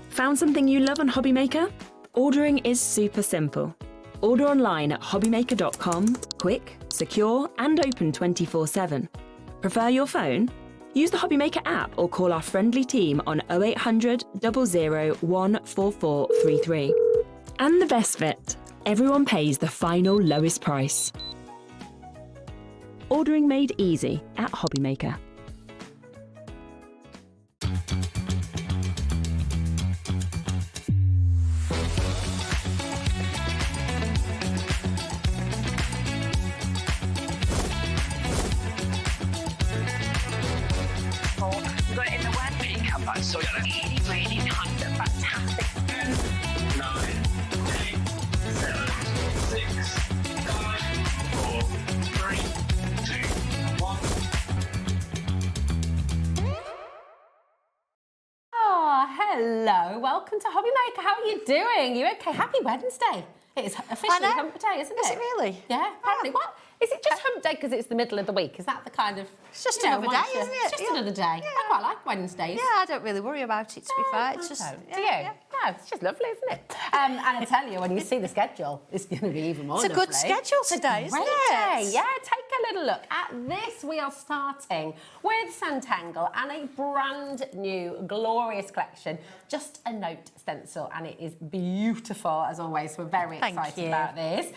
Found something you love on Hobbymaker? Ordering is super simple. Order online at hobbymaker.com, quick, secure, and open 24/7. Prefer your phone? Use the Hobbymaker app or call our friendly team on 0800 00 14433. And the best bit, everyone pays the final lowest price. Ordering made easy at Hobbymaker. So yeah, really, really nice and fantastic. 9, 8, 7, 6, 5, 4, 3, 2, 1. Oh, hello. Welcome to Hobbymaker. How are you doing? You okay? Happy Wednesday. It's officially hump day, isn't it? Is it really? Yeah, apparently. What? Is it just hump day because it's the middle of the week? Is that the kind of... It's just another day, isn't it? It's just another day. I quite like Wednesdays. Yeah, I don't really worry about it, to be fair. It's just... Do you? Yeah, it's just lovely, isn't it? And I tell you, when you see the schedule, it's going to be even more lovely. It's a good schedule today, isn't it? Day. Yeah, take a little look at this. We are starting with Sanntangle and a brand new, glorious collection. Just a note stencil, and it is beautiful, as always. We're very excited about this.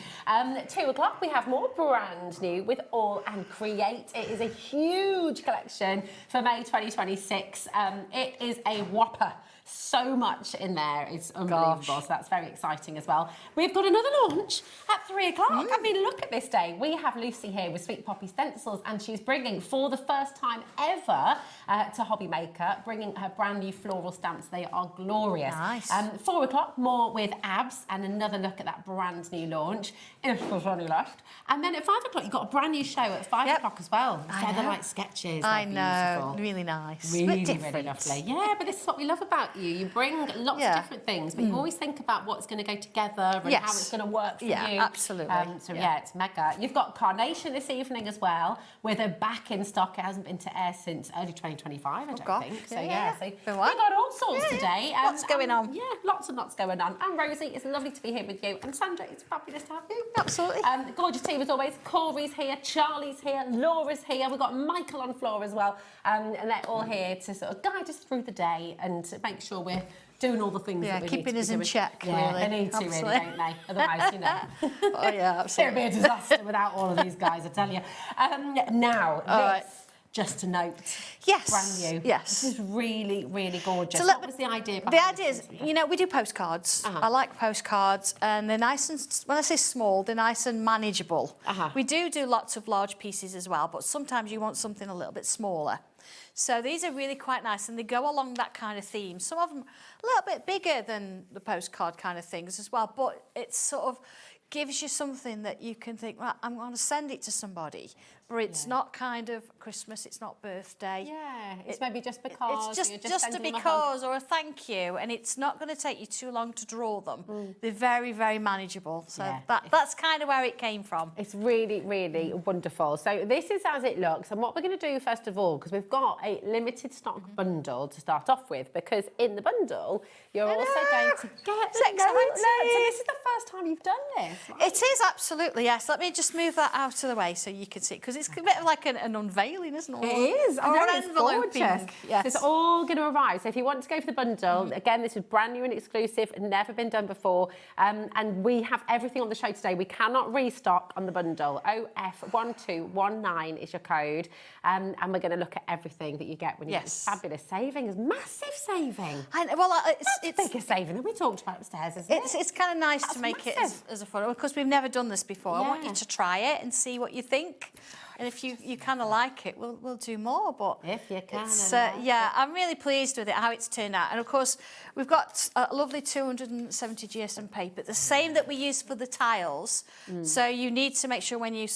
2 o'clock, we have more brand new with AALL Create. It is a huge collection for May 2026. It is a whopper. So much in there. It's unbelievable. So that's very exciting as well. We've got another launch at 3 o'clock. I mean, look at this day. We have Lucy here with Sweet Poppy Stencils, and she's bringing, for the first time ever, to Hobbymaker, bringing her brand new floral stamps. They are glorious. Nice. 4 o'clock, more with Abs, and another look at that brand new launch, if there's any left. And then at 5 o'clock, you've got a brand new show at 5 o'clock as well. Featherlight sketches. I know. Beautiful. Really nice. Really, really lovely. Yeah, but this is what we love about you. You bring lots of different things, but you always think about what's going to go together and how it's going to work for you. Yeah, absolutely. So yeah, it's mega. You've got Carnation this evening as well, with a back in stock. It hasn't been to air since early 2025, I don't think. So yeah, so we've got all sorts today. Lots going on. Yeah, lots and lots going on. And Rosie, it's lovely to be here with you. And Sandra, it's fabulous to have you. Absolutely. Gorgeous team as always. Corey's here, Charlie's here, Laura's here. We've got Michael on floor as well. And they're all here to sort of guide us through the day and to make sure we're doing all the things that we keeping need us to in doing. check, yeah, really. They need to, really, don't they? Otherwise, you know. Oh, yeah, absolutely. It'd be a disaster without all of these guys, I tell you. Now, this, just a note. Yes. Brand new. Yes. This is really, really gorgeous. So what was the idea behind The idea this? is, you know, we do postcards. I like postcards, and they're nice and, when I say small, they're nice and manageable. We do lots of large pieces as well, but sometimes you want something a little bit smaller. So these are really quite nice, and they go along that kind of theme. Some of them a little bit bigger than the postcard kind of things as well, but it sort of gives you something that you can think, right, I'm going to send it to somebody. But it's not kind of Christmas, it's not birthday. Yeah, it's maybe just because. It's just a because or a thank you, and it's not going to take you too long to draw them. They're very, very manageable. So that's kind of where it came from. It's really, really wonderful. So this is as it looks, and what we're going to do first of all, because we've got a limited stock bundle to start off with, because in the bundle you're also going to get. It's exciting. So this is the first time you've done this. Right? It is absolutely, yes. Let me just move that out of the way so you can see, because it's a bit of like an unveiling, isn't it? It is. Or an It's enveloping. gorgeous. Yes. It's all going to arrive. So if you want to go for the bundle, again, this is brand new and exclusive, never been done before. And we have everything on the show today. We cannot restock on the bundle. OF1219 is your code. And we're going to look at everything that you get when you get this fabulous saving. It's massive saving. It's bigger saving than we talked about upstairs, isn't it? It's kind of nice to make it as a fun, because we've never done this before. I want you to try it and see what you think. And if you kind of like it, we'll do more. But if you can, I'm really pleased with it, how it's turned out. And of course, we've got a lovely 270 GSM paper, the same that we use for the tiles. So you need to make sure when you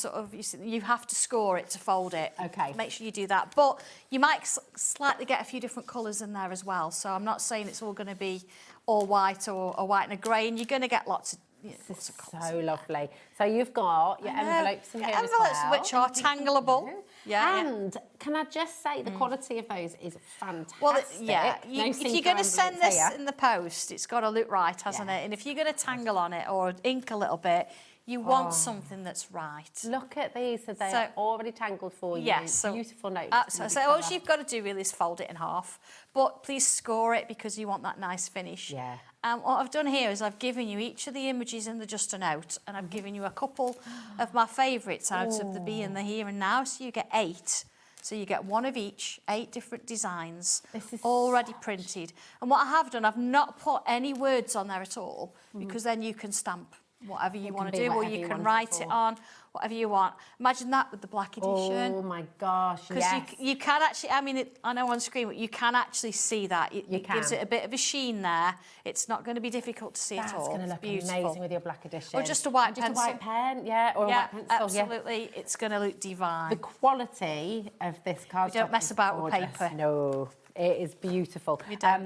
you have to score it to fold it. Okay. Make sure you do that. But you might slightly get a few different colours in there as well. So I'm not saying it's all going to be all white or white and a grey, and you're going to get lots of This is so lovely. So you've got your envelopes in here as well. Which are tangleable. And can I just say the quality of those is fantastic. Well, No if you're sinker going to send envelopes this here. in the post, it's got to look right, hasn't it? And if you're going to tangle on it or ink a little bit, you want something that's right. Look at these, so they are already tangled for you. Yes, so beautiful notes. So all you've got to do really is fold it in half, but please score it because you want that nice finish. Yeah. What I've done here is I've given you each of the images in the Just a Note, and I've given you a couple of my favourites out of the Be and the Here and Now, so you get 8. So you get one of each, 8 different designs, already printed. And what I have done, I've not put any words on there at all, because then you can stamp whatever you want to do, or you can write it on, whatever you want. Imagine that with the black edition. Oh my gosh, because you can actually, I mean, I know on screen, but you can actually see that. It gives it a bit of a sheen there. It's not going to be difficult to see at all. That's going to look amazing with your black edition. Or just a white pencil. Just a white pen, yeah, or a white pencil. Absolutely. It's going to look divine. The quality of this card. We don't mess about with paper. No. It is beautiful.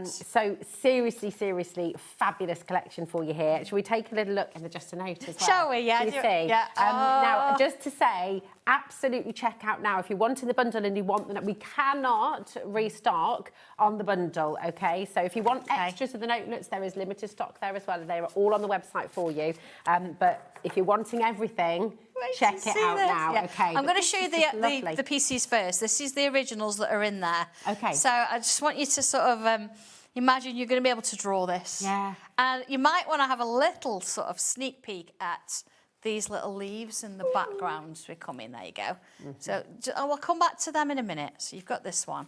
So seriously, fabulous collection for you here. Shall we take a little look in the Just a Note as well? Shall we? Yeah. Shall we see? Yeah. Now, just to say, absolutely check out now. If you're wanting the bundle and you want them, we cannot restock on the bundle, okay? So if you want extras of the notelets, there is limited stock there as well. They are all on the website for you. But if you're wanting everything, check it out now. Okay. I'm going to show you the pieces first. This is the originals that are in there. Okay. So I just want you to sort of imagine you're going to be able to draw this. Yeah. And you might want to have a little sort of sneak peek at these little leaves in the background as we come in. There you go. So we'll come back to them in a minute. So you've got this one.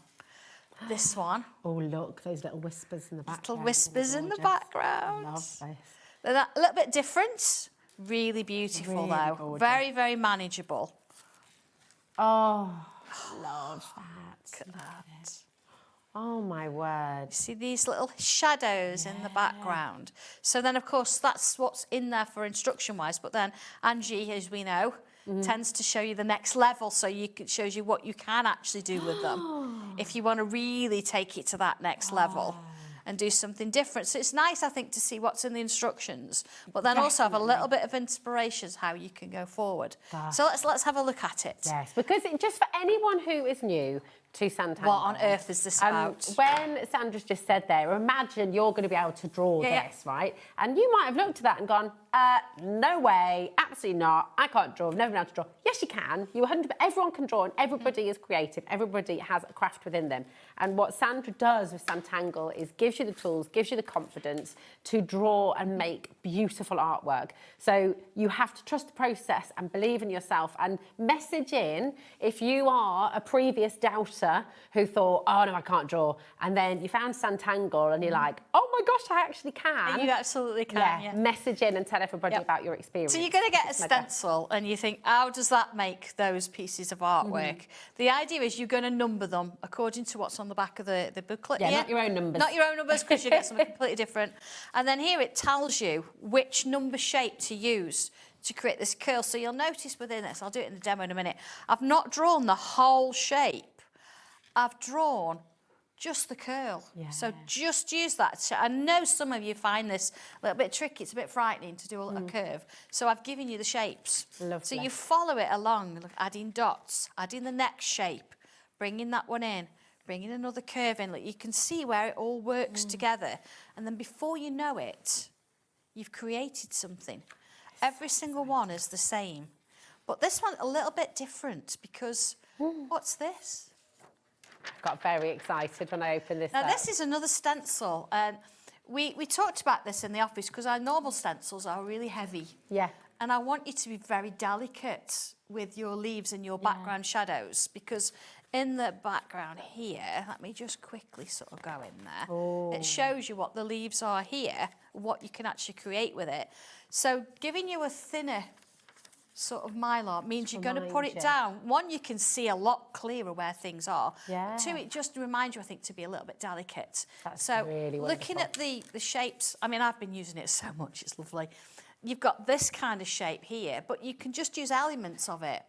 This one. Oh, look, those little whispers in the background. Little whispers in the background. I love this. They're a little bit different. Really beautiful, though. Gorgeous. Very, very manageable. Oh, love that. Look at that. Oh, my word. See these little shadows in the background. So then, of course, that's what's in there for instruction-wise. But then Angie, as we know, tends to show you the next level. So it shows you what you can actually do with them if you want to really take it to that next level and do something different. So it's nice, I think, to see what's in the instructions, but then also have a little bit of inspiration how you can go forward. So let's have a look at it. Yes, because just for anyone who is new to Sanntangle. What on earth is this about? When Sandra's just said there, imagine you're going to be able to draw this, right? And you might have looked at that and gone, no way, absolutely not. I can't draw, I've never been able to draw. Yes, you can. Everyone can draw and everybody is creative. Everybody has a craft within them. And what Sandra does with Sanntangle is gives you the tools, gives you the confidence to draw and make beautiful artwork. So you have to trust the process and believe in yourself and message in if you are a previous doubter who thought, oh no, I can't draw. And then you found Sanntangle and you're like, oh my gosh, I actually can. You absolutely can, yeah. Message in and tell everybody about your experience. So you're going to get a stencil and you think, how does that make those pieces of artwork? The idea is you're going to number them according to what's on the back of the booklet. Yeah, not your own numbers. Not your own numbers, because you get something completely different. And then here it tells you which number shape to use to create this curl. So you'll notice within this, I'll do it in the demo in a minute, I've not drawn the whole shape. I've drawn just the curl. Yeah. So just use that. I know some of you find this a little bit tricky. It's a bit frightening to do a little curve. So I've given you the shapes. Lovely. So you follow it along, adding dots, adding the next shape, bringing that one in, bringing another curve in. Look, you can see where it all works together. And then before you know it, you've created something. Every single one is the same. But this one a little bit different because what's this? I got very excited when I opened this Now, up. this is another stencil. And we talked about this in the office because our normal stencils are really heavy. Yeah. And I want you to be very delicate with your leaves and your background shadows because in the background here, let me just quickly sort of go in there. It shows you what the leaves are here, what you can actually create with it. So giving you a thinner sort of mylar means you're going to put it down. One, you can see a lot clearer where things are. Yeah. Two, it just reminds you, I think, to be a little bit delicate. That's so really looking at the shapes, I mean, I've been using it so much, it's lovely. You've got this kind of shape here, but you can just use elements of it.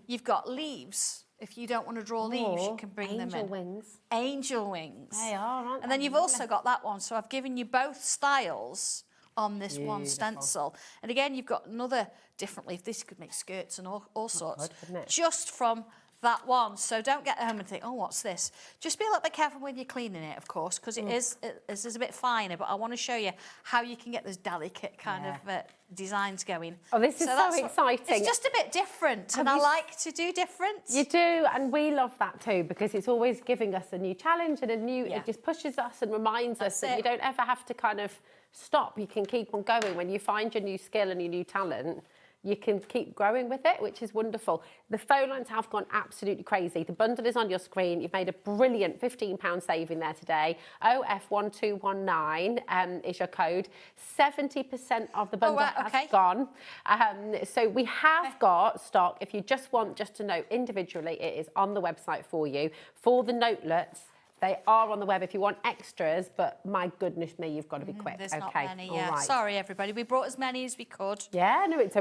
You've got leaves. If you don't want to draw leaves, you can bring them in. Angel wings. Angel wings. They are, aren't they? And then you've also got that one. So I've given you both styles on this one stencil. And again, you've got another different leaf. This could make skirts and all sorts. Just from that one. So don't get home and think, oh, what's this? Just be a little bit careful when you're cleaning it, of course, because it is a bit finer, but I want to show you how you can get those delicate kind of designs going. Oh, this is so exciting. It's just a bit different, and I like to do different. You do, and we love that too, because it's always giving us a new challenge and a new, it just pushes us and reminds us that you don't ever have to kind of stop. You can keep on going. When you find your new skill and your new talent, you can keep growing with it, which is wonderful. The phone lines have gone absolutely crazy. The bundle is on your screen. You've made a brilliant £15 saving there today. OF1219 is your code. 70% of the bundle has gone. So we have got stock. If you just want just to know individually, it is on the website for you. For the notelets, they are on the web if you want extras, but my goodness me, you've got to be quick. There's not many, Sorry, everybody. We brought as many as we could. Yeah, no, it's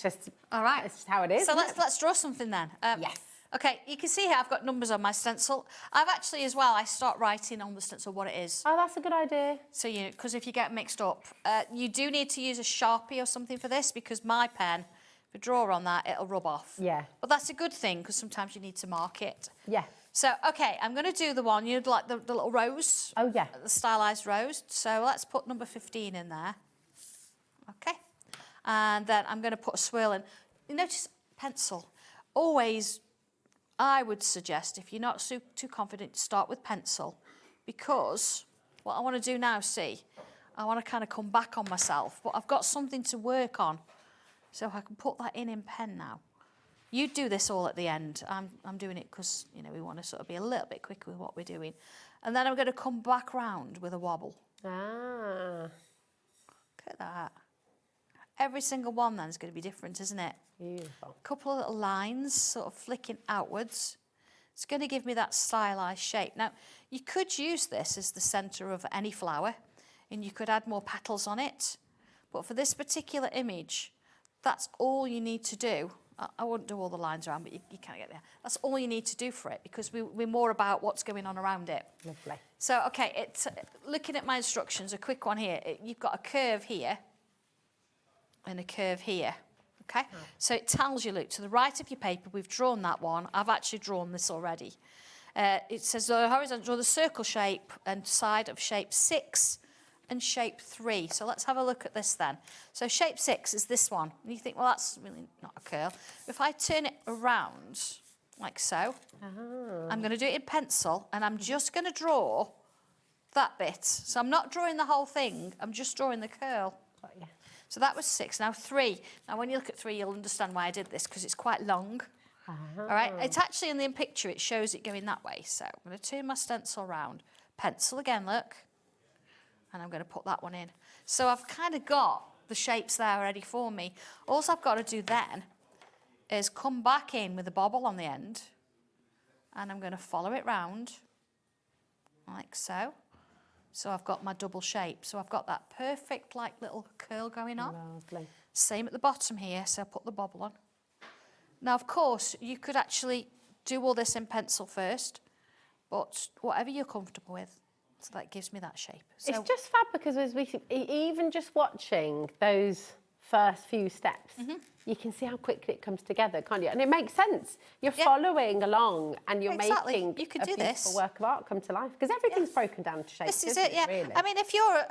just all right. It's just how it is. So let's draw something then. Yes. Okay, you can see here I've got numbers on my stencil. I've actually as well, I start writing on the stencil what it is. Oh, that's a good idea. So because if you get mixed up, you do need to use a Sharpie or something for this, because my pen, if you draw on that, it'll rub off. Yeah. But that's a good thing, because sometimes you need to mark it. Yeah. So, okay, I'm going to do the one, you'd like the little rose. Oh, yeah. The stylised rose. So let's put number 15 in there. Okay. And then I'm going to put a swirl in. You notice pencil. Always, I would suggest, if you're not too confident, to start with pencil. Because what I want to do now, I want to kind of come back on myself. But I've got something to work on. So I can put that in pen now. You do this all at the end. I'm doing it because, we want to sort of be a little bit quicker with what we're doing. And then I'm going to come back round with a wobble. Ah. Look at that. Every single one then is going to be different, isn't it? Beautiful. A couple of little lines sort of flicking outwards. It's going to give me that stylised shape. Now, you could use this as the centre of any flower, and you could add more petals on it. But for this particular image, that's all you need to do. I wouldn't do all the lines around, but you can't get there. That's all you need to do for it, because we're more about what's going on around it. Lovely. So, okay, looking at my instructions, a quick one here. You've got a curve here and a curve here, okay? Oh. So it tells you, look, to the right of your paper, we've drawn that one. I've actually drawn this already. It says the horizontal, draw the circle shape and side of shape 6 and shape 3. So let's have a look at this then. So shape 6 is this one. And you think, well, that's really not a curl. If I turn it around like so, I'm going to do it in pencil, and I'm just going to draw that bit. So I'm not drawing the whole thing. I'm just drawing the curl. Oh, yeah. So that was 6. Now 3. Now when you look at 3, you'll understand why I did this, because it's quite long. All right. It's actually in the picture, it shows it going that way. So I'm going to turn my stencil around. Pencil again, look. And I'm going to put that one in. So I've kind of got the shapes there ready for me. All I've got to do then is come back in with a bobble on the end, and I'm going to follow it round like so. So I've got my double shape. So I've got that perfect like little curl going on. Lovely. Same at the bottom here, so I'll put the bobble on. Now, of course, you could actually do all this in pencil first, but whatever you're comfortable with. So that gives me that shape. So it's just fab, because as even just watching those first few steps, you can see how quickly it comes together, can't you? And it makes sense. You're following along, and you're making you could a do beautiful this. work of art come to life, because everything's broken down to shapes. This is it, yeah. Really? I mean, if you're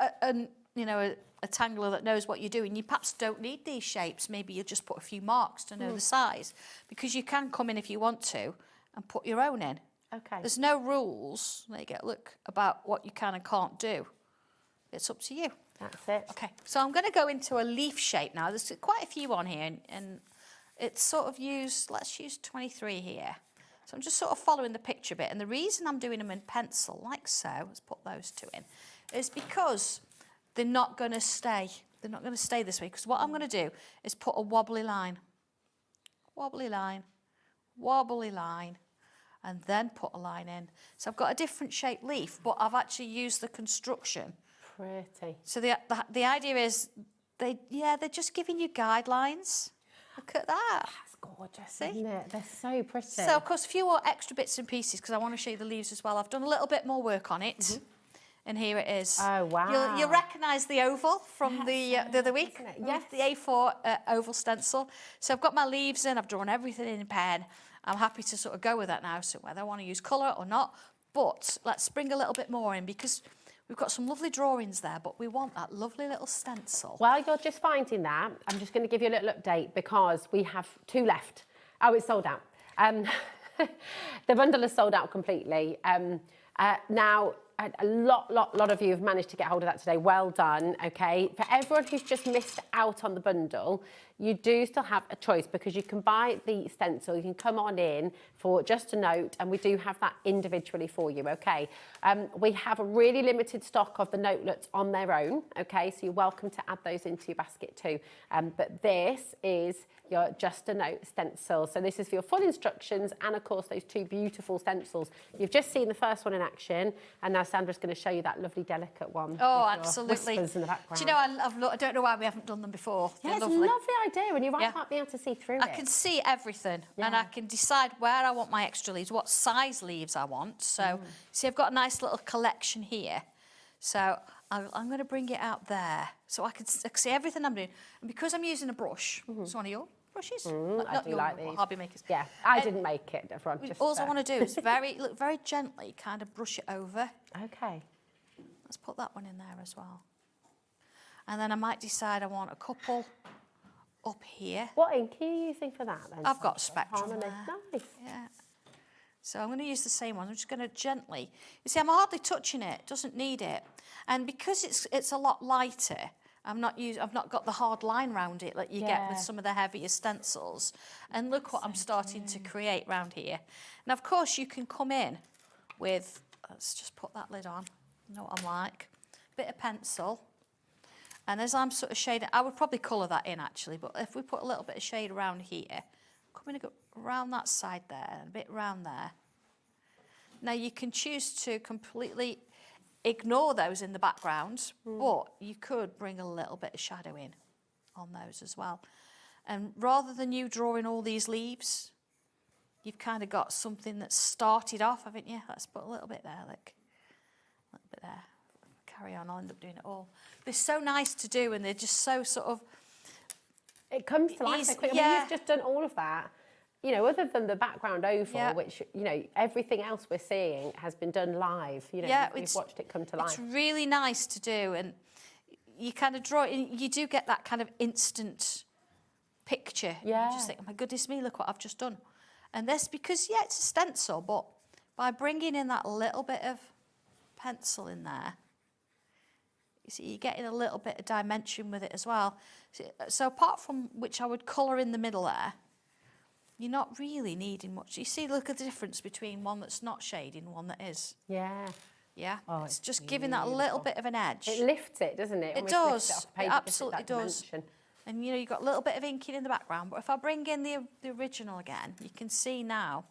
a tangler that knows what you're doing, you perhaps don't need these shapes. Maybe you'll just put a few marks to know the size, because you can come in if you want to and put your own in. Okay. There's no rules, there you go, look, about what you can and can't do. It's up to you. That's it. Okay, so I'm going to go into a leaf shape now. There's quite a few on here, and it's sort of let's use 23 here. So I'm just sort of following the picture a bit, and the reason I'm doing them in pencil, like so, let's put those two in, is because they're not going to stay. They're not going to stay this way, because what I'm going to do is put a wobbly line, wobbly line, wobbly line, and then put a line in. So I've got a different shaped leaf, but I've actually used the construction. Pretty. So the idea is, they're just giving you guidelines. Look at that. That's gorgeous, isn't it? They're so pretty. So, of course, a few more extra bits and pieces, because I want to show you the leaves as well. I've done a little bit more work on it. And here it is. Oh, wow. You'll recognise the oval from the other week. isn't it? Yes. The A4 oval stencil. So I've got my leaves in, I've drawn everything in pen. I'm happy to sort of go with that now, so whether I want to use colour or not. But let's bring a little bit more in because we've got some lovely drawings there, but we want that lovely little stencil. While you're just finding that, I'm just going to give you a little update because we have 2 left. Oh, it's sold out. The bundle is sold out completely. Now, a lot of you have managed to get hold of that today. Well done, okay? For everyone who's just missed out on the bundle, you do still have a choice because you can buy the stencil, you can come on in for just a note, and we do have that individually for you, okay? We have a really limited stock of the notelets on their own, okay? So you're welcome to add those into your basket too. But this is your Just a Note stencil. So this is for your full instructions and of course those 2 beautiful stencils. You've just seen the first one in action and now Sandra's going to show you that lovely delicate one. Oh, absolutely. Whispers in the background. Do you know, I don't know why we haven't done them before. Yeah, They're it's lovely. a lovely idea and you're right about being able to see through it. I can see everything and I can decide where I want my extra leaves, what size leaves I want. So, see, I've got a nice little collection here. So I'm going to bring it out there so I can see everything I'm doing. And because I'm using a brush, it's one of your brushes. I do like these. Hobby makers. Yeah, I didn't make it, everyone. All I want to do is look very gently kind of brush it over. Okay. Let's put that one in there as well. And then I might decide I want a couple up here. What ink are you using for that then? I've got Spectrum Harmony. there. Nice. Yeah. So I'm going to use the same one. I'm just going to gently. You see, I'm hardly touching it. It doesn't need it. And because it's a lot lighter, I've not got the hard line round it like you get with some of the heavier stencils. And look what I'm starting to create round here. Now, of course, you can come in with, let's just put that lid on. You know what I'm like. Bit of pencil. And as I'm sort of shading, I would probably colour that in actually, but if we put a little bit of shade around here, come in and go around that side there, and a bit round there. Now you can choose to completely ignore those in the background, but you could bring a little bit of shadow in on those as well. And rather than you drawing all these leaves, you've kind of got something that's started off, haven't you? Let's put a little bit there, look. A little bit there. Carry on, I'll end up doing it all. They're so nice to do and they're just so sort of... It comes to life so quick. I mean, you've just done all of that. You know, other than the background oval, which, you know, everything else we're seeing has been done live. You know, you've watched it come to life. It's really nice to do, and you kind of draw, you do get that kind of instant picture. Yeah. You just think, oh my goodness me, look what I've just done. And this, because, it's a stencil, but by bringing in that little bit of pencil in there, you see, you're getting a little bit of dimension with it as well. So apart from which I would colour in the middle there, you're not really needing much. You see, look at the difference between one that's not shading and one that is. Yeah. Yeah, Oh, it's just giving that little bit of an edge. It lifts it, doesn't it? It Almost lifts does. it off the page, It absolutely does. dimension. And, you know, you've got a little bit of inking in the background, but if I bring in the original again, you can see now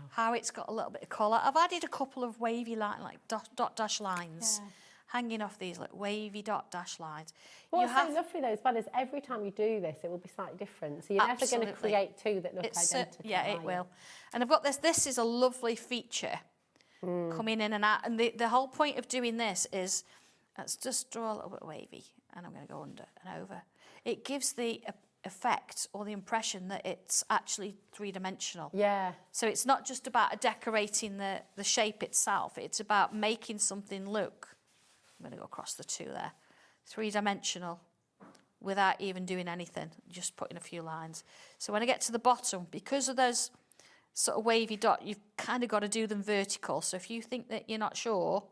how it's got a little bit of colour. I've added a couple of wavy like dot dash lines. Hanging off these like wavy dot dash lines. What's so lovely though as well is every time you do this it will be slightly different. So you're never going to create 2 that look identical. Yeah, it will. And I've got this. This is a lovely feature coming in and out. And the whole point of doing this is, let's just draw a little bit wavy, and I'm going to go under and over. It gives the effect or the impression that it's actually 3-dimensional. Yeah. So it's not just about decorating the shape itself. It's about making something look. I'm going to go across the 2 there. 3-dimensional without even doing anything, just putting a few lines. So when I get to the bottom, because of those sort of wavy dot, you've kind of got to do them vertical. So if you think that you're not sure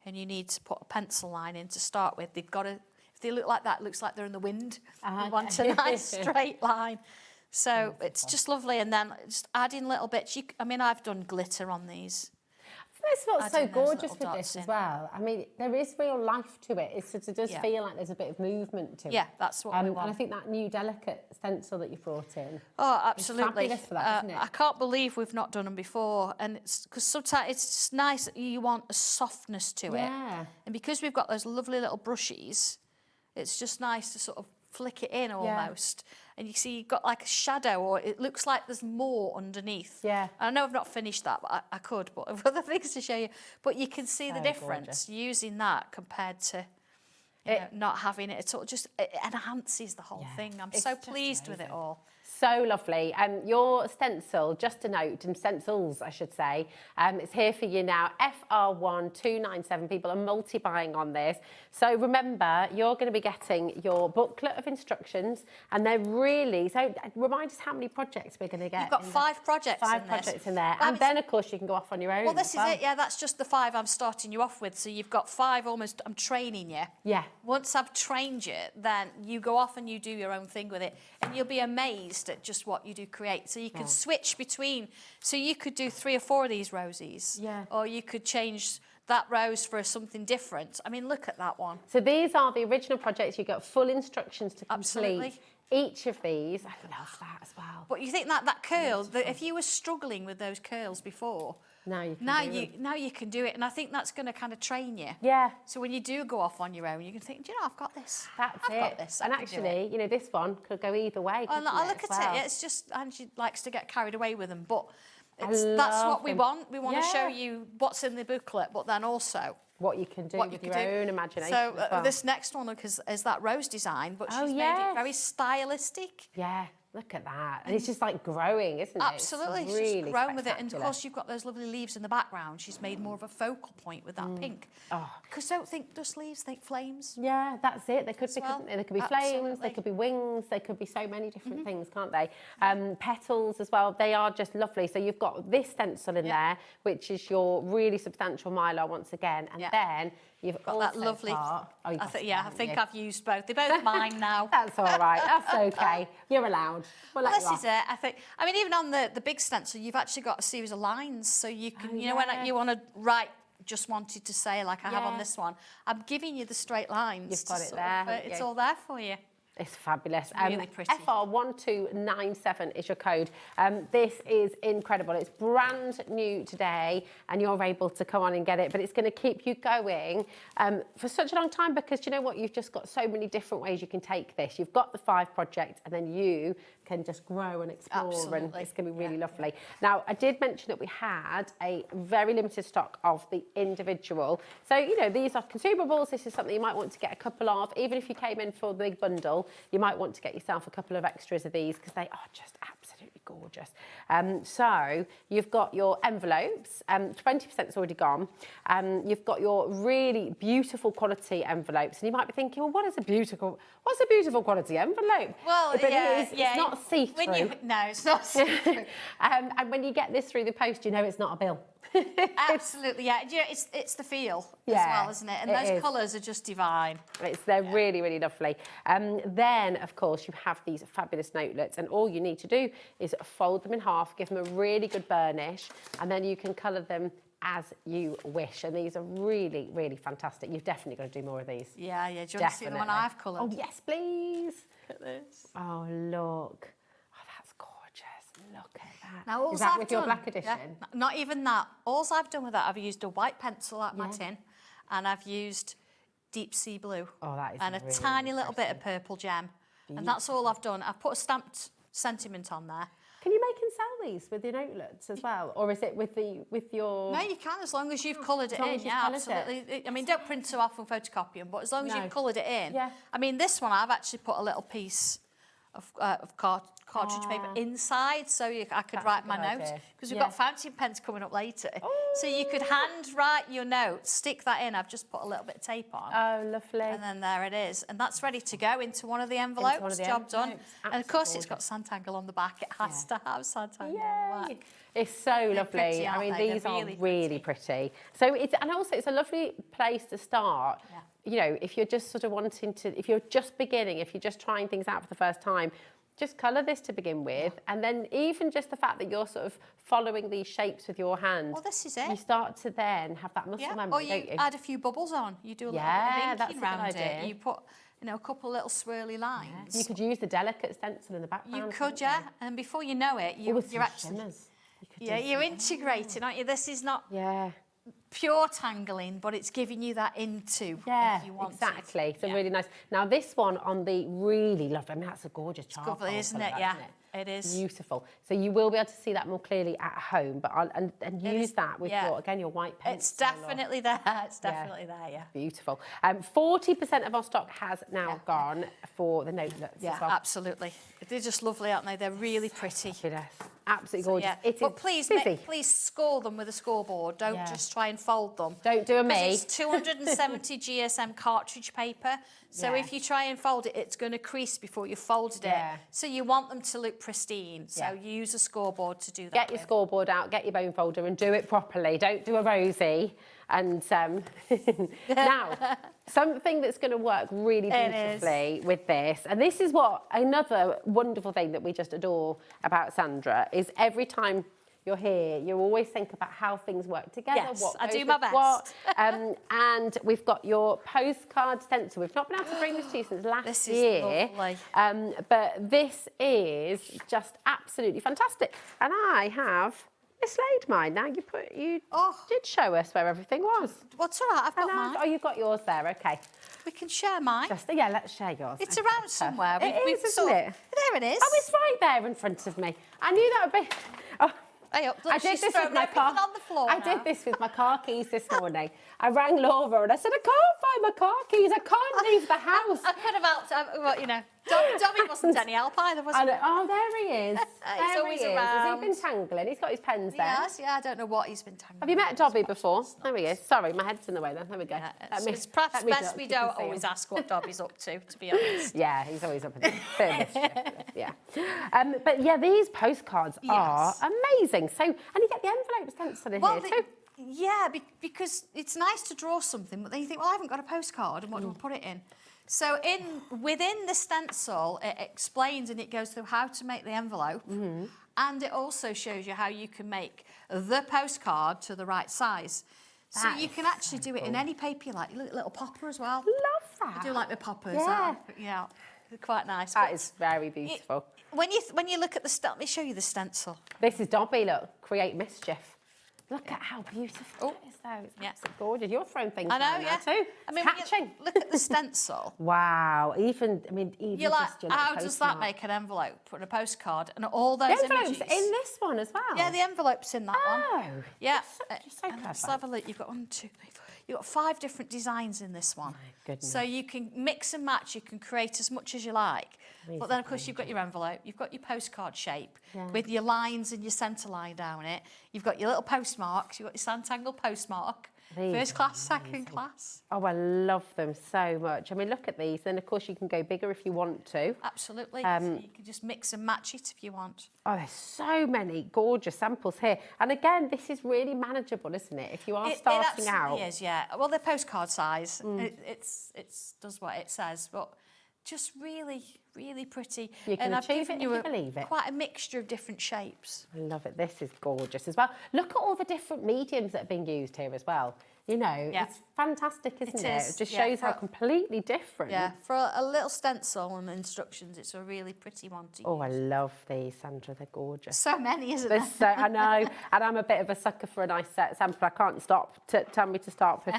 and you need to put a pencil line in to start with, they've got to, if they look like that, it looks like they're in the wind. You want a nice straight line. So it's just lovely. And then just adding little bits. I mean, I've done glitter on these. That's what's so gorgeous with this as well. I mean, there is real life to it. It does feel like there's a bit of movement to it. Yeah, that's what we want. And I think that new delicate stencil that you brought in. Oh, absolutely. Is fabulous for that, isn't it? I can't believe we've not done them before. And it's because sometimes it's just nice that you want a softness to it. Yeah. And because we've got those lovely little brushes, it's just nice to sort of flick it in almost. And you see you've got like a shadow, or it looks like there's more underneath. Yeah. I know I've not finished that, but I could, but I've other things to show you. But you can see the difference using that compared to not having it at all. Just it enhances the whole thing. I'm so pleased with it all. So lovely. Your stencil, just a note, and stencils, I should say, it's here for you now. FR1297. People are multi-buying on this. So remember, you're going to be getting your booklet of instructions, and they're really, so remind us how many projects we're going to get. You've got 5 projects in this. 5 projects in there. And then, of course, you can go off on your own. Well, this is it. Yeah, that's just the 5 I'm starting you off with. So you've got 5 almost, I'm training you. Yeah. Once I've trained you, then you go off and you do your own thing with it. And you'll be amazed at just what you do create. So you can switch between, so you could do 3 or 4 of these roses. Yeah. Or you could change that rose for something different. I mean, look at that one. So these are the original projects. You got full instructions to complete. Absolutely. Each of these. I love that as well. But you think that curl, if you were struggling with those curls before, now you can do it. And I think that's going to kind of train you. Yeah. So when you do go off on your own, you can think, do you know, I've got this. I've got this. And actually, you know, this one could go either way. I look at it. It's just Angie likes to get carried away with them, but that's what we want. We want to show you what's in the booklet, but then also what you can do with your own imagination. So this next one is that rose design, but she's made it very stylistic. Yeah. Look at that. And it's just like growing, isn't it? Absolutely. It's really she's grown with it. And of course, you've got those lovely leaves in the background. She's made more of a focal point with that pink. Because don't think dust leaves, think flames. Yeah, that's it. They could be, couldn't they? They could be flames, they could be wings, they could be so many different things, can't they? Petals as well. They are just lovely. So you've got this stencil in there, which is your really substantial mylar once again. And then you've got that lovely part. I think I've used both. They're both mine now. That's all right. That's okay. You're allowed. Well, this is it. I mean, even on the big stencil, you've actually got a series of lines, so you can, you know, when you want to write, just wanted to say like I have on this one, I'm giving you the straight lines. You've got it there. It's all there for you. It's fabulous. Really pretty. FR1297 is your code. This is incredible. It's brand new today, and you're able to come on and get it, but it's going to keep you going for such a long time, because you know what? You've just got so many different ways you can take this. You've got the 5 projects, and then you can just grow and explore, and it's going to be really lovely. Now, I did mention that we had a very limited stock of the individual. So, you know, these are consumables. This is something you might want to get a couple of. Even if you came in for the big bundle, you might want to get yourself a couple of extras of these, because they are just absolutely gorgeous. So you've got your envelopes, 20% is already gone. You've got your really beautiful quality envelopes, and you might be thinking, well, what's a beautiful quality envelope? Well, but it's not see-through. No, it's not see-through. And when you get this through the post, you know it's not a bill. Absolutely, yeah. It's the feel as well, isn't it? And those colours are just divine. They're really, really lovely. Then, of course, you have these fabulous notelets, and all you need to do is fold them in half, give them a really good burnish, and then you can colour them as you wish. And these are really, really fantastic. You've definitely got to do more of these. Yeah. Do you want to see the one I've coloured? Oh, yes, please. Look at this. Oh, look. Oh, that's gorgeous. Look at that. Now, is that with your black edition? Yeah, not even that. All I've done with that, I've used a white pencil at my tin, and I've used deep sea blue. Oh, that is and a tiny little bit of purple gem. Beautiful. And that's all I've done. I've put a stamped sentiment on there. Can you make and sell these with your notelets as well, or is it with your? No, you can, as long as you've coloured it in. Yeah, absolutely. I mean, don't print them off and photocopy them, but as long as you've coloured it in. Yeah. I mean, this one I've actually put a little piece of cartridge paper inside, so I could write my notes, because we've got fountain pens coming up later. So you could hand write your notes, stick that in. I've just put a little bit of tape on. Oh, lovely. And then there it is. And that's ready to go into one of the envelopes. Job done. And of course, it's got Sanntangle on the back. It has to have Sanntangle on the back. It's so lovely. Pretty, I mean, these are really pretty. So it's a lovely place to start. Yeah. You know, if you're just sort of wanting to, if you're just beginning, if you're just trying things out for the first time, just colour this to begin with, and then even just the fact that you're sort of following these shapes with your hand. Well, this is it. You start to then have that muscle memory, or you add a few bubbles on. You do a little bit of inking around it. You put, you know, a couple of little swirly lines. You could use the delicate stencil in the background. You could, and before you know it, you're actually... Shimmers. You're integrating, aren't you? This is not... Yeah. pure tangling, but it's giving you that into Yeah, if you want exactly. it. So really nice. Now this one on the really lovely, I mean, that's a gorgeous charcoal Lovely, isn't colour, it? Yeah, isn't it? it is. Beautiful. So you will be able to see that more clearly at home, but and use that with your white pencil. It's definitely there. It's definitely there. Yeah. Beautiful. 40% of our stock has now gone for the notelets Yeah, as well. absolutely. They're just lovely, aren't they? They're really pretty. Fabulous. Absolutely gorgeous. Yeah. It is But please, busy. please score them with a scoreboard. Don't just try and fold them. Don't do a me. Because it's 270 GSM cartridge paper. So if you try and fold it, it's going to crease before you folded it. So you want them to look pristine. So use a scoreboard to do that. Get your scoreboard out, get your bone folder and do it properly. Don't do a rosy. And now, something that's going to work really beautifully with this, and this is what another wonderful thing that we just adore about Sandra, is every time you're here, you always think about how things work together. Yes, what I goes do my with best. What. And we've got your postcard stencil. We've not been able to bring this to you since last year. Lovely. But this is just absolutely fantastic. And I have mislaid mine. Now you did show us where everything was. What's all right? I've got mine. Oh, you've got yours there. Okay. We can share mine. Yeah, let's share yours. It's around somewhere. It is, isn't it? There it is. Oh, it's right there in front of me. I knew that would be. Oh. Hey up, look, I did she's this thrown with my car. everything on the floor I now. did this with my car keys this morning. I rang Laura and I said, I can't find my car keys. I can't leave the house. I could have helped, well, you know, Dobby wasn't any help either, was he? Oh, there he is. He's always around. Has he been tangling? He's got his pens there. Yes, yeah, I don't know what he's been tangling. Have you met Dobby before? There he is. Sorry, my head's in the way then. There we go. Yeah, Let me- it's perhaps let me best duck, we you can don't see always him. ask what Dobby's up to be honest. Yeah, he's always up in the bit of mischief, yeah. But yeah, these postcards are amazing. So, and you get the envelope stencil in here too. Yeah, because it's nice to draw something, but then you think, well, I haven't got a postcard, and what do I put it in? So within the stencil, it explains and it goes through how to make the envelope, and it also shows you how you can make the postcard to the right size. So you can actually do it in any paper you like. You look at little popper as well. Love that. I do like the poppers. Yeah. Yeah, they're quite nice. That is very beautiful. When you look at the let me show you the stencil. This is Dobby, look, create mischief. Look at how beautiful it is though. It's absolutely gorgeous. You're throwing things I know, around yeah. there too. I mean, It's when you catching. look at the stencil. Wow. Even You're like, just your how little does that postmark. make an envelope and a postcard and all those The envelope's images? in this one as well. Yeah, the envelope's in that one. Oh. Yeah. You're so And let's clever. have a look. You've got 1, 2, 3, 4. You've got 5 different designs in this one. My goodness. So you can mix and match. You can create as much as you like. But then, of course, you've got your envelope. You've got your postcard shape with your lines and your centre line down it. You've got your little postmarks. You've got your Sanntangle postmark. These First are class, second class. Oh, I love them so much. I mean, look at these. Then, of course, you can go bigger if you want to. Absolutely. So you can just mix and match it if you want. Oh, there's so many gorgeous samples here. And again, this is really manageable, isn't it? If you are starting it out. absolutely is, yeah. Well, they're postcard size. It does what it says, but just really, really pretty. You can and I've achieve given it if you believe it. Quite a mixture of different shapes. I love it. This is gorgeous as well. Look at all the different mediums that are being used here as well. You know, it's fantastic, isn't it? is, It just yeah, shows how completely different. Yeah, for a little stencil and instructions, it's a really pretty one to use. Oh, I love these, Sandra. They're gorgeous. So many, isn't There's there? so, I know, and I'm a bit of a sucker for a nice sample. I can't stop. Tell me to start. Well,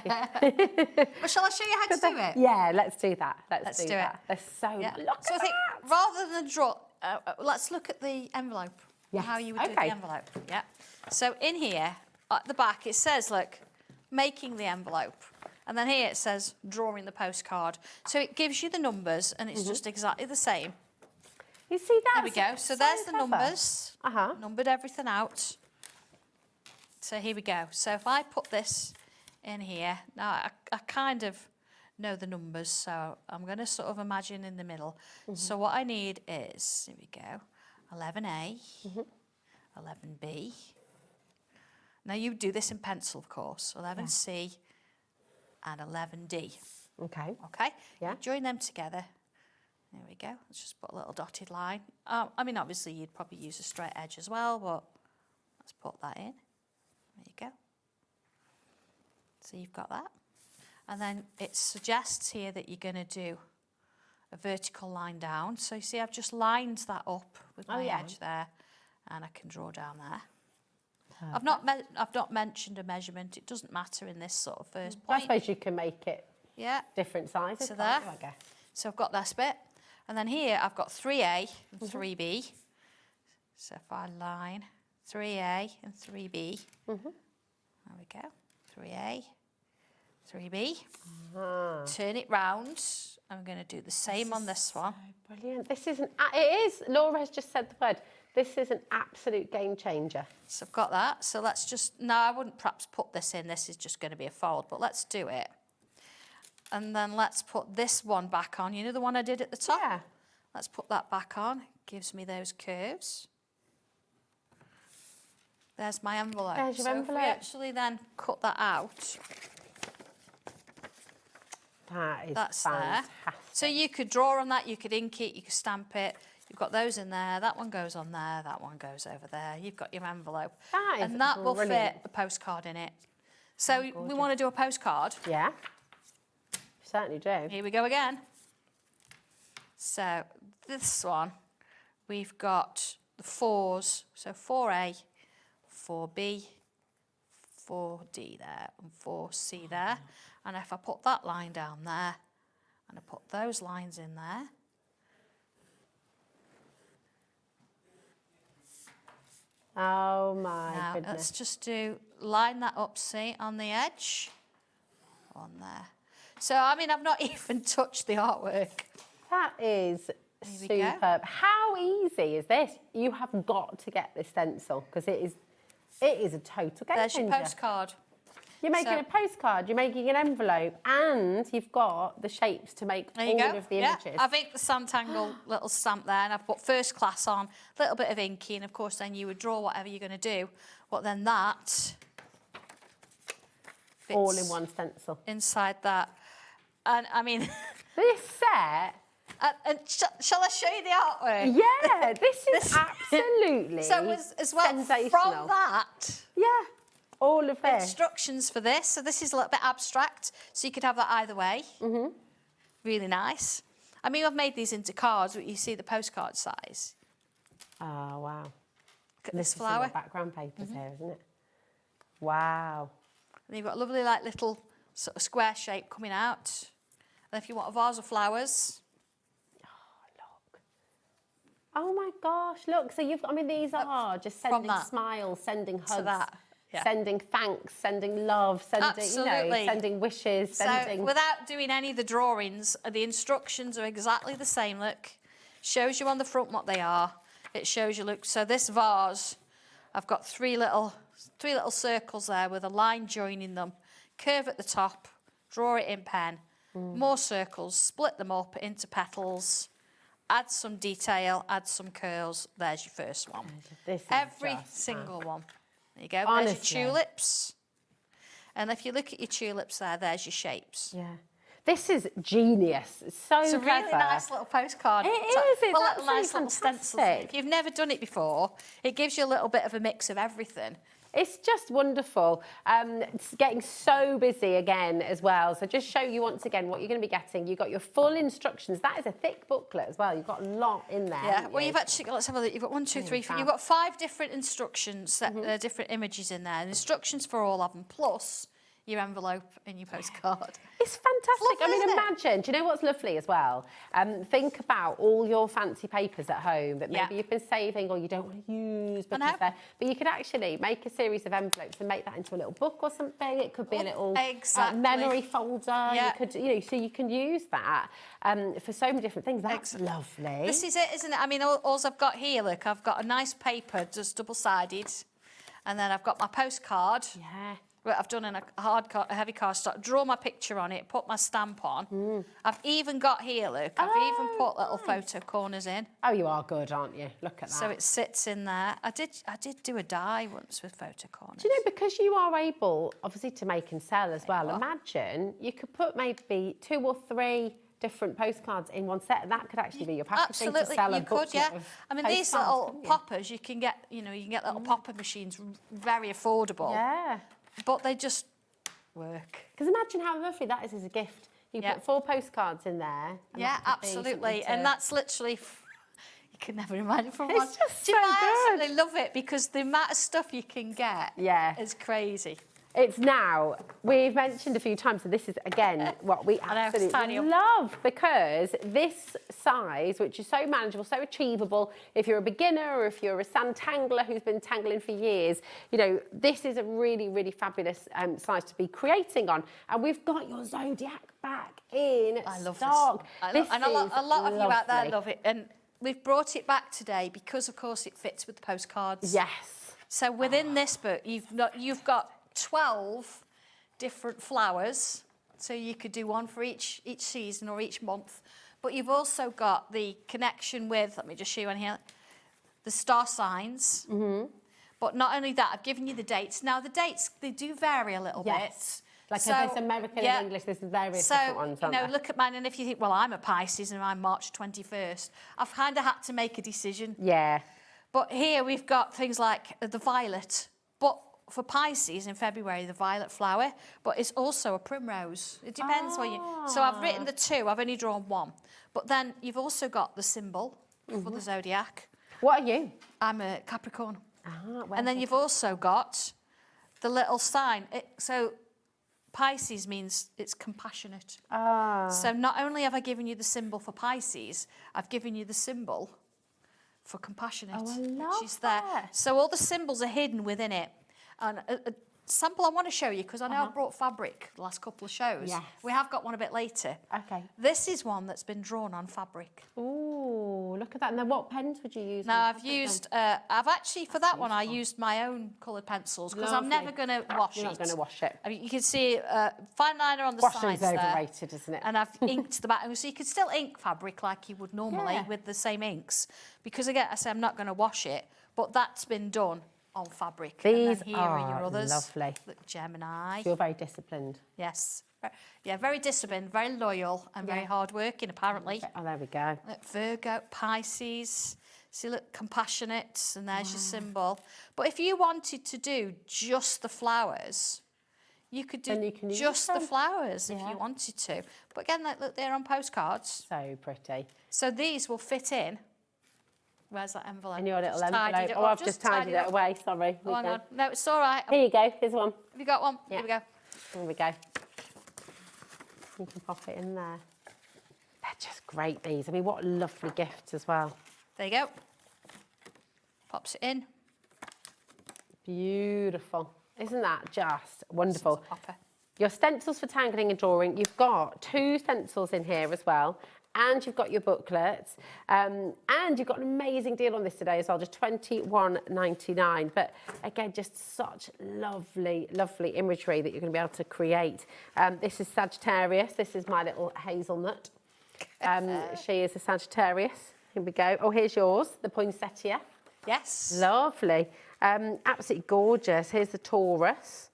shall I show you how to do it? Yeah, let's do that. Let's do do that. There's so Yeah. look So at I think that. rather than draw, let's look at the envelope. Yes, How you would do okay. the envelope. Yeah. So in here, at the back, it says, look, making the envelope. And then here it says drawing the postcard. So it gives you the numbers and it's just exactly the same. You see that? There we go. So there's the numbers. Uh-huh. Numbered everything out. So here we go. So if I put this in here, now I kind of know the numbers, so I'm going to sort of imagine in the middle. So what I need is, here we go, 11A, 11B. Now you do this in pencil, of course, 11C and 11D. Okay. Okay? Yeah. You join them together. There we go. Let's just put a little dotted line. I mean, obviously, you'd probably use a straight edge as well, but let's put that in. There you go. So you've got that. And then it suggests here that you're going to do a vertical line down. So you see, I've just lined that up with my edge there, and I can draw down there. I've not mentioned a measurement. It doesn't matter in this sort of first I point. suppose you can make it different sizes. So can't there. you, I guess. So I've got this bit. And then here I've got 3A and 3B. So if I line 3A and 3B. There we go. 3A, 3B. Turn it round. I'm going to do the same on this one. Brilliant. This is it is, Laura has just said the word. This is an absolute game changer. So I've got that. So let's just, no, I wouldn't perhaps put this in. This is just going to be a fold, but let's do it. And then let's put this one back on. You know the one I did at the top? Yeah. Let's put that back on. Gives me those curves. There's my envelope. There's your so envelope. If we actually then cut that out, That's fantastic. there. So you could draw on that, you could ink it, you could stamp it. You've got those in there, that one goes on there, that one goes over there. You've got your envelope. That is and that will brilliant. fit a postcard in it. So we want to do a postcard. Yeah, certainly do. Here we go again. So this one, we've got the 4s. So 4A, 4B, 4D there, and 4C there. And if I put that line down there, and I put those lines in there, Oh my now goodness. let's just line that up, see, on the edge, on there. So, I mean, I've not even touched the artwork. That is we go. superb. How easy is this? You have got to get this stencil because it is a total game There's your changer. postcard. You're making a postcard, you're making an envelope, and you've got the shapes to make There you all go. of the Yeah, images. I've inked the Sanntangle little stamp there, and I've put first class on, a little bit of inky, and of course then you would draw whatever you're going to do. But then that fits all in one stencil. inside that. And I mean, This set, shall I show you the artwork? yeah, this is absolutely So as well sensational. from that. Yeah, all of this. Instructions for this. So this is a little bit abstract, so you could have that either way. Really nice. I mean, I've made these into cards, but you see the postcard size. Oh, wow. Look at This this is some flower. more background papers here, isn't it? Wow. And you've got a lovely, like, little sort of square shape coming out. And if you want a vase of flowers, Look. Oh my gosh, look. So I mean, these are just from sending that smiles, sending hugs, that, yeah. sending thanks, sending love, sending, Absolutely. sending wishes, sending... So without doing any of the drawings, the instructions are exactly the same, look. Shows you on the front what they are. It shows you, look, so this vase, I've got three little circles there with a line joining them, curve at the top, draw it in pen, more circles, split them up into petals, add some detail, add some curls. There's your first one. This is Every just single one. There you go. Honestly. There's your tulips. And if you look at your tulips there's your shapes. Yeah. This is genius. It's so It's a clever. really nice little postcard. It is, it's a little absolutely nice little stencil. fantastic. If you've never done it before, it gives you a little bit of a mix of everything. It's just wonderful. It's getting so busy again as well. So just show you once again what you're going to be getting. You've got your full instructions. That is a thick booklet as well. You've got a lot in there. Yeah, haven't well, you? you've actually got, let's have a look. You've got 1, 2, 3, 4. fab. You've got 5 different instructions, different images in there. Instructions for all of them, plus your envelope and your postcard. It's fantastic. Lovely, I mean, isn't it? imagine, do you know what's lovely as well? Think about all your fancy papers at home that maybe Yeah. you've been saving or you don't want to use I know. because but you could actually make a series of envelopes and make that into a little book or something. It could be a little Exactly. memory folder. Yeah. You could, so you can use that for so many different things. That's lovely. This is it, isn't it? I mean, all I've got here, look, I've got a nice paper, just double-sided, and then I've got my postcard. Yeah. But I've done in a heavy cardstock, draw my picture on it, put my stamp on. I've even got here, look, I've even put little photo corners in. Oh, you are good, aren't you? Look at that. So it sits in there. I did do a die once with photo corners. Do you know, because you are able, obviously, to make and sell as well, what? imagine you could put maybe 2 or 3 different postcards in one set, and that could actually be your packaging Absolutely, to sell a you could, booklet yeah. of I mean, these postcards, little couldn't you? poppers, you can get, little popper machines, very affordable. Yeah. But they just work. Because imagine how lovely that is as a gift. You Yeah. put 4 postcards in there. and Yeah, that could be absolutely. something And to- that's literally, you can never imagine from It's one. just Do you know, so I good. absolutely love it because the amount of stuff you can get is crazy. It's now, we've mentioned a few times, so this is, again, what we I know, it's absolutely tiny. love, because this size, which is so manageable, so achievable, if you're a beginner or if you're a Sanntangler who's been tangling for years, you know, this is a really, really fabulous size to be creating on. And we've got your Zodiac back in I love stock. this. And a lot of you out there lovely. love it. And we've brought it back today because, of course, it fits with the postcards. Yes. So within this book, you've got 12 different flowers. So you could do one for each season or each month. But you've also got the connection with, let me just show you on here, the star signs. But not only that, I've given you the dates. Now, the dates, they do vary a little bit. Like so, if it's American and English, this is various different ones, aren't you know, there? look at mine, and if you think, well, I'm a Pisces and I'm March 21st, I've kind of had to make a decision. Yeah. But here we've got things like the violet, but for Pisces in February, the violet flower, but it's also a primrose. It depends what you... So I've written the two, I've only drawn one. But then you've also got the symbol for the zodiac. What are you? I'm a Capricorn. Well, And then you've also got the little sign. So Pisces means it's compassionate. So not only have I given you the symbol for Pisces, I've given you the symbol for compassionate, I love which is there. that. So all the symbols are hidden within it. And a sample I want to show you, because I know I've brought fabric the last couple of shows. Yes. We have got one a bit later. Okay. This is one that's been drawn on fabric. Ooh, look at that. And then what pens would you use? Now, I've used, I've actually, for that one, I used my own coloured pencils, because I'm never going to wash it. You're not going to wash it. I mean, you can see fine liner on the Washing's sides there. overrated, isn't it? And I've inked the back. So you could still ink fabric like you would normally Yeah. with the same inks. Because again, I say I'm not going to wash it, but that's been done on fabric. These and then here are your are others. lovely. Look, Gemini. You're very disciplined. Yes. Yeah, very disciplined, very loyal and very hard-working, apparently. Oh, there we go. Look, Virgo, Pisces. See, look, compassionate, and there's your symbol. But if you wanted to do just the flowers, you could do Then you can use just the them. flowers if you wanted to. But again, like, look, they're on postcards. So pretty. So these will fit in. Where's that envelope? In your little Just tidied envelope. it Oh, up, I've just tidied it away. Sorry. Oh, hang on. No, it's all right. Here you go. Here's one. Have you got one? Yeah. Here we go. There we go. You can pop it in there. They're just great, these. I mean, what lovely gifts as well. There you go. Pops it in. Beautiful. Isn't that just wonderful? Popper. Your stencils for tangling and drawing. You've got 2 stencils in here as well. And you've got your booklets. And you've got an amazing deal on this today as well, just $21.99. But again, just such lovely, lovely imagery that you're going to be able to create. This is Sagittarius. This is my little hazelnut. She is a Sagittarius. Here we go. Oh, here's yours, the poinsettia. Yes. Lovely. Absolutely gorgeous. Here's the Taurus.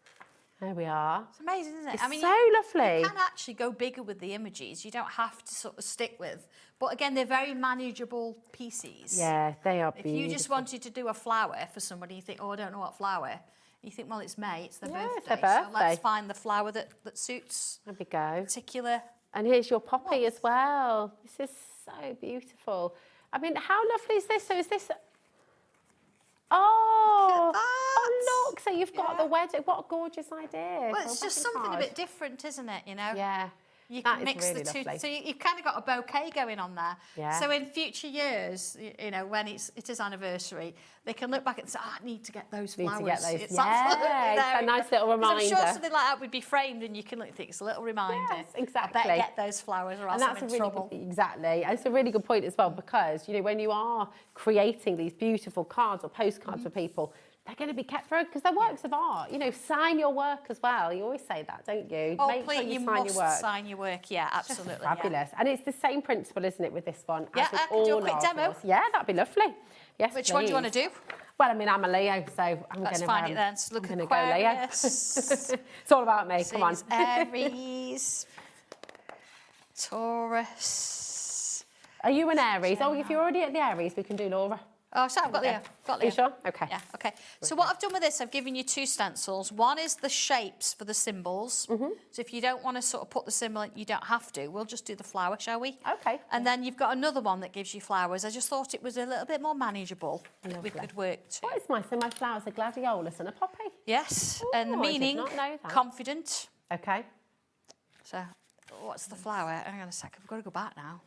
There we are. It's amazing, isn't it? It's I mean, so lovely. You can actually go bigger with the images. You don't have to sort of stick with. But again, they're very manageable pieces. Yeah, they are If beautiful. you just wanted to do a flower for somebody, you think, oh, I don't know what flower. You think, well, it's May, it's their Yeah, birthday. it's their So let's birthday. find the flower that suits There we go. particular. And here's your poppy as well. This is so beautiful. I mean, how lovely is this? So is this... Oh, Look at that. oh look, so you've got the wedding. What a gorgeous idea. Well, for it's a just wedding something a card. bit different, isn't it? You know? Yeah. You That can is mix really the two. lovely. So you've kind of got a bouquet going on there. Yeah. So in future years, you know, when it is anniversary, they can look back and say, I need to get those Need flowers. to get those. It's Yeah, absolutely it's there. a nice little 'Cause I'm reminder. sure something like that would be framed and you can look and think it's a little reminder. Yes, exactly. I better get those flowers or else And that's I'm a in really trouble. good, exactly. And it's a really good point as well, because, you know, when you are creating these beautiful cards or postcards for people, they're going to be kept forever because they're works of art. You know, sign your work as well. You always say that, don't you? Oh, Make please, sure you you sign must your work. sign your work. Yeah, Just absolutely. yeah. fabulous. And it's the same principle, isn't it, with this one? Yeah, as with I can do a all quick of demo. yours. Yeah, that'd be lovely. Yes, Which one do you want to please. do? Well, I mean, I'm a Leo, so I'm going Let's to find it then. So look I'm at going to go Leo. Aquarius. It's all about me. Come on. Pisces, Aries, Taurus. Are you an Aries? Oh, if you're already at the Aries, we can do Laura. Oh, so I've got Leah. Got Are Leah. you sure? Okay. Yeah, okay. So what I've done with this, I've given you 2 stencils. One is the shapes for the symbols. So if you don't want to sort of put the symbol in, you don't have to. We'll just do the flower, shall we? Okay. And then you've got another one that gives you flowers. I just thought it was a little bit more manageable that we could work to. What is my, so my flowers are gladiolus and a poppy? Yes, Ooh, and the I did meaning, not know that. confident. Okay. So what's the flower? Hang on a second, we've got to go back now.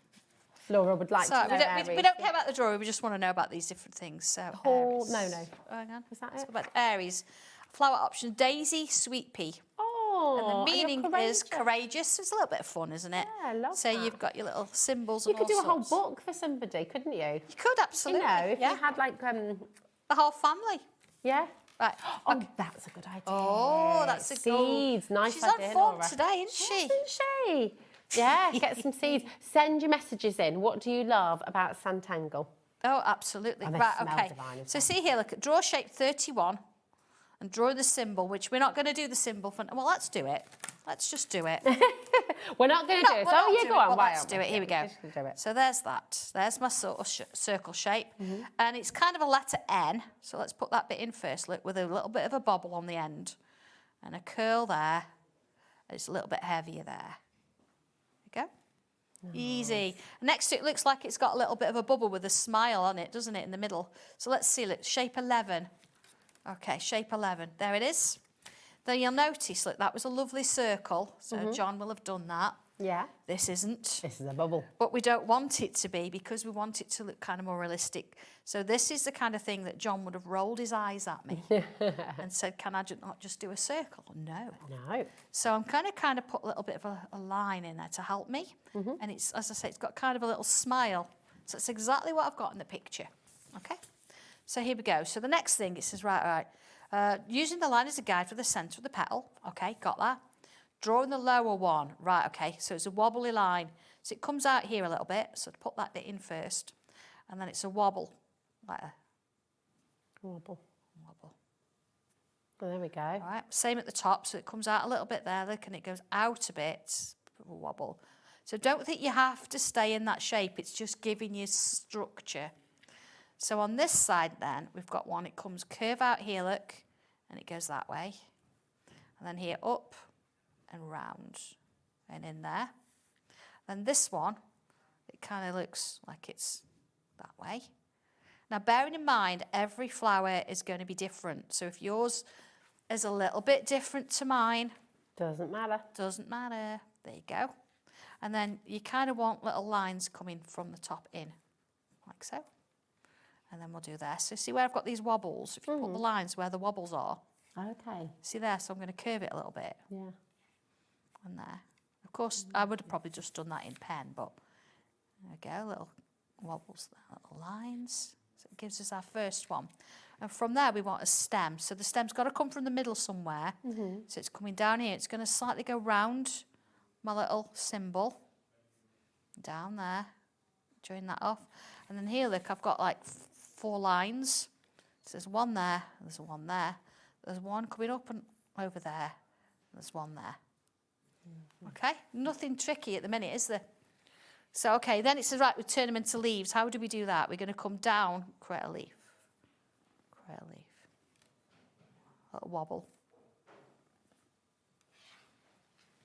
Laura would like So to know we don't care about the drawing, we just want to know about these different things. So Oh, Aries. no. Hang on. Is that Let's it? go back to Aries. Flower option, daisy, sweet pea. Oh, And the you're meaning is courageous. It's a little bit of fun, isn't it? Yeah, I love So that. you've got your little symbols You and could do all a whole sorts. book for somebody, couldn't you? You could, absolutely. You know, if yeah. you had like, The whole family. yeah. Right. Oh, that's a good idea. Oh, that's a seeds. goal. Nice She's idea, on form Laura. today, isn't she? Isn't she? Yeah, get some seeds. Send your messages in. What do you love about Sanntangle? Oh, absolutely. Oh, they right, smell okay. divine as So well. see here, look, draw shape 31 and draw the symbol, which we're not going to do the symbol for. Well, let's do it. Let's just do it. We're not going to do it. we're So not yeah, doing go it. on. Well, why let's aren't do we? it. Here we Yeah, go. we're just gonna do it. So there's that. There's my sort of circle shape. And it's kind of a letter N. So let's put that bit in first, look, with a little bit of a bobble on the end. And a curl there. And it's a little bit heavier there. There you go. Easy. Next to it looks like it's got a little bit of a bubble with a smile on it, doesn't it, in the middle? So let's see, look, shape 11. Okay, shape 11. There it is. Then you'll notice, look, that was a lovely circle. So John will have done that. Yeah. This isn't. This is a bubble. But we don't want it to be because we want it to look kind of more realistic. So this is the kind of thing that John would have rolled his eyes at me and said, can I not just do a circle? No. No. So I'm kind of put a little bit of a line in there to help me. And it's, as I say, it's got kind of a little smile. So it's exactly what I've got in the picture. Okay. So here we go. So the next thing, it says, right. Using the line as a guide for the centre of the petal. Okay, got that. Drawing the lower one. Right, okay, so it's a wobbly line. So it comes out here a little bit. So put that bit in first. And then it's a wobble. Like a Wobble. wobble. Oh, there we go. All right, same at the top. So it comes out a little bit there, look, and it goes out a bit. A wobble. So don't think you have to stay in that shape. It's just giving you structure. So on this side then, we've got one, it comes curve out here, look, and it goes that way. And then here up and round and in there. Then this one, it kind of looks like it's that way. Now bearing in mind, every flower is going to be different. So if yours is a little bit different to mine, Doesn't matter. doesn't matter. There you go. And then you kind of want little lines coming from the top in, like so. And then we'll do there. So see where I've got these wobbles? If you put the lines where the wobbles are, Okay. see there? So I'm going to curve it a little bit. Yeah. And there. Of course, I would have probably just done that in pen, but there we go, little wobbles there, little lines. So it gives us our first one. And from there, we want a stem. So the stem's got to come from the middle somewhere. So it's coming down here. It's going to slightly go round my little symbol. Down there. Join that off. And then here, look, I've got like 4 lines. So there's one there, there's one there. There's one coming up and over there. There's one there. Okay, nothing tricky at the minute, is there? So, okay, then it says, right, we turn them into leaves. How do we do that? We're going to come down, create a leaf. Create a leaf. A little wobble.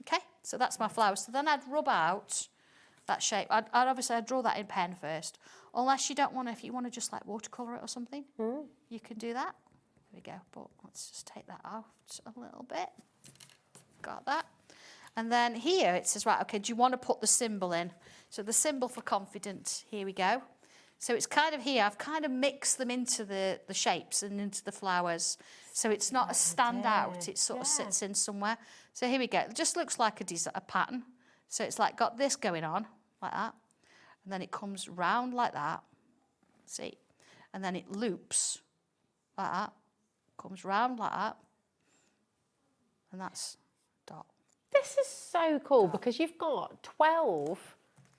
Okay, so that's my flower. So then I'd rub out that shape. I'd obviously draw that in pen first. Unless you don't want to, if you want to just like watercolour it or something, you can do that. There we go, but let's just take that out a little bit. Got that. And then here it says, right, okay, do you want to put the symbol in? So the symbol for confident, here we go. So it's kind of here, I've kind of mixed them into the shapes and into the flowers. So it's not a standout, it sort of sits in somewhere. So here we go, it just looks like a pattern. So it's like got this going on, like that. And then it comes round like that, see? And then it loops like that, comes round like that. And that's dot. This is so cool because you've got 12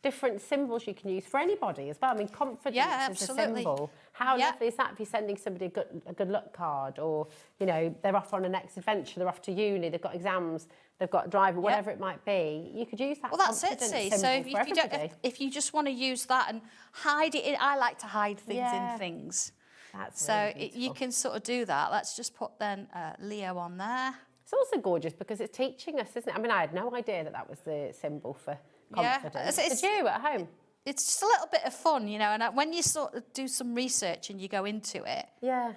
different symbols you can use for anybody as well. I mean, confidence is a symbol. How lovely is that if you're sending somebody a good luck card, or, you know, they're off on a next adventure, they're off to uni, they've got exams. they've got a driver, whatever it might be, you could use that. Well, that's it, confidence see. symbol So if for you, don't, everybody. if you just want to use that and hide it in, I like to hide things Yeah. in things. That's So really you can sort of do that. Let's just put then Leo on there. It's also gorgeous because it's teaching us, isn't it? I mean, I had no idea that that was the symbol for confidence. It's- Did you at home? It's just a little bit of fun, you know, and when you sort of do some research and you go into it, Yeah.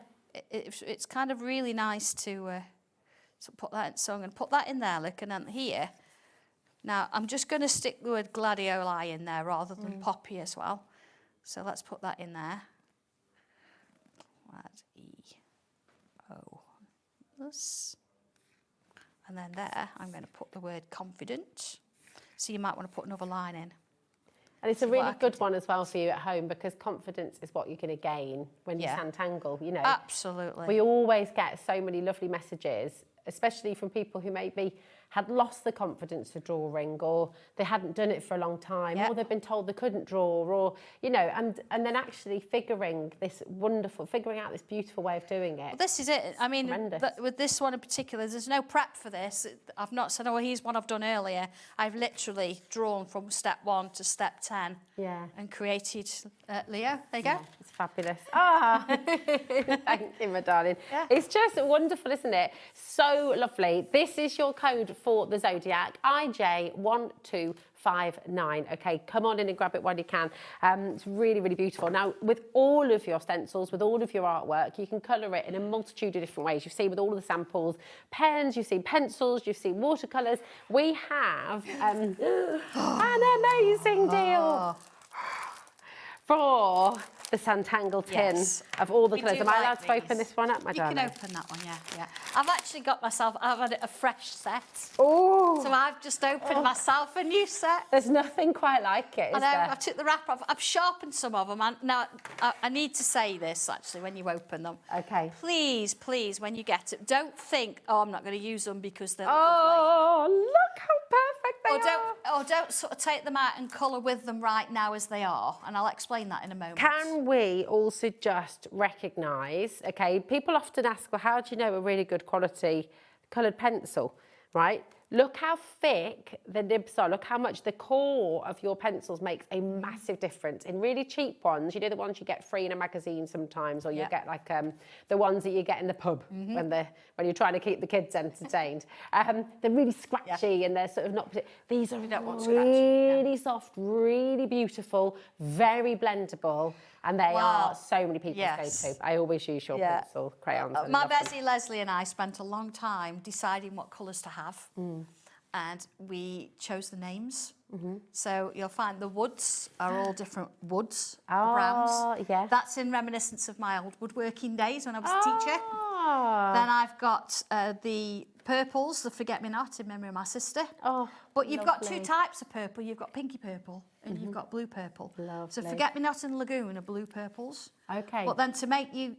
it's kind of really nice to so put that in. So I'm going to put that in there, look, and then here. Now, I'm just going to stick the word gladioli in there rather than poppy as well. So let's put that in there. That's E-O. This. And then there, I'm going to put the word confident. So you might want to put another line in. And it's a So what really I can good one as well for you at home because confidence is what you're going to gain when you Sanntangle, you know. Absolutely. We always get so many lovely messages, especially from people who maybe had lost the confidence to drawing, or they hadn't done it for a long time, or they've been told they couldn't draw, or, you know, and then actually figuring out this beautiful way of doing it. Well, this is it. I mean, with this one in particular, there's no prep for this. I've not said, oh, here's one I've done earlier. I've literally drawn from step 1 to step 10 and created Leo. There you go. It's fabulous. Ah, thank you, my darling. Yeah. It's just wonderful, isn't it? So lovely. This is your code for the Zodiac, IJ1259. Okay, come on in and grab it while you can. It's really, really beautiful. Now, with all of your stencils, with all of your artwork, you can colour it in a multitude of different ways. You've seen with all of the samples, pens, you've seen pencils, you've seen watercolours. We have an amazing deal for the Sanntangle tin of all the colours. Am I allowed to open this one up, my darling? You can open that one, yeah. I've actually got myself, I've had a fresh set. Oh! So I've just opened myself a new set. There's nothing quite like it, is there? I took the wrap off. I've sharpened some of them. And now, I need to say this, actually, when you open them. Okay. Please, please, when you get it, don't think, oh, I'm not going to use them because they're lovely. Look how perfect they are. Or don't sort of take them out and colour with them right now as they are. And I'll explain that in a moment. Can we also just recognise, okay, people often ask, well, how do you know a really good quality coloured pencil, right? Look how thick the nibs are. Look how much the core of your pencils makes a massive difference. In really cheap ones, you know, the ones you get free in a magazine sometimes, or you get like the ones that you get in the pub when you're trying to keep the kids entertained. They're really scratchy and they're sort of not. These are really soft, really beautiful, very blendable. And they are so many people's go-to. I always use your pencil crayons. My Bessie Leslie and I spent a long time deciding what colours to have. And we chose the names. So you'll find the woods are all different woods, the browns. Yes. That's in reminiscence of my old woodworking days when I was a teacher. Then I've got the purples, the forget-me-not in memory of my sister. But you've got two types of purple. You've got pinky purple and you've got blue purple. Lovely. So forget-me-not and lagoon are blue purples. Okay. But then to make you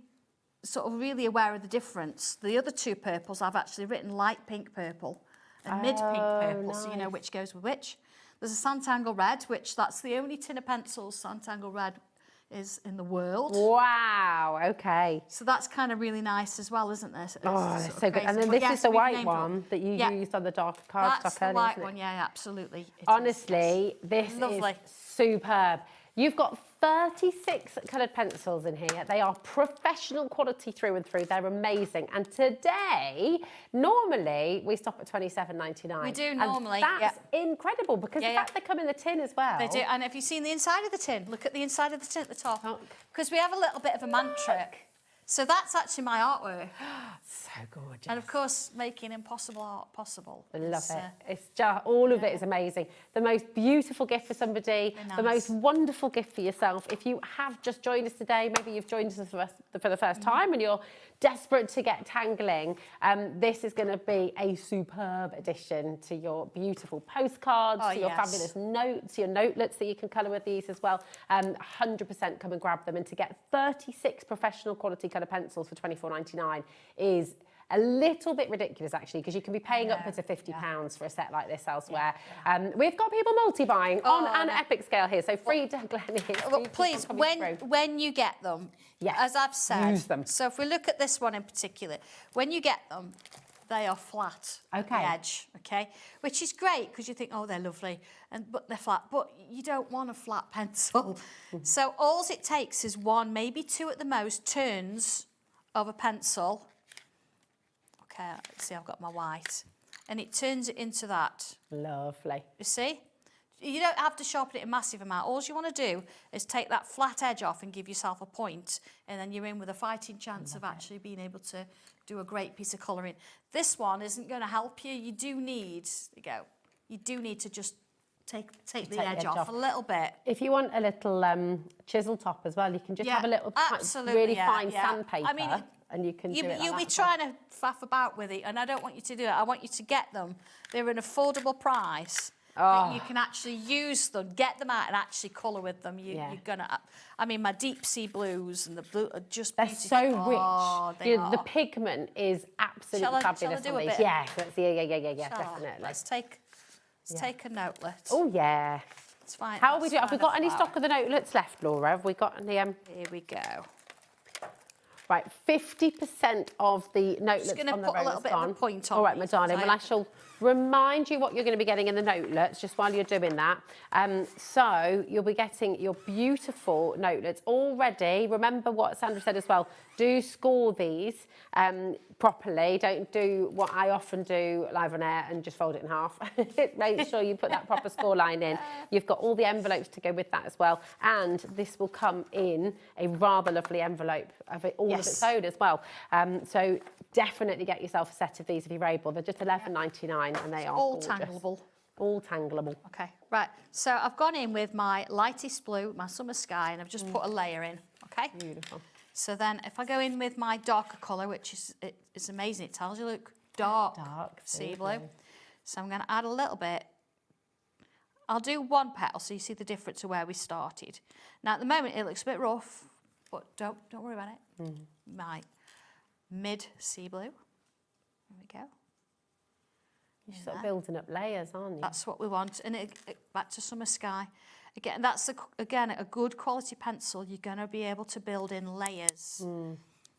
sort of really aware of the difference, the other two purples I've actually written light pink purple and mid-pink purple, so you know which goes with which. There's a Sanntangle red, which that's the only tin of pencils Sanntangle red is in the world. Wow, okay. So that's kind of really nice as well, isn't it? That's so good. And then this is the white one that you used on the dark cardstock. That's the white one, absolutely. Honestly, this is superb. You've got 36 coloured pencils in here. They are professional quality through and through. They're amazing. And today, normally, we stop at £27.99. We do normally. And that's incredible because the fact they come in the tin as well. They do. And have you seen the inside of the tin? Look at the inside of the tin at the top. Because we have a little bit of a mantra. So that's actually my artwork. So gorgeous. And of course, making impossible art possible. I love it. It's just, all of it is amazing. The most beautiful gift for somebody, the most wonderful gift for yourself. If you have just joined us today, maybe you've joined us for the first time and you're desperate to get tangling, this is going to be a superb addition to your beautiful postcards, to your fabulous notes, your notelets that you can colour with these as well. 100% come and grab them. And to get 36 professional quality colour pencils for £24.99 is a little bit ridiculous, actually, because you can be paying upwards of £50 for a set like this elsewhere. We've got people multi-buying on an epic scale here, so free to Glenys. Well, please, when you get them, as I've said, use them. So if we look at this one in particular, when you get them, they are flat at Okay. the edge, okay? Which is great because you think, oh, they're lovely, but they're flat. But you don't want a flat pencil. So all it takes is 1, maybe 2 at the most, turns of a pencil. Okay, let's see, I've got my white. And it turns it into that. Lovely. You see? You don't have to sharpen it a massive amount. All you want to do is take that flat edge off and give yourself a point, and then you're in with a fighting chance of actually being able to do a great piece of colouring. This one isn't going to help you. You do need to just take the edge off a little bit. If you want a little chisel top as well, you can just have a little really fine sandpaper. I mean, and you can do it like you'll be that. trying to faff about with it, and I don't want you to do it. I want you to get them. They're an affordable price. That you can actually use them, get them out and actually colour with them. You're gonna, I mean, my deep sea blues and the blue are just They're beautiful. so rich. Oh, they are. The pigment is absolutely fabulous shall I on do a these. bit? Yeah, definitely. Let's take a notelet. Oh yeah. It's fine. How are we doing? Have we got any stock of the notelets left, Laura? Have we got any? Here we go. Right, 50% of the notelets Just going to on the put a row little is bit gone. of the point on. All right, my darling. Well, I shall remind you what you're going to be getting in the notelets just while you're doing that. So you'll be getting your beautiful notelets already. Remember what Sandra said as well. Do score these properly. Don't do what I often do live on air and just fold it in half. Make sure you put that proper score line in. You've got all the envelopes to go with that as well. And this will come in a rather lovely envelope of it all of its own as well. So definitely get yourself a set of these if you're able. They're just $11.99 and they are all gorgeous. tangleable. All tangleable. Okay, right. So I've gone in with my lightest blue, my summer sky, and I've just put a layer in. Okay. Beautiful. So then if I go in with my darker colour, which is amazing, it tells you, look, dark sea blue. So I'm going to add a little bit. I'll do 1 petal so you see the difference of where we started. Now at the moment it looks a bit rough, but don't worry about it. My mid sea blue. There we go. You're sort of building up layers, aren't you? That's what we want. And back to summer sky. Again, that's again a good quality pencil. You're going to be able to build in layers.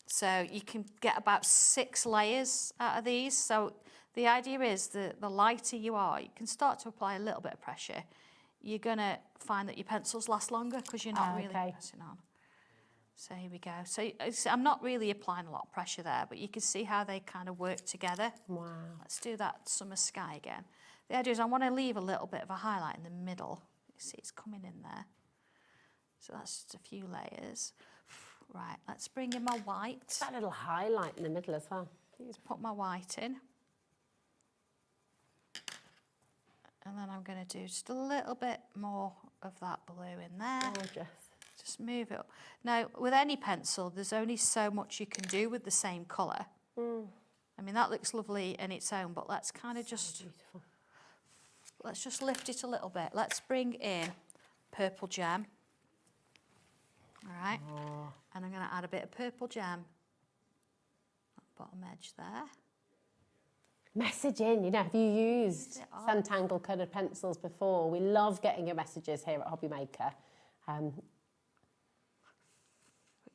So you can get about 6 layers out of these. So the idea is that the lighter you are, you can start to apply a little bit of pressure. You're going to find that your pencils last longer because you're not really pressing on. So here we go. So I'm not really applying a lot of pressure there, but you can see how they kind of work together. Wow. Let's do that summer sky again. The idea is I want to leave a little bit of a highlight in the middle. You see it's coming in there. So that's just a few layers. Right, let's bring in my white. That little highlight in the middle as well. Let's put my white in. And then I'm going to do just a little bit more of that blue in there. Gorgeous. Just move it up. Now, with any pencil, there's only so much you can do with the same colour. I mean, that looks lovely in its own, but let's kind of just... Beautiful. Let's just lift it a little bit. Let's bring in purple gem. All right. And I'm going to add a bit of purple gem at the bottom edge there. Message in, you know, have you used Sanntangle coloured pencils before? We love getting your messages here at Hobby Maker.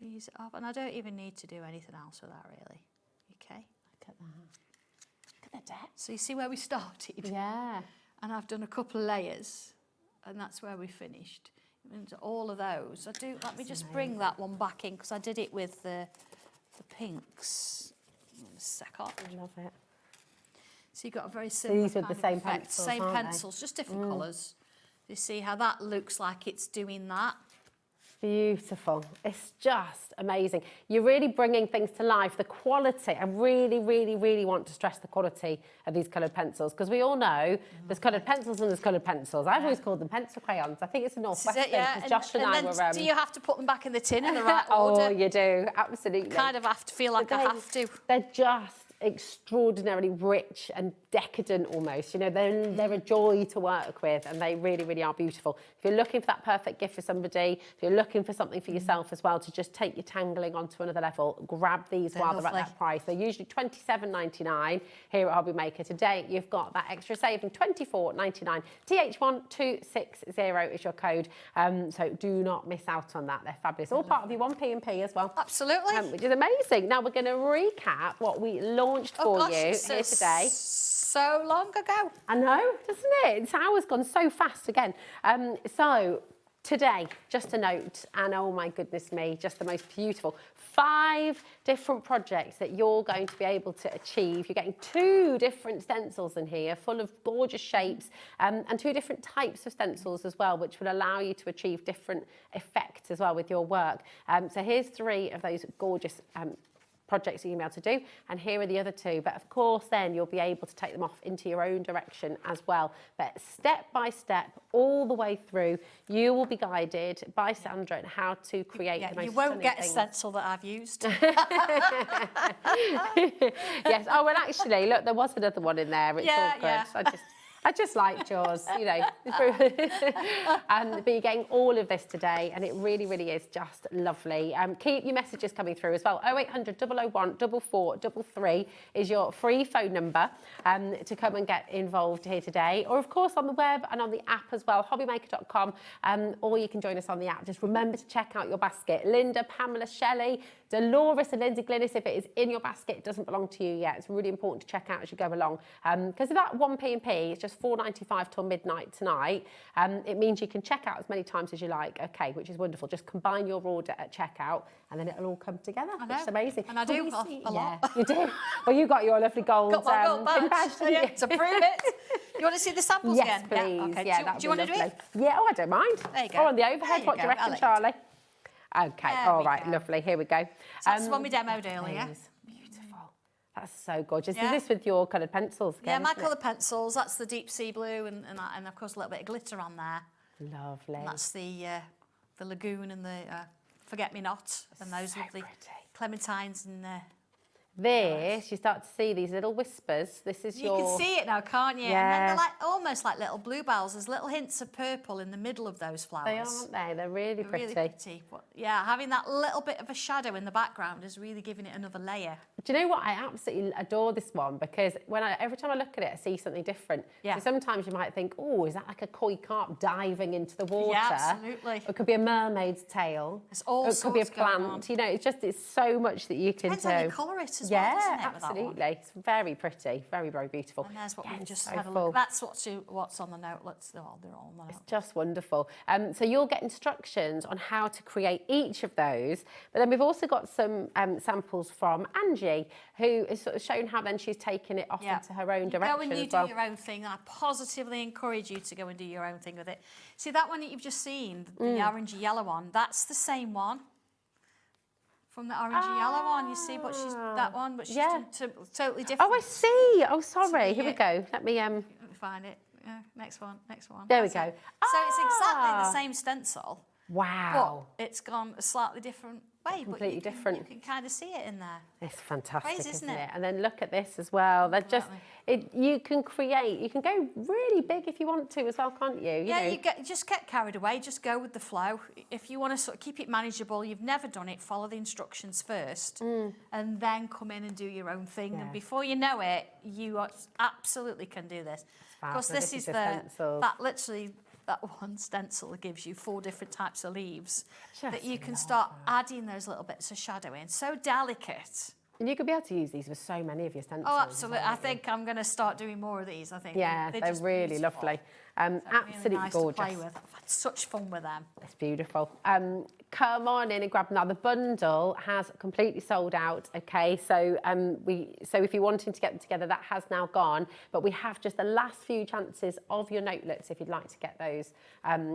Use it up, and I don't even need to do anything else with that, really. Okay. Look at that. Look at the depth. So you see where we started? Yeah. And I've done a couple of layers, and that's where we finished. And all of those. Let me just bring that one back in, because I did it with the pinks. A second. I love it. So you've got a very similar These with the same effect. pencils, Same aren't they? pencils, just different colours. You see how that looks like it's doing that? Beautiful. It's just amazing. You're really bringing things to life. The quality, I really, really, really want to stress the quality of these coloured pencils, because we all know there's coloured pencils and there's coloured pencils. I've always called them pencil crayons. I think it's a Northwest thing, because Josh and I were... do you have to put them back in the tin in the right order? Oh, you do, absolutely. Kind of have to feel like I have to. They're just extraordinarily rich and decadent almost. You know, they're a joy to work with, and they really, really are beautiful. If you're looking for that perfect gift for somebody, if you're looking for something for yourself as well to just take your tangling onto another level, grab these while they're at that price. They're usually $27.99 here at Hobby Maker. Today, you've got that extra saving, $24.99. TH1260 is your code, so do not miss out on that. They're fabulous. All part of your 1P&P as well. Absolutely. Which is amazing. Now we're going to recap what we launched launched for you here today. So long ago. I know, doesn't it? This hour's gone so fast again. So today, just a note, and oh my goodness me, just the most beautiful 5 different projects that you're going to be able to achieve. You're getting 2 different stencils in here, full of gorgeous shapes, and 2 different types of stencils as well, which will allow you to achieve different effects as well with your work. So here's 3 of those gorgeous projects that you're going to be able to do, and here are the other 2, but of course then you'll be able to take them off into your own direction as well. But step by step, all the way through, you will be guided by Sandra on how to create the most you won't get things. a stencil that I've used. Yes, oh well actually, look, there was another one in there, it's all good. Yeah. I just liked yours, you know. But you're getting all of this today, and it really, really is just lovely. Keep your messages coming through as well. 0800 001 4433 is your free phone number to come and get involved here today. Or, of course, on the web and on the app as well, hobbymaker.com, or you can join us on the app. Just remember to check out your basket. Linda, Pamela, Shelley, Dolores and Lindsay Glynis, if it is in your basket, it doesn't belong to you yet. It's really important to check out as you go along. Because of that 1p&p, it's just £4.95 till midnight tonight. It means you can check out as many times as you like, okay, which is wonderful. Just combine your order at checkout and then it'll all come together, which is amazing. And I do a lot. You do? Well, you got your lovely gold, Got my gold pin badge, didn't you? to prove it. You want to see the samples Yes, again? please. Yeah, okay. Yeah, do you want to do it? Yeah, oh, I don't mind. There you go. Or on the overhead, what do you reckon, I'll Charlie? Okay, There all we right, go. lovely. Here we go. So that's the one we demoed earlier. Beautiful. That's so gorgeous. Yeah. Is this with your coloured pencils again? Yeah, my isn't it? coloured pencils. That's the deep sea blue, and of course a little bit of glitter on there. Lovely. And that's the lagoon and the forget-me-not, and those So lovely pretty. clementines and. This, you start to see these little whispers. This is You your... can see it now, can't you? Yeah. And then they're like almost like little bluebells. There's little hints of purple in the middle of those flowers. They are, aren't they? They're really They're pretty. really pretty. But yeah, having that little bit of a shadow in the background is really giving it another layer. Do you know what? I absolutely adore this one because every time I look at it, I see something different. Yeah. So sometimes you might think, oh, is that like a koi carp diving into the water? Yeah, absolutely. Or it could be a mermaid's tail. There's all Or it could be a sorts going plant. on. You know, it's so much that you can Depends do. how you colour it as yeah, well, doesn't it, with that one? absolutely. It's very pretty, very, very beautiful. And there's what Yeah, we've it's just so had a full. look. That's what's on the note. They're all on the note. It's just wonderful. So you'll get instructions on how to create each of those. But then we've also got some samples from Angie, who is sort of shown how then she's taken it off into her own direction Go and you as well. do your own thing, and I positively encourage you to go and do your own thing with it. See that one that you've just seen, the orangey yellow one, that's the same one from the orangey yellow one, you see, but she's that one, but she's done totally different. Oh, I see. Oh, sorry. So, Here we go. Let me... Let me find it. Yeah, next one. There we That's go. it. So it's exactly the same stencil, Wow. but it's gone a slightly different way. Completely but different. You can kind of see it in there. It's fantastic, Crazy, isn't isn't it? it? And then look at this as well. They're just... you can go really big if you want to as well, can't you? You know. You just get carried away. Just go with the flow. If you want to sort of keep it manageable, you've never done it, follow the instructions first, and then come in and do your own thing. Yeah. And before you know it, you absolutely can do this. Of course, So this is the stencils. that one stencil gives you 4 different types of leaves Just that you can love start adding those little bits of shadow in. So delicate. And you could be able to use these with so many of your stencils. Oh, absolutely. I think I'm going to start doing more of these, I think. Yeah, they're just really beautiful. lovely. Really Absolutely nice gorgeous. to play with. I've had such fun with them. It's beautiful. Come on in and grab them now. The bundle has completely sold out. Okay, so if you're wanting to get them together, that has now gone. But we have just the last few chances of your notelets if you'd like to get those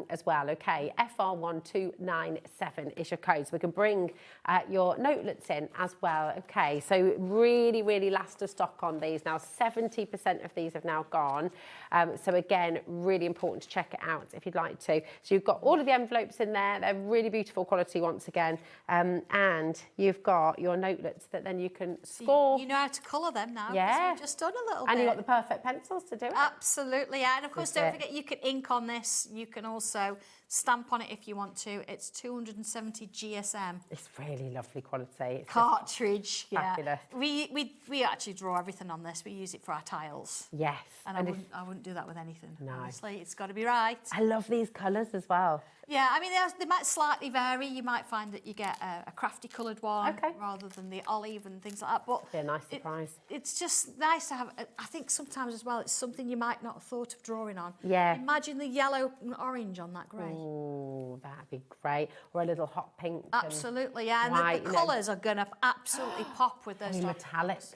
as well. Okay, FR1297 is your code, so we can bring your notelets in as well. Okay, so really, really last of stock on these now. 70% of these have now gone. So again, really important to check it out if you'd like to. So you've got all of the envelopes in there. They're really beautiful quality once again. And you've got your notelets that then you can score. You know how to colour them now. Yeah. We've just done a little bit. And you've got the perfect pencils to do it. Absolutely, yeah. And of course, That's don't it. forget you can ink on this. You can also stamp on it if you want to. It's 270 GSM. It's really lovely quality. It's just Cartridge, fabulous. We actually draw everything on this. We use it for our tiles. yes. And I wouldn't do that with anything. No, Honestly. obviously it's got to be right. I love these colours as well. Yeah, I mean, they might slightly vary. You might find that you get a crafty coloured one rather than the olive and things like that. But be a nice surprise. It's just nice to have. I think sometimes as well, it's something you might not have thought of drawing on. Yeah. Imagine the yellow and orange on that grey. Oh, that'd be great. Or a little hot pink. Absolutely, yeah. And white, the colours are going to absolutely pop with those metallics.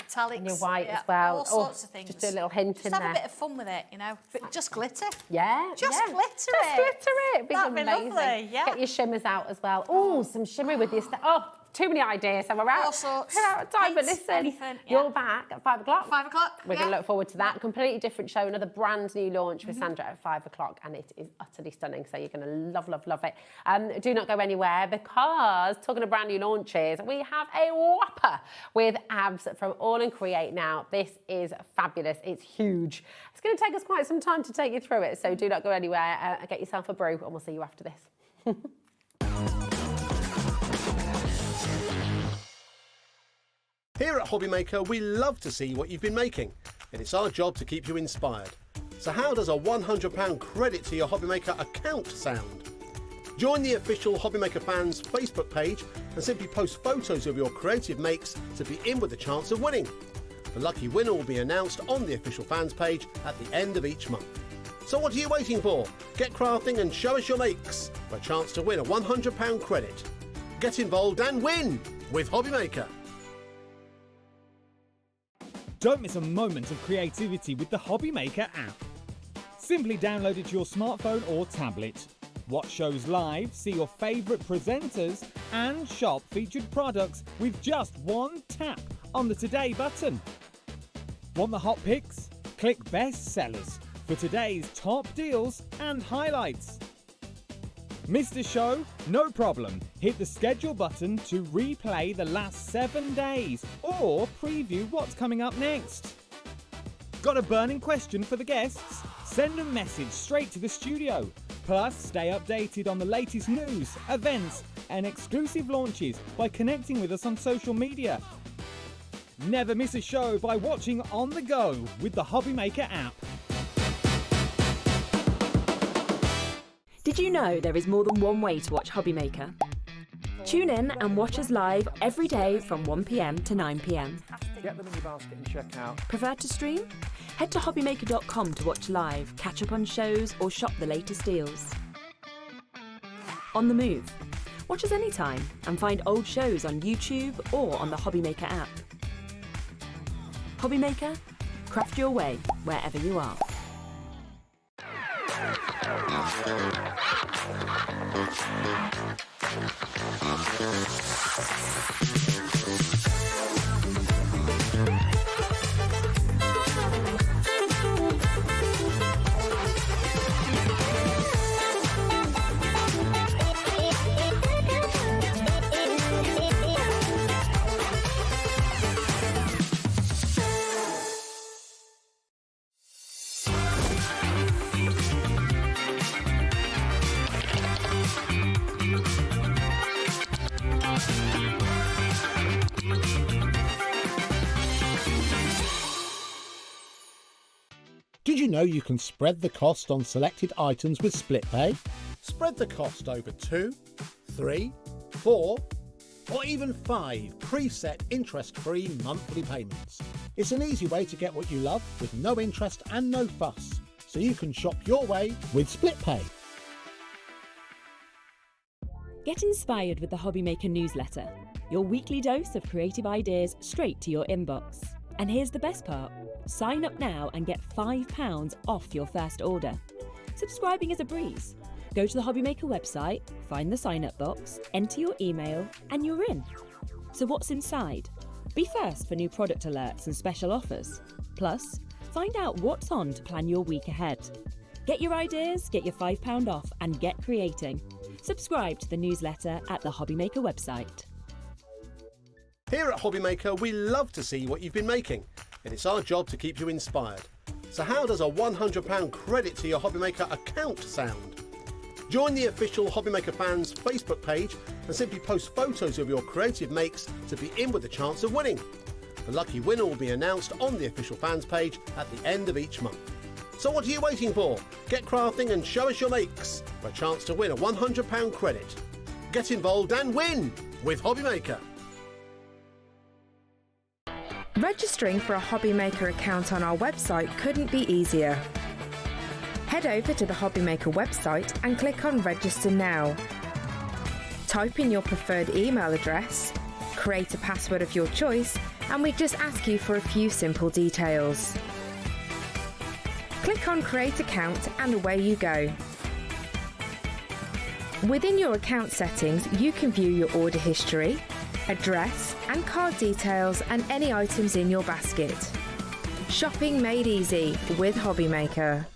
Metallics. And your white as well. All sorts of things. Just do a little hint in there. Just have a bit of fun with it, you know. Just glitter. Yeah. Just glitter Just it. glitter it. It'd be That'd be amazing. lovely, yeah. Get your shimmers out as well. Oh, some shimmery with your... too many ideas. So we're out. All sorts. We're out of time. But Paints, listen, anything, you're back at 5 o'clock. 5 o'clock. We're going to look forward to that. Completely different show. Another brand new launch with Sandra at 5 o'clock. And it is utterly stunning. So you're going to love, love, love it. Do not go anywhere because, talking of brand new launches, we have a whopper with abs from AALL Create now. This is fabulous. It's huge. It's going to take us quite some time to take you through it. So do not go anywhere. Get yourself a brew and we'll see you after this. Here at Hobbymaker, we love to see what you've been making, and it's our job to keep you inspired. So how does a £100 credit to your Hobbymaker account sound? Join the official Hobbymaker fans Facebook page and simply post photos of your creative makes to be in with a chance of winning. The lucky winner will be announced on the official fans page at the end of each month. So what are you waiting for? Get crafting and show us your makes for a chance to win a £100 credit. Get involved and win with Hobbymaker. Don't miss a moment of creativity with the Hobbymaker app. Simply download it to your smartphone or tablet. Watch shows live, see your favourite presenters and shop featured products with just one tap on the Today button. Want the hot picks? Click Best Sellers for today's top deals and highlights. Missed a show? No problem. Hit the schedule button to replay the last 7 days or preview what's coming up next. Got a burning question for the guests? Send a message straight to the studio. Plus, stay updated on the latest news, events and exclusive launches by connecting with us on social media. Never miss a show by watching on the go with the Hobbymaker app. Did you know there is more than one way to watch Hobbymaker? Tune in and watch us live every day from 1 p.m. to 9 p.m. Get them in your basket and check out. Prefer to stream? Head to hobbymaker.com to watch live, catch up on shows or shop the latest deals. On the move? Watch us anytime and find old shows on YouTube or on the Hobbymaker app. Hobbymaker, craft your way wherever you are. Did you know you can spread the cost on selected items with split pay? Spread the cost over 2, 3, 4, or even 5 preset interest-free monthly payments. It's an easy way to get what you love with no interest and no fuss, so you can shop your way with split pay. Get inspired with the Hobbymaker newsletter, your weekly dose of creative ideas straight to your inbox. And here's the best part. Sign up now and get £5 off your first order. Subscribing is a breeze. Go to the Hobbymaker website, find the sign-up box, enter your email, and you're in. So what's inside? Be first for new product alerts and special offers. Plus, find out what's on to plan your week ahead. Get your ideas, get your £5 off, and get creating. Subscribe to the newsletter at the Hobbymaker website. Here at Hobbymaker, we love to see what you've been making, and it's our job to keep you inspired. So how does a £100 credit to your Hobbymaker account sound? Join the official Hobbymaker fans Facebook page and simply post photos of your creative makes to be in with a chance of winning. The lucky winner will be announced on the official fans page at the end of each month. So what are you waiting for? Get crafting and show us your makes for a chance to win a £100 credit. Get involved and win with Hobby Maker. Registering for a Hobby Maker account on our website couldn't be easier. Head over to the Hobby Maker website and click on Register Now. Type in your preferred email address, create a password of your choice, and we just ask you for a few simple details. Click on Create Account and away you go. Within your account settings, you can view your order history, address and card details and any items in your basket. Shopping made easy with Hobby Maker.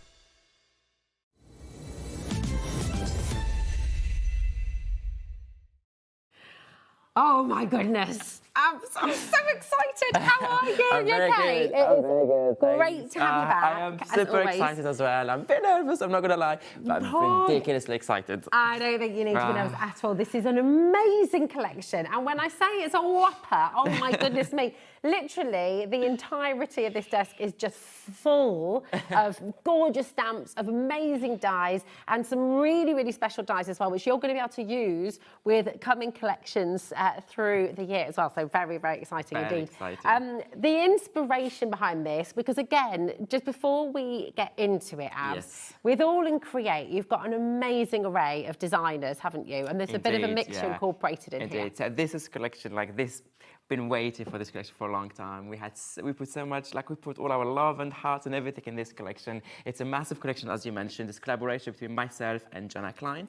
Oh my goodness. I'm so excited. How are you? I'm You very okay? good. I'm very good. Great to have you back. I am as super always. excited as well. I'm a bit nervous, I'm not going to lie, but I'm ridiculously excited. I don't think you need to be nervous at all. This is an amazing collection. And when I say it's a whopper, oh my goodness me, literally the entirety of this desk is just full of gorgeous stamps, of amazing dies, and some really, really special dies as well, which you're going to be able to use with coming collections through the year as well. So very, very exciting indeed. Exciting. The inspiration behind this, because again, just before we get into it, Abs, with AALL Create, you've got an amazing array of designers, haven't you? And there's a bit of a mixture incorporated in here. So this is collection like this. Been waiting for this collection for a long time. We put so much, like we put all our love and heart and everything in this collection. It's a massive collection, as you mentioned. It's collaboration between myself and Jenna Klein.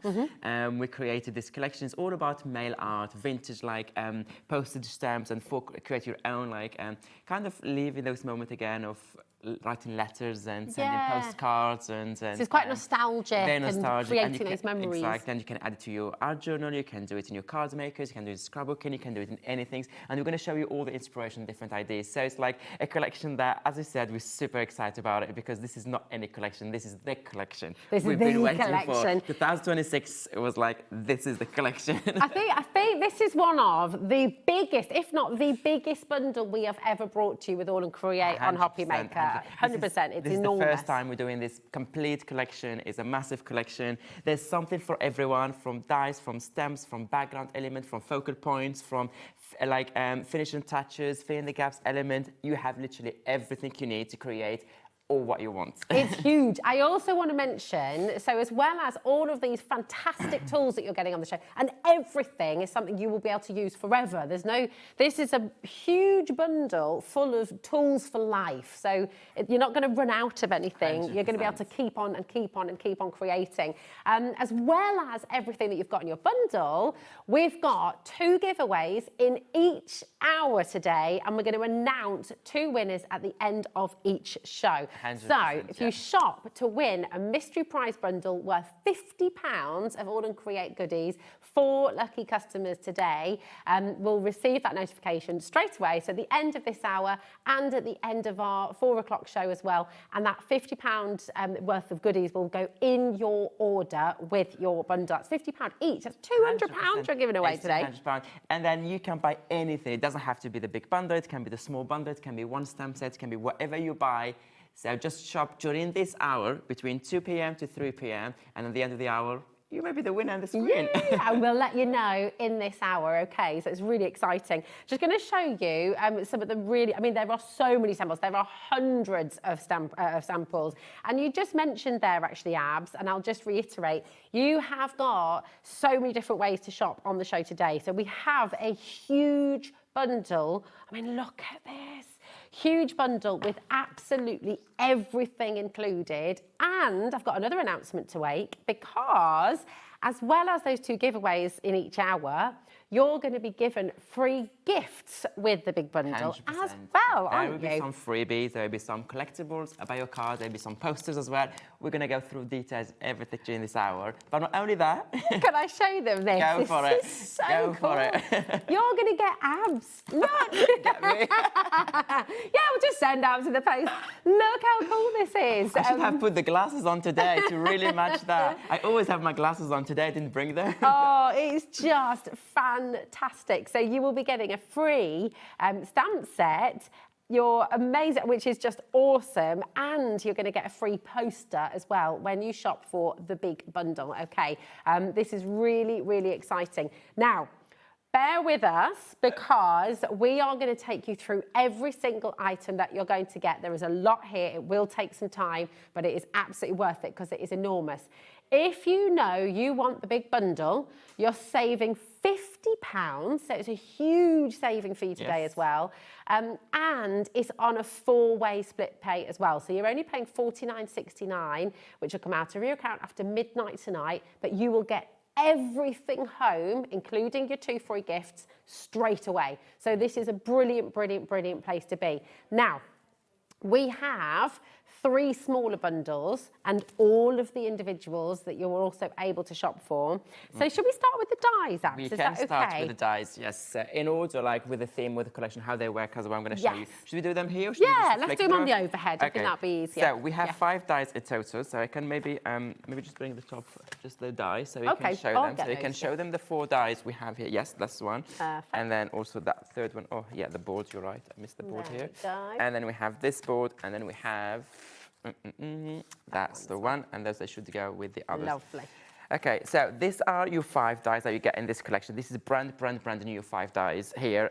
We created this collection. It's all about mail art, vintage like postage stamps, and create your own like kind of live in those moments again of writing letters and sending postcards and so it's quite nostalgic, and creating those memories. Exactly, and you can add it to your art journal, you can do it in your card makers, you can do it in scrapbooking, you can do it in anything. And we're going to show you all the inspiration, different ideas. So it's like a collection that, as I said, we're super excited about it because this is not any collection, this is the collection. We've been waiting for 2026. It was like, this is the collection. I think this is one of the biggest, if not the biggest bundle we have ever brought to you with AALL Create on Hobby Maker. 100%, it's enormous. This is the first time we're doing this complete collection. It's a massive collection. There's something for everyone, from dies, from stems, from background element, from focal points, from finishing touches, filling the gaps element. You have literally everything you need to create or what you want. It's huge. I also want to mention, so as well as all of these fantastic tools that you're getting on the show, and everything is something you will be able to use forever. This is a huge bundle full of tools for life. So you're not going to run out of anything. 100%. You're going to be able to keep on and keep on and keep on creating. As well as everything that you've got in your bundle, we've got 2 giveaways in each hour today, and we're going to announce 2 winners at the end of each show. So if you shop to win a mystery prize bundle worth £50 of AALL Create goodies, 4 lucky customers today will receive that notification straight away. So at the end of this hour and at the end of our 4 o'clock show as well. And that £50 worth of goodies will go in your order with your bundle. That's £50 each. That's £200 you're giving away today. £200. And then you can buy anything. It doesn't have to be the big bundle. It can be the small bundle. It can be 1 stamp set. It can be whatever you buy. So just shop during this hour between 2 p.m. to 3 p.m. and at the end of the hour, you may be the winner on the screen. Yeah, and we'll let you know in this hour, okay? So it's really exciting. Just going to show you some of the really, there are so many samples. There are hundreds of samples. And you just mentioned there, actually, Abs, and I'll just reiterate, you have got so many different ways to shop on the show today. So we have a huge bundle. Look at this. Huge bundle with absolutely everything included. And I've got another announcement to make, because as well as those 2 giveaways in each hour, you're going to be given free gifts with the big bundle 100%. as well, aren't you? There will be some freebies, there will be some collectibles, a bio card, there will be some posters as well. We're going to go through details, everything during this hour. But not only that... Can I show them this? Go for it. This is so Go cool. for it. You're going to get Abs. Look. Get me. Yeah, we'll just send Abs in the post. Look how cool this is. I should have put the glasses on today to really match that. I always have my glasses on today. I didn't bring them. Oh, it's just fantastic. So you will be getting a free stamp set You're amazing, which is just awesome. And you're going to get a free poster as well when you shop for the big bundle. Okay, this is really, really exciting. Now, bear with us because we are going to take you through every single item that you're going to get. There is a lot here. It will take some time, but it is absolutely worth it because it is enormous. If you know you want the big bundle, you're saving £50, so it's a huge saving for you today as well. And it's on a 4-way split pay as well. So you're only paying £49.69, which will come out of your account after midnight tonight, but you will get everything home, including your 2 free gifts, straight away. So this is a brilliant, brilliant, brilliant place to be. Now, we have 3 smaller bundles and all of the individuals that you're also able to shop for. So should we start with the dies, Ax? We Is can that start okay? with the dies, yes. In order, like with the theme, with the collection, how they work as well, I'm going to show you. Yes. Should we do them here? Or should we Yeah, just let's flick do them on through? the overhead. I think that'd be easier. So we have 5 dies in total, so I can maybe just bring the top, just the dies, so you can show them. So you can show them the 4 dies we have here. Yes, that's the one. Perfect. And then also that third one. Oh, yeah, the board, you're right. I missed the board There here. we go. And then we have this board, and then we have... that's the one, and those they should go with the others. Lovely. Okay, so these are your 5 dies that you get in this collection. This is brand new 5 dies here,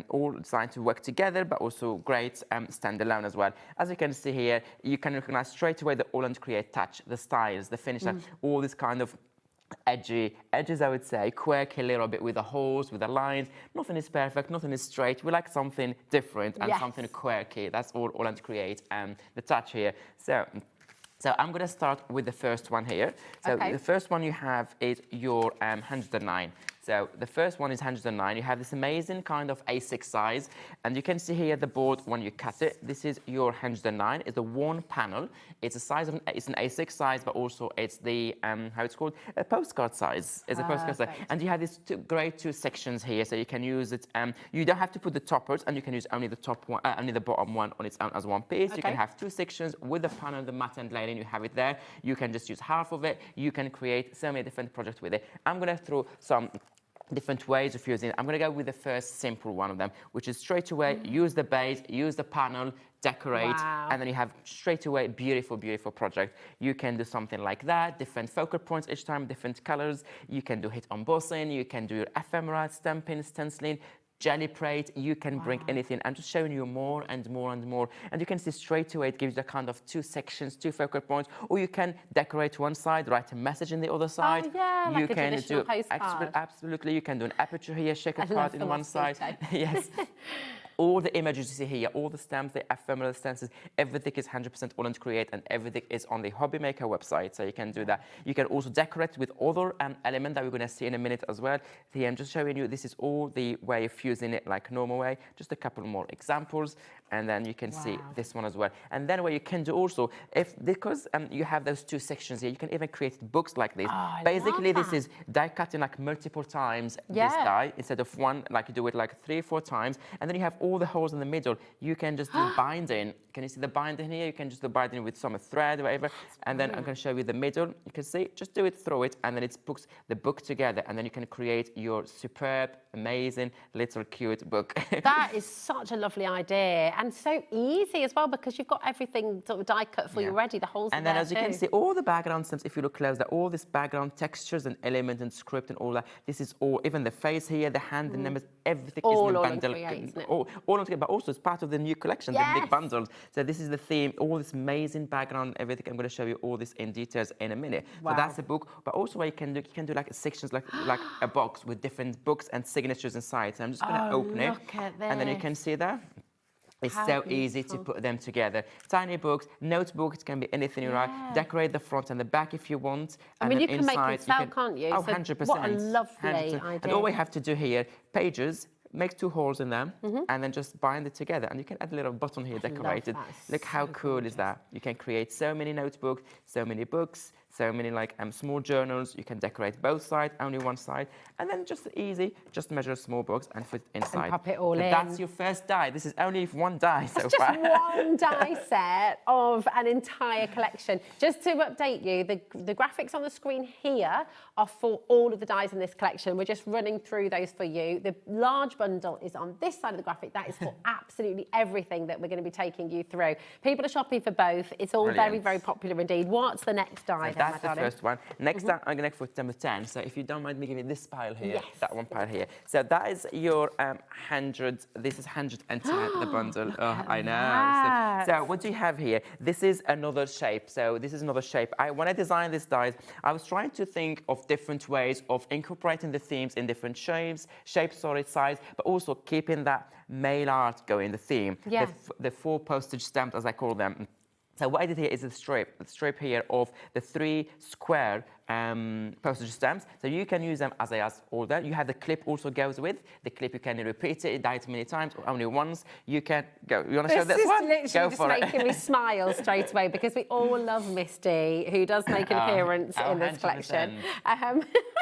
all designed to work together, but also great standalone as well. As you can see here, you can recognize straight away the AALL Create touch, the styles, the finish, all this kind of edges, I would say, quirky a little bit with the holes, with the lines. Nothing is perfect, nothing is straight. We like something different and something quirky. That's all AALL Create, the touch here. So I'm going to start with the first one here. So the first one you have is your 109. So the first one is 109. You have this amazing kind of A6 size, and you can see here the board when you cut it. This is your 109. It's a one panel. It's a size of it's an A6 size, but also it's the how it's called, a postcard size. It's a postcard size, and you have these great 2 sections here, so you can use it. You don't have to put the toppers, and you can use only the top one, only the bottom one on its own as one piece. You can have 2 sections with the panel, the matte and lining. You have it there. You can just use half of it. You can create so many different projects with it. I'm gonna throw some different ways of using it. I'm going to go with the first simple one of them, which is straight away use the base, use the panel, decorate, and then you have straight away beautiful, beautiful project. You can do something like that, different focal points each time, different colors. You can do hit embossing, you can do your ephemera, stamping, stenciling, jelly plate, you can bring anything. I'm just showing you more and more and more. And you can see straight away it gives you a kind of 2 sections, 2 focal points, or you can decorate one side, write a message in the other side. Oh, yeah, you like a can traditional do postcard. Absolutely, you can do an aperture here, shaker card in one side. Yes. All the images you see here, all the stamps, the ephemeral stencils, everything is 100% AALL Create, and everything is on the Hobby Maker website, so you can do that. You can also decorate with other elements that we're going to see in a minute as well. Here I'm just showing you, this is all the way of using it like normal way. Just a couple more examples, and then you can see this one as well. And then what you can do also, because you have those 2 sections here, you can even create books like this. Basically, this is die cutting like multiple times this die, instead of one, like you do it like 3 or 4 times, and then you have all the holes in the middle. You can just do binding. Can you see the binding here? You can just do binding with some thread or whatever. And then I'm going to show you the middle. You can see, just do it through it, and then it puts the book together, and then you can create your superb, amazing, little cute book. That is such a lovely idea, and so easy as well, because you've got everything sort of die cut for you ready, the holes and then as you can see, all the background stems, if you look close, all this background textures and elements and script and all that, this is all, even the face here, the hand, the numbers, everything is in the bundle. All together, but also it's part of the new collection, the big bundles. So this is the theme, all this amazing background, everything. I'm going to show you all this in details in a minute. So that's a book, but also what you can do like sections, like a box with different books and signatures inside. So I'm just going to open it, and then you can see that. It's so easy to put them together. Tiny books, notebooks, it can be anything you like. Decorate the front and the back if you want. I mean, you can make them sell, can't you? Oh, So 100%. what a lovely idea. And all we have to do here, pages, make 2 holes in them, and then just bind it together. And you can add a little button here decorated. Look how cool is that? You can create so many notebooks, so many books, So many like small journals, you can decorate both sides, only one side, and then just easy, just measure a small box and put it inside. And pop it all in. That's your first die. This is only one die so It's far. just one die set of an entire collection. Just to update you, the graphics on the screen here are for all of the dies in this collection. We're just running through those for you. The large bundle is on this side of the graphic. That is for absolutely everything that we're going to be taking you through. People are shopping for both. It's all very, very popular indeed. What's the next die? So that's the first one. Next time I'm going to put number 10. So if you don't mind me giving this pile here, that one pile here. So that is your 100. This is 110 the bundle. Oh, I know. So what do you have here? This is another shape. So this is another shape. When I designed this dies, I was trying to think of different ways of incorporating the themes in different shapes, size, but also keeping that mail art going, the theme. Yeah. The 4 postage stamps, as I call them. So what I did here is the strip here of the 3 square postage stamps. So you can use them as I asked all that. You have the clip also goes with. The clip you can repeat it, dye it many times or only once. You can go. You want to show this one? This is literally just making me smile straight away because we all love Misty, who does make an appearance in this 100%. collection.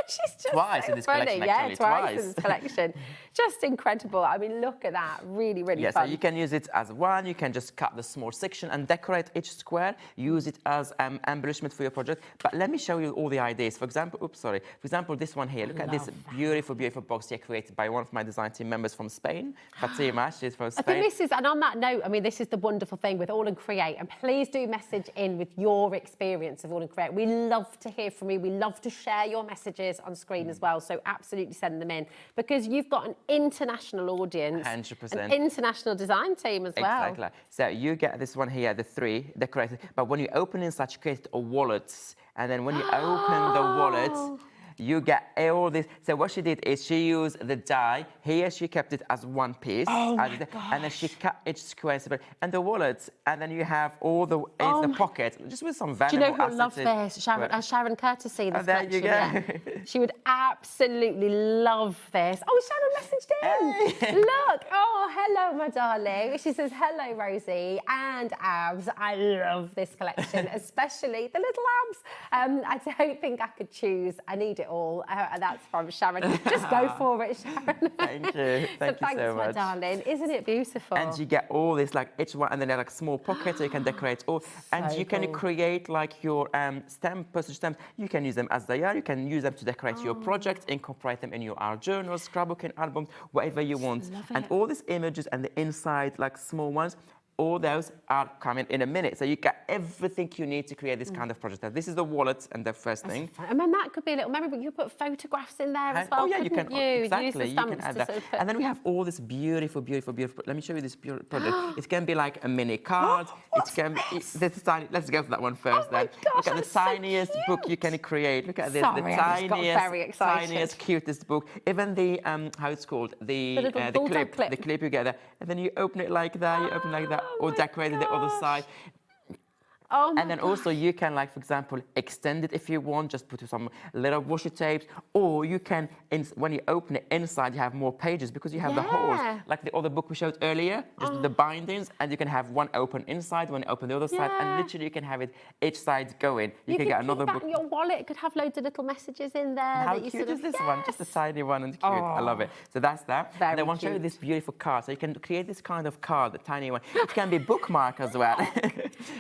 She's just twice so in this funny. collection, Yeah, actually, twice in this collection. Just incredible. I mean, look at that. Really, really Yeah, fun. so you can use it as one. You can just cut the small section and decorate each square. Use it as embellishment for your project. But let me show you all the ideas. For example, For example, this one here. Look at this beautiful, beautiful box here created by one of my design team members from Spain, Fatima. She's from Spain. I think this is, and on that note, I mean, this is the wonderful thing with AALL Create. And please do message in with your experience of AALL Create. We love to hear from you. We love to share your messages on screen as well. So absolutely send them in because you've got an international audience, 100%. an international design team as well. Exactly. So you get this one here, the 3 decorated. But when you open inside, you create a wallet. And then when you open the wallet, you get all this. So what she did is she used the die. Here she kept it as one piece. And then she cut each square separate. And the wallet, and then you have all the pocket, just with some valuable Do you know who would love this? Sharon Courtesy. This there you go. Yeah. She would absolutely love this. Oh, Sharon messaged in. Look. Oh, hello, my darling. She says, hello, Rosie and Abs. I love this collection, especially the little Abs. I don't think I could choose. I need it all. And that's from Sharon. Just go for it, Sharon. Thank you. Thank you so much. My darling. Isn't it beautiful? And you get all this, like each one, and then they're like small pockets, so you can decorate all. And you can create like your postage stamps. You can use them as they are. You can use them to decorate your project, incorporate them in your art journals, scrapbooking albums, whatever you want. And all these images and the inside, like small ones, all those are coming in a minute. So you get everything you need to create this kind of project. Now, this is the wallet and the first thing. I mean, that could be a little, remember, you put photographs in there as well. Oh, yeah, you can. Exactly, use the you stamps can add to that. sort of And then we have all this beautiful, beautiful, beautiful. Let me show you this project. It can be like a mini card. It can be. This tiny. Let's go for that one first. Then look at the tiniest book you can create. Look at this. Sorry, the I just got very excited. tiniest, cutest book. Even the how it's called the clip. The clip you get there, and then you open it like that. You open it like that, or decorate it the other side. And then also you can, like, for example, extend it if you want, just put some little washi tapes, or you can, when you open it inside, you have more pages because you have the holes, like the other book we showed earlier, just the bindings, and you can have one open inside, one open the other side, and literally you can have it each side going. You can get another book. Your wallet could have loads of little messages in there. How cute is this one? Just a tiny one and cute. I love it. So that's that. And I want to show you this beautiful card. So you can create this kind of card, a tiny one. It can be bookmark as well.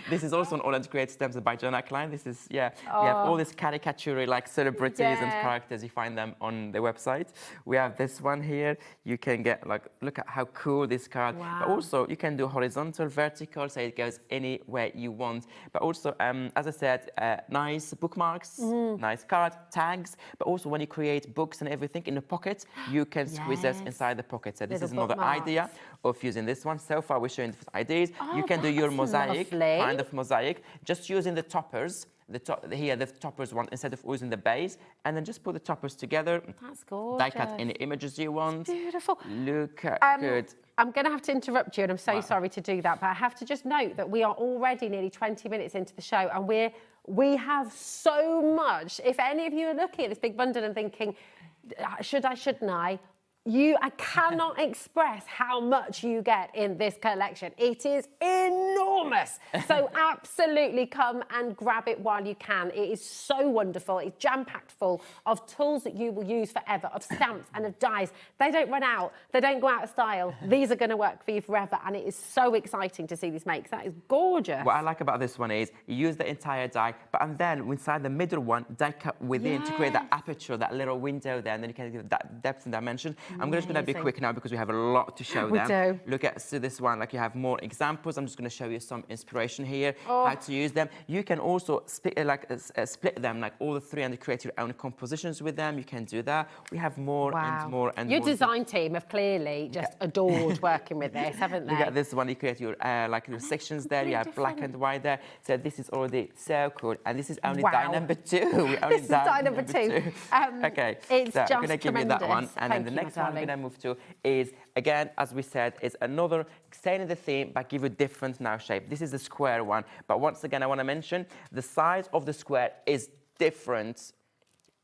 This is also an AALL Create Stems by Jonah Klein. This is, you have all these caricature like celebrities and characters. You find them on the website. We have this one here. You can get, like, look at how cool this card. Wow. But also you can do horizontal, vertical, so it goes anywhere you want. But also, as I said, nice bookmarks, nice card, tags. But also when you create books and everything in the pocket, you can squeeze those inside the pocket. So this is another idea of using this one. So far we're showing different ideas. You can do your mosaic, kind of mosaic, just using the toppers. The toppers one instead of using the base, and then just put the toppers together. That's gorgeous. Die cut any images you want. It's beautiful. Look good. I'm going to have to interrupt you, and I'm so sorry to do that, but I have to just note that we are already nearly 20 minutes into the show, and we have so much. If any of you are looking at this big bundle and thinking, should I, shouldn't I? I cannot express how much you get in this collection. It is enormous. So absolutely come and grab it while you can. It is so wonderful. It's jam-packed full of tools that you will use forever, of stamps and of dies. They don't run out. They don't go out of style. These are going to work for you forever, and it is so exciting to see these makes. That is gorgeous. What I like about this one is you use the entire die, and then inside the middle one, die cut within to create that aperture, that little window there, and then you can give that depth and dimension. I'm just going to be quick now because we have a lot to show them. do. Look at this one, like you have more examples. I'm just going to show you some inspiration here, how to use them. You can also split them, like all the three, and create your own compositions with them. You can do that. We have more and more and your more. Your design team have clearly just adored working with this, haven't they? Look at this one. You create your like your sections there. You have black and white there. So this is already so cool. And this is only die number 2. We only This is die number 2. Okay. It's so just I'm going to give you that one. And then the Thank you, next one I'm going to move to is, again, as we said, is another, staying in the theme, but give you different now shape. This is the square one. But once again, I want to mention the size of the square is different.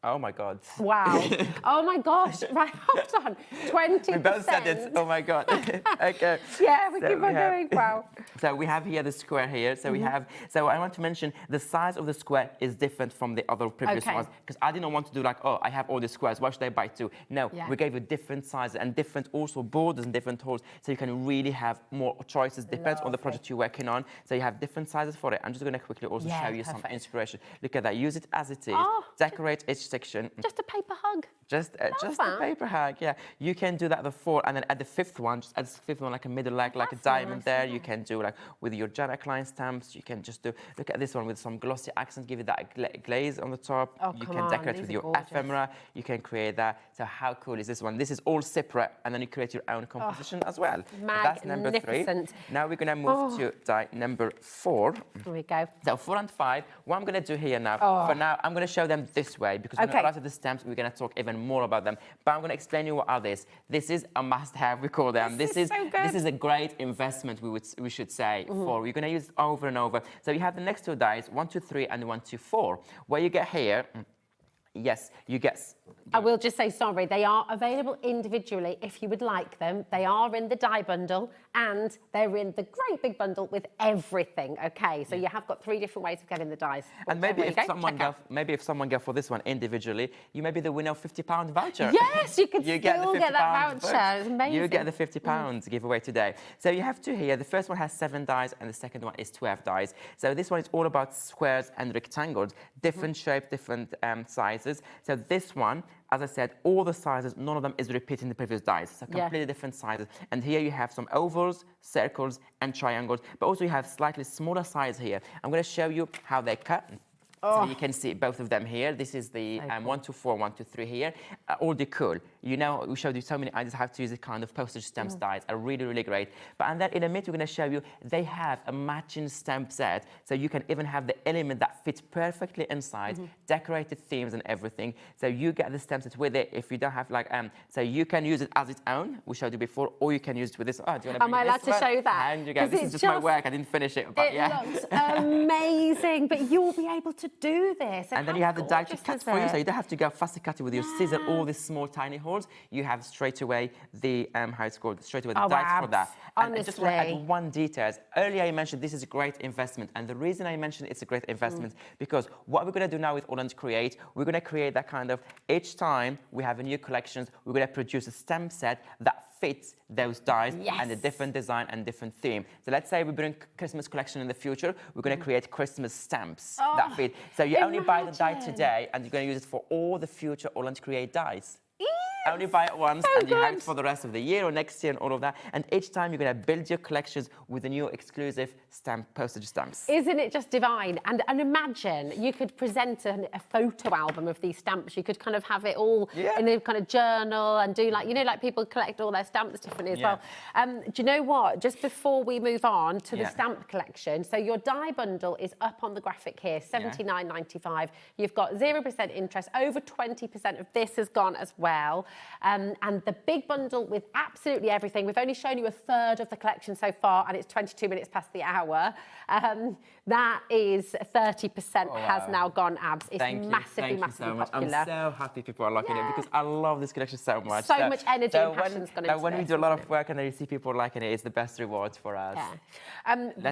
Oh my God. Wow. Oh my gosh. Right, hold on. 20%. We both said it. Oh my God. Okay. Yeah, we keep on going. Wow. So we have here the square here. So we have, so I want to mention the size of the square is different from the other previous ones, because I didn't want to do like, oh, I have all these squares, why should I buy 2? No, we gave you different sizes and different also borders and different holes. So you can really have more choices, depends on the project you're working on. So you have different sizes for it. I'm just going to quickly also show you some inspiration. Look at that. Use it as it is. Decorate each section. Just a paper hug. Just a paper hug, yeah. You can do that the 4, and then at the 5th one, just add the 5th one like a middle, like a diamond there. You can do like with your Janet Klein stamps. You can just do, look at this one with some glossy accents, give it that glaze on the top. You can decorate with your ephemera. You can create that. So how cool is this one? This is all separate, and then you create your own composition as well. That's number 3. Now we're gonna move to die number 4. Here we go. So 4 and 5. What I'm gonna do here now, for now, I'm gonna show them this way, because when I arrive at the stamps, we're gonna talk even more about them. But I'm gonna explain you what are these. This is a must-have, we call them. This is so good. This is a great investment, we should say, for you're gonna use it over and over. So you have the next 2 dies, 1, 2, 3, and 1, 2, 4. What you get here, yes, you get. I will just say, sorry, they are available individually if you would like them. They are in the die bundle, and they're in the great big bundle with everything. Okay, so you have got 3 different ways of getting the dies. And maybe if someone go for this one individually, you may be the winner of £50 voucher. Yes, you can still get that voucher. It's amazing. You get the £50 giveaway today. So you have 2 here. The first one has 7 dies, and the second one is 12 dies. So this one is all about squares and rectangles, different shapes, different sizes. So this one, as I said, all the sizes, none of them is repeating the previous dies. So completely different sizes. And here you have some ovals, circles, and triangles. But also you have slightly smaller size here. I'm going to show you how they cut. So you can see both of them here. This is the 1, 2, 4, 1, 2, 3 here. All the cool. You know, we showed you so many ideas how to use this kind of postage stamp dies. Are really, really great. But and then in a minute, we're going to show you they have a matching stamp set. So you can even have the element that fits perfectly inside, decorated themes and everything. So you get the stamp set with it. If you don't have like, so you can use it as its own. We showed you before, or you can use it with this. Oh, do you want to Am I allowed to show that? And you go. This is just my work. I didn't finish it, but it looks amazing. But you'll be able to do this. And then you have the die to cut for you, so you don't have to go fussy cutting with your scissor, all these small tiny holes. You have straight away the how it's called, straight away the dies for that. And I just want to add one detail. Earlier I mentioned this is a great investment, and the reason I mentioned it's a great investment because what we're going to do now with AALL Create, we're going to create that kind of, each time we have a new collections, we're going to produce a stamp set that fits those dies and a different design and different theme. So let's say we bring Christmas collection in the future, we're going to create Christmas stamps that fit. So you only buy the die today, and you're going to use it for all the future AALL Create dies. Only buy it once, and you have it for the rest of the year or next year and all of that. And each time you're going to build your collections with the new exclusive stamp, postage stamps. Isn't it just divine? And imagine you could present a photo album of these stamps. You could kind of have it all in a kind of journal and do like, you know, like people collect all their stamps differently as well. Do you know what? Just before we move on to the stamp collection, so your die bundle is up on the graphic here, $79.95. You've got 0% interest. Over 20% of this has gone as well. And the big bundle with absolutely everything. We've only shown you a third of the collection so far, and it's 22 minutes past the hour. That is 30% has now gone abs. It's massively so much. popular. I'm so happy people are liking it because I love this collection so much. So much energy and passion's gone into when we this, do a lot of work and then you see people liking it, it's the best reward for us.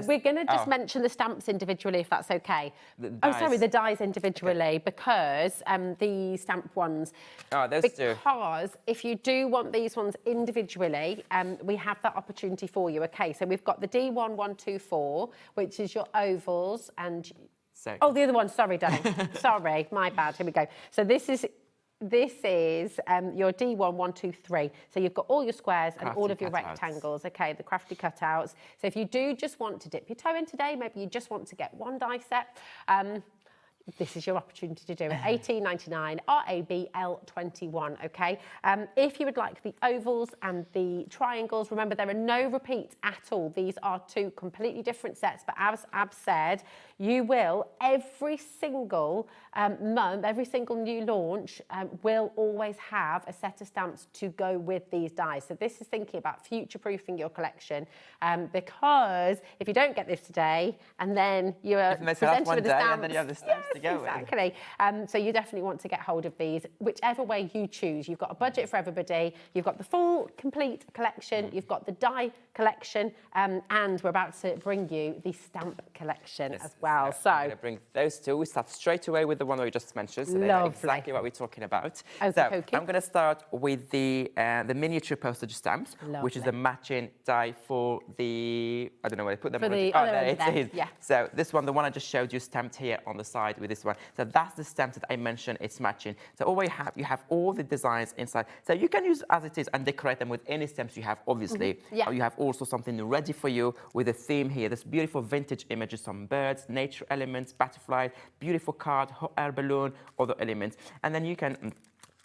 We're going to just mention the stamps individually, if that's okay. The dies individually, because the stamp ones. Oh, those two. Because if you do want these ones individually, we have that opportunity for you. Okay, so we've got the D1124, which is your ovals and... Oh, the other one. Sorry, darling. Sorry, my bad. Here we go. So this is your D1123. So you've got all your squares and all of your rectangles. Okay, the crafty cutouts. So if you do just want to dip your toe in today, maybe you just want to get one die set, this is your opportunity to do it. $18.99, RABL21, okay? If you would like the ovals and the triangles, remember there are no repeats at all. These are two completely different sets, but as Ab said, you will, every single month, every single new launch will always have a set of stamps to go with these dies. So this is thinking about future-proofing your collection, because if you don't get this today and then you're presented with the stamps, and then you have the stamps to go with. Exactly. So you definitely want to get hold of these, whichever way you choose. You've got a budget for everybody. You've got the full, complete collection. You've got the die collection, and we're about to bring you the stamp collection as well. So I'm going to bring those two. We start straight away with the one we just mentioned. So they know exactly what we're talking about. So I'm going to start with the miniature postage stamps, which is the matching die for the, I don't know where they put them. There it is. Yeah. So this one, the one I just showed you, stamped here on the side with this one. So that's the stamp that I mentioned, it's matching. So all you have all the designs inside. So you can use as it is and decorate them with any stamps you have, obviously. Or you have also something ready for you with a theme here. This beautiful vintage images, some birds, nature elements, butterfly, beautiful card, hot air balloon, other elements. And then you can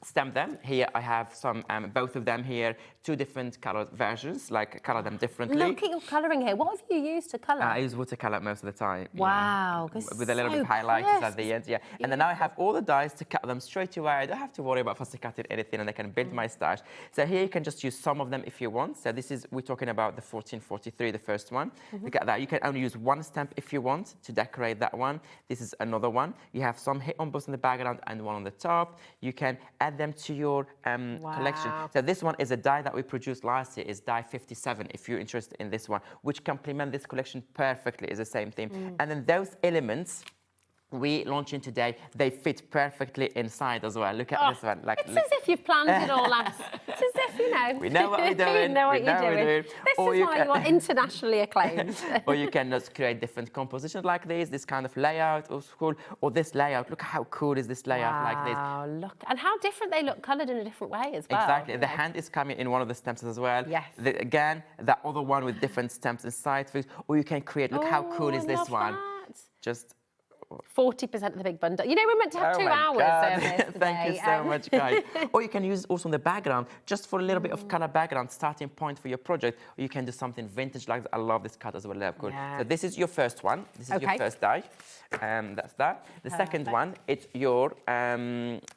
stamp them. Here I have some, both of them here, two different color versions, like color them differently. Look at your colouring here. What have you used to colour? I use watercolor most of the time. Wow. With a little bit of highlighters at the end, And then now I have all the dies to cut them straight away. I don't have to worry about fussy cutting anything, and I can build my stash. So here you can just use some of them if you want. So this is, we're talking about the 1443, the first one. Look at that. You can only use one stamp if you want to decorate that one. This is another one. You have some hit embossed in the background and one on the top. You can add them to your collection. So this one is a die that we produced last year, is die 57, if you're interested in this one, which complement this collection perfectly, is the same theme. And then those elements we launching today, they fit perfectly inside as well. Look at this one. It's as if you've planned it all, lads. It's as if, you know. We know what we're doing. We know what you're doing. This is why you are internationally acclaimed. Or you can just create different compositions like this kind of layout was cool. Or this layout. Look how cool is this layout like this. Wow, look. And how different they look, coloured in a different way as well. Exactly. The hand is coming in one of the stamps as well. Yes. Again, that other one with different stamps inside. Or you can create, look how cool is this one. That. Just 40% of the big bundle. You know, we're meant to have 2 hours service today. Thank you so much, guys. Or you can use also in the background, just for a little bit of color background, starting point for your project. Or you can do something vintage like that. I love this cut as well. Cool. So this is your first one. This is your first die. That's that. The second one, it's your,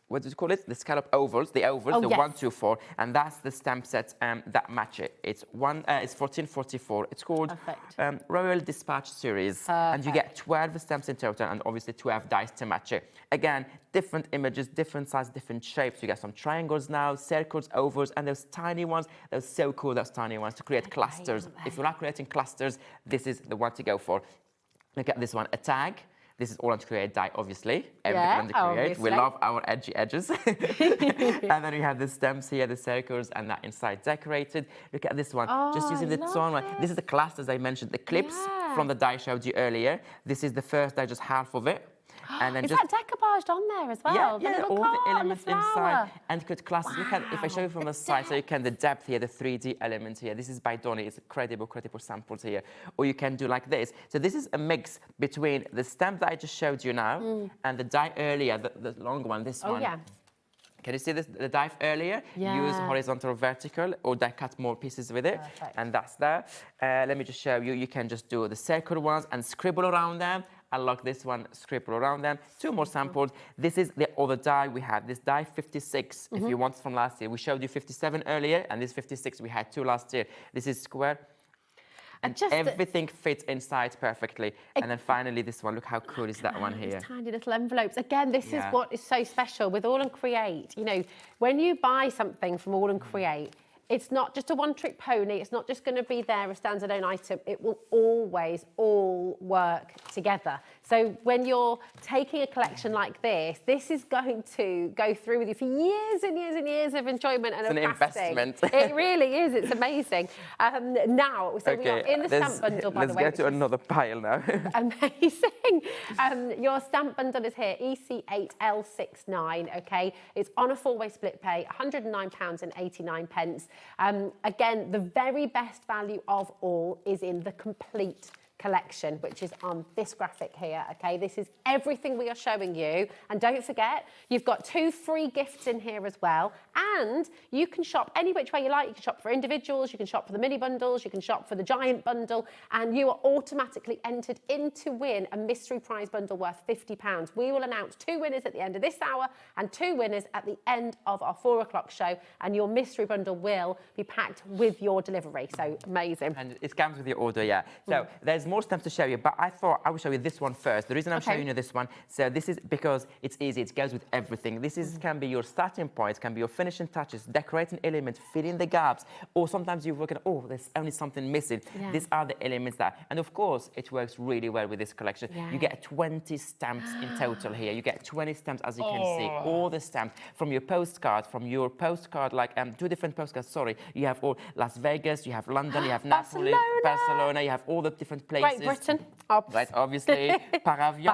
what do you call it? The scallop ovals, the 124. And that's the stamp set that match it. It's 1444. It's called Royal Dispatch Series. And you get 12 stamps in total, and obviously 12 dice to match it. Again, different images, different size, different shapes. You get some triangles now, circles, ovals, and those tiny ones. They're so cool, those tiny ones, to create clusters. If you like creating clusters, this is the one to go for. Look at this one, a tag. This is all on Create die, obviously. Everything on Create. Obviously. We love our edgy edges. And then we have the stems here, the circles, and that inside decorated. Look at this one. Just using the tone one. This is the clusters I mentioned, the clips from the die I showed you earlier. This is the first die, just half of it. And then is that decoupaged on there as well? Yeah, all the elements inside. And good classes. Look at, if I show you from the side, so you can, the depth here, the 3D element here. This is by Donny. It's credible samples here. Or you can do like this. So this is a mix between the stamp that I just showed you now and the die earlier, the long one, this one. Yeah. Can you see this, the die earlier? Use horizontal or vertical, or die cut more pieces with it. And that's there. Let me just show you. You can just do the circle ones and scribble around them. unlock this one, scribble around them. 2 more samples. This is the other die we had. This die 56, if you want from last year. We showed you 57 earlier, and this 56, we had 2 last year. This is square. And everything fits inside perfectly. And then finally, this one, look how cool is that one here. Tiny little envelopes. Again, this is what is so special with AALL Create. You know, when you buy something from AALL Create, it's not just a one-trick pony. It's not just going to be there, a standalone item. It will always all work together. So when you're taking a collection like this is going to go through with you for years and years and years of enjoyment and it's of an crafting. investment. It really is. It's amazing. Now, so we are in the stamp bundle, by the way. Let's get to another pile now. Amazing. Your stamp bundle is here, EC8L69, okay? It's on a 4-way split pay, £109.89. Again, the very best value of all is in the complete collection, which is on this graphic here, okay? This is everything we are showing you. And don't forget, you've got 2 free gifts in here as well. And you can shop any which way you like. You can shop for individuals, you can shop for the mini bundles, you can shop for the giant bundle, and you are automatically entered in to win a mystery prize bundle worth £50. We will announce 2 winners at the end of this hour and 2 winners at the end of our 4 o'clock show, and your mystery bundle will be packed with your delivery. So amazing. And it comes with your order, yeah. So there's more stamps to show you, but I thought I would show you this one first. The reason I'm showing you this one, so this is because it's easy, it goes with everything. This is can be your starting point, can be your finishing touches, decorating elements, filling the gaps, or sometimes you work at, oh, there's only something missing. Yeah. These are the elements that, and of course, it works really well with this collection. Yeah. You get 20 stamps in total here. You get 20 stamps, as you can see, all the stamps from your postcard, like 2 different postcards, sorry. You have all Las Vegas, you have London, you have Napoli, Barcelona, you have all the different places. Great Britain. Right, obviously. Par avion.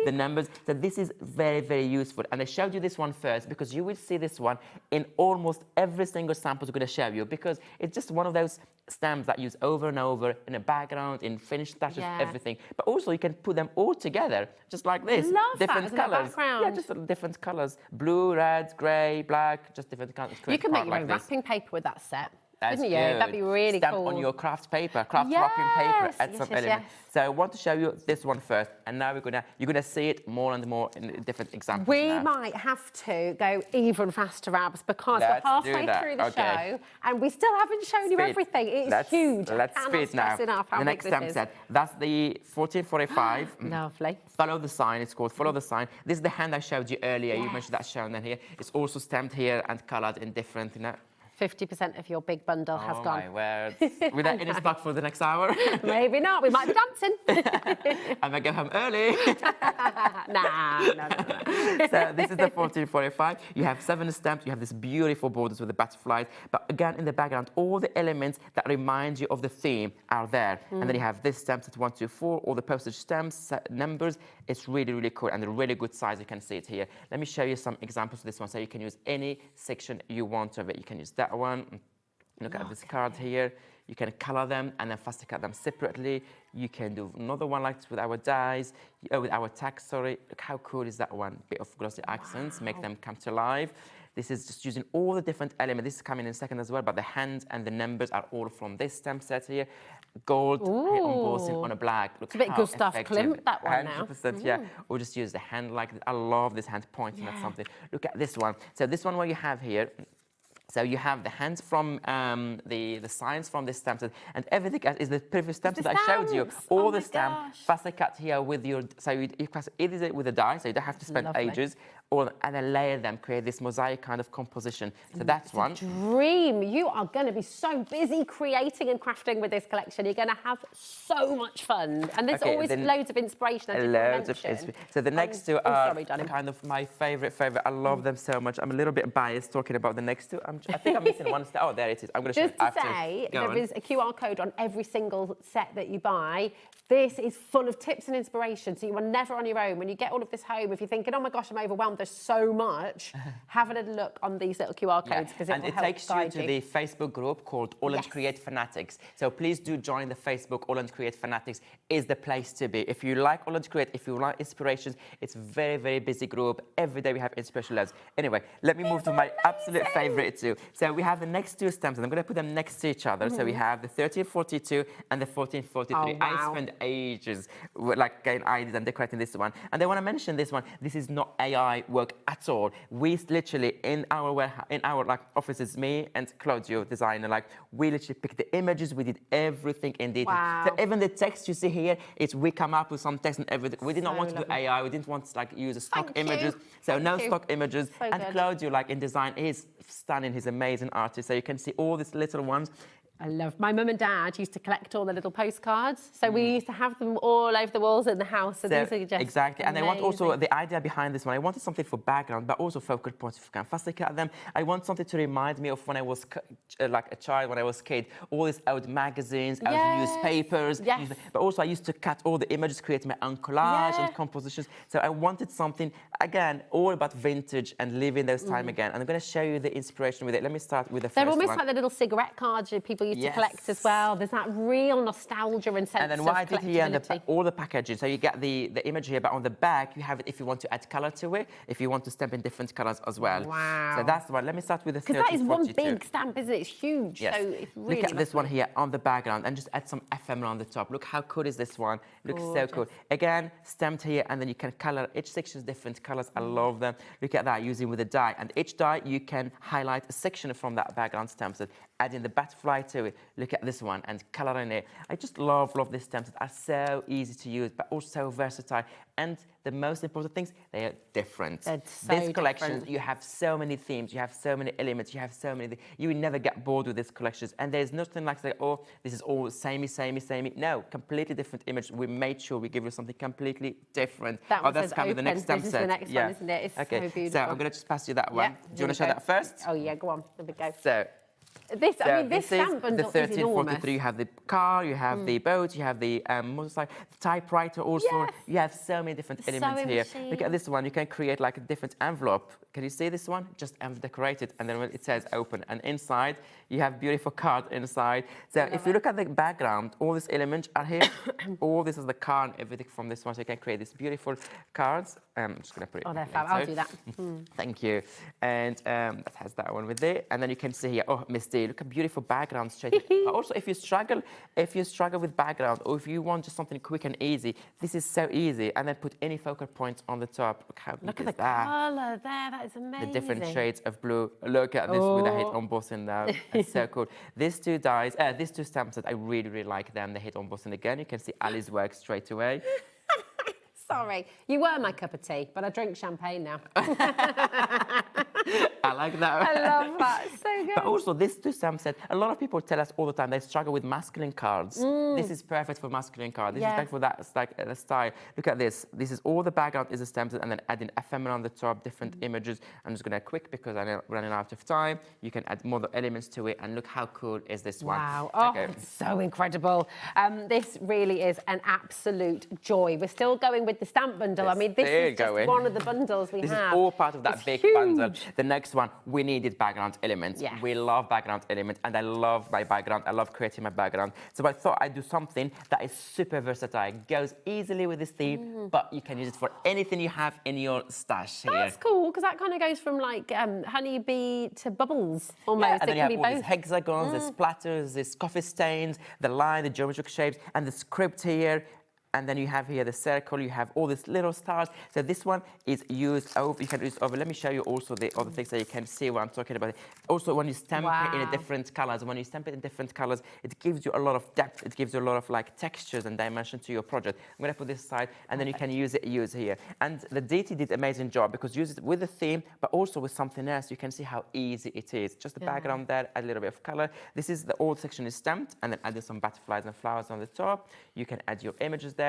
The numbers. So this is very, very useful. And I showed you this one first because you will see this one in almost every single sample we're going to show you, because it's just one of those stamps that you use over and over in a background, in finished touches, everything. But also you can put them all together, just like this. Love different that, colors. Yeah, just different colors. Blue, red, grey, black, just different colors. You can make your own wrapping paper with that set. That's Couldn't you? good. That'd be really Stamp cool. on your craft paper, craft wrapping paper, add some elements. Yes. So I want to show you this one first, and now you're gonna see it more and more in different examples. We now. might have to go even faster, Rabs, because Let's we're halfway do that. through the show, and we still haven't shown you everything. It's huge. Let's speed now. The next stamp set, that's the 1445. Lovely. Follow the sign, it's called Follow the Sign. This is the hand I showed you earlier. You mentioned that shown in here. It's also stamped here and colored in different, 50% of your big bundle has gone. Oh, my words. With that in stock for the next hour? Maybe not. We might be dancing. I might go home early. No. So this is the 1445. You have 7 stamps. You have this beautiful borders with the butterflies. But again, in the background, all the elements that remind you of the theme are there. And then you have this stamp at 1, 2, 4, all the postage stamps, numbers. It's really, really cool and a really good size. You can see it here. Let me show you some examples of this one. So you can use any section you want of it. You can use that one. Look at this card here. You can color them and then faster cut them separately. You can do another one like this with our dies, with our tags, sorry. Look how cool is that one? Bit of glossy accents, make them come to life. This is just using all the different elements. This is coming in a second as well, but the hands and the numbers are all from this stamp set here. Gold embossing on a black. Look, it's a bit Gustav Klimt, that one 100%, yeah. Or just use the hand like this. I love this hand pointing at something. Look at this one. So this one what you have here, so you have the hands from the signs from this stamp set, and everything else is the previous stamps that I showed you. All the stamps, faster cut here with your, so you press either with a die, so you don't have to spend ages, and then layer them, create this mosaic kind of composition. So that's one. Dream. You are going to be so busy creating and crafting with this collection. You're going to have so much fun. And there's always loads of inspiration. So the next two are kind of my favorite. I love them so much. I'm a little bit biased talking about the next two. I think I'm missing one step. Oh, there it is. I'm going to show Just to say, there is a QR code on every single set that you buy. This is full of tips and inspiration, so you are never on your own. When you get all of this home, if you're thinking, oh my gosh, I'm overwhelmed, there's so much, have a little look on these little QR codes because and will it help takes you guide to the Facebook group called AALL Create Fanatics. So please do join the Facebook. AALL Create Fanatics is the place to be. If you like AALL Create, if you like inspirations, it's a very, very busy group. Every day we have inspiration loads. Anyway, let me move to my absolute favorite too. So we have the next two stamps, and I'm going to put them next to each other. So we have the 1342 and the 1443. Oh, wow. I spent ages like getting ideas and decorating this one. And I want to mention this one. This is not AI work at all. We literally in our warehouse, in our like offices, me and Claudio, designer, like we literally picked the images. We did everything in detail. Wow. So even the text you see here, it's we come up with some text and everything. We did not want to do AI. We didn't want to like use stock images. So no stock images. So and good. Claudio, like in design, is stunning. He's an amazing artist. So you can see all these little ones. I love. My mum and dad used to collect all the little postcards, so we used to have them all over the walls in the house. So these are just exactly. And I want also amazing. the idea behind this one. I wanted something for background, but also focal points. If you can fussily at them. I want something to remind me of when I was like a child, when I was a kid. All these old magazines, old newspapers. Yes. But also I used to cut all the images, create my own collage and compositions. So I wanted something again all about vintage and living those time again. And I'm going to show you the inspiration with it. Let me start with the They're first almost one. like the little cigarette cards that people used to collect as well. There's that real nostalgia and sense And then of what I did here, collectability. all the packaging. So you get the image here, but on the back you have it if you want to add color to it, if you want to stamp in different colors as well. Wow. So that's the one. Let me start with the 'Cause that is one 1342. big stamp, isn't it? It's huge. Yes. So it's really Look at this one here on the background and just add some ephemera on the top. Look how cool is this one. Looks so cool. Again, stamped here, and then you can color each section different colors. I love them. Look at that, using with a die. And each die you can highlight a section from that background stamp. So adding the butterfly to it. Look at this one and coloring it. I just love these stamps. They are so easy to use, but also versatile. And the most important things, they are different. They're so This collection, different. you have so many themes, you have so many elements, you have so many. You will never get bored with these collections. And there's nothing like say, oh, this is all samey. No, completely different image. We made sure we give you something completely different. That one that's says coming with the open. next stamp This is set. the next one, isn't it? It's okay. so beautiful. So I'm going to just pass you that one. Yeah, Do you want here to show we go. that first? Oh yeah, go on. There we go. So. This, I mean, this is stamp bundle the is enormous. 1343. You have the car, you have the boat, you have the motorcycle, the typewriter also. Yes. You have so many different The elements sewing here. machine. Look at this one. You can create like a different envelope. Can you see this one? Just decorated, and then when it says open, and inside you have beautiful card inside. So if you look at the background, all these elements are here. All this is the car and everything from this one. So you can create these beautiful cards. I'm just going to put it. Oh, they're later. fab. I'll do that. Thank you. And that has that one with it. And then you can see here, oh, Miss D, look at beautiful background straight. But also, if you struggle with background, or if you want just something quick and easy, this is so easy. And then put any focal points on the top. Look how Look good at the is that? colour there. That is amazing. The different shades of blue. Look at this with the hit embossing now. It's so cool. These two dies, these two stamps that I really, really like them. The hit embossing again. You can see Ali's work straight away. Sorry, you were my cup of tea, but I drink champagne now. I like that. I love that. So good. But also, this two stamp set, a lot of people tell us all the time they struggle with masculine cards. This is perfect for masculine cards. This is perfect for that the style. Look at this. This is all the background is a stamp set, and then adding ephemera on the top, different images. I'm just going to quick because I'm running out of time. You can add more elements to it, and look how cool is this one. Wow. Oh, it's so incredible. This really is an absolute joy. We're still going with the stamp bundle. I mean, this is just one of the bundles we have. This is all part of that it's big huge. bundle. The next one, we needed background elements. Yes. We love background elements, and I love my background. I love creating my background. So I thought I'd do something that is super versatile. It goes easily with this theme, but you can use it for anything you have in your stash here. That's cool, because that kind of goes from like honeybee to bubbles almost. Yeah, and then you it have can all be these both. hexagons, the splatters, these coffee stains, the line, the geometric shapes, and the script here. And then you have here the circle, you have all these little stars. So this one is used over, you can use over. Let me show you also the other things so you can see what I'm talking about. Also, when you stamp it in a different colors, when you stamp it in different colors, it gives you a lot of depth. It gives you a lot of like textures and dimension to your project. I'm gonna put this aside, and then you can use here. And the DT did an amazing job because use it with the theme, but also with something else. You can see how easy it is. Just the background there, add a little bit of color. This is the old section is stamped, and then added some butterflies and flowers on the top. You can add your images there.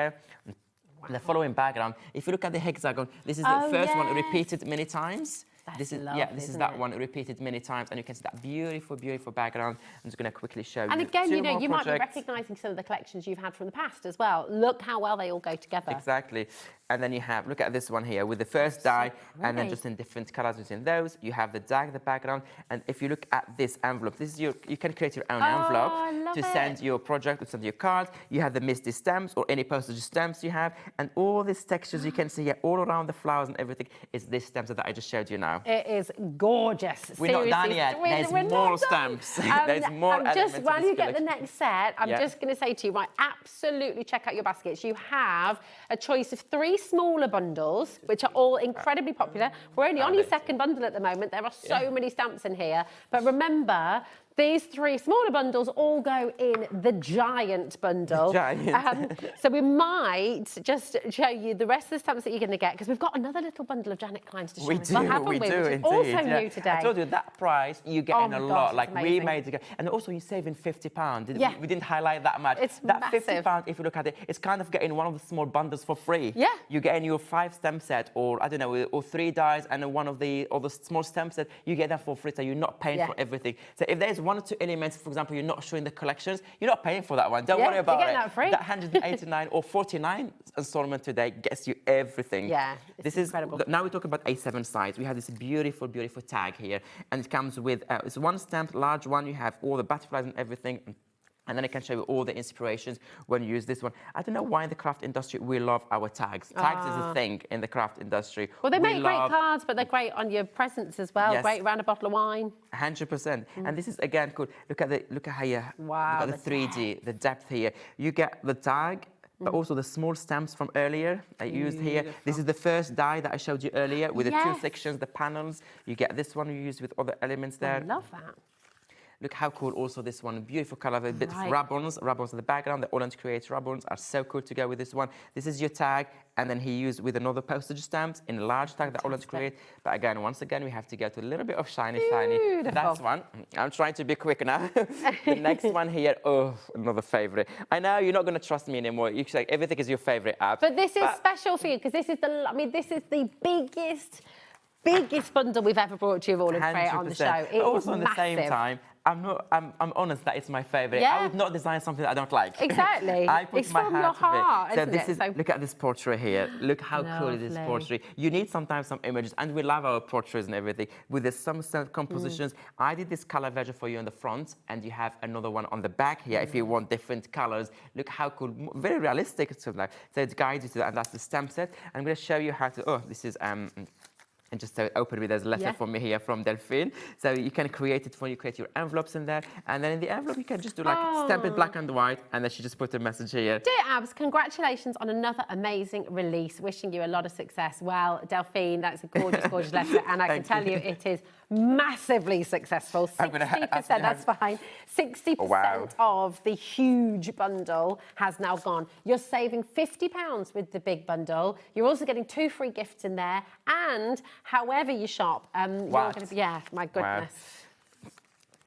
The following background, if you look at the hexagon, this is the first one repeated many times. This is lovely, this is isn't that it? one repeated many times, and you can see that beautiful, beautiful background. I'm just going to quickly show you. And again, two you know, more you might be projects. recognising some of the collections you've had from the past as well. Look how well they all go together. Exactly. And then you have, look at this one here with the first die, and then just in different colors within those. You have the die, the background, and if you look at this envelope, this is you can create your own envelope to send your project or send your card. You have the Misty stamps or any postage stamps you have, and all these textures you can see here all around the flowers and everything is this stamps that I just showed you now. It is gorgeous. We're not done yet. There's more stamps. There's more elements just while to this you get the collection. next set, I'm just going to say to you, right, absolutely check out your baskets. You have a choice of 3 smaller bundles, which are all incredibly popular. We're only on your second bundle at the moment. There are so many stamps in here. But remember, these 3 smaller bundles all go in the giant bundle. So we might just show you the rest of the stamps that you're going to get, because we've got another little bundle of Janet Klein's to show us, haven't we? Which is also new today. I told you that price, you get in a lot. Like we amazing. made it, and also you're saving £50. Yeah. We didn't highlight that much. It's that massive. £50, if you look at it, it's kind of getting one of the small bundles for free. Yeah. You get in your 5 stamp set, or I don't know, or 3 dies, and one of the small stamp set, you get that for free, so you're not paying for everything. So if there's 1 or 2 elements, for example, you're not showing the collections, you're not paying for that one. Don't worry about you're it. getting that free. That 189 or 49 installment today gets you everything. Yeah, this is is incredible. Now we're talking about A7 size. We have this beautiful, beautiful tag here, and it comes with it's 1 stamp, large one. You have all the butterflies and everything. And then I can show you all the inspirations when you use this one. I don't know why in the craft industry we love our tags. Tags is a thing in the craft industry. Well, they make great cards, but they're great on your presents as well. Yes. Great around a bottle of wine. 100%. And this is again cool. Look at how you Wow, look at the 3D, the depth here. You get the tag, but also the small stamps from earlier I used here. This is the first die that I showed you earlier with the 2 sections, the panels. You get this one you use with other elements there. I love that. Look how cool also this one, beautiful color, with a bit of ribbons in the background. The AALL Create ribbons are so cool to go with this one. This is your tag, and then he used with another postage stamps in a large tag, the AALL Create. But again, once again, we have to go to a little bit of shiny. That's one. I'm trying to be quick now. The next one here, oh, another favorite. I know you're not going to trust me anymore. You say everything is your favorite app. But this is special for you, because this is the biggest bundle we've ever brought to you all in Create on the show. It also is at the same time, I'm honest that it's my favorite. I would not design something that I don't like. Exactly. I put it's my from heart your heart, so isn't this it? is, look at this portrait here. Look how cool it is, portrait. You need sometimes some images, and we love our portraits and everything. With the some compositions, I did this color version for you on the front, and you have another one on the back here if you want different colors. Look how cool, very realistic. So it guides you to that, and that's the stamp set. I'm going to show you how to, this is, and just so open with, there's a letter from me here from Delphine. So you can create it for you, create your envelopes in there. And then in the envelope, you can just do like stamp it black and white. And then she just put a message here. Dear Abs, congratulations on another amazing release. Wishing you a lot of success. Well, Delphine, that's a gorgeous, gorgeous letter. And I can tell you it is massively successful. 60%, that's fine. 60% of the huge bundle has now gone. You're saving £50 with the big bundle. You're also getting 2 free gifts in there. And however you shop, you're going to be, my goodness.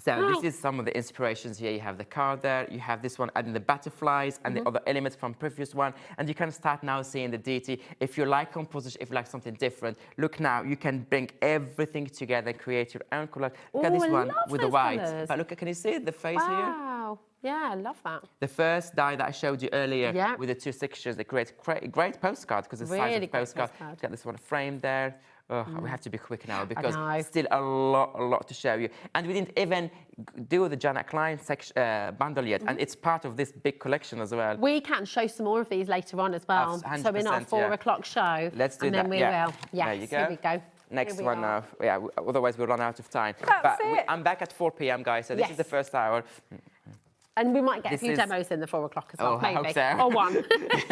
So this is some of the inspirations here. You have the card there, you have this one adding the butterflies and the other elements from previous one. And you can start now seeing the deity. If you like composition, if you like something different, look now, you can bring everything together and create your own color. Look at this one with the white. Colours. But look, can you see the face here? Wow. Yeah, I love that. The first die that I showed you earlier with the 2 sections, they create great postcard because the size of the postcard. Got this one framed there. We have to be quick now because still a lot to show you. And we didn't even do the Janet Klein bundle yet, and it's part of this big collection as well. We can show some more of these later on as well. So in our 4 o'clock show. Let's do that. And then we will. Yes, there you go. Here we go. Next one now. Otherwise we'll run out of time. That's it. I'm back at 4 p.m. guys, so this is the first hour. And we might get a few demos in the 4 o'clock as well, maybe. I hope so. Or 1.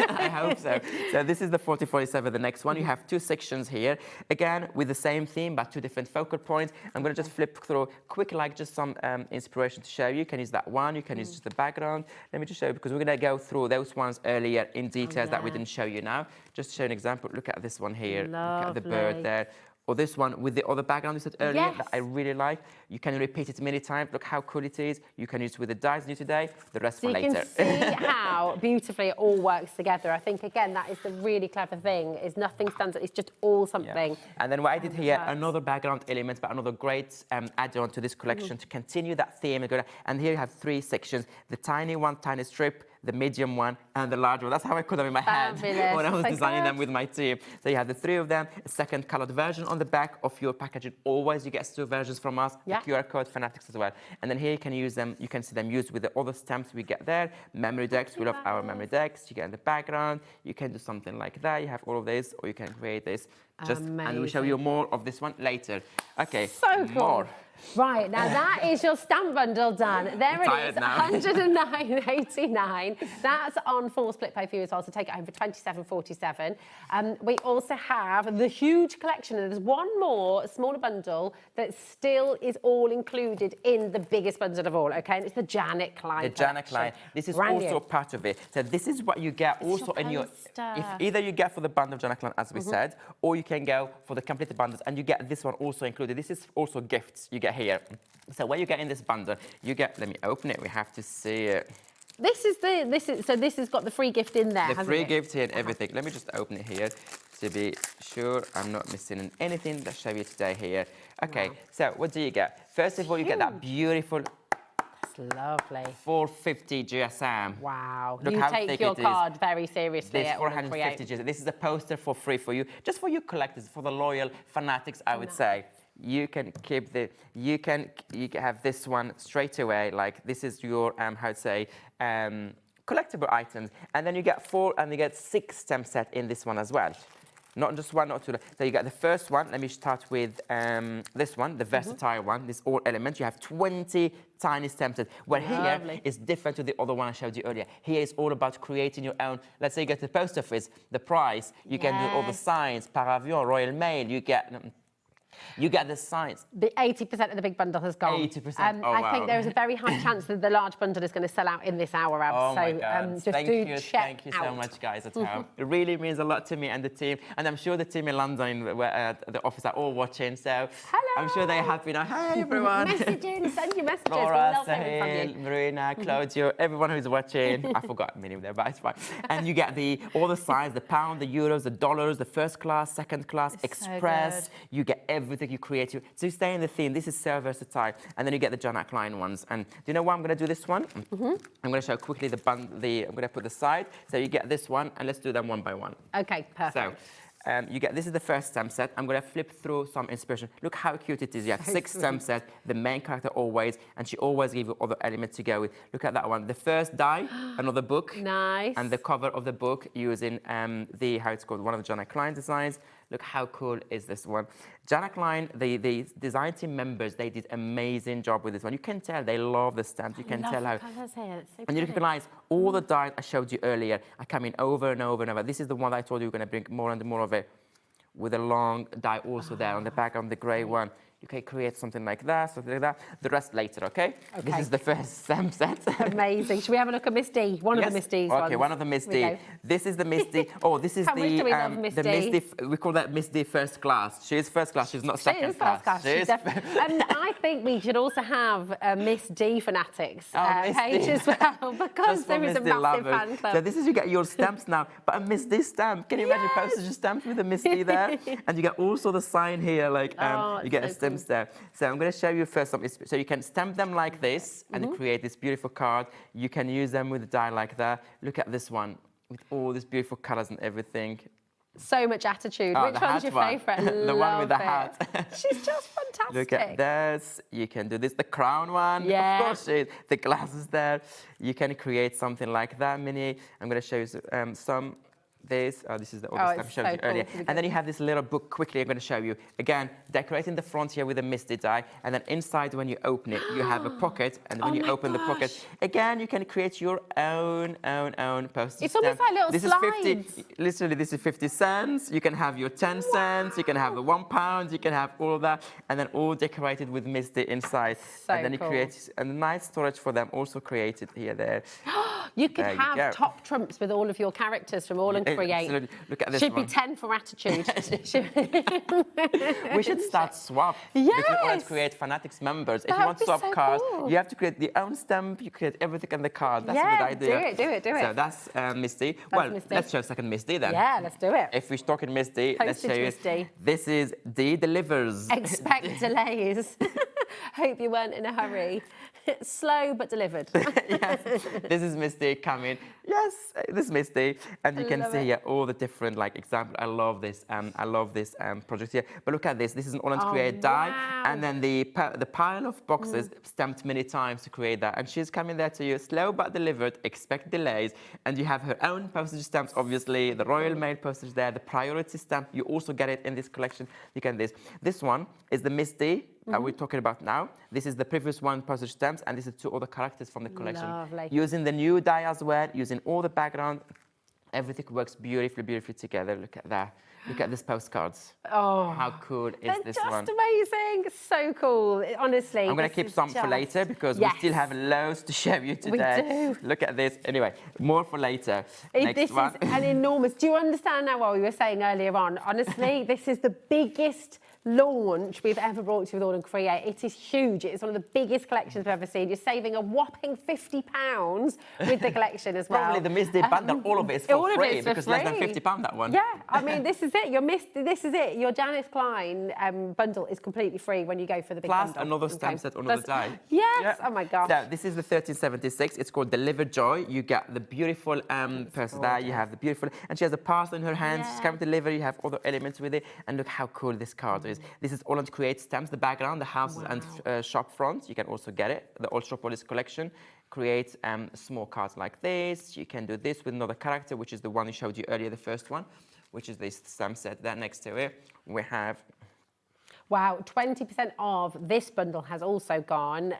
I hope so. So this is the 4047, the next one. You have 2 sections here, again, with the same theme, but 2 different focal points. I'm going to just flip through quick, like just some inspiration to show you. You can use that one, you can use just the background. Let me just show you, because we're going to go through those ones earlier in details that we didn't show you now. Just to show an example, look at this one here. Look at the bird there. or this one with the other background you said earlier that I really like. You can repeat it many times. Look how cool it is. You can use it with the dies new today, the rest for later. So you can see how beautifully it all works together. I think, again, that is the really clever thing, is nothing stands out. It's just all something. And then what I did here, another background element, but another great add-on to this collection to continue that theme. And here you have 3 sections. The tiny one, tiny strip, the medium one, and the large one. That's how I put them in my head when I was designing them with my team. So you have the 3 of them, a second colored version on the back of your packaging. Always you get 2 versions from us, the QR code, Fanatics as well. And then here you can use them, you can see them used with the other stamps we get there. Memory decks, we love our memory decks. You get in the background, you can do something like that. You have all of this, or you can create this. And we'll show you more of this one later. Okay, so cool. More. Right, now that is your stamp bundle done. There it is, 109.89. That's on full split pay for you as well, so take it home for £27.47. We also have the huge collection, and there's one more smaller bundle that still is all included in the biggest bundle of all, okay? And it's the Janet Klein The Janet Klein. This is also part of it. So this is what you get also in your... If either you get for the bundle of Janet Klein, as we said, or you can go for the completed bundles, and you get this one also included. This is also gifts you get here. So what you get in this bundle, you get, let me open it, we have to see it. This has got the free gift in there, The free gift here and everything. Let me just open it here to be sure I'm not missing anything that I show you today here. Okay, so what do you get? First of all, you get that beautiful... That's lovely. 450 GSM. Wow. Look you how take thick your it is. card very seriously. This 450 GSM. This is a poster for free for you, just for you collectors, for the loyal fanatics, I would say. You can keep the, you can have this one straight away, like this is your, how to say, collectible items. And then you get 4 and you get 6 stamp set in this one as well. Not just 1, not 2. So you get the first one. Let me start with this one, the versatile one. This all elements. You have 20 tiny stamp sets. Where here is different to the other one I showed you earlier. Here is all about creating your own. Let's say you get the post office, the price. You can do all the signs, par avion, Royal Mail. You get the signs. The 80% of the big bundle has gone. 80%. I think there is a very high chance that the large bundle is going to sell out in this hour, Ab. Oh so my God. just thank you out. so much, guys, at home. It really means a lot to me and the team. And I'm sure the team in London, where the office, are all watching. So I'm sure they're happy now. Hey, everyone. Messaging, send your messages. Laura, Love hearing from Sahil, you. Marina, Claudio, everyone who's watching. I forgot many of them, but it's fine. And you get all the signs, the pound, the euros, the dollars, the first class, second class, express. You get everything you create. So you stay in the theme. This is so versatile. And then you get the Janet Klein ones. And do you know what I'm going to do this one? I'm going to show quickly I'm going to put the side. So you get this one, and let's do them one by one. Okay, perfect. So you get, this is the first stamp set. I'm going to flip through some inspiration. Look how cute it is. You have 6 stamp sets, the main character always, and she always gives you other elements to go with. Look at that one. The first die, another book. Nice. And the cover of the book using how it's called, one of the Janet Klein designs. Look how cool is this one. Janet Klein, the design team members, they did amazing job with this one. You can tell they love the stamps. You can tell how. Colours here. It's so and you recognize all the dies I showed you earlier are coming over and over and over. This is the one that I told you we're going to bring more and more of it, with a long die also there on the back on the grey one. You can create something like that, something like that. The rest later, okay? This is the first stamp set. Amazing. Should we have a look at Miss D? One of the Miss D's ones. Okay, one of the Miss D. This is the Miss D. Oh, this is How much do we love Miss the D? Miss D. We call that Miss D first class. She is first class. She's not second class. She is first class. I think we should also have a Miss D Fanatics page as well, because there is a massive fan club. So this is, you get your stamps now, but a Miss D stamp. Can you imagine postage stamps with a Miss D there? And you get also the sign here, like you get a stamp there. So I'm going to show you first some. So you can stamp them like this and create this beautiful card. You can use them with a die like that. Look at this one with all these beautiful colors and everything. So much attitude. Which one's your favourite? The one with the hat. She's just fantastic. Look at this. You can do this. The crown one. Yeah. Of course, the glasses there. You can create something like that mini. I'm going to show you some. This is the other stuff I showed you earlier. And then you have this little book, quickly I'm going to show you. Again, decorating the front here with a misty die. And then inside, when you open it, you have a pocket. And when you open the pocket, again, you can create your own postage It's almost like little slides. Literally, this is 50 cents. You can have your 10 cents. You can have the £1. You can have all that. And then all decorated with misty inside. And then you create a nice storage for them, also created here, there. You could have top trumps with all of your characters from All and Create. Absolutely. Look at this Should one. be 10 for attitude. We should start swap between All Create Fanatics members. If you That want would to be swap so cards, cool. you have to create your own stamp. You create everything on the card. That's a Yeah, good idea. do it. So that's Misty. Well, Misty. let's show a second Misty then. Yeah, let's do it. If we're talking Misty, let's Postage show you. Misty. This is D delivers. Expect delays. Hope you weren't in a hurry. Slow but delivered. Yes, this is Misty coming. Yes, this is Misty, and you can see here all the different examples. I love this. I love this project here. But look at this. This is an All Create die, and then the pile of boxes stamped many times to create that. And she's coming there to you, slow but delivered. Expect delays, and you have her own postage stamps. Obviously, the Royal Mail postage there, the priority stamp. You also get it in this collection. You get this. This one is the Misty. We're talking about now. This is the previous one, postage stamps, and this is 2 other characters from the collection. Lovely. Using the new die as well, using all the background, everything works beautifully together. Look at that. Look at these postcards. Oh, how cool is this one? They're just amazing. So cool. Honestly, I'm going to keep some for later because we still have loads to show you today. We do. Look at this. Anyway, more for later. Next one. This is an enormous. Do you understand now what we were saying earlier on? Honestly, this is the biggest launch we've ever brought to you with All Create. It is huge. It's one of the biggest collections we've ever seen. You're saving a whopping £50 with the collection as well. Probably the Misty bundle, all of it is for free because less than £50 that one. Yeah, I mean, this is it. This is it. Your Janice Klein bundle is completely free when you go for the big bundle. Plus another stamp set, another die. Yes. Yeah. Oh my gosh. So this is the 1376. It's called Deliver Joy. You get the beautiful person there. You have the beautiful, and she has a parcel in her hands. She's coming to deliver. You have other elements with it, and look how cool this card is. This is All Create stamps. The background, the houses and shop front. You can also get it. The All Shoppolish collection creates small cards like this. You can do this with another character, which is the one I showed you earlier, the first one, which is this stamp set. There next to it, we have. Wow, 20% of this bundle has also gone.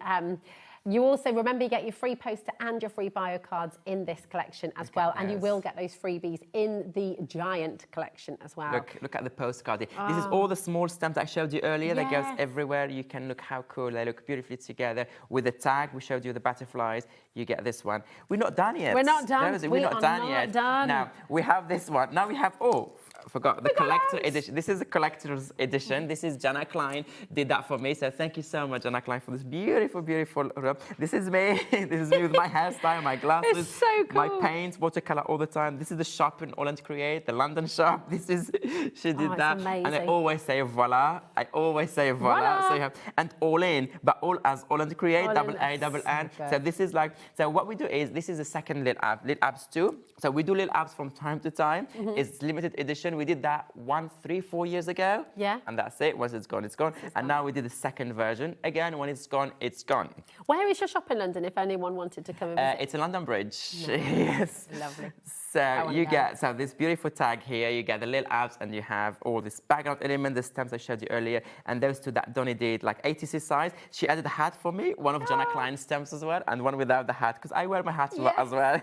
You also, remember, you get your free poster and your free bio cards in this collection as well. And you will get those freebies in the giant collection as well. Look at the postcard. This is all the small stamps I showed you earlier that goes everywhere. You can look how cool they look beautifully together. With the tag, we showed you the butterflies. You get this one. We're not done yet. We're not done. We're not done yet. Now, we have this one. Now we have, I forgot the collector edition. This is the collector's edition. This is Jana Klein did that for me. So thank you so much, Jana Klein, for this beautiful, beautiful robe. This is me. This is me with my hairstyle, my glasses, it's so cool. my paints, watercolor all the time. This is the shop in All Create, the London shop. This is she did that, amazing. and I always say voila. I always say voila. So you have and all in, but all as All Create, All double in, A, double N. so So this is so what we do is this is the second little app, little apps too. So we do little apps from time to time. It's limited edition. We did that 3-4 years ago. Yeah. And that's it. Once it's gone, it's gone. And now we did the second version. Again, when it's gone, it's gone. Where is your shop in London if anyone wanted to come and visit? It's in London Bridge. Yes. Lovely. So you get this beautiful tag here. You get the little apps, and you have all this background element, the stamps I showed you earlier, and those two that Donnie did, like 80C size. She added a hat for me, one of Jana Klein's stamps as well, and one without the hat because I wear my hat as well.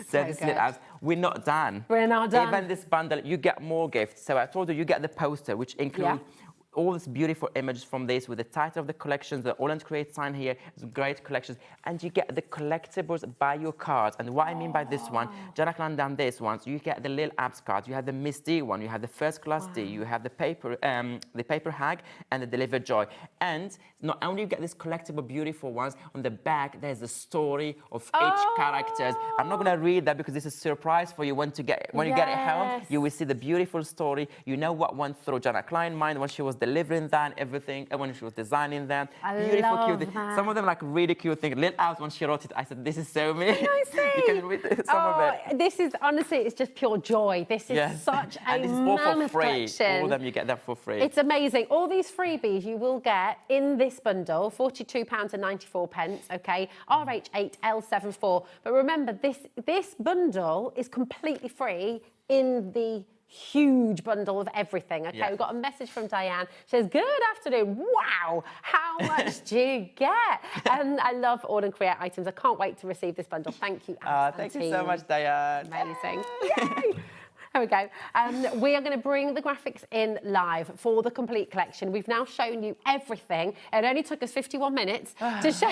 So this little apps. We're not done. We're not done. Even this bundle, you get more gifts. So I told you, you get the poster, which includes all these beautiful images from this with the title of the collections, the All Create sign here. It's great collections. And you get the collectibles by your cards. And what I mean by this one, Jana Klein done this one. So you get the little apps cards. You have the Miss D one. You have the First Class D. You have the paper hag and the Deliver Joy. And not only you get these collectible beautiful ones, on the back there's the story of each characters. I'm not going to read that because this is a surprise for you when you get it home. You will see the beautiful story. You know what went through Jana Klein's mind when she was delivering that and everything, and when she was designing them. Beautiful, cute. Some of them like really cute things. Little out when she wrote it, I said, "This is so me." I see. You can read some of it. This is honestly, it's just pure joy. This is such a and this is all for mammoth free. collection. All of them you get that for free. It's amazing. All these freebies you will get in this bundle, £42.94. Okay, RH8L74. But remember, this bundle is completely free in the huge bundle of everything. Okay, we've got a message from Diane. She says, "Good afternoon. Wow, how much do you get?" And I love All Create items. I can't wait to receive this bundle. Thank you, thank you so much, Diane. Amazing. Yay. There we go. We are going to bring the graphics in live for the complete collection. We've now shown you everything. It only took us 51 minutes to show,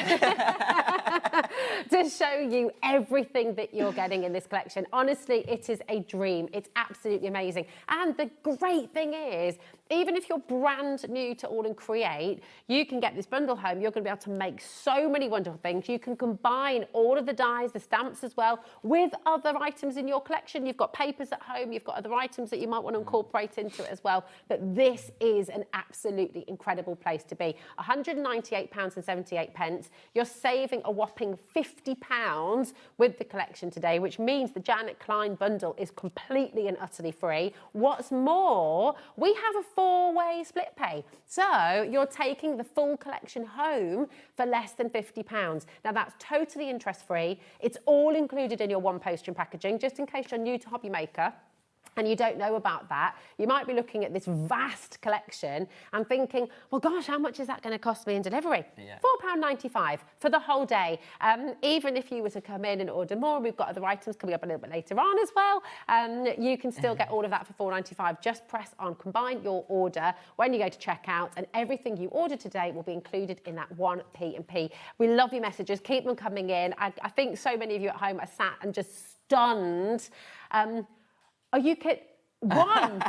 to show you everything that you're getting in this collection. Honestly, it is a dream. It's absolutely amazing. And the great thing is, even if you're brand new to AALL Create, you can get this bundle home. You're going to be able to make so many wonderful things. You can combine all of the dies, the stamps as well, with other items in your collection. You've got papers at home. You've got other items that you might want to incorporate into it as well. But this is an absolutely incredible place to be. £198.78. You're saving a whopping £50 with the collection today, which means the Janet Klein bundle is completely and utterly free. What's more, we have a 4-way split pay. So you're taking the full collection home for less than £50. Now that's totally interest-free. It's all included in your one postage and packaging, just in case you're new to Hobby Maker and you don't know about that. You might be looking at this vast collection and thinking, well, gosh, how much is that going to cost me in delivery? Yeah. £4.95 for the whole day. Even if you were to come in and order more, we've got other items coming up a little bit later on as well. You can still get all of that for £4.95. Just press on combine your order when you go to checkout, and everything you order today will be included in that one P&P. We love your messages. Keep them coming in. I think so many of you at home are sat and just stunned. Are you kidding? One.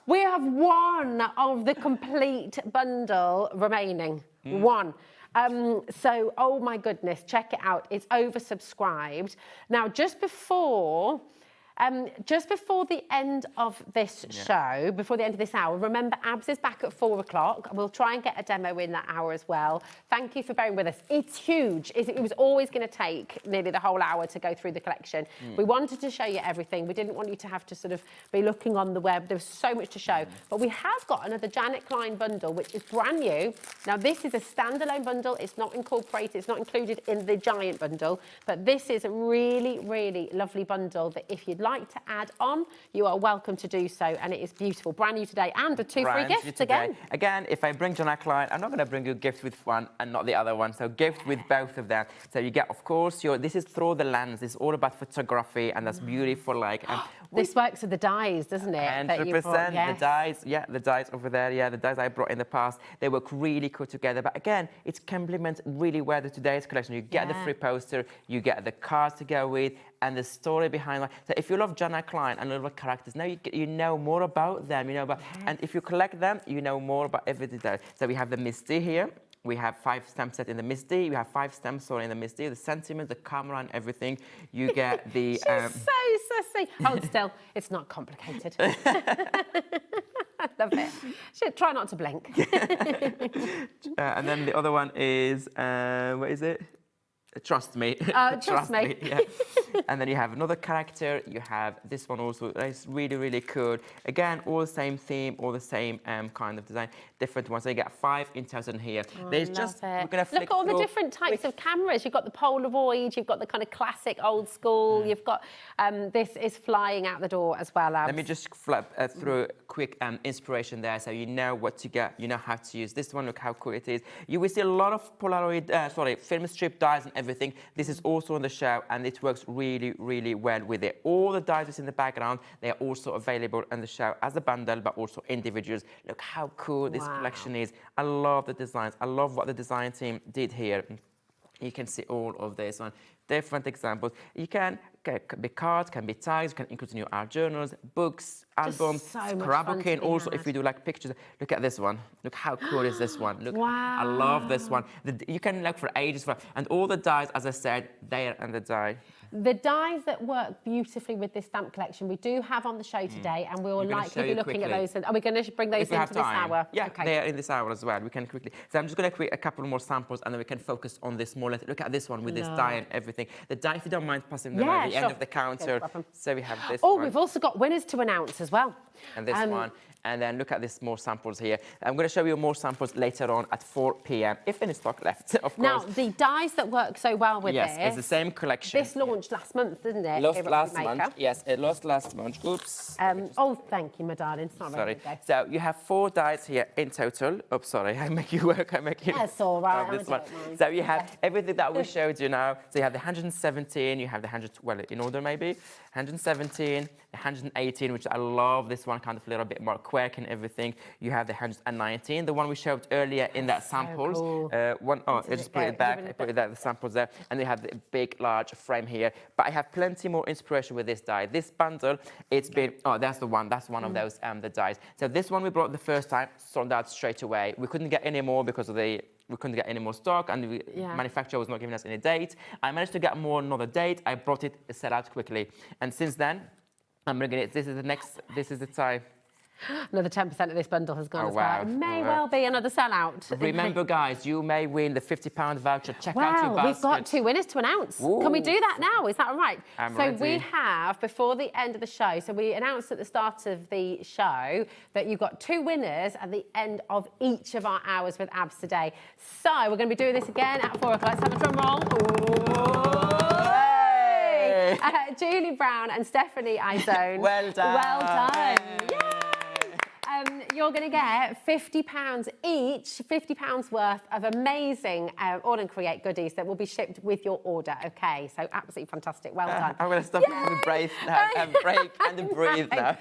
We have one of the complete bundle remaining. One. So, oh my goodness, check it out. It's oversubscribed. Now, just before the end of this show, before the end of this hour, remember Abs is back at 4 o'clock. We'll try and get a demo in that hour as well. Thank you for bearing with us. It's huge. It was always going to take nearly the whole hour to go through the collection. We wanted to show you everything. We didn't want you to have to sort of be looking on the web. There was so much to show. But we have got another Janet Klein bundle, which is brand new. Now, this is a standalone bundle. It's not incorporated. It's not included in the giant bundle. But this is a really, really lovely bundle that if you'd like to add on, you are welcome to do so, and it is beautiful, brand new today, and with 2 free gifts again. Again, if I bring Janet Klein, I'm not going to bring you a gift with one and not the other one, so gift with both of them. So you get, of course, this is through the lens. It's all about photography, and that's beautiful. Like this works with the dies, doesn't it? 100%. Yes. The dies, the dies over there, the dies I brought in the past, they work really cool together. But again, it complements really well the today's collection. You get the free poster, you get the cards to go with, and the story behind it. So if you love Janet Klein and love characters, now you know more about them, and if you collect them, you know more about everything there. So we have the Misty here. We have 5 stamp set in the Misty. We have 5 stamps in the Misty. The sentiment, the camera, and everything. You get the. She's so sassy. Hold still. It's not complicated. I love it. Try not to blink. And then the other one is what is it? Trust me. Trust me. Yeah. And then you have another character. You have this one also. It's really, really cool. Again, all the same theme, all the same kind of design. Different ones. So you get 5 in total here. There's just we're gonna flick look at all the different types of cameras. You've got the Polaroid. You've got the kind of classic old school. You've got this is flying out the door as well. Abs. Let me just flip through a quick inspiration there, so you know what to get. You know how to use this one. Look how cool it is. You will see a lot of Polaroid, film strip dies and everything. This is also on the show, and it works really, really well with it. All the dies in the background, they are also available on the show as a bundle, but also individuals. Look how cool this collection is. I love the designs. I love what the design team did here. You can see all of this on different examples. You can be cards, can be tags, you can include in your art journals, books, albums, scrapbooking. Also, if you do like pictures, look at this one. Look how cool is this one. Look, I love this one. You can look for ages and all the dies, as I said, they are on the die. The dies that work beautifully with this stamp collection, we do have on the show today, and we will likely be looking at those. Are we going to bring those into this hour? Yeah, okay. They are in this hour as well. We can quickly. So I'm just going to create a couple more samples, and then we can focus on this more. Look at this one with this die and everything. The die, if you don't mind passing them at the end of the counter. So we have this one. We've also got winners to announce as well. And this one. And then look at these more samples here. I'm going to show you more samples later on at 4 p.m. if any stock left, of course. Now, the dyes that work so well with yes, this... it's the same collection. This launched last month, didn't it? Lost last month. Yes, it lost last month. Oops. Oh, thank you, my darling. It's not Sorry. ready to go. So you have 4 dyes here in total. Oops, sorry. I make you work. I make you... That's all right. This one. So you have everything that we showed you now. So you have the 117, you have the 100, well, in order maybe, 117, the 118, which I love. This one kind of a little bit more quirk and everything. You have the 119, the one we showed earlier in that samples. Cool. I just put it back. I put it there, the samples there, and they have the big, large frame here. But I have plenty more inspiration with this die. This bundle, it's been. Oh, that's the one. That's one of those the dies. So this one we brought the first time, sold out straight away. We couldn't get any more because of the. We couldn't get any more stock, and the manufacturer was not giving us any date. I managed to get another date. I brought it, set out quickly, and since then, I'm bringing it. This is the next. This is the time. Another 10% of this bundle has gone as well. Wow. It may well be another sellout. Remember, guys, you may win the £50 voucher. Check out your basket. We've got 2 winners to announce. Ooh. Can we do that now? Is that all right? I'm so ready. we have, before the end of the show, so we announced at the start of the show that you've got 2 winners at the end of each of our hours with Abs today. So we're going to be doing this again at 4 o'clock. Let's have a drum roll. Hey! Julie Brown and Stephanie Izone. Well done. Well done. Yay! You're going to get £50 each, £50 worth of amazing AALL Create goodies that will be shipped with your order. Okay, so absolutely fantastic. Well done. I'm going to stop and breathe now, and break and breathe now.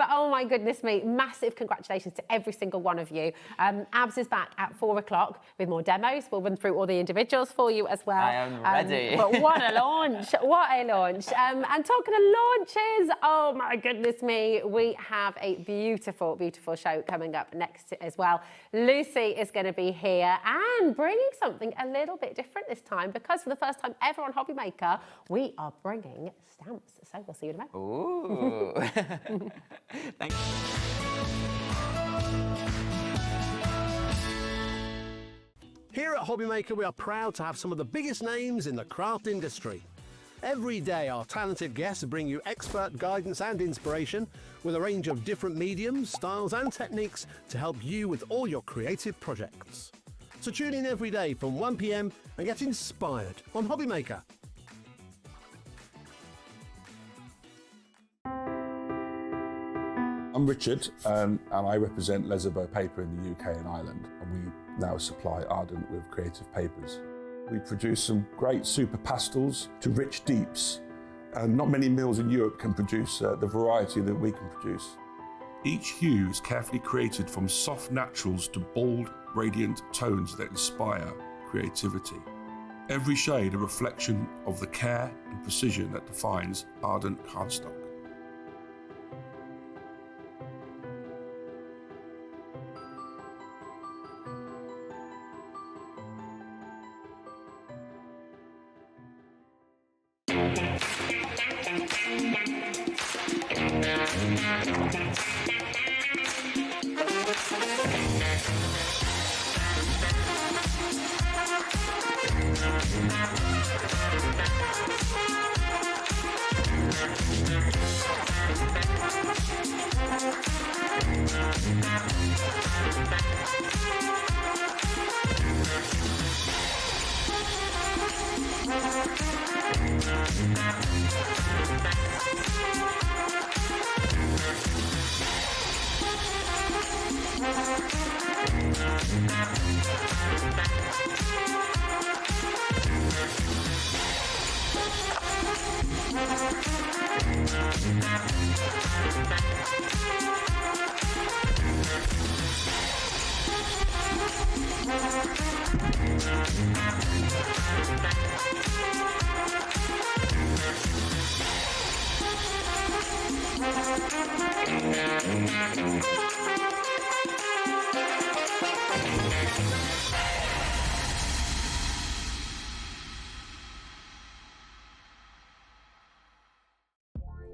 Oh my goodness me! Massive congratulations to every single one of you. Abs is back at 4 o'clock with more demos. We'll run through all the individuals for you as well. I am ready. But what a launch! What a launch! And talking of launches, oh my goodness me, we have a beautiful show coming up next as well. Lucy is going to be here and bringing something a little bit different this time, because for the first time ever on Hobby Maker, we are bringing stamps. So we'll see you in a moment. Ooh. Thank you. Here at Hobby Maker, we are proud to have some of the biggest names in the craft industry. Every day, our talented guests bring you expert guidance and inspiration with a range of different mediums, styles and techniques to help you with all your creative projects. So tune in every day from 1 p.m. and get inspired on Hobby Maker. I'm Richard, and I represent Lesabo Paper in the UK and Ireland, and we now supply Ardent with creative papers. We produce some great super pastels to rich deeps, and not many mills in Europe can produce the variety that we can produce. Each hue is carefully created from soft naturals to bold, radiant tones that inspire creativity. Every shade a reflection of the care and precision that defines Ardent cardstock.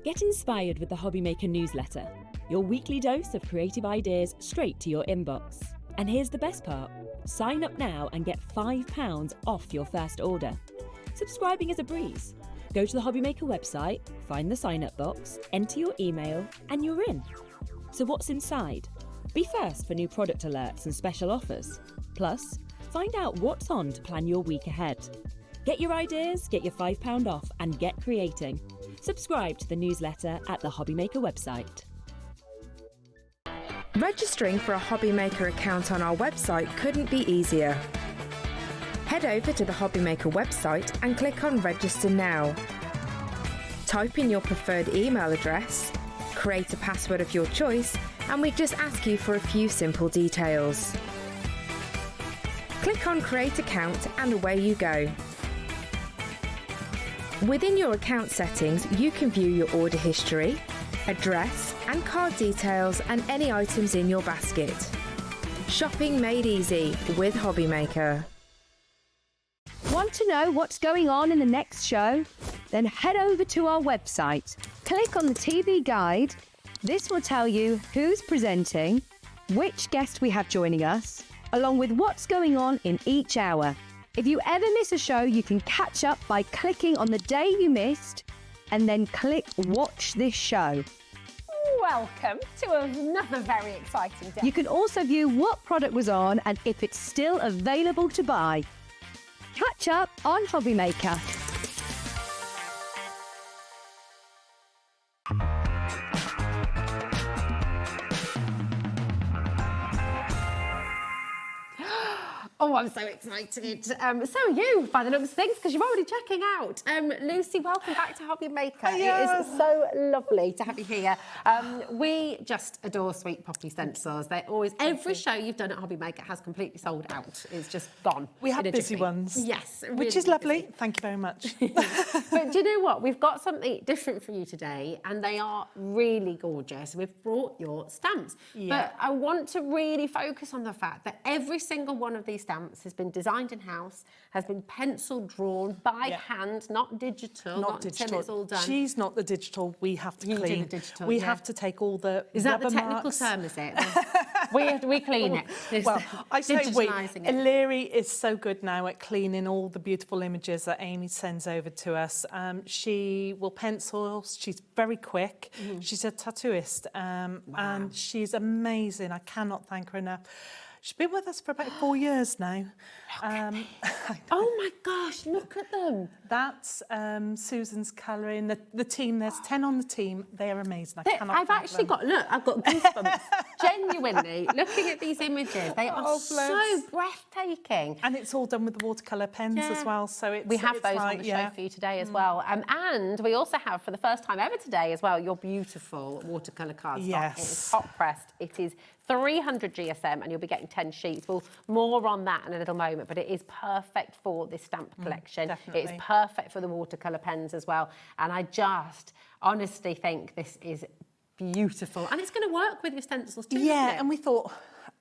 Get inspired with the Hobby Maker newsletter, your weekly dose of creative ideas straight to your inbox. And here's the best part. Sign up now and get £5 off your first order. Subscribing is a breeze. Go to the Hobby Maker website, find the sign up box, enter your email, and you're in. So what's inside? Be first for new product alerts and special offers. Plus, find out what's on to plan your week ahead. Get your ideas, get your £5 off and get creating. Subscribe to the newsletter at the Hobbymaker website. Registering for a Hobbymaker account on our website couldn't be easier. Head over to the Hobbymaker website and click on Register Now. Type in your preferred email address, create a password of your choice, and we just ask you for a few simple details. Click on Create Account and away you go. Within your account settings, you can view your order history, address and card details and any items in your basket. Shopping made easy with Hobbymaker. Want to know what's going on in the next show? Then head over to our website. Click on the TV guide. This will tell you who's presenting, which guest we have joining us, along with what's going on in each hour. If you ever miss a show, you can catch up by clicking on the day you missed and then click Watch This Show. Welcome to another very exciting day. You can also view what product was on and if it's still available to buy. Catch up on Hobbymaker. Oh, I'm so excited. So are you, by the looks of things, because you're already checking out. Lucy, welcome back to Hobbymaker. It is so lovely to have you here. We just adore sweet Poppy Stencils. They're always, every show you've done at Hobbymaker has completely sold out. It's just gone. We have busy ones. Yes. Which really is lovely. busy. Thank you very much. But do you know what? We've got something different for you today, and they are really gorgeous. We've brought your stamps. Yeah. But I want to really focus on the fact that every single one of these stamps has been designed in-house, has been pencil drawn by hand, not digital. Not digital. Until it's all done. She's not the digital. We have to clean. Do the digital, we have to take all the Is that the rubber technical marks. term, is it? we clean it. Well, I say we. Digitalising it. Illyri is so good now at cleaning all the beautiful images that Amy sends over to us. She will pencil. She's very quick. She's a tattooist, and she's amazing. I cannot thank her enough. She's been with us for about 4 years now. Oh my gosh, look at them. That's Susan's colouring. The team, there's 10 on the team. They're amazing. I've actually got goosebumps. Genuinely, looking at these images, they are so breathtaking. And it's all done with the watercolour pens as well. So it's, we have those on the show for you today as well. And we also have, for the first time ever today as well, your beautiful watercolour cardstock. Yes. It is hot pressed. It is 300 GSM and you'll be getting 10 sheets. Well, more on that in a little moment, but it is perfect for this stamp collection. Definitely. It's perfect for the watercolour pens as well. And I just honestly think this is beautiful. And it's going to work with your stencils too, yeah, isn't it? and we thought,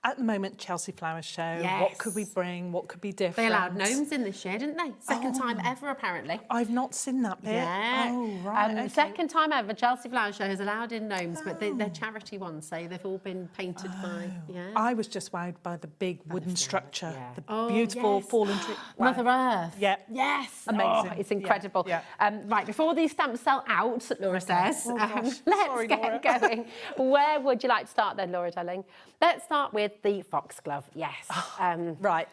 at the moment, Chelsea Flowers Show, what could we bring, what could be different? They allowed gnomes in this year, didn't they? Second time ever, apparently. I've not seen that bit. Yeah. Oh, right, okay. Second time ever, Chelsea Flower Show has allowed in gnomes, but they're charity ones, so they've all been painted by, I was just wowed by the big wooden structure, the yes. beautiful fallen tree. Wow. Mother Earth. Yeah. Yes. Amazing. Oh, it's incredible. Yeah. Right, before these stamps sell out, Laura says, let's Sorry, get Laura. going. Where would you like to start then, Laura, darling? Let's start with the foxglove. Yes. Right.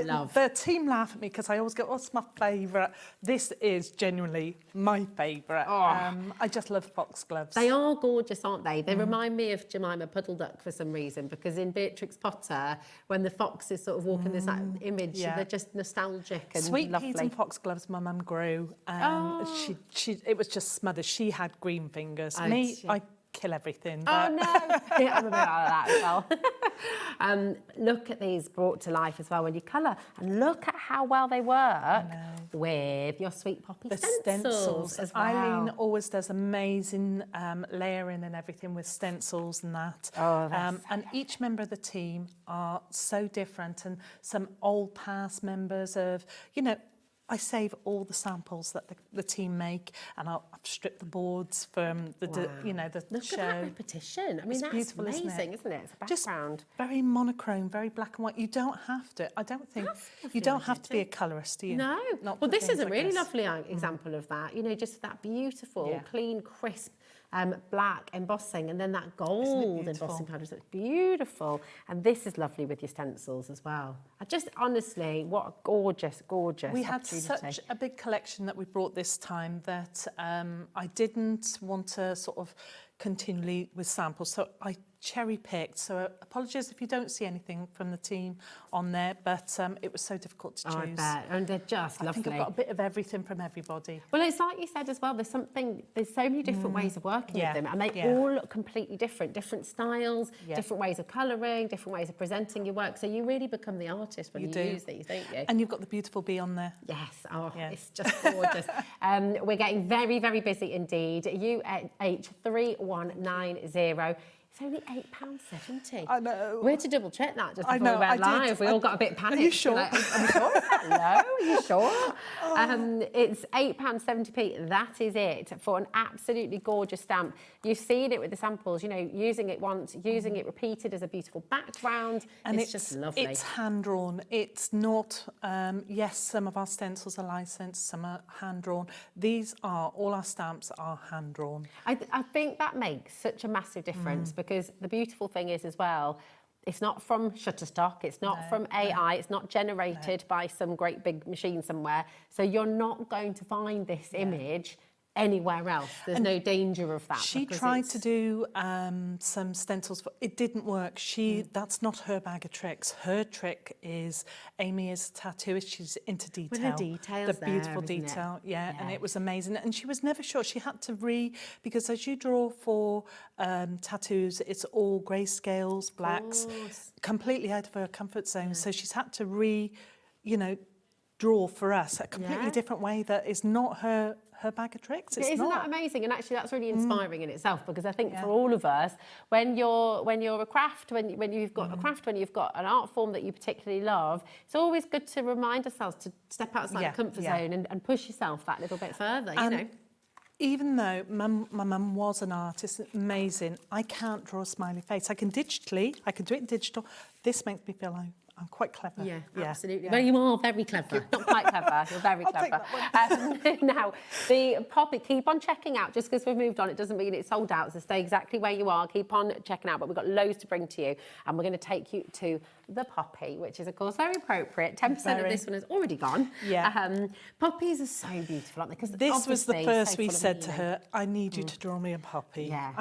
Love. The team laugh at me because I always go, what's my favourite? This is genuinely my favourite. I just love foxgloves. They are gorgeous, aren't they? They remind me of Jemima Puddle Duck for some reason, because in Beatrix Potter, when the fox is sort of walking this image, they're just nostalgic and Sweet lovely. peas and foxgloves my mum grew. It was just smothered. She had green fingers. I kill everything. Oh no! Yeah, I'm a bit like that as well. Look at these brought to life as well when you colour, and look at how well they work with your sweet Poppy stencils as well. Eileen always does amazing layering and everything with stencils and that. And each member of the team are so different, and some old past members of, I save all the samples that the team make, and I've stripped the boards from the Look show. at that repetition. I mean, It's that's beautiful, amazing, isn't it? It's a background. Just very monochrome, very black and white. You don't have to. I don't think you don't have to be a colourist, do you? No. Not Well, for this is things a like really this. lovely example of that. Just that beautiful, clean, crisp black embossing, and then that gold embossing powder. So it's beautiful. And this is lovely with your stencils as well. I just honestly, what a gorgeous, gorgeous We had opportunity. such a big collection that we brought this time that I didn't want to sort of continually with samples, so I cherry-picked. So apologies if you don't see anything from the team on there, but it was so difficult to choose. Oh, I bet. And they're just lovely. I think I've got a bit of everything from everybody. Well, it's like you said as well, there's so many different ways of working with them, and they all look completely different styles, different ways of colouring, different ways of presenting your work. So you really become the artist when you use these, don't you? And you've got the beautiful bee on there. Yes, it's just gorgeous. We're getting very, very busy indeed. UH3190. It's only £8.70. I know. We had to double check that just before we went live. We all got a bit panicked. Are you sure? Like, are we sure? Is that low? Are you sure? It's £8.70p. That is it for an absolutely gorgeous stamp. You've seen it with the samples, you know, using it once, using it repeated as a beautiful background. And it's just lovely. It's hand-drawn. It's not, yes, some of our stencils are licensed, some are hand-drawn. All our stamps are hand-drawn. I think that makes such a massive difference because the beautiful thing is as well, it's not from Shutterstock, it's not from AI, it's not generated by some great big machine somewhere. So you're not going to find this image anywhere else. There's no danger of that. She tried to do some stencils. It didn't work. That's not her bag of tricks. Her trick is Amy is a tattooist. She's into detail. With the details the beautiful detail. Yeah, and it was amazing. And she was never sure. She had to because as you draw for tattoos, it's all grayscales, blacks, completely out of her comfort zone. So she's had to draw for us a completely different way that is not her bag of tricks. Isn't that amazing? And actually that's really inspiring in itself, because I think for all of us, when you're a craft, when you've got a craft, when you've got an art form that you particularly love, it's always good to remind ourselves to step outside the comfort zone and push yourself that little bit further, you know. Even though my mum was an artist, amazing, I can't draw a smiley face. I can do it digital. This makes me feel like I'm quite clever. Yeah, absolutely. Yeah. Well, you are very clever. Not quite clever, you're very clever. Now, the Poppy, keep on checking out. Just because we've moved on, it doesn't mean it's sold out. So stay exactly where you are. Keep on checking out. But we've got loads to bring to you. And we're going to take you to the Poppy, which is, of course, very appropriate. 10% of this one has already gone. Yeah. Poppies are so beautiful, aren't they? Because this was the first we said to her, I need you to draw me a poppy. Yeah.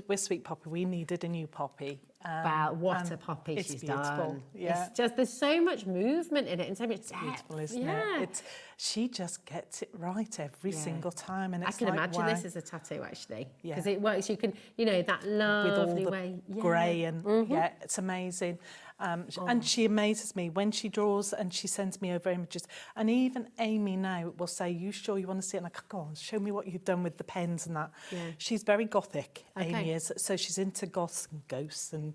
We're Sweet Poppy. We needed a new poppy. Well, what a poppy she's done. Yeah. It's just, there's so much movement in it and so much depth. Beautiful, isn't it? She just gets it right every single time. And it's I can imagine this as a tattoo, actually. Because it works, you can, that with lovely all the way. grey and, it's amazing. And she amazes me when she draws and she sends me over images. And even Amy now will say, you sure you want to see it? And I go on, show me what you've done with the pens and that. Yeah. She's very gothic, Amy is. So she's into goths and ghosts and,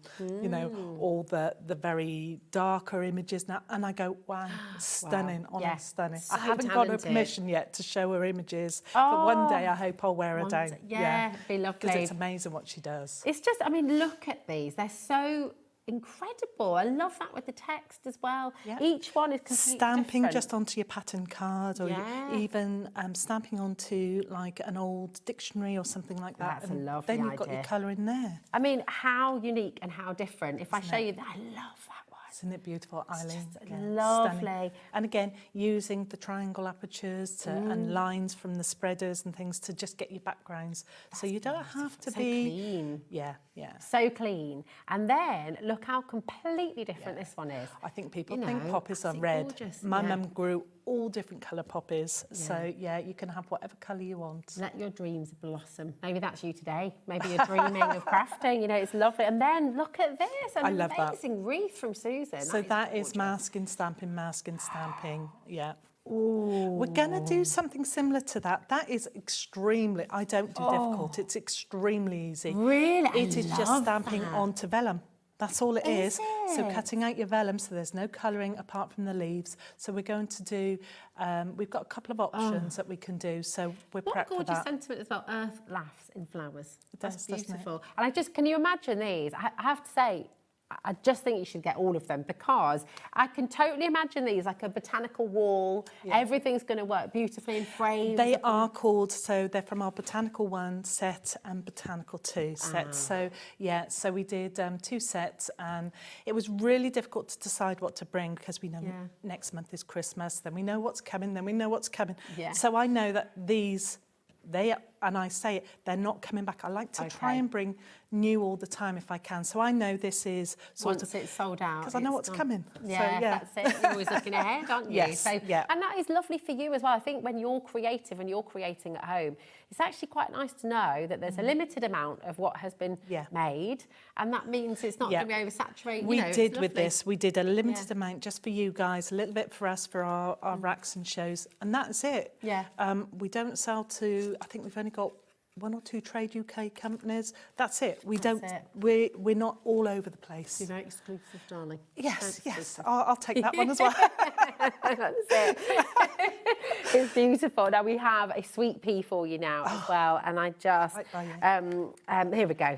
all the very darker images now. And I go, wow, stunning, stunning. So I haven't got her permission yet to show her images. But one day I hope I'll wear her down. Yeah, it'd be lovely. Because it's amazing what she does. It's just, look at these. They're so incredible. I love that with the text as well. Yep. Each one is completely stamping different. Just onto your pattern card, or even stamping onto like an old dictionary or something like that. That's a lovely Then you've got your colour in there. How unique and how different. If I show you that, I love that one. Isn't it beautiful, Eileen? It's lovely. Stunning. And again, using the triangle apertures and lines from the spreaders and things to just get your backgrounds. So you don't have to be clean. Yeah. So clean. And then look how completely different this one is. I think people think poppies are red. Gorgeous. My mum grew all different colour poppies. So you can have whatever colour you want. Let your dreams blossom. Maybe that's you today. Maybe you're dreaming of crafting. It's lovely. And then look at this. I love that. Amazing wreath from Susan. So that is masking, stamping, yeah. Ooh. We're going to do something similar to that. That is extremely, I don't do difficult, it's extremely easy. Really? It is just stamping onto vellum. That's all it is. So cutting out your vellum, so there's no colouring apart from the leaves. So we're going to do, we've got a couple of options that we can do, so we're prepped for that. What a gorgeous sentiment as well, earth laughs in flowers. That's beautiful. And can you imagine these? I have to say, I just think you should get all of them, because I can totally imagine these like a botanical wall. Everything's going to work beautifully in frames. They are called, so they're from our Botanical 1 set and Botanical 2 sets. So yeah, so we did 2 sets, and it was really difficult to decide what to bring, because we know next month is Christmas, then we know what's coming, So I know that these, and I say it, they're not coming back. I like to try and bring new all the time if I can. So I know this is once it's sold out, because I know what's coming. Yeah, that's it. You're always looking ahead, aren't you? Yes, so, and that is lovely for you as well. I think when you're creative and you're creating at home, it's actually quite nice to know that there's a limited amount of what has been made, and that means it's not going to be oversaturated. We did with this. We did a limited amount just for you guys, a little bit for us for our racks and shows, and that's it. Yeah. We don't sell to. I think we've only got 1 or 2 Trade UK companies. That's it. We're not all over the place. You're very exclusive, darling. Yes, yes. I'll take that one as well. That's it. It's beautiful. Now we have a sweet pea for you now as well, and I just here we go.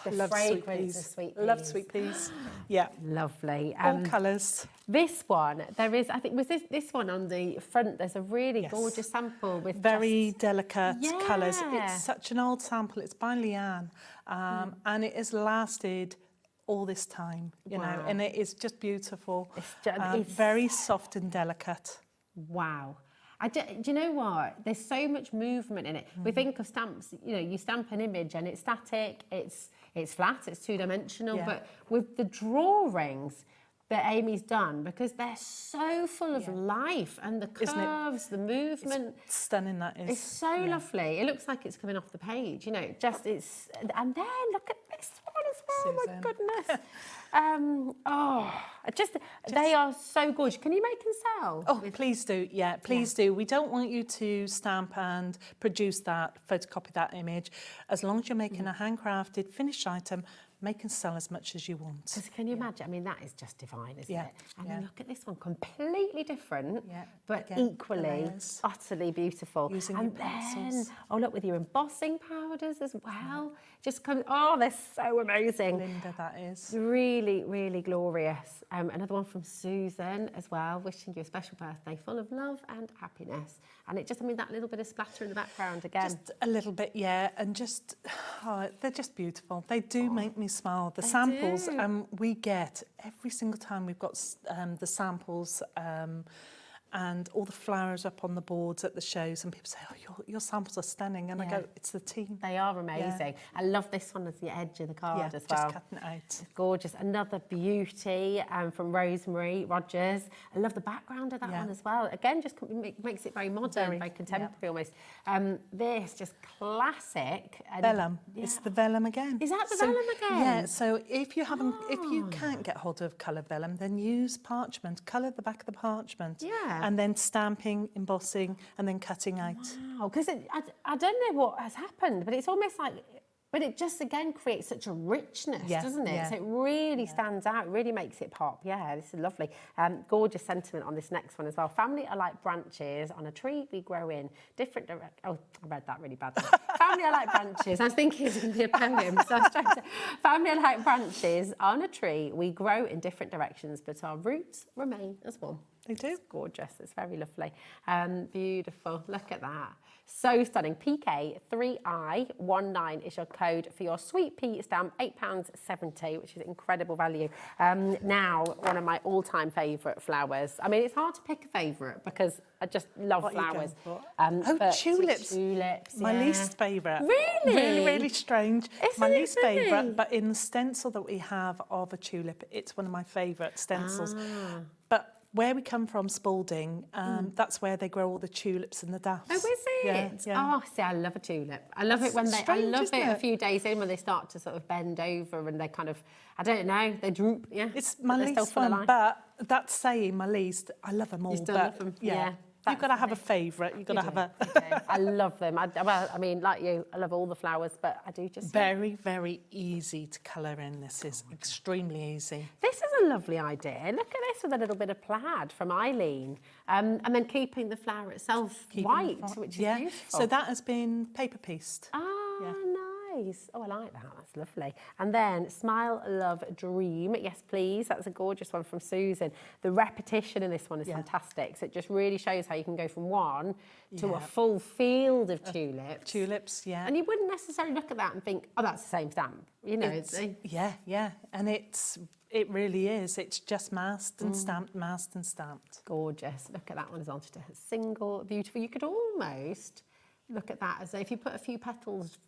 The love sweet peas. Of sweet peas. Love sweet peas. Yeah, lovely. All colours. This one, there is, I think, was this one on the front? There's a really gorgeous sample with very delicate colours. It's such an old sample. It's by Leanne, and it has lasted all this time, you know, and it is just beautiful. It's very soft and delicate. Wow. Do you know what? There's so much movement in it. We think of stamps, you know, you stamp an image and it's static, it's flat, it's 2-dimensional, but with the drawings that Amy's done, because they're so full of life, and the curves, the movement. It's stunning, that is. It's so lovely. It looks like it's coming off the page, you know, and then look at this one as well, Susan. My goodness. They are so gorgeous. Can you make and sell? Oh, please do. Yeah, please do. We don't want you to stamp and produce that, photocopy that image. As long as you're making a handcrafted finished item, make and sell as much as you want. Because can you imagine? I mean, that is just divine, isn't it? And then look at this one, completely different, but equally, utterly beautiful. Using and your pencils. Then, look, with your embossing powders as well. Just comes, they're so amazing. Linda, that is. Really, really glorious. Another one from Susan as well, wishing you a special birthday full of love and happiness. And it just, I mean, that little bit of splatter in the background again. Just a little bit, and just, they're just beautiful. They do make me smile. The samples we get every single time we've got the samples and all the flowers up on the boards at the shows, and people say, your samples are stunning, and I go, it's the team. They are amazing. I love this one as the edge of the card as well. Just cutting it out. It's gorgeous. Another beauty from Rosemary Rogers. I love the background of that one as well. Again, just makes it very modern, very contemporary almost. This just classic. Vellum. It's the vellum again. Is that the vellum again? Yeah. So if you can't get hold of coloured vellum, then use parchment. Colour the back of the parchment. Yeah. And then stamping, embossing, and then cutting out. Wow, because I don't know what has happened, but it's almost like, but it just again creates such a richness, doesn't it? Yeah. So it really stands out, really makes it pop. Yeah, this is lovely. Gorgeous sentiment on this next one as well. Family are like branches on a tree we grow in different directions. Oh, I read that really badly. Family are like branches. I was thinking it's going to be a poem, so I was trying to. Family are like branches on a tree we grow in different directions, but our roots remain as one. They do. It's gorgeous. It's very lovely. Beautiful. Look at that. So stunning. PK3I19 is your code for your sweet pea stamp, £8.70, which is incredible value. Now, one of my all-time favourite flowers. I mean, it's hard to pick a favourite because I just love flowers. Tulips. Tulips. My least favourite. Really? Really, really strange. Isn't my it least funny? favourite, but in the stencil that we have of a tulip, it's one of my favourite stencils. But where we come from, Spalding, that's where they grow all the tulips and the daffs. Oh, is it? Yeah. Oh, see, I love a tulip. I love it when they. Strange, I love isn't it a it? few days in when they start to sort of bend over and they kind of, I don't know, they droop. Yeah, It's my least one, but that's saying my least. I love them all. You still love them? Yeah. You've got to have a favourite. You've got to have a. I love them. I mean, like you, I love all the flowers, but I do just. Very, very easy to colour in. This is extremely easy. This is a lovely idea. Look at this with a little bit of plaid from Eileen, and then keeping the flower itself white, which is beautiful. So that has been paper pieced. Ah, nice. Oh, I like that. That's lovely. And then Smile, Love, Dream. Yes, please. That's a gorgeous one from Susan. The repetition in this one is fantastic. So it just really shows how you can go from one to a full field of tulips. Tulips, yeah. And you wouldn't necessarily look at that and think, oh, that's the same stamp. You know, yeah. And it really is. It's just masked and stamped, masked and stamped. Gorgeous. Look at that one as well. Just a single, beautiful. You could almost look at that as if you put a few petals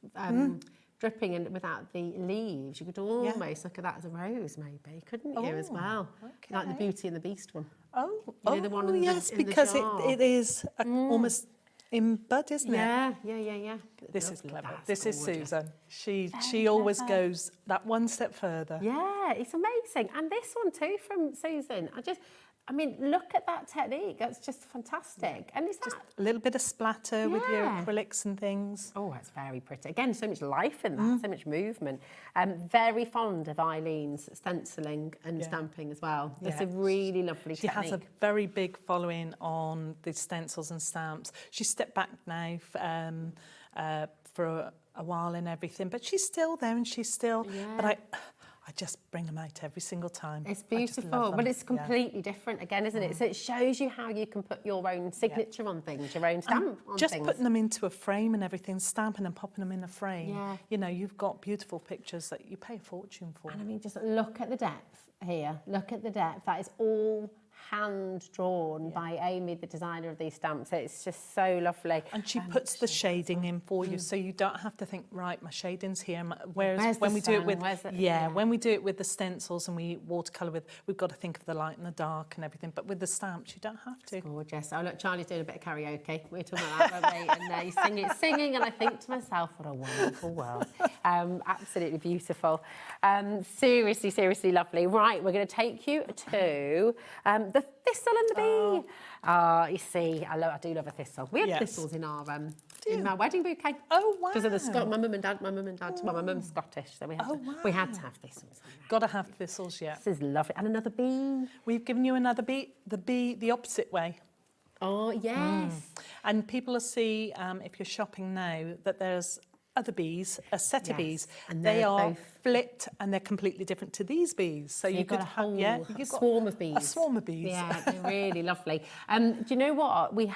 dripping in without the leaves. You could almost look at that as a rose, maybe, couldn't you, as well? Okay. Like the Beauty and the Beast one. Oh, you know, the one in yes, the because jar. it is almost in bud, isn't it? Yeah. This is clever. That's this is gorgeous. Susan. She always goes that one step further. Yeah, it's amazing. And this one too from Susan. I mean, look at that technique. That's just fantastic. And it's just a little bit of splatter with your acrylics and things. Oh, that's very pretty. Again, so much life in that, so much movement. Very fond of Eileen's stenciling and stamping as well. It's a really lovely She technique. has a very big following on the stencils and stamps. She's stepped back now for a while and everything, but she's still there and she's still... But I just bring them out every single time. It's beautiful, but it's completely different again, isn't it? So it shows you how you can put your own signature on things, your own stamp on just things. Putting them into a frame and everything, stamping and popping them in a frame. Yeah. You know, you've got beautiful pictures that you pay a fortune for. And I mean, just look at the depth here. Look at the depth. That is all hand drawn by Amy, the designer of these stamps. It's just so lovely. And she puts the shading in for you, so you don't have to think, right, my shading's here. Whereas when we do it with when we do it with the stencils and we watercolour with, we've got to think of the light and the dark and everything. But with the stamps, you don't have to. It's gorgeous. Oh look, Charlie's doing a bit of karaoke. We were talking about that, weren't we? And he's singing, and I think to myself, what a wonderful world. Absolutely beautiful. Seriously lovely. Right, we're going to take you to the thistle and the bee. You see, I do love a thistle. We have thistles in our wedding bouquet. Oh wow! Because of my mum and dad. Well, my mum's Scottish, so we had to have thistles. Got to have thistles, yeah. This is lovely. And another bee. We've given you another bee. The bee the opposite way. Oh yes. And people will see if you're shopping now that there's other bees, a set of bees, and they are flipped and they're completely different to these bees. So you could have a swarm of bees. A swarm of bees. Yeah, they're really lovely. Do you know what? We've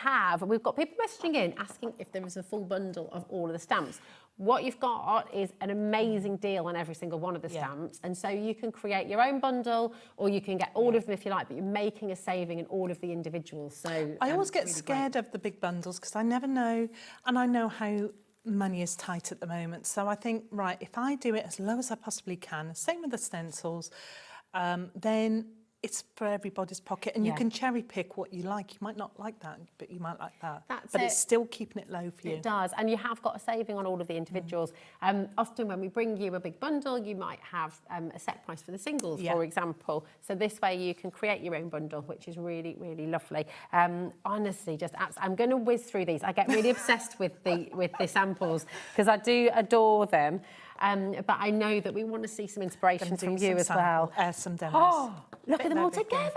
got people messaging in asking if there is a full bundle of all of the stamps. What you've got is an amazing deal on every single one of the stamps. And so you can create your own bundle or you can get all of them if you like, but you're making a saving in all of the individuals. So I always get scared of the big bundles because I never know, and I know how money is tight at the moment. So I think, right, if I do it as low as I possibly can, same with the stencils, then it's for everybody's pocket, and you can cherry pick what you like. You might not like that, but you might like that. But it's still keeping it low for you. It does, and you have got a saving on all of the individuals. Often when we bring you a big bundle, you might have a set price for the singles, for example. So this way you can create your own bundle, which is really, really lovely. Honestly, I'm going to whiz through these. I get really obsessed with the samples because I do adore them. But I know that we want to see some inspiration from you as well. Some demos. Oh, look at them all together.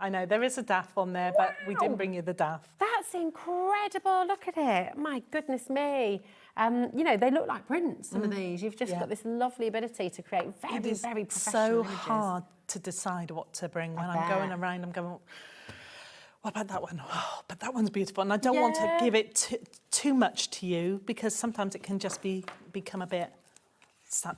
I know. There is a DAF on there, but we didn't bring you the DAF. That's incredible. Look at it. My goodness me. You know, they look like prints, some of these. You've just got this lovely ability to create very professional images. So hard to decide what to bring. When I'm going around, I'm going, what about that one? Oh, but that one's beautiful. And I don't want to give it too much to you because sometimes it can just become a bit...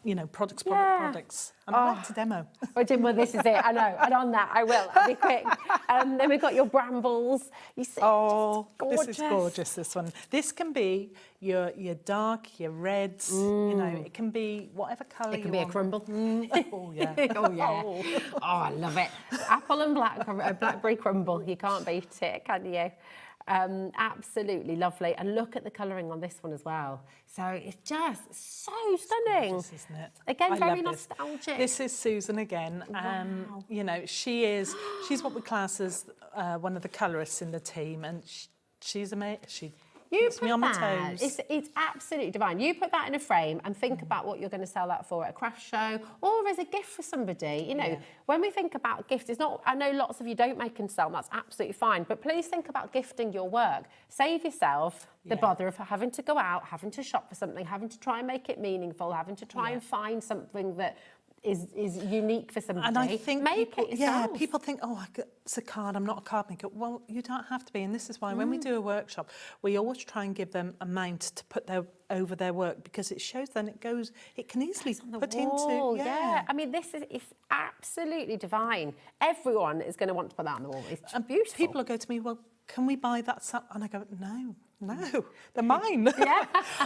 you know, products. And I like to demo. Well, this is it. I know. And on that, I will. I'll be quick. Then we've got your brambles. You see, this is gorgeous, this one. This can be your dark, your reds. You know, it can be whatever colour you want. It can be a crumble. Oh, yeah. Oh, yeah. Oh, I love it. Apple and blackberry crumble. You can't beat it, can you? Absolutely lovely. And look at the colouring on this one as well. So it's just so stunning. Gorgeous, isn't it? Again, very nostalgic. This is Susan again. Wow. You know, she's what we class as one of the colourists in the team, and she's amazing. Keeps me on my toes. It's absolutely divine. You put that in a frame and think about what you're going to sell that for at a craft show or as a gift for somebody. You know, when we think about gifts, it's not, I know lots of you don't make and sell, and that's absolutely fine, but please think about gifting your work. Save yourself the bother of having to go out, having to shop for something, having to try and make it meaningful, having to try and find something that is unique for somebody. And I think people think, oh, it's a card, I'm not a card maker. Well, you don't have to be, and this is why when we do a workshop, we always try and give them a mount to put over their work, because it shows then it can easily put into. Yeah, I mean, it's absolutely divine. Everyone is going to want to put that on the wall. It's beautiful. People will go to me, well, can we buy that? And I go, no, they're mine. Yeah.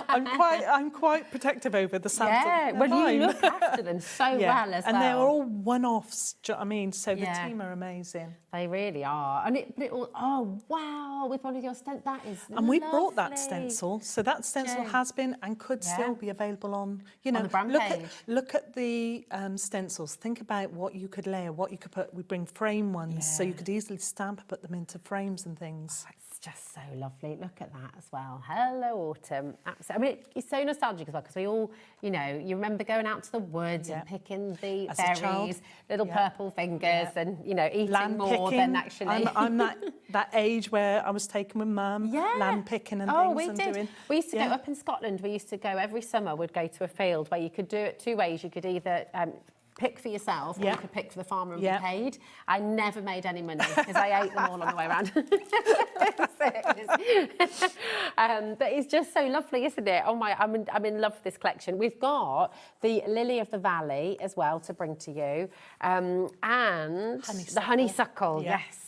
I'm quite protective over the samples. Yeah, well, you look after them so well as well. And they're all one-offs, do you know what I mean? So the team are amazing. They really are. And it all, oh, wow, with one of your stencils, that is And we brought that stencil, so that stencil has been and could still be available on, you know, on the brand page. Look at the stencils. Think about what you could layer, what you could put. We bring frame ones, so you could easily stamp, put them into frames and things. It's just so lovely. Look at that as well. Hello, autumn. Absolutely. I mean, it's so nostalgic as well, because we all, you know, you remember going out to the woods and picking the berries, little purple fingers, and, you know, eating more than actually. I'm that age where I was taken with Mum, lamb picking and things. We did. We used to go up in Scotland. We used to go every summer. We'd go to a field where you could do it two ways. You could either pick for yourself, or you could pick for the farmer and be paid. I never made any money because I ate them all on the way around. But it's just so lovely, isn't it? Oh my, I'm in love with this collection. We've got the Lily of the Valley as well to bring to you, and the honeysuckle. Yes.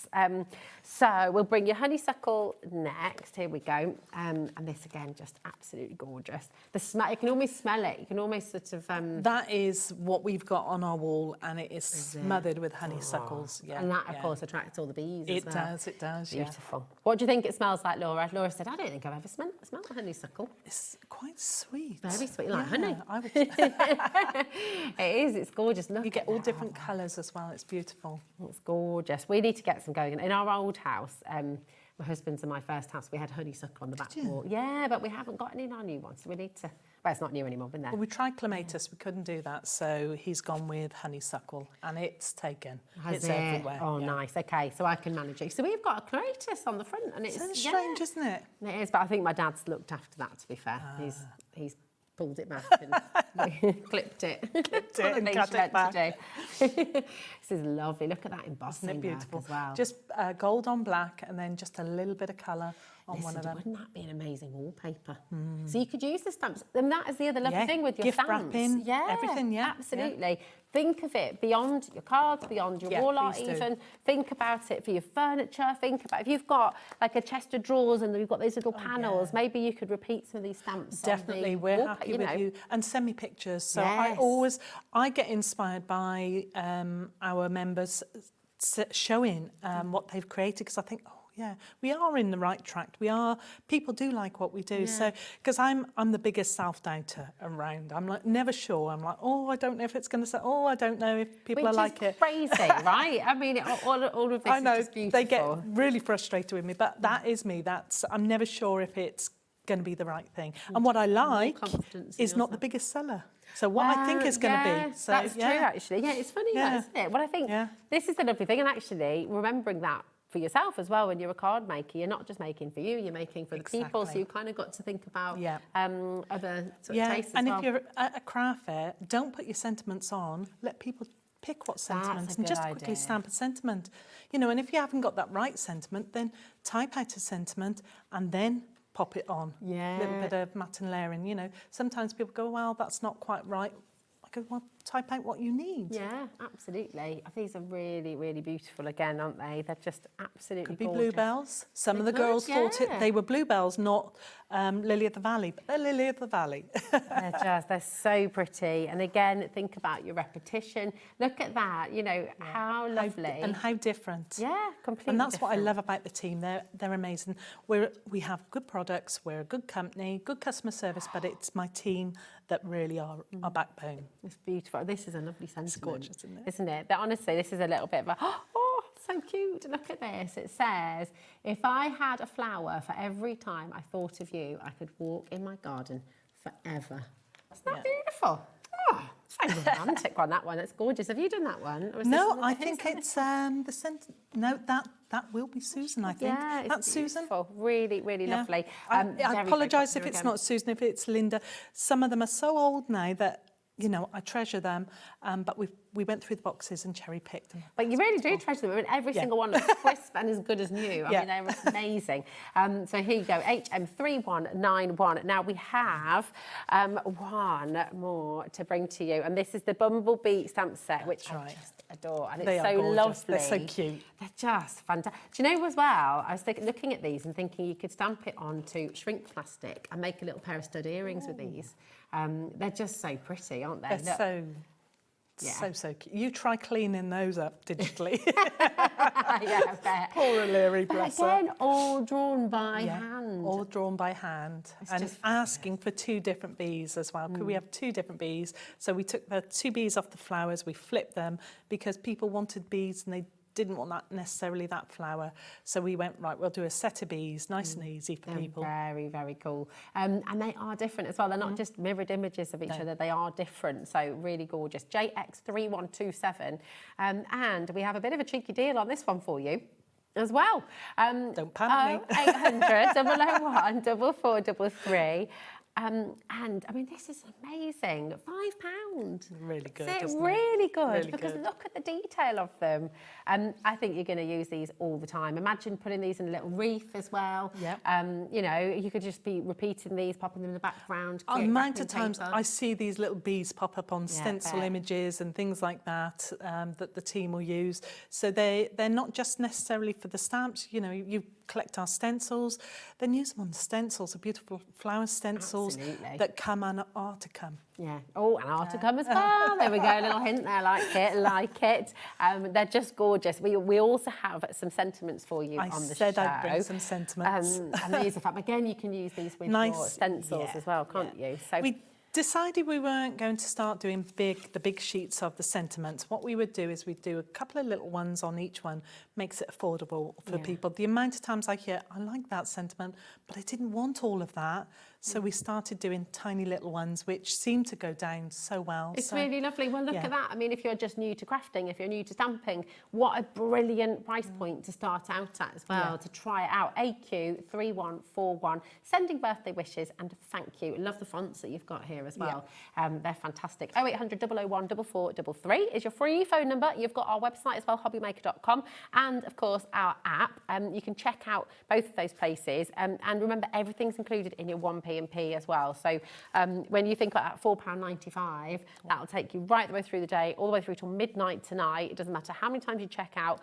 So we'll bring you honeysuckle next. Here we go. And this again, just absolutely gorgeous. The smell, you can almost smell it. You can almost sort of. That is what we've got on our wall, and it is smothered with honeysuckles. And that, of course, attracts all the bees. It does. Beautiful. What do you think it smells like, Laura? Laura said, I don't think I've ever smelled honeysuckle. It's quite sweet. Very sweet, like honey. I would. It is. It's gorgeous. Look, you get all different colours as well. It's beautiful. It's gorgeous. We need to get some going. In our old house, my husband's and my first house, we had honeysuckle on the back wall. Yeah, but we haven't got any in our new one, so we need to. Well, it's not new anymore, been there. Well, we tried clematis, we couldn't do that, so he's gone with honeysuckle, and it's taken. It's everywhere. Oh, nice. Okay, so I can manage it. So we've got a clematis on the front, and it's strange, isn't it? It is, but I think my dad's looked after that. To be fair, he's pulled it back and clipped it and cut it back. This is lovely. Look at that embossing. Isn't it beautiful? As well. Just gold on black, and then just a little bit of colour on one of them. Wouldn't that be an amazing wallpaper? So you could use the stamps. And that is the other lovely thing with your gift stamps. wrapping, everything, absolutely. Yeah. Think of it beyond your cards, beyond your wall art even. Think about it for your furniture. Think about if you've got like a chest of drawers and you've got those little panels, maybe you could repeat some of these stamps. Definitely, we're happy with you. And send me pictures. So I get inspired by our members showing what they've created, because I think, we are in the right track. People do like what we do. So, because I'm the biggest self-doubter around. I'm like, never sure. I'm like, I don't know if it's going to say, I don't know if people are like it. Which is crazy, right? I mean, all of this I know, is just beautiful. They get really frustrated with me, but that is me. I'm never sure if it's going to be the right thing. And what I like is not the biggest seller. So what I think is going to be. So, that's true, actually. Yeah, it's funny, isn't it? Well, I think this is the lovely thing. And actually, remembering that for yourself as well, when you're a card maker, you're not just making for you, you're making for the people. So you kind of got to think about other sort of tastes as well. And if you're at a craft fair, don't put your sentiments on. Let people pick what sentiments and just quickly stamp a sentiment. You know, and if you haven't got that right sentiment, then type out a sentiment and then pop it on. A little bit of matte and layering, you know. Sometimes people go, well, that's not quite right. I go, well, type out what you need. Yeah, absolutely. These are really, really beautiful again, aren't they? They're just absolutely Could be gorgeous. bluebells. Some of the girls thought they were bluebells, not Lily of the Valley, but they're Lily of the Valley. They're so pretty. And again, think about your repetition. Look at that, you know, how lovely. And how different. Yeah, completely And that's different. what I love about the team. They're amazing. We have good products, we're a good company, good customer service, but it's my team that really are our backbone. It's beautiful. This is a lovely sentiment. It's gorgeous, isn't it? Isn't it? But honestly, this is a little bit of a, so cute. Look at this. It says, if I had a flower for every time I thought of you, I could walk in my garden forever. Isn't that beautiful? Oh, so romantic on that one. That's gorgeous. Have you done that one? Or is No, I think it's the scent. No, that will be Susan, I think. Yeah, that's Susan. Really, really lovely. I apologise if it's not Susan, if it's Linda. Some of them are so old now that, you know, I treasure them, but we went through the boxes and cherry-picked them. But you really do treasure them. I mean, every single one is crisp and as good as new. I mean, they're amazing. So here you go, HM3191. Now we have one more to bring to you, and this is the Bumblebee stamp set, which I just adore. And it's so lovely. They're so cute. They're just fantastic. Do you know as well, I was looking at these and thinking you could stamp it onto shrink plastic and make a little pair of stud earrings with these. They're just so pretty, aren't they? They're so cute. You try cleaning those up digitally. Yeah, I bet. Poor O'Leary, bless her. Again, all drawn by hand. All drawn by hand. And asking for 2 different bees as well. Could we have 2 different bees? So we took the 2 bees off the flowers, we flipped them because people wanted bees and they didn't want that necessarily that flower. So we went, right, we'll do a set of bees, nice and easy for people. Very, very cool. And they are different as well. They're not just mirrored images of each other, they are different. So really gorgeous. JX3127. And we have a bit of a cheeky deal on this one for you as well. Don't panic me. 0800 001 4433. And I mean, this is amazing. £5. Really good. Really good. Really because good. look at the detail of them. I think you're going to use these all the time. Imagine putting these in a little wreath as well. Yep. You know, you could just be repeating these, popping them in the background. The amount of times I see these little bees pop up on stencil bet. images and things like that that the team will use. So they're not just necessarily for the stamps. You know, you collect our stencils, then use them on the stencils, the beautiful flower stencils that come and are to come. Yeah. Oh, and are to come as well. There we go, a little hint there, like it. They're just gorgeous. We also have some sentiments for you on the show. I said I'd bring some sentiments. And these are fab. Again, you can use these with your stencils as well, can't you? So we decided we weren't going to start doing the big sheets of the sentiments. What we would do is we'd do a couple of little ones on each one, makes it affordable for people. The amount of times I hear, I like that sentiment, but I didn't want all of that. So we started doing tiny little ones, which seem to go down so well. It's really lovely. Well, look at that. I mean, if you're just new to crafting, if you're new to stamping, what a brilliant price point to start out at as well, to try it out. AQ3141, sending birthday wishes and thank you. Love the fonts that you've got here as well. They're fantastic. 0800 001 4433 is your free phone number. You've got our website as well, hobbymaker.com, and of course our app. You can check out both of those places. And remember, everything's included in your 1P and P as well. So when you think about that £4.95, that'll take you right the way through the day, all the way through till midnight tonight. It doesn't matter how many times you check out,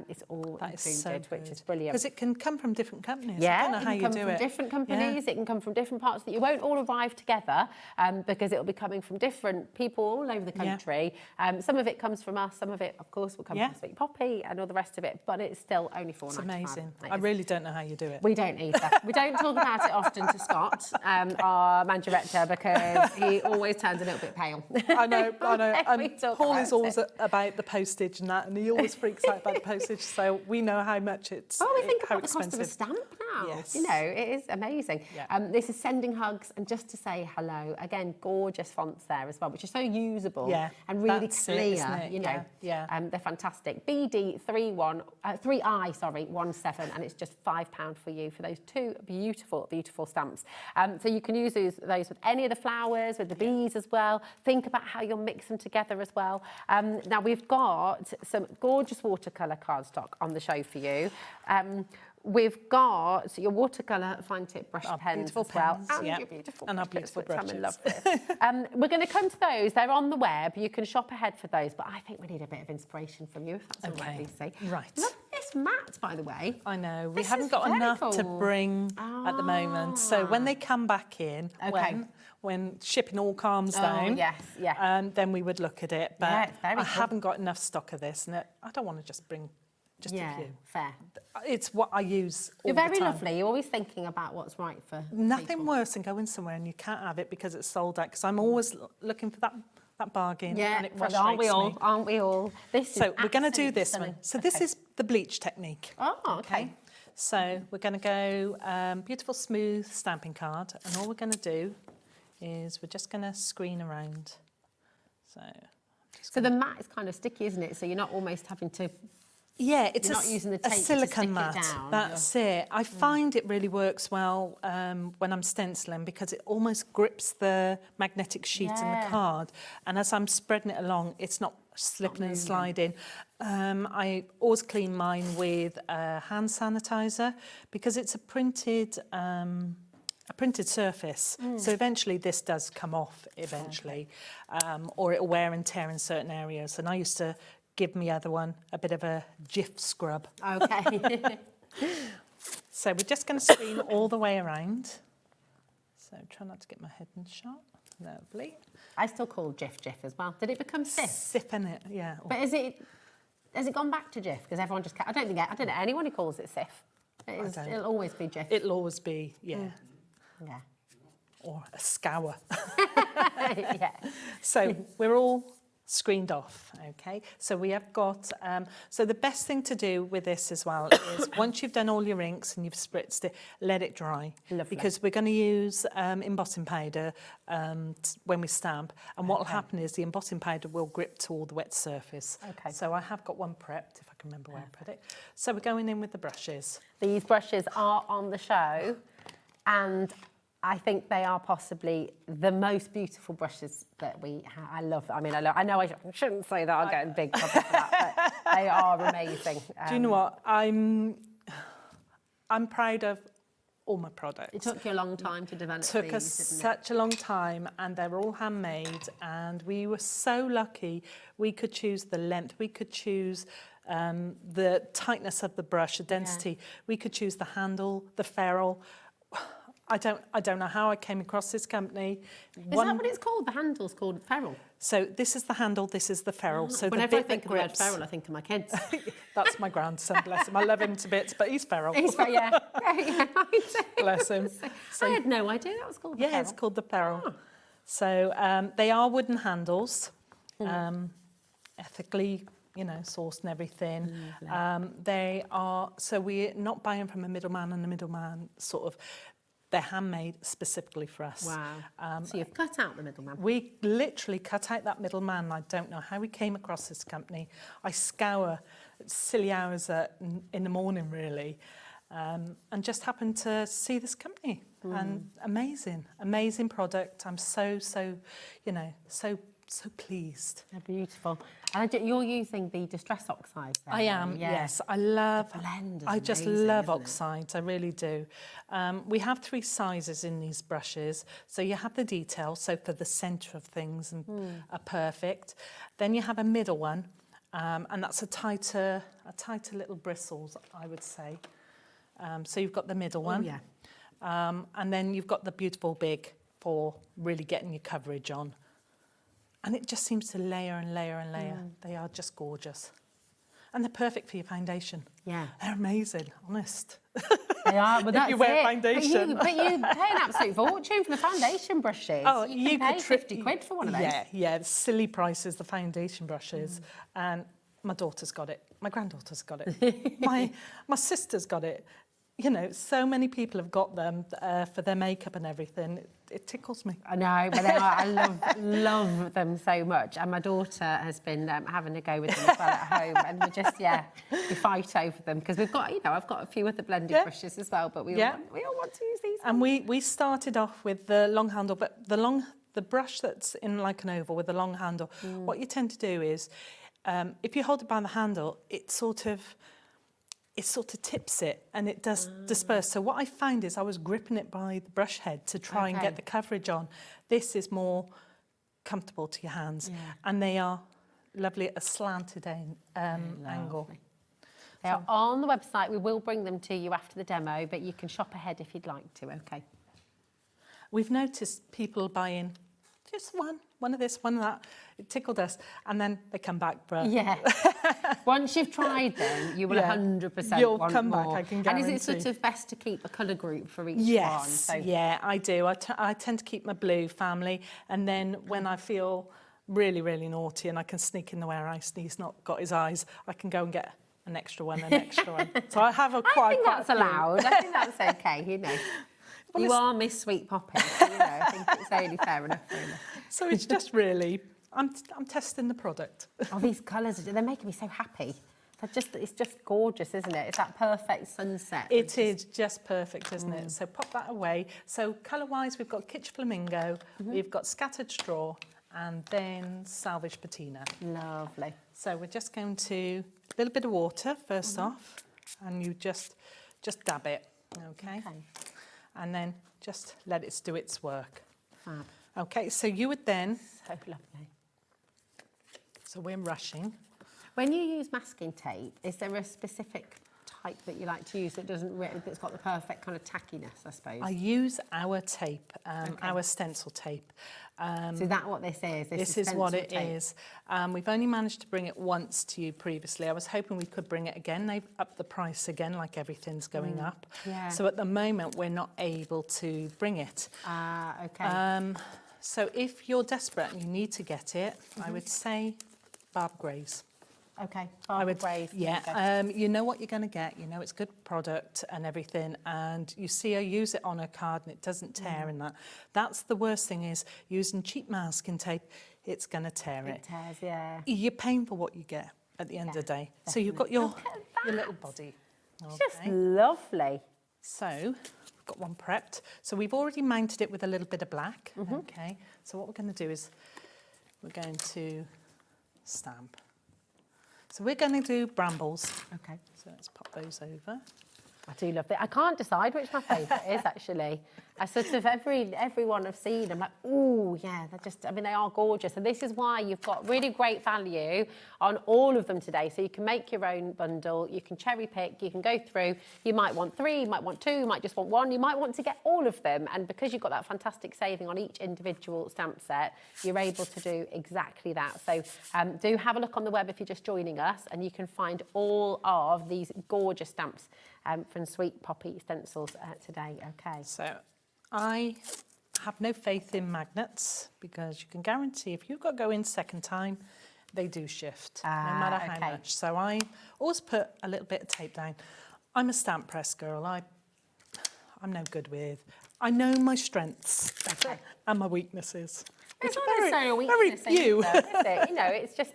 it's all included, which is brilliant. Because it can come from different companies. Yeah, I don't know how you do it. It can come from different companies. It can come from different parts that you won't all arrive together because it'll be coming from different people all over the country. Some of it comes from us. Some of it, of course, will come from Sweet Poppy and all the rest of it. But it's still only £4.95. It's amazing. I really don't know how you do it. We don't either. We don't talk about it often to Scott, our man director, because he always turns a little bit pale. I know. And Paul is always about the postage and that, and he always freaks out about the postage. So we know how much it's. Oh, we think how about the cost of a stamp now. Yes. You know, it is amazing. This is sending hugs and just to say hello. Again, gorgeous fonts there as well, which are so usable and really clear. You know, they're fantastic. BD3I17, and it's just £5 for you for those 2 beautiful, beautiful stamps. So you can use those with any of the flowers, with the bees as well. Think about how you'll mix them together as well. Now we've got some gorgeous watercolour cardstock on the show for you. We've got your watercolour fine tip brush pens as well. And your beautiful and our beautiful brushes. I'm in love with. We're going to come to those. They're on the web. You can shop ahead for those. But I think we need a bit of inspiration from you, if that's all right, Lucy. Right. Look at this mat, by the way. I know. We haven't got enough to bring at the moment. So when they come back in, when shipping all calms down, then we would look at it. But I haven't got enough stock of this. And I don't want to just bring a few. Fair. It's what I use all You're the very time. lovely. You're always thinking about what's right for Nothing people. worse than going somewhere and you can't have it because it's sold out, because I'm always looking for that that bargain. Yeah, and it aren't we frustrates all? me. Aren't we all? This So is we're going to do absolutely this stunning. one. So this is the bleach technique. Oh, okay. So we're going to go beautiful smooth stamping card, and all we're going to do is we're just going to screen around. So the mat is kind of sticky, isn't it? So you're not almost having to. Yeah, it's you're not using the tape a silicone to stick mat. It down. That's it. I find it really works well when I'm stenciling because it almost grips the magnetic sheet in the card, and as I'm spreading it along, it's not slipping and sliding. I always clean mine with hand sanitizer because it's a printed surface. So eventually this does come off eventually, or it'll wear and tear in certain areas. And I used to give me other one a bit of a Jif scrub. Okay. So we're just going to screen all the way around. So try not to get my head in shot. Lovely. I still call Jif as well. Did it become Sif? Sif in it, yeah. But has it gone back to Jif? Because everyone just I don't know anyone who calls it Sif. It'll always be Jif. It'll always be, yeah. Yeah. Or a scour. Yeah. So we're all screened off, okay? So we have got, so the best thing to do with this as well is once you've done all your inks and you've spritzed it, let it dry. Lovely. Because we're going to use embossing powder when we stamp, and what will happen is the embossing powder will grip to all the wet surface. Okay. So I have got one prepped, if I can remember where I put it. So we're going in with the brushes. These brushes are on the show, and I think they are possibly the most beautiful brushes that we have. I love them. I know I shouldn't say that. I'll get in big trouble for that, but they are amazing. Do you know what? I'm proud of all my products. It took you a long time to develop It took us these, such a long time, and they're all handmade, and we were so lucky. We could choose the length, we could choose the tightness of the brush, the density. We could choose the handle, the ferrule. I don't know how I came across this company. Is that what it's called? The handle's called ferrule? So this is the handle, this is the ferule. So whenever the bit I think that of the word grips, ferule, I think of my kids. That's my grandson, bless him. I love him to bits, but he's feral. Yeah. Bless him. So, I had no idea that was called the ferule. Yeah, it's called the ferule. So they are wooden handles, ethically, sourced and everything. They are, so we're not buying from a middleman, and the middleman sort of, they're handmade specifically for us. Wow. So you've cut out the middleman. We literally cut out that middleman. I don't know how we came across this company. I scour at silly hours in the morning, really, and just happened to see this company. And amazing product. I'm so pleased. They're beautiful. And you're using the Distress Oxide there. I am, yes. I love, I just amazing, love isn't it? oxides, I really do. We have 3 sizes in these brushes. So you have the detail, so for the centre of things and are perfect. Then you have a middle one, and that's a tighter little bristles, I would say. So you've got the middle one. Yeah. And then you've got the beautiful big for really getting your coverage on. And it just seems to layer and layer and layer. They are just gorgeous. And they're perfect for your foundation. Yeah. They're amazing, honest. They are, but that's you wear it. foundation. But you pay an absolute fortune for the foundation brushes. Oh, you can pay 50 quid for one of those. Yeah, silly prices, the foundation brushes. And my daughter's got it. My granddaughter's got it. my sister's got it. So many people have got them for their makeup and everything. It tickles me. I know, but they are, I love them so much. And my daughter has been having a go with them as well at home. And we just, we fight over them because we've got, I've got a few other blended brushes as well, but we all want to use these. And we started off with the long handle, but the brush that's in like an oval with the long handle, what you tend to do is, if you hold it by the handle, it sort of tips it and it does disperse. So what I find is I was gripping it by the brush head to try and get the coverage on. This is more comfortable to your hands, and they are lovely at a slanted angle. They are on the website. We will bring them to you after the demo, but you can shop ahead if you'd like to, okay? We've noticed people buying just one of this, one of that. It tickled us, and then they come back for... Yeah. Once you've tried them, you will 100% You'll want come more. back, I can guarantee. And is it sort of best to keep a colour group for each yes, one? So... yeah, I do. I tend to keep my blue family, and then when I feel really, really naughty and I can sneak in the where he's not got his eyes, I can go and get an extra one, an extra one. So I have a quite. I think that's allowed. I think that's okay. You know, well, you are Miss Sweet Poppy. So, you know, I think it's only fair enough. Really. So it's just really, I'm testing the product. Oh, these colours, they're making me so happy. It's just gorgeous, isn't it? It's that perfect sunset. It is just perfect, isn't it? So pop that away. So colour-wise, we've got Kitsch Flamingo, we've got Scattered Straw, and then Salvage Patina. Lovely. So we're just going to, a little bit of water first off, and you just dab it, okay? And then just let it do its work. Fab. Okay, so you would then... So lovely. So we're rushing. When you use masking tape, is there a specific type that you like to use that that's got the perfect kind of tackiness, I suppose? I use our tape, our stencil tape. So is that what this is? This is what it is. We've only managed to bring it once to you previously. I was hoping we could bring it again. They've upped the price again, like everything's going up. Yeah. So at the moment, we're not able to bring it. Okay. So if you're desperate and you need to get it, I would say Barb Grays. Okay, Barb Grays. Yeah, you know what you're going to get. You know it's good product and everything, and you see her use it on her card and it doesn't tear and that. That's the worst thing is using cheap masking tape. It's going to tear it. It tears, yeah. You're paying for what you get at the end of the day. Definitely. So you've got your little body. It's just lovely. So we've got one prepped. So we've already mounted it with a little bit of black. Okay. So what we're going to do is we're going to stamp. So we're going to do brambles. Okay. So let's pop those over. I do love it. I can't decide which my favourite is, actually. I sort of, everyone I've seen, I'm like, ooh, yeah, they are gorgeous. And this is why you've got really great value on all of them today. So you can make your own bundle, you can cherry pick, you can go through. You might want 3, you might want 2, you might just want 1, you might want to get all of them. And because you've got that fantastic saving on each individual stamp set, you're able to do exactly that. So do have a look on the web if you're just joining us, and you can find all of these gorgeous stamps from Sweet Poppy Stencils today. Okay. So I have no faith in magnets because you can guarantee if you've got to go in second time, they do shift, no matter how much. So I always put a little bit of tape down. I'm a stamp press girl. I'm no good with. I know my strengths and my weaknesses. It's not necessarily a weakness, very few. is it? You know, it's just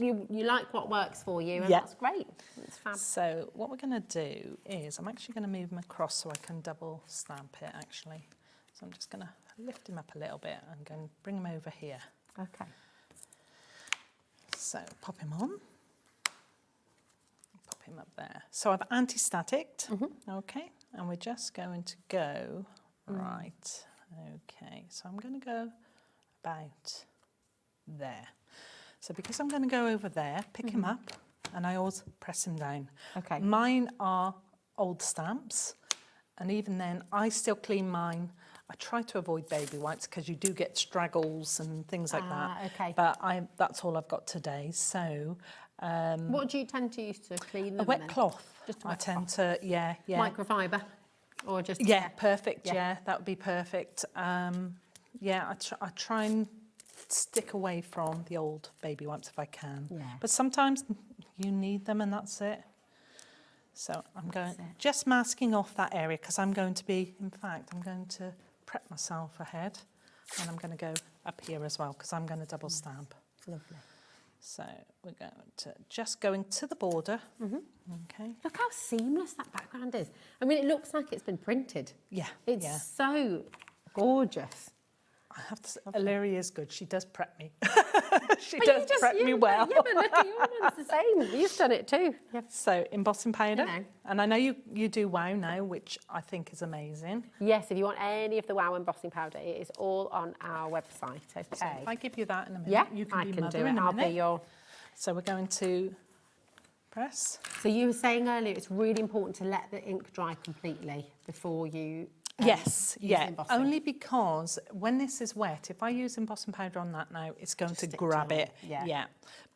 you like what works for you, and that's great. It's fab. So what we're going to do is I'm actually going to move them across so I can double stamp it, actually. So I'm just going to lift him up a little bit and go and bring him over here. Okay. So pop him on. Pop him up there. So I've anti-staticked, okay, and we're just going to go right. Okay, so I'm going to go about there. So because I'm going to go over there, pick him up, and I always press him down. Okay. Mine are old stamps, and even then, I still clean mine. I try to avoid baby wipes because you do get straggles and things like that. Okay. But that's all I've got today. So. What do you tend to use to clean them? A wet then? cloth. Just a I wet tend cloth. to, yeah. Microfiber, or just Perfect. Yeah, that would be perfect. Yeah, I try and stick away from the old baby wipes if I can. Yeah. But sometimes you need them and that's it. So I'm just masking off that area because I'm going to prep myself ahead, and I'm going to go up here as well because I'm going to double stamp. Lovely. So we're going to just going to the border. Okay. Look how seamless that background is. I mean, it looks like it's been printed. Yeah. It's so gorgeous. I have to say, Illyria is good. She does prep me. She does prep me well. Yeah, but look, your one's the same. You've done it too. Yeah. So embossing powder. You know. And I know you do Wow now, which I think is amazing. Yes, if you want any of the Wow embossing powder, it is all on our website. Okay. So if I give you that in a minute, Yeah, you can I be can mother do it. in a I'll minute. be your... So we're going to press. So you were saying earlier it's really important to let the ink dry completely before you Yes, use yeah, embossing. only because when this is wet, if I use embossing powder on that now, it's going to grab it. Yeah.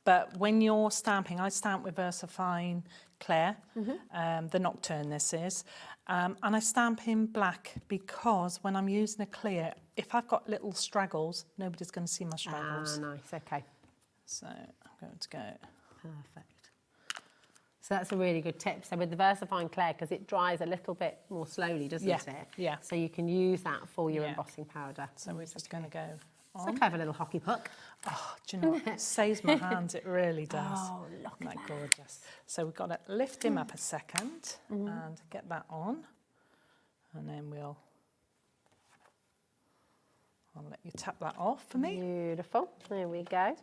But when you're stamping, I stamp with VersaFine Claire, the Nocturne this is, and I stamp in black because when I'm using a clear, if I've got little straggles, nobody's going to see my straggles. Ah, nice, okay. So I'm going to go. Perfect. So that's a really good tip. So with the VersaFine clay, because it dries a little bit more slowly, doesn't it? Yeah. So you can use that for your embossing powder. So we're just going to go It's a clever little hockey puck. Oh, do you know what? It saves my hands, it really does. Oh, look at that. Gorgeous. So we've got to lift him up a second and get that on. And then I'll let you tap that off for me. Beautiful. There we go.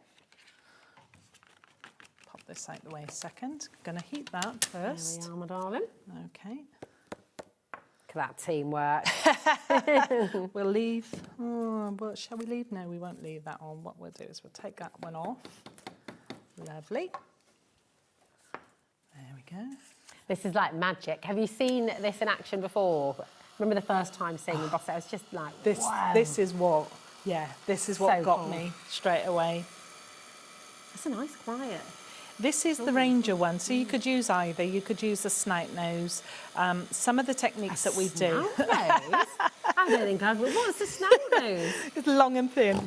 Pop this out the way a second. Going to heat that first. There we are, my darling. Okay. Look at that teamwork. We'll leave. Oh, but shall we leave? No, we won't leave that on. What we'll do is we'll take that one off. Lovely. There we go. This is like magic. Have you seen this in action before? Remember the first time seeing the boss? I was just like, this. wow. This is what So got cool. me straight away. That's a nice quiet. This is the Ranger one, so you could use either. You could use the snout nose. Some of the techniques that we do. Snout nose? I don't think I've... What's the snout nose? It's long and thin.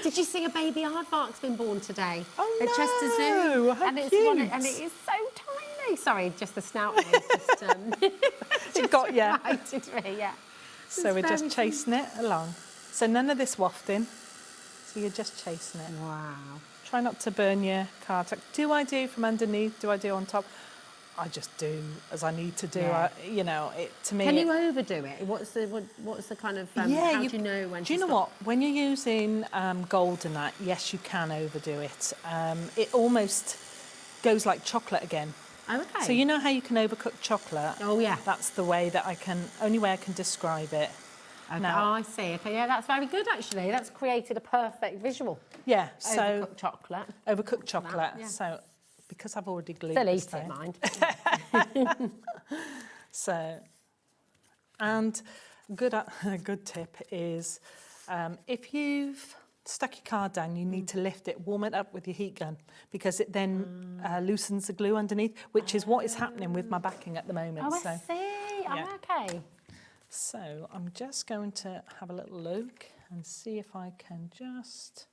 Did you see a baby aardvark's been born today? Oh, at Chester Zoo? How and it's cute. and it is so tiny. Sorry, just the snout nose. It got you. Excited me, yeah. So we're just chasing it along. So none of this wafting. So you're just chasing it. Wow. Try not to burn your card. Do I do from underneath? Do I do on top? I just do as I need to do. Yeah. To me. Can you overdo it? What's the kind of? How do you know when? Do you know what? When you're using gold and that, yes, you can overdo it. It almost goes like chocolate again. Oh, okay. So you know how you can overcook chocolate? Oh yeah. That's the way that only way I can describe it. Okay. Now, I see. Okay, yeah, that's very good actually. That's created a perfect visual. Yeah. So Overcooked chocolate. Overcooked chocolate. Yeah. So because I've already glued Still this eat it, down. mind. So, and a good tip is if you've stuck your card down, you need to lift it, warm it up with your heat gun, because it then loosens the glue underneath, which is what is happening with my backing at the moment. Oh, so, I see. yeah. Oh, okay. So I'm just going to have a little look and see if I can just,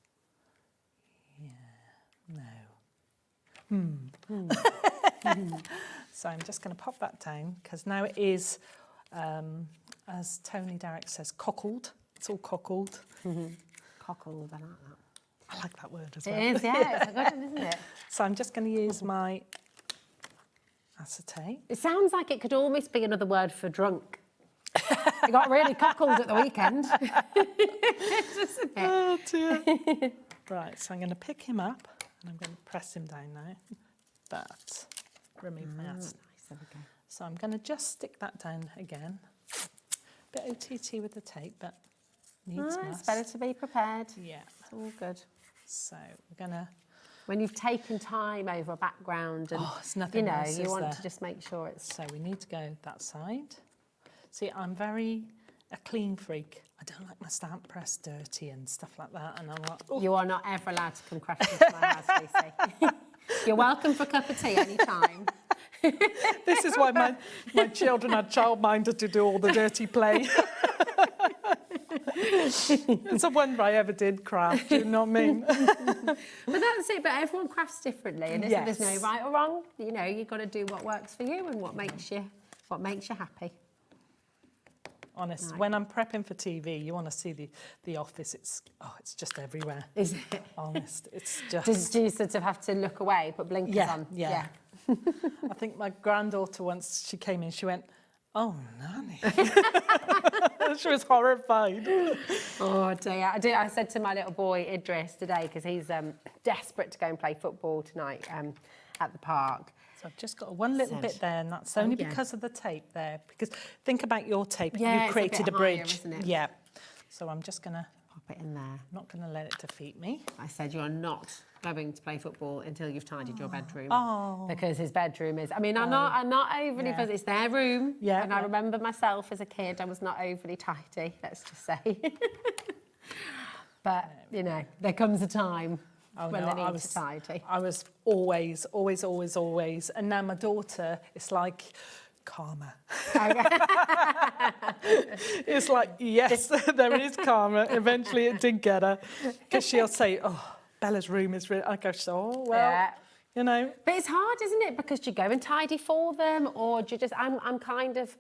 So I'm just going to pop that down, because now it is, as Tony Derrick says, cockled. It's all cockled. Cockled, I like that. I like that word as well. It is, yeah. It's a good one, isn't it? So I'm just going to use my acetate. It sounds like it could almost be another word for drunk. It got really cockled at the weekend. Doesn't it? Oh dear. Right, so I'm going to pick him up and I'm going to press him down now. But remove my acetate. Nice, okay. So I'm going to just stick that down again. Bit OTT with the tape, but needs It's must. better to be prepared. Yeah. It's all good. So we're going to... When you've taken time over a background and, it's nothing else, you is want there? to just make sure it's... So we need to go that side. See, I'm very a clean freak. I don't like my stamp press dirty and stuff like that. And I'm like, oh. You are not ever allowed to come crashing into my house, Lucy. You're welcome for a cup of tea anytime. This is why my children are childminded to do all the dirty play. It's a wonder I ever did craft, you know what I mean? But that's it, but everyone crafts differently, and there's no right or wrong. You know, you've got to do what works for you and what makes you happy. Honest, when I'm prepping for TV, you want to see the office. It's just everywhere. Is it? Honest, it's just. Do you sort of have to look away, put blinkers on? Yeah. I think my granddaughter once she came in, she went, "Oh, Nanny." She was horrified. Oh dear! I said to my little boy Idris today, because he's desperate to go and play football tonight at the park. So I've just got one little bit there, and that's only because of the tape there. Because think about your tape. Yeah, you created it's a bit a bridge. higher, isn't it? Yeah. So I'm just going to pop it in there. I'm not going to let it defeat me. I said you are not going to play football until you've tidied your bedroom. Oh. Because his bedroom is... I mean, I'm not overly fussy. It's their room. Yeah. And I remember myself as a kid, I was not overly tidy, let's just say. But, you know, there comes a time when they need to tidy. I was always. And now my daughter, it's like karma. It's like, yes, there is karma. Eventually it did get her. Because she'll say, oh, Bella's room is really... I go, oh, well, you know. But it's hard, isn't it? Because do you go and tidy for them, or do you just... I'm kind of...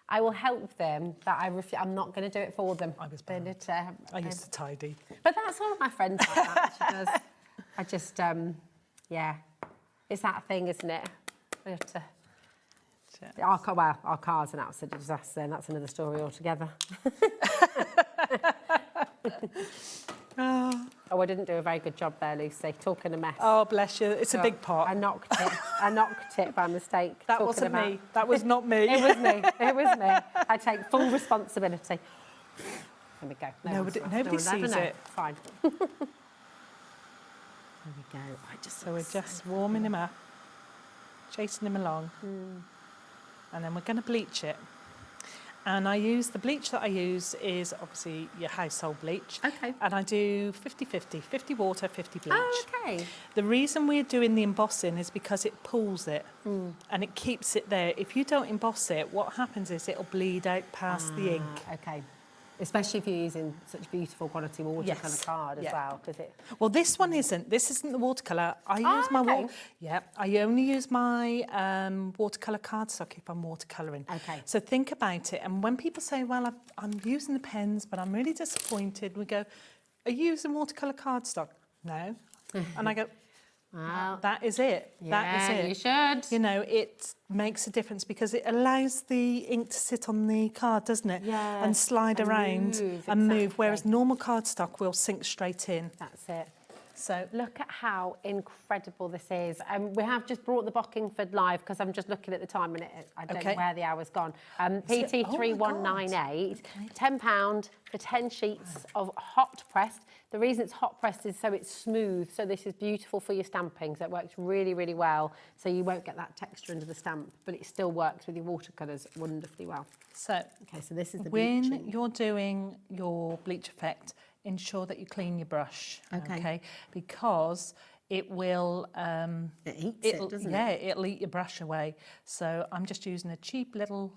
I will help them, but I'm not going to do it for them. I was bad. I used to tidy. But that's all of my friends like that. She does. I just, yeah. It's that thing, isn't it? We have to... Our car's an absolute disaster, and that's another story altogether. Oh, I didn't do a very good job there, Lucy, talking a mess. Oh, bless you. It's a big pot. I knocked it by mistake. That wasn't me. That was not me. It was me. It was me. I take full responsibility. There we go. Nobody sees it. Fine. There we go. So we're just warming him up, chasing him along. And then we're going to bleach it. And the bleach that I use is obviously your household bleach. Okay. And I do 50-50, 50 water, 50 bleach. Oh, okay. The reason we're doing the embossing is because it pulls it and it keeps it there. If you don't emboss it, what happens is it'll bleed out past the ink. Okay. Especially if you're using such beautiful quality watercolour card as well, because it... Well, this one isn't. This isn't the watercolour. I use my I only use my watercolour cardstock if I'm watercolouring. Okay. So think about it. And when people say, well, I'm using the pens, but I'm really disappointed, we go, are you using watercolour cardstock? No. And I go, wow. That is it. That is it. You should. You know, it makes a difference because it allows the ink to sit on the card, doesn't it? Yeah. And slide around and move, whereas normal cardstock will sink straight in. That's it. So look at how incredible this is. We have just brought the Bockingford live because I'm just looking at the time and I don't know where the hour's gone. PT3198, £10 for 10 sheets of hot pressed. The reason it's hot pressed is so it's smooth. So this is beautiful for your stamping. So it works really, really well. So you won't get that texture under the stamp, but it still works with your watercolours wonderfully well. So, so this is the bleaching. When you're doing your bleach effect, ensure that you clean your brush, okay? Because it will... it eats it, doesn't it? Yeah, it'll eat your brush away. So I'm just using a cheap little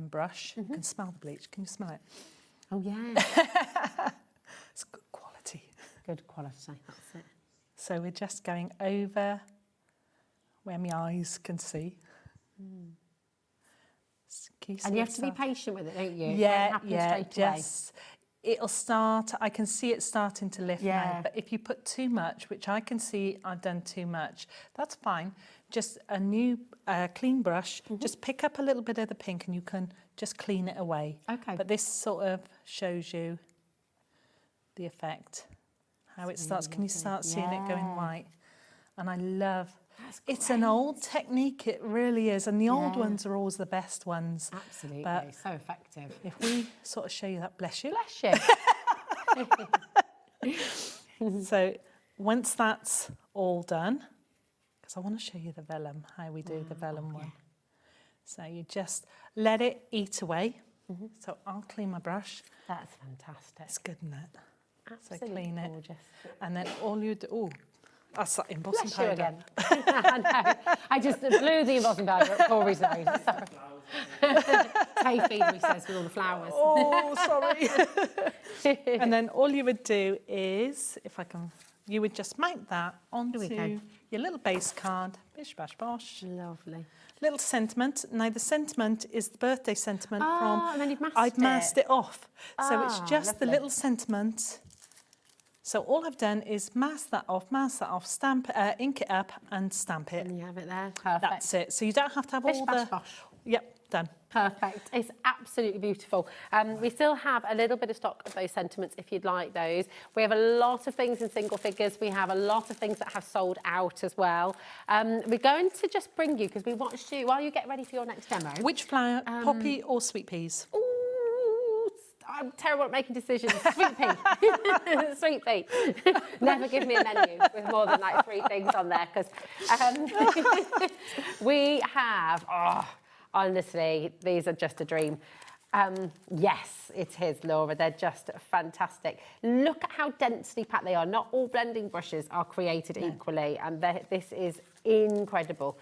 brush. You can smell the bleach. Can you smell it? Oh, yeah. It's good quality. Good quality, that's it. So we're just going over where my eyes can see. And you have to be patient with it, don't you? Yeah, just... It'll start, I can see it starting to lift now, but if you put too much, which I can see I've done too much, that's fine. Just a new clean brush, just pick up a little bit of the pink and you can just clean it away. Okay. But this sort of shows you the effect, how it starts. Can you start seeing it going white? And I love... It's an old technique, it really is, and the old ones are always the best ones. Absolutely, but so effective. If we sort of show you that, bless you. Bless you. So once that's all done, because I want to show you the vellum, how we do the vellum one. So you just let it eat away. So I'll clean my brush. That's fantastic. It's good, isn't it? Absolutely so clean it. Gorgeous. And then all you do... Oh, that's that embossing powder. Again. I know. I just blew the embossing powder at Corey's nose. Hay fever, he says, with all the flowers. Oh, sorry. And then all you would do is, if I can, you would just mount that onto your little base card. Bish, bash, bosh. Lovely. Little sentiment. Now, the sentiment is the birthday sentiment from... and then you've masked I've masked it off. So it's just lovely. the little sentiment... So all I've done is mask that off, stamp, ink it up and stamp it. And you have it there. Perfect. That's it. So you don't have to have Bish, all bash, the... bosh. Yep, done. Perfect. It's absolutely beautiful. We still have a little bit of stock of those sentiments if you'd like those. We have a lot of things in single figures. We have a lot of things that have sold out as well. We're going to just bring you, because we watched you, while you get ready for your next demo. Which flower, poppy or sweet peas? Ooh, I'm terrible at making decisions. Sweet pea. Sweet pea. Never give me a menu with more than like 3 things on there, because we have, honestly, these are just a dream. Yes, it is, Laura. They're just fantastic. Look at how densely packed they are. Not all blending brushes are created equally, and this is incredible.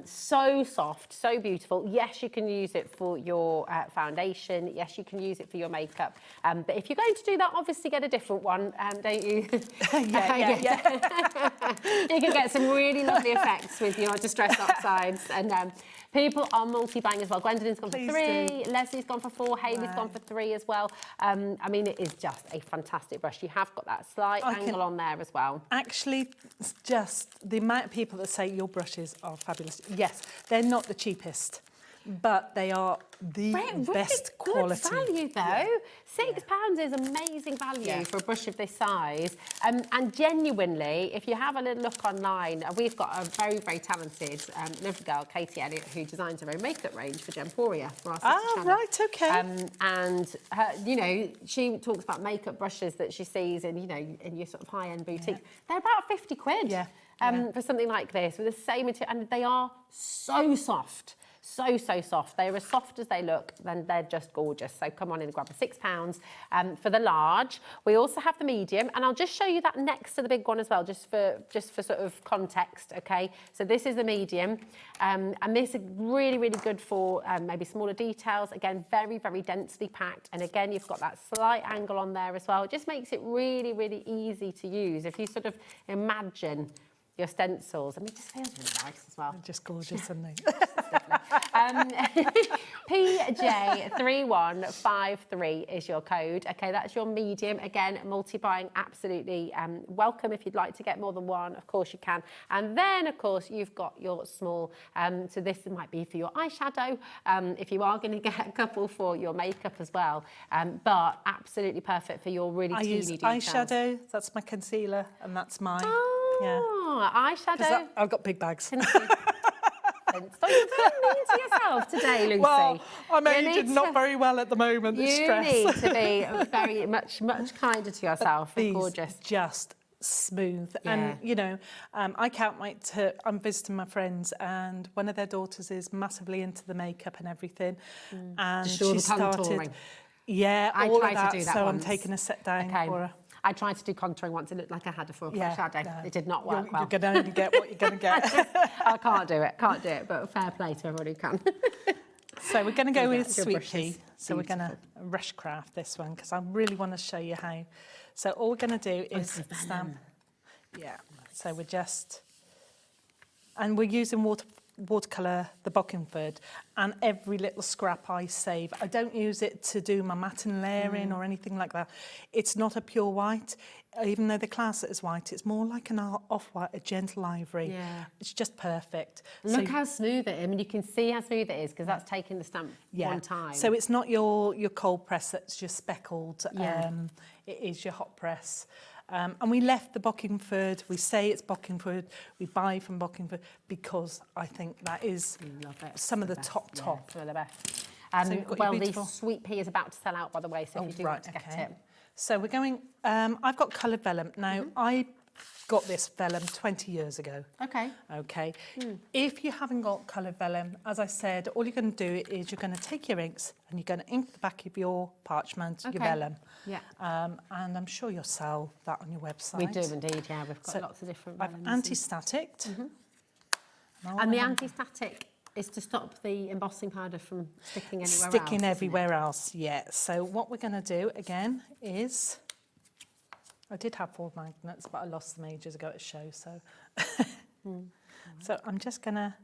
So soft, so beautiful. Yes, you can use it for your foundation. Yes, you can use it for your makeup. But if you're going to do that, obviously get a different one, don't you? Yeah. You can get some really lovely effects with your Distress Oxides. And people are multi-buying as well. Gwendolyn's gone for 3, Leslie's gone for 4, Hayley's gone for 3 as well. I mean, it is just a fantastic brush. You have got that slight angle on there as well. Actually, it's just the amount of people that say your brushes are fabulous. Yes, they're not the cheapest, but they are the best quality. Value though. £6 is amazing value for a brush of this size. And genuinely, if you have a little look online, we've got a very, very talented lovely girl, Katie Elliott, who designs her own makeup range for Gemporia for our sister channel. Right, okay. And her, you know, she talks about makeup brushes that she sees in, you know, in your sort of high-end boutiques. They're about 50 quid. For something like this with the same material, and they are so soft. So soft. They're as soft as they look, then they're just gorgeous. So come on in and grab the £6 for the large. We also have the medium, and I'll just show you that next to the big one as well, just for sort of context, okay? So this is the medium, and this is really, really good for maybe smaller details. Again, very, very densely packed, and again, you've got that slight angle on there as well. It just makes it really, really easy to use. If you sort of imagine your stencils. I mean, it just feels really nice as well. They're just gorgeous, isn't they? PJ3153 is your code. Okay, that's your medium. Again, multi-buying, absolutely welcome. If you'd like to get more than one, of course you can. And then, of course, you've got your small. So this might be for your eyeshadow, if you are going to get a couple for your makeup as well. But absolutely perfect for your really teeny details. I use eyeshadow, that's my concealer, and that's mine. Eyeshadow. I've got big bags. Stop being mean to yourself today, Lucy. Well, I'm aged not very well at the moment. You need to be very much kinder to yourself. These gorgeous. Just smooth. And, you know, I can't wait to... I'm visiting my friends, and one of their daughters is massively into the makeup and everything. And she started... Yeah, I all tried of that, to do that so once. I'm taking a set down for her. I tried to do contouring once. It looked like I had a 4 o'clock shadow. No. It did not work well. You're going to only get what you're going to get. I can't do it, but fair play to everybody who can. So we're going to go with Sweet Pea. So we're going to rush craft this one, because I really want to show you how. So all we're going to do is stamp. Yeah, so we're just... And we're using watercolour, the Bockingford, and every little scrap I save. I don't use it to do my matte and layering or anything like that. It's not a pure white, even though they class it as white. It's more like an off-white, a gentle ivory. Yeah. It's just perfect. Look how smooth it is. I mean, you can see how smooth it is, because that's taking the stamp one time. So it's not your cold press that's just speckled. It is your hot press. And we left the Bockingford. We say it's Bockingford. We buy from Bockingford because I think that is some of the top. Some of the best. So well, the Sweet Pea is about to sell out, by the way, so if you do want to get it. So we're going... I've got coloured vellum. Now, I got this vellum 20 years ago. Okay. If you haven't got coloured vellum, as I said, all you're going to do is you're going to take your inks and you're going to ink the back of your parchment, your vellum. Yeah. And I'm sure you'll sell that on your website. We do indeed, yeah. We've got lots of different vellums. I've anti-static. And the anti-static is to stop the embossing powder from sticking anywhere else. Sticking everywhere else, yeah. So what we're going to do again is... I did have 4 magnets, but I lost them ages ago at a show, so... So I'm just going to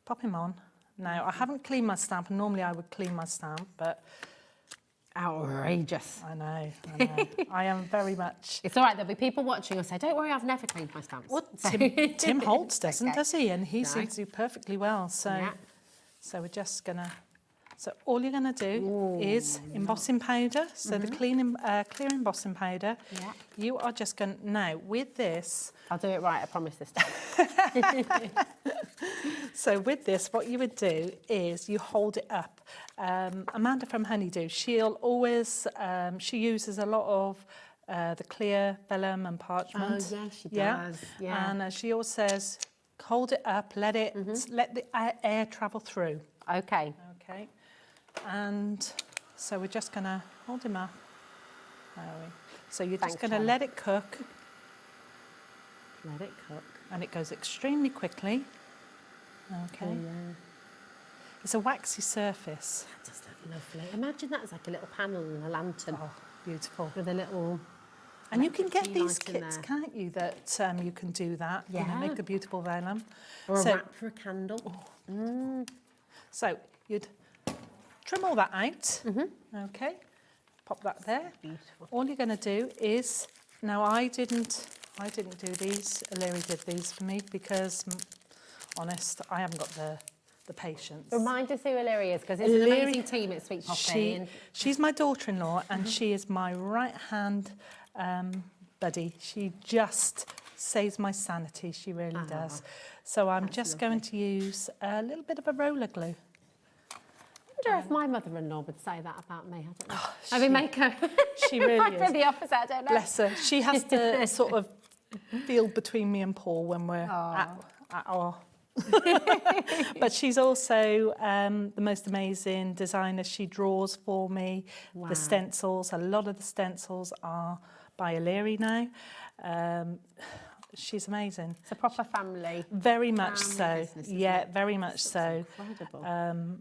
pop him on. Now, I haven't cleaned my stamp, and normally I would clean my stamp, but... Outrageous. I know. I am very much... It's all right, there'll be people watching who'll say, don't worry, I've never cleaned my stamps. Well, Tim Holtz doesn't, does he? And he seems to do perfectly well, so... So we're just going to... So all you're going to do is embossing powder, so the clear embossing powder. Yeah. You are just going to... Now, with this... I'll do it right, I promise this time. So with this, what you would do is you hold it up. Amanda from Honeydew, she'll always... she uses a lot of the clear vellum and parchment. Oh, yeah, she does. Yeah. And she always says, hold it up, let the air travel through. Okay. Okay. And so we're just going to hold him up. So you're just going to let it cook. Let it cook. and it goes extremely quickly. Okay. It's a waxy surface. That does look lovely. Imagine that as like a little panel and a lantern. Oh, beautiful. With a little... And you can get tea these light in kits, there. can't you, that you can do that, you know, Yeah. make a beautiful vellum. Or a So- wrap for a candle. So you'd trim all that out, okay, pop that there. Beautiful. All you're going to do is, now I didn't do these, Larry did these for me because, honest, I haven't got the patience. Remind us who Illyria is, because it's an Illyria- amazing team at Sweet Poppy. She's my daughter-in-law and she is my right-hand buddy. She just saves my sanity, she really does. So I'm just going to use a little bit of a roller glue. I wonder if my mother-in-law would say that about me. I don't know. I mean, make her. She really might is. be the opposite. I don't know. Bless her. She has to sort of feel between me and Paul when we're at our... But she's also the most amazing designer. She draws for me. Wow. The stencils, a lot of the stencils are by Illyria now. She's amazing. It's a proper family. Very much family so. business, isn't Yeah, it? very much so. Incredible.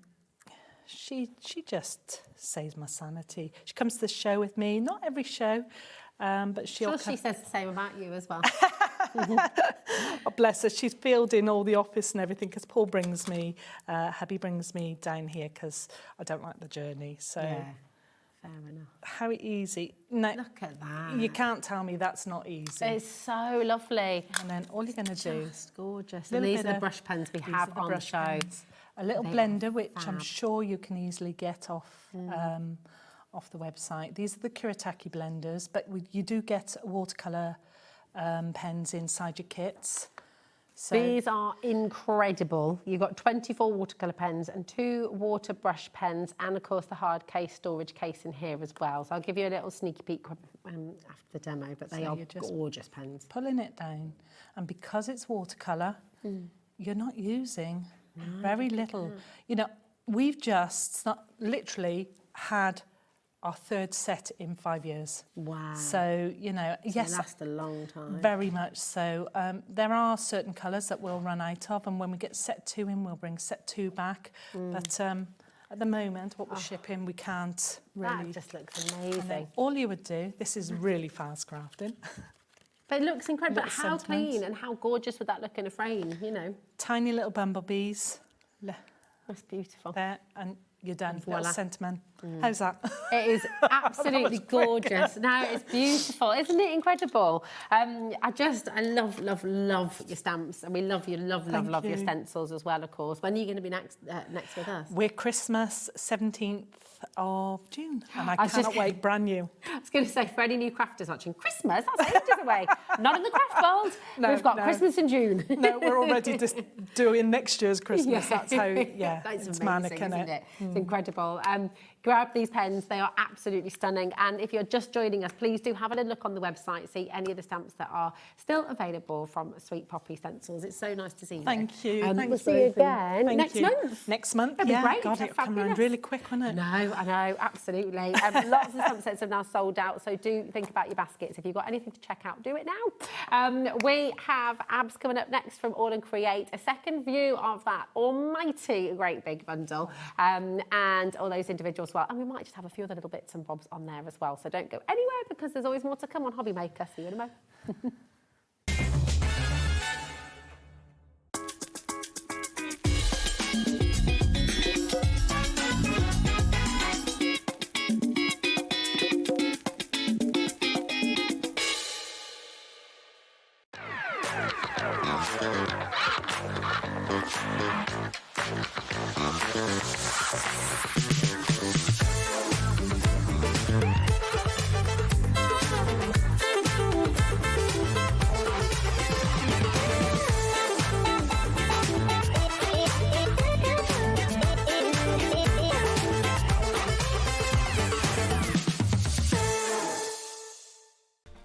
She just saves my sanity. She comes to the show with me, not every show, but she'll Sure, she says the same about you as well. Oh, bless her. She's fielding all the office and everything because Paul brings me, hubby brings me down here because I don't like the journey. So Yeah, fair enough. how easy. No, Look at that. you can't tell me that's not easy. It's so lovely. And then all you're going to do, Just gorgeous. Little And these bit are the of- brush pens we these have are the on the brush show. pens. A little They are blender, which I'm fab. sure you can easily get off the website. These are the Kuretake blenders, but you do get watercolour pens inside your kits. So These are incredible. You've got 24 watercolour pens and 2 water brush pens, and of course the hard case storage case in here as well. So I'll give you a little sneaky peek after the demo, but they So are you're just gorgeous pens. pulling it down, and because it's watercolour, you're not using very little. You know, we've just literally had our 3rd set in 5 years. Wow. So, you know, yes, They last a long time. very much so. There are certain colours that we'll run out of, and when we get set 2 in, we'll bring set 2 back. But at the moment, what we're shipping, we can't really... That just looks And then amazing. all you would do, this is really fast crafting, But it looks incredible. Little How sentiments. clean and how gorgeous would that look in a frame, you know? tiny little bumblebees That's beautiful. there, and you're done. Voila. Little sentiment. How's that? It is absolutely gorgeous. No, it's beautiful. Isn't it incredible? I love your stamps, and we love your love your you. stencils as well, of course. When are you going to be next with us? We're Christmas 17th of June, and I I was cannot just- wait, brand new. I was going to say, for any new crafters watching, Christmas, that's ages away. Not in the craft world. No, We've got no. Christmas in June. No, we're already just doing next year's Christmas. That's how, That's it's amazing, manic, isn't isn't it? It's incredible. Grab these pens, they are absolutely stunning. And if you're just joining us, please do have a little look on the website, see any of the stamps that are still available from Sweet Poppy Stencils. It's so nice to see you. Thank you. We'll Thanks, see you Sophie. again Thank next you. month. Next month, That'd be yeah. great. God, That's it'll come around fabulous. really quick, won't it? No, I know, absolutely. Lots of stamp sets have now sold out, so do think about your baskets. If you've got anything to check out, do it now. We have abs coming up next from AALL Create, a second view of that almighty great big bundle, and all those individuals as well. And we might just have a few other little bits and bobs on there as well. So don't go anywhere, because there's always more to come on Hobby Maker. See you in a moment.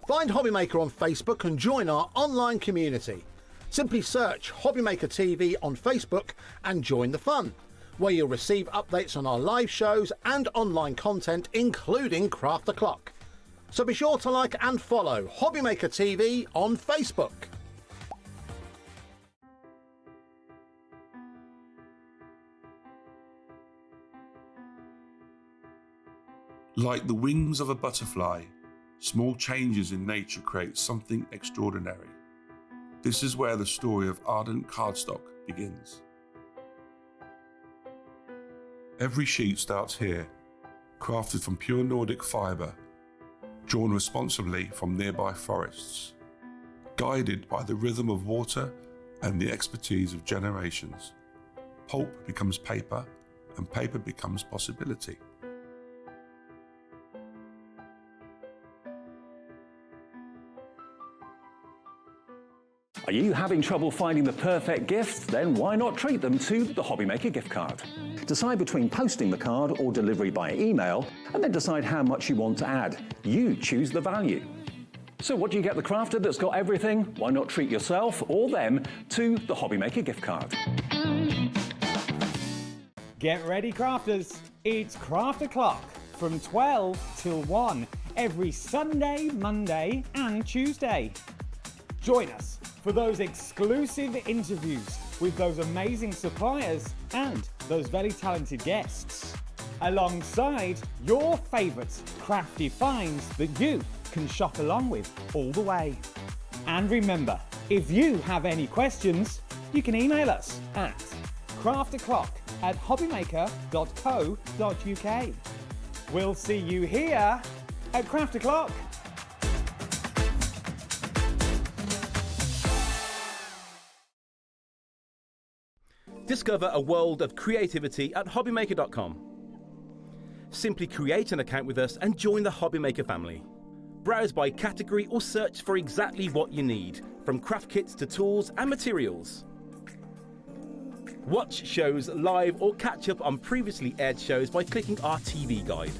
Find Hobby Maker on Facebook and join our online community. Simply search Hobby Maker TV on Facebook and join the fun, where you'll receive updates on our live shows and online content, including Craft the Clock. So be sure to like and follow Hobby Maker TV on Facebook. Like the wings of a butterfly, small changes in nature create something extraordinary. This is where the story of Ardent cardstock begins. Every sheet starts here, crafted from pure Nordic fibre, drawn responsibly from nearby forests, guided by the rhythm of water and the expertise of generations. Pulp becomes paper, and paper becomes possibility. Are you having trouble finding the perfect gift? Then why not treat them to the Hobbymaker gift card? Decide between posting the card or delivery by email, and then decide how much you want to add. You choose the value. So what do you get the crafter that's got everything? Why not treat yourself or them to the Hobbymaker gift card? Get ready, crafters. It's Craft O'Clock from 12 till 1 every Sunday, Monday and Tuesday. Join us for those exclusive interviews with those amazing suppliers and those very talented guests, alongside your favourite crafty finds that you can shop along with all the way. And remember, if you have any questions, you can email us at craftoclock@hobbymaker.co.uk. We'll see you here at Craft O'Clock. Discover a world of creativity at hobbymaker.com. Simply create an account with us and join the Hobbymaker family. Browse by category or search for exactly what you need, from craft kits to tools and materials. Watch shows live or catch up on previously aired shows by clicking our TV guide.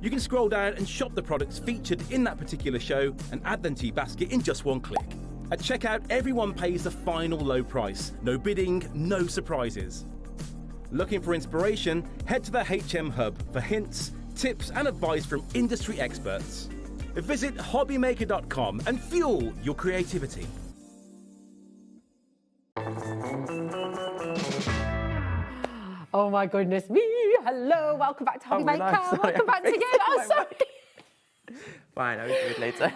You can scroll down and shop the products featured in that particular show and add them to your basket in just one click. At checkout, everyone pays the final low price. No bidding, no surprises. Looking for inspiration? Head to the HM Hub for hints, tips and advice from industry experts. Visit hobbymaker.com and fuel your creativity. Oh my goodness me! Hello, welcome back to Hobbymaker. Welcome back to you. Oh, sorry. Fine, I'll do it later.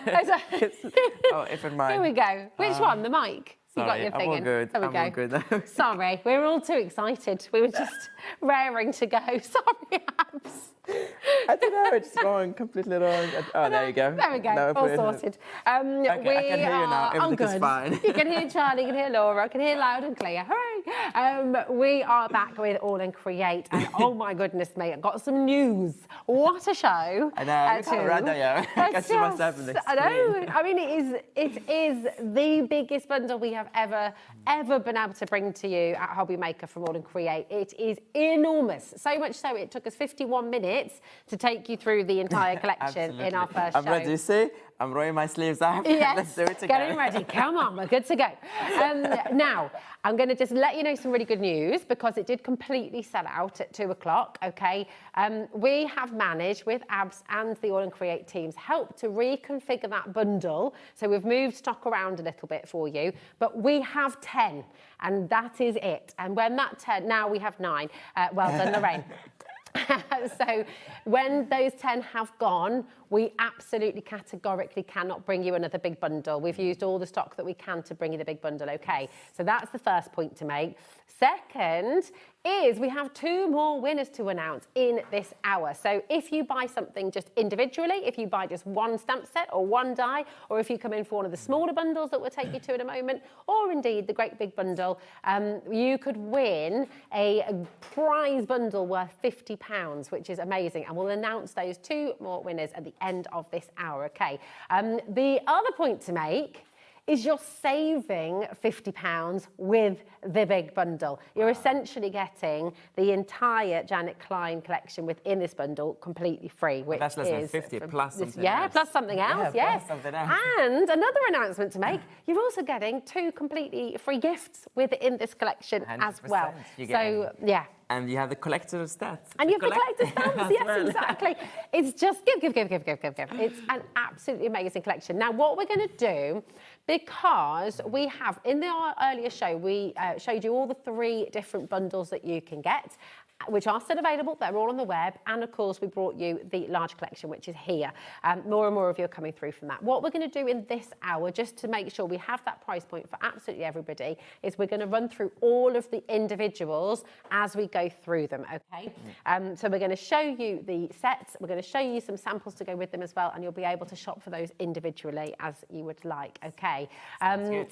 Oh, if in mind. Here we go. Which one? The mic? Sorry, you got your thing I'm all in. good. There we I'm go. all good. Sorry, we were all too excited. We were just raring to go. Sorry, Abs. I don't know, it's going completely wrong. Oh, there you go. There we go, Now all sorted. Okay, I can hear you now. Everything is fine. You can hear Charlie, you can hear Laura, I can hear loud and clear. Hooray! We are back with AALL Create, and oh my goodness me, I've got some news. What a show! I know, it's alright, I can see myself in the screen. I know. I mean, it is the biggest bundle we have ever been able to bring to you at Hobbymaker from AALL Create. It is enormous. So much so, it took us 51 minutes to take you through the entire collection in our first show. I'm ready, see? I'm rolling my sleeves up. Yes, Let's do it again. getting ready. Come on, we're good to go. Now, I'm going to just let you know some really good news because it did completely sell out at 2 o'clock, okay? We have managed, with Abs and the AALL Create teams, help to reconfigure that bundle. So we've moved stock around a little bit for you, but we have 10, and that is it. And when that 10, now we have 9. Well done, Lorraine. So when those 10 have gone, we absolutely categorically cannot bring you another big bundle. We've used all the stock that we can to bring you the big bundle, okay? So that's the first point to make. Second is we have 2 more winners to announce in this hour. So if you buy something just individually, if you buy just 1 stamp set or 1 die, or if you come in for one of the smaller bundles that we'll take you to in a moment, or indeed the great big bundle, you could win a prize bundle worth £50, which is amazing. And we'll announce those 2 more winners at the end of this hour, okay? The other point to make is you're saving £50 with the big bundle. You're essentially getting the entire Janet Klein collection within this bundle completely free, which that's less than 50 plus something else. Plus something else, yes. Plus something else. And another announcement to make, you're also getting 2 completely free gifts within this collection as well. So, yeah. And you have the collector's stats. And you have the collector's stamps, yes, exactly. It's just give. It's an absolutely amazing collection. Now, what we're going to do, because we have, in our earlier show, we showed you all the 3 different bundles that you can get. which are still available. They're all on the web. And of course, we brought you the large collection, which is here. More and more of you are coming through from that. What we're going to do in this hour, just to make sure we have that price point for absolutely everybody, is we're going to run through all of the individuals as we go through them, okay? So we're going to show you the sets. We're going to show you some samples to go with them as well, and you'll be able to shop for those individually as you would like, okay?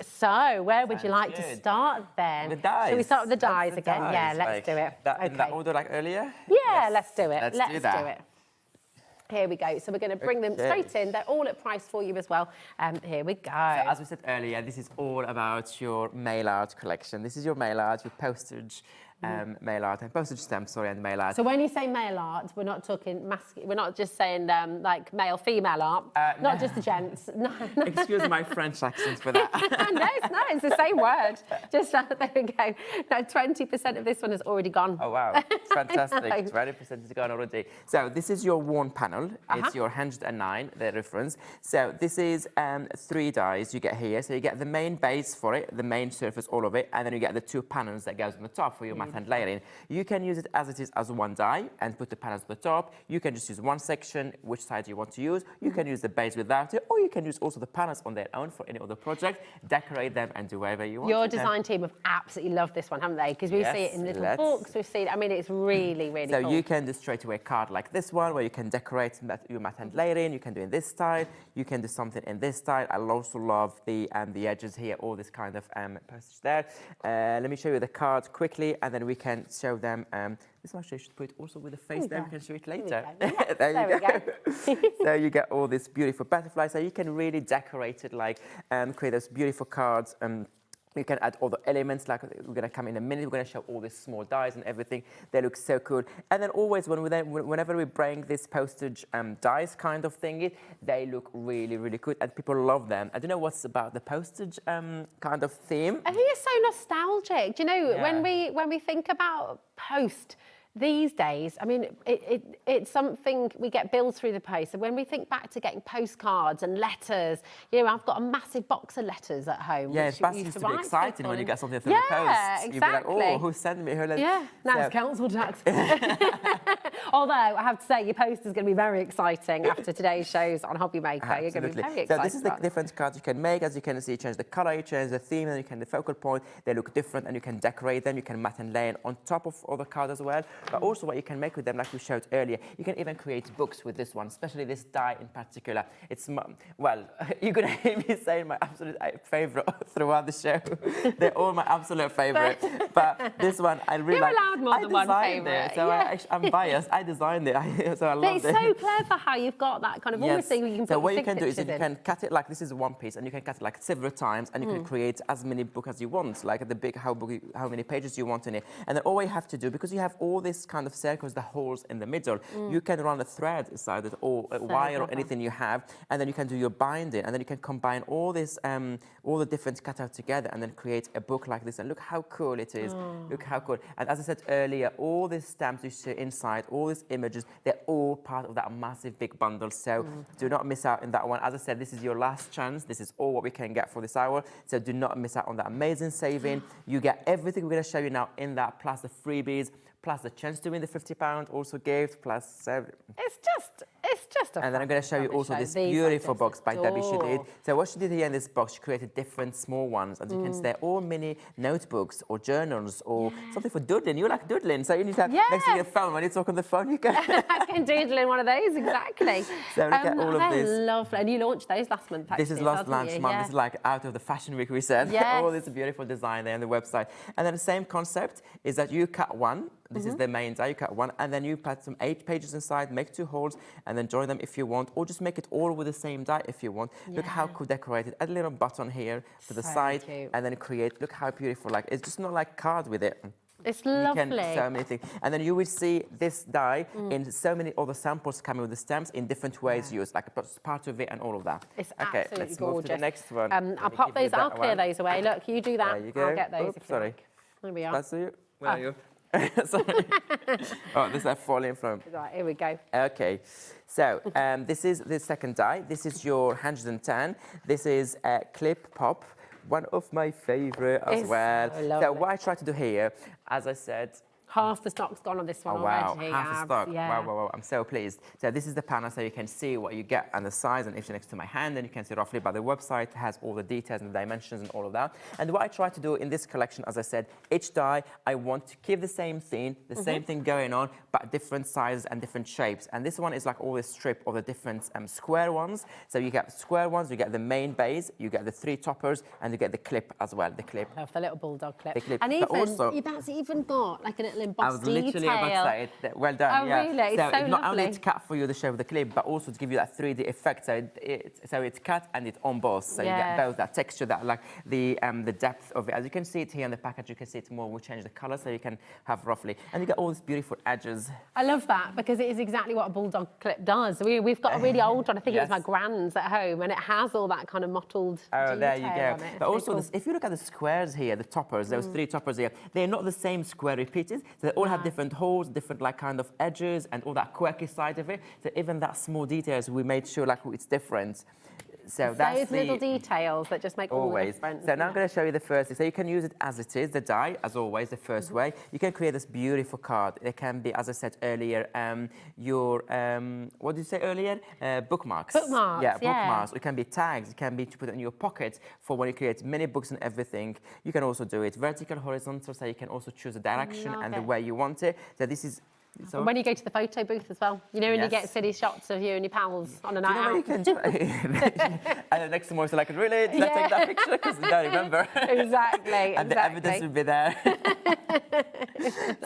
So where would you like to start then? The dies. Shall we start with the dies again? Yeah, let's do it. In that order like earlier? Yeah, let's do it. Let's do it. Here we go. So we're going to bring them straight in. They're all at price for you as well. Here we go. So as we said earlier, this is all about your mail art collection. This is your mail art with postage. Mail art and postage stamps, and mail art. So when you say mail art, we're not talking we're not just saying like male female art, not just the gents. No. Excuse my French accent for that. No, it's the same word. Just there we go. No, 20% of this one has already gone. Oh wow, fantastic! 20% is gone already. So this is your worn panel. It's your 109, the reference. So this is 3 dies you get here. So you get the main base for it, the main surface, all of it, and then you get the 2 panels that goes on the top for your and layering. You can use it as it is as one die and put the panels at the top. You can just use one section, which side you want to use. You can use the base without it, or you can use also the panels on their own for any other project, decorate them and do whatever you want. Your design team have absolutely loved this one, haven't they? Because we see it in little books, we've seen it. I mean, it's really, really cool. So you can do straight away a card like this one, where you can decorate your matte hand layering. You can do in this style. You can do something in this style. I also love the edges here, all this kind of postage there. Let me show you the cards quickly, and then we can show them. This one I should put also with the face there. We can show it later. Yes, there you go. So you get all this beautiful butterflies. So you can really decorate it, like create those beautiful cards. You can add all the elements, like we're going to come in a minute. We're going to show all these small dies and everything. They look so cool. And then always, whenever we bring this postage dies kind of thingy, they look really, really good, and people love them. I don't know what's about the postage kind of theme. I think it's so nostalgic. Do you know, when we think about post these days, I mean, it's something we get bills through the post. And when we think back to getting postcards and letters, I've got a massive box of letters at home. Yeah, it's used to be exciting when you get something through the post. Yeah, exactly. You'd be like, oh, who sent me? Yeah, now it's council tax. Although, I have to say, your post is going to be very exciting after today's shows on Hobby Maker. Absolutely. You're going to be very excited. So this is the different cards you can make. As you can see, you change the color, you change the theme, and you can the focal point. They look different, and you can decorate them. You can matte and lay on top of other cards as well. But also what you can make with them, like we showed earlier, you can even create books with this one, especially this die in particular. It's, well, you're going to hear me saying my absolute favourite throughout the show. They're all my absolute favourite. But this one, I really like. You're allowed more than one favourite. So I'm biased. I designed it, so I love it. It's so clever how you've got that kind of almost thing where you can put So what you can do is you can cut it like this is one piece, and you can cut it like several times, and you can create as many books as you want, like the big how many pages you want in it. And then all you have to do, because you have all this kind of circles, the holes in the middle, you can run a thread inside it, or a wire, or anything you have, and then you can do your binding, and then you can combine all this, all the different cutouts together, and then create a book like this. And look how cool it is. Look how cool. And as I said earlier, all these stamps you see inside, all these images, they're all part of that massive big bundle. So do not miss out on that one. As I said, this is your last chance. This is all what we can get for this hour. So do not miss out on that amazing saving. You get everything we're going to show you now in that, plus the freebies, plus the chance to win the £50 also gift, plus... It's just a... And then I'm going to show you also this beautiful box by Debbie she did. So what she did here in this box, she created different small ones. As you can see, they're all mini notebooks or journals or something for doodling. You like doodling, so you need to have next to your phone. When you talk on the phone, you can... I can doodle in one of those, exactly. So look at all of this. Lovely. And you launched those last month, actually. This is last month. This is like out of the fashion week, we said. Yes. All this beautiful design there on the website. And then the same concept is that you cut one. This is the main die. You cut one, and then you put some 8 pages inside, make 2 holes, and then join them if you want, or just make it all with the same die if you want. Look how cool decorated. Add a little button here to the side, and then create. Look how beautiful. Like, it's just not like card with it. It's lovely. You can so many things. And then you will see this die in so many other samples coming with the stamps in different ways used, like part of it and all of that. It's okay, absolutely let's gorgeous. move to the next one. I'll pop those, I'll clear those away. Look, you do that. There you go. I'll get those. Oops, if you sorry. like. There we are. That's you. Where are you? Sorry. Oh, this is falling from. Right, here we go. Okay, so this is the second die. This is your 110. This is Clip Pop, one of my favourite as well. So what I try to do here, as I said, Half the stock's gone on this one Oh wow, already. half the stock. Yeah. Wow, wow, wow, I'm so pleased. So this is the panel, so you can see what you get and the size, and if you're next to my hand, then you can see roughly, but the website has all the details and the dimensions and all of that. And what I try to do in this collection, as I said, each die, I want to keep the same theme, the same thing going on, but different sizes and different shapes. And this one is like all this strip of the different square ones. So you get square ones, you get the main base, you get the 3 toppers, and you get the clip as well, the clip. Love the little bulldog clip. The clip. And But even, also, that's even got like a little embossed I was literally about to say it. Well done. Oh, yeah. really? So It's so not only lovely. to cut for you the shape of the clip, but also to give you that 3D effect. So it's cut and it's embossed. So you get both that texture, that like the depth of it. As you can see it here on the package, you can see it more. We change the color so you can have roughly, and you get all these beautiful edges. I love that because it is exactly what a bulldog clip does. We've got a really old one. I think it was my grand's at home, and it has all that kind of mottled detail There you go. on it. But also, if you look at the squares here, the toppers, those 3 toppers here, they're not the same square repeated. So they all have different holes, different like kind of edges, and all that quirky side of it. So even that small details, we made sure like it's different. So that's those little details that just make all the difference. So now I'm going to show you the first thing. So you can use it as it is, the die, as always, the first way. You can create this beautiful card. It can be, as I said earlier, your, what did you say earlier? Bookmarks. Bookmarks, yeah. Bookmarks. It can be tags. It can be to put it in your pocket for when you create many books and everything. You can also do it vertical, horizontal, so you can also choose the direction and the way you want it. So this is... So and when you go to the photo booth as well, you know, when you get silly shots of you and your pals on a night out. You can and the next tomorrow, so like, really? Did I take that picture? Because I don't remember. Exactly. And the evidence will be there.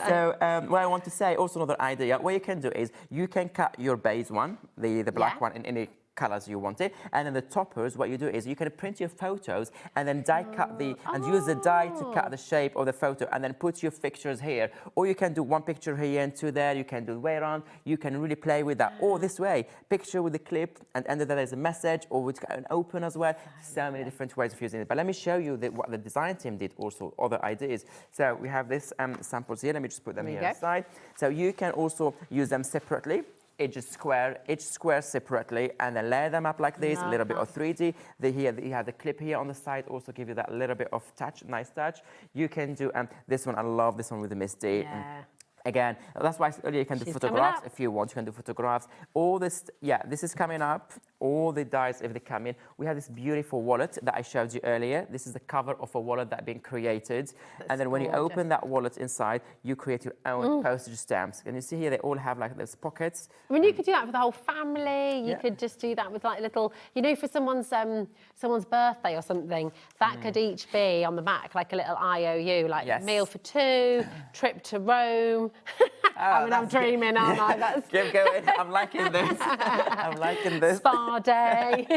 So what I want to say, also another idea, what you can do is you can cut your base one, the black one, in any colors you want it, and then the toppers, what you do is you can print your photos and then die cut and use the die to cut the shape of the photo and then put your pictures here, or you can do 1 picture here and 2 there. You can do the way around. You can really play with that, or this way, picture with the clip and under there is a message, or with an open as well. So many different ways of using it. But let me show you what the design team did, also other ideas. So we have this samples here. Let me just put them here aside. So you can also use them separately. Each square separately, and then layer them up like this, a little bit of 3D. You have the clip here on the side, also give you that little bit of touch, nice touch. You can do this one, I love this one with the misty. Yeah. Again, that's why earlier you can do photographs if you want. You can do photographs. All this, this is coming up. All the dies, if they come in. We have this beautiful wallet that I showed you earlier. This is the cover of a wallet that's been created. And then when you open that wallet inside, you create your own postage stamps. And you see here, they all have like those pockets. I mean, you could do that for the whole family. You could just do that with like little, you know, for someone's birthday or something. That could each be on the back like a little IOU, like meal for 2, trip to Rome. I mean, I'm dreaming, aren't I? That's... Keep going. I'm liking this. I'm liking this. Spa day.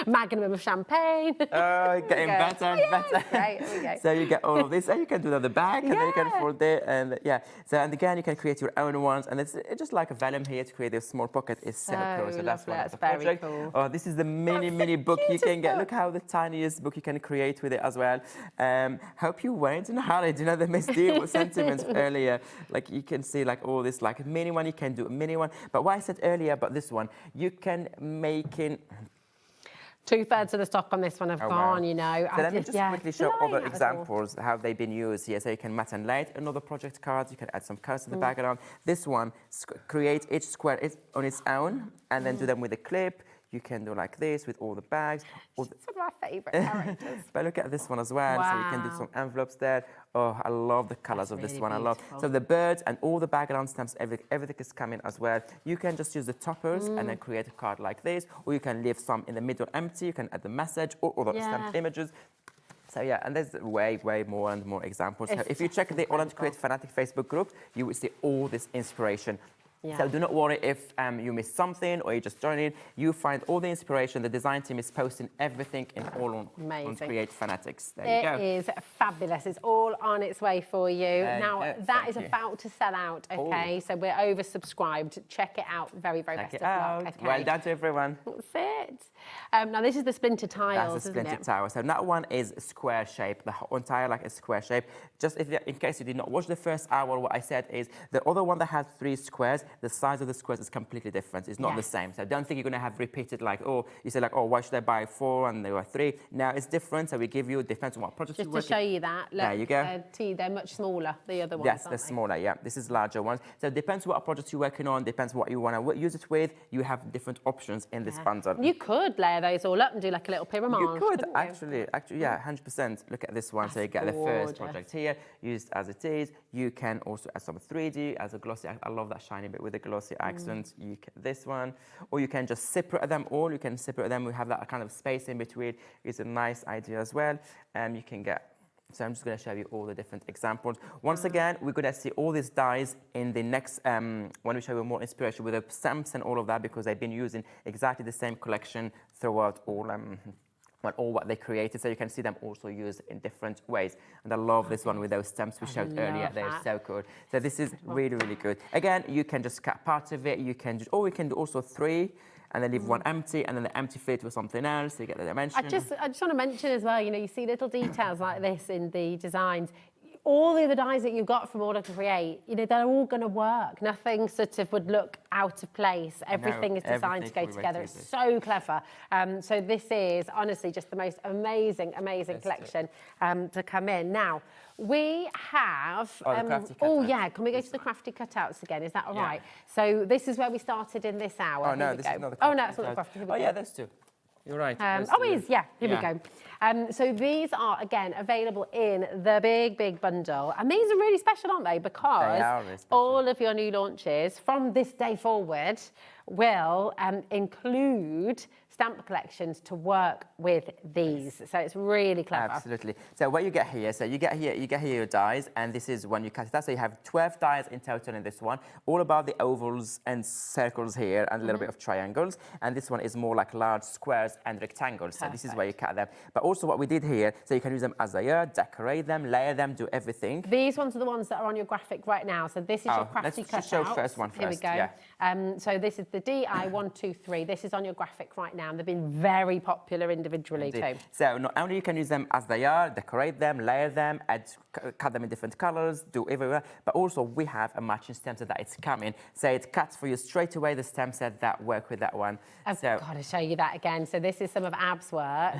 Magnum of champagne. Oh, getting better and better. Great, there we go. So you get all of this, and you can do that at the back, and then you can fold it, and So, and again, you can create your own ones, and it's just like a vellum here to create a small pocket. It's so cool. So that's one of the project. Cool. Oh, this is the mini book you can get. Look how the tiniest book you can create with it as well. Hope you weren't in a hurry. Do you know the misty sentiments earlier? Like you can see like all this like a mini one. You can do a mini one. But what I said earlier about this one, you can make it. 2/3 of the stock on this one have gone, you know. So let me just quickly show other examples, how they've been used here. So you can matte and light another project card. You can add some colors in the background. This one, create each square on its own, and then do them with a clip. You can do like this with all the bags. Some of my favourite characters. But look at this one as well. So you can do some envelopes there. Oh, I love the colours of this one. I love. So the birds and all the background stamps, everything is coming as well. You can just use the toppers and then create a card like this, or you can leave some in the middle empty. You can add the message or other stamped images. So yeah, and there's way more and more examples. So if you check the AALL Create Fanatic Facebook group, you will see all this inspiration. So do not worry if you miss something or you just join in. You find all the inspiration. The design team is posting everything in AALL Create Fanatics. There you go. It is fabulous. It's all on its way for you. Now, that is about to sell out, okay? So we're oversubscribed. Check it out. Very best of luck. Okay. Well done to everyone. That's it. Now, this is the splinter tiles, That's the splinter tile. So that one is a square shape, the whole entire like a square shape. Just in case you did not watch the first hour, what I said is the other one that has 3 squares, the size of the squares is completely different. It's not the same. So don't think you're going to have repeated like, oh, you say like, oh, why should I buy 4 and there were 3? Now it's different. So we give you, depends on what project Just you're to show you that, look, there you go. they're much smaller, the other ones, Yes, aren't they're they? smaller, yeah. This is larger ones. So it depends what project you're working on, depends what you want to use it with. You have different options in this bundle. You could layer those all up and do like a little pyramid. You could, actually, yeah, 100%. Look at this one. That's so you get the gorgeous. first project here, used as it is. You can also add some 3D as a glossy. I love that shiny bit with the glossy accent. You can, this one, or you can just separate them all. You can separate them. We have that kind of space in between. It's a nice idea as well. You can get. So I'm just going to show you all the different examples. Once again, we're going to see all these dies in the next, when we show you more inspiration with the stamps and all of that, because they've been using exactly the same collection throughout all what they created. So you can see them also used in different ways. And I love this one with those stamps we showed earlier. They're so cool. So this is really, really good. Again, you can just cut part of it. You can just, or we can do also 3. And then leave one empty, and then the empty fit with something else, so you get the dimension. I just want to mention as well, you know, you see little details like this in the designs. All the other dies that you've got from AALL Create, you know, they're all going to work. Nothing sort of would look out of place. Everything is designed to go together. It's so clever. So this is honestly just the most amazing collection to come in. Now, we have... yeah, can we go to the crafty cutouts again? Is that all right? So this is where we started in this hour. Oh, no, this is not the crafty. Oh, no, it's not the crafty. Oh, yeah, those two. You're right. Oh, it is, yeah. Here we go. So these are, again, available in the big bundle. And these are really special, aren't they? Because all of your new launches from this day forward will include stamp collections to work with these. So it's really clever. Absolutely. So what you get here, you get here your dies, and this is when you cut it out. So you have 12 dies in total in this one, all about the ovals and circles here and a little bit of triangles. And this one is more like large squares and rectangles. So this is where you cut them. But also what we did here, so you can use them as they are, decorate them, layer them, do everything. These ones are the ones that are on your graphic right now. So this is your crafty cutout. Let's show first one first. Here we go. Yeah. So this is the DI123. This is on your graphic right now. And they've been very popular individually too. So not only you can use them as they are, decorate them, layer them, cut them in different colors, do everywhere, but also we have a matching stem set that it's coming. So it cuts for you straight away the stem set that work with that one. I've got to show you that again. So this is some of Ab's work.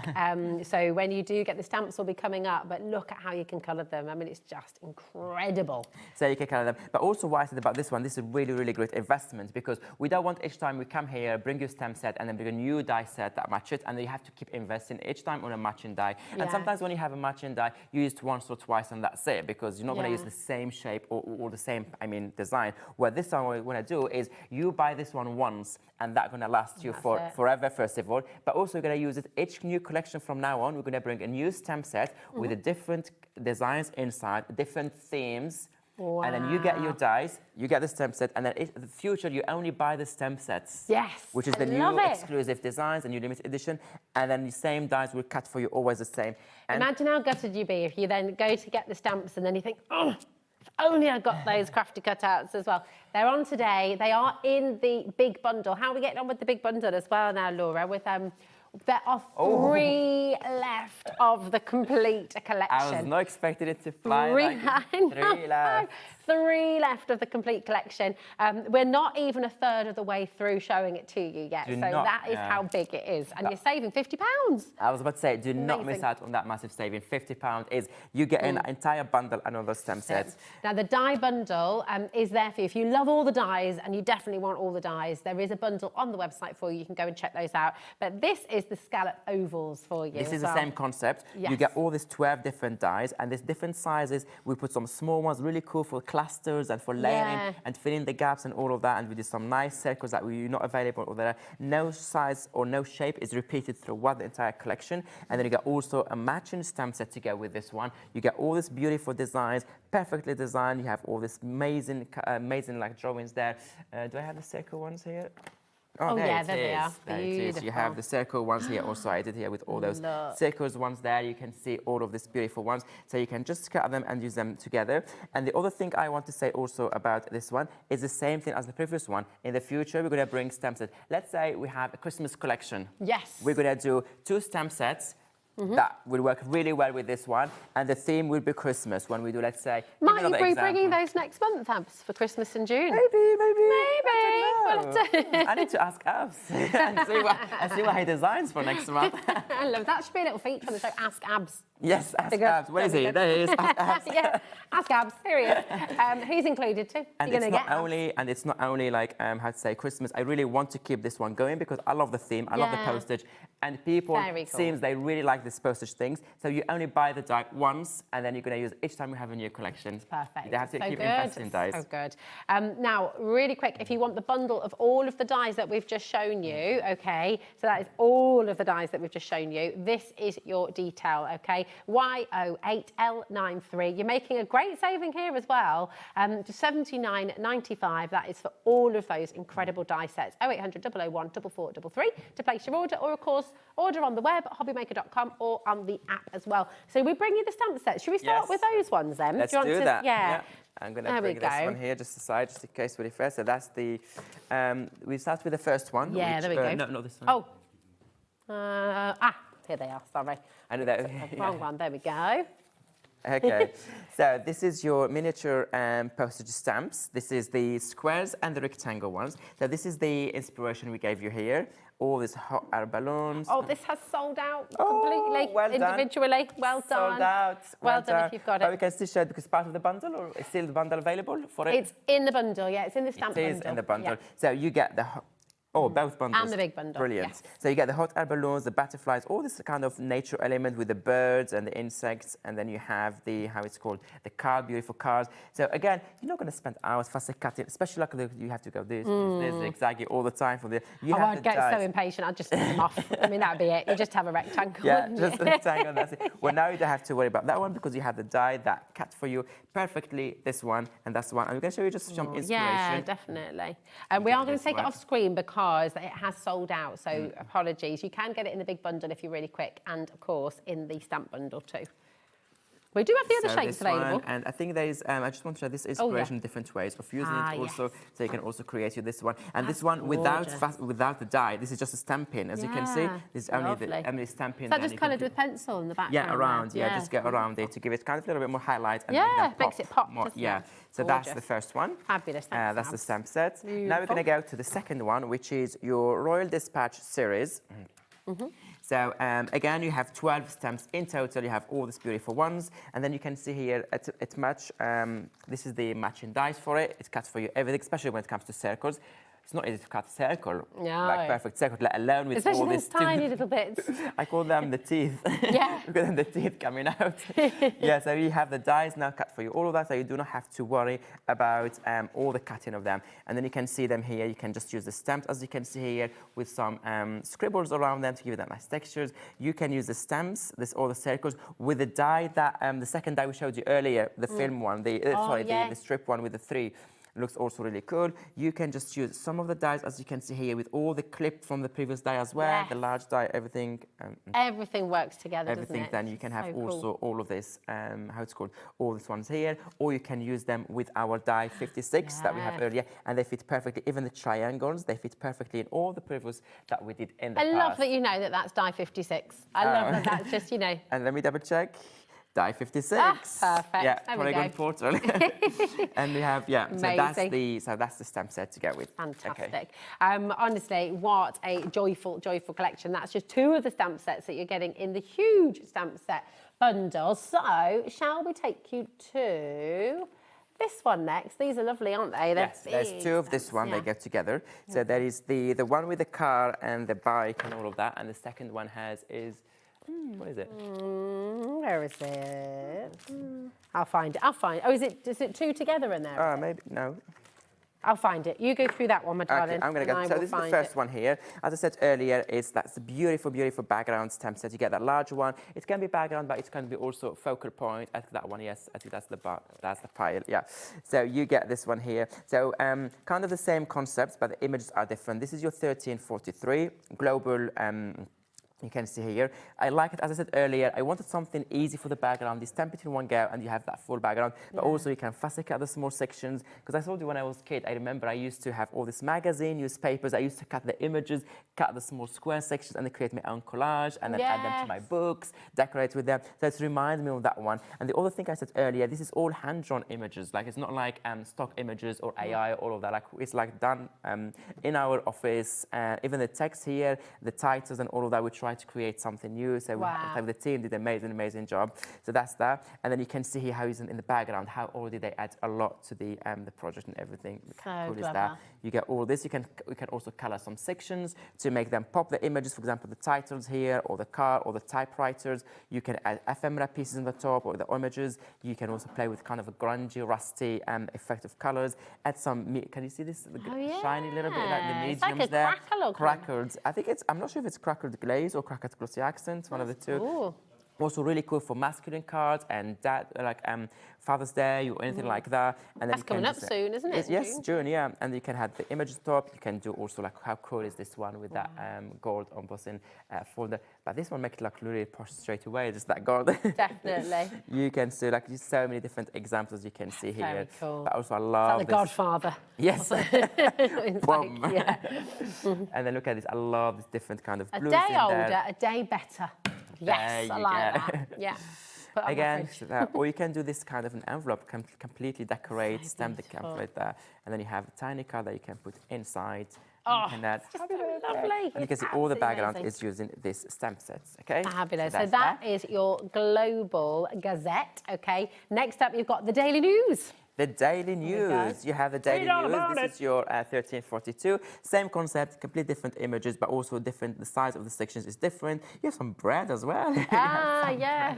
So when you do get the stamps will be coming up, but look at how you can colour them. I mean, it's just incredible. So you can colour them. But also what I said about this one, this is a really, really great investment, because we don't want each time we come here, bring you a stem set and then bring a new die set that match it, and then you have to keep investing each time on a matching die. And sometimes when you have a matching die, you use it once or twice and that's it, because you're not going to use the same shape or the same, design. What this one we're going to do is you buy this one once, and that's going to last you forever, first of all. But also you're going to use it each new collection from now on. We're going to bring a new stamp set with the different designs inside, different themes. Wow. And then you get your dies, you get the stamp set, and then in the future you only buy the stamp sets. Yes, which is the new exclusive designs, the new limited edition, and then the same dies will cut for you always the same. And imagine how gutted you'd be if you then go to get the stamps and then you think, oh, if only I got those crafty cutouts as well. They're on today. They are in the big bundle. How are we getting on with the big bundle as well now, Laura? With there are 3 left of the complete collection. I was not expecting it to fly. 3 left. 3 left of the complete collection. We're not even a third of the way through showing it to you yet. That is how big it is. And you're saving £50. I was about to say, do not miss out on that massive saving. £50 is, you get an entire bundle and all those stem sets. Now, the die bundle is there for you. If you love all the dies and you definitely want all the dies, there is a bundle on the website for you. You can go and check those out. But this is the scallop ovals for you. This is the same concept. Yes. You get all these 12 different dies, and there's different sizes. We put some small ones, really cool for clusters and for layering and filling the gaps and all of that. And we did some nice circles that were not available over there. No size or no shape is repeated throughout the entire collection. And then you get also a matching stamp set to go with this one. You get all these beautiful designs, perfectly designed. You have all this amazing like drawings there. Do I have the circle ones here? Oh, there they are. There it is. You have the circle ones here also. I did here with all those circles ones there. You can see all of these beautiful ones. So you can just cut them and use them together. And the other thing I want to say also about this one is the same thing as the previous one. In the future, we're going to bring stamp sets. Let's say we have a Christmas collection. Yes. We're going to do 2 stamp sets, that will work really well with this one. And the theme will be Christmas when we do, let's say, Might you be bringing those next month, Abs, for Christmas in June? Maybe. I I need to ask Abs and see what he designs for next month. I love that. Should be a little feature on the show. Ask Abs. Yes, ask Abs. Where is he? There he is. Ask Abs. Yeah, ask Abs. Here he is. He's included too. And it's not only like how to say Christmas. I really want to keep this one going because I love the theme. I love the postage, and people seems they really like this postage things. So you only buy the die once, and then you're going to use it each time we have a new collection. Perfect. They have to keep investing in dies. So good. Now, really quick, if you want the bundle of all of the dies that we've just shown you, okay, so that is all of the dies that we've just shown you. This is your detail, okay, Y08L93. You're making a great saving here as well, to £79.95. That is for all of those incredible die sets. 0800 001 4433 to place your order, or of course, order on the web at hobbymaker.com or on the app as well. So we bring you the stamp set. Should we start with those ones then? Let's do that. Yeah. I'm going to bring this one here just aside, just in case we refer. So that's the, we start with the first one. Yeah, there we go. No, not this one. Here they are, sorry. I know that. Wrong one, there we go. Okay, so this is your miniature postage stamps. This is the squares and the rectangle ones. So this is the inspiration we gave you here. All these hot air balloons. Oh, this has sold out completely, individually. Well done. Sold out. Well done if you've got it. But we can still show it because part of the bundle, or is still the bundle available for it? It's in the bundle, yeah. It's in the stamp bundle. It is in the bundle. Yeah. So you get the both bundles. And the big bundle. Brilliant. Yes. So you get the hot air balloons, the butterflies, all this kind of nature element with the birds and the insects, and then you have the, how it's called, the card, beautiful cards. So again, you're not going to spend hours fussy cutting, especially like you have to go this, zigzaggy all the time for the. I won't get so impatient. I'd just take them off. I mean, that'd be it. You just have a rectangle. Yeah, just a rectangle. That's it. Well, now you don't have to worry about that one because you have the die that cut for you perfectly. This one and that's the one. I'm going to show you just some inspiration. Yeah, definitely. And we are going to take it off screen because it has sold out, so apologies. You can get it in the big bundle if you're really quick, and of course in the stamp bundle too. We do have the other shapes available. And I think there is, I just want to show this inspiration in different ways of using it also, so you can also create this one. And this one without the die, this is just a stamping, as you can see. This is only the stamping. So that just coloured with pencil in the background. Yeah, around, just get around it to give it kind of a little bit more highlight. And makes it pop, yeah, so that's the first one. Fabulous, that's the stamp set. Now we're going to go to the second one, which is your Royal Dispatch series. So again, you have 12 stamps in total. You have all these beautiful ones, and then you can see here it's match. This is the matching dies for it. It cuts for you everything, especially when it comes to circles. It's not easy to cut a circle, like perfect circle, let alone with especially all these tiny little bits. I call them the teeth. Yeah. Because then the teeth coming out. Yeah, so you have the dies now cut for you, all of that, so you do not have to worry about all the cutting of them. And then you can see them here. You can just use the stamps, as you can see here, with some scribbles around them to give them nice textures. You can use the stamps, all the circles, with the die that, the second die we showed you earlier, the film one, the strip one with the 3. Looks also really cool. You can just use some of the dies, as you can see here, with all the clip from the previous die as well, the large die, everything. Everything works together, everything, doesn't it? then you can have also all of this, how it's called, all these ones here, or you can use them with our die 56 that we have earlier, and they fit perfectly. Even the triangles, they fit perfectly in all the previous that we did in the past. I love that you know that that's die 56. I love that that's just, you know. And let me double check. Die 56. Perfect. Yeah, there Polygon Portal. And we have, so that's the stamp set to go with. Fantastic. Okay. Honestly, what a joyful, joyful collection. That's just 2 of the stamp sets that you're getting in the huge stamp set bundle. So, shall we take you to this one next? These are lovely, aren't they? Yes, there's 2 of this one. They go together. So there is the one with the car and the bike and all of that, and the second one is what is it? Where is it? I'll find it. Oh, is it 2 together in there? Maybe, no. I'll find it. You go through that one, my darling. Okay, I'm going to go. So this is the first one here. As I said earlier, that's a beautiful, beautiful background stamp set. You get that large one. It can be background, but it can be also focal point. I think that one, yes. I think that's the pile, yeah. So you get this one here. So kind of the same concepts, but the images are different. This is your 1343 global You can see here. I like it, as I said earlier, I wanted something easy for the background. You stamp it in one go and you have that full background. But also you can fussy cut the small sections. Because I told you when I was a kid, I remember I used to have all this magazine, newspapers. I used to cut the images, cut the small square sections and then create my own collage and then add them to my books, decorate with them. So it reminds me of that one. And the other thing I said earlier, this is all hand-drawn images. Like it's not like stock images or AI or all of that. Like it's like done in our office. Even the text here, the titles and all of that, we try to create something new. So the team did an amazing job. So that's that. And then you can see here how he's in the background, how already they add a lot to the project and everything. So cool is that. You get all this. We can also color some sections to make them pop the images. For example, the titles here, or the car, or the typewriters. You can add ephemera pieces on the top, or the images. You can also play with kind of a grungy, rusty effect of colors. Add some. Can you see this shiny little bit, like the mediums like a there? crackle. Crackled. I think it's. I'm not sure if it's crackled glaze or crackled glossy accents. One of the two. Cool. Also really cool for masculine cards and Father's Day or anything like that. And then that's coming up soon, isn't it? Yes, June, yeah. And you can have the images top. You can do also like how cool is this one with that gold embossing folder. But this one makes it look really posh straight away, just that gold. Definitely. You can see like just so many different examples you can see here. Very cool. But also I love like the Godfather. Yes. Like, yeah. And then look at this. I love this different kind of blues A day in older, there. a day better. Yes, I like that. Yeah. Again, or you can do this kind of an envelope, completely decorate, stamp the envelope there, and then you have a tiny card that you can put inside. Oh, you can add, it's just so lovely. And you can see all the background is using this stamp sets, okay? Fabulous. So that is your Global Gazette, okay? Next up, you've got the Daily News. The Daily News. You have the Daily News. This is your 1342. Same concept, completely different images, but also different. The size of the sections is different. You have some bread as well. Yeah.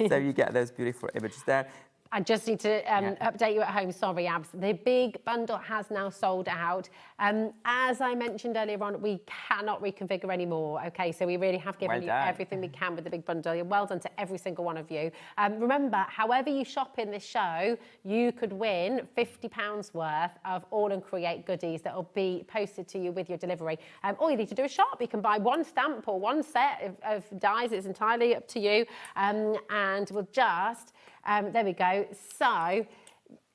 So you get those beautiful images there. I just need to update you at home. Sorry, Abs. The big bundle has now sold out. As I mentioned earlier on, we cannot reconfigure anymore. Okay, so we really have given you everything we can with the big bundle. Well done to every single one of you. Remember, however you shop in this show, you could win £50 worth of AALL Create goodies that will be posted to you with your delivery. All you need to do is shop. You can buy one stamp or one set of dies. It's entirely up to you. And we'll just... there we go. So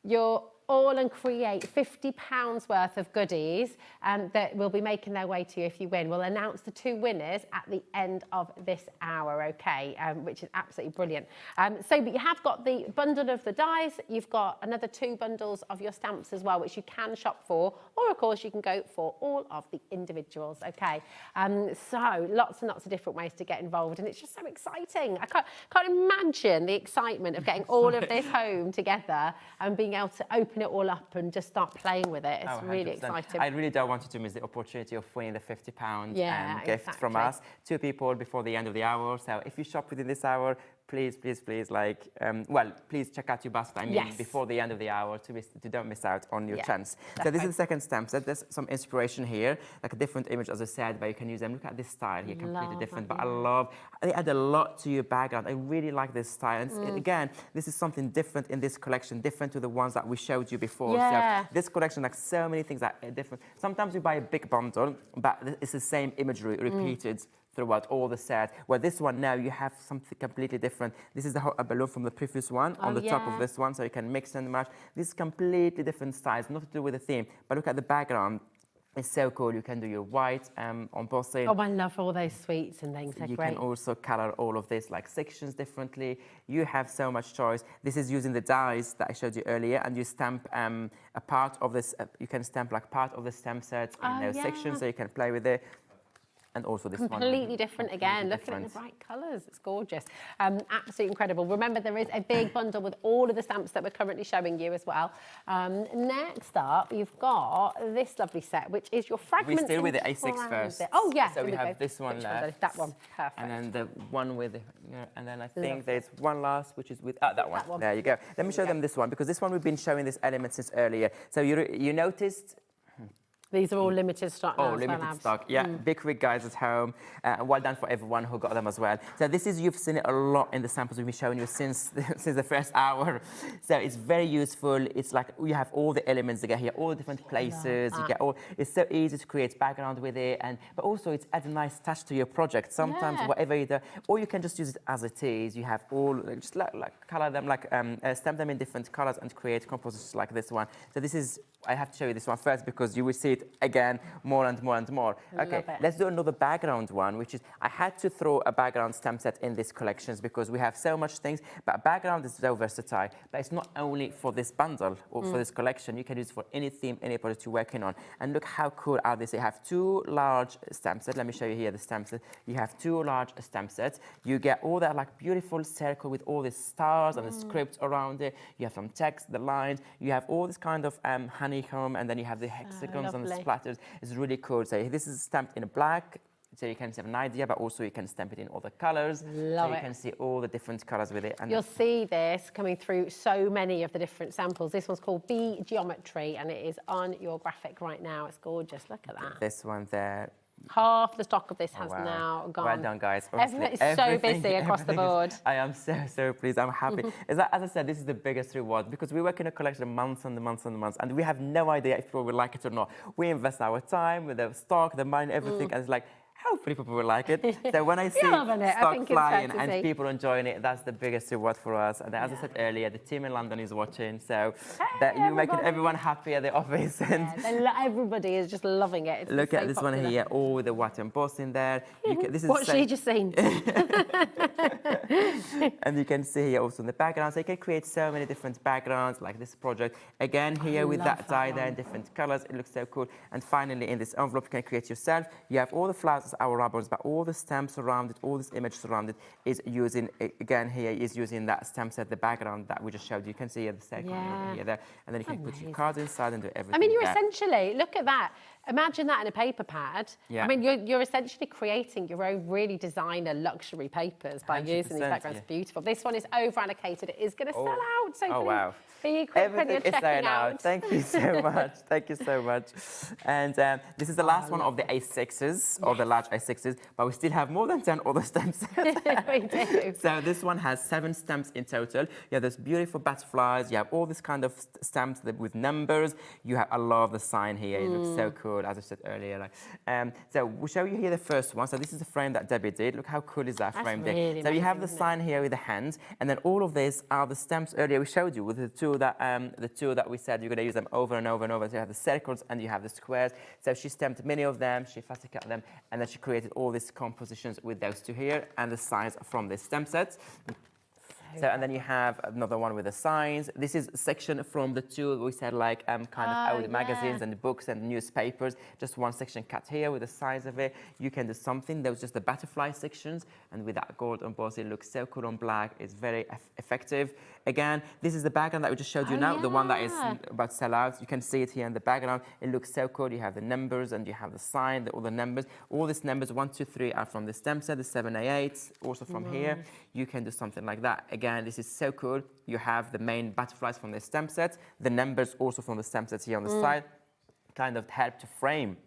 your AALL Create £50 worth of goodies that will be making their way to you if you win. We'll announce the 2 winners at the end of this hour, okay, which is absolutely brilliant. But you have got the bundle of the dies. You've got another 2 bundles of your stamps as well, which you can shop for, or of course you can go for all of the individuals, okay. So lots and lots of different ways to get involved, and it's just so exciting. I can't imagine the excitement of getting all of this home together and being able to open it all up and just start playing with it. It's really exciting. I really don't want you to miss the opportunity of winning the £50 gift from us. 2 people before the end of the hour. So if you shop within this hour, please, please check out your basket. Before the end of the hour to don't miss out on your chance. So this is the second stamp set. There's some inspiration here, like a different image, as I said, but you can use them. Look at this style here, completely different. But I love, they add a lot to your background. I really like this style. And again, this is something different in this collection, different to the ones that we showed you before. So this collection, like so many things that are different. Sometimes you buy a big bundle, but it's the same imagery repeated throughout all the set. Well, this one now you have something completely different. This is a balloon from the previous one on the top of this one, so you can mix and match. This is completely different styles, not to do with the theme, but look at the background. It's so cool. You can do your white embossing. Oh, I love all those sweets and things. They're you great. Can also color all of this like sections differently. You have so much choice. This is using the dies that I showed you earlier, and you stamp a part of this. You can stamp like part of the stamp set in those sections, so you can play with it. And also this completely different again. Looking at the bright colours, it's gorgeous. Absolutely incredible. Remember, there is a big bundle with all of the stamps that we're currently showing you as well. Next up, you've got this lovely set, which is your fragments. We still with the A6 first. Oh yeah. So we have this one left. That one, perfect. And then the one with, and then I think there's one last, which is with that one. There you go. Let me show them this one, because this one we've been showing this element since earlier. So you noticed. These are all limited stock now. Oh, limited stock. Yeah, be quick, guys, at home. Well done for everyone who got them as well. So this is, you've seen it a lot in the samples we've been showing you since the first hour. So it's very useful. It's like you have all the elements together here, all the different places. You get all. It's so easy to create background with it, but also it's adds a nice touch to your project. Sometimes whatever you do, or you can just use it as it is. You have all just like color them, like stamp them in different colors and create compositions like this one. So this is. I have to show you this one first because you will see it again more and more and more. Okay, let's do another background one, which is, I had to throw a background stamp set in these collections because we have so much things, but background is so versatile. But it's not only for this bundle or for this collection, you can use it for any theme, any project you're working on. And look how cool are these. You have two large stamp sets. Let me show you here the stamp set. You have two large stamp sets. You get all that like beautiful circle with all these stars and the scripts around it. You have some text, the lines. You have all this kind of honeycomb, and then you have the hexagons and the splatters. It's really cool. So this is stamped in black, so you can have an idea, but also you can stamp it in other colors. So you can see all the different colors with it. And you'll see this coming through so many of the different samples. This one's called Bee Geometry, and it is on your graphic right now. It's gorgeous. Look at that. This one there. Half the stock of this has now gone. Well done, guys. Everything is so busy across the board. I am so pleased. I'm happy. As I said, this is the biggest reward because we work in a collection months and months and months, and we have no idea if people will like it or not. We invest our time with the stock, the money, everything, and it's like, hopefully people will like it. So when I see stock flying and people enjoying it, that's the biggest reward for us. And as I said earlier, the team in London is watching, so that you're making everyone happy at the office. And everybody is just loving it. It's look so at this popular. one here, all with the white embossed in there. This is What's she just seen? And you can see here also in the background, so you can create so many different backgrounds like this project. Again, here with that die there in different colors, it looks so cool. And finally, in this envelope, you can create yourself. You have all the flowers, our ribbons, but all the stamps around it, all this image around it is using, again, here is using that stamp set, the background that we just showed you. You can see here the second here, there, and then you can put your cards inside and do everything. I mean, you're there. essentially, look at that. Imagine that in a paper pad. I mean, you're essentially creating your own really designer luxury papers by using these backgrounds. Yeah. Beautiful. This one is over allocated. It is going to sell out. So please wow. be quick when you're Everything is checking there now. out. Thank you so much. Thank you so much. And this is the last one of the A6s, or the large A6s, but we still have more than 10 other stamps. We do. So this one has 7 stamps in total. You have those beautiful butterflies. You have all this kind of stamps with numbers. You have, I love the sign here. It looks so cool, as I said earlier. So we'll show you here the first one. So this is the frame that Debbie did. Look how cool is that frame there. Really So you have the amazing, sign here with the hands, and then all of these are the stamps earlier we showed you with the two that we said you're going to use them over and over and over. So you have the circles and you have the squares. So she stamped many of them, she plastic cut them, and then she created all these compositions with those two here and the signs from the stamp sets. So, and then you have another one with the signs. This is a section from the two we said, like kind of old magazines and books and newspapers. Just one section cut here with the size of it. You can do something. There was just the butterfly sections, and with that gold emboss, it looks so cool on black. It's very effective. Again, this is the background that we just showed you now, the one that is about to sell out. You can see it here in the background. It looks so cool. You have the numbers and you have the sign, all the numbers. All these numbers, 1, 2, 3, are from the stamp set, the 7, 8, also from here. You can do something like that. Again, this is so cool. You have the main butterflies from the stamp set, the numbers also from the stamp sets here on the side, kind of help to frame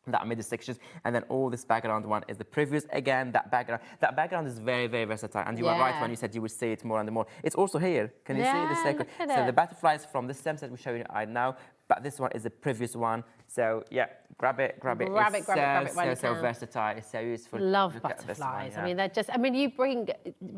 that middle sections, and then all this background one is the previews. Again, that background is very, very versatile, and you are right when you said you would see it more and more. It's also here. Can you see the second? So the butterflies from the stamp set we show you right now, but this one is the previous one. So yeah, grab it. Grab it So versatile. It's so useful. Love butterflies. I mean, they're just. I mean, you bring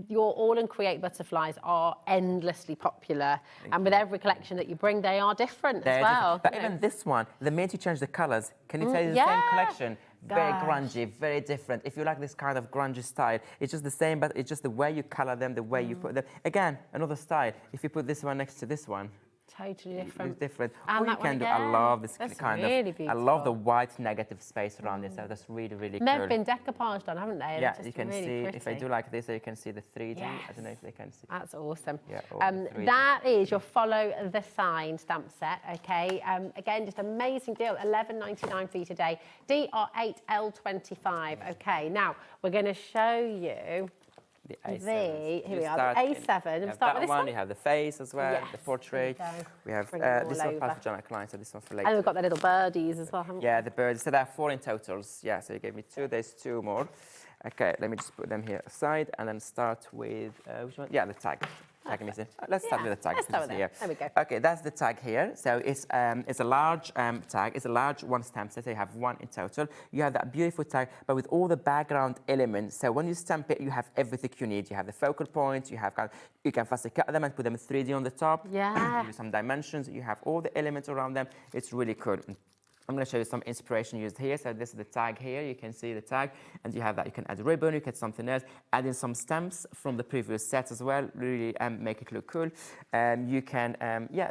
your AALL Create butterflies are endlessly popular, and with every collection that you bring, they are different as well. But even this one, the minute you change the colors, can you tell the same collection? Very grungy, very different. If you like this kind of grungy style, it's just the same, but it's just the way you color them, the way you put them. Again, another style. If you put this one next to this one, totally different. It's different. And or you can do. I love this kind of. Beautiful. I love the white negative space around it. So that's really, really cool. They've been decoupaged on, haven't they? Yeah, you can see. If I do like this, so you can see the 3D. Yes. I don't know if they can see. That's awesome. Yeah. That is your follow the sign stamp set. Okay. Again, just amazing deal. $11.99 for you today. DR8L25. Okay. Now we're going to show you the A7. Here we are, the A7. You have Start that with this one. one. You have the face as well, Yes, the portrait. there you go. We have Bring it this all one part over. for John Klein, so this one for later. And we've got the little birdies as well, haven't we? Yeah, the birds. So there are 4 in totals. Yeah, so you gave me 2. There's 2 more. Okay, let me just put them here aside and then start with which one? Yeah, the tag. Tag missing. Let's start with the tag. Let's start with here. it. There we go. Okay, that's the tag here. So it's a large tag. It's a large one stamp set. So you have 1 in total. You have that beautiful tag, but with all the background elements. So when you stamp it, you have everything you need. You have the focal points. You have you can firstly cut them and put them 3D on the top. Yeah. Give you some dimensions. You have all the elements around them. It's really cool. I'm going to show you some inspiration used here. So this is the tag here. You can see the tag, and you have that. You can add a ribbon, you can add something else, add in some stamps from the previous sets as well. Really make it look cool. You can,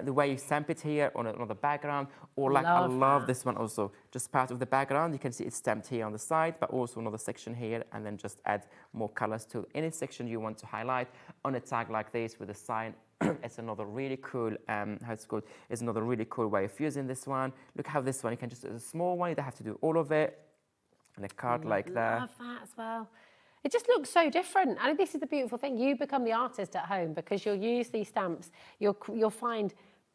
the way you stamp it here on the background, or like I love this one also. Just part of the background, you can see it's stamped here on the side, but also another section here, and then just add more colors to any section you want to highlight on a tag like this with a sign. It's another really cool, how it's called, it's another really cool way of using this one. Look how this one, you can just, it's a small one, you don't have to do all of it. And a card like that. I love that as well. It just looks so different. And this is the beautiful thing. You become the artist at home because you'll use these stamps. You'll find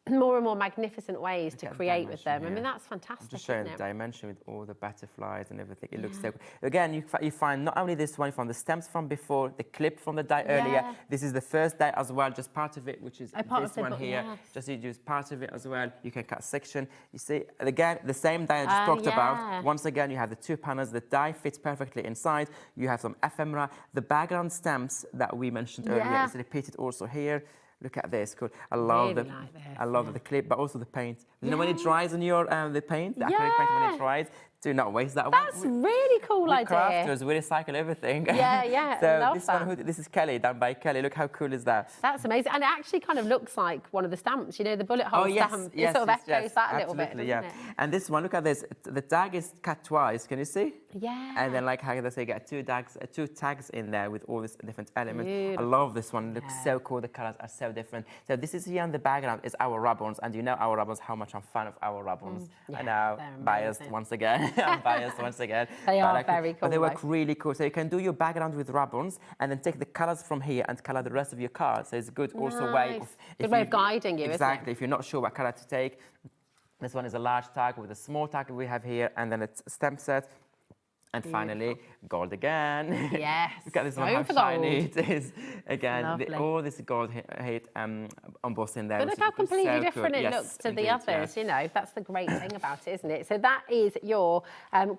more and more magnificent ways to create with them. I mean, that's fantastic. I'm just showing the dimension with all the butterflies and everything. It looks so cool. Again, you find not only this one, you find the stamps from before, the clip from the die earlier. This is the first die as well, just part of it, which is this one here. Just you use part of it as well. You can cut section. You see, again, the same die I just talked about. Once again, you have the 2 panels. The die fits perfectly inside. You have some ephemera. The background stamps that we mentioned earlier is repeated also here. Look at this, cool. I love the clip, but also the paint. You know when it dries on your the paint, the acrylic paint when it dries. Do not waste that one. That's really cool idea. Crafters, we recycle everything. Yeah, So I love this that. one, this is Kelly, done by Kelly. Look how cool is that? That's amazing. And it actually kind of looks like one of the stamps, you know, the bullet hole stamp. It sort of echoes that a little bit, doesn't it? And this one, look at this. The tag is cut twice, can you see? Yeah. And then like how they say, you get 2 tags in there with all these different elements. Beautiful. I love this one. It looks so cool. The colors are so different. So this is here in the background is our ribbons, and you know our ribbons, how much I'm fan of our ribbons. I know, biased once again. I'm biased once again. They are very cool. But they work really cool. So you can do your background with ribbons and then take the colors from here and color the rest of your card. So it's a good also way of... Good way of guiding you, exactly. If you're not sure what color to take. This one is a large tag with a small tag we have here, and then it's a stamp set. And finally, gold again. Yes. Look at this one, how shiny it is. Again, all this gold hit embossed in there. But look how completely different it looks to the others, you know. That's the great thing about it, isn't it? So that is your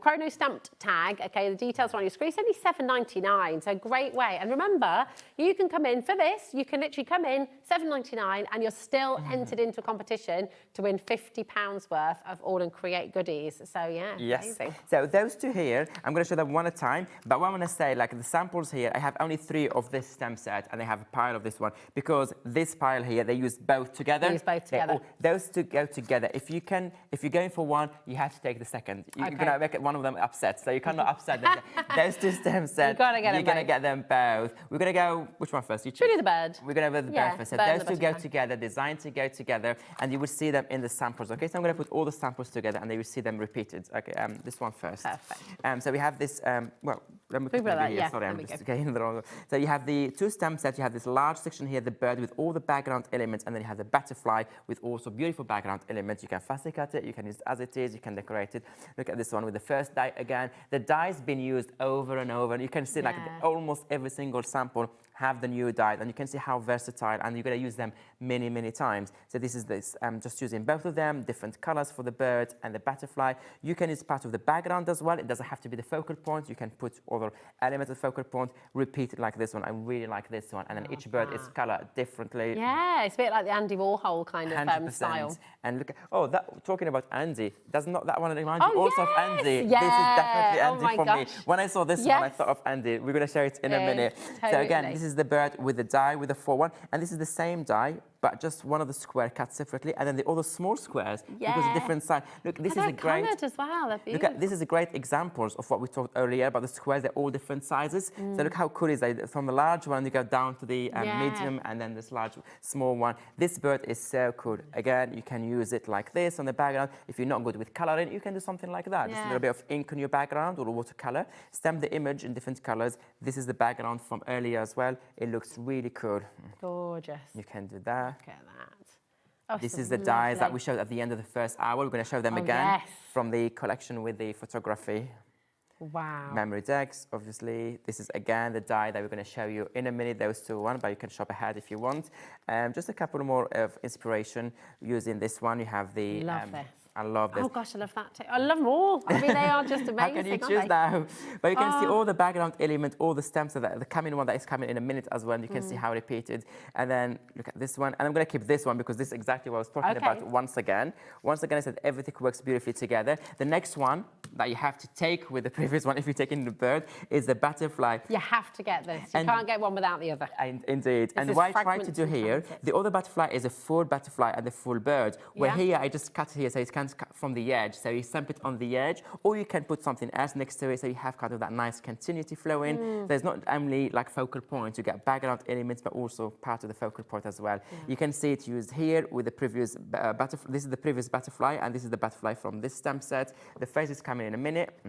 chrono stamped tag. Okay, the details are on your screen. It's only $7.99, so great way. And remember, you can come in for this. You can literally come in, $7.99, and you're still entered into a competition to win £50 worth of AALL Create goodies. So, yeah, amazing. So those 2 here, I'm going to show them one at a time, but what I'm going to say, like the samples here, I have only 3 of this stamp set, and I have a pile of this one, because this pile here, they use both together. They use both together. Those 2 go together. If you're going for one, you have to take the second. You're going to make one of them upset, so you cannot upset them. Those 2 stamp sets, you're going to get them both. We're going to go, which one first? You choose. Should we do the bird? We're going to do the bird first. So those 2 go together, designed to go together, and you will see them in the samples, okay? So I'm going to put all the samples together, and you will see them repeated. Okay, this one first. Perfect. So we have this, well, let me put it here. Sorry, I'm just getting the wrong. So you have the 2 stamp sets. You have this large section here, the bird with all the background elements, and then you have the butterfly with also beautiful background elements. You can fussy cut it, you can use it as it is, you can decorate it. Look at this one with the first die again. The die's been used over and over, and you can see like almost every single sample have the new die, and you can see how versatile, and you're going to use them many, many times. So this is just using both of them, different colors for the bird and the butterfly. You can use part of the background as well. It doesn't have to be the focal point. You can put other elements of focal point, repeat it like this one. I really like this one. And then each bird is colored differently. Yeah, it's a bit like the Andy Warhol kind of style. And look at, talking about Andy, does not that one remind you also of Andy? Yeah. This is definitely Andy for me. When I saw this one, I thought of Andy. We're going to share it in a minute. Totally. So again, this is the bird with the die, with the 4-1. And this is the same die, but just one of the square cut separately, and then the other small squares because of different size. Look, this is a great. As well. They're look at this is a great examples of what we talked earlier about the squares. They're all different sizes. So look how cool it is. That from the large one you go down to the medium, and then this large, small one. This bird is so cool. Again, you can use it like this on the background. If you're not good with coloring, you can do something like that. Just a little bit of ink on your background or watercolor. Stamp the image in different colors. This is the background from earlier as well. It looks really cool. Gorgeous. You can do that. Look at that. Oh, this is the dies that we showed at the end of the first hour. We're going to show them again from the collection with the photography. Wow. Memory decks, obviously. This is again the die that we're going to show you in a minute. Those two one, but you can shop ahead if you want. Just a couple more of inspiration using this one. You have the. Love this. I love this. Oh gosh, I love that too. I love them all. I mean, they are just amazing. How can you choose now? But you can see all the background element, all the stems of the coming one that is coming in a minute as well. You can see how repeated. And then look at this one. And I'm going to keep this one because this is exactly what I was talking about once again. Once again, I said everything works beautifully together. The next one that you have to take with the previous one, if you're taking the bird, is the butterfly. You have to get this. You can't get one without the other. Indeed. And what I tried to do here, the other butterfly is a full butterfly and the full bird. Where here, I just cut here, so it comes from the edge. So you stamp it on the edge, or you can put something else next to it, so you have kind of that nice continuity flowing. There's not only like focal points, you get background elements, but also part of the focal point as well. You can see it used here with the previous butterfly. This is the previous butterfly, and this is the butterfly from this stamp set. The face is coming in a minute.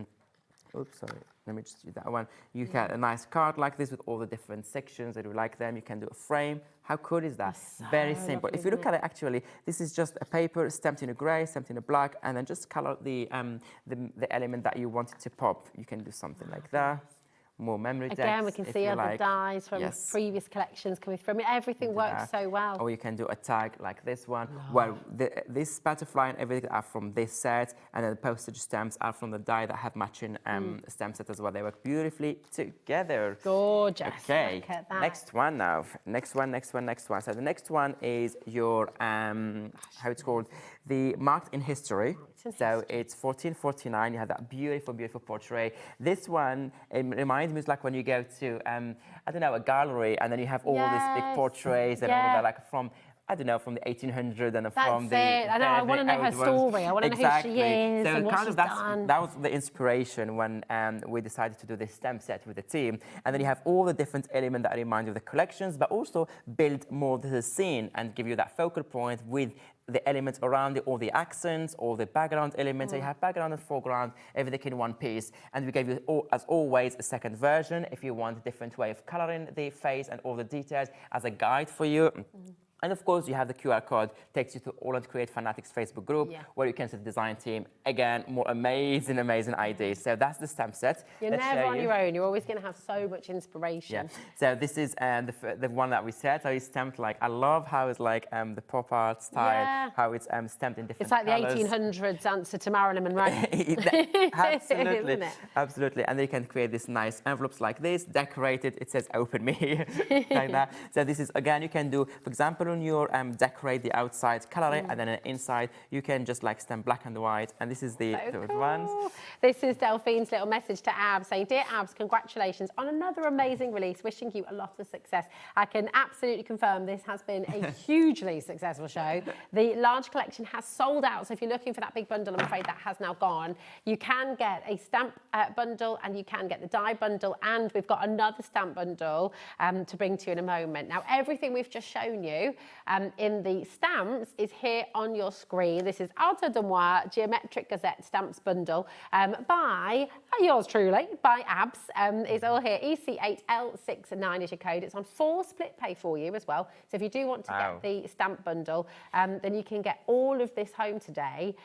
Oops, sorry. Let me just do that one. You get a nice card like this with all the different sections that you like them. You can do a frame. How cool is that? So very simple. If you look at it, actually, this is just a paper stamped in a grey, stamped in a black, and then just color the element that you want it to pop. You can do something like that. More memory decks. Again, we can see other dies from previous collections coming through. Everything works so well. Or you can do a tag like this one. Well, this butterfly and everything are from this set, and then the postage stamps are from the die that have matching stamp set as well. They work beautifully together. Gorgeous. Okay, look at that. Next one now. Next one. So the next one is your, how it's called, the Marked in History. So it's 1449. You have that beautiful, beautiful portrait. This one, it reminds me, it's like when you go to, I don't know, a gallery, and then you have all these big portraits and all of that, like from, I don't know, from the 1800s and from the. I know. I want to know her story. I want to know who she is and what she's done. That was the inspiration when we decided to do this stamp set with the team. And then you have all the different elements that remind you of the collections, but also build more the scene and give you that focal point with the elements around it, all the accents, all the background elements. So you have background and foreground, everything in one piece. And we gave you, as always, a second version if you want a different way of coloring the face and all the details as a guide for you. And of course, you have the QR code, takes you to AALL Create Fanatics Facebook group, where you can see the design team. Again, more amazing, amazing ideas. So that's the stamp set. You're never on your own. You're always going to have so much inspiration. Yeah. So this is the one that we said. So it's stamped like, I love how it's like the pop art style, how it's stamped in different colors. It's like the 1800s answer to Marilyn Monroe. Absolutely. Isn't it? Absolutely. And then you can create this nice envelopes like this, decorated. It says, open me, like that. So this is, again, you can do, for example, on your decorate the outside, color it, and then inside you can just like stamp black and white. And this is the ones. This is Delphine's little message to Abs saying, dear Abs, congratulations on another amazing release. Wishing you a lot of success. I can absolutely confirm this has been a hugely successful show. The large collection has sold out. So if you're looking for that big bundle, I'm afraid that has now gone. You can get a stamp bundle and you can get the die bundle. And we've got another stamp bundle to bring to you in a moment. Now, everything we've just shown you in the stamps is here on your screen. This is Arte de Moi Geometric Gazette Stamps Bundle by yours truly, by Abs. It's all here. EC8L69 is your code. It's on 4 split pay for you as well. So if you do want to get the stamp bundle, then you can get all of this home today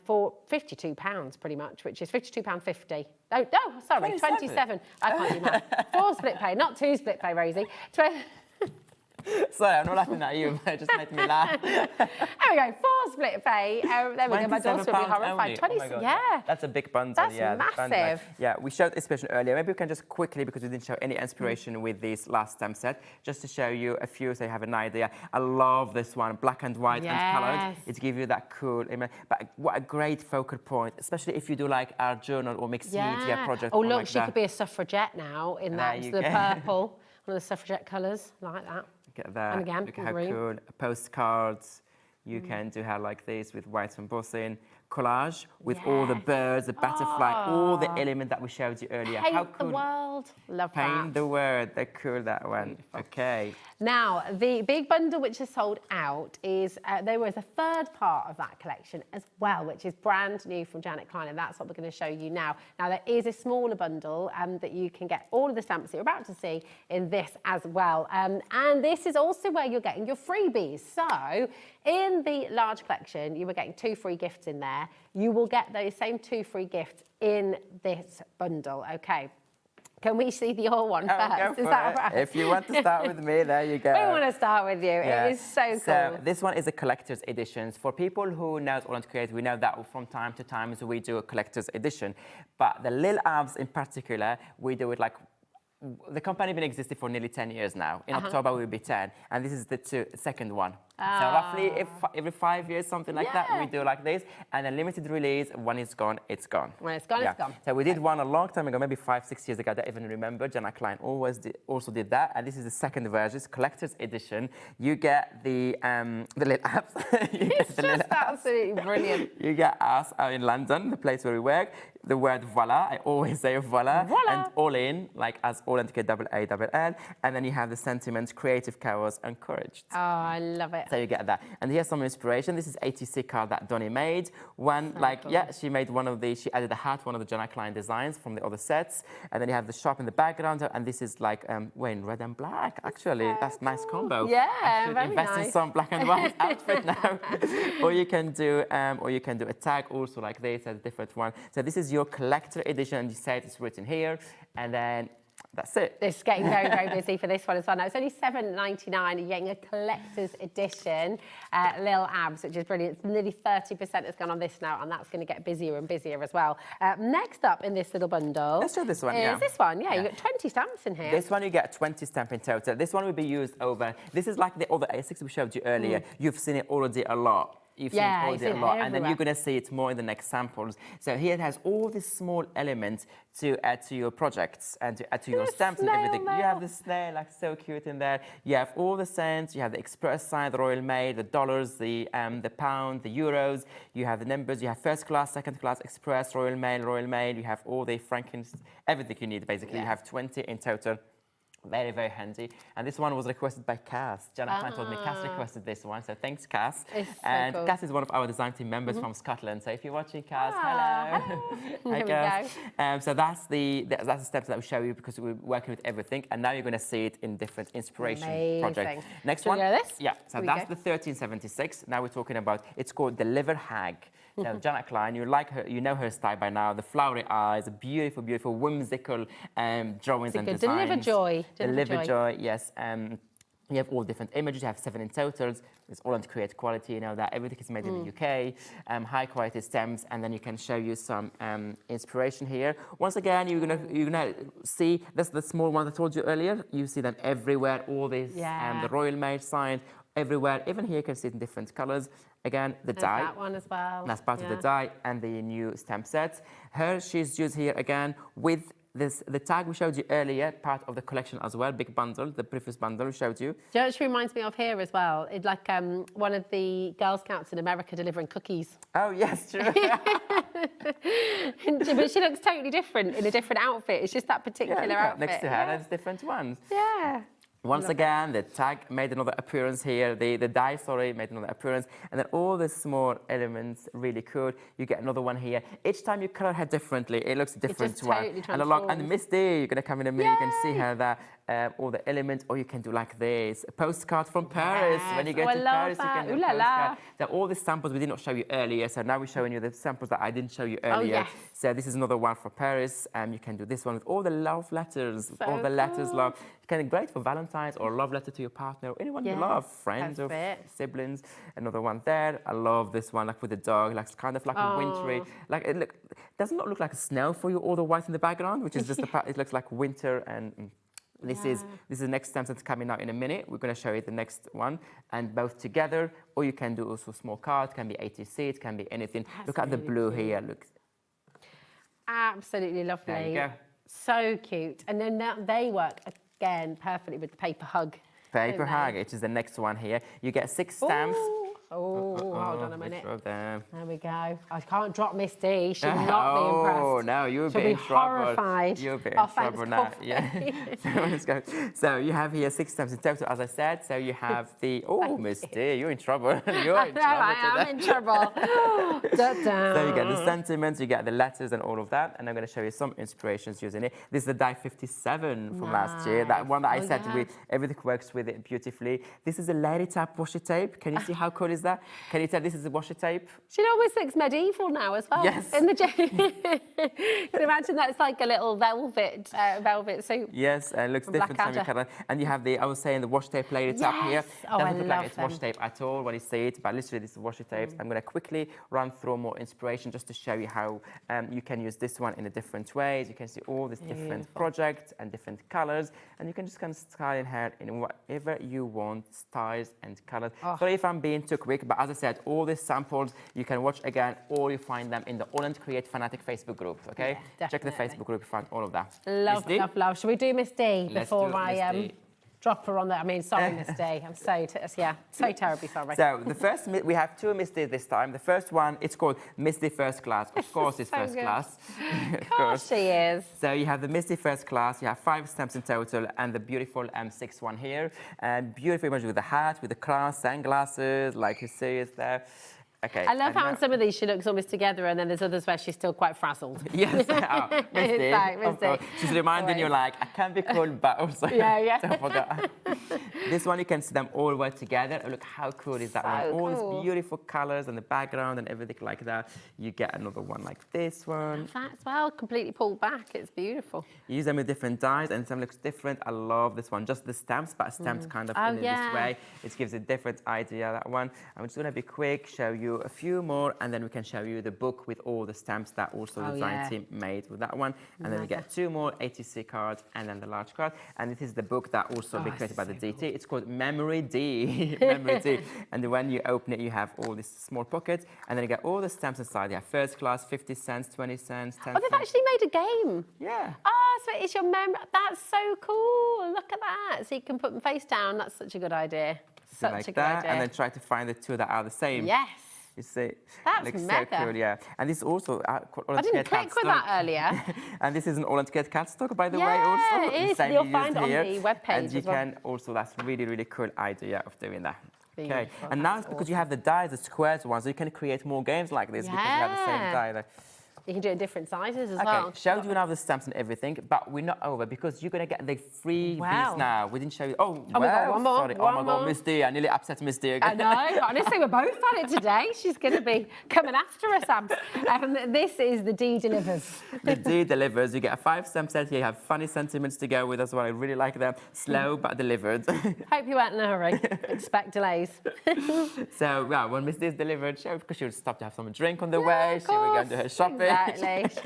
for £52 pretty much, which is £52.50. Oh, no, sorry, 27. I can't do math. 4 split pay, not 2 split pay, Rosie. Sorry, I'm not laughing at you, but it just made me laugh. There we go, 4 split pay. There we go, my daughter will be horrified. 20, oh yeah. That's a big bundle. That's massive. Yeah, we showed inspiration earlier. Maybe we can just quickly, because we didn't show any inspiration with this last stamp set, just to show you a few so you have an idea. I love this one, black and white and coloured. It gives you that cool image. But what a great focal point, especially if you do like art journal or mixed media project. Oh, look, she could be a suffragette now in that, the purple, one of the suffragette colours, like that. Look at that. And again, look at how green. cool. Postcards. You can do hair like this with white embossing. Collage with all the birds, the butterfly, all the element that we showed you earlier. Paint How cool. the world. Love Paint that. the word. They're cool, that one. Okay. Now, the big bundle which is sold out is, there was a third part of that collection as well, which is brand new from Janet Klein, and that's what we're going to show you now. Now, there is a smaller bundle that you can get all of the stamps that you're about to see in this as well. And this is also where you're getting your freebies. So, in the large collection, you were getting 2 free gifts in there. You will get those same 2 free gifts in this bundle, okay? Can we see the all one first? Is that right? If you want to start with me, there you go. We want to start with you. Yeah. It is so cool. So this one is a collector's edition. For people who know AALL Create, we know that from time to time we do a collector's edition. But the Lil Abs in particular, we do it like, the company been existing for nearly 10 years now. In October we'll be 10, and this is the second one. So roughly every 5 years, something like that, we do like this. And a limited release, when it's gone, it's gone. When it's gone, it's gone. So we did one a long time ago, maybe 5-6 years ago. I don't even remember. Janet Klein also did that, and this is the second version, it's collector's edition. You get the Lil Abs. It's just absolutely brilliant. You get us out in London, the place where we work. The word voila, I always say voila. And all in, like as AALL AAL. And then you have the sentiment, creative chaos, encouraged. Oh, I love it. So you get that. And here's some inspiration. This is ATC card that Donnie made. One, she made one of the, she added a hat, one of the Janet Klein designs from the other sets. And then you have the shop in the background. And this is like, in red and black, actually. So that's a nice combo. Yeah, I should very invest nice. in some black and white outfit now. Or you can do a tag also like this, a different one. So this is your collector edition, and you say it's written here. And then that's it. It's getting very, very busy for this one as well. Now, it's only $7.99. You're getting a collector's edition, Lil Abs, which is brilliant. It's nearly 30% has gone on this now, and that's going to get busier and busier as well. Next up in this little bundle... Let's do this one, is this one. Yeah, you've got 20 stamps in here. This one, you get 20 stamps in total. This one will be used over... This is like the other A6 we showed you earlier. You've seen it already a lot. You've seen it already a lot, and then you're going to see it more in the next samples. So here it has all these small elements to add to your projects and to add to your stamps and everything. You have the snail, like so cute in there. You have all the cents. You have the express sign, the Royal Mail, the dollars, the pound, the euros. You have the numbers. You have first class, second class, express, Royal Mail, Royal Mail. You have all the everything you need basically. You have 20 in total. Very, very handy. And this one was requested by Cass. Janet Klein told me Cass requested this one, so thanks, Cass. And cool. Cass is one of our design team members from Scotland. So if you're watching, Cass, hello. Hi, Cass. So that's the steps that we show you because we're working with everything. And now you're going to see it in different inspiration projects. Next one. This? Yeah, so that's the 1376. Now we're talking about, it's called the Liver Hag. Now, Janet Klein, you like her, you know her style by now. The flowery eyes, beautiful, beautiful, whimsical drawings and designs. Deliver joy. Deliver joy, yes. You have all different images. You have 7 in totals. It's all on Create quality. You know that everything is made in the UK. High quality stems, and then you can show you some inspiration here. Once again, you're gonna see that's the small one I told you earlier. You see them everywhere. All these, the Royal Mail sign everywhere. Even here, you can see it in different colors. Again, the die. That one as well. That's part of the die and the new stamp sets. She's used here again with the tag we showed you earlier, part of the collection as well, big bundle, the previous bundle we showed you. Do you know what she reminds me of here as well? It's like one of the Girl Scouts in America delivering cookies. Oh, yes, true. But she looks totally different in a different outfit. It's just that particular outfit. Next to her, there's different ones. Yeah. Once again, the tag made another appearance here. The die, made another appearance. And then all the small elements, really cool. You get another one here. Each time you color her differently, it looks different to her. And Misty, you're going to come in a minute, you can see her there. All the elements, or you can do like this. A postcard from Paris. When you go to Paris, you can do a postcard. So all the samples we did not show you earlier, so now we're showing you the samples that I didn't show you earlier. So this is another one for Paris. You can do this one with all the love letters. All the letters, love. It's kind of great for Valentine's or a love letter to your partner or anyone you love, friends or siblings. Another one there. I love this one, like with the dog, like kind of like a wintry. Like it does not look like snow for you, all the white in the background, which is just the part. It looks like winter and. This is the next stamp that's coming out in a minute. We're going to show you the next one, and both together, or you can do also small card. Can be ATC, it can be anything. Look at the blue here. Look. Absolutely lovely. There you go. So cute. And then now they work again perfectly with the paper hug. Paper hug, which is the next one here. You get 6 stamps. Oh, hold on a minute. Which of them? There we go. I can't drop Miss D. She'll not be impressed. Oh, no, you'll She'll be in trouble. Horrified. You'll be in Oh, trouble thanks, now. Poppy. Yeah. So let's go. So you have here 6 stamps in total, as I said. So you have the, oh, Miss D, you're in trouble. You're in trouble. I am in trouble. So you get the sentiments, you get the letters and all of that. And I'm going to show you some inspirations using it. This is the die 57 from last year. That one that I said everything works with it beautifully. This is a lady tap washi tape. Can you see how cool is that? Can you tell this is a washi tape? She always looks medieval now as well. Yes. In the can you imagine that's like a little velvet suit? Yes, and it looks different. And you have the, I was saying, the washi tape lady tap here. Oh, Doesn't look like love it's them. washi tape at all when you see it, but literally this is washi tapes. I'm going to quickly run through more inspiration just to show you how you can use this one in a different ways. You can see all these different projects and different colors, and you can just kind of style in here in whatever you want, styles and colors. Sorry if I'm being too quick, but as I said, all these samples you can watch again, or you find them in the AALL Create Fanatic Facebook group, okay? Yeah, check the Facebook group, you find all of that. Love, love, love. Shall we do Miss D before I drop her on there? I mean, sorry, Miss D. I'm so terribly sorry. So the first, we have 2 Miss D's this time. The first one, it's called Miss D First Class. Of course, it's So first good. class. Of course she is. So you have the Miss D First Class. You have 5 stamps in total, and the beautiful M6 one here, and beautiful image with the hat, with the crown, sunglasses, like you see it there. Okay. I love how on some of these she looks almost together, and then there's others where she's still quite frazzled. Yes, Miss D, of course. She's reminding you, like, I can be cool, but also don't forget. This one, you can see them all work together. Oh, look how cool is that one. All these beautiful colors and the background and everything like that. You get another one like this one. That as well, completely pulled back. It's beautiful. You use them with different dyes, and some looks different. I love this one. Just the stamps, but stamped kind of in this way. It gives a different idea, that one. I'm just going to be quick, show you a few more, and then we can show you the book with all the stamps that also the design team made with that one. And then we get 2 more ATC cards, and then the large card. And it is the book that also been created by the DT. It's called Memory D. Memory D. And when you open it, you have all these small pockets, and then you get all the stamps inside. You have first class, 50 cents, 20 cents, 10 cents. Oh, they've actually made a game. Yeah. Oh, so it's your memory. That's so cool. Look at that. So you can put them face down. That's such a good idea. Such a good idea. And then try to find the 2 that are the same. Yes. You see, that's looks mega. So cool, yeah. And this also, I didn't click with that earlier. And this is an AALL Create cardstock, by the way, Yeah, also. it is. Same You'll you find used it on here. the webpage And you as well. can also, that's really, really cool idea of doing that. Beautiful, okay, and now it's because you have the dies, the squares ones, so you can create more games like this because you have the same die there. You can do it in different sizes as Okay, well. showed you now the stamps and everything, but we're not over because you're going to get the freebies now. We didn't show you. Oh, my God, one more. Sorry. Oh my God, Miss D. I nearly upset Miss D again. I know. Honestly, we're both at it today. She's going to be coming after us, Abs. This is the D delivers. The D delivers. You get a 5 stamp set here. You have funny sentiments to go with as well. I really like them. Slow but delivered. Hope you weren't in a hurry. Expect delays. So, yeah, when Miss D is delivered, because she would stop to have some drink on the way. She would go and do her shopping. Exactly.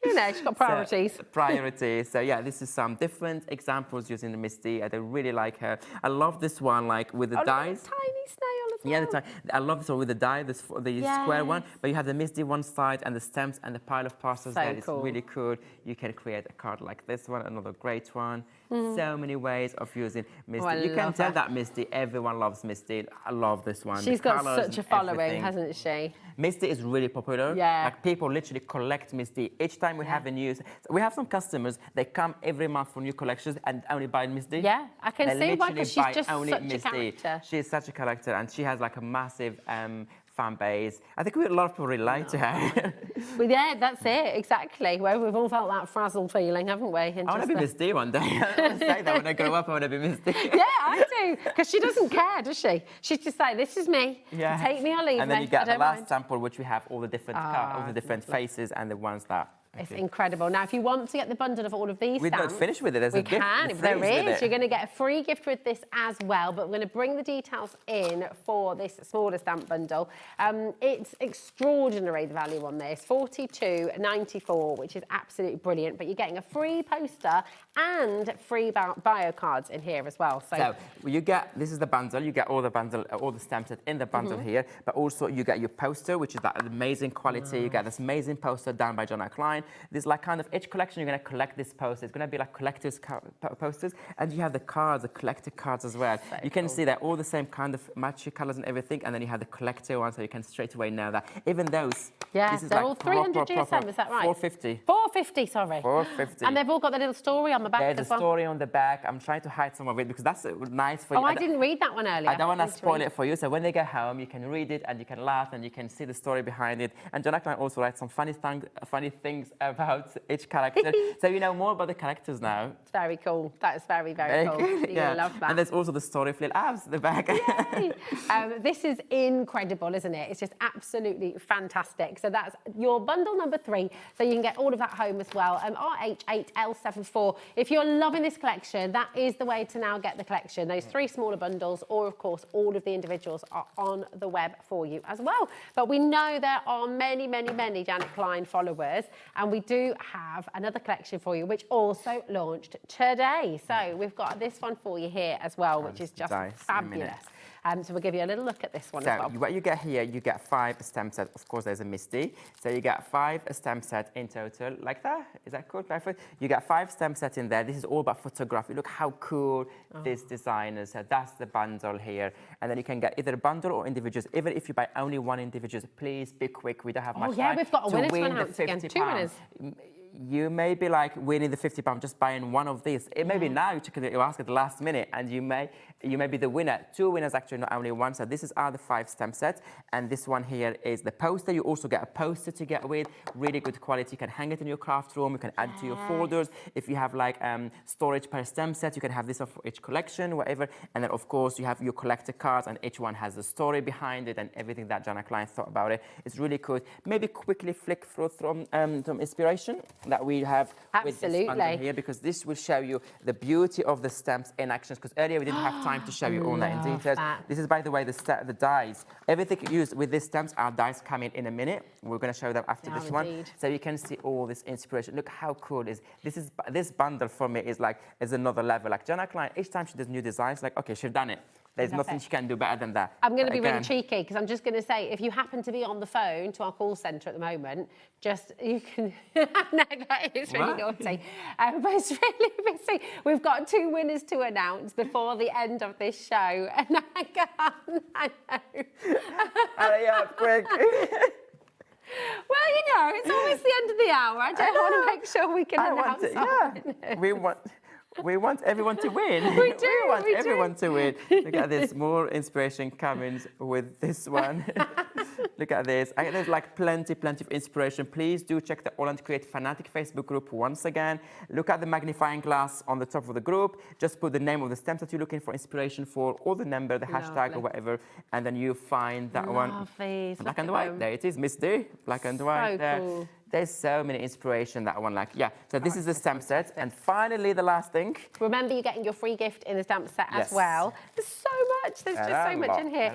You know, she's got priorities. So, priorities. So, yeah, this is some different examples using the Miss D. I really like her. I love this one, like, with the dies. Tiny snail as well. Yeah, I love this one with the die, the square one. But you have the Miss D one side and the stamps and the pile of parcels there. It's really cool. You can create a card like this one, another great one. So many ways of using Miss D. You can tell that Miss D, everyone loves Miss D. I love this one. She's got such a following, hasn't she? Miss D is really popular. Yeah. Like people literally collect Miss D. Each time we have a new, we have some customers, they come every month for new collections and only buy Miss D. Yeah, I can see why, because she's just such a character. She is such a character, and she has like a massive fan base. I think a lot of people relate to her. Well, yeah, that's it, exactly. Where we've all felt that frazzled feeling, haven't we? And I want to be Miss D one day. I say that when I grow up, I want to be Miss D. Yeah, I do, because she doesn't care, does she? She's just like, this is me. Yeah. Take me or leave me. And then you get the last mind. sample, which we have all the different faces and the ones that. It's incredible. Now, if you want to get the bundle of all of these stamps... We're not finished with it. There's a gift. If there is, you're going to get a free gift with this as well. But we're going to bring the details in for this smaller stamp bundle. It's extraordinary, the value on this. $42.94, which is absolutely brilliant. But you're getting a free poster and free bio cards in here as well. So you get, this is the bundle. You get all the bundle, all the stamps in the bundle here. But also you get your poster, which is that amazing quality. You get this amazing poster done by John Klein. line. There's like kind of each collection you're going to collect this poster. It's going to be like collector's posters, and you have the cards, the collector cards as well. You can see that all the same kind of matchy colors and everything, and then you have the collector one, so you can straight away know that. Even those. Yeah, this is they're like all 300 GSM, is that right? 450. 450, sorry. 450. And they've all got the little story on the back There's as a well. story on the back. I'm trying to hide some of it because that's nice for you. Oh, I didn't read that one earlier. I don't want to spoil it for you. So when they go home, you can read it and you can laugh and you can see the story behind it. And John Ackline also writes some funny things about each character. So you know more about the characters now. It's very cool. That is very, very cool. Yeah. You love that. And there's also the story of little abs at the back. This is incredible, isn't it? It's just absolutely fantastic. So that's your bundle number 3. So you can get all of that home as well. RH8L74. If you're loving this collection, that is the way to now get the collection. Those 3 smaller bundles, or of course, all of the individuals are on the web for you as well. But we know there are many, many, many Janet Klein followers, and we do have another collection for you, which also launched today. So we've got this one for you here as well, which is just fabulous. So we'll give you a little look at this one as well. What you get here, you get 5 stamp sets. Of course, there's a Misty. So you get 5 stamp sets in total, like that. Is that cool? You get 5 stamp sets in there. This is all about photography. Look how cool this design is. So that's the bundle here. And then you can get either a bundle or individuals. Even if you buy only one individual, please be quick. We don't have much time. We've got a winner to win announce the again. 50 2 winners. You may be like winning the £50 just buying one of these. It may be now you ask at the last minute, and you may be the winner. 2 winners actually, not only one. So this are the 5 stamp sets, and this one here is the poster. You also get a poster to get with, really good quality. You can hang it in your craft room. You can add to your folders. If you have like storage per stamp set, you can have this one for each collection, whatever. And then of course you have your collector cards, and each one has a story behind it and everything that Janet Klein thought about it. It's really cool. Maybe quickly flick through some inspiration that we have with this bundle here, because this will show you the beauty of the stamps in action, because earlier we didn't have time to show you all that in detail. This is, by the way, the dies. Everything used with these stamps are dies coming in a minute. We're going to show them after this one. So you can see all this inspiration. Look how cool it is. This bundle for me is another level. Like Janet Klein, each time she does new designs, like, okay, she's done it. There's nothing she can do better than that. I'm going to be really cheeky, because I'm just going to say, if you happen to be on the phone to our call centre at the moment, you can... No, that is really naughty. But it's really busy. We've got 2 winners to announce before the end of this show, and I can't. I know. Hurry up, quick. Well, you know, it's always the end of the hour. I don't want to make sure we can announce something. Yeah, we want everyone to win. We do. We want everyone to win. Look at this. More inspiration coming with this one. Look at this. There's like plenty of inspiration. Please do check the AALL Create Fanatic Facebook group once again. Look at the magnifying glass on the top of the group. Just put the name of the stamps that you're looking for inspiration for, or the number, the hashtag, or whatever, and then you find that one. Black and white. There it is, Miss D. Black and white. Cool. There's so many inspiration, that one, so this is the stamp set. And finally, the last thing. Remember, you're getting your free gift in the stamp set as well. There's so much. There's just so much in here.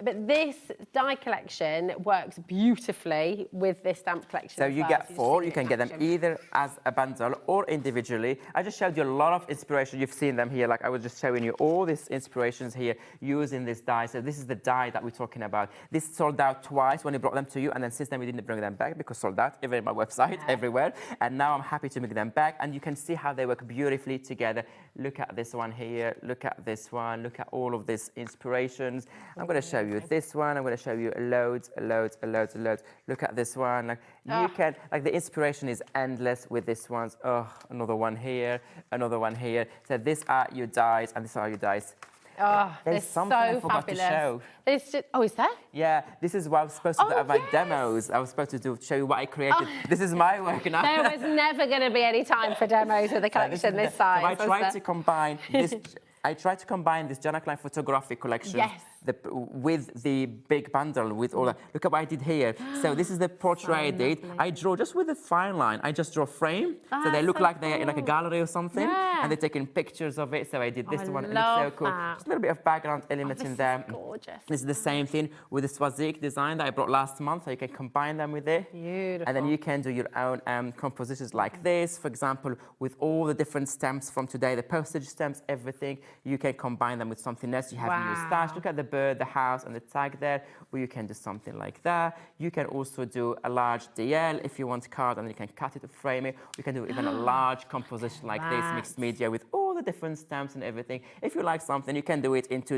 But this die collection works beautifully with this stamp collection. So you get 4. You can get them either as a bundle or individually. I just showed you a lot of inspiration. You've seen them here. Like I was just showing you all these inspirations here using this die. So this is the die that we're talking about. This sold out twice when we brought them to you, and then since then we didn't bring them back because sold out. Even in my website, everywhere. And now I'm happy to make them back. And you can see how they work beautifully together. Look at this one here. Look at this one. Look at all of these inspirations. I'm going to show you this one. I'm going to show you loads. Look at this one. You can, the inspiration is endless with this ones. Oh, another one here. Another one here. So these are your dies, and these are your dies. Oh, there's something I forgot to show. Is there? Yeah, this is what I was supposed to do at my demos. I was supposed to show you what I created. This is my work now. There was never going to be any time for demos with a collection this size. So I tried to combine this. I tried to combine this Janet Klein photography collection with the big bundle, with all that. Look at what I did here. So this is the portrait I did. I draw just with a fine line. I just draw frame. So they look like they're in like a gallery or something. And they're taking pictures of it. So I did this one. It looks so cool. Just a little bit of background elements in there. Gorgeous. This is the same thing with the Swazik design that I brought last month. So you can combine them with it. Beautiful. And then you can do your own compositions like this. For example, with all the different stamps from today, the postage stamps, everything. You can combine them with something else you have in your stash. Look at the bird, the house, and the tag there, or you can do something like that. You can also do a large DL if you want card, and you can cut it to frame it. You can do even a large composition like this, mixed media with all the different stamps and everything. If you like something, you can do it into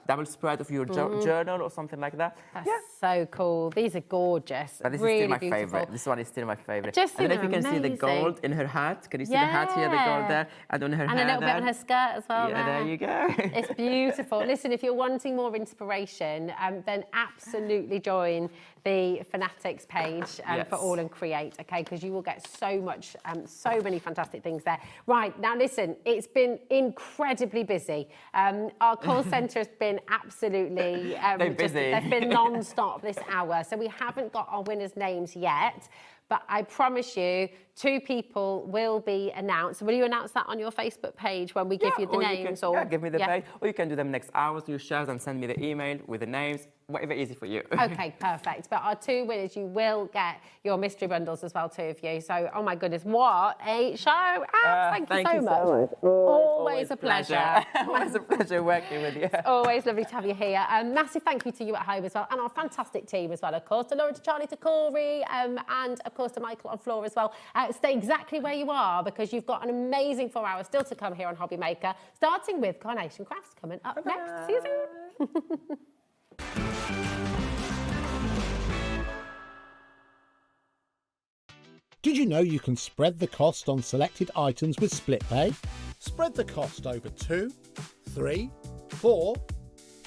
double spread of your journal or something like that. That's so cool. These are gorgeous. But this really is still my beautiful. favorite. This one is still my favorite. Just and then if you can amazing. see the gold in her hat, can you see the hat here, the gold there, and on her hair And a little there? bit on her skirt as well. Yeah, there you go. It's beautiful. Listen, if you're wanting more inspiration, then absolutely join the Fanatics page for AALL Create, okay? Because you will get so much, so many fantastic things there. Right, now listen, it's been incredibly busy. Our call centre has been absolutely... They're busy. They've been non-stop this hour, so we haven't got our winners' names yet. But I promise you, 2 people will be announced. Will you announce that on your Facebook page when we give you the names? Give me the page. Or you can do them next hour to your shows and send me the email with the names, whatever easy for you. Okay, perfect. But our 2 winners, you will get your mystery bundles as well, 2 of you. So, oh my goodness, what a show. Thank you so much. Always a pleasure. Always a pleasure working with you. It's always lovely to have you here. Massive thank you to you at home as well, and our fantastic team as well, of course, to Laura, to Charlie, to Corey, and of course to Michael on floor as well. Stay exactly where you are, because you've got an amazing 4 hours still to come here on Hobby Maker, starting with Carnation Crafts coming up next. See you soon. Did you know you can spread the cost on selected items with split pay? Spread the cost over 2, 3, 4,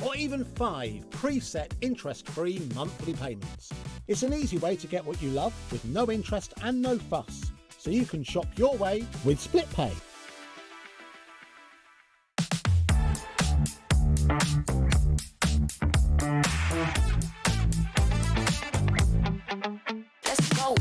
or even 5 preset interest-free monthly payments. It's an easy way to get what you love with no interest and no fuss, so you can shop your way with split pay. Let's go.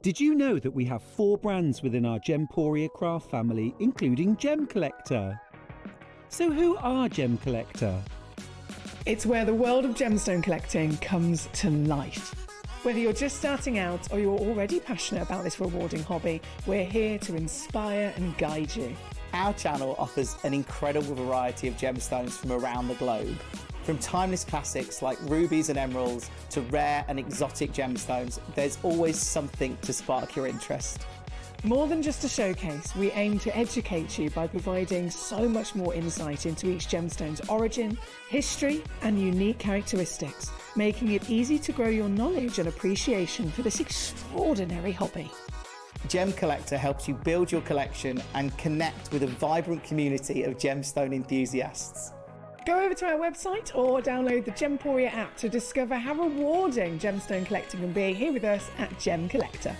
Did you know that we have 4 brands within our Gemporia craft family, including Gem Collector? So who are Gem Collector? It's where the world of gemstone collecting comes to life. Whether you're just starting out or you're already passionate about this rewarding hobby, we're here to inspire and guide you. Our channel offers an incredible variety of gemstones from around the globe. From timeless classics like rubies and emeralds to rare and exotic gemstones, there's always something to spark your interest. More than just a showcase, we aim to educate you by providing so much more insight into each gemstone's origin, history, and unique characteristics, making it easy to grow your knowledge and appreciation for this extraordinary hobby. Gem Collector helps you build your collection and connect with a vibrant community of gemstone enthusiasts. Go over to our website or download the Gemporia app to discover how rewarding gemstone collecting can be here with us at Gem Collector.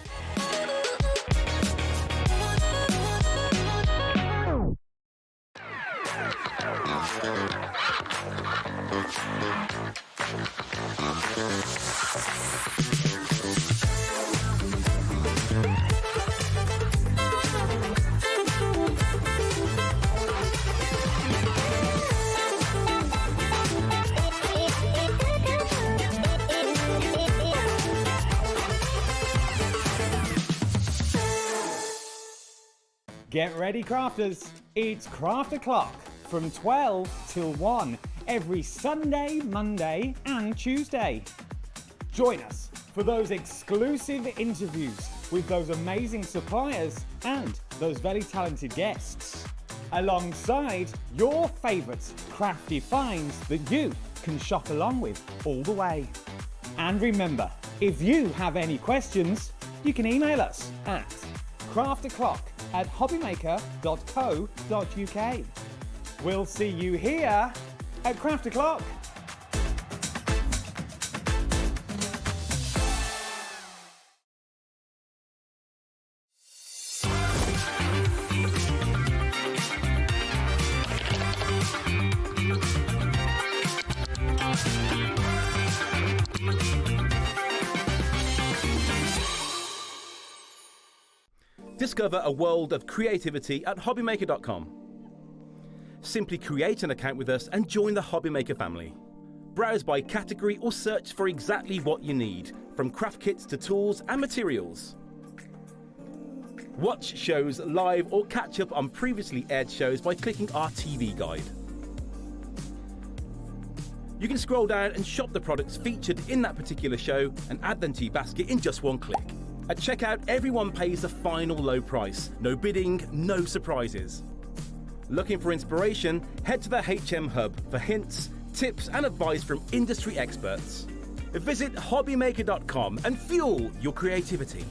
Get ready, crafters. It's Craft O'Clock from 12 till 1 every Sunday, Monday and Tuesday. Join us for those exclusive interviews with those amazing suppliers and those very talented guests, alongside your favourite crafty finds that you can shop along with all the way. And remember, if you have any questions, you can email us at craftoclock@hobbymaker.co.uk. We'll see you here at Craft O'Clock. Discover a world of creativity at hobbymaker.com. Simply create an account with us and join the Hobbymaker family. Browse by category or search for exactly what you need, from craft kits to tools and materials. Watch shows live or catch up on previously aired shows by clicking our TV guide. You can scroll down and shop the products featured in that particular show and add them to your basket in just one click. At checkout, everyone pays the final low price. No bidding, no surprises. Looking for inspiration? Head to the HM Hub for hints, tips and advice from industry experts. Visit hobbymaker.com and fuel your creativity.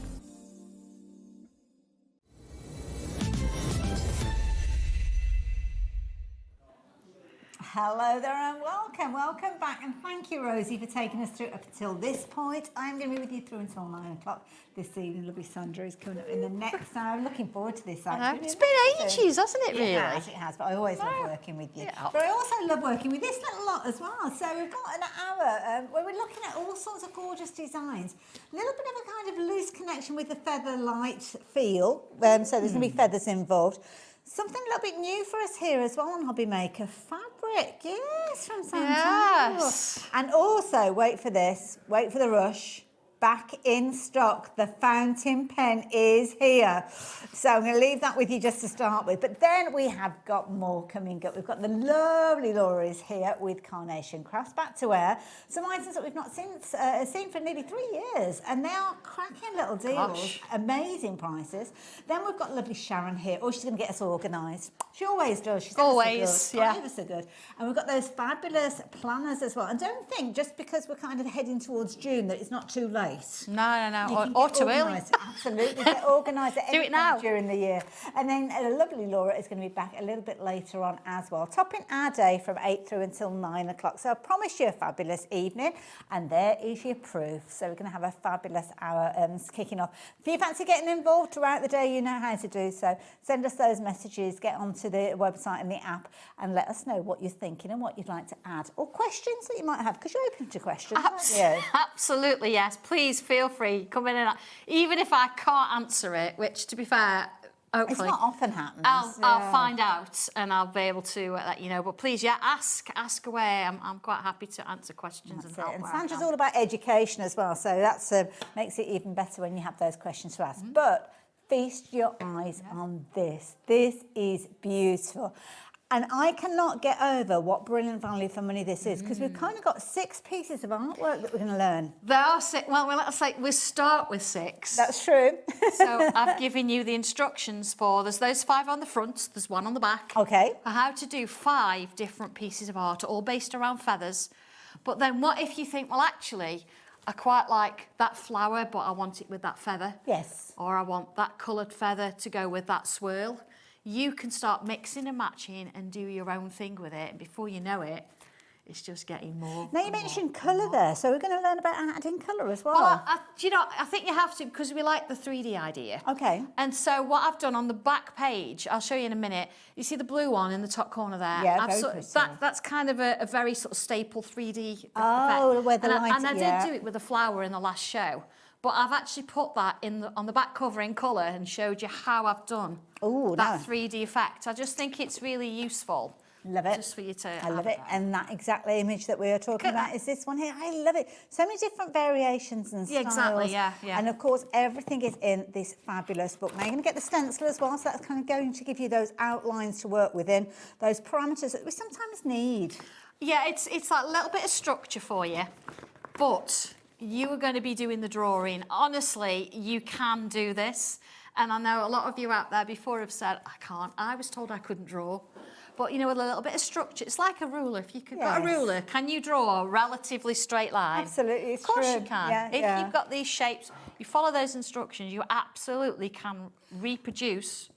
Hello there and welcome back, and thank you, Rosie, for taking us through up until this point. I'm going to be with you through until 9 o'clock this evening. Lovely Sandra is coming up in the next hour. I'm looking forward to this, actually. It's been ages, hasn't it, really? It has, but I always love working with you. Yeah. But I also love working with this little lot as well. So we've got an hour where we're looking at all sorts of gorgeous designs. A little bit of a kind of loose connection with the feather light feel, so there's going to be feathers involved. Something a little bit new for us here as well on Hobbymaker, fabric, yes, from Sanntangle. Yes. And also, wait for this, wait for the rush, back in stock, the fountain pen is here. So I'm going to leave that with you just to start with. But then we have got more coming up. We've got the lovely Laura is here with Carnation Crafts, back to wear. Some items that we've not seen for nearly 3 years. And they are cracking little deals, amazing prices. Then we've got lovely Sharon here. Oh, she's going to get us organised. She always does. She's always, so good. Ever so good. And we've got those fabulous planners as well. And don't think, just because we're kind of heading towards June, that it's not too late. No. Or too early. Absolutely. Get organised at Do any it now. time during the year. And then a lovely Laura is going to be back a little bit later on as well, topping our day from 8 through until 9 o'clock. So I promise you a fabulous evening. And there is your proof. So we're going to have a fabulous hour kicking off. If you fancy getting involved throughout the day, you know how to do so. Send us those messages, get onto the website and the app, and let us know what you're thinking and what you'd like to add, or questions that you might have, because you're open to questions, aren't you? Absolutely, yes. Please feel free, come in, and even if I can't answer it, which, to be fair, hopefully it's not often happens. I'll find out and I'll be able to let you know. But please, ask away. I'm quite happy to answer questions and help. And Sandra's all about education as well, so that's makes it even better when you have those questions to ask. But feast your eyes on this. This is beautiful. And I cannot get over what brilliant value for money this is, because we've kind of got 6 pieces of artwork that we're going to learn. There are 6. Well, let's say we start with 6. That's true. So I've given you the instructions for, there's those 5 on the front, there's 1 on the back. Okay. For how to do 5 different pieces of art, all based around feathers. But then what if you think, well, actually, I quite like that flower, but I want it with that feather. Yes. Or I want that coloured feather to go with that swirl. You can start mixing and matching and do your own thing with it. And before you know it, it's just getting more. Now, you mentioned colour there, so we're going to learn about adding colour as well. Well, do you know, I think you have to, because we like the 3D idea. Okay. And so what I've done on the back page, I'll show you in a minute, you see the blue one in the top corner there? Yeah, very pretty. That's kind of a very sort of staple 3D effect. Oh, where the light, and I did do it with a flower in the last show. But I've actually put that on the back cover in colour and showed you how I've done that 3D effect. I just think it's really useful. Love it. Just for you to I love it. And that exact image that we are talking about is this one here. I love it. So many different variations and styles. Yeah, exactly, yeah. And of course, everything is in this fabulous book. Now, you're going to get the stencil as well, so that's kind of going to give you those outlines to work within, those parameters that we sometimes need. Yeah, it's like a little bit of structure for you, but you are going to be doing the drawing. Honestly, you can do this. And I know a lot of you out there before have said, I can't. I was told I couldn't draw. But, you know, with a little bit of structure, it's like a ruler. If you could got a ruler, can you draw a relatively straight line? Absolutely, of course you can. If you've got these shapes, you follow those instructions, you absolutely can reproduce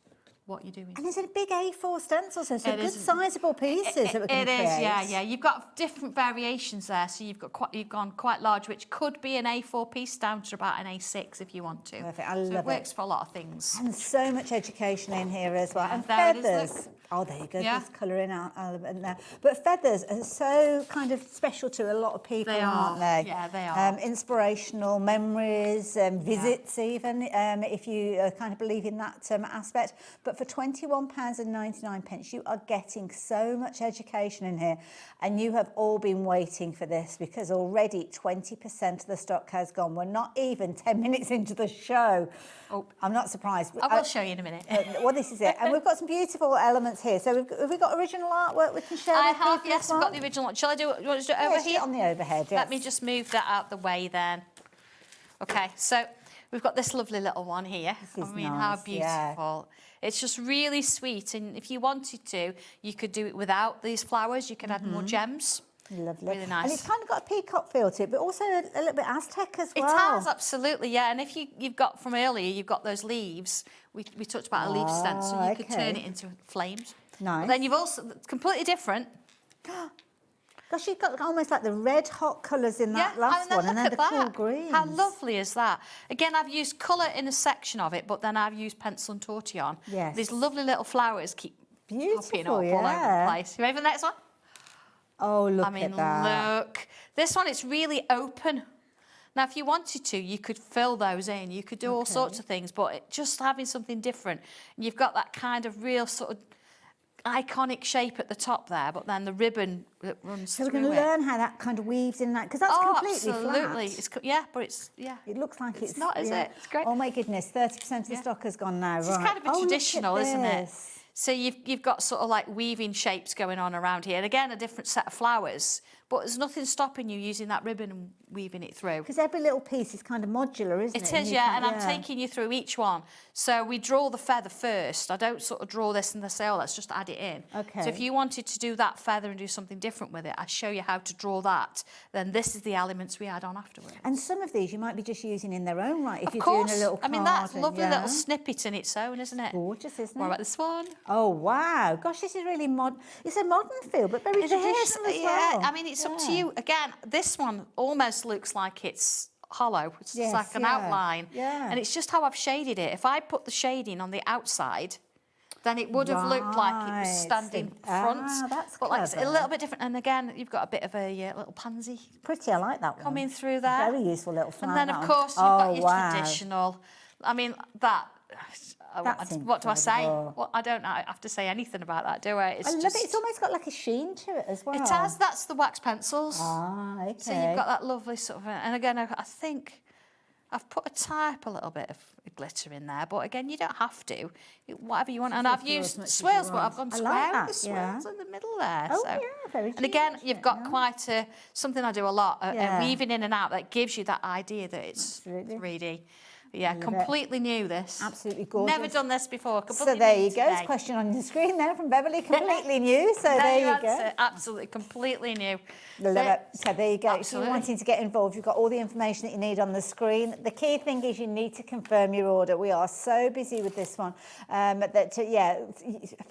what you're doing. And it's a big A4 stencil, so good sizable pieces that we're going to create. It is, yeah. You've got different variations there, so you've gone quite large, which could be an A4 piece down to about an A6 if you want to. Perfect, I so love it works for a lot of things. And so much education in here as well. And there it is, feathers. Oh, there you go. There's colouring element there. But feathers are so kind of special to a lot of people, aren't they? Yeah, they are. Inspirational memories, visits even, if you kind of believe in that aspect. But for £21.99, you are getting so much education in here. And you have all been waiting for this because already 20% of the stock has gone. We're not even 10 minutes into the show. Oh, I'm not surprised. I will show you in a minute. Well, this is it. And we've got some beautiful elements here. So have we got original artwork we can share with people? I have, yes, I've got the original one. Shall I do it? You want to do it over here? On the overhead, yes. Let me just move that out the way then. Okay, so we've got this lovely little one here. This is how nice, beautiful. It's just really sweet. And if you wanted to, you could do it without these flowers. You could add more gems. Lovely. Really nice. And it's kind of got a peacock feel to it, but also a little bit Aztec as well. It has, absolutely, yeah. And if you've got from earlier, you've got those leaves. We talked about a leaf stencil. You could turn it into flames. Nice. But then you've also, completely different. Gosh, you've got almost like the red hot colours in that last one, and then the cool greens. How lovely is that? Again, I've used colour in a section of it, but then I've used pencil and tortillon. Yes. These lovely little flowers keep popping up all over the place. You ready for the next one? Oh, look at that. Look. This one, it's really open. Now, if you wanted to, you could fill those in. You could do all sorts of things, but just having something different. And you've got that kind of real sort of iconic shape at the top there, but then the ribbon that runs through it. So we're going to learn how that kind of weaves in that, because that's completely absolutely. flat. But it's, It looks like it's not, is it? It's great. Oh my goodness, 30% of the stock has gone now, It's right. kind of a traditional, isn't it? This. So you've got sort of like weaving shapes going on around here. And again, a different set of flowers, but there's nothing stopping you using that ribbon and weaving it through. Because every little piece is kind of modular, isn't it? It is, yeah, and I'm taking you through each one. So we draw the feather first. I don't sort of draw this and say, oh, let's just add it in. Okay. So if you wanted to do that feather and do something different with it, I show you how to draw that. Then this is the elements we add on afterwards. And some of these you might be just using in their own right if you're course. doing a little card. I mean, that's a lovely little snippet in its own, isn't it? Gorgeous, isn't it? What about this one? Oh, wow. Gosh, this is really modern. It's a modern feel, but very traditional as well. I mean, it's up to you. Again, this one almost looks like it's hollow. It's just like an outline. Yeah. And it's just how I've shaded it. If I put the shading on the outside, then it would have looked like it was standing front. That's but like it's a little bit different. And again, you've got a bit of a little pansy. Pretty, I like that one. Coming through there. Very useful little flower. And then, of course, you've got your traditional. I mean, that... What do I say? Well, I don't have to say anything about that, do I? I love it. It's almost got like a sheen to it as well. It has. That's the wax pencils. Ah, okay. So you've got that lovely sort of... And again, I think I've put a little bit of glitter in there, but again, you don't have to. Whatever you want. And I've used swirls, but I've gone square with the swirls in the middle there. Oh, so. yeah, very And again, you've got quite something I do a lot, weaving in and out that gives you that idea that it's 3D. Yeah, completely new, this. Absolutely gorgeous. Never done this before. So there you go. It's a question on your screen there from Beverly. Completely new. So there you go. Absolutely, completely new. Love it. So there you go. Absolutely. If you're wanting to get involved, you've got all the information that you need on the screen. The key thing is you need to confirm your order. We are so busy with this one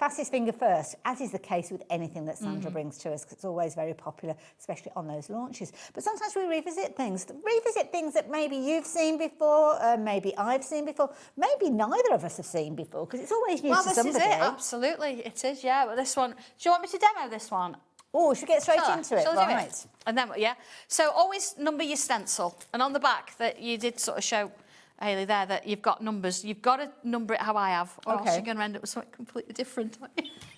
fastest finger first, as is the case with anything that Sandra brings to us, because it's always very popular, especially on those launches. But sometimes we revisit things that maybe you've seen before, maybe I've seen before, maybe neither of us have seen before, because it's always new to somebody. Well, this is it. Absolutely, it is. Yeah, but this one. Do you want me to demo this one? Oh, should we get straight into it? Shall I do Right. it? And then, So always number your stencil. And on the back that you did sort of show, Hayley, there, that you've got numbers. You've got to number it how I have, or else you're going to end up with something completely different.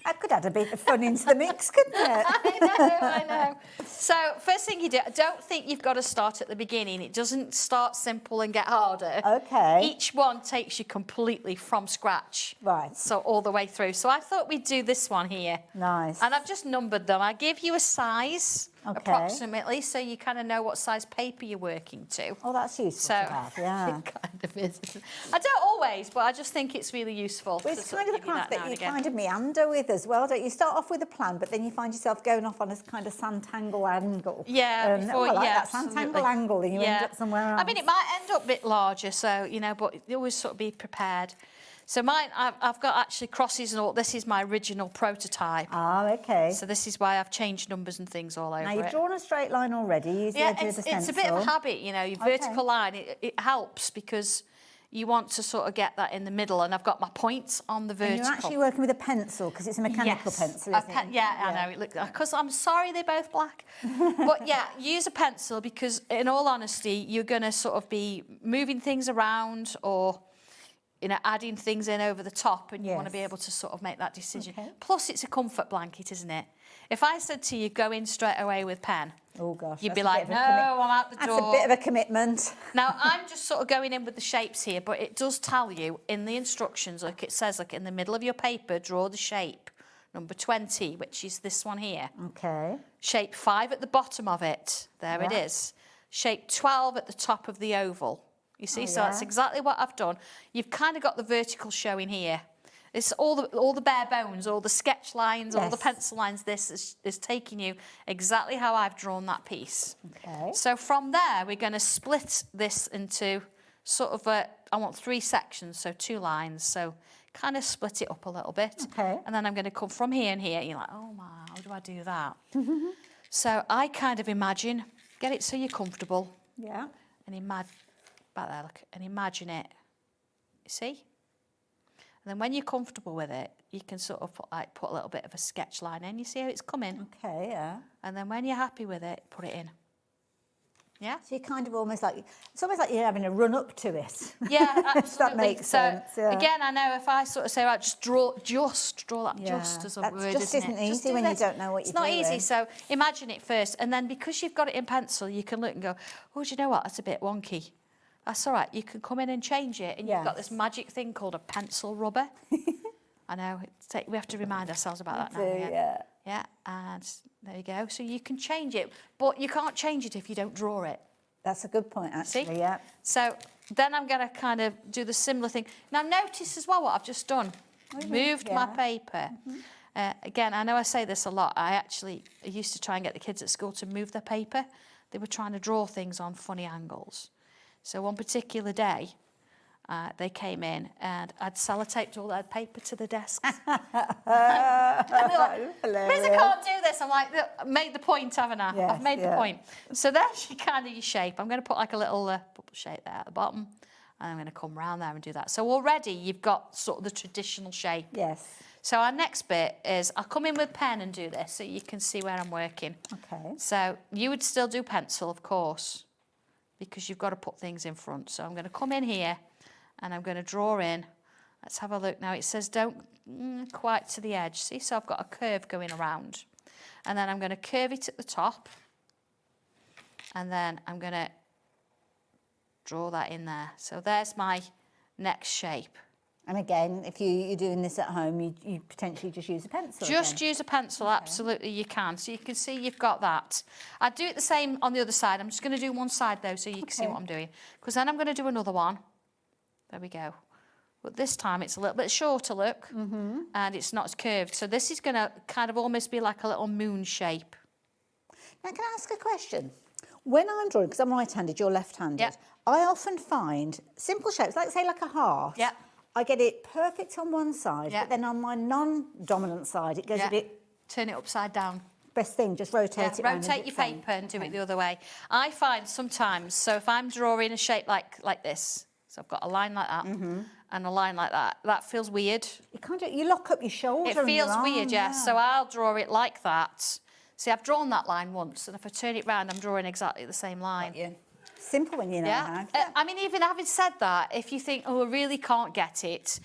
That could add a bit of fun into the mix, couldn't it? I know. So first thing you do, I don't think you've got to start at the beginning. It doesn't start simple and get harder. Okay. Each one takes you completely from scratch. Right. So all the way through. So I thought we'd do this one here. Nice. And I've just numbered them. I give you a size. Approximately, so you kind of know what size paper you're working to. Oh, that's useful to have, yeah. It kind of is. I don't always, but I just think it's really useful. Well, it's kind of the craft that you kind of meander with as well, don't you? You start off with a plan, but then you find yourself going off on a kind of Sanntangle angle. Yeah, I like that Sanntangle angle, and you end up somewhere else. I mean, it might end up a bit larger, so, but you always sort of be prepared. So mine, I've got actually crosses and all. This is my original prototype. Oh, okay. So this is why I've changed numbers and things all over Now, you've it. drawn a straight line already. Use the edge of the it's a bit of a habit, you know, your vertical line. It helps because you want to sort of get that in the middle, and I've got my points on the vertical. And you're actually working with a pencil because it's a mechanical pencil, isn't it? I know. Because I'm sorry they're both black. But yeah, use a pencil because, in all honesty, you're going to sort of be moving things around or, you know, adding things in over the top, and you want to be able to sort of make that decision. Okay. Plus, it's a comfort blanket, isn't it? If I said to you, go in straight away with pen, oh gosh, you'd be like, no, I'm out the door. That's a bit of a commitment. Now, I'm just sort of going in with the shapes here, but it does tell you in the instructions, like it says, like in the middle of your paper, draw the shape. Number 20, which is this one here. Okay. Shape 5 at the bottom of it. There it is. Shape 12 at the top of the oval. You see, so that's exactly what I've done. You've kind of got the vertical showing here. It's all the bare bones, all the sketch lines, all the pencil lines. This is taking you exactly how I've drawn that piece. Okay. So from there, we're going to split this into sort of I want 3 sections, so 2 lines. So kind of split it up a little bit. Okay. And then I'm going to come from here and here. You're like, oh my, how do I do that? So I kind of imagine, get it so you're comfortable. Yeah. And back there, look, and imagine it. You see? And then when you're comfortable with it, you can sort of put a little bit of a sketch line in. You see how it's coming? Okay, yeah. And then when you're happy with it, put it in. Yeah? So you're kind of almost like, it's almost like you're having a run up to it. Yeah, absolutely. If that makes sense, yeah. Again, I know if I sort of say, right, just draw that just as a word, That just isn't easy do when this. you don't know what you're doing. It's not easy, so imagine it first. And then because you've got it in pencil, you can look and go, oh, do you know what, that's a bit wonky. That's all right, you can come in and change it, and you've got this magic thing called a pencil rubber. I know, we have to remind ourselves about that now. Yeah. Yeah, and there you go. So you can change it, but you can't change it if you don't draw it. That's a good point, actually, See? yeah. So then I'm going to kind of do the similar thing. Now notice as well what I've just done. Moved my paper. Again, I know I say this a lot. I used to try and get the kids at school to move their paper. They were trying to draw things on funny angles. So one particular day, they came in and I'd sellotaped all their paper to the desks. And they're like, Miss, I can't do this. I'm like, look, made the point, haven't I? Yes, I've made the point. So there's kind of your shape. I'm going to put like a little bubble shape there at the bottom. And I'm going to come round there and do that. So already you've got sort of the traditional shape. Yes. So our next bit is I'll come in with pen and do this so you can see where I'm working. Okay. So you would still do pencil, of course, because you've got to put things in front. So I'm going to come in here and I'm going to draw in. Let's have a look now. It says don't quite to the edge. See, so I've got a curve going around. And then I'm going to curve it at the top. And then I'm going to draw that in there. So there's my next shape. And again, if you're doing this at home, you potentially just use a pencil. Just use a pencil, absolutely you can. So you can see you've got that. I do it the same on the other side. I'm just going to do one side though so you can see what I'm doing. Because then I'm going to do another one. There we go. But this time it's a little bit shorter, look. And it's not as curved. So this is going to kind of almost be like a little moon shape. Now, can I ask a question? When I'm drawing, because I'm right-handed, you're left-handed, I often find simple shapes, like say like a heart. I get it perfect on one side, but then on my non-dominant side, it goes a bit... Turn it upside down. Best thing, just rotate it around. Rotate your paper and do it the other way. I find sometimes, so if I'm drawing a shape like this, so I've got a line like that and a line like that, that feels weird. You lock up your shoulder. It feels weird, yes. So I'll draw it like that. See, I've drawn that line once, and if I turn it round, I'm drawing exactly the same line. Simple when you know how. I mean, even having said that, if you think, oh, I really can't get it,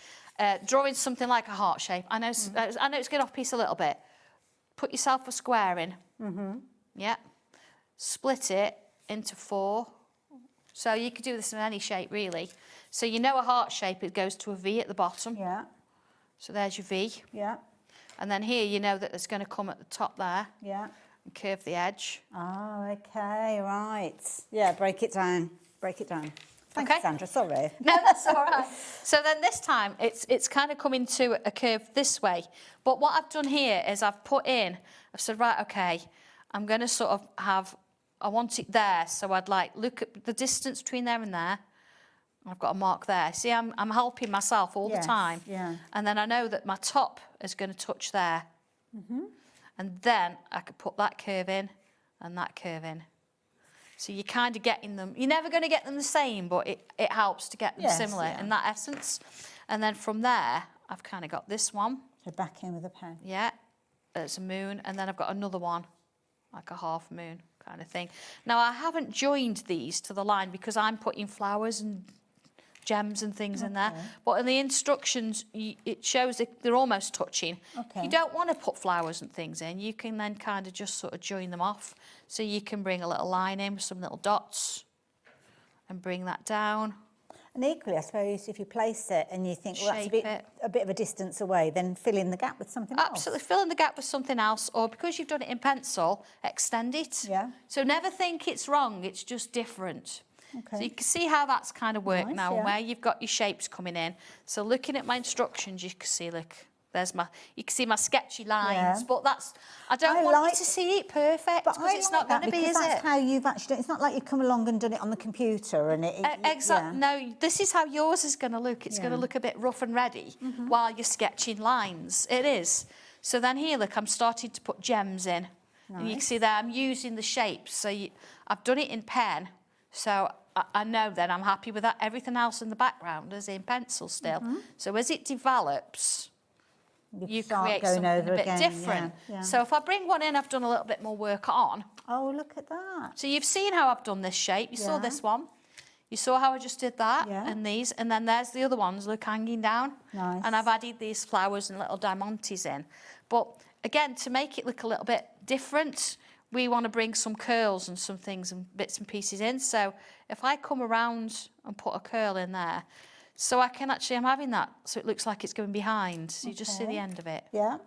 drawing something like a heart shape, I know it's going off piece a little bit. Put yourself a square in. Yeah. Split it into 4. So you could do this in any shape, really. So you know a heart shape, it goes to a V at the bottom. Yeah. So there's your V. Yeah. And then here, you know that it's going to come at the top there. Yeah. And curve the edge. Oh, okay, right. Yeah, break it down. Break it down. Thanks, Sandra, sorry. No, that's all right. So then this time, it's kind of coming to a curve this way. But what I've done here is I've said, right, okay, I'm going to sort of have, I want it there. So I'd like, look at the distance between there and there. I've got a mark there. See, I'm helping myself all the time. Yeah. And then I know that my top is going to touch there. And then I could put that curve in and that curve in. So you're kind of getting them. You're never going to get them the same, but it helps to get them similar in that essence. And then from there, I've kind of got this one. So back in with a pen. Yeah, it's a moon. And then I've got another one, like a half moon kind of thing. Now, I haven't joined these to the line because I'm putting flowers and gems and things in there. But in the instructions, it shows that they're almost touching. If you don't want to put flowers and things in, you can then kind of just sort of join them off. So you can bring a little line in with some little dots and bring that down. And equally, I suppose, if you place it and you think, well, that's a bit of a distance away, then fill in the gap with something else. Absolutely, fill in the gap with something else, or because you've done it in pencil, extend it. Yeah. So never think it's wrong, it's just different. So you can see how that's kind of worked now, and where you've got your shapes coming in. So looking at my instructions, you can see, look, there's you can see my sketchy lines, but that's, I don't want you to see it perfect, because it's not going to be, is it? That's how you've actually done it. It's not like you've come along and done it on the computer and it... Exactly. No, this is how yours is going to look. It's going to look a bit rough and ready while you're sketching lines. It is. So then here, look, I'm starting to put gems in. And you can see there, I'm using the shapes. So I've done it in pen, so I know then I'm happy with that. Everything else in the background is in pencil still. So as it develops, you create something a bit different. So if I bring one in, I've done a little bit more work on. Oh, look at that. So you've seen how I've done this shape. You saw this one. You saw how I just did that and these. And then there's the other ones, look, hanging down. Nice. And I've added these flowers and little diamantes in. But again, to make it look a little bit different, we want to bring some curls and some things and bits and pieces in. So if I come around and put a curl in there, so I can actually, I'm having that, so it looks like it's going behind. So you just see the end of it. Yeah.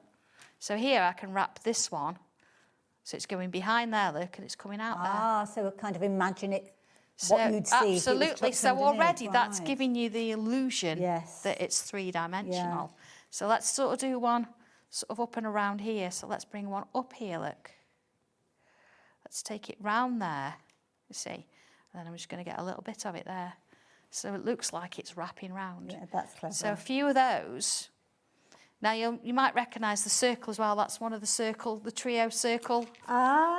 So here I can wrap this one. So it's going behind there, look, and it's coming out there. So kind of imagine it, So what you'd see. absolutely. So already that's giving you the illusion that it's three-dimensional. So let's sort of do one sort of up and around here. So let's bring one up here, look. Let's take it round there, you see. And then I'm just going to get a little bit of it there. So it looks like it's wrapping round. Yeah, that's clever. So a few of those. Now you might recognise the circle as well. That's one of the trio circle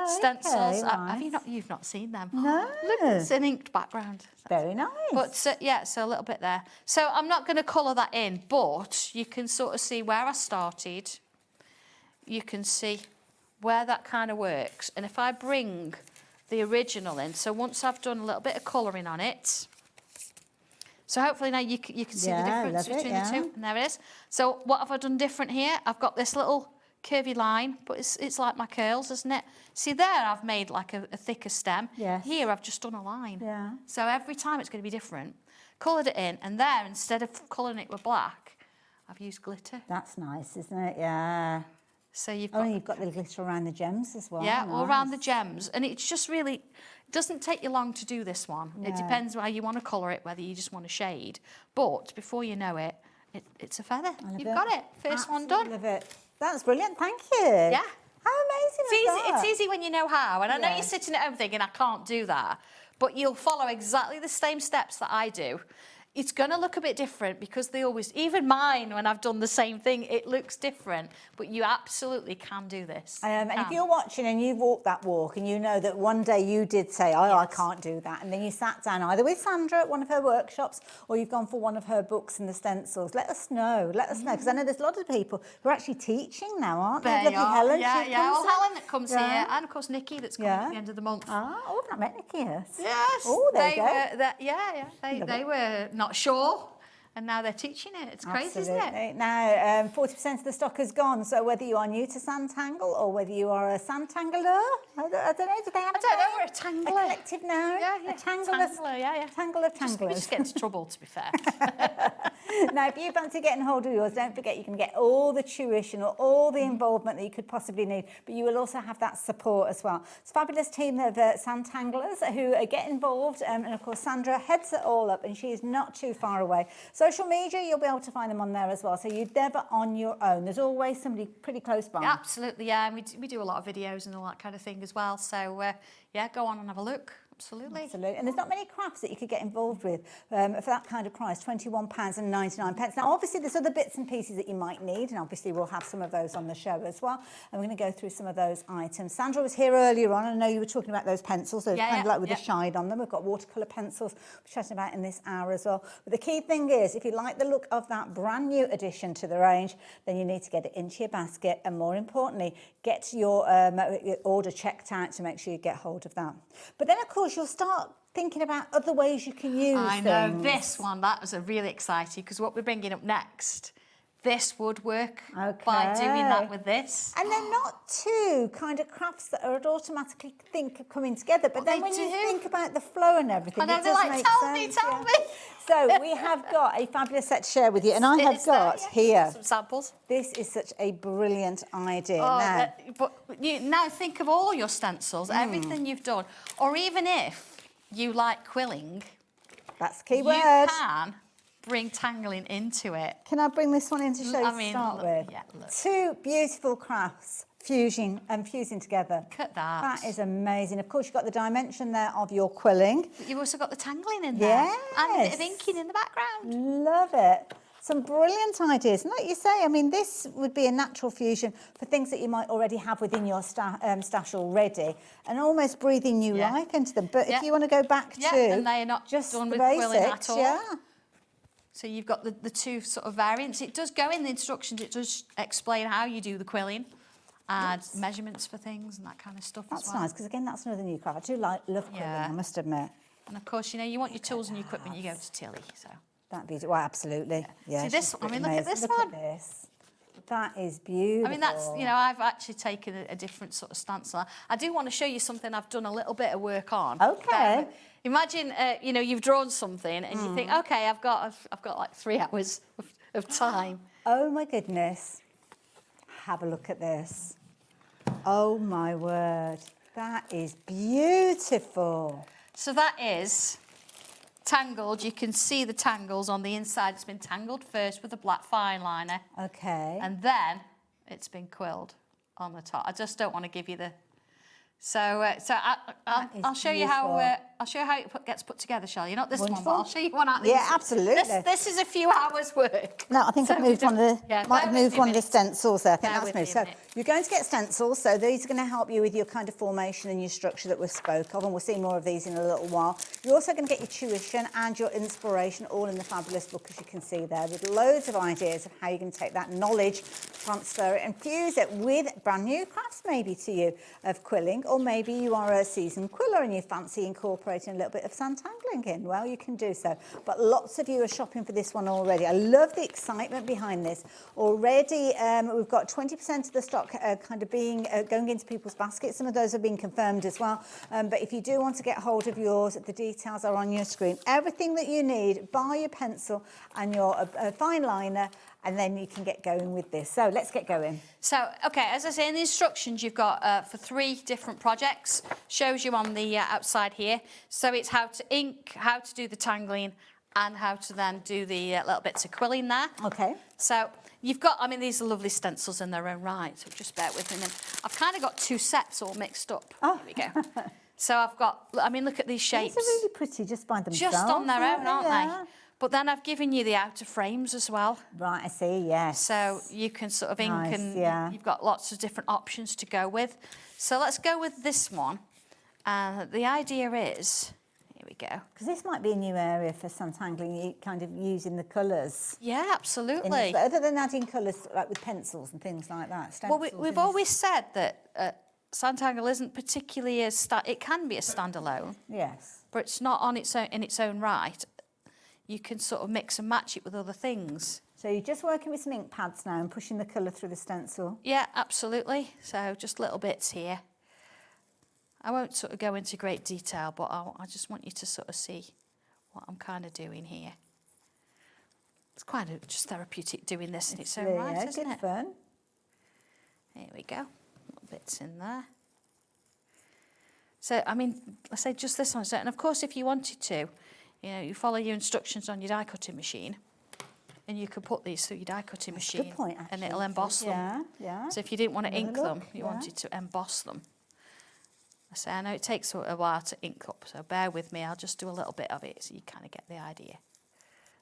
stencils. Nice. You've not seen them? No. Look, it's an inked background. Very nice. But so a little bit there. So I'm not going to colour that in, but you can sort of see where I started. You can see where that kind of works. And if I bring the original in, so once I've done a little bit of colouring on it, so hopefully now you can see the difference between the two. And there it is. So what have I done different here? I've got this little curvy line, but it's like my curls, isn't it? See there, I've made like a thicker stem. Yes. Here, I've just done a line. Yeah. So every time it's going to be different. Coloured it in, and there, instead of colouring it with black, I've used glitter. That's nice, isn't it? Yeah. So you've got... you've got the glitter around the gems as well. Yeah, all around the gems. And it's just really... It doesn't take you long to do this one. No. It depends how you want to colour it, whether you just want a shade. But before you know it, it's a feather. You've got it. First one done. Love it. That's brilliant. Thank you. Yeah. How amazing is that? It's easy when you know how. And I know you're sitting at home thinking, I can't do that. But you'll follow exactly the same steps that I do. It's going to look a bit different because they always, even mine, when I've done the same thing, it looks different. But you absolutely can do this. And if you're watching and you've walked that walk and you know that one day you did say, I can't do that, and then you sat down either with Sandra at one of her workshops or you've gone for one of her books and the stencils, let us know. Let us know, because I know there's a lot of people who are actually teaching now, aren't they? They are. Helen, Well, Helen that comes here, and of course Nikki that's coming at the end of the month. Oh, I've not met Nikki yet. Yes. Oh, there you go. They were not sure, and now they're teaching it. It's crazy, isn't it? Now, 40% of the stock is gone, so whether you are new to Sanntangle or whether you are a Sanntangler, I don't know, do they have a name? We're a tangler. A collective now? Yeah. A tangler, Tangle of tanglers. We just get into trouble, to be fair. Now, if you fancy getting hold of yours, don't forget you can get all the tuition or all the involvement that you could possibly need, but you will also have that support as well. It's a fabulous team of Sanntanglers who get involved, and of course Sandra heads it all up, and she is not too far away. Social media, you'll be able to find them on there as well, so you're never on your own. There's always somebody pretty close by. Absolutely, yeah, and we do a lot of videos and all that kind of thing as well, so yeah, go on and have a look. Absolutely. Absolutely. And there's not many crafts that you could get involved with for that kind of price, £21.99. Now, obviously, there's other bits and pieces that you might need, and obviously we'll have some of those on the show as well. And we're going to go through some of those items. Sandra was here earlier on. I know you were talking about those pencils, those kind of like with the shine on them. We've got watercolour pencils we're chatting about in this hour as well. But the key thing is, if you like the look of that brand new addition to the range, then you need to get it into your basket, and more importantly, get your order checked out to make sure you get hold of that. But then, of course, you'll start thinking about other ways you can use I know things. this one, that was a really exciting, because what we're bringing up next, this would work by doing that with this. And they're not two kind of crafts that I would automatically think of coming together, but then when you think about the flow and everything, I know, it they're does like, make tell me, sense. tell me. So we have got a fabulous set to share with you, and I have got here some samples. This is such a brilliant idea. But you now think of all your stencils, everything you've done, or even if you like quilling, that's the key word. You can bring tangling into it. Can I bring this one in to show you to start with? Yeah, look. Two beautiful crafts fusing together. Look at that. That is amazing. Of course, you've got the dimension there of your quilling. But you've also got the tangling in there. Yes. And a bit of inking in the background. Love it. Some brilliant ideas. And like you say, I mean, this would be a natural fusion for things that you might already have within your stash already, and almost breathing new life into them. But if you want to go back to and they're not just done the with basics, quilling at all. yeah. So you've got the two sort of variants. It does go in the instructions. It does explain how you do the quilling, and measurements for things and that kind of stuff as well. That's nice, because again, that's another new craft. I do love quilling, I must admit. And of course, you know, you want your tools and your equipment, you go to Tilly. So that'd be well, absolutely. Yeah. See this? I mean, look at this look one. At this. That is beautiful. I mean, that's, you know, I've actually taken a different sort of stance. I do want to show you something I've done a little bit of work on. Okay. Imagine, you know, you've drawn something and you think, okay, I've got like 3 hours of time. Oh my goodness. Have a look at this. Oh my word. That is beautiful. So that is tangled. You can see the tangles on the inside. It's been tangled first with a black fine liner. Okay. And then it's been quilled on the top. I just don't want to give you the... So, I'll show you how it gets put together, shall you? Not this one, but I'll show you one out. Yeah, absolutely. This is a few hours' work. No, I think I've moved one of the might have moved one of the stencils there. I think Bear that's with moved. me a So minute. you're going to get stencils. So these are going to help you with your kind of formation and your structure that we spoke of, and we'll see more of these in a little while. You're also going to get your tuition and your inspiration all in the fabulous book, as you can see there, with loads of ideas of how you can take that knowledge, transfer it, and fuse it with brand new crafts maybe to you of quilling, or maybe you are a seasoned quiller and you fancy incorporating a little bit of Sanntangling in. Well, you can do so. But lots of you are shopping for this one already. I love the excitement behind this. Already, we've got 20% of the stock kind of being going into people's baskets. Some of those have been confirmed as well. But if you do want to get hold of yours, the details are on your screen. Everything that you need, bar your pencil and your fine liner, and then you can get going with this. So let's get going. So, okay, as I say, in the instructions, you've got for 3 different projects. Shows you on the outside here. So it's how to ink, how to do the tangling, and how to then do the little bits of quilling there. Okay. So you've got, I mean, these are lovely stencils in their own right, so just bear with me. And I've kind of got 2 sets all mixed up. Oh. There we go. So I've got, I mean, look at these shapes. These are really pretty just by themselves. Just on their own, aren't Yeah. they? But then I've given you the outer frames as well. Right, I see, yes. So you can sort of ink Nice, and yeah. you've got lots of different options to go with. So let's go with this one. The idea is, here we go. Because this might be a new area for Sanntangling, kind of using the colours. Yeah, absolutely. But other than adding colours, like with pencils and things like that. Well, we've always said that Sanntangle isn't particularly it can be a standalone. Yes. But it's not on its own, in its own right. You can sort of mix and match it with other things. So you're just working with some ink pads now and pushing the colour through the stencil? Yeah, absolutely. So just little bits here. I won't sort of go into great detail, but I just want you to sort of see what I'm kind of doing here. It's quite just therapeutic doing this in its own right, isn't it? Good fun. Here we go. Little bits in there. So, I mean, I say just this one. And of course, if you wanted to, you know, you follow your instructions on your die cutting machine, and you could put these through your die cutting machine, good point, and it'll emboss them. Yeah. So if you didn't want to Have a ink look, them, you wanted to emboss them. So I know it takes a while to ink up, so bear with me. I'll just do a little bit of it so you kind of get the idea.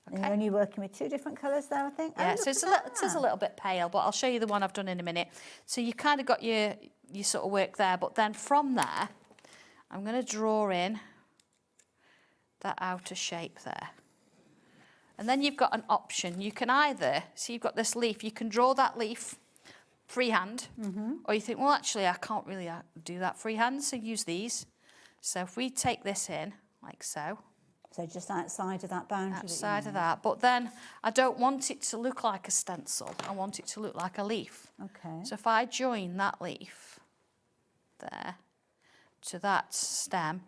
And you're only working with 2 different colours there, I think. Yeah, so it is a little bit pale, but I'll show you the one I've done in a minute. So you kind of got your sort of work there, but then from there, I'm going to draw in that outer shape there. And then you've got an option. You can either, so you've got this leaf, you can draw that leaf freehand, or you think, well, actually, I can't really do that freehand, so use these. So if we take this in, like so. So just outside of that boundary. Outside of that, but then I don't want it to look like a stencil. I want it to look like a leaf. Okay. So if I join that leaf there to that stem,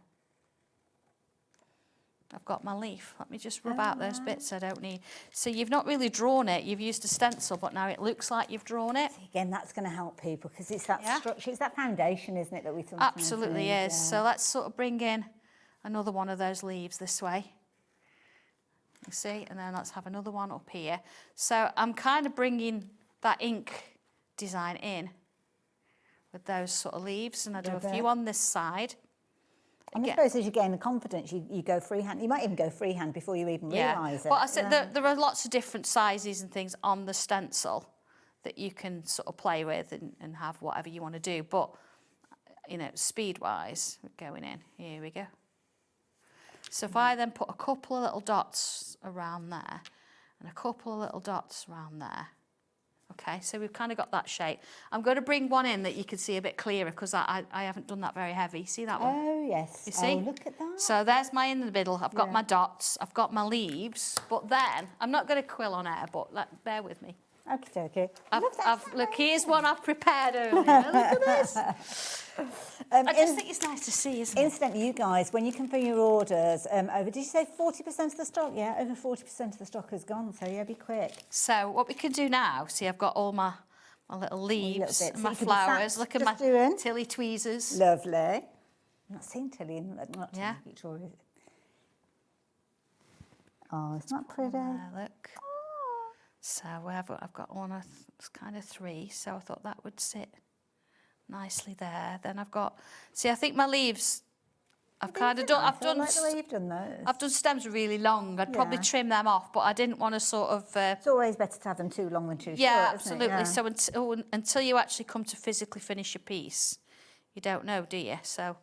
I've got my leaf. Let me just rub out those bits I don't need. So you've not really drawn it, you've used a stencil, but now it looks like you've drawn it. Again, that's going to help people because it's that structure, it's that foundation, isn't it, that we sometimes Absolutely need, is. So let's sort of bring in another one of those leaves this way. You see, and then let's have another one up here. So I'm kind of bringing that ink design in with those sort of leaves, and I do a few on this side. And I suppose as you gain the confidence, you go freehand. You might even go freehand before you even realise it. But I said there are lots of different sizes and things on the stencil that you can sort of play with and have whatever you want to do. But, you know, speed-wise, we're going in. Here we go. So if I then put a couple of little dots around there and a couple of little dots around there. Okay, so we've kind of got that shape. I'm going to bring one in that you can see a bit clearer because I haven't done that very heavy. See that one? Oh, yes. You see? Oh, look at that. So there's my in the middle. I've got my dots. I've got my leaves. But then, I'm not going to quill on air, but bear with me. Okay. Look, here's one I've prepared earlier. Look at this. I just think it's nice to see, isn't it? Incidentally, you guys, when you confirm your orders, over, did you say 40% of the stock? Yeah, over 40% of the stock has gone, so yeah, be quick. So what we can do now, see, I've got all my little leaves and my flowers. Look at my Tilly tweezers. Lovely. I'm not seeing Tilly in not yeah. Victoria, is it? Oh, it's not pretty. Look. So I've got one of kind of 3, so I thought that would sit nicely there. Then I've got, see, I think my leaves, I've kind of done. I've done. Like the way you've done those. I've done stems really long. I'd probably trim them off, but I didn't want to sort of. It's always better to have them too long than too short. Yeah, isn't absolutely. it? So until you actually come to physically finish your piece, you don't know, do you? So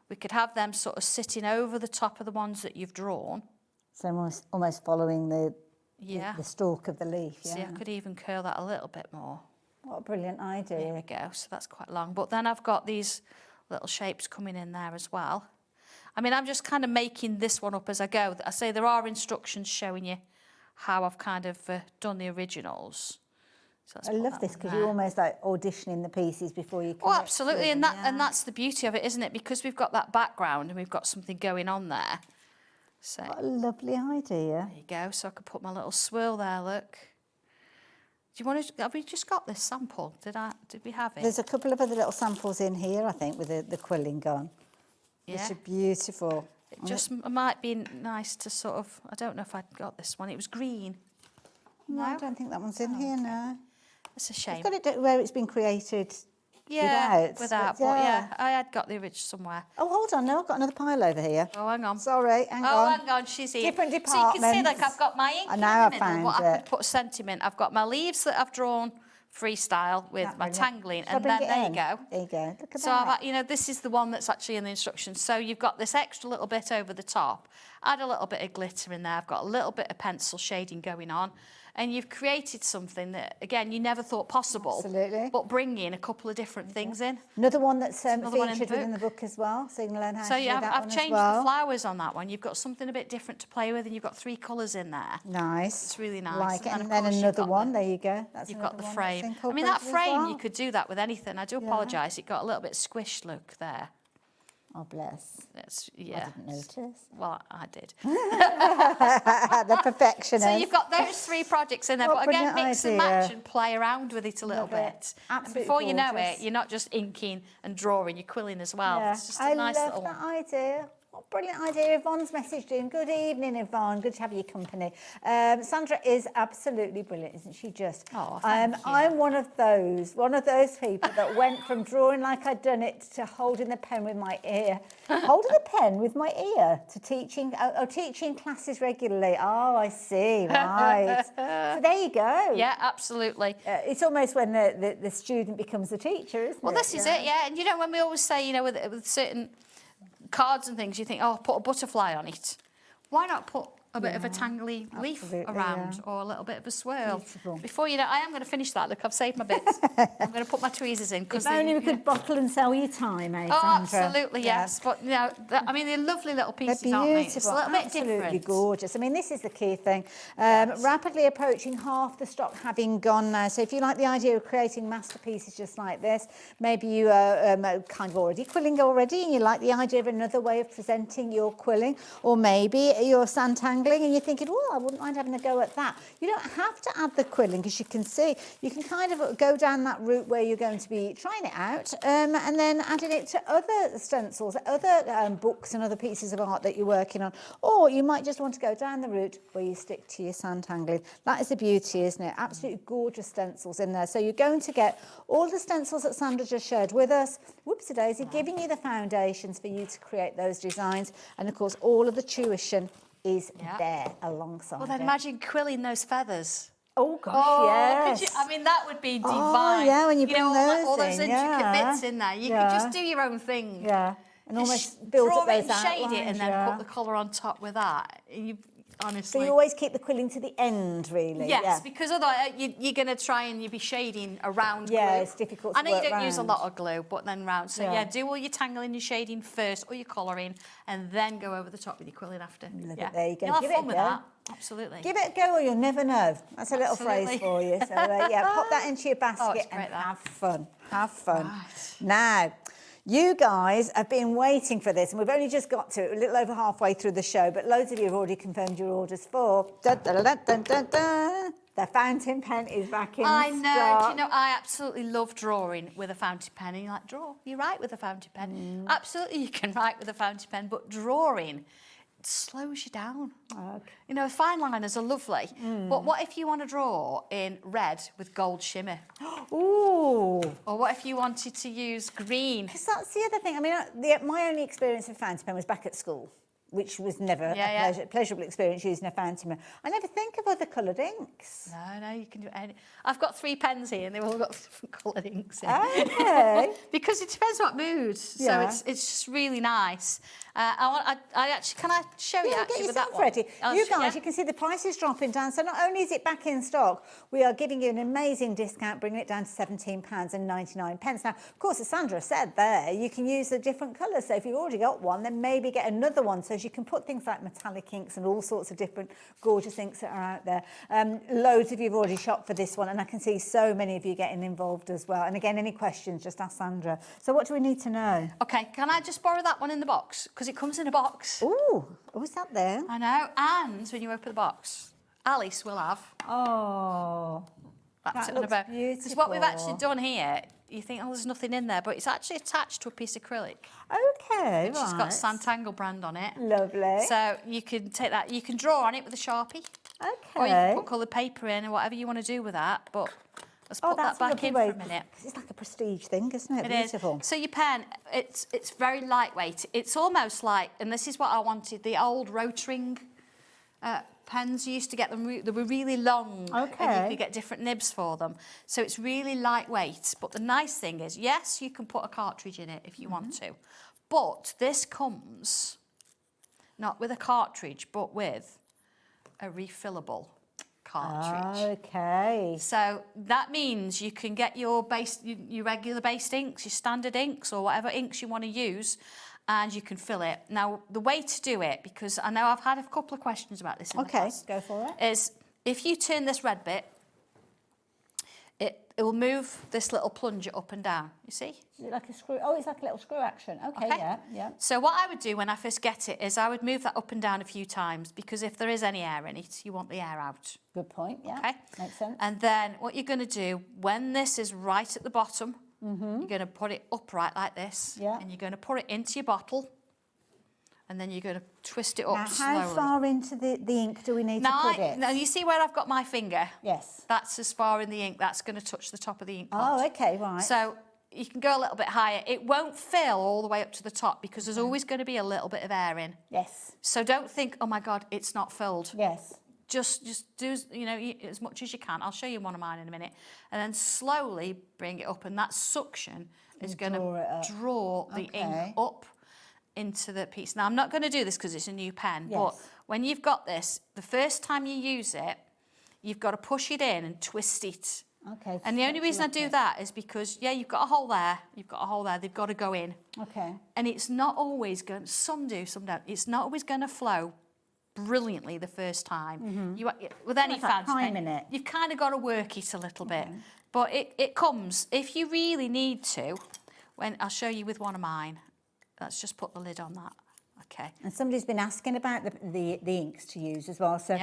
we could have them sort of sitting over the top of the ones that you've drawn. So almost following the stalk of the leaf. Yeah. See, I could even curl that a little bit more. What a brilliant idea. There we go. So that's quite long. But then I've got these little shapes coming in there as well. I mean, I'm just kind of making this one up as I go. I say there are instructions showing you how I've kind of done the originals. So I love this because you're almost like auditioning the pieces before you. Oh, absolutely, and that's the beauty of it, isn't it? Because we've got that background and we've got something going on there. So what a lovely idea. There you go. So I could put my little swirl there. Look. Do you want to? Have we just got this sample? Did we have it? There's a couple of other little samples in here, I think, with the quilling gun. Yeah. Which are beautiful. It just might be nice to sort of. I don't know if I'd got this one. It was green. No, I don't think that one's in here. No. It's a shame. You've got it where it's been created. Yeah, without. But yeah, I had got the original somewhere. Oh, hold on, no, I've got another pile over here. Oh, hang on. Sorry, hang on. Oh, hang on, she's here. Different So departments. you can see, like, I've got my ink in now the I middle, found but I it. could put sentiment. I've got my leaves that I've drawn freestyle with my tangling, and then there you go. There you go. Look at So that. this is the one that's actually in the instructions. So you've got this extra little bit over the top. Add a little bit of glitter in there. I've got a little bit of pencil shading going on. And you've created something that, again, you never thought possible. Absolutely. But bringing a couple of different things in. Another one that's Another one featured within the book as well, so you can learn how so to do that I've one changed as well. the flowers on that one. You've got something a bit different to play with, and you've got 3 colours in there. Nice. It's really nice. Like it. And And of then course another one. There you go. That's you've got the another one frame. that's I mean, that incorporated as frame, well. you could do that with anything. I do apologise. It got a little bit squished look there. Oh, bless. Yeah. I didn't notice. Well, I did. The perfectionist. So you've got those 3 projects in there, What but again, brilliant mix and idea. match and play around with it a little Love it. bit. Absolutely And before you know gorgeous. it, you're not just inking and drawing, you're quilling as well. Yeah. It's just a I nice love little that idea. brilliant idea. Yvonne's messaged in. Good evening, Yvonne. Good to have your company. Sandra is absolutely brilliant, isn't she? Just. Oh, thank you. I'm one of those people that went from drawing like I'd done it to holding the pen with my ear, holding the pen with my ear to teaching classes regularly. Oh, I see. Right. So there you go. Yeah, absolutely. It's almost when the student becomes the teacher, isn't it? Well, this is it, yeah. And you know, when we always say, you know, with certain cards and things, you think, oh, put a butterfly on it. Why not put a bit of a tangly leaf around or a little bit of a swirl? Beautiful. Before you know, I am going to finish that. Look, I've saved my bits. I'm going to put my tweezers in. If only we could bottle and sell your time, eh, Oh, Sandra? absolutely, yes. But, you know, I mean, they're lovely little pieces, They're aren't they? beautiful, It's a little bit absolutely different. gorgeous. I mean, this is the key thing. Rapidly approaching half the stock having gone now. So if you like the idea of creating masterpieces just like this, maybe you are kind of already quilling already and you like the idea of another way of presenting your quilling, or maybe you're Sanntangling and you're thinking, oh, I wouldn't mind having a go at that. You don't have to add the quilling, because you can see, you can kind of go down that route where you're going to be trying it out and then adding it to other stencils, other books and other pieces of art that you're working on. Or you might just want to go down the route where you stick to your Sanntangling. That is the beauty, isn't it? Absolutely gorgeous stencils in there. So you're going to get all the stencils that Sandra just shared with us, whoopsie-daisy, giving you the foundations for you to create those designs. And of course, all of the tuition is there alongside. Well, then imagine quilling those feathers. Oh gosh, yes. Could you, I mean, that would be divine. Oh, yeah, when you bring those all those in, intricate bits in there. You could just do your own thing. Yeah, and Just almost build draw up those it and shade it, outlines, and then put the colour on top with that. Honestly. So you always keep the quilling to the end, really? Yes, because otherwise you're going to try and you'll be shading around glue. Yeah, it's difficult to I know you work don't use a round. lot of glue, but then round. So Yeah. yeah, do all your tangling and shading first, or your colouring, and then go over the top with your quilling after. Yeah. There you go. You'll have Give it fun a with go. that. Absolutely. Give it a go or you'll never know. That's a little Absolutely. phrase for you. So yeah, pop that into your basket great, and that. have fun. Have fun. Now, you guys have been waiting for this, and we've only just got to it, a little over halfway through the show, but loads of you have already confirmed your orders for. The fountain pen is back in I know. stock. Do you know, I absolutely love drawing with a fountain pen. And you're like, you write with a fountain pen. Absolutely, you can write with a fountain pen, but drawing slows you down. Okay. You know, fine liners are lovely, but what if you want to draw in red with gold shimmer? Ooh. Or what if you wanted to use green? Because that's the other thing. I mean, my only experience with fountain pen was back at school, which was never a pleasurable experience using a fountain pen. I never think of other coloured inks. No, you can do any. I've got 3 pens here, and they've all got different coloured inks in. Okay. Because it depends what mood. So it's just really nice. I actually, can I show you actually get with that yourself one? ready. You guys, you can see the price is dropping down. So not only is it back in stock, we are giving you an amazing discount, bringing it down to £17.99. Now, of course, as Sandra said there, you can use the different colours. So if you've already got one, then maybe get another one. So you can put things like metallic inks and all sorts of different gorgeous inks that are out there. Loads of you have already shopped for this one, and I can see so many of you getting involved as well. And again, any questions, just ask Sandra. So what do we need to know? Okay, can I just borrow that one in the box? Because it comes in a box. Ooh, is that there? I know. And when you open the box, Alice will have. Oh, that's that it. looks beautiful. Because what we've actually done here, you think, oh, there's nothing in there, but it's actually attached to a piece of acrylic. Okay, Which has got Sanntangle brand on it. Lovely. So you can take that, you can draw on it with a Sharpie. Okay. Or you can put coloured paper in or whatever you want to do with that, but let's put that back in for a minute. It's like a prestige thing, isn't it? It Beautiful. is. So your pen, it's very lightweight. It's almost like, and this is what I wanted, the old Rotring pens. You used to get them, they were really long. Okay. And you could get different nibs for them. So it's really lightweight. But the nice thing is, yes, you can put a cartridge in it if you want to. But this comes not with a cartridge, but with a refillable cartridge. Okay. So that means you can get your regular based inks, your standard inks, or whatever inks you want to use, and you can fill it. Now, the way to do it, because I know I've had a couple of questions about this in the past, go for it. is if you turn this red bit, it will move this little plunger up and down, you see? Is it like a screw? Oh, it's like a little screw action. Okay, yeah. So what I would do when I first get it is I would move that up and down a few times, because if there is any air in it, you want the air out. Good point, yeah. Okay? Makes sense. And then what you're going to do, when this is right at the bottom, you're going to put it upright like this, and you're going to put it into your bottle, and then you're going to twist it up Now, slowly. how far into the ink do we need to put it? Now, you see where I've got my finger? Yes. That's as far in the ink. That's going to touch the top of the ink pot. Oh, okay, right. So you can go a little bit higher. It won't fill all the way up to the top because there's always going to be a little bit of air in. Yes. So don't think, oh my God, it's not filled. Yes. Just do, you know, as much as you can. I'll show you one of mine in a minute. And then slowly bring it up. And that suction is going to draw the ink up into the piece. Now, I'm not going to do this because it's a new pen, but when you've got this, the first time you use it, you've got to push it in and twist it. Okay. And the only reason I do that is because, yeah, you've got a hole there, they've got to go in. Okay. And it's not always going, some do, some don't, it's not always going to flow brilliantly the first time. You, with any fountain pen, you've kind of got to work it a little bit. But it comes, if you really need to, when I'll show you with one of mine. Let's just put the lid on that. Okay. And somebody's been asking about the inks to use as well. So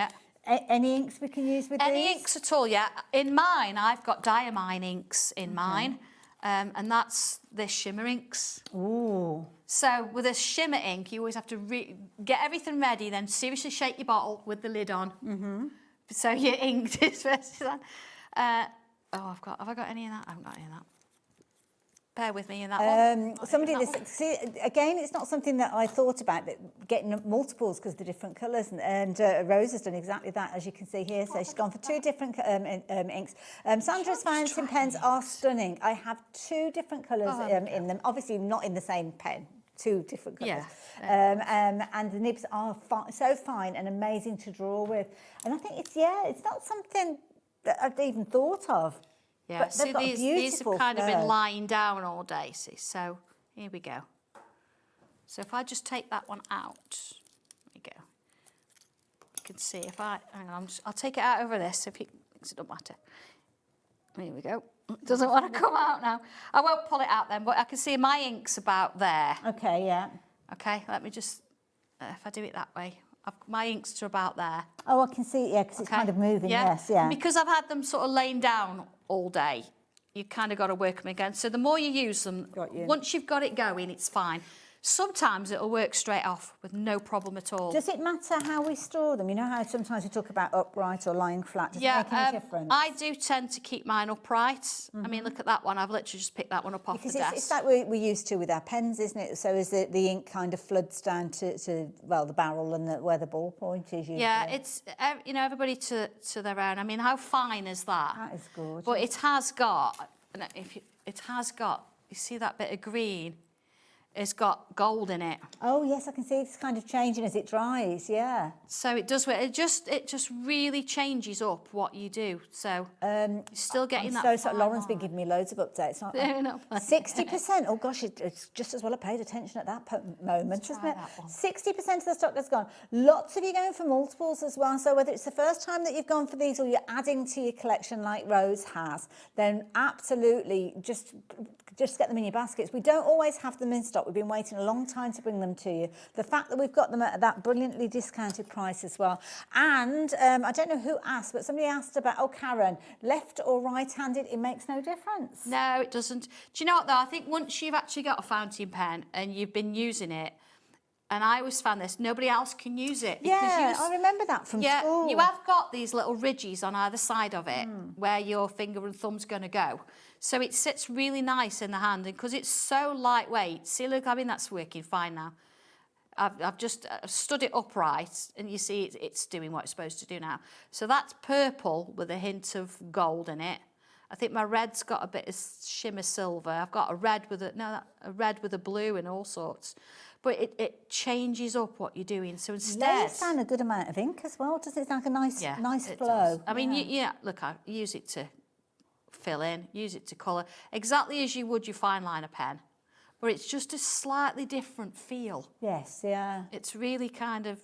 any inks we can use with these? Any inks at all, yeah. In mine, I've got diamine inks in mine. And that's the shimmer inks. Ooh. So with a shimmer ink, you always have to get everything ready, then seriously shake your bottle with the lid on. So your ink is first on. Have I got any of that? I haven't got any of that. Bear with me in that one. See, again, it's not something that I thought about, that getting multiples because of the different colours. And Rose has done exactly that, as you can see here. So she's gone for 2 different inks. Sandra's fountain pens are stunning. I have 2 different colours in them. Obviously, not in the same pen. 2 different colours. And the nibs are so fine and amazing to draw with. And I think it's not something that I've even thought of. Yeah, but see, these have kind of been lying down all day, see, so here we go. So if I just take that one out, there we go. You can see if hang on, I'll take it out over this, if it doesn't matter. Here we go. It doesn't want to come out now. I won't pull it out then, but I can see my ink's about there. Okay, yeah. Okay, let me just, if I do it that way. My inks are about there. Oh, I can see, yeah, because it's kind of moving, yes, yeah. And because I've had them sort of laying down all day, you kind of got to work them again. So the more you use them, once you've got it going, it's fine. Sometimes it'll work straight off with no problem at all. Does it matter how we store them? You know how sometimes we talk about upright or lying flat? Does it make any difference? I do tend to keep mine upright. I mean, look at that one. I've literally just picked that one up off the desk. It's like we're used to with our pens, isn't it? So as the ink kind of floods down to the barrel and where the ballpoint is usually. Yeah, it's, you know, everybody to their own. I mean, how fine is that? That is gorgeous. But it has got, you see that bit of green? It's got gold in it. Oh yes, I can see it's kind of changing as it dries. Yeah. So it does. It just really changes up what you do. So you're still getting that. So Lauren's been giving me loads of updates. 60%. Oh gosh, it's just as well I paid attention at that moment, isn't it? 60% of the stock has gone. Lots of you going for multiples as well. So whether it's the first time that you've gone for these or you're adding to your collection like Rose has, then absolutely just get them in your baskets. We don't always have them in stock. We've been waiting a long time to bring them to you. The fact that we've got them at that brilliantly discounted price as well. And I don't know who asked, but somebody asked about, Karen, left or right-handed, it makes no difference. No, it doesn't. Do you know what, though? I think once you've actually got a fountain pen and you've been using it, and I always found this, nobody else can use it. Yeah, I remember that from school. You have got these little ridges on either side of it where your finger and thumb's going to go. So it sits really nice in the hand, and because it's so lightweight, see, look, I mean, that's working fine now. I've just stood it upright, and you see it's doing what it's supposed to do now. So that's purple with a hint of gold in it. I think my red's got a bit of shimmer silver. I've got a red with a red with a blue and all sorts. But it changes up what you're doing. So instead, lays down a good amount of ink as well, doesn't it? It's like a nice flow. Does. I mean, look, I use it to fill in, use it to colour, exactly as you would your fine liner pen, but it's just a slightly different feel. Yes, yeah. It's really kind of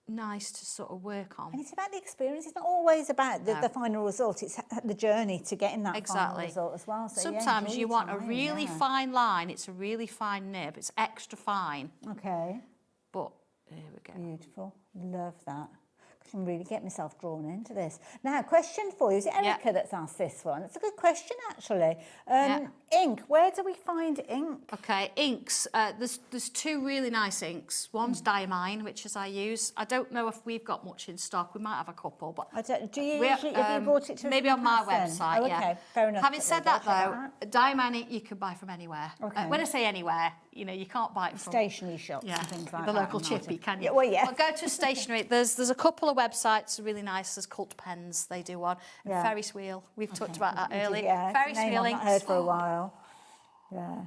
nice to sort of work on. And it's about the experience. It's not always about the final result. It's the journey to getting that final result as well. So, sometimes you want a really fine line. It's a really fine nib. It's extra fine. Okay. But here we go. Beautiful. Love that. can really get myself drawn into this. Now, question for you. Is it Erica that's asked this one? It's a good question, actually. Ink. Where do we find ink? Okay, inks. There's two really nice inks. One's Diamine, which is I use. I don't know if we've got much in stock. We might have a couple, but do you usually, have you brought it to maybe on my website? Okay, fair enough. Having said that, though, Diamine ink you can buy from anywhere. Okay. When I say anywhere, you know, you can't buy it from stationery shops and things like the that. local chippy, can you? Yeah, well, yeah. Well, go to a stationery. There's a couple of websites really nice. There's Cult Pens. They do one. And Ferris Wheel. We've talked about that earlier. Yeah, Ferris Wheel I've inks. not heard for a while. Yeah.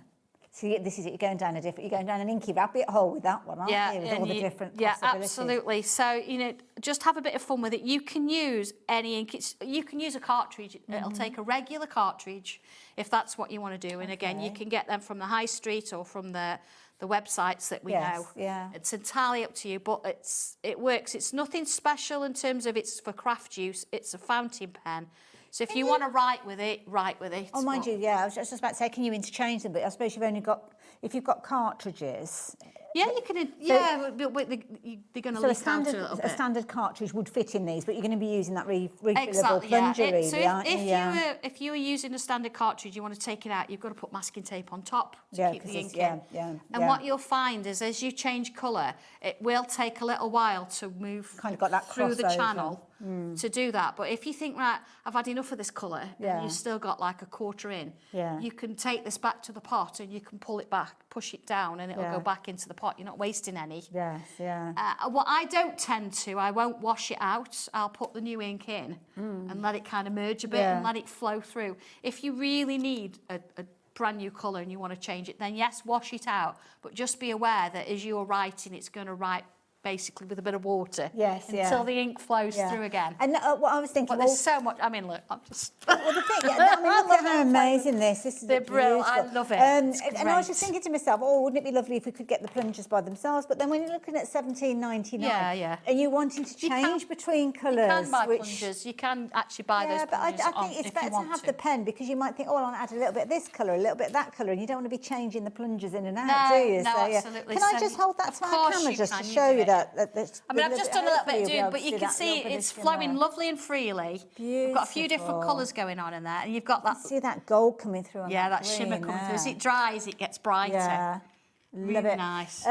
So this is it. You're going down an inky rabbit hole with that one, aren't you? With all the different possibilities. Absolutely. So, you know, just have a bit of fun with it. You can use any ink. You can use a cartridge. It'll take a regular cartridge if that's what you want to do. And again, you can get them from the high street or from the websites that we know. Yeah. It's entirely up to you, but it works. It's nothing special in terms of it's for craft use. It's a fountain pen. So if you want to write with it, write with it. Oh, mind you, I was just about to say, can you interchange them? But I suppose if you've got cartridges. Yeah, you can. But they're going to leak out a little bit. A standard cartridge would fit in these, but you're going to be using that refillable exactly, plunger, yeah. really, aren't you? If you were using a standard cartridge, you want to take it out, you've got to put masking tape on top to keep the ink in. And what you'll find is, as you change colour, it will take a little while to move through the channel to do that. But if you think, right, I've had enough of this colour, and you've still got like a quarter in, you can take this back to the pot and you can pull it back, push it down, and it'll go back into the pot. You're not wasting any. What I don't tend to, I won't wash it out. I'll put the new ink in and let it kind of merge a bit and let it flow through. If you really need a brand new colour and you want to change it, then yes, wash it out. But just be aware that as you're writing, it's going to write basically with a bit of water until the ink flows through again. And what I was thinking, there's so much. I mean, look, I'm just. Well, the thing, I mean, look at how amazing this is. They're brilliant. I love it. And I was just thinking to myself, wouldn't it be lovely if we could get the plungers by themselves? But then when you're looking at $17.99, and you're wanting to change between colours, you can buy plungers. You can actually buy those plungers. But I think it's better to have the pen, because you might think, I want to add a little bit of this colour, a little bit of that colour, and you don't want to be changing the plungers in and out, do you? No, so, absolutely. Can I just hold that to my camera just to show you that? I mean, I've just done a little bit, but you can see it's flowing lovely and freely. You've got a few different colours going on in there, and you've got that. See that gold coming through on that shimmer coming through. As it dries, it gets brighter. Yeah. Really Love it. Nice.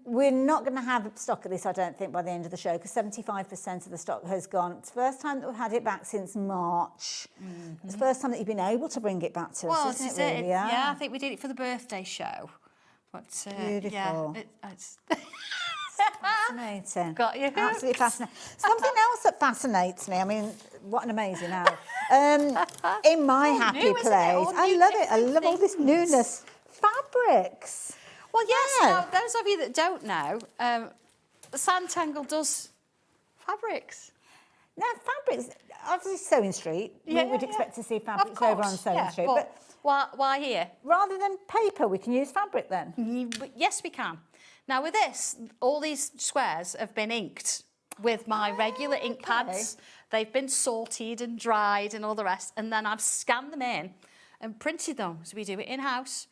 We're not going to have stock of this, I don't think, by the end of the show, because 75% of the stock has gone. It's the first time that we've had it back since March. It's the first time that you've been able to bring it back to us, isn't it, really? Yeah, I think we did it for the birthday show. But, beautiful. Yeah, it's fascinating. Got you. Absolutely fascinating. Something else that fascinates me, I mean, what an amazing hour. In my happy place, I love it. I love all this newness. Fabrics. Well, yes. Now, those of you that don't know, Sanntangle does fabrics. Now, fabrics, obviously Sewing Street. We would expect to see fabrics over on Sewing Street. But why here? Rather than paper, we can use fabric then? Yes, we can. Now, with this, all these squares have been inked with my regular ink pads. They've been salted and dried and all the rest, and then I've scanned them in and printed them, so we do it in-house.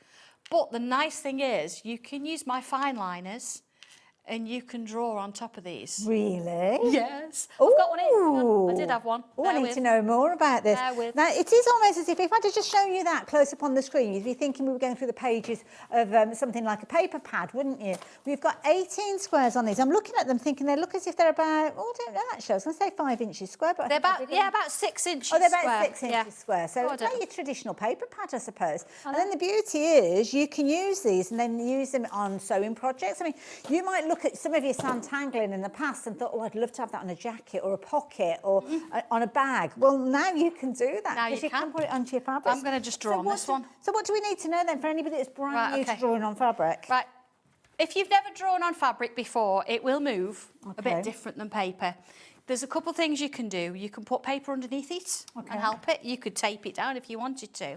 But the nice thing is, you can use my fine liners and you can draw on top of these. Really? Yes. I've got one in. I did have one. I need to know more about this. Now, it is almost as if I had just shown you that close up on the screen, you'd be thinking we were going through the pages of something like a paper pad, wouldn't you? We've got 18 squares on these. I'm looking at them thinking they look as if they're about, I don't know actually, I was going to say 5 inches square, but they're about 6 inches square. Oh, they're about 6 inches square. So it's like your traditional paper pad, I suppose. And then the beauty is you can use these and then use them on sewing projects. I mean, you might look at some of your Sanntangling in the past and thought, I'd love to have that on a jacket or a pocket or on a bag. Well, now you can do that. Now you can put it onto your fabric. I'm going to just draw on this one. So what do we need to know then for anybody that's brand new to drawing on fabric? Right. If you've never drawn on fabric before, it will move a bit different than paper. There's a couple of things you can do. You can put paper underneath it and help it. You could tape it down if you wanted to.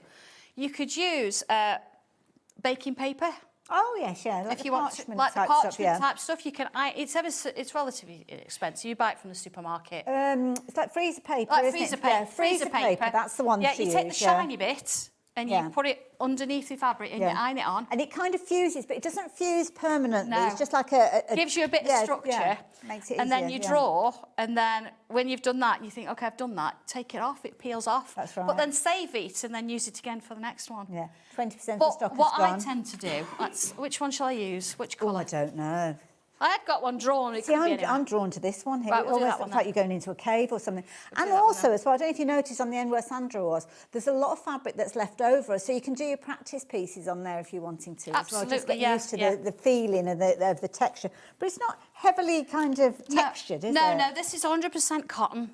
You could use baking paper. Oh yes, yeah. If you want, like the parchment type stuff, you can. It's relatively inexpensive. You buy it from the supermarket. It's like freezer paper. Like isn't freezer it? paper. Yeah, freezer paper. That's the one. Yeah, you take the shiny bit and you put it underneath the fabric and you iron it on. And it kind of fuses, but it doesn't fuse permanently. No. It's just like a gives you a bit of structure. Yeah. Makes it easier. And then you draw, and then when you've done that, you think, okay, I've done that. Take it off, it peels off. That's right. But then save it and then use it again for the next one. Yeah, 20% of the But stock what is gone. I tend to do, which one shall I use? Which colour? I don't know. I had got one drawn. It See, could be I'm anyone. drawn to this one here. Right, It we'll do always that one looks like then. you're going into a cave or something. And also, as well, I don't know if you noticed on the end where Sandra was, there's a lot of fabric that's left over, so you can do your practice pieces on there if you're wanting to. Absolutely, as well. Just get used to yeah. the feeling of the texture. But it's not heavily kind of textured, is it? No, this is 100% cotton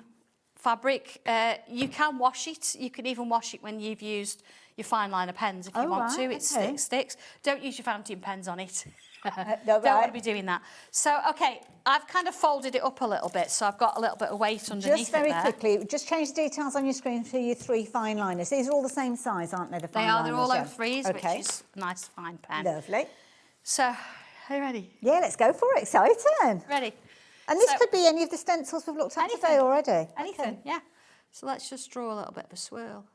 fabric. You can wash it. You can even wash it when you've used your fine liner pens if you want to. It sticks. Don't use your fountain pens on it. Don't want to be doing that. So, okay, I've kind of folded it up a little bit, so I've got a little bit of weight underneath Just very it there. quickly, just change the details on your screen for your 3 fine liners. These are all the same size, aren't they, the fine They are, liners? they're all yeah. over threes, Okay. which is a nice fine pen. Lovely. So, are you ready? Yeah, let's go for it. Exciting. Ready. And this So- could be any of the stencils we've looked at today already. Anything, Okay. yeah. So let's just draw a little bit of a swirl.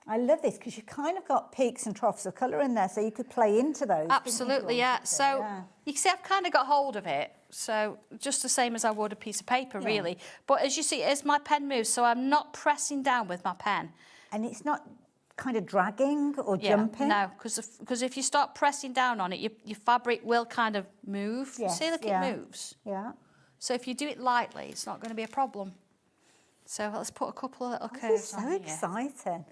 I love this because you've kind of got peaks and troughs of colour in there, so you could play into those. Absolutely, yeah. So you can see I've kind of got hold of it. So just the same as I would a piece of paper, really. But as you see, as my pen moves, so I'm not pressing down with my pen. And it's not kind of dragging or jumping? No, because if you start pressing down on it, your fabric will kind of move. Yes, See, look, yeah. it moves. Yeah. So if you do it lightly, it's not going to be a problem. So let's put a couple of little This curves is so on here. exciting.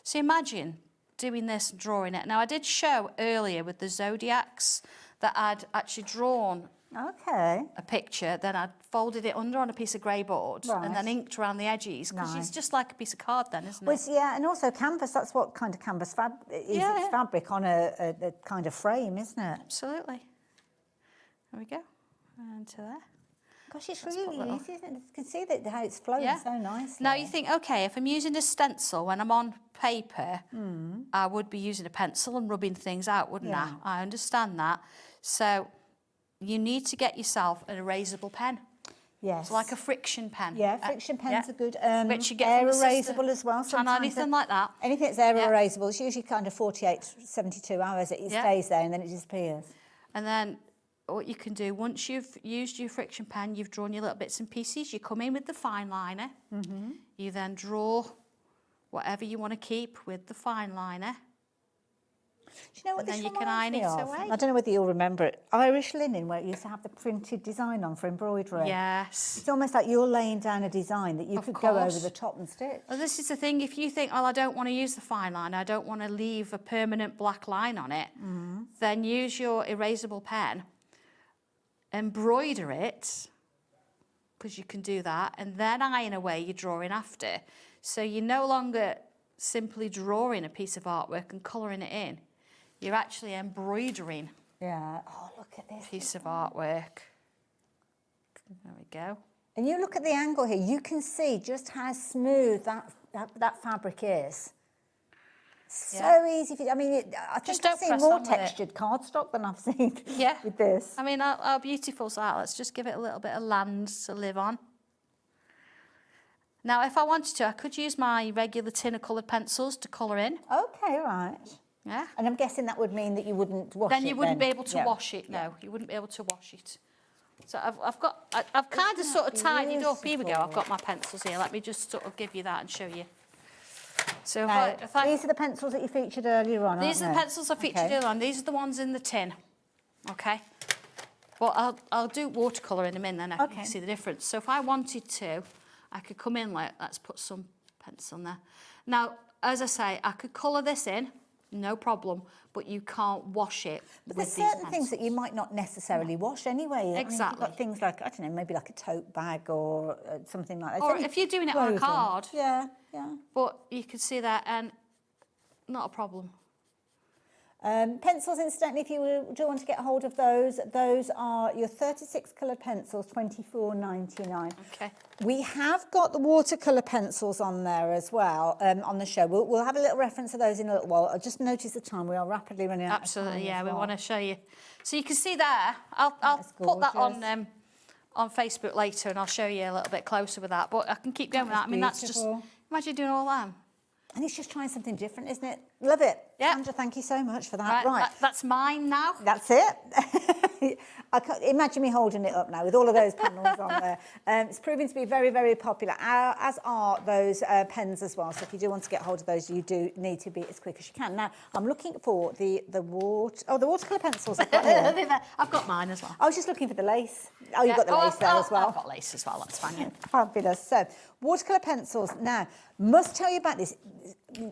So imagine doing this and drawing it. Now, I did show earlier with the zodiacs that I'd actually drawn a picture, then I'd folded it under on a piece of grey board and then inked around the edges, because it's just like a piece of card then, isn't it? Yeah, and also canvas, that's what kind of canvas is. It's fabric on a kind of frame, isn't it? Absolutely. There we go. And to there. Gosh, it's really easy, isn't it? You can see that how it's flowing so nicely. Now you think, okay, if I'm using a stencil when I'm on paper, I would be using a pencil and rubbing things out, wouldn't I? I understand that. So you need to get yourself an erasable pen. Yes. So like a friction pen. Yeah, friction pens are good. Which you get air from the erasable as well. And Sometimes anything like that. Anything that's air erasable, it's usually kind of 48, 72 hours. It stays there and then it disappears. And then what you can do, once you've used your friction pen, you've drawn your little bits and pieces, you come in with the fine liner. You then draw whatever you want to keep with the fine liner. Do you know what this then you can reminds iron me it of? away. I don't know whether you'll remember it. Irish linen, where it used to have the printed design on for embroidery. Yes. It's almost like you're laying down a design that you could go over course. the top and stitch. Well, this is the thing, if you think, oh, I don't want to use the fine line, I don't want to leave a permanent black line on it, then use your erasable pen, embroider it, because you can do that, and then iron away your drawing after. So you're no longer simply drawing a piece of artwork and colouring it in. You're actually embroidering oh, look at this piece of artwork. There we go. And you look at the angle here, you can see just how smooth that fabric is. So easy. I mean, I think I've seen more textured cardstock than I've seen with this. I mean, how beautiful is that? Let's just give it a little bit of land to live on. Now, if I wanted to, I could use my regular tin of coloured pencils to colour in. Okay, right. Yeah. And I'm guessing that would mean that you wouldn't wash it Then you wouldn't be able to wash it, no. You wouldn't be able to wash it. So I've kind of sort of tidied up. Here we go, I've got my pencils here. Let me just sort of give you that and show you. So these are the pencils that you featured earlier on, These are the pencils I featured earlier on. These are the ones in the tin. Okay. Well, I'll do watercolour in a minute, then I can see the difference. So if I wanted to, I could come in like, let's put some pencil on there. Now, as I say, I could colour this in, no problem, but you can't wash it But with there's certain things that you might not necessarily wash anyway. Exactly. I mean, you've got things like, I don't know, maybe like a tote bag or something like that. Or if you're doing it on a card. Yeah, yeah. But you can see that, and not a problem. Pencils, incidentally, if you do want to get hold of those are your 36 coloured pencils, $24.99. Okay. We have got the watercolour pencils on there as well on the show. We'll have a little reference to those in a little while. I'll just notice the time. We are rapidly running out of time. Absolutely, yeah. as We well. want to show you. So you can see there. I'll put that on Facebook later, and I'll show you a little bit closer with that. But I can keep going with that. I mean, that's just, imagine doing all that. And it's just trying something different, isn't it? Love it. Yeah. Sandra, thank you so much for that. Right. That's mine now. That's it. I can't imagine me holding it up now with all of those panels on there. It's proving to be very, very popular, as are those pens as well. So if you do want to get hold of those, you do need to be as quick as you can. Now, I'm looking for the watercolour pencils. I've got here. I've got mine as well. I was just looking for the lace. Oh, you've got the lace there as well. I've got lace as well, that's fine. Yeah. Fabulous. So, watercolour pencils. Now, must tell you about this.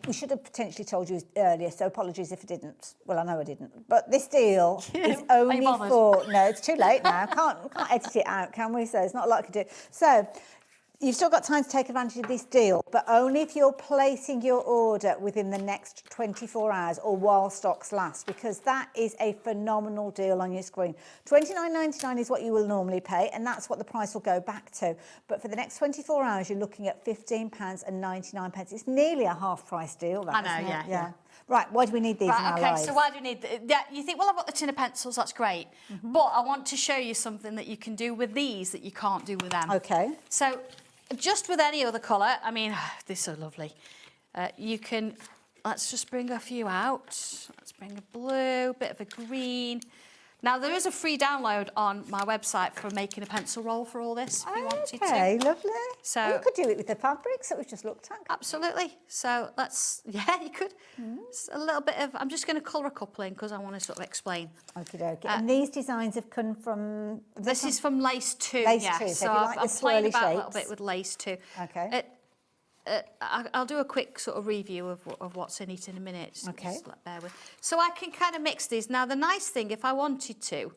We should have potentially told you earlier, so apologies if I didn't. Well, I know I didn't. But this deal is only for... No, it's too late now. Can't edit it out, can we? So it's not like I do. So you've still got time to take advantage of this deal, but only if you're placing your order within the next 24 hours or while stocks last, because that is a phenomenal deal on your screen. $29.99 is what you will normally pay, and that's what the price will go back to. But for the next 24 hours, you're looking at £15.99. It's nearly a half-price deal, that, I know, isn't it? yeah. Right, why do we need these in our lives? So why do we need... you think, well, I've got the tin of pencils, that's great. But I want to show you something that you can do with these that you can't do with them. Okay. So just with any other colour, I mean, they're so lovely. You can... Let's just bring a few out. Let's bring a blue, bit of a green. Now, there is a free download on my website for making a pencil roll for all this, if you wanted to. Okay, lovely. So well, you could do it with the fabrics that we've just looked at. Absolutely. So let's, yeah, you could. It's a little bit of, I'm just going to colour a couple in because I want to sort of explain. Okie dokie. And these designs have come from... This is from Lace 2, Lace yeah. 2, So like I've played about a little bit with Lace 2. Okay. I'll do a quick sort of review of what's in it in a minute. Okay. Just bear with. So I can kind of mix these. Now, the nice thing, if I wanted to,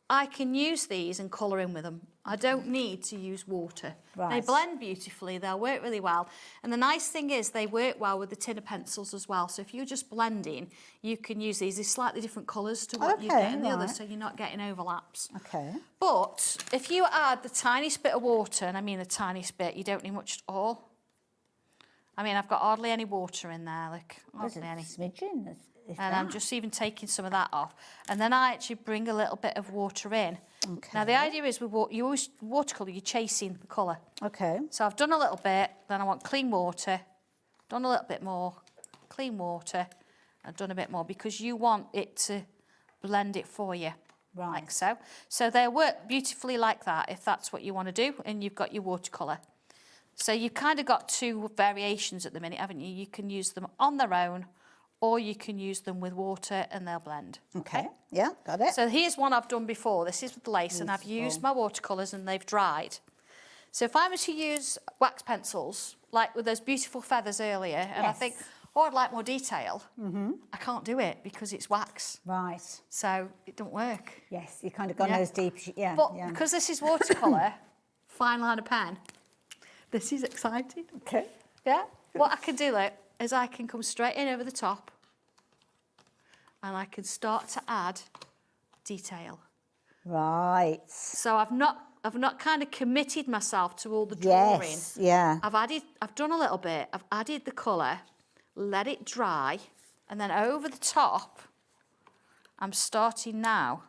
I can use these and colour in with them. I don't need to use water. Right. They blend beautifully, they'll work really well. And the nice thing is they work well with the tin of pencils as well. So if you're just blending, you can use these. They're slightly different colours to what you get in the others, so you're not getting overlaps. Okay. But if you add the tiniest bit of water, and I mean the tiniest bit, you don't need much at all. I mean, I've got hardly any water in there, like hardly any. Smidgen. And I'm just even taking some of that off. And then I actually bring a little bit of water in. Okay. Now, the idea is with you always watercolour, you're chasing the colour. Okay. So I've done a little bit, then I want clean water, done a little bit more, clean water, I've done a bit more because you want it to blend it for you. Right. Like so. So they work beautifully like that if that's what you want to do, and you've got your watercolour. So you've kind of got two variations at the minute, haven't you? You can use them on their own, or you can use them with water and they'll blend. Okay, yeah, got it. So here's one I've done before. This is with lace, and I've used my watercolours and they've dried. So if I were to use wax pencils, like with those beautiful feathers earlier, and I think, oh, I'd like more detail, I can't do it because it's wax. Right. So it don't work. Yes, you kind of gone those deep, But because this is watercolour, fine line of pen, this is exciting. Okay. Yeah. What I can do, look, is I can come straight in over the top and I can start to add detail. Right. So I've not kind of committed myself to all the drawing. Yes, yeah. I've done a little bit, I've added the colour, let it dry, and then over the top, I'm starting now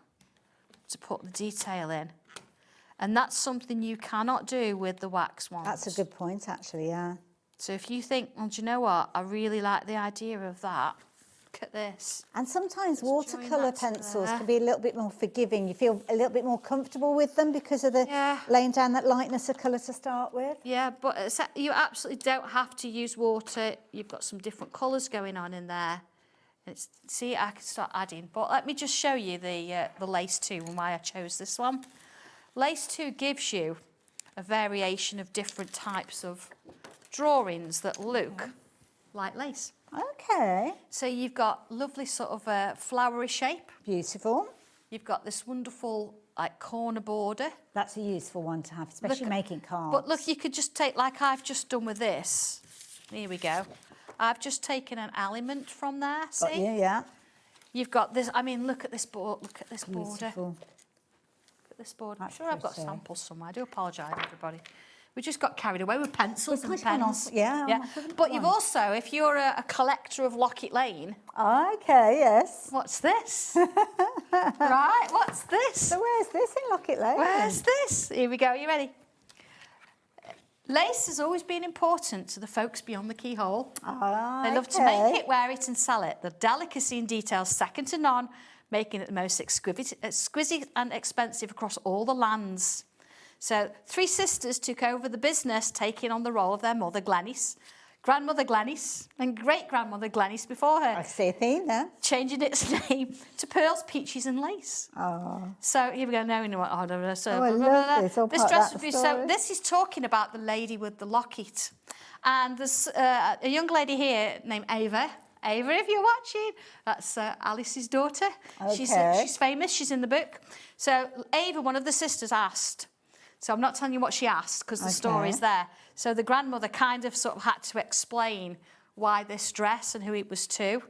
to put the detail in. And that's something you cannot do with the wax ones. That's a good point, actually, yeah. So if you think, well, do you know what? I really like the idea of that. Look at this. And sometimes watercolour pencils can be a little bit more forgiving. You feel a little bit more comfortable with them because of the laying down that lightness of colour to start with. Yeah, but you absolutely don't have to use water. You've got some different colours going on in there. See, I can start adding. But let me just show you the Lace 2 and why I chose this one. Lace 2 gives you a variation of different types of drawings that look like lace. Okay. So you've got lovely sort of a flowery shape. Beautiful. You've got this wonderful like corner border. That's a useful one to have, especially making cards. But look, you could just take, like I've just done with this. Here we go. I've just taken an element from there, see? Got you, yeah. You've got this, I mean, look at this board, look at this border. Beautiful. Look at this board. I'm sure I've got samples somewhere. I do apologise, everybody. We just got carried away with pencils and pens. Yeah. But you've also, if you're a collector of Locket Lane. Okay, yes. What's this? Right, what's this? So where's this in Locket Lane? Where's this? Here we go, you ready? Lace has always been important to the folks beyond the keyhole. Ah, They love to make it, wear it and sell it. The delicacy and details second to none, making it the most exquisite and expensive across all the lands. So 3 sisters took over the business, taking on the role of their mother Glenys, grandmother Glenys and great-grandmother Glenys before her. I see a theme there. Changing its name to Pearls, Peaches and Lace. Oh. So here we go, now we know what order. So, I love this. All this part dress of would that be story. so. This is talking about the lady with the locket, and there's a young lady here named Ava. Ava, if you're watching, that's Alice's daughter. Okay. She's famous. She's in the book. So Ava, one of the sisters, asked. So I'm not telling you what she asked because the story's there. So the grandmother kind of sort of had to explain why this dress and who it was to.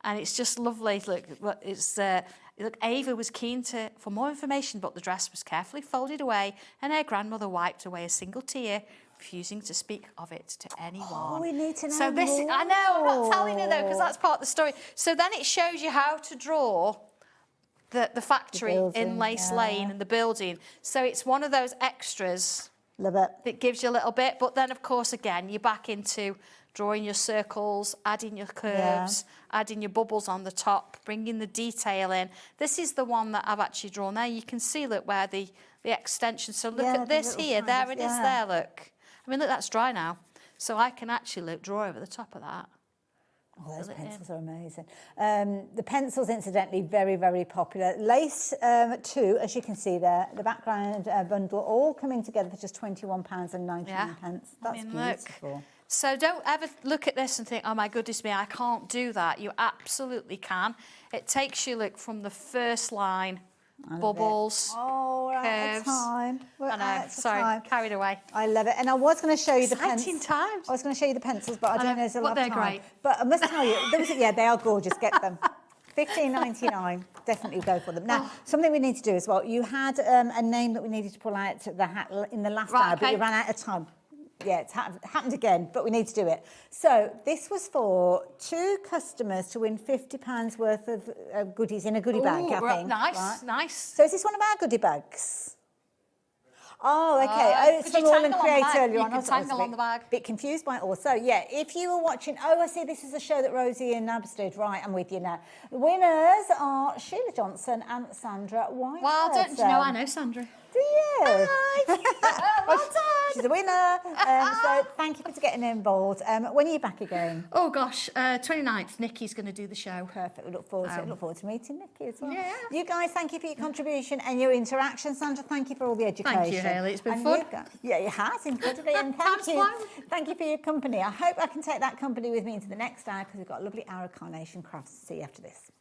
And it's just lovely. Look, it's look. Ava was keen for more information, but the dress was carefully folded away, and her grandmother wiped away a single tear, refusing to speak of it to anyone. Oh, we need to know So this, more. I know, I'm not telling you though, because that's part of the story. So then it shows you how to draw the factory in Lace Lane and the building. So it's one of those extras. Love it. That gives you a little bit, but then of course again you're back into drawing your circles, adding your curves, adding your bubbles on the top, bringing the detail in. This is the one that I've actually drawn there. You can see, look, where the extension. So look at this here. There it is there, look. I mean, look, that's dry now. So I can actually, draw over the top of that. Oh, those pencils are amazing. The pencils, incidentally, very, very popular. Lace, too, as you can see there, the background bundle, all coming together for just £21.99. That's beautiful. Look. So don't ever look at this and think, oh my goodness me, I can't do that. You absolutely can. It takes you, look, from the first line, bubbles, we're out of time. I know, sorry, carried away. I love it. And I was going to show you the Exciting times. I was going to show you the pencils, but I don't know there's a lot of they're time. great. But I must tell you, they are gorgeous. Get them. $15.99. Definitely go for them. Now, something we need to do as well. You had a name that we needed to pull out the hat in the last hour, but you ran out of time. Yeah, it's happened again, but we need to do it. So this was for 2 customers to win £50 worth of goodies in a goodie bag, I think. Nice, nice. So is this one of our goodie bags? Oh, okay. It's from AALL Create earlier on. You can tangle on the bag. A bit confused by it all. So, yeah, if you were watching... Oh, I see, this is a show that Rosie and Nabs did. Right, I'm with you now. The winners are Sheila Johnson and Sandra White. Well, don't you know, I know Sandra. Do you? Hi. Well done. She's a winner. So thank you for getting involved. When are you back again? Oh gosh, 29th. Nikki's going to do the show. Perfect. We look forward to it. Look forward to meeting Nikki as well. Yeah. You guys, thank you for your contribution and your interaction. Sandra, thank you for all the education. Thank you, Hayley. It's been and fun. Yeah, it has, incredibly. And thank you. Thank you for your company. I hope I can take that company with me into the next hour because we've got a lovely hour of Carnation Crafts. See you after this.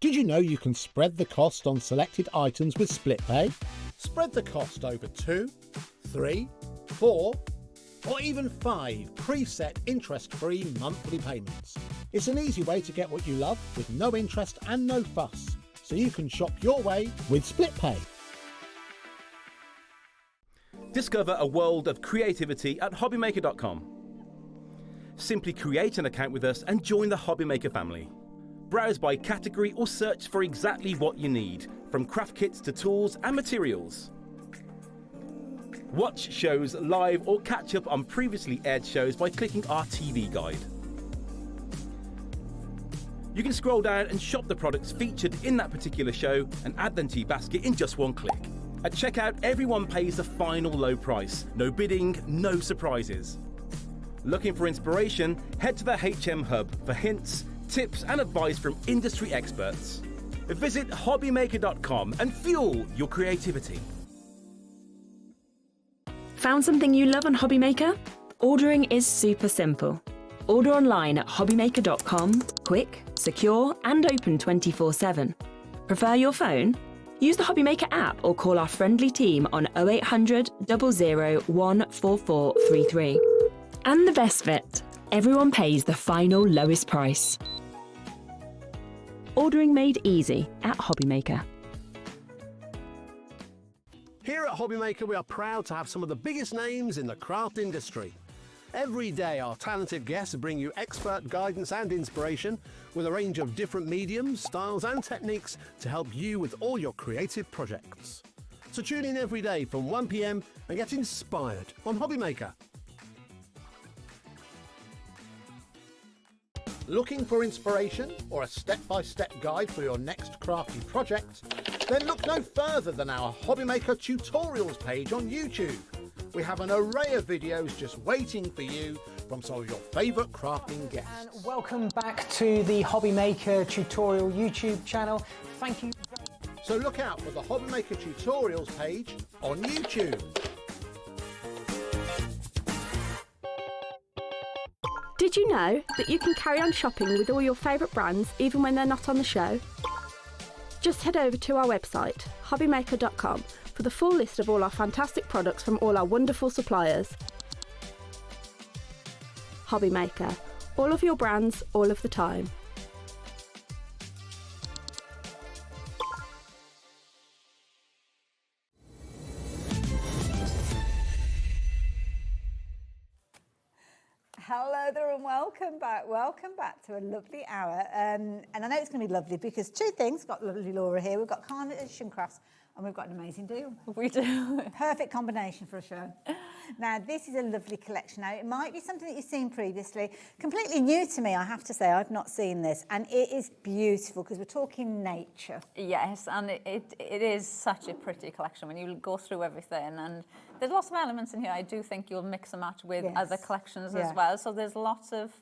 Did you know you can spread the cost on selected items with split pay? Spread the cost over 2, 3, 4, or even 5 preset interest-free monthly payments. It's an easy way to get what you love with no interest and no fuss, so you can shop your way with split pay. Discover a world of creativity at hobbymaker.com. Simply create an account with us and join the Hobbymaker family. Browse by category or search for exactly what you need, from craft kits to tools and materials. Watch shows live or catch up on previously aired shows by clicking our TV guide. You can scroll down and shop the products featured in that particular show and add them to your basket in just one click. At checkout, everyone pays the final low price. No bidding, no surprises. Looking for inspiration? Head to the HM Hub for hints, tips and advice from industry experts. Visit hobbymaker.com and fuel your creativity. Found something you love on Hobbymaker? Ordering is super simple. Order online at hobbymaker.com, quick, secure and open 24/7. Prefer your phone? Use the Hobbymaker app or call our friendly team on 0800 00 14433. And the best bit, everyone pays the final lowest price. Ordering made easy at Hobbymaker. Here at Hobbymaker, we are proud to have some of the biggest names in the craft industry. Every day, our talented guests bring you expert guidance and inspiration with a range of different mediums, styles and techniques to help you with all your creative projects. So tune in every day from 1 p.m. and get inspired on Hobbymaker. Looking for inspiration or a step-by-step guide for your next crafty project? Then look no further than our Hobbymaker tutorials page on YouTube. We have an array of videos just waiting for you from some of your favourite crafting guests. And welcome back to the Hobbymaker tutorial YouTube channel. Thank you. So look out for the Hobbymaker tutorials page on YouTube. Did you know that you can carry on shopping with all your favourite brands even when they're not on the show? Just head over to our website, hobbymaker.com, for the full list of all our fantastic products from all our wonderful suppliers. Hobbymaker, all of your brands, all of the time. Hello there and welcome back. Welcome back to a lovely hour. And I know it's going to be lovely because two things. We've got lovely Laura here. We've got Carnation Crafts and we've got an amazing deal. We do. Perfect combination for a show. Now, this is a lovely collection. Now, it might be something that you've seen previously. Completely new to me, I have to say. I've not seen this. And it is beautiful because we're talking nature. Yes, and it is such a pretty collection when you go through everything. And there's lots of elements in here I do think you'll mix and match with other collections as well. So there's lots of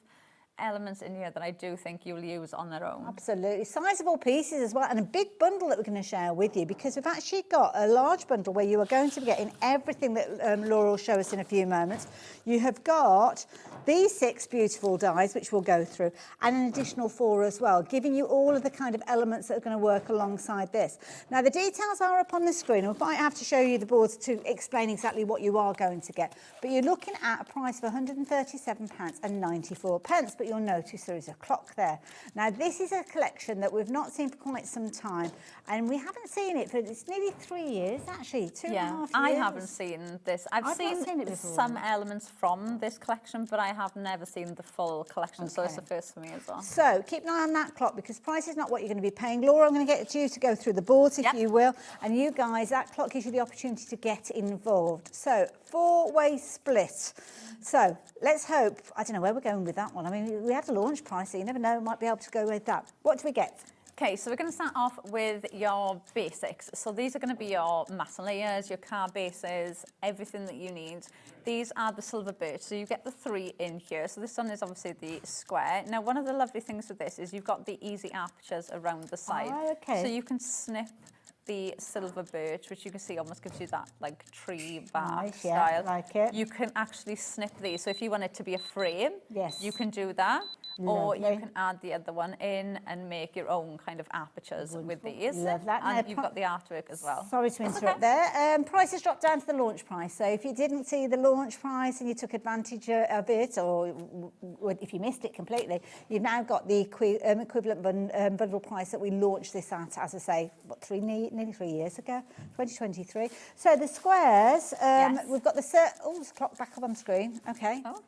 elements in here that I do think you'll use on their own. Absolutely. Sizable pieces as well, and a big bundle that we're going to share with you because we've actually got a large bundle where you are going to be getting everything that Laura will show us in a few moments. You have got these 6 beautiful dies, which we'll go through, and an additional 4 as well, giving you all of the kind of elements that are going to work alongside this. Now, the details are up on the screen, and we might have to show you the boards to explain exactly what you are going to get, but you're looking at a price of £137.94, but you'll notice there is a clock there. Now, this is a collection that we've not seen for quite some time, and we haven't seen it for, it's nearly 3 years, actually, 2.5 years. I haven't seen this. I've seen some elements from this collection, but I have never seen the full collection, so it's the first for me as well. So, keep an eye on that clock, because price is not what you're going to be paying. Laura, I'm going to get you to go through the boards, if you will, and you guys, that clock gives you the opportunity to get involved. So, 4-way split. So, let's hope, I don't know where we're going with that one. I mean, we had a launch price, so you never know, we might be able to go with that. What do we get? Okay, so we're going to start off with your basics. So these are going to be your matte layers, your card bases, everything that you need. These are the silver birch, so you get the 3 in here. So this one is obviously the square. Now, one of the lovely things with this is you've got the easy apertures around the side. Oh, okay. So you can snip the silver birch, which you can see almost gives you that like tree bark Nice, style. yeah, like it. You can actually snip these. So if you want it to be a frame, yes, you can do that. or Lovely. you can add the other one in and make your own kind of apertures with these. Love that. And Now, you've got the artwork as well. Sorry to interrupt there. Prices dropped down to the launch price. So if you didn't see the launch price and you took advantage of it, or if you missed it completely, you've now got the equivalent bundle price that we launched this at, as I say, what, nearly 3 years ago, 2023. So the squares, we've got the... Oh, there's a clock back up on screen. Okay. Oh.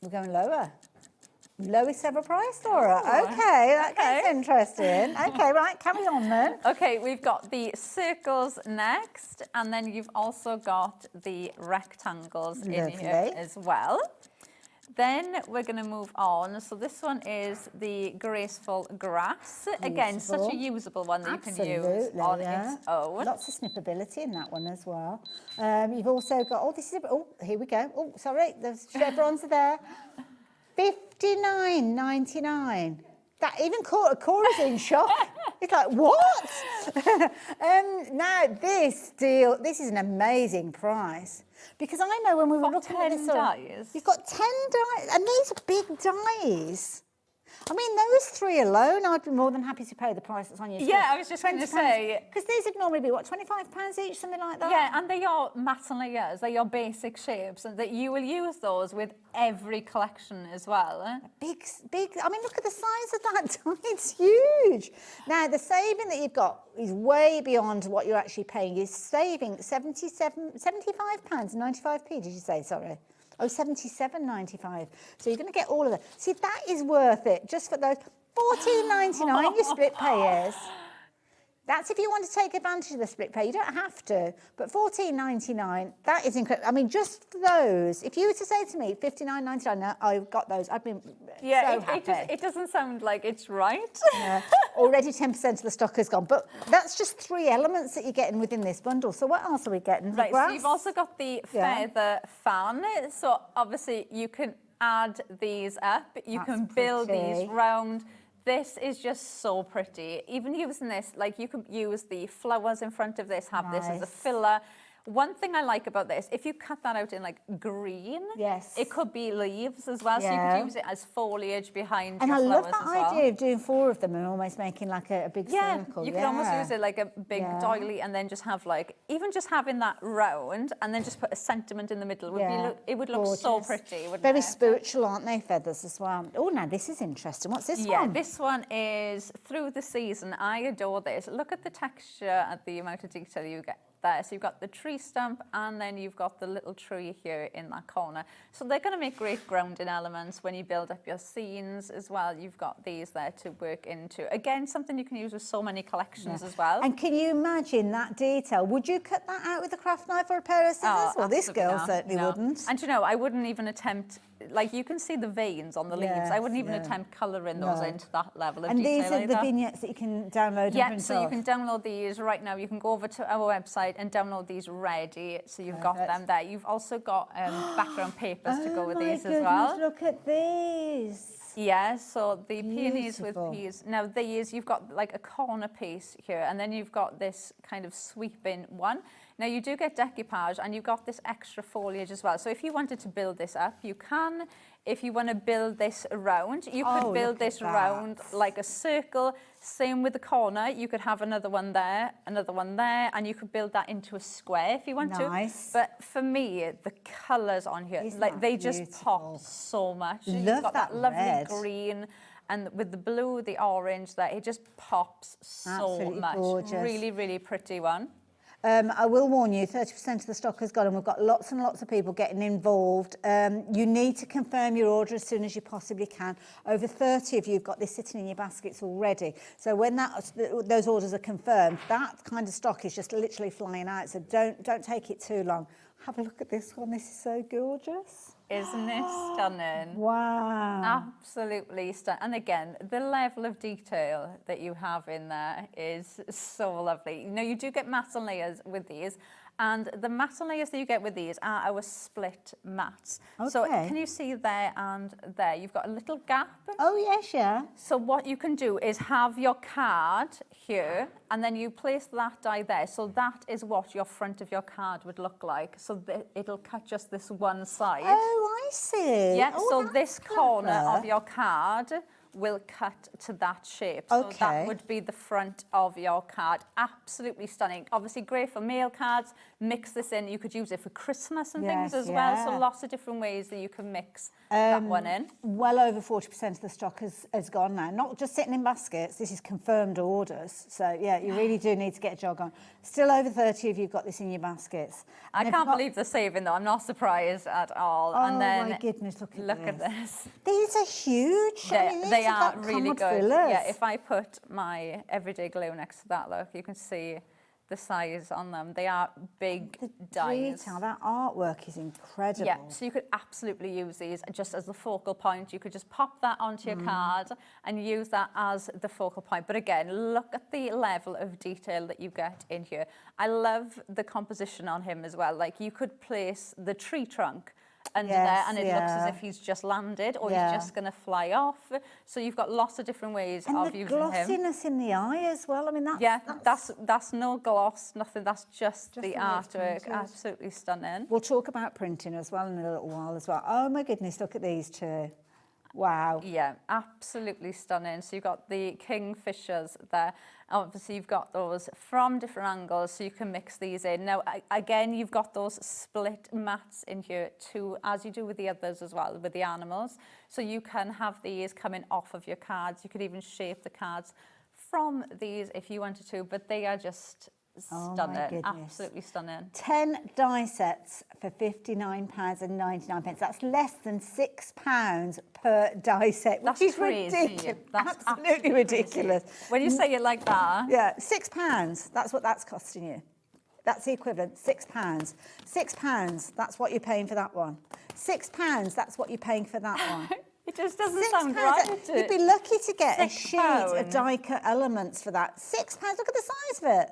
We're going lower. Lowest ever price, Laura. Oh, okay, that gets interesting. Okay, right, carry on then. Okay, we've got the circles next, and then you've also got the rectangles in here as well. Then we're going to move on. So this one is the graceful grass. Again, such a usable one that you can use on its own. Lots of snippability in that one as well. You've also got, here we go. Oh, sorry, the chevrons are there. $59.99. That even Cora's in shock. It's like, what? Now this is an amazing price. Because I know when we were looking at this, you've got 10 dies, and these are big dies. I mean, those 3 alone, I'd be more than happy to pay the price that's on your screen. Yeah, I was just going to say. Because these would normally be, what, £25 each, something like that? Yeah, and they are matte and layers, they are basic shapes, and that you will use those with every collection as well. Big, I mean, look at the size of that die, it's huge. Now, the saving that you've got is way beyond what you're actually paying. You're saving £75.95p, did you say, sorry? Oh, $77.95. So you're going to get all of it. See, that is worth it, just for those $14.99 your split pay is. That's if you want to take advantage of the split pay. You don't have to, but $14.99, that is incredible. I mean, just for those, if you were to say to me $59.99, now I've got those, I'd be so happy. It doesn't sound like it's right. Yeah. Already 10% of the stock has gone, but that's just 3 elements that you're getting within this bundle. So what else are we getting? Right, so you've also got the feather fan. So obviously you can add these up, you can build these round. This is just so pretty. Even using this, like you could use the flowers in front of this, have this as a filler. One thing I like about this, if you cut that out in like green, it could be leaves as well. So you could use it as foliage behind your flowers as well. And I love that idea of doing 4 of them and almost making like a big circle. You could almost use it like a big doily and then just have like, even just having that round and then just put a sentiment in the middle. It would look so pretty, wouldn't Very it? spiritual, aren't they, feathers as well? Oh, now this is interesting. What's this one? Yeah, this one is Through the Season. I adore this. Look at the texture and the amount of detail you get there. So you've got the tree stump and then you've got the little tree here in that corner. So they're going to make great grounding elements when you build up your scenes as well. You've got these there to work into. Again, something you can use with so many collections as well. And can you imagine that detail? Would you cut that out with a craft knife or a pair of scissors? Well, this girl certainly wouldn't. And you know, I wouldn't even attempt, like you can see the veins on the leaves. I wouldn't even attempt colouring those into that level of detail. And these are the vignettes that you can download and print so you can download these right now. You can go over to our website and download these ready. So you've got them there. You've also got background papers to go with these as well. Look at these. Yeah, so the peonies with peas. Now these, you've got like a corner piece here, and then you've got this kind of sweeping one. Now you do get decoupage, and you've got this extra foliage as well. So if you wanted to build this up, you can. If you want to build this around, you could build this round like a circle. Same with the corner. You could have another one there, and you could build that into a square if you want to. But for me, the colours on here, like they just pop so much. You've got that lovely green, and with the blue, the orange there, it just pops so much. Gorgeous. Really, really pretty one. I will warn you, 30% of the stock has gone and we've got lots and lots of people getting involved. You need to confirm your order as soon as you possibly can. Over 30 of you have got this sitting in your baskets already. So when those orders are confirmed, that kind of stock is just literally flying out. So don't take it too long. Have a look at this one. This is so gorgeous. Isn't it stunning? Wow. Absolutely stunning. And again, the level of detail that you have in there is so lovely. You know, you do get matte and layers with these, and the matte and layers that you get with these are our split mats. So can you see there and there? You've got a little gap. Oh, yes, yeah. So what you can do is have your card here, and then you place that die there. So that is what your front of your card would look like. So it'll cut just this one side. Oh, I see. Yeah, Oh, so this corner clever. of your card will cut to that shape. So that would be the front of your card. Absolutely stunning. Obviously great for mail cards. Mix this in. You could use it for Christmas and things as well. So lots of different ways that you can mix that one in. Well over 40% of the stock has gone now. Not just sitting in baskets. This is confirmed orders. So yeah, you really do need to get a jog on. Still over 30 of you got this in your baskets. I can't believe the saving though. I'm not surprised at all. Oh and then my goodness, look at this. These are huge. They are really good. Fillers. Yeah, if I put my everyday glue next to that, look, you can see the size on them. They are big dies. Detail, that artwork is incredible. Yeah, so you could absolutely use these just as the focal point. You could just pop that onto your card and use that as the focal point. But again, look at the level of detail that you get in here. I love the composition on him as well. Like you could place the tree trunk under there and it looks as if he's just landed or he's just going to fly off. So you've got lots of different ways of using him. And the glossiness in the eye as well. I mean, that's no gloss, nothing. That's just the artwork. Absolutely stunning. We'll talk about printing as well in a little while as well. Oh my goodness, look at these two. Wow. Yeah, absolutely stunning. So you've got the kingfishers there. Obviously, you've got those from different angles, so you can mix these in. Now, again, you've got those split mats in here too, as you do with the others as well, with the animals. So you can have these coming off of your cards. You could even shape the cards from these if you wanted to, but they are just stunning, absolutely stunning. 10 die sets for £59.99. That's less than £6 per die set, which is crazy. Ridiculous. That's absolutely ridiculous. Crazy. When you say it like that. Yeah, £6, that's what that's costing you. That's the equivalent, £6. £6, that's what you're paying for that one. £6, that's what you're paying for that one. It just doesn't sound right. You'd be lucky to get a sheet £6. of die cut elements for that. £6, look at the size of it.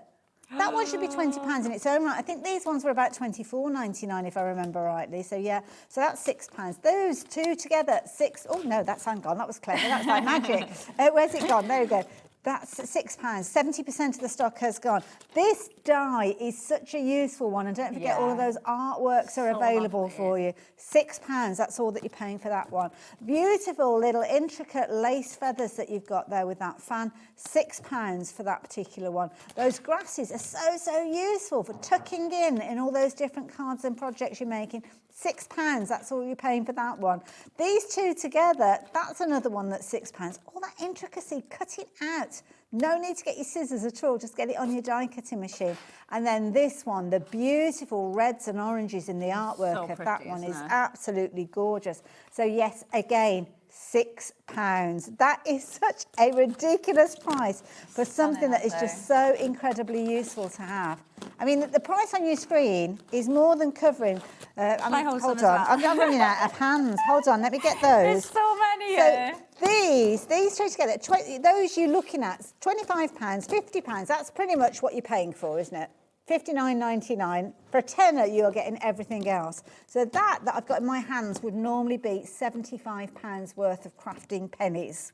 That one should be £20 in its own right. I think these ones were about £24.99 if I remember rightly. So yeah, so that's £6. Those two together, oh no, that's gone. That was clever. That's like magic. Where's it gone? There we go. That's £6. 70% of the stock has gone. This die is such a useful one, and don't forget all of those artworks are available for you. £6, that's all that you're paying for that one. Beautiful little intricate lace feathers that you've got there with that fan. £6 for that particular one. Those grasses are so useful for tucking in all those different cards and projects you're making. £6, that's all you're paying for that one. These two together, that's another one that's £6. All that intricacy, cut it out. No need to get your scissors at all, just get it on your die cutting machine. And then this one, the beautiful reds and oranges in the artwork of that one is absolutely gorgeous. So yes, again, £6. That is such a ridiculous price for something that is just so incredibly useful to have. I mean, the price on your screen is more than covering. Hold on, I'm running out of hands. Hold on, let me get those. There's so many. So these two together, those you're looking at, £25, £50. That's pretty much what you're paying for, isn't it? £59.99. For a tenner, you're getting everything else. So that I've got in my hands would normally be £75 worth of crafting pennies,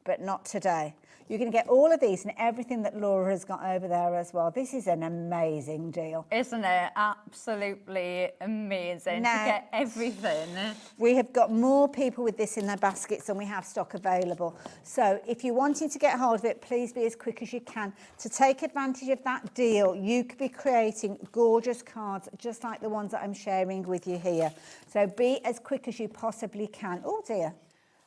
but not today. You're going to get all of these and everything that Laura has got over there as well. This is an amazing deal. Isn't it? Absolutely amazing to get everything. We have got more people with this in their baskets than we have stock available. So if you're wanting to get hold of it, please be as quick as you can. To take advantage of that deal, you could be creating gorgeous cards just like the ones that I'm sharing with you here. So be as quick as you possibly can. Oh dear.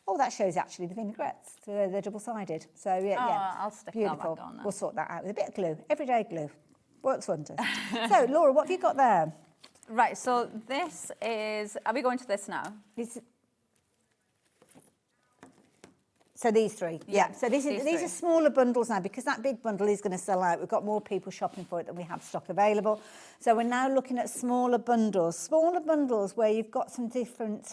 Oh, that shows actually the vinaigrettes. They're double-sided. So, yeah. I'll stick beautiful. that back on. We'll sort that out with a bit of glue. Everyday glue. Works wonders. So, Laura, what have you got there? Right, so this is... Are we going to this now? So these three, So these are smaller bundles now because that big bundle is going to sell out. We've got more people shopping for it than we have stock available. So we're now looking at smaller bundles where you've got some different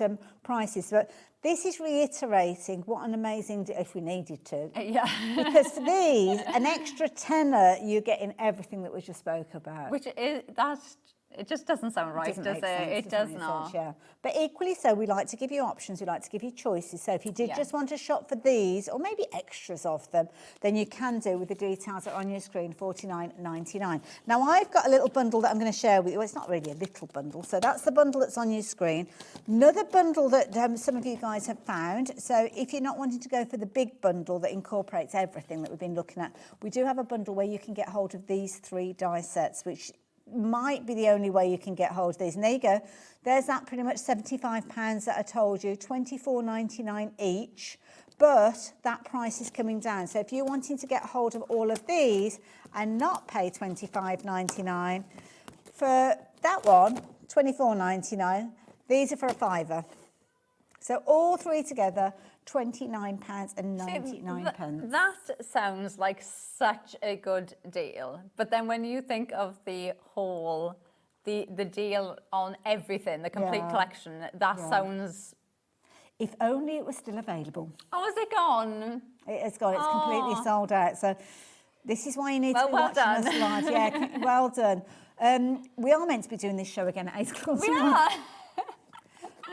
prices. But this is reiterating what an amazing deal, if we needed to. Yeah. Because for these, an extra tenner, you're getting everything that we just spoke about. Which is, that's It just doesn't sound right, does it? It does not. Yeah. But equally so, we like to give you options, we like to give you choices. So if you did just want to shop for these, or maybe extras of them, then you can do with the details that are on your screen, $49.99. Now I've got a little bundle that I'm going to share with you. Well, it's not really a little bundle, so that's the bundle that's on your screen. Another bundle that some of you guys have found. So if you're not wanting to go for the big bundle that incorporates everything that we've been looking at, we do have a bundle where you can get hold of these 3 die sets, which might be the only way you can get hold of these. And there you go. There's that pretty much £75 that I told you, $24.99 each. But that price is coming down. So if you're wanting to get hold of all of these and not pay $25.99 for that one, $24.99, these are for a £5. So all 3 together, £29.99. That sounds like such a good deal. But then when you think of the whole, the deal on everything, the complete collection, that sounds... If only it was still available. Oh, is it gone? It has gone. It's completely sold out. So this is why you need to be watching done. us live. Yeah, well done. We are meant to be doing this show again at 8 o'clock tonight.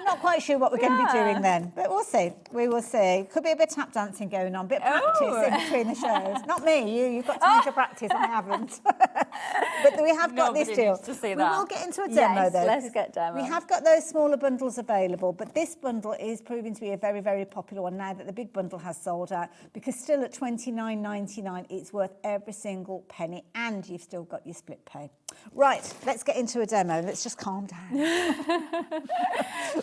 Not quite sure what we're going to be doing then, but we'll see. We will see. Could be a bit of tap dancing going on, a bit of practice in between the shows. Not me, you've got to make your practice, I haven't. But we have got this deal. We will get into a demo though. Let's get demo. We have got those smaller bundles available, but this bundle is proving to be a very, very popular one now that the big bundle has sold out, because still at $29.99, it's worth every single penny, and you've still got your split pay. Right, let's get into a demo. Let's just calm down.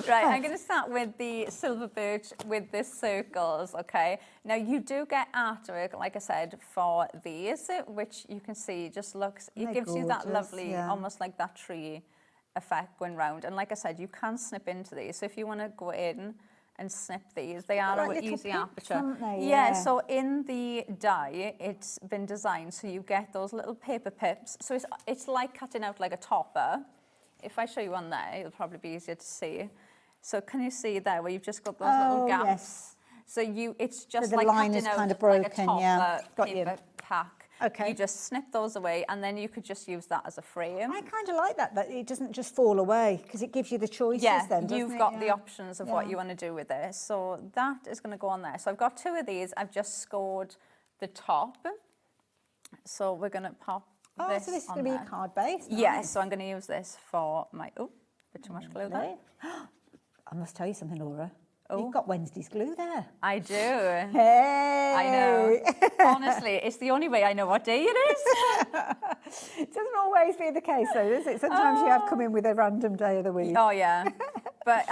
Right, I'm going to start with the silver birch with the circles, okay? Now, you do get artwork, like I said, for these, which you can see just looks, it gives you that lovely, almost like that tree effect going round. And like I said, you can snip into these. So if you want to go in and snip these, they are like an easy pips, aperture. aren't they? Yeah, so in the die, it's been designed so you get those little paper pips. So it's like cutting out like a topper. If I show you on there, it'll probably be easier to see. So can you see there where you've just got those little gaps? Yes. So it's just the like line cutting is out kind of broken, like a topper Got you. paper pack. Okay. You just snip those away, and then you could just use that as a frame. I kind of like that it doesn't just fall away, because it gives you the choices then, doesn't you've got the options of what you want to do with it. So that is going to go on there. So I've got 2 of these. I've just scored the top. So we're going to pop this so this is on going to be there. a card base. Yes, so I'm going to use this for my... Oh, bit too much glue there. I must tell you something, Laura. You've got Wednesday's glue there. I do. Hey! I know. Honestly, it's the only way I know what day it is. It doesn't always be the case, though, does it? Sometimes you have come in with a random day of the week. Oh, yeah. But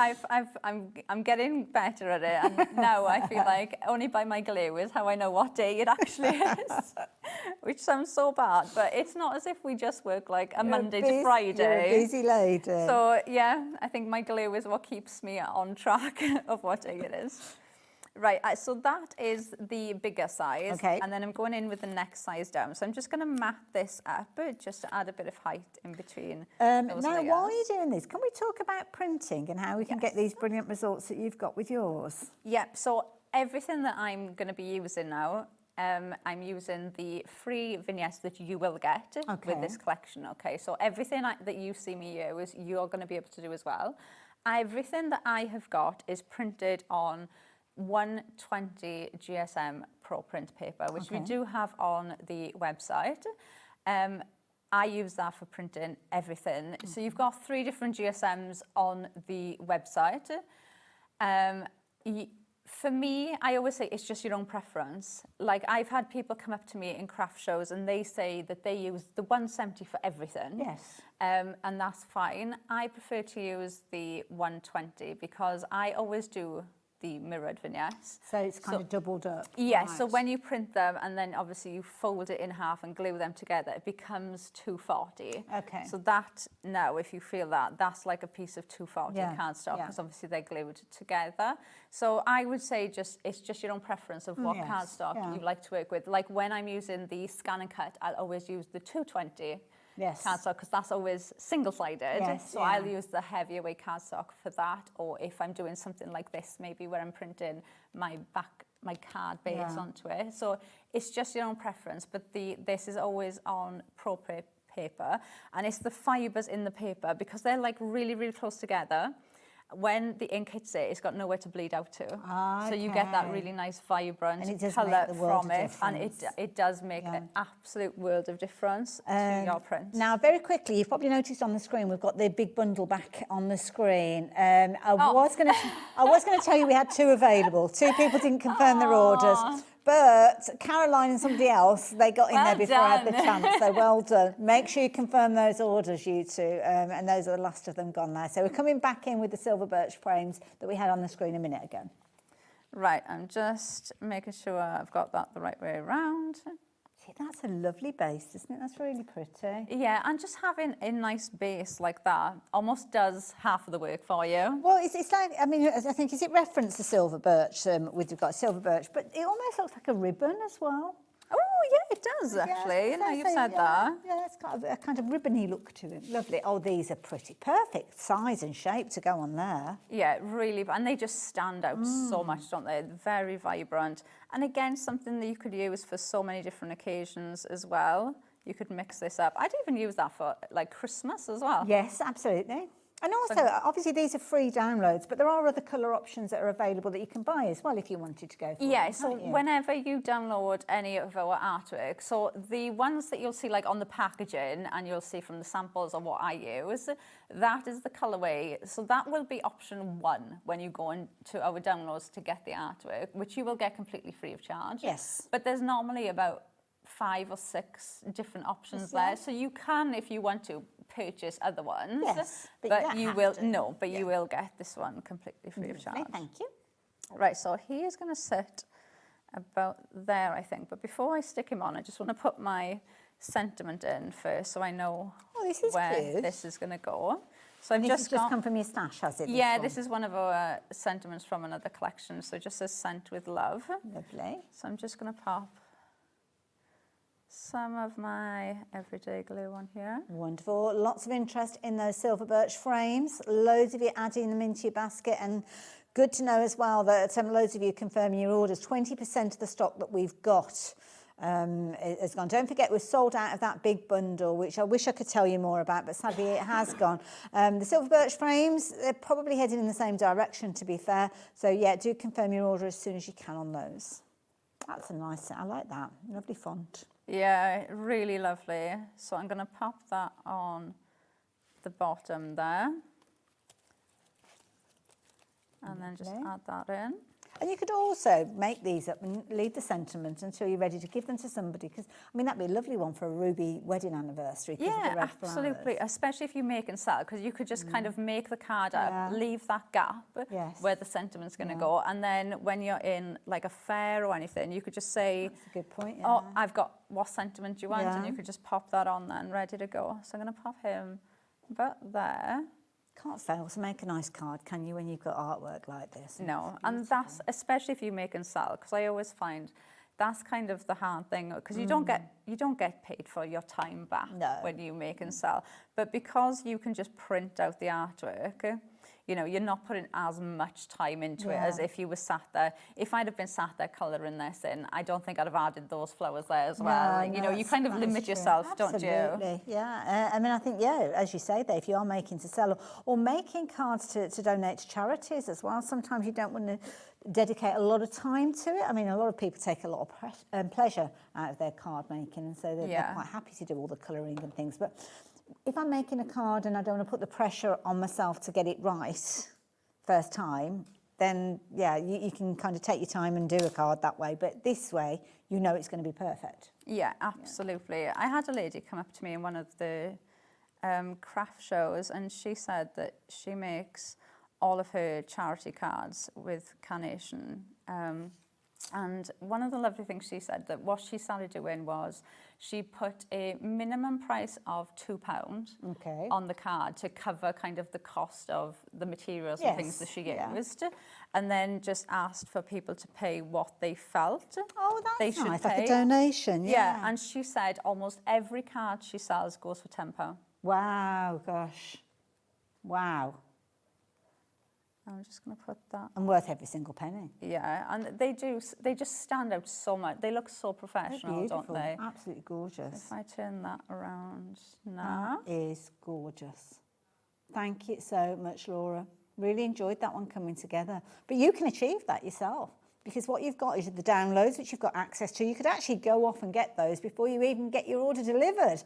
I'm getting better at it, and now I feel like only by my glue is how I know what day it actually is, which sounds so bad, but it's not as if we just work like a Monday to Friday. You're a busy lady. So yeah, I think my glue is what keeps me on track of what day it is. Right, so that is the bigger size, and then I'm going in with the next size down. So I'm just going to mat this up just to add a bit of height in between those now, layers. while you're doing this, can we talk about printing and how we can get these brilliant results that you've got with yours? Yep, so everything that I'm going to be using now, I'm using the free vignettes that you will get with this collection, okay? So everything that you see me use, you're going to be able to do as well. Everything that I have got is printed on 120 GSM Pro Print paper, which we do have on the website. I use that for printing everything. So you've got 3 different GSMs on the website. For me, I always say it's just your own preference. Like, I've had people come up to me in craft shows and they say that they use the 170 for everything. Yes. And that's fine. I prefer to use the 120 because I always do the mirrored vignettes. So it's kind of doubled up. Yes, so when you print them and then obviously you fold it in half and glue them together, it becomes 240. Okay. So that, now, if you feel that, that's like a piece of 240 cardstock because obviously they're glued together. So I would say it's just your own preference of what cardstock you like to work with. Like when I'm using the Scan and Cut, I'll always use the 220. Cardstock, because that's always single-sided. So I'll use the heavier weight cardstock for that, or if I'm doing something like this, maybe where I'm printing my card base onto it. So it's just your own preference, but this is always on Pro Print paper, and it's the fibres in the paper, because they're like really, really close together. When the ink hits it, it's got nowhere to bleed out to. So you get that really nice vibrant colour from it, and it does make an absolute world of difference to your print. Now, very quickly, you've probably noticed on the screen, we've got the big bundle back on the screen. I was going to tell you we had 2 available. 2 people didn't confirm their orders. But Caroline and somebody else, they got in there before I had the chance, so well done. Make sure you confirm those orders, you two, and those are the last of them gone now. So we're coming back in with the silver birch frames that we had on the screen a minute ago. Right, I'm just making sure I've got that the right way around. See, that's a lovely base, isn't it? That's really pretty. Yeah, and just having a nice base like that almost does half of the work for you. Well, it's like, I mean, I think, is it reference to silver birch? We've got silver birch, but it almost looks like a ribbon as well. Oh, yeah, it does, actually. Yeah, now you've said that. Yeah, it's got a kind of ribbony look to it. Lovely. Oh, these are pretty. Perfect size and shape to go on there. Yeah, really. And they just stand out so much, don't they? Very vibrant. And again, something that you could use for so many different occasions as well. You could mix this up. I'd even use that for, like, Christmas as well. Yes, absolutely. And also, obviously, these are free downloads, but there are other colour options that are available that you can buy as well if you wanted to go for Yeah, them, so can't you? whenever you download any of our artwork, so the ones that you'll see like on the packaging and you'll see from the samples of what I use, that is the colourway. So that will be option 1 when you go into our downloads to get the artwork, which you will get completely free of charge. Yes. But there's normally about 5 or 6 different options there. So you can, if you want to, purchase other ones. Yes, but you will you will get this one completely free of charge. Thank you. Right, so he is going to sit about there, I think. But before I stick him on, I just want to put my sentiment in first, so I know where this is going to go. So I've this just has just come from your stash, has it? Yeah, this is one of our sentiments from another collection. So it just says "Sent with Love." Lovely. So I'm just going to pop some of my everyday glue on here. Wonderful. Lots of interest in those silver birch frames. Loads of you adding them into your basket, and good to know as well that loads of you confirming your orders. 20% of the stock that we've got has gone. Don't forget, we're sold out of that big bundle, which I wish I could tell you more about, but sadly it has gone. The silver birch frames, they're probably heading in the same direction, to be fair. So yeah, do confirm your order as soon as you can on those. That's a nice, I like that. Lovely font. Yeah, really lovely. So I'm going to pop that on the bottom there. And then just add that in. And you could also make these up and leave the sentiment until you're ready to give them to somebody, because, I mean, that'd be a lovely one for a ruby wedding anniversary. Yeah, absolutely, especially if you make and sell, because you could just kind of make the card up, leave that gap where the sentiment's going to go, and then when you're in like a fair or anything, you could just say, that's a good point, oh, I've got what sentiment you want, and you could just pop that on then, ready to go. So I'm going to pop him about there. Can't fail to make a nice card, can you, when you've got artwork like this? No, and that's especially if you make and sell, because I always find that's kind of the hard thing, because you don't get paid for your time back when you make and sell, but because you can just print out the artwork, you know, you're not putting as much time into it as if you were sat there. If I'd have been sat there colouring this in, I don't think I'd have added those flowers there as well. You know, you kind of limit yourself, don't you? Absolutely, yeah. I mean, I think, as you say there, if you are making to sell or making cards to donate to charities as well, sometimes you don't want to dedicate a lot of time to it. I mean, a lot of people take a lot of pleasure out of their card making, and so they're quite happy to do all the colouring and things. But if I'm making a card and I don't want to put the pressure on myself to get it right first time, then you can kind of take your time and do a card that way. But this way, you know it's going to be perfect. Yeah, absolutely. I had a lady come up to me in one of the craft shows, and she said that she makes all of her charity cards with Carnation. And one of the lovely things she said, that what she started doing was she put a minimum price of £2 on the card to cover kind of the cost of the materials and things that she used, and then just asked for people to pay what they felt they should nice, pay. like a donation, Yeah, and she said almost every card she sells goes for £10. Wow, gosh. Wow. I'm just going to put that. And worth every single penny. Yeah, and they just stand out so much. They look so professional, don't they? Absolutely gorgeous. If I turn that around now. That is gorgeous. Thank you so much, Laura. Really enjoyed that one coming together. But you can achieve that yourself, because what you've got is the downloads, which you've got access to. You could actually go off and get those before you even get your order delivered.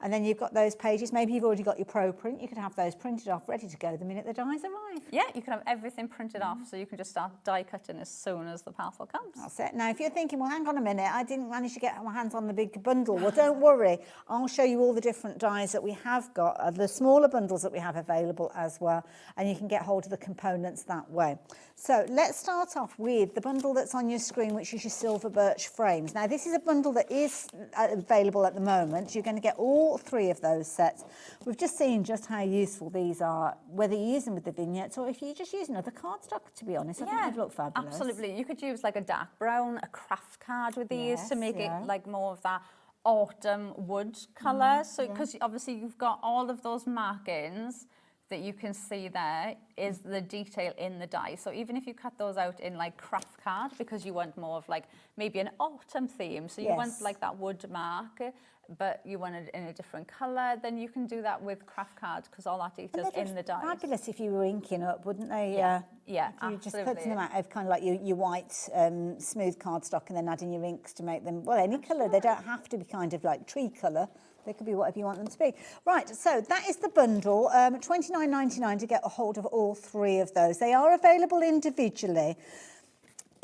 And then you've got those pages. Maybe you've already got your pro print. You could have those printed off, ready to go the minute the dies arrive. Yeah, you can have everything printed off, so you can just start die cutting as soon as the parcel comes. That's it. Now, if you're thinking, well, hang on a minute, I didn't manage to get my hands on the big bundle. Well, don't worry. I'll show you all the different dies that we have got, the smaller bundles that we have available as well, and you can get hold of the components that way. So let's start off with the bundle that's on your screen, which is your silver birch frames. Now, this is a bundle that is available at the moment. You're going to get all 3 of those sets. We've just seen just how useful these are, whether you use them with the vignettes or if you just use another cardstock, to be honest. I think they look fabulous. Absolutely. You could use like a dark brown, a craft card with these to make it like more of that autumn wood colour. So, because obviously you've got all of those markings that you can see there is the detail in the die. So even if you cut those out in like craft card, because you want more of like maybe an autumn theme, so you want like that wood mark, but you want it in a different colour, then you can do that with craft card, because all that detail's in the die. Fabulous if you were inking up, wouldn't they? Yeah, you just cut them out of kind of like your white smooth cardstock and then adding your inks to make them, well, any colour. They don't have to be kind of like tree colour. They could be whatever you want them to be. Right, so that is the bundle, $29.99 to get a hold of all 3 of those. They are available individually.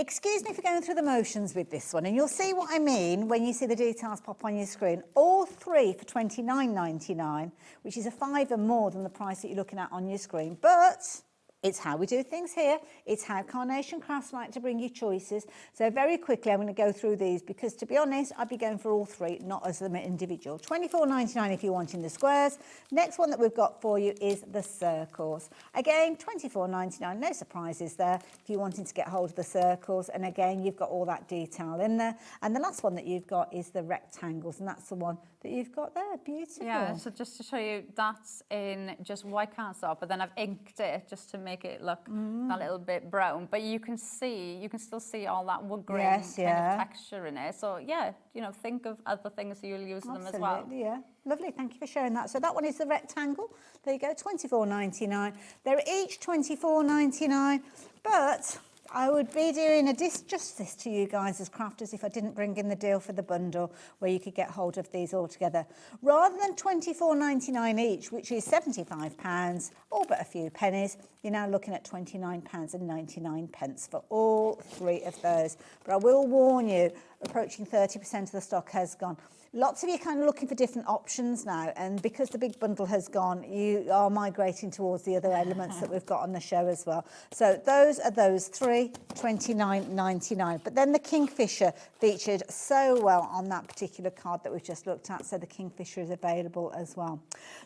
Excuse me for going through the motions with this one, and you'll see what I mean when you see the details pop on your screen. All 3 for $29.99, which is a £5 more than the price that you're looking at on your screen. But it's how we do things here. It's how Carnation Crafts like to bring you choices. So very quickly, I'm going to go through these because, to be honest, I'd be going for all 3, not as them individual. $24.99 if you're wanting the squares. Next one that we've got for you is the circles. Again, $24.99, no surprises there if you're wanting to get hold of the circles. And again, you've got all that detail in there. And the last one that you've got is the rectangles, and that's the one that you've got there. Beautiful. Yeah, so just to show you, that's in just white cardstock, but then I've inked it just to make it look a little bit brown. But you can still see all that wood grain kind of texture in it. So yeah, you know, think of other things you'll use them as well. Absolutely, yeah. Lovely, thank you for sharing that. So that one is the rectangle. There you go, $24.99. They're each $24.99, but I would be doing a disjustice to you guys as crafters if I didn't bring in the deal for the bundle where you could get hold of these all together. Rather than $24.99 each, which is £75, all but a few pennies, you're now looking at £29.99 for all 3 of those. But I will warn you, approaching 30% of the stock has gone. Lots of you kind of looking for different options now, and because the big bundle has gone, you are migrating towards the other elements that we've got on the show as well. So those are those 3, $29.99. But then the Kingfisher featured so well on that particular card that we've just looked at, so the Kingfisher is available as well.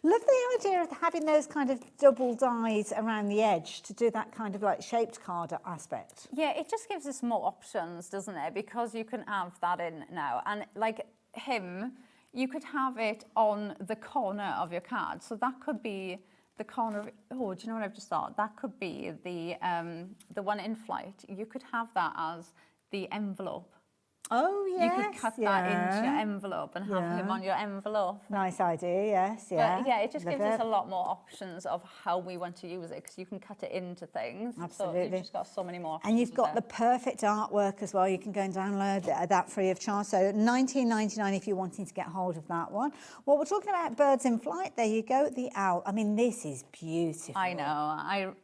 Love the idea of having those kind of double dies around the edge to do that kind of like shaped card aspect. Yeah, it just gives us more options, doesn't it? Because you can have that in now, and like him, you could have it on the corner of your card. So that could be the corner of, oh, do you know what I've just thought? That could be the one in flight. You could have that as the envelope. Oh, yes. You could cut that into your envelope and have him on your envelope. Nice idea, yes, yeah. But yeah, it just gives us a lot more options of how we want to use it, because you can cut it into things. Absolutely. So you've just got so many more options. And you've got the perfect artwork as well. You can go and download that free of charge. So $19.99 if you're wanting to get hold of that one. Well, we're talking about birds in flight. There you go, the owl. I mean, this is beautiful. I know.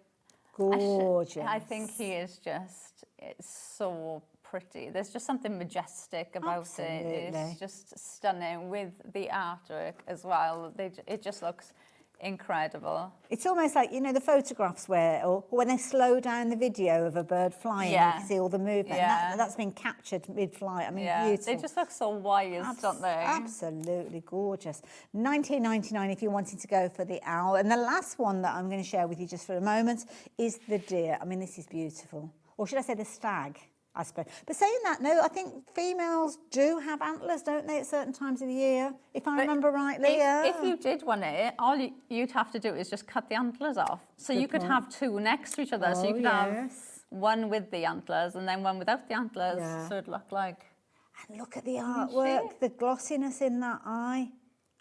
Gorgeous. I think he is just, it's so pretty. There's just something majestic about it. It's just stunning with the artwork as well. It just looks incredible. It's almost like, you know, the photographs where, or when they slow down the video of a bird flying, you can see all the movement. That's been captured mid-flight. I mean, beautiful. They just look so wise, don't they? Absolutely gorgeous. $19.99 if you're wanting to go for the owl. And the last one that I'm going to share with you just for a moment is the deer. I mean, this is beautiful. Or should I say the stag? I suppose. But saying that, no, I think females do have antlers, don't they, at certain times of the year, if I remember rightly. If you did want it, all you'd have to do is just cut the antlers off. So Good you could point. have two next to each other. So you could have one with the antlers and then one without the antlers. So it'd look like... And look at the artwork, the glossiness in that eye.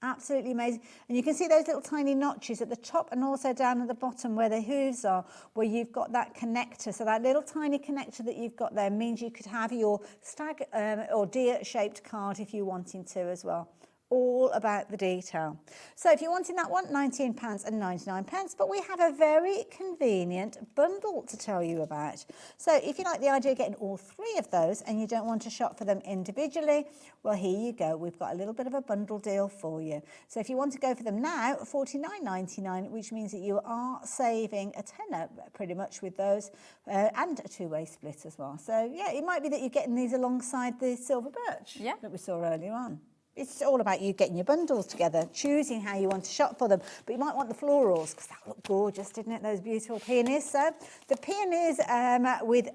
Absolutely amazing. And you can see those little tiny notches at the top and also down at the bottom where the hooves are, where you've got that connector. So that little tiny connector that you've got there means you could have your stag or deer shaped card if you're wanting to as well. All about the detail. So if you're wanting that one, £19.99, but we have a very convenient bundle to tell you about. So if you like the idea of getting all three of those and you don't want to shop for them individually, well, here you go. We've got a little bit of a bundle deal for you. So if you want to go for them now, $49.99, which means that you are saving a tenner pretty much with those, and a two-way split as well. So yeah, it might be that you're getting these alongside the silver birch that we saw earlier on. It's all about you getting your bundles together, choosing how you want to shop for them. But you might want the florals, because that looked gorgeous, didn't it? Those beautiful peonies. So the peonies with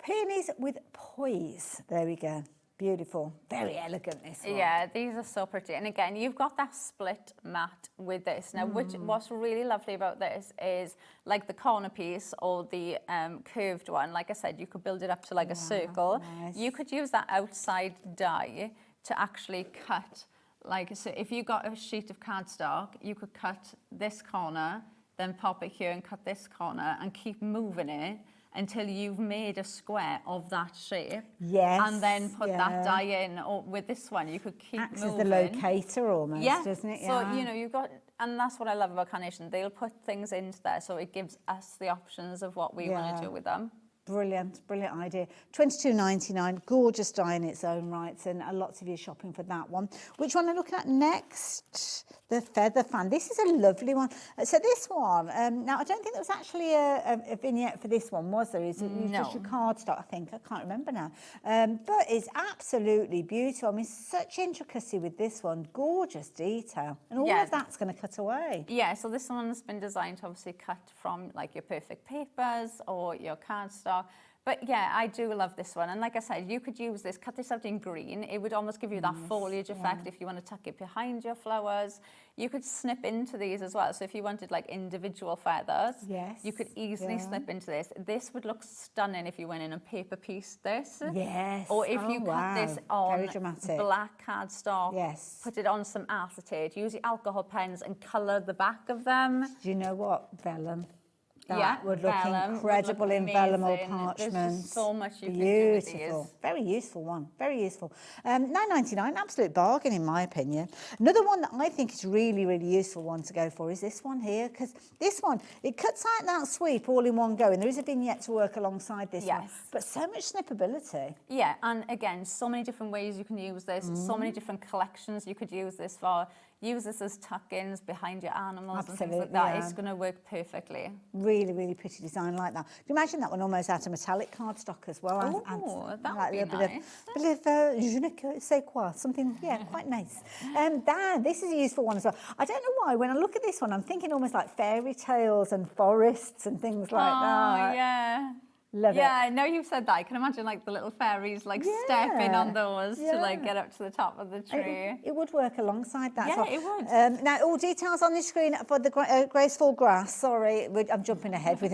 peonies with poise. There we go. Beautiful. Very elegant, this one. Yeah, these are so pretty. And again, you've got that split mat with this. Now, what's really lovely about this is, like the corner piece or the curved one, like I said, you could build it up to like a circle. Nice. You could use that outside die to actually cut, like, so if you got a sheet of cardstock, you could cut this corner, then pop it here and cut this corner and keep moving it until you've made a square of that shape. Yes. And then put that die in. Or with this one, you could keep Acts moving. as the locator almost, doesn't it? So, you know, you've got, and that's what I love about Carnation. They'll put things into there, so it gives us the options of what we want to do with them. Brilliant, brilliant idea. $22.99, gorgeous die in its own rights, and lots of you shopping for that one. Which one are we looking at next? The feather fan. This is a lovely one. So this one, now I don't think there was actually a vignette for this one, was there? It was just your cardstock, I think. I can't remember now. But it's absolutely beautiful. I mean, such intricacy with this one. Gorgeous detail. And all of that's going to cut away. Yeah, so this one's been designed to obviously cut from like your perfect papers or your cardstock. But yeah, I do love this one. And like I said, you could use this, cut this out in green. It would almost give you that foliage effect if you want to tuck it behind your flowers. You could snip into these as well. So if you wanted like individual feathers, you could easily snip into this. This would look stunning if you went in and paper pieced this. Yes. Or if you cut this on black cardstock, put it on some acetate, use your alcohol pens and colour the back of them. Do you know what? Vellum. That would look incredible in vellum or parchment. There's just so much you can do with these. Very useful one. Very useful. $9.99, absolute bargain in my opinion. Another one that I think is really, really useful one to go for is this one here, because this one, it cuts out that sweep all in one go, and there is a vignette to work alongside this one. But so much snippability. Yeah, and again, so many different ways you can use this, so many different collections you could use this for. Use this as tuck-ins behind your animals and things like that. It's going to work perfectly. Really, really pretty design like that. Can you imagine that one almost out of metallic cardstock as well? Oh, that would be nice. Bit of je ne sais quoi, something, quite nice. This is a useful one as well. I don't know why, when I look at this one, I'm thinking almost like fairy tales and forests and things like that. Oh, yeah. Love it. Yeah, now you've said that, I can imagine like the little fairies like stepping on those to like get up to the top of the tree. It would work alongside that. Yeah, it would. Now, all details on the screen for the graceful grass. Sorry, I'm jumping ahead with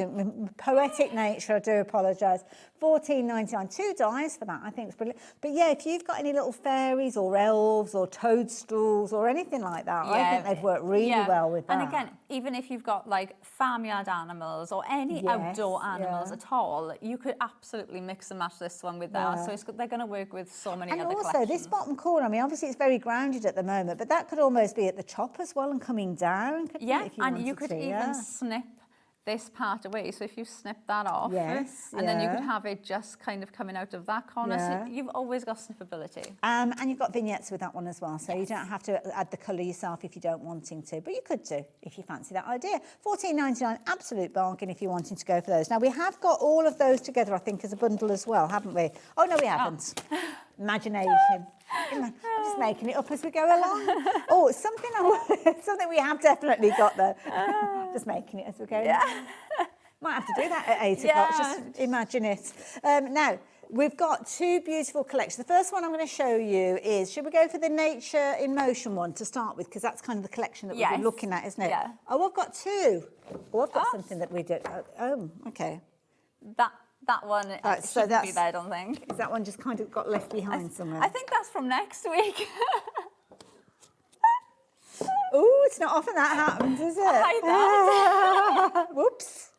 poetic nature. I do apologise. $14.99, 2 dies for that. I think it's brilliant. But yeah, if you've got any little fairies or elves or toadstools or anything like that, I think they'd work really well with that. And again, even if you've got like farmyard animals or any outdoor animals at all, you could absolutely mix and match this one with that. So they're going to work with so many other collections. And also this bottom corner, I mean, obviously it's very grounded at the moment, but that could almost be at the top as well and coming down. And you could even snip this part away. So if you snip that off, and then you could have it just kind of coming out of that corner. So you've always got snippability. And you've got vignettes with that one as well. So you don't have to add the colour yourself if you don't wanting to, but you could do if you fancy that idea. $14.99, absolute bargain if you're wanting to go for those. Now we have got all of those together, I think, as a bundle as well, haven't we? Oh no, we haven't. Imagination. I'm just making it up as we go along. Something we have definitely got though. Just making it as we go. Yeah. Might have to do that at 8 o'clock, just imagine it. Now, we've got two beautiful collections. The first one I'm going to show you is, should we go for the Nature in Motion one to start with? Because that's kind of the collection that we've been looking at, isn't it? Yeah. Oh, I've got two. Oh, I've got something that we do. Oh, okay. That one shouldn't be there, I don't think. Is that one just kind of got left behind somewhere? I think that's from next week. Oh, it's not often that happens, is it? I hate that. Whoops.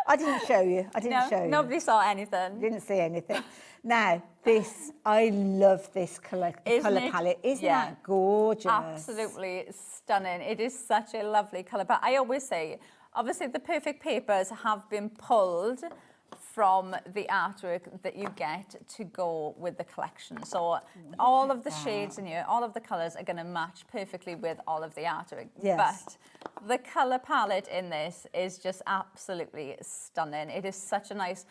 I didn't show you. I didn't show you. Nobody saw anything. Didn't see anything. Now, this, I love this colour palette. Isn't that gorgeous? Absolutely stunning. It is such a lovely colour. But I always say, obviously, the perfect papers have been pulled from the artwork that you get to go with the collection. So all of the shades in here, all of the colours are going to match perfectly with all of the artwork. Yes. But the colour palette in this is just absolutely stunning. It is such a nice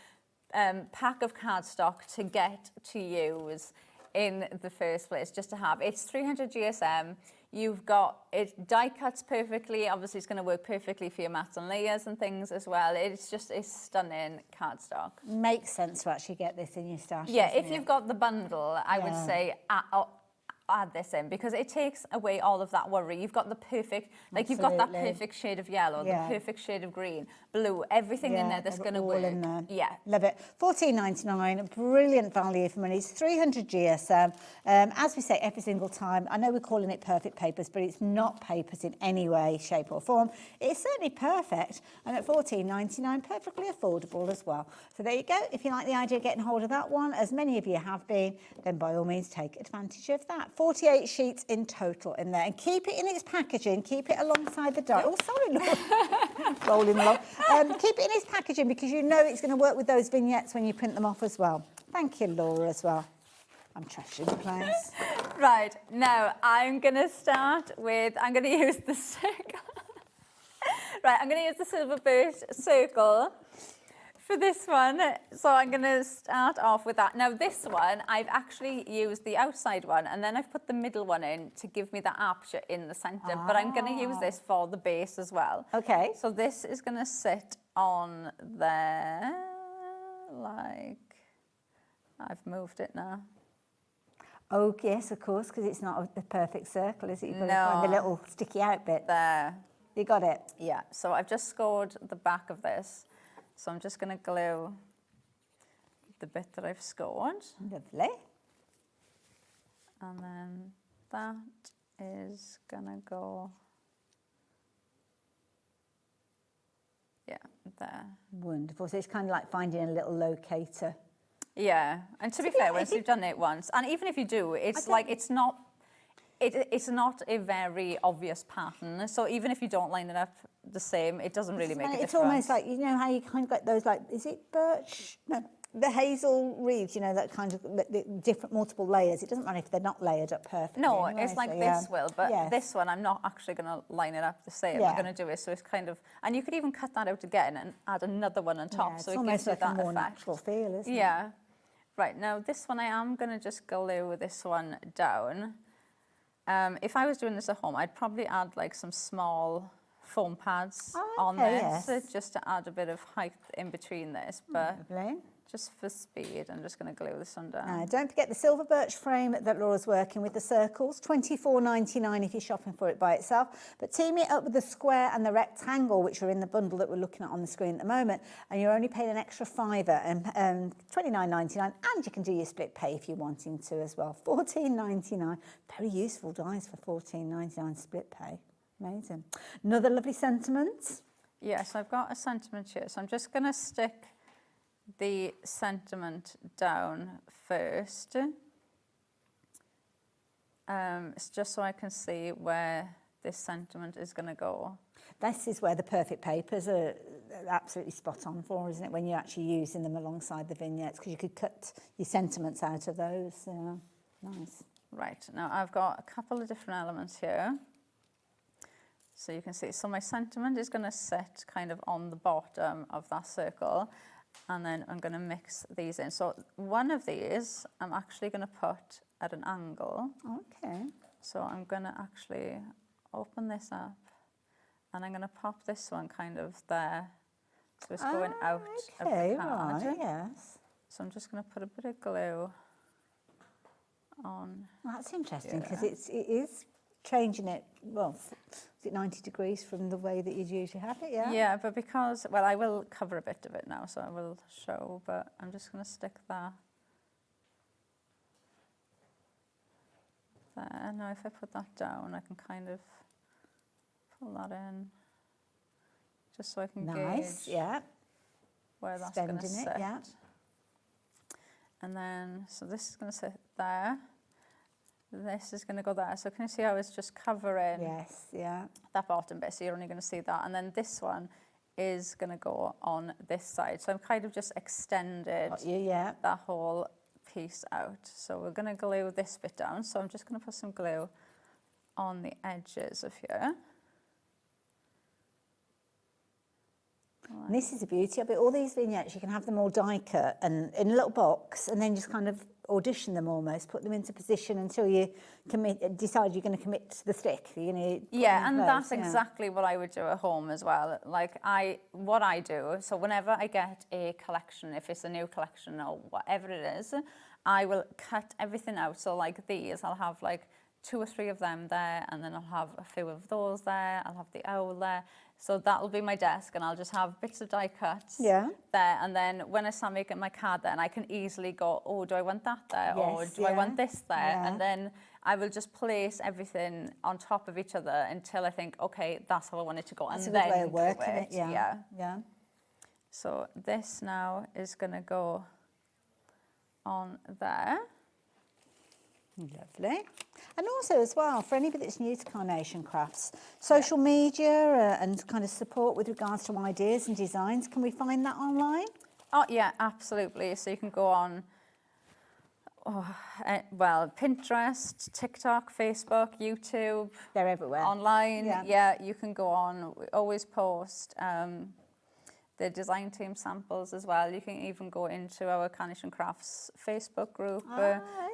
pack of cardstock to get to use in the first place, just to have. It's 300 GSM. You've got it die cuts perfectly. Obviously, it's going to work perfectly for your mats and layers and things as well. It's just a stunning cardstock. Makes sense to actually get this in your stash. Yeah, if you've got the bundle, I would say add this in, because it takes away all of that worry. You've got the perfect, like you've got that perfect shade of yellow, the perfect shade of green, blue, everything in there that's going to work. In there. Yeah. Love it. $14.99, brilliant value for money. It's 300 GSM. As we say every single time, I know we're calling it perfect papers, but it's not papers in any way, shape or form. It's certainly perfect, and at $14.99, perfectly affordable as well. So there you go. If you like the idea of getting hold of that one, as many of you have been, then by all means take advantage of that. 48 sheets in total in there, and keep it in its packaging, keep it alongside the die. Oh, sorry, Laura. Rolling along. Keep it in its packaging, because you know it's going to work with those vignettes when you print them off as well. Thank you, Laura, as well. I'm trashing the place. Right, now I'm going to start with, I'm going to use the circle. Right, I'm going to use the silver birch circle for this one. So I'm going to start off with that. Now this one, I've actually used the outside one, and then I've put the middle one in to give me the aperture in the centre. But I'm going to use this for the base as well. Okay. So this is going to sit on there, like, I've moved it now. Oh, yes, of course, because it's not a perfect circle, is it? You've got to find the little sticky out bit. There. You got it? Yeah, so I've just scored the back of this. So I'm just going to glue the bit that I've scored. Lovely. And then that is going to go, yeah, there. Wonderful. So it's kind of like finding a little locator. Yeah, and to be fair, once you've done it once, and even if you do, it's like, it's not a very obvious pattern. So even if you don't line it up the same, it doesn't really make a difference. It's almost like, you know how you kind of got those, like, is it birch? No, the hazel reeds, you know, that kind of the different multiple layers. It doesn't matter if they're not layered up perfectly. No, anyway, it's like so, this will, but this one I'm not actually going to line it up the same. I'm going to do it so it's kind of, and you could even cut that out again and add another one on top, so it gives you that more effect. natural feel, isn't it? Yeah. Right, now this one I am going to just glue this one down. If I was doing this at home, I'd probably add like some small foam pads on this, just to add a bit of height in between this. But just for speed, I'm just going to glue this one down. Now, don't forget the silver birch frame that Laura's working with, the circles, $24.99 if you're shopping for it by itself. But team it up with the square and the rectangle, which are in the bundle that we're looking at on the screen at the moment, and you're only paying an extra $5 and $29.99, and you can do your split pay if you're wanting to as well. $14.99. Very useful dies for $14.99 split pay. Amazing. Another lovely sentiment. Yes, I've got a sentiment here, so I'm just going to stick the sentiment down first. It's just so I can see where this sentiment is going to go. This is where the perfect papers are absolutely spot on for, isn't it, when you're actually using them alongside the vignettes, because you could cut your sentiments out of those. Nice. Right, now I've got a couple of different elements here. So you can see, so my sentiment is going to sit kind of on the bottom of that circle, and then I'm going to mix these in. So one of these I'm actually going to put at an angle. Okay. So I'm going to actually open this up And I'm going to pop this one kind of there. So it's going out of Okay, the card. right, yes. So I'm just going to put a bit of glue on. Well, that's interesting because here. it is changing it, well, is it 90 degrees from the way that you'd usually have it, yeah? Yeah, but because, well, I will cover a bit of it now, so I will show, but I'm just going to stick that there. Now if I put that down, I can kind of pull that in, just so I can Nice, gauge yeah. where that's going to Extending sit. it, yeah. And then, so this is going to sit there. This is going to go there. So can you see how it's just covering Yes, yeah. that bottom bit? So you're only going to see that. And then this one is going to go on this side. So I'm kind of just extended that whole piece out. So we're going to glue this bit down. So I'm just going to put some glue on the edges of here. And this is a beauty of it. All these vignettes, you can have them all die cut and in a little box, and then just kind of audition them almost, put them into position until you decide you're going to commit to the stick. You're going to Yeah, and that's exactly what I would do at home as well. Like what I do, so whenever I get a collection, if it's a new collection or whatever it is, I will cut everything out. So like these, I'll have like 2 or 3 of them there, and then I'll have a few of those there. I'll have the owl there. So that'll be my desk, and I'll just have bits of die cuts there. And then when I start making my card, then I can easily go, oh, do I want that there? Or do I want this there? And then I will just place everything on top of each other until I think, okay, that's how I want it to go. That's and a good then way of working it, yeah. So this now is going to go on there. Lovely. And also as well, for anybody that's new to Carnation Crafts, social media and kind of support with regards to ideas and designs, can we find that online? Oh, yeah, absolutely. So you can go on, well, Pinterest, TikTok, Facebook, YouTube. They're everywhere. Online, yeah, you can go on. We always post the design team samples as well. You can even go into our Carnation Crafts Facebook group.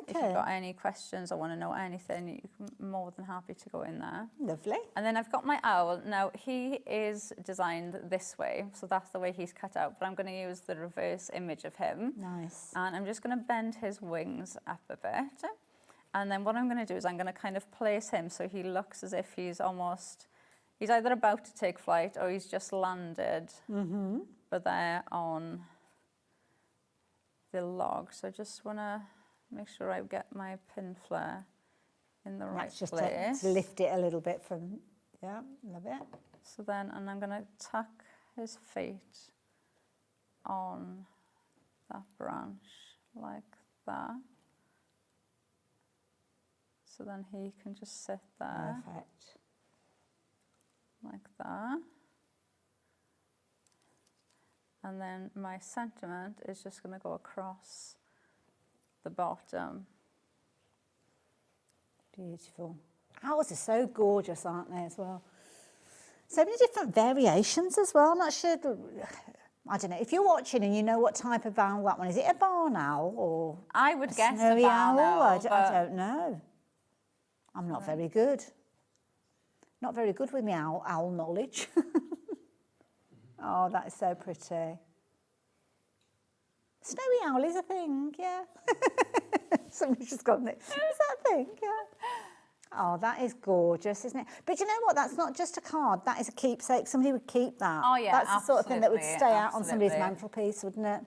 If you've got any questions or want to know anything, you're more than happy to go in there. Lovely. And then I've got my owl. Now, he is designed this way, so that's the way he's cut out, but I'm going to use the reverse image of him. Nice. And I'm just going to bend his wings up a bit. And then what I'm going to do is I'm going to kind of place him so he looks as if he's either about to take flight or he's just landed. But they're on the log. So I just want to make sure I get my pin flare in the right just place. to lift it a little bit from, love it. So then, and I'm going to tuck his feet on that branch like that. So then he can just sit there. Perfect. Like that. And then my sentiment is just going to go across the bottom. Beautiful. Owls are so gorgeous, aren't they, as well? So many different variations as well. I'm not sure, I don't know, if you're watching and you know what type of owl that one is, it a barn owl or I would guess snowy a barn owl, I don't know. I'm not very good. Not very good with my owl knowledge. Oh, that is so pretty. Snowy owl is a thing, yeah. Somebody's just gone there. Is that a thing? Yeah. Oh, that is gorgeous, isn't it? But you know what? That's not just a card. That is a keepsake. Somebody would keep that. Oh, yeah, that's the sort of thing that would stay out on somebody's mantelpiece, wouldn't it?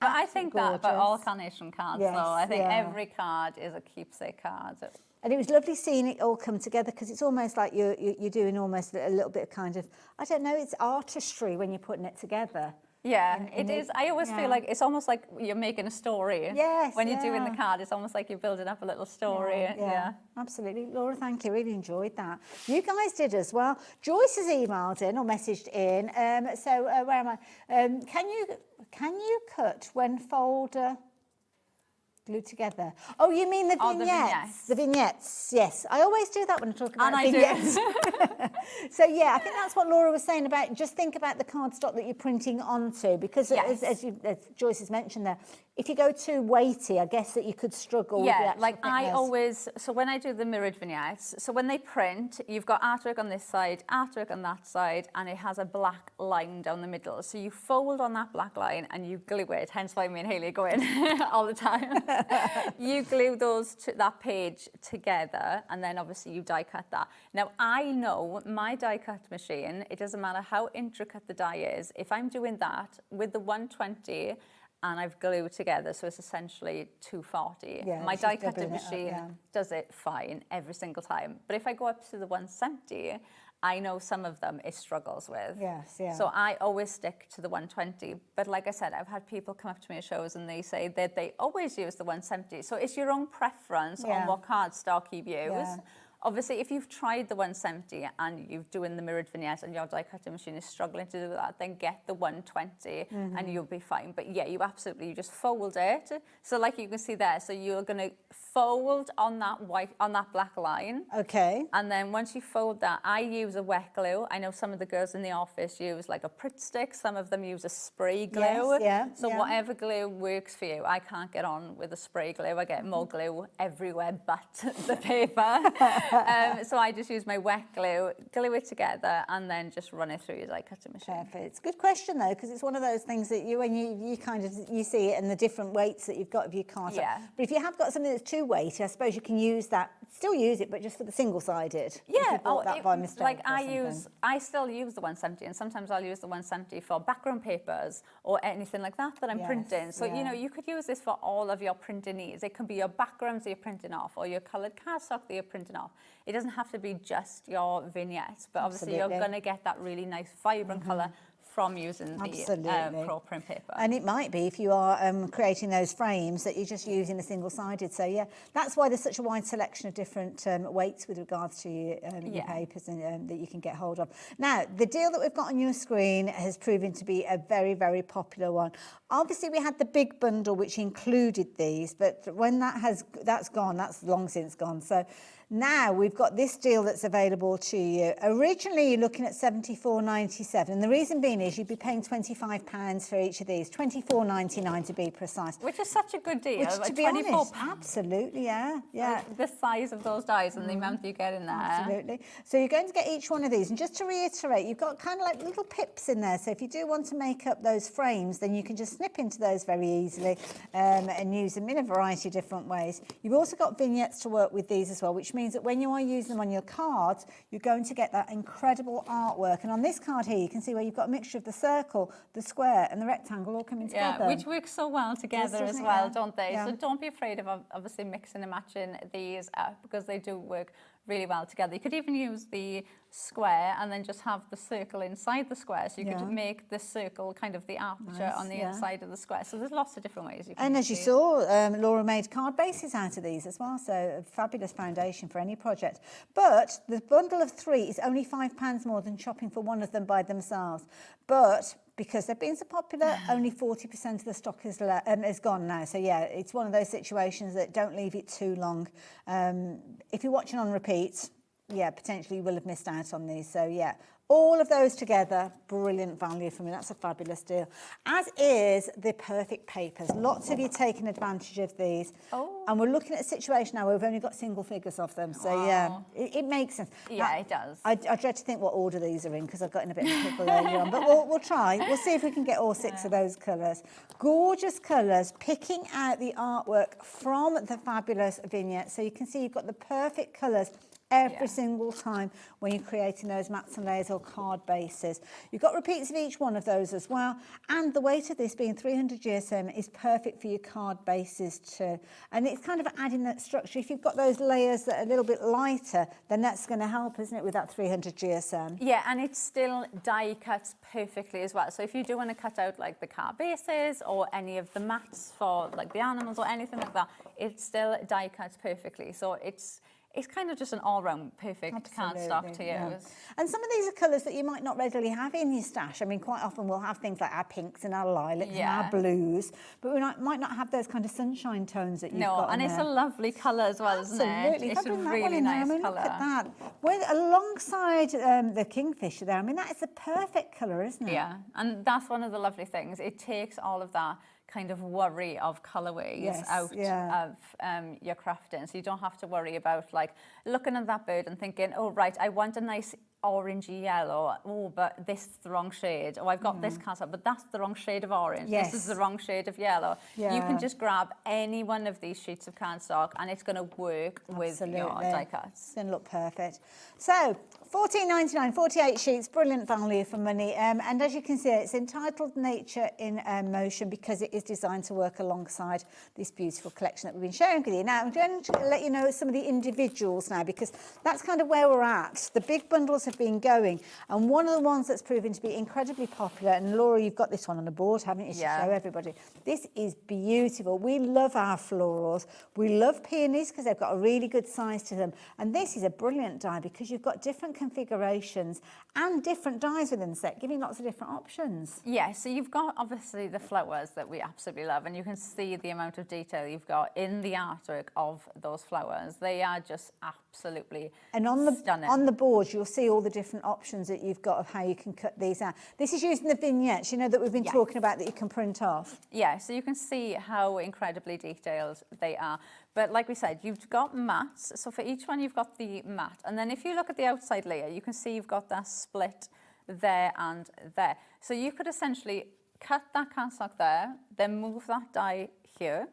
But I think that about all Carnation cards, Yes, though. I think yeah. every card is a keepsake card. And it was lovely seeing it all come together because it's almost like you're doing almost a little bit of kind of, I don't know, it's artistry when you're putting it together. Yeah, it is. I always feel like it's almost like you're making a story. Yes, when you're doing the card, it's almost like you're building up a little story. Yeah, absolutely. Laura, thank you. Really enjoyed that. You guys did as well. Joyce has emailed in or messaged in. Where am I? Can you cut when folder glued together. Oh, you mean the Oh, vignettes? The vignettes, yes. I always do that when I talk about And I do. vignettes. So yeah, I think that's what Laura was saying about just think about the cardstock that you're printing onto, because Yes. as Joyce has mentioned there, if you go too weighty, I guess that you could struggle with the Yeah, actual like I thickness. always, so when I do the mirrored vignettes, so when they print, you've got artwork on this side, artwork on that side, and it has a black line down the middle. So you fold on that black line and you glue it, hence why me and Hayley go in all the time. You glue that page together, and then obviously you die cut that. Now I know my die cut machine, it doesn't matter how intricate the die is, if I'm doing that with the 120, and I've glued together, so it's essentially 240. Yeah, My it's die just cutting doubling it up, machine yeah. does it fine every single time. But if I go up to the 170, I know some of them it struggles with. Yes, yeah. So I always stick to the 120. But like I said, I've had people come up to me at shows and they say that they always use the 170. So it's your own preference Yeah. on what cardstock you use. Yeah. Obviously, if you've tried the 170 and you're doing the mirrored vignette and your die cutting machine is struggling to do that, then get the 120 and you'll be fine. But yeah, you just fold it. So like you can see there, so you're going to fold on that black line. Okay. And then once you fold that, I use a wet glue. I know some of the girls in the office use like a Pritt stick. Some of them use a spray glue. Yes, yeah, So yeah. whatever glue works for you. I can't get on with a spray glue. I get more glue everywhere but the paper. So I just use my wet glue, glue it together, and then just run it through your die cutting machine. Perfect. It's a good question though, because it's one of those things that when you see it and the different weights that you've got of your card. Yeah. But if you have got something that's too weighty, I suppose you can use that. Still use it, but just for the single-sided. Yeah, if you bought that by mistake. like or something. I still use the 170, and sometimes I'll use the 170 for background papers or anything like that I'm Yes, printing. So yeah. you could use this for all of your printing needs. It can be your backgrounds that you're printing off, or your coloured cardstock that you're printing off. It doesn't have to be just your vignettes, but obviously Absolutely. you're going to get that really nice vibrant colour from using the Absolutely. Pro print paper. And it might be if you are creating those frames that you're just using a single-sided. So yeah, that's why there's such a wide selection of different weights with regards to your papers and that you can get hold of. Now, the deal that we've got on your screen has proven to be a very, very popular one. Obviously, we had the big bundle which included these, but when that's gone, that's long since gone. So now we've got this deal that's available to you. Originally, you're looking at $74.97, and the reason being is you'd be paying £25 for each of these, $24.99 to be precise. Which is such a good deal. Which, like to be £24. honest, absolutely, yeah. Like the size of those dies and the amount you get in there. Absolutely. So you're going to get each one of these, and just to reiterate, you've got kind of like little pips in there. So if you do want to make up those frames, then you can just snip into those very easily and use them in a variety of different ways. You've also got vignettes to work with these as well, which means that when you are using them on your cards, you're going to get that incredible artwork. And on this card here, you can see where you've got a mixture of the circle, the square, and the rectangle all coming together. Yeah, which works so well together as doesn't it? well, Yeah. don't they? Yeah. So don't be afraid of obviously mixing and matching these up, because they do work really well together. You could even use the square and then just have the circle inside the square, so you Yeah. could make the circle kind of the aperture Nice, on the yeah. inside of the square. So there's lots of different ways you can And as you do it. saw, Laura made card bases out of these as well, so a fabulous foundation for any project. But the bundle of 3 is only £5 more than shopping for one of them by themselves. But because they've been so popular, only 40% of the stock is gone now. So yeah, it's one of those situations that don't leave it too long. If you're watching on repeat, yeah, potentially you will have missed out on these. So yeah, all of those together, brilliant value for me. That's a fabulous deal. As is the perfect papers. Lots of you taking advantage of these. Oh. And we're looking at a situation now where we've only got single figures of them. So yeah, it makes sense. Yeah, Now, it does. I dread to think what order these are in, because I got in a bit of a pickle earlier on. But we'll try. We'll see if we can get all 6 of those colours. Gorgeous colours, picking out the artwork from the fabulous vignette. So you can see you've got the perfect colours every single time when you're creating those mats and layers or card bases. You've got repeats of each one of those as well, and the weight of this being 300 GSM is perfect for your card bases too. And it's kind of adding that structure. If you've got those layers that are a little bit lighter, then that's going to help, isn't it, with that 300 GSM? Yeah, and it still die cuts perfectly as well. So if you do want to cut out like the card bases or any of the mats for like the animals or anything like that, it still die cuts perfectly. So it's kind of just an all-round perfect cardstock to use. Yeah. And some of these are colours that you might not readily have in your stash. I mean, quite often we'll have things like our pinks and our lilacs and our blues, but we might not have those kind of sunshine tones that you've got. No, and it's a lovely colour as well, isn't it? Absolutely. It's a really nice colour. Look at that. Alongside the kingfisher there, I mean, that is the perfect colour, isn't it? Yeah, and that's one of the lovely things. It takes all of that kind of worry of colourways out of your crafting, so you don't have to worry about like looking at that bird and thinking, oh right, I want a nice orangey yellow, oh but this is the wrong shade, oh I've got this colour but that's the wrong shade of orange, this is the wrong shade of yellow. You can just grab any one of these sheets of cardstock and it's going to work with your die cuts. It's going to look perfect. So $14.99, 48 sheets, brilliant value for money, and as you can see it's entitled Nature in Motion because it is designed to work alongside this beautiful collection that we've been sharing with you. Now I'm going to let you know some of the individuals now because that's kind of where we're at. The big bundles have been going, and one of the ones that's proven to be incredibly popular, and Laura, you've got this one on the board, haven't you, to show everybody. This is beautiful. We love our florals. We love peonies because they've got a really good size to them, and this is a brilliant die because you've got different configurations and different dies within the set, giving lots of different options. Yeah, so you've got obviously the flowers that we absolutely love, and you can see the amount of detail you've got in the artwork of those flowers. They are just absolutely stunning. On the board, you'll see all the different options that you've got of how you can cut these out. This is using the vignettes, you know, that we've been talking about that you can print off. Yeah, so you can see how incredibly detailed they are. But like we said, you've got mats. So for each one, you've got the mat. And then if you look at the outside layer, you can see you've got that split there and there. So you could essentially cut that cardstock there, then move that die here,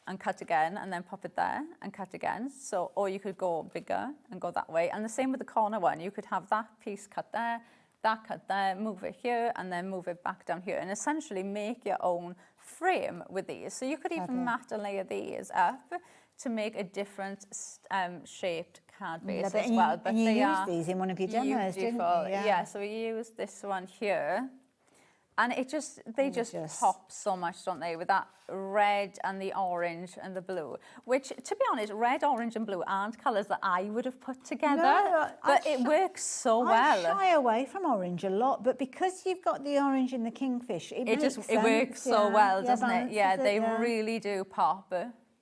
and cut again, and then pop it there and cut again. So, or you could go bigger and go that way. And the same with the corner one. You could have that piece cut there, that cut there, move it here, and then move it back down here, and essentially make your own frame with these. So you could even mat and layer these up to make a different shaped card base as well. But you use these in one of your demos, didn't you? Yeah, so we use this one here. And they just pop so much, don't they, with that red and the orange and the blue, which, to be honest, red, orange and blue aren't colours that I would have put together, but it works so well. I shy away from orange a lot, but because you've got the orange in the kingfish, it works so well, doesn't it? Yeah, they really do pop.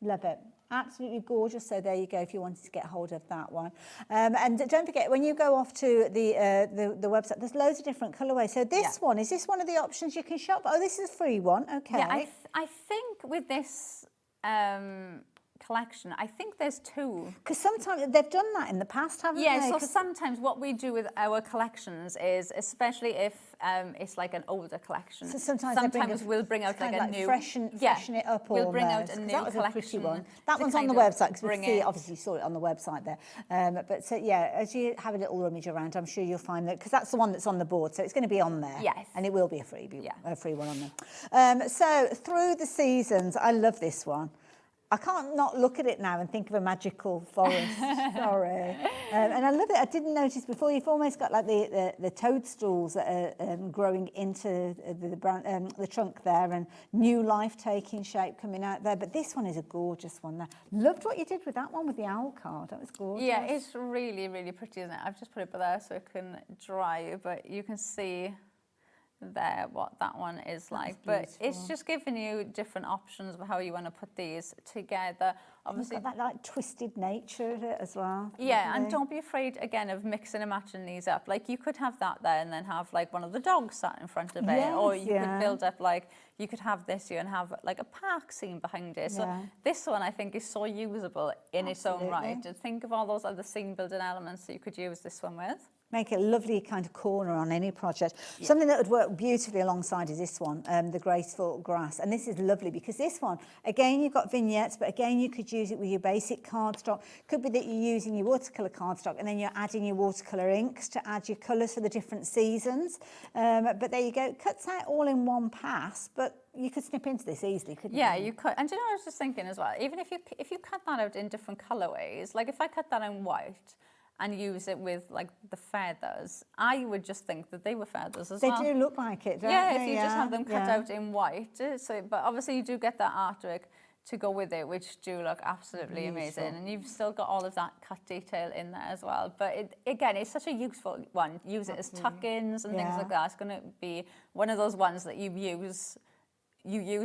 Love it. Absolutely gorgeous. So there you go if you wanted to get hold of that one. And don't forget, when you go off to the website, there's loads of different colourways. So this one, is this one of the options you can shop? Oh, this is a free one. Okay. Yeah, I think with this collection, I think there's two. Because sometimes they've done that in the past, haven't they? Yeah, so sometimes what we do with our collections is, especially if it's like an older collection, so sometimes we'll bring out like a new... Freshen it up. We'll bring out a new that was collection. A pretty one. That one's on the website, because we see, obviously you saw it on the website there. But so, yeah, as you have a little rummage around, I'm sure you'll find that, because that's the one that's on the board, so it's going to be on there. Yes. And it will be a free one on there. So, Through the Seasons, I love this one. I can't not look at it now and think of a magical forest. Sorry. And I love it. I didn't notice before, you've almost got like the toadstools that are growing into the trunk there, and new life taking shape coming out there. But this one is a gorgeous one there. Loved what you did with that one with the owl card. That was gorgeous. Yeah, it's really, really pretty, isn't it? I've just put it there so it can dry, but you can see there what that one is like, but it's just giving you different options of how you want to put these together. Obviously, you've got that like twisted nature of it as well. Yeah, and don't be afraid again of mixing and matching these up. Like you could have that there and then have like one of the dogs sat in front of it, or you could build up like, you could have this here and have like a park scene behind it. So this one I think is so usable in its own right. And think of all those other scene building elements that you could use this one with. Make it a lovely kind of corner on any project. Yeah. Something that would work beautifully alongside is this one, the graceful grass. And this is lovely because this one, again, you've got vignettes, but again, you could use it with your basic cardstock. Could be that you're using your watercolour cardstock and then you're adding your watercolour inks to add your colours for the different seasons. But there you go. It cuts out all in one pass, but you could snip into this easily, couldn't you? Yeah, you could. And do you know what I was just thinking as well? Even if you cut that out in different colourways, like if I cut that in white, and use it with like the feathers, I would just think that they were feathers as well. They do look like it, don't they? Yeah, if you just have them cut out in white. So, but obviously you do get that artwork to go with it, which do look absolutely amazing. And you've still got all of that cut detail in there as well. But again, it's such a useful one. Use it as tuck-ins and things like that. It's going to be one of those ones that you use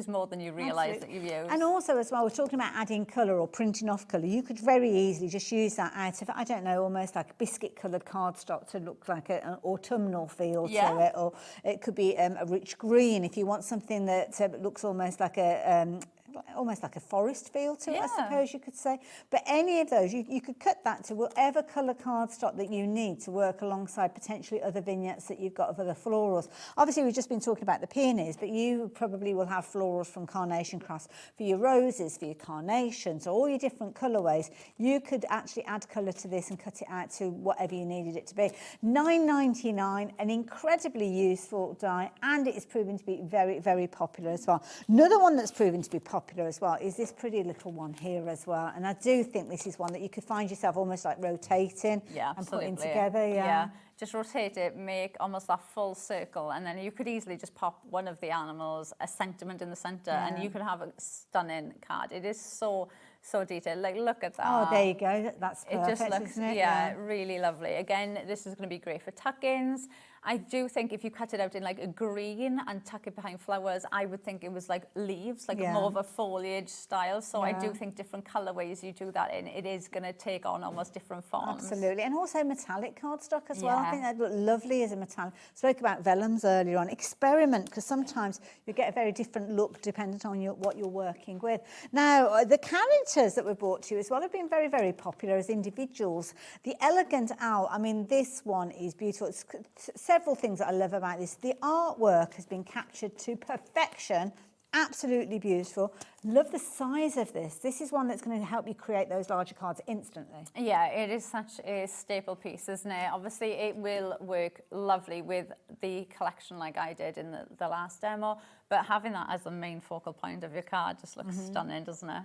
more than you realise that you use. And also as well, we're talking about adding colour or printing off colour. You could very easily just use that out of, I don't know, almost like a biscuit coloured cardstock to look like an autumnal feel to it, or it could be a rich green if you want something that looks almost like a forest feel to it, I suppose you could say. But any of those, you could cut that to whatever colour cardstock that you need to work alongside potentially other vignettes that you've got of other florals. Obviously, we've just been talking about the peonies, but you probably will have florals from Carnation Crafts for your roses, for your carnations, or all your different colourways. You could actually add colour to this and cut it out to whatever you needed it to be. $9.99, an incredibly useful die, and it is proving to be very, very popular as well. Another one that's proven to be popular as well is this pretty little one here as well, and I do think this is one that you could find yourself almost like rotating and putting together. Just rotate it, make almost that full circle, and then you could easily just pop one of the animals, a sentiment in the centre, and you could have a stunning card. It is so detailed. Like, look at that. Oh, there you go. That's perfect, it just looks, isn't it? really lovely. Again, this is going to be great for tuck-ins. I do think if you cut it out in like a green and tuck it behind flowers, I would think it was like leaves, like more of a foliage style. So I do think different colourways you do that in, it is going to take on almost different forms. Absolutely. And also metallic cardstock as well. I think that'd look lovely as a metallic. Spoke about vellums earlier on. Experiment, because sometimes you get a very different look dependent on what you're working with. Now, the characters that were brought to you as well have been very, very popular as individuals. The Elegant Owl, I mean, this one is beautiful. It's several things that I love about this. The artwork has been captured to perfection. Absolutely beautiful. Love the size of this. This is one that's going to help you create those larger cards instantly. Yeah, it is such a staple piece, isn't it? Obviously, it will work lovely with the collection like I did in the last demo, but having that as the main focal point of your card just looks stunning, doesn't it?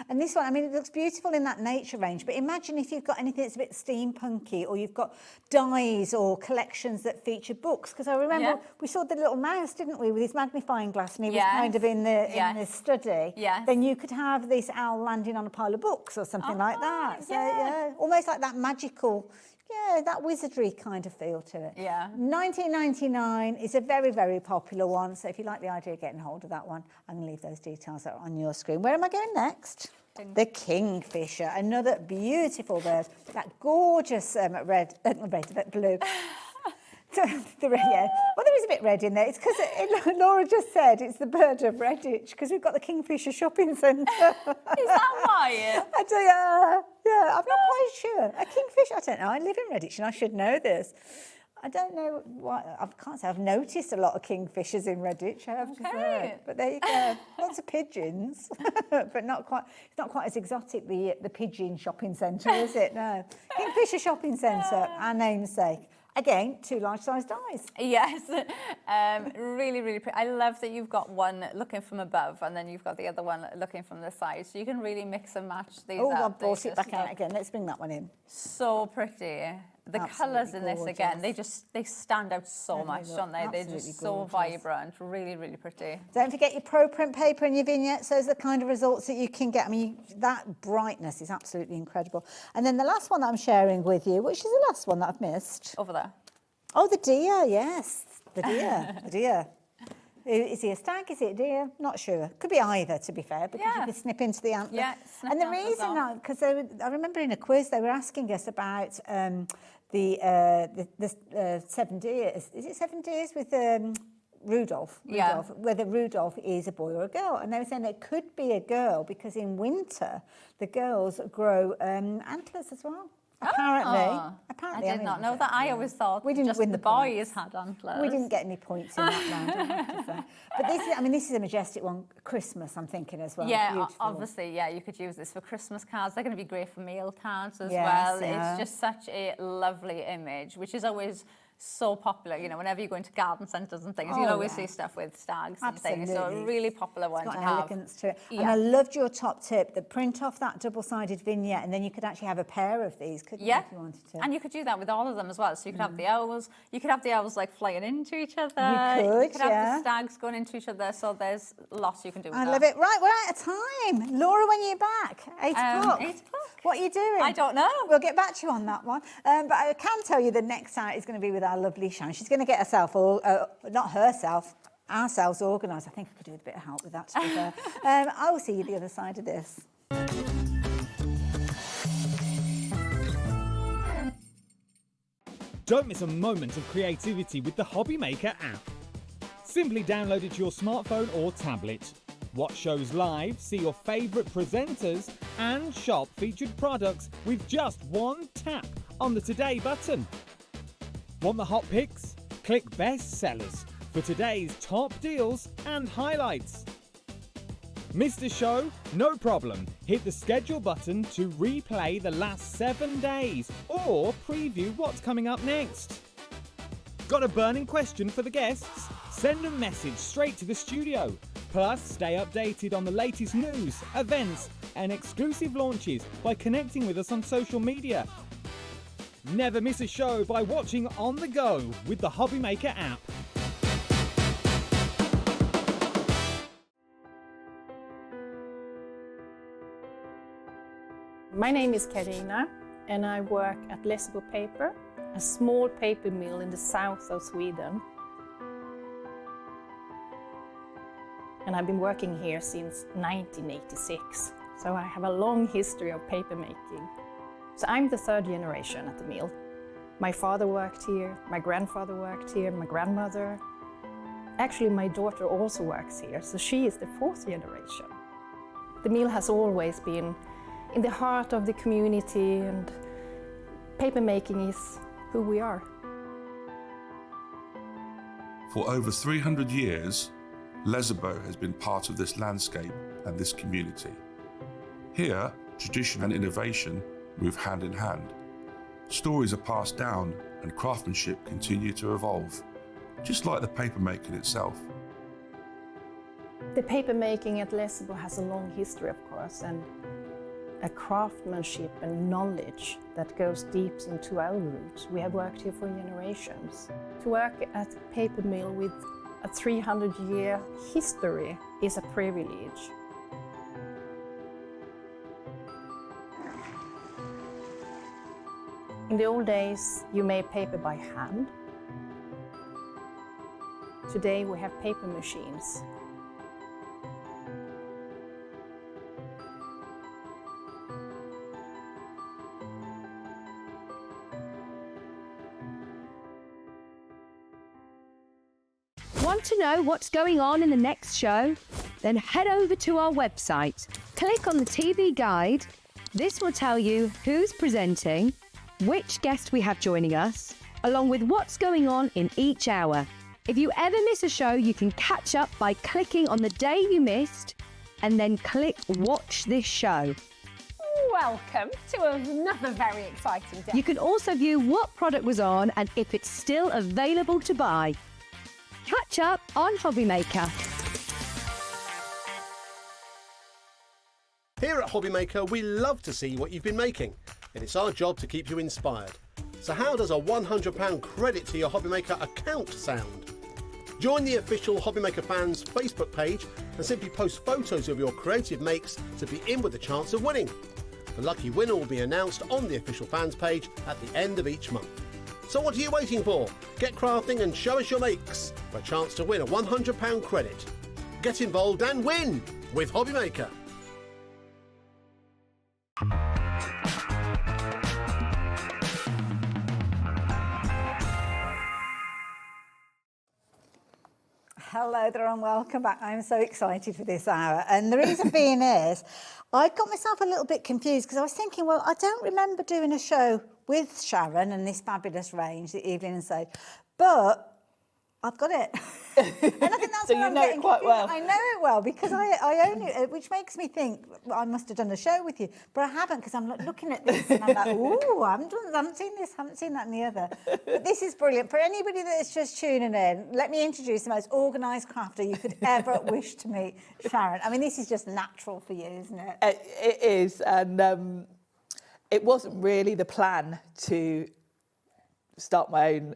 And this one, I mean, it looks beautiful in that nature range, but imagine if you've got anything that's a bit steampunky, or you've got dies or collections that feature books. Because I remember we saw the little mouse, didn't we, with his magnifying glass, and he was kind of in the study. Then you could have this owl landing on a pile of books or something like that. So, almost like that magical... that wizardry kind of feel to it. $19.99 is a very, very popular one. So if you like the idea of getting hold of that one, I'm going to leave those details on your screen. Where am I going next? The Kingfisher, another beautiful bird. That gorgeous blue. Well, there is a bit red in there. It's because Laura just said it's the bird of Redditch, because we've got the Kingfisher shopping centre. Is that why? I'm not quite sure. A kingfisher, I don't know. I live in Redditch and I should know this. I don't know why. I can't say I've noticed a lot of kingfishers in Redditch, I have to say. But there you go. Lots of pigeons, but not quite. It's not quite as exotic, the pigeon shopping centre, is it? No. Kingfisher shopping centre, our namesake. Again, 2 large-sized dies. Yes, really, really pretty. I love that you've got one looking from above and then you've got the other one looking from the side. So you can really mix and match these up. I brought it back out again. Let's bring that one in. So pretty. The colours in this, again, they stand out so much, don't they? They're just so vibrant, really, really pretty. Don't forget your pro print paper and your vignettes. Those are the kind of results that you can get. I mean, that brightness is absolutely incredible. And then the last one that I'm sharing with you, which is the last one that I've missed. Over there. Oh, the deer, yes. The deer, the deer. Is he a stag? Is it a deer? Not sure. Could be either, to be fair, because you could snip into the antler. And the reason, because I remember in a quiz they were asking us about the 7 deers. Is it 7 deers with Rudolph? Whether Rudolph is a boy or a girl. And they were saying it could be a girl because in winter the girls grow antlers as well. Apparently, I did not know that. I always thought we didn't just win the boys had antlers. We didn't get any points in that round, I have to say. But this is, I mean, this is a majestic one. Christmas, I'm thinking as well. Yeah, beautiful. Obviously, you could use this for Christmas cards. They're going to be great for mail cards as well. It's just such a lovely image, which is always so popular. You know, whenever you go into garden centres and things, Oh, you'll always yeah. see stuff with stags and things. So a Absolutely. really popular one It's got to an have. elegance to it. And Yeah. I loved your top tip, the print off that double-sided vignette, and then you could actually have a pair of these, couldn't you, Yeah, if you wanted to? and you could do that with all of them as well. So you could have the owls, you could have the owls like flying into each other. You could, have yeah. the stags going into each other. So there's lots you can do with I that. love it. Right, we're out of time. Laura, when are you back? 8 o'clock? 8 o'clock. What are you doing? I don't know. We'll get back to you on that one. But I can tell you the next hour is going to be with our lovely Sharon. She's going to get herself, not herself, ourselves organised. I think I could do with a bit of help with that, to be fair. I will see you the other side of this. Don't miss a moment of creativity with the Hobby Maker app. Simply download it to your smartphone or tablet. Watch shows live, see your favourite presenters, and shop featured products with just one tap on the Today button. Want the hot picks? Click Best Sellers for today's top deals and highlights. Missed a show? No problem. Hit the schedule button to replay the last 7 days or preview what's coming up next. Got a burning question for the guests? Send a message straight to the studio. Plus, stay updated on the latest news, events, and exclusive launches by connecting with us on social media. Never miss a show by watching on the go with the Hobby Maker app. My name is Karina and I work at Lessebo Paper, a small paper mill in the south of Sweden. And I've been working here since 1986, so I have a long history of paper making. So I'm the third generation at the mill. My father worked here, my grandfather worked here, my grandmother. Actually, my daughter also works here, so she is the fourth generation. The mill has always been in the heart of the community, and paper making is who we are. For over 300 years, Lessebo has been part of this landscape and this community. Here, tradition and innovation move hand in hand. Stories are passed down and craftsmanship continue to evolve, just like the paper making itself. The paper making at Lessebo has a long history, of course, and a craftsmanship and knowledge that goes deep into our roots. We have worked here for generations. To work at a paper mill with a 300-year history is a privilege. In the old days, you made paper by hand. Today we have paper machines. Want to know what's going on in the next show? Then head over to our website. Click on the TV guide. This will tell you who's presenting, which guest we have joining us, along with what's going on in each hour. If you ever miss a show, you can catch up by clicking on the day you missed and then click Watch This Show. Welcome to another very exciting day. You can also view what product was on and if it's still available to buy. Catch up on Hobby Maker. Here at Hobby Maker, we love to see what you've been making, and it's our job to keep you inspired. So how does a £100 credit to your Hobby Maker account sound? Join the official Hobby Maker fans Facebook page and simply post photos of your creative makes to be in with a chance of winning. The lucky winner will be announced on the official fans page at the end of each month. So what are you waiting for? Get crafting and show us your makes for a chance to win a £100 credit. Get involved and win with Hobby Maker. Hello there and welcome back. I'm so excited for this hour. And the reason being is, I got myself a little bit confused because I was thinking, well, I don't remember doing a show with Sharon and this fabulous range, the Eveline Sage. But I've got it. And I think that's So where you I'm know getting it quite confused. well. I know it well because I own it, which makes me think well, I must have done a show with you, but I haven't because I'm looking at this and I'm like, ooh, I haven't seen this, haven't seen that and the other. But this is brilliant. For anybody that's just tuning in, let me introduce the most organised crafter you could ever wish to meet, Sharon. I mean, this is just natural for you, isn't it? It is, and it wasn't really the plan to start my own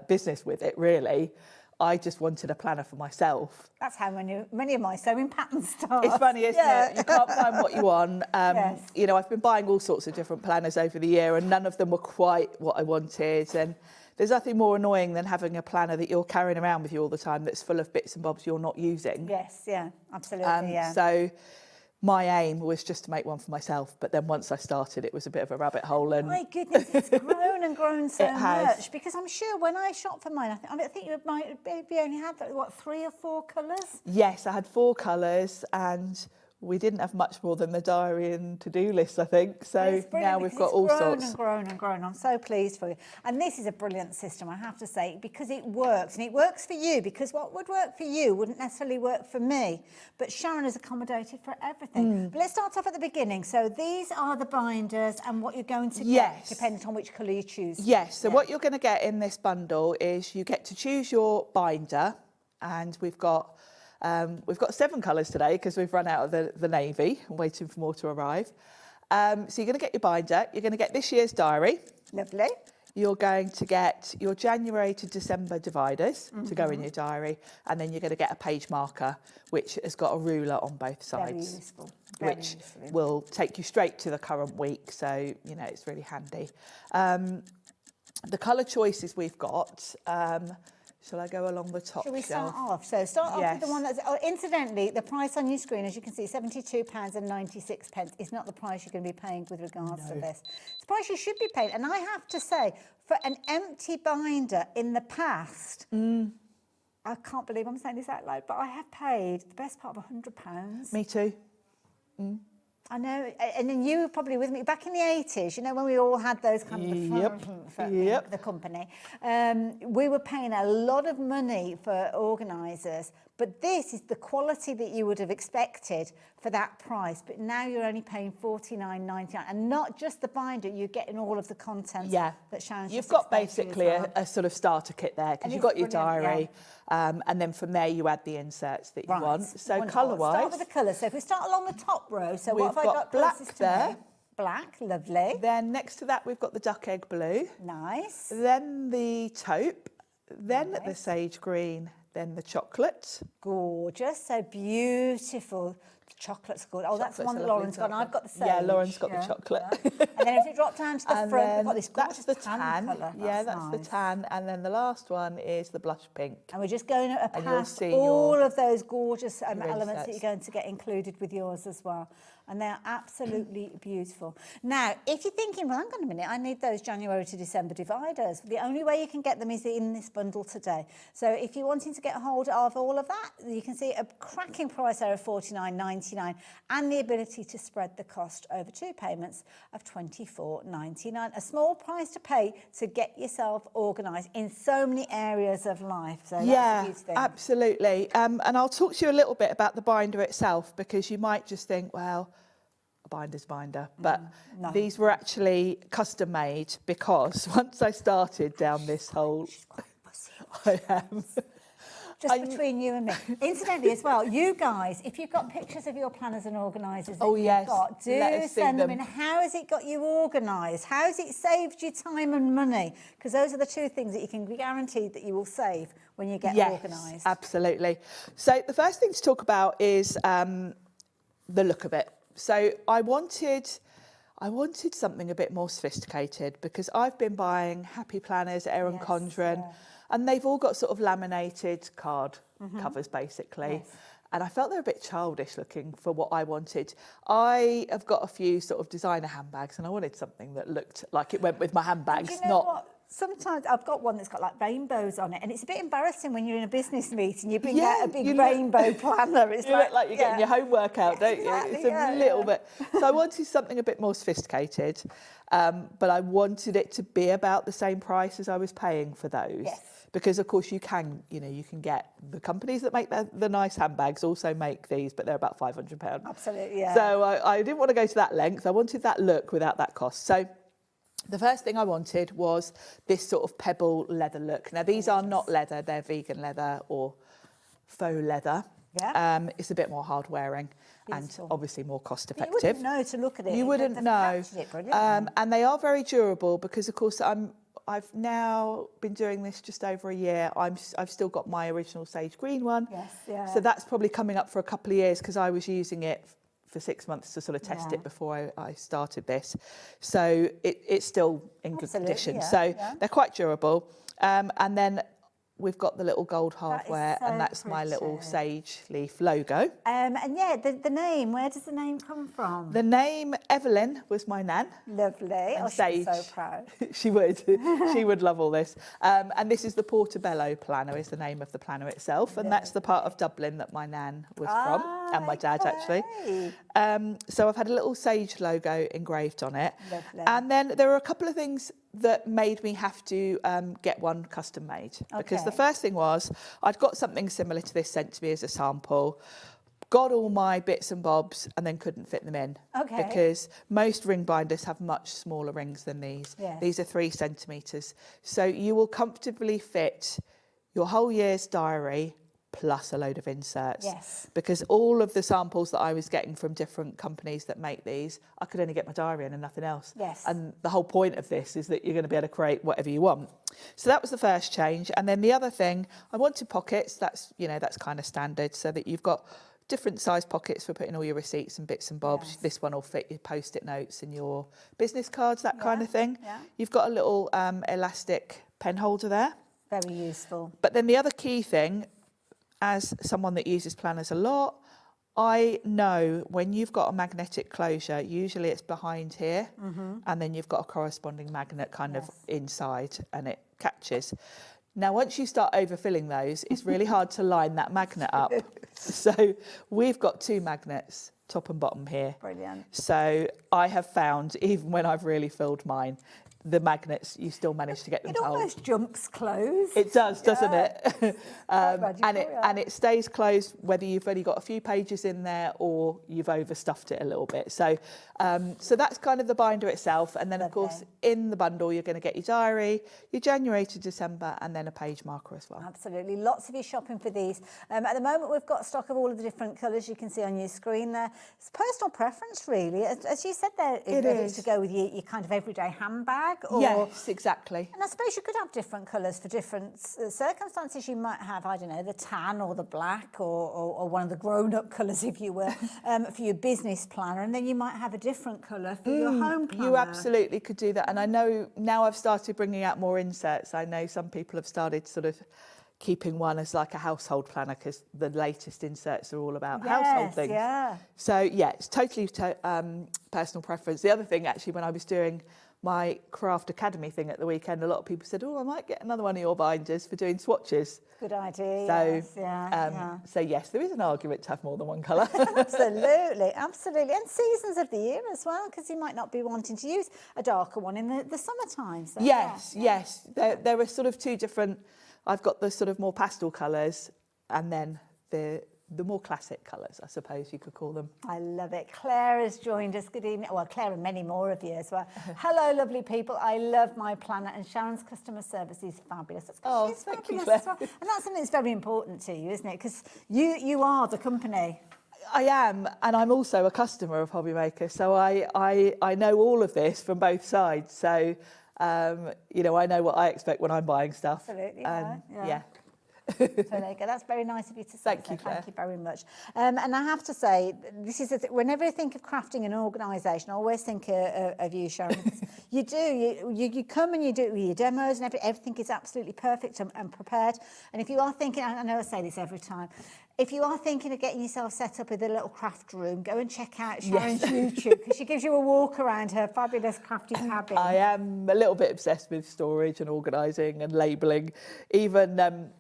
business with it, really. I just wanted a planner for myself. That's how many of my sewing patterns start. It's funny, isn't it? You can't find what you want. Yes. You know, I've been buying all sorts of different planners over the year and none of them were quite what I wanted. And there's nothing more annoying than having a planner that you're carrying around with you all the time that's full of bits and bobs you're not using. Yes, yeah, absolutely, yeah. So my aim was just to make one for myself, but then once I started, it was a bit of a rabbit hole. And my goodness, it's grown and grown so It has. much because I'm sure when I shop for mine, I think you might maybe only had what 3 or 4 colours. yes, I had 4 colours and we didn't have much more than the diary and to-do list, I think. So now we've got all sorts. It's grown and grown and grown. I'm so pleased for you. And this is a brilliant system, I have to say, because it works. And it works for you, because what would work for you wouldn't necessarily work for me. But Sharon has accommodated for everything. But let's start off at the beginning. So these are the binders and what you're going to get, depending on which colour you choose. Yes, so what you're going to get in this bundle is you get to choose your binder, and we've got 7 colours today because we've run out of the navy and waiting for more to arrive. So you're going to get your binder, you're going to get this year's diary. Lovely. You're going to get your January to December dividers to go in your diary, and then you're going to get a page marker which has got a ruler on both sides. Very useful. Very which useful. will take you straight to the current week, so you know it's really handy. The colour choices we've got, shall I go along the top Shall we shelf? start off? So start off Yes. with the one that's, incidentally, the price on your screen, as you can see, £72.96 is not the price you're going to be paying with regards to this. It's the price you should be paying. And I have to say, for an empty binder in the past, I can't believe I'm saying this out loud, but I have paid the best part of £100. Me too. I know, and then you were probably with me back in the 80s, you know, when we all had those kind of for the company. We were paying a lot of money for organisers, but this is the quality that you would have expected for that price. But now you're only paying $49.99, and not just the binder, you're getting all of the contents that Sharon's You've just got explained to you basically as well. a sort of starter kit there, because And you've it's got your brilliant, diary, and then from there you add the inserts that you want. So Wonderful. colour-wise, Start with the colours. So if we start along the top row, so we've what have I got black closest there. to me? Black, lovely. Then next to that we've got the duck egg blue. Nice. Then the taupe. Then the sage green. Then the chocolate. Gorgeous, so beautiful. The chocolate's good. Oh, that's the Chocolate's one that a lovely Lauren's got. chocolate. I've got the sage. Yeah, Lauren's got the chocolate. And then if we drop down to the And front, then we've got this that's gorgeous the tan. colour. Yeah, that's the nice. tan. And then the last one is the blush pink. And we're just going And you'll past see all of those gorgeous your elements that inserts. you're going to get included with yours as well. And they're absolutely beautiful. Now, if you're thinking, well, hang on a minute, I need those January to December dividers. The only way you can get them is in this bundle today. So if you're wanting to get a hold of all of that, you can see a cracking price there of $49.99 and the ability to spread the cost over 2 payments of $24.99. A small price to pay to get yourself organised in so many areas of life. So that's a huge thing. Absolutely. And I'll talk to you a little bit about the binder itself, because you might just think, well, a binder's binder, but no. these were actually custom made, because once I started down this whole, I am. Just between you and me. Incidentally as well, you guys, if you've got pictures of your planners and organisers that you've got, do let us see send them them. in. How has it got you organised? How has it saved you time and money? Because those are the 2 things that you can be guaranteed that you will save when you get organised. Absolutely. So the first thing to talk about is the look of it. So I wanted something a bit more sophisticated, because I've been buying happy planners at Erin Condren, and they've all got sort of laminated card covers basically. Yes. And I felt they're a bit childish looking for what I wanted. I have got a few sort of designer handbags, and I wanted something that looked like it went with my handbags, Do you know not what? Sometimes I've got one that's got like rainbows on it, and it's a bit embarrassing when you're in a business meeting. You bring out a big rainbow planner. It's you look like you're getting your homework out, don't you? It's a little bit. So I wanted something a bit more sophisticated, but I wanted it to be about the same price as I was paying for those. Yes. Because of course you can get the companies that make the nice handbags also make these, but they're about £500. Absolutely, yeah. So I didn't want to go to that length. I wanted that look without that cost. So the first thing I wanted was this sort of pebble leather look. Now these are not leather; they're vegan leather or faux leather. Yeah. It's a bit more hard wearing and obviously more cost effective. You wouldn't know to look at it. You wouldn't know. And they are very durable because, of course, I've now been doing this just over a year. I've still got my original sage green one. Yes, yeah. So that's probably coming up for a couple of years because I was using it for 6 months to sort of test it before I started this. So it's still in good condition. So they're quite durable. And then we've got the little gold hardware, and that's my little sage leaf logo. And yeah, the name, where does the name come from? The name Eveline was my nan. Lovely. And Sage. Sage. So proud. She would. She would love all this. And this is the Portobello planner, is the name of the planner itself. And that's the part of Dublin that my nan was from, and my dad, actually. So I've had a little Sage logo engraved on it. Lovely. And then there are a couple of things that made me have to get one custom made. Because the first thing was, I'd got something similar to this sent to me as a sample, got all my bits and bobs and then couldn't fit them in. Okay. Because most ring binders have much smaller rings than these. Yes. These are 3 centimetres. So you will comfortably fit your whole year's diary plus a load of inserts. Yes. Because all of the samples that I was getting from different companies that make these, I could only get my diary in and nothing else. Yes. And the whole point of this is that you're going to be able to create whatever you want. So that was the first change. And then the other thing, I wanted pockets. That's kind of standard, so that you've got different size pockets for putting all your receipts and bits and bobs. Yes. This one will fit your post-it notes and your business cards, that kind of thing. Yeah. You've got a little elastic pen holder there. Very useful. But then the other key thing, as someone that uses planners a lot, I know when you've got a magnetic closure, usually it's behind here, and then you've got a corresponding magnet kind of inside, and it catches. Now, once you start overfilling those, it's really hard to line that magnet up. So we've got 2 magnets, top and bottom here. Brilliant. So I have found, even when I've really filled mine, the magnets, you still manage to get them It almost jumps closed. It does, doesn't it? magical, and it stays closed whether you've only got a few pages in there or you've overstuffed it a little bit. So that's kind of the binder itself. And then, of course, in the bundle, you're going to get your diary, your January to December, and then a page marker as well. Absolutely. Lots of you shopping for these. At the moment, we've got stock of all of the different colours you can see on your screen there. It's personal preference, really. As you said there, whether it's to go with your kind of everyday handbag. Or, yes, exactly. And I suppose you could have different colours for different circumstances. You might have, I don't know, the tan or the black or one of the grown-up colours, if you will, for your business planner. And then you might have a different colour for your home planner. You absolutely could do that. And I know now I've started bringing out more inserts. I know some people have started sort of keeping one as like a household planner because the latest inserts are all about household things. Yeah. So, yeah, it's totally personal preference. The other thing, actually, when I was doing my craft academy thing at the weekend, a lot of people said, I might get another one of your binders for doing swatches. Good idea. So, so yes, there is an argument to have more than one colour. Absolutely. And seasons of the year as well, because you might not be wanting to use a darker one in the summertime. So, yes. There are sort of 2 different. I've got the sort of more pastel colours, and then the more classic colours, I suppose you could call them. I love it. Claire has joined us. Good evening. Well, Claire and many more of you as well. Hello, lovely people. I love my planner, and Sharon's customer service is fabulous. She's thank you, fabulous Claire. as well. And that's something that's very important to you, isn't it? Because you are the company. I am, and I'm also a customer of Hobby Maker, so I know all of this from both sides. So, I know what I expect when I'm buying stuff. Absolutely. Yeah. So there you go. That's very nice of you to say. Thank you, Claire. Thank you very much. And I have to say, this is whenever I think of crafting an organisation, I always think of you, Sharon. You do. You come and you do it with your demos, and everything is absolutely perfect and prepared. And if you are thinking, I know I say this every time, If you are thinking of getting yourself set up with a little craft room, go and check out Sharon's YouTube, because she gives you a walk around her fabulous crafty cabin. I am a little bit obsessed with storage and organising and labelling. Even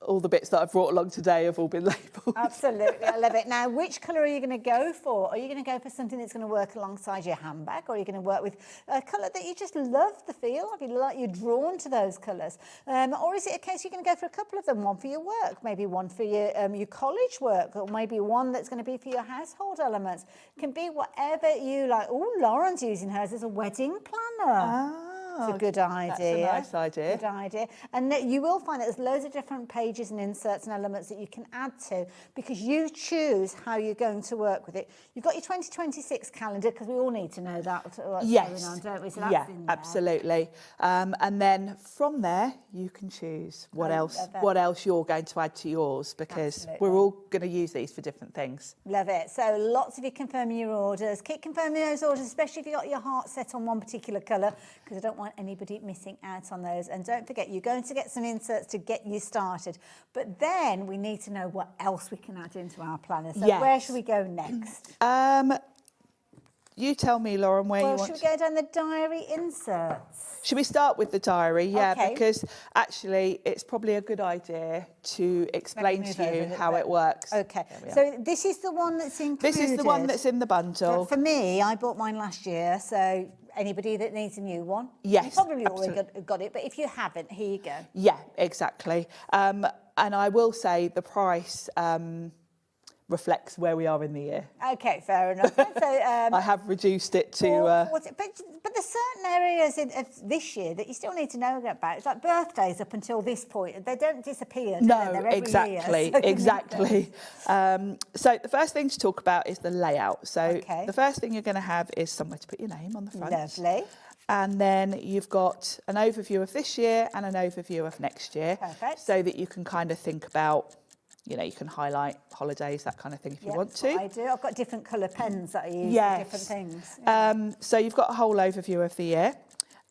all the bits that I've brought along today have all been labelled. Absolutely, I love it. Now, which colour are you going to go for? Are you going to go for something that's going to work alongside your handbag, or are you going to work with a colour that you just love the feel of, you're drawn to those colours? Or is it a case you're going to go for a couple of them, one for your work, maybe one for your college work, or maybe one that's going to be for your household elements? It can be whatever you like. Oh, Lauren's using hers as a wedding planner. It's a good idea. That's a nice idea. Good idea. And you will find that there's loads of different pages and inserts and elements that you can add to, because you choose how you're going to work with it. You've got your 2026 calendar, because we all need to know that what's going on, don't we? So that's in there. Absolutely. And then from there, you can choose what else you're going to add to yours, because we're all going to use these for different things. Love it. So lots of you confirming your orders. Keep confirming those orders, especially if you've got your heart set on one particular colour, because I don't want anybody missing out on those. And don't forget, you're going to get some inserts to get you started, but then we need to know what else we can add into our planner. So where should we go next? You tell me, Lauren, where you want should we go down the diary inserts? Should we start with the diary? Yeah, Okay. because actually it's probably a good idea to explain to you how it works. Okay, so this is the one that's included. This is the one that's in the bundle. For me, I bought mine last year, so anybody that needs a new one, yes, you probably already got it, but if you haven't, here you go. Yeah, exactly. And I will say the price reflects where we are in the year. Okay, fair enough. So, I have reduced it to... but there's certain areas of this year that you still need to know about. It's like birthdays up until this point. They don't disappear, do they? They're every exactly, year, so exactly. So the first thing to talk about is the layout. So the first thing you're going to have is somewhere to put your name on the front. Lovely. And then you've got an overview of this year and an overview of next year. Perfect. So that you can kind of think about, you know, you can highlight holidays, that kind of thing if you want to. I do. I've got different colour pens that I use for different things. So you've got a whole overview of the year.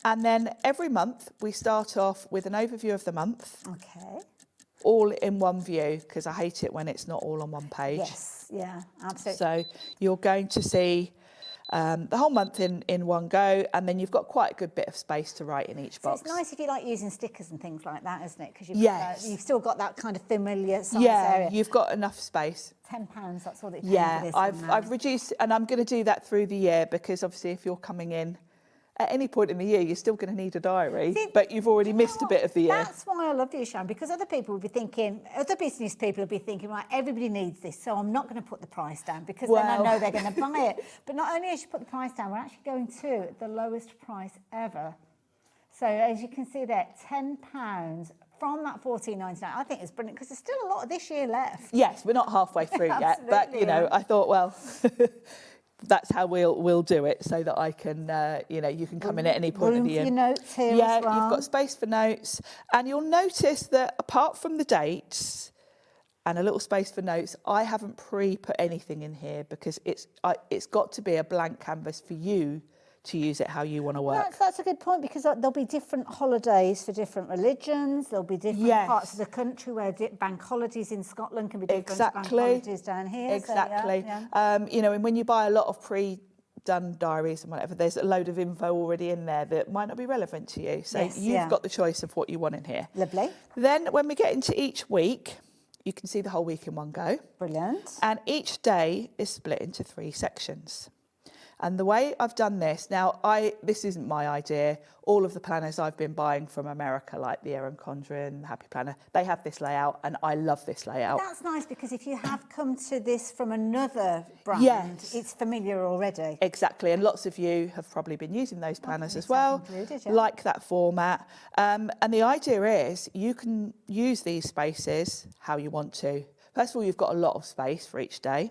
And then every month we start off with an overview of the month. Okay. All in one view, because I hate it when it's not all on one page. Yes, yeah, absolutely. So you're going to see the whole month in one go, and then you've got quite a good bit of space to write in each box. It's nice if you like using stickers and things like that, isn't it? Because you've still got that kind of familiar size area. You've got enough space. £10, that's all that you Yeah, for this I've reduced, and I'm going to do that through the year, because obviously if you're coming in at any point in the year, you're still going to need a diary, but you've already missed a bit of the year. That's why I love you, Sharon, because other people will be thinking, other business people will be thinking, right, everybody needs this, so I'm not going to put the price down, because then I know they're going to buy it. But not only as you put the price down, we're actually going to the lowest price ever. So as you can see there, £10 from that $14.99. I think it's brilliant, because there's still a lot of this year left. Yes, we're not halfway through yet, but you know, I thought, well, that's how we'll do it, so that I can, you know, you can come in at any point of the year. Room for your notes here as well. You've got space for notes, and you'll notice that apart from the dates and a little space for notes, I haven't put anything in here, because it's got to be a blank canvas for you to use it how you want to work. That's a good point, because there'll be different holidays for different religions. There'll be different parts of the country where bank holidays in Scotland can be different to bank holidays down here. Exactly. So, you know, and when you buy a lot of pre-done diaries and whatever, there's a load of info already in there that might not be relevant to you. So you've got the choice of what you want in here. Lovely. Then when we get into each week, you can see the whole week in one go. Brilliant. And each day is split into 3 sections. And the way I've done this, now this isn't my idea. All of the planners I've been buying from America, like the Erin Condren, Happy Planner, they have this layout, and I love this layout. That's nice, because if you have come to this from another brand, it's familiar already. Exactly, and lots of you have probably been using those planners as well, like that format. And the idea is you can use these spaces how you want to. First of all, you've got a lot of space for each day.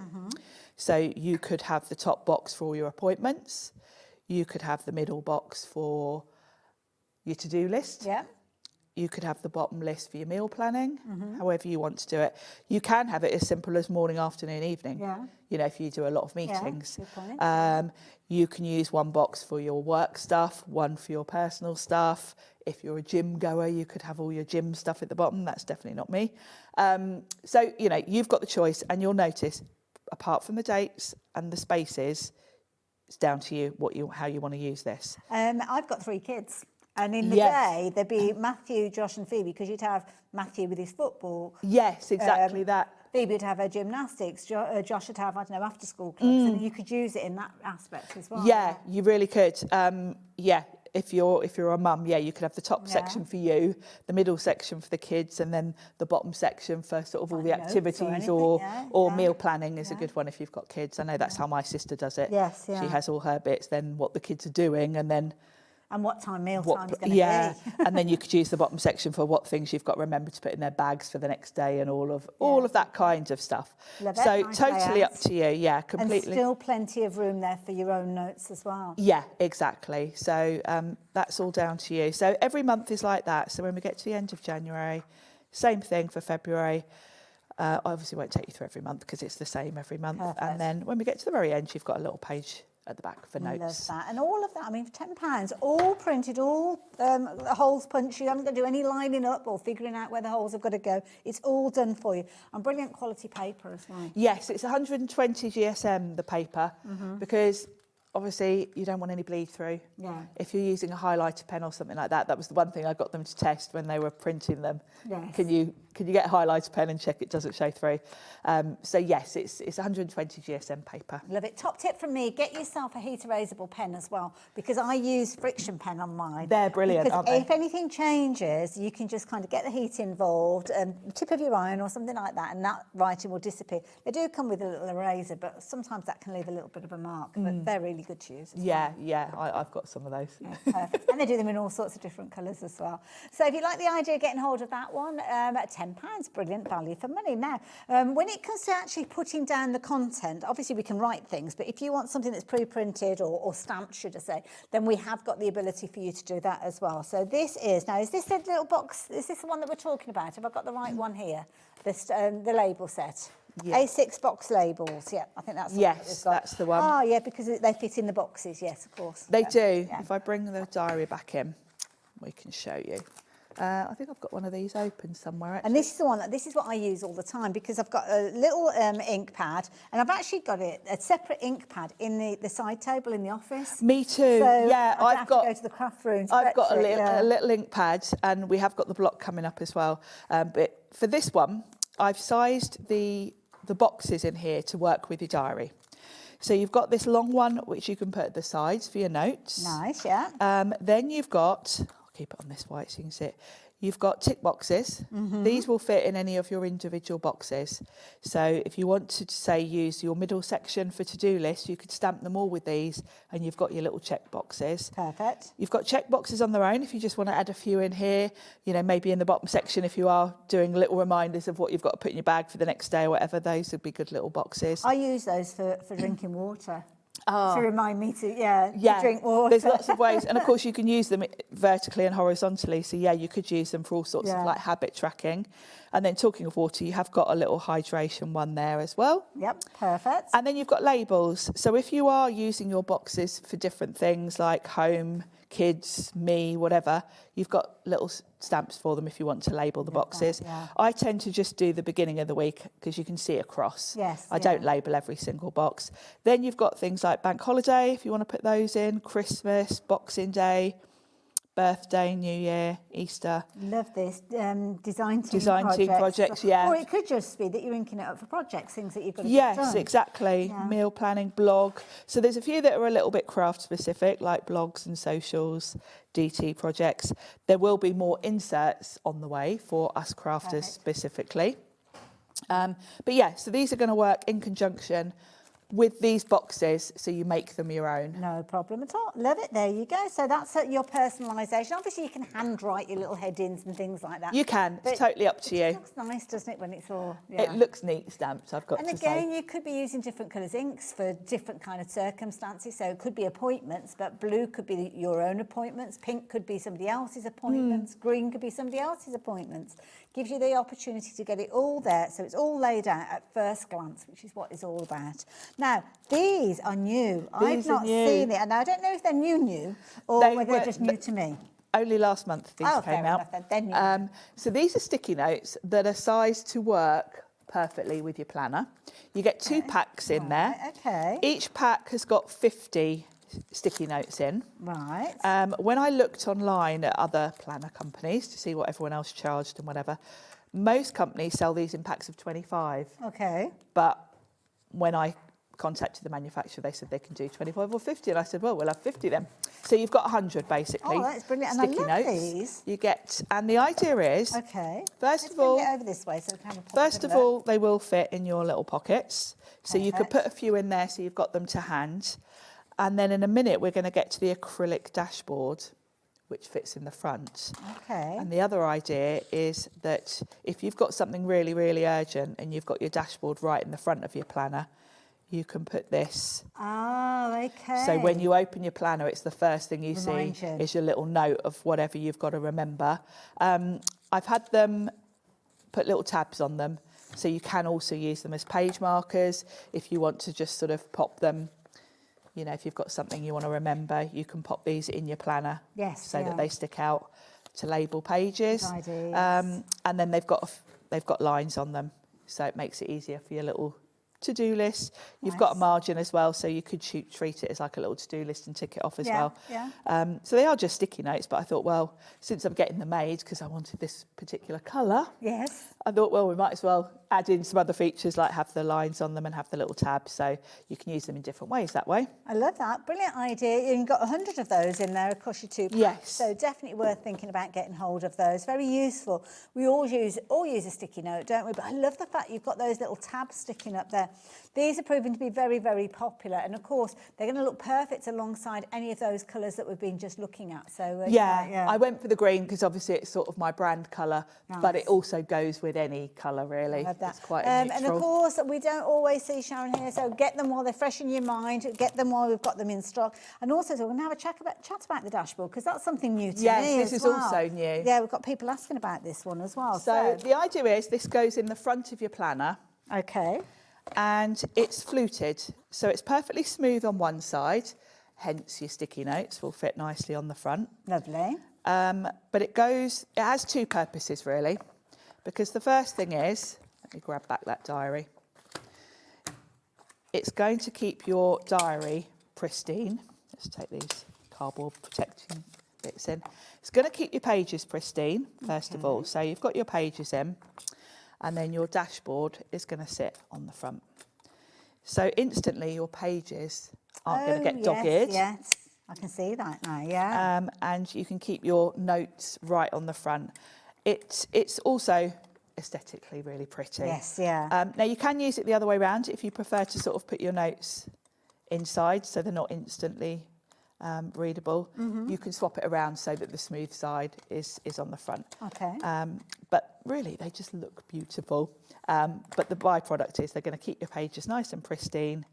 So you could have the top box for all your appointments. You could have the middle box for your to-do list. Yeah. you could have the bottom list for your meal planning, however you want to do it. You can have it as simple as morning, afternoon, evening. Yeah. You know, if you do a lot of meetings. good point. You can use one box for your work stuff, one for your personal stuff. If you're a gym goer, you could have all your gym stuff at the bottom. That's definitely not me. So, you know, you've got the choice, and you'll notice, apart from the dates and the spaces, it's down to you how you want to use this. I've got 3 kids. And in the Yes. day, there'd be Matthew, Josh and Phoebe, because you'd have Matthew with his football. Yes, exactly that. Phoebe would have her gymnastics. Josh would have, I don't know, after-school clubs. And you could use it in that aspect as well. Yeah, you really could. Yeah, if you're a mum, yeah, you could have the top section for you, the middle section for the kids, and then the bottom section for sort of all the activities or meal planning is a good one if you've got kids. I know that's how my sister does it. Yes, yeah. She has all her bits, then what the kids are doing, and then and what time meal time is going to be. And then you could use the bottom section for what things you've got to remember to put in their bags for the next day and all of that kind of stuff. Love it. So Nice totally layout. up to you, yeah, completely. And still plenty of room there for your own notes as well. Yeah, exactly. So that's all down to you. So every month is like that. So when we get to the end of January, same thing for February. I obviously won't take you through every month because it's the same every month. Perfect. And then when we get to the very end, you've got a little page at the back for notes. Love that. And all of that, I mean, for £10, all printed, all holes punched. You haven't got to do any lining up or figuring out where the holes have got to go. It's all done for you. And brilliant quality paper as well. Yes, it's 120 GSM, the paper, because obviously you don't want any bleed through. Yeah. If you're using a highlighter pen or something like that, that was the one thing I got them to test when they were printing them. Yes. Can you get a highlighter pen and check it doesn't show through? So yes, it's 120 GSM paper. Love it. Top tip from me, get yourself a heat erasable pen as well, because I use friction pen on mine. They're brilliant, because aren't they? if anything changes, you can just kind of get the heat involved, tip of your iron or something like that, and that writing will disappear. They do come with a little eraser, but sometimes that can leave a little bit of a mark, but they're really good to use as well. Yeah, I've got some of those. Yeah, perfect. And they do them in all sorts of different colours as well. So if you like the idea of getting hold of that one, at £10, brilliant value for money. Now, when it comes to actually putting down the content, obviously we can write things, but if you want something that's pre-printed or stamped, should I say, then we have got the ability for you to do that as well. So this is this the little box? Is this the one that we're talking about? Have I got the right one here? This, the label set. Yeah. A6 box labels, yeah, I think that's the one that we've Yes, got. that's the one. Oh, yeah, because they fit in the boxes, yes, of course. They Yeah. do. Yeah. If I bring the diary back in, we can show you. I think I've got one of these open somewhere. Actually. And this is the one this is what I use all the time, because I've got a little ink pad, and I've actually got a separate ink pad in the side table in the office. Me too. So Yeah, I don't have to go to the craft room. I've got a little ink pad, and we have got the block coming up as well. But for this one, I've sized the boxes in here to work with your diary. So you've got this long one, which you can put at the sides for your notes. Nice, yeah. Then you've got, I'll keep it on this white so you can see it. You've got tick boxes. These will fit in any of your individual boxes. So if you want to, say, use your middle section for to-do lists, you could stamp them all with these, and you've got your little check boxes. Perfect. You've got check boxes on their own if you just want to add a few in here, you know, maybe in the bottom section if you are doing little reminders of what you've got to put in your bag for the next day or whatever. Those would be good little boxes. I use those for drinking water. To remind me to drink water. There's lots of ways, and of course you can use them vertically and horizontally. So yeah, you could use them for all sorts of like habit tracking. And then talking of water, you have got a little hydration one there as well. Yep, perfect. And then you've got labels. So if you are using your boxes for different things like home, kids, me, whatever, you've got little stamps for them if you want to label the boxes. I tend to just do the beginning of the week because you can see across. Yes, I don't label every single box. Then you've got things like bank holiday, if you want to put those in, Christmas, Boxing Day, birthday, New Year, Easter. Love this. Design team projects, yeah. Or it could just be that you're inking it up for projects, things that you've got to get done. Yes, exactly. Yeah. Meal planning, blog. So there's a few that are a little bit craft specific, like blogs and socials, DT projects. There will be more inserts on the way for us crafters specifically. But yeah, so these are going to work in conjunction with these boxes, so you make them your own. No problem at all. Love it. There you go. So that's your personalisation. Obviously, you can handwrite your little headings and things like that. You can. It's totally up to you. It looks nice, doesn't it, when it's all... Yeah. It looks neat stamped, I've got to say. And again, you could be using different colours inks for different kind of circumstances. So it could be appointments, but blue could be your own appointments. Pink could be somebody else's appointments. Green could be somebody else's appointments. Gives you the opportunity to get it all there. So it's all laid out at first glance, which is what it's all about. Now, these are new. I've not seen it. And I don't know if they're new, or whether they're just new to me. Only last month these came out. So these are sticky notes that are sized to work perfectly with your planner. You get 2 packs in there. Okay. Each pack has got 50 sticky notes in. Right. When I looked online at other planner companies to see what everyone else charged and whatever, most companies sell these in packs of 25. Okay. But when I contacted the manufacturer, they said they can do 25 or 50, and I said, well, we'll have 50 then. So you've got 100 basically. Oh, that's brilliant. And sticky I love notes. These. You get, and the idea is, okay. First of all, get over this way so we can first of all, they will fit in your little pockets. So you could put a few in there, so you've got them to hand. And then in a minute, we're going to get to the acrylic dashboard, which fits in the front. Okay. And the other idea is that if you've got something really, really urgent and you've got your dashboard right in the front of your planner, you can put this. Oh, okay. So when you open your planner, it's the first thing you Remind see you. is your little note of whatever you've got to remember. I've had them put little tabs on them, so you can also use them as page markers if you want to just sort of pop them. You know, if you've got something you want to remember, you can pop these in your planner. Yes, so that they stick out to label pages. Good And then they've got lines on them, so it makes it easier for your little to-do list. You've got a margin as well, so you could treat it as like a little to-do list and tick it off as well. Yeah. So they are just sticky notes, but I thought, well, since I'm getting them made, because I wanted this particular colour, yes, I thought, well, we might as well add in some other features like have the lines on them and have the little tabs, so you can use them in different ways that way. I love that. Brilliant idea. You've got 100 of those in there across your 2 packs. Yes. So definitely worth thinking about getting hold of those. Very useful. We all use a sticky note, don't we? But I love the fact you've got those little tabs sticking up there. These are proving to be very, very popular. And of course, they're going to look perfect alongside any of those colours that we've been just looking at. So I went for the green because obviously it's sort of my brand colour, but Nice. it also goes with any colour really. Love that. It's quite a neutral. And of course, we don't always see Sharon here, so get them while they're fresh in your mind, get them while we've got them in stock. And also, so we're going to have a chat about the dashboard, because that's something new to me Yes, this as is well. also new. Yeah, we've got people asking about this one as well. So the idea is this goes in the front of your planner. Okay. And it's fluted, so it's perfectly smooth on one side, hence your sticky notes will fit nicely on the front. Lovely. But it has 2 purposes really, because the first thing is, let me grab back that diary. It's going to keep your diary pristine. Let's take these cardboard protecting bits in. It's going to keep your pages pristine, first of all. So you've got your pages in, and then your dashboard is going to sit on the front. So instantly your pages aren't going to get dogged. Yes, I can see that now, yeah. And you can keep your notes right on the front. It's also aesthetically really pretty. Yes, yeah. Now you can use it the other way around if you prefer to sort of put your notes inside so they're not instantly readable. Mhm. You can swap it around so that the smooth side is on the front. Okay. But really they just look beautiful. But the byproduct is they're going to keep your pages nice and pristine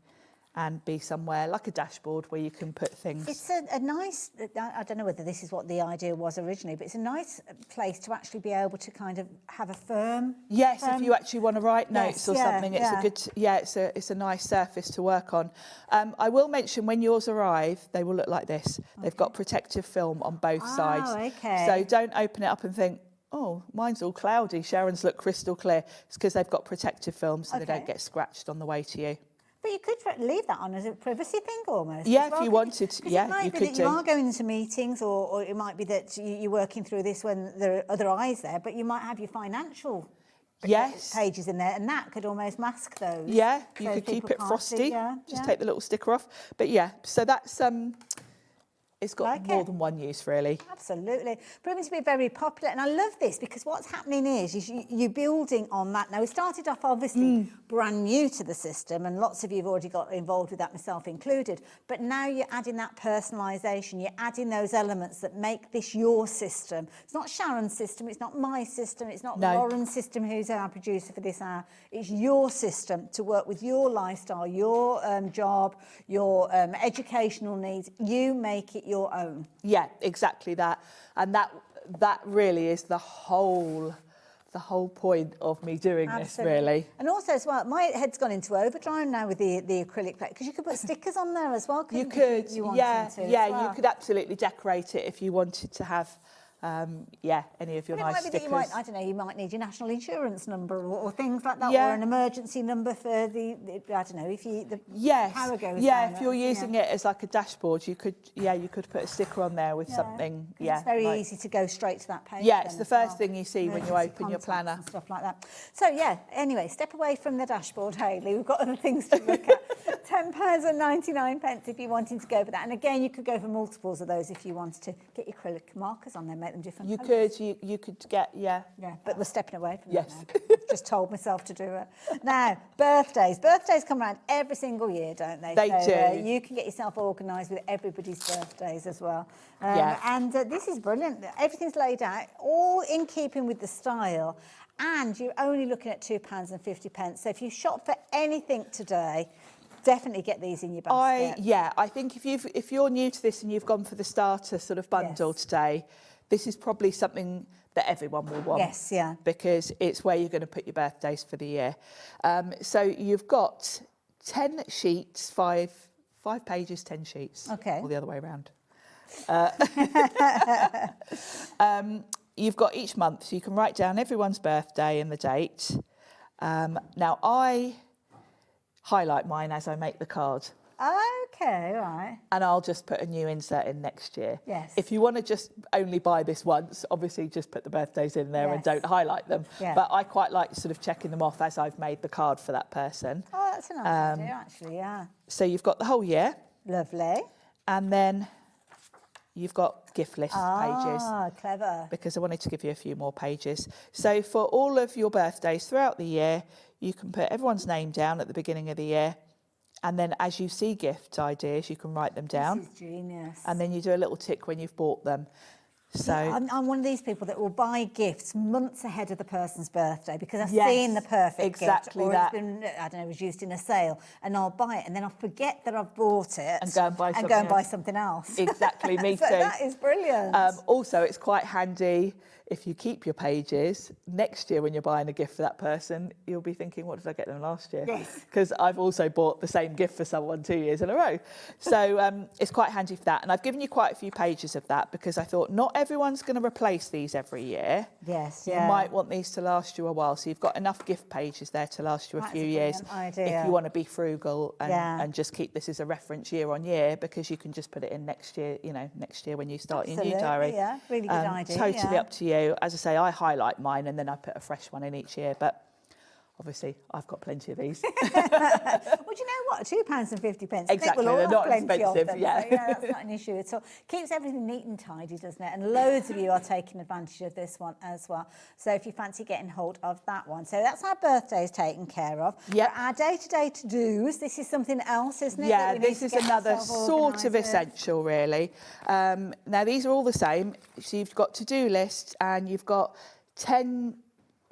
and be somewhere like a dashboard where you can put things. It's a nice, I don't know whether this is what the idea was originally, but it's a nice place to actually be able to kind of have a firm. Yes, if you actually want to write notes or something, it's yeah. a good, it's a nice surface to work on. I will mention when yours arrive, they will look like this. They've got protective film on both sides. Okay. So don't open it up and think, oh, mine's all cloudy, Sharon's look crystal clear. It's because they've got protective film so they don't get scratched on the way to you. But you could leave that on as a privacy thing almost. Yeah, as well, if you couldn't wanted to. 'Cause Yeah, it might you be could that do. you are going into meetings, or it might be that you're working through this when there are other eyes there, but you might have your financial pages in there, and that could almost mask those. Yeah, you so could keep people it can't frosty. see, Just take the little sticker off. But yeah, so that's It's got more than one use, really. Absolutely. Proving to be very popular. And I love this because what's happening is you're building on that. Now, we started off obviously brand new to the system, and lots of you have already got involved with that, myself included. But now you're adding that personalisation. You're adding those elements that make this your system. It's not Sharon's system. It's not my system. It's not Lauren's system, who's our producer for this hour. It's your system to work with your lifestyle, your job, your educational needs. You make it your own. Yeah, exactly that. And that really is the whole point of me doing this, really. And also as well, my head's gone into overdrive now with the acrylic plate, because you could put stickers on there as well. You could, you you could absolutely decorate it if you wanted to have any of your nice stickers. You might, I don't know, you might need your national insurance number or things like that, or an emergency number for the I don't know, if you power goes down. If you're using it as like a dashboard, you could put a sticker on there with something. It's very easy to go straight to that page. Yeah, it's the first thing you see when you open your planner and stuff like that. So anyway, step away from the dashboard, Hayley. We've got other things to look at. £10.99 if you're wanting to go for that. And again, you could go for multiples of those if you wanted to get your acrylic markers on there, make them different colours. You could get, but we're stepping away from that now. I've just told myself to do it. Now, birthdays. Birthdays come around every single year, don't they? They do. You can get yourself organised with everybody's birthdays as well. And this is brilliant. Everything's laid out, all in keeping with the style. And you're only looking at £2.50. So if you shop for anything today, definitely get these in your basket. I think if you're new to this and you've gone for the starter sort of bundle today, this is probably something that everyone will want. Yes, yeah. Because it's where you're going to put your birthdays for the year. So you've got 10 sheets, 5 pages, 10 sheets. Okay. Or the other way around. You've got each month, so you can write down everyone's birthday and the date. Now, I highlight mine as I make the card. Okay, right. And I'll just put a new insert in next year. Yes. If you want to just only buy this once, obviously just put the birthdays in there and don't highlight them. Yeah. But I quite like sort of checking them off as I've made the card for that person. Oh, that's a nice idea, actually, yeah. So you've got the whole year. Lovely. And then you've got gift list pages. Ah, clever. Because I wanted to give you a few more pages. So for all of your birthdays throughout the year, you can put everyone's name down at the beginning of the year. And then as you see gift ideas, you can write them down. This is genius. And then you do a little tick when you've bought them. So I'm one of these people that will buy gifts months ahead of the person's birthday because I've seen the perfect gift, or it's been, I don't know, reduced in a sale, and I'll buy it, and then I'll forget that I've bought it and go and buy something else. Exactly, me so too. That is brilliant. Also, it's quite handy if you keep your pages. Next year, when you're buying a gift for that person, you'll be thinking, what did I get them last year? Yes. Because I've also bought the same gift for someone 2 years in a row. So it's quite handy for that. And I've given you quite a few pages of that because I thought not everyone's going to replace these every year. Yes, You might want these to last you a while. So you've got enough gift pages there to last you a few years. Idea. If you want to be frugal and just keep this as a reference year on year, because you can just put it in next year, next year when you start your new diary. Yeah, really good idea. Totally up to you. As I say, I highlight mine and then I put a fresh one in each year, but obviously I've got plenty of these. Well, do you know what? £2.50. Exactly, they're not expensive. So, that's not an issue at all. Keeps everything neat and tidy, doesn't it? And loads of you are taking advantage of this one as well. So if you fancy getting hold of that one. So that's our birthdays taken care of. Yeah. Our day-to-day to-dos, this is something else, isn't it? Yeah, this is another sort of essential, really. Now, these are all the same. So you've got to-do lists and you've got 10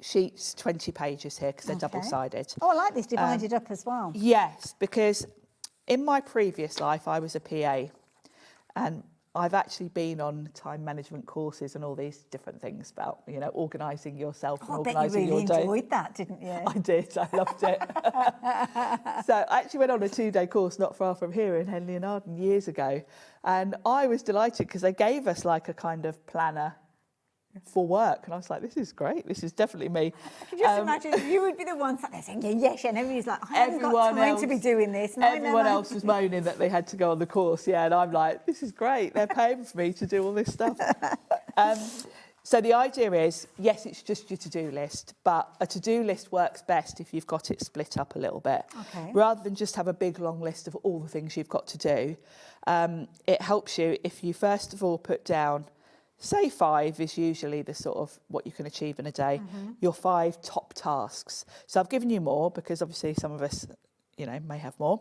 sheets, 20 pages here because they're double-sided. Oh, I like this divided up as well. Yes, because in my previous life, I was a PA and I've actually been on time management courses and all these different things about, organising yourself and organising your day. I bet you really enjoyed that, didn't you? I did, I loved it. So I actually went on a 2-day course not far from here in Henley and Arden years ago. And I was delighted because they gave us like a kind of planner for work, and I was like, this is great, this is definitely me. I can just imagine you would be the one sat there saying, yes, and everybody's like, I haven't got time to be doing this. Everyone else was moaning that they had to go on the course, and I'm like, this is great, they're paying for me to do all this stuff. So the idea is, yes, it's just your to-do list, but a to-do list works best if you've got it split up a little bit. Okay. Rather than just have a big long list of all the things you've got to do, it helps you if you first of all put down, say 5 is usually the sort of what you can achieve in a day, your 5 top tasks. So I've given you more because obviously some of us, you know, may have more.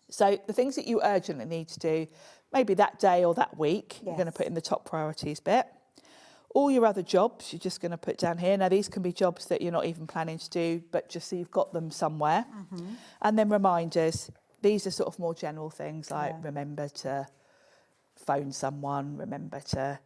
So the things that you urgently need to do, maybe that day or that week, you're going to put in the top priorities bit. All your other jobs, you're just going to put down here. Now, these can be jobs that you're not even planning to do, but just so you've got them somewhere. And then reminders. These are sort of more general things like remember to phone someone, remember to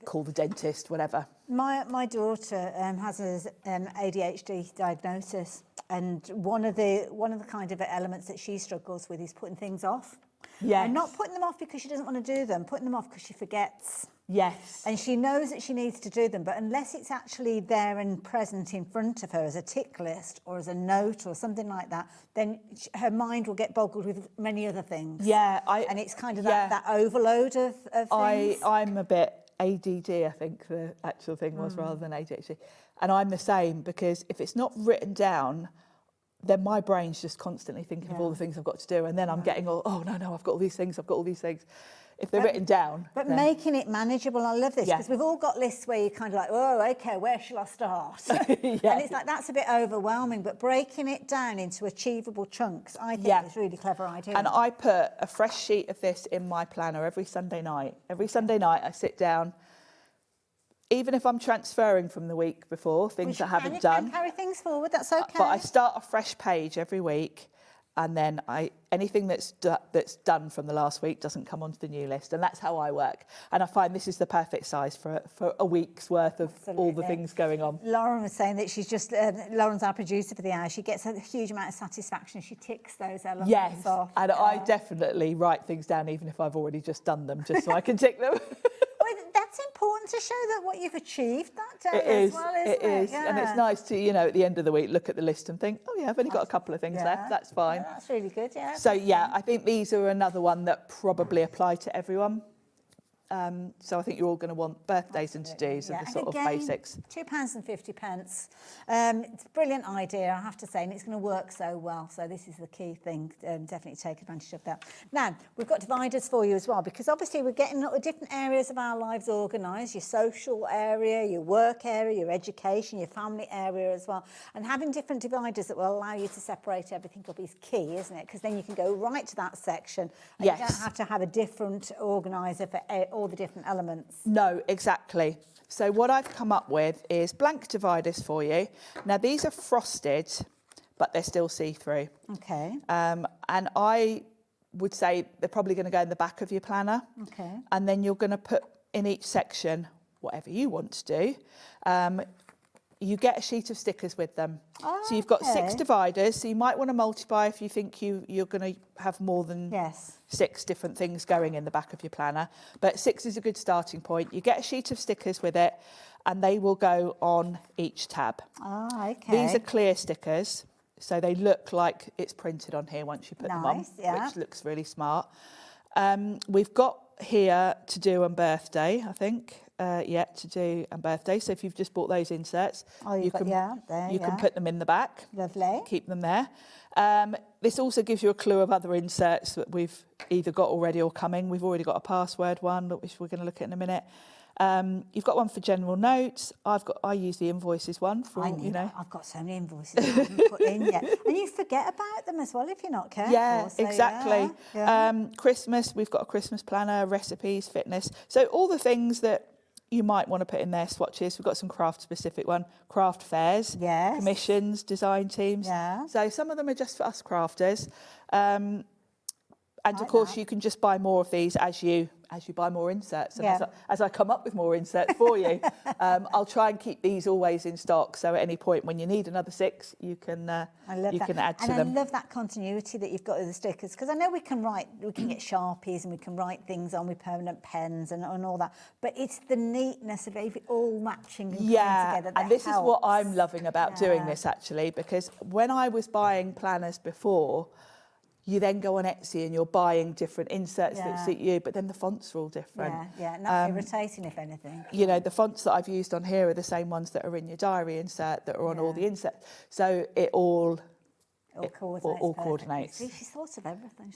call the dentist, whatever. My daughter has an ADHD diagnosis, and one of the kind of elements that she struggles with is putting things off. Yes. And not putting them off because she doesn't want to do them, putting them off because she forgets. Yes. And she knows that she needs to do them, but unless it's actually there and present in front of her as a tick list or as a note or something like that, then her mind will get boggled with many other things. Yeah. And it's kind of that overload of things. I'm a bit ADD, I think the actual thing was, rather than ADHD. And I'm the same, because if it's not written down, then my brain's just constantly thinking of all the things I've got to do. And then I'm getting all, oh, no, I've got all these things, If they're written down. But making it manageable, I love this, because we've all got lists where you're kind of like, oh, okay, where shall I start? And it's like, that's a bit overwhelming, but breaking it down into achievable chunks, I think is a really clever idea. And I put a fresh sheet of this in my planner every Sunday night. Every Sunday night I sit down, even if I'm transferring from the week before, things I haven't done. You can carry things forward, that's okay. But I start a fresh page every week, and then anything that's done from the last week doesn't come onto the new list, and that's how I work. And I find this is the perfect size for a week's worth of all the things going on. Lauren was saying that she's just, Lauren's our producer for the hour, she gets a huge amount of satisfaction. She ticks those elements off. And I definitely write things down even if I've already just done them, just so I can tick them. That's important to show that what you've achieved that day It is, as well, isn't it? it is. And it's nice to, you know, at the end of the week, look at the list and think, oh yeah, I've only got a couple of things left, that's fine. Yeah, that's really good, yeah. So yeah, I think these are another one that probably apply to everyone. So I think you're all going to want birthdays and to-dos and the sort of basics. £2.50. It's a brilliant idea, I have to say, and it's going to work so well. So this is the key thing. Definitely take advantage of that. Now, we've got dividers for you as well, because obviously we're getting different areas of our lives organised, your social area, your work area, your education, your family area as well. And having different dividers that will allow you to separate everything up is key, isn't it? Because then you can go right to that section and you don't have to have a different organiser for all the different elements. No, exactly. So what I've come up with is blank dividers for you. Now these are frosted, but they're still see-through. Okay. And I would say they're probably going to go in the back of your planner. Okay. And then you're going to put in each section whatever you want to do. You get a sheet of stickers with them. Oh, so you've got 6 dividers, so you might want to multiply if you think you're going to have more than 6 different things going in the back of your planner. But 6 is a good starting point. You get a sheet of stickers with it, and they will go on each tab. Oh, okay. These are clear stickers, so they look like it's printed on here once you put them on, which looks really smart. We've got here to do and birthday, I think. To do and birthday. So if you've just bought those inserts, you can put them in the back. Lovely. Keep them there. This also gives you a clue of other inserts that we've either got already or coming. We've already got a password one, which we're going to look at in a minute. You've got one for general notes. I use the invoices one for I've got so many invoices I haven't put in yet, and you forget about them as well if you're not careful. Yeah, so exactly. Yeah. Christmas, we've got a Christmas planner, recipes, fitness. So all the things that you might want to put in there, swatches. We've got some craft specific one, craft fairs, commissions, design teams. Yeah. So some of them are just for us crafters. And of course, you can just buy more of these as you buy more inserts. And as I come up with more inserts for you, I'll try and keep these always in stock. So at any point when you need another 6, you can add to them. I love that continuity that you've got with the stickers, because I know we can get Sharpies and we can write things on with permanent pens and all that. But it's the neatness of it all matching and coming together that and this helps. is what I'm loving about doing this, actually, because when I was buying planners before, you then go on Etsy and you're buying different inserts that suit you, but then the fonts are all different. Yeah, and that's irritating, if anything. You know, the fonts that I've used on here are the same ones that are in your diary insert that are on all the inserts. So it all coordinates. See, she's thought of everything.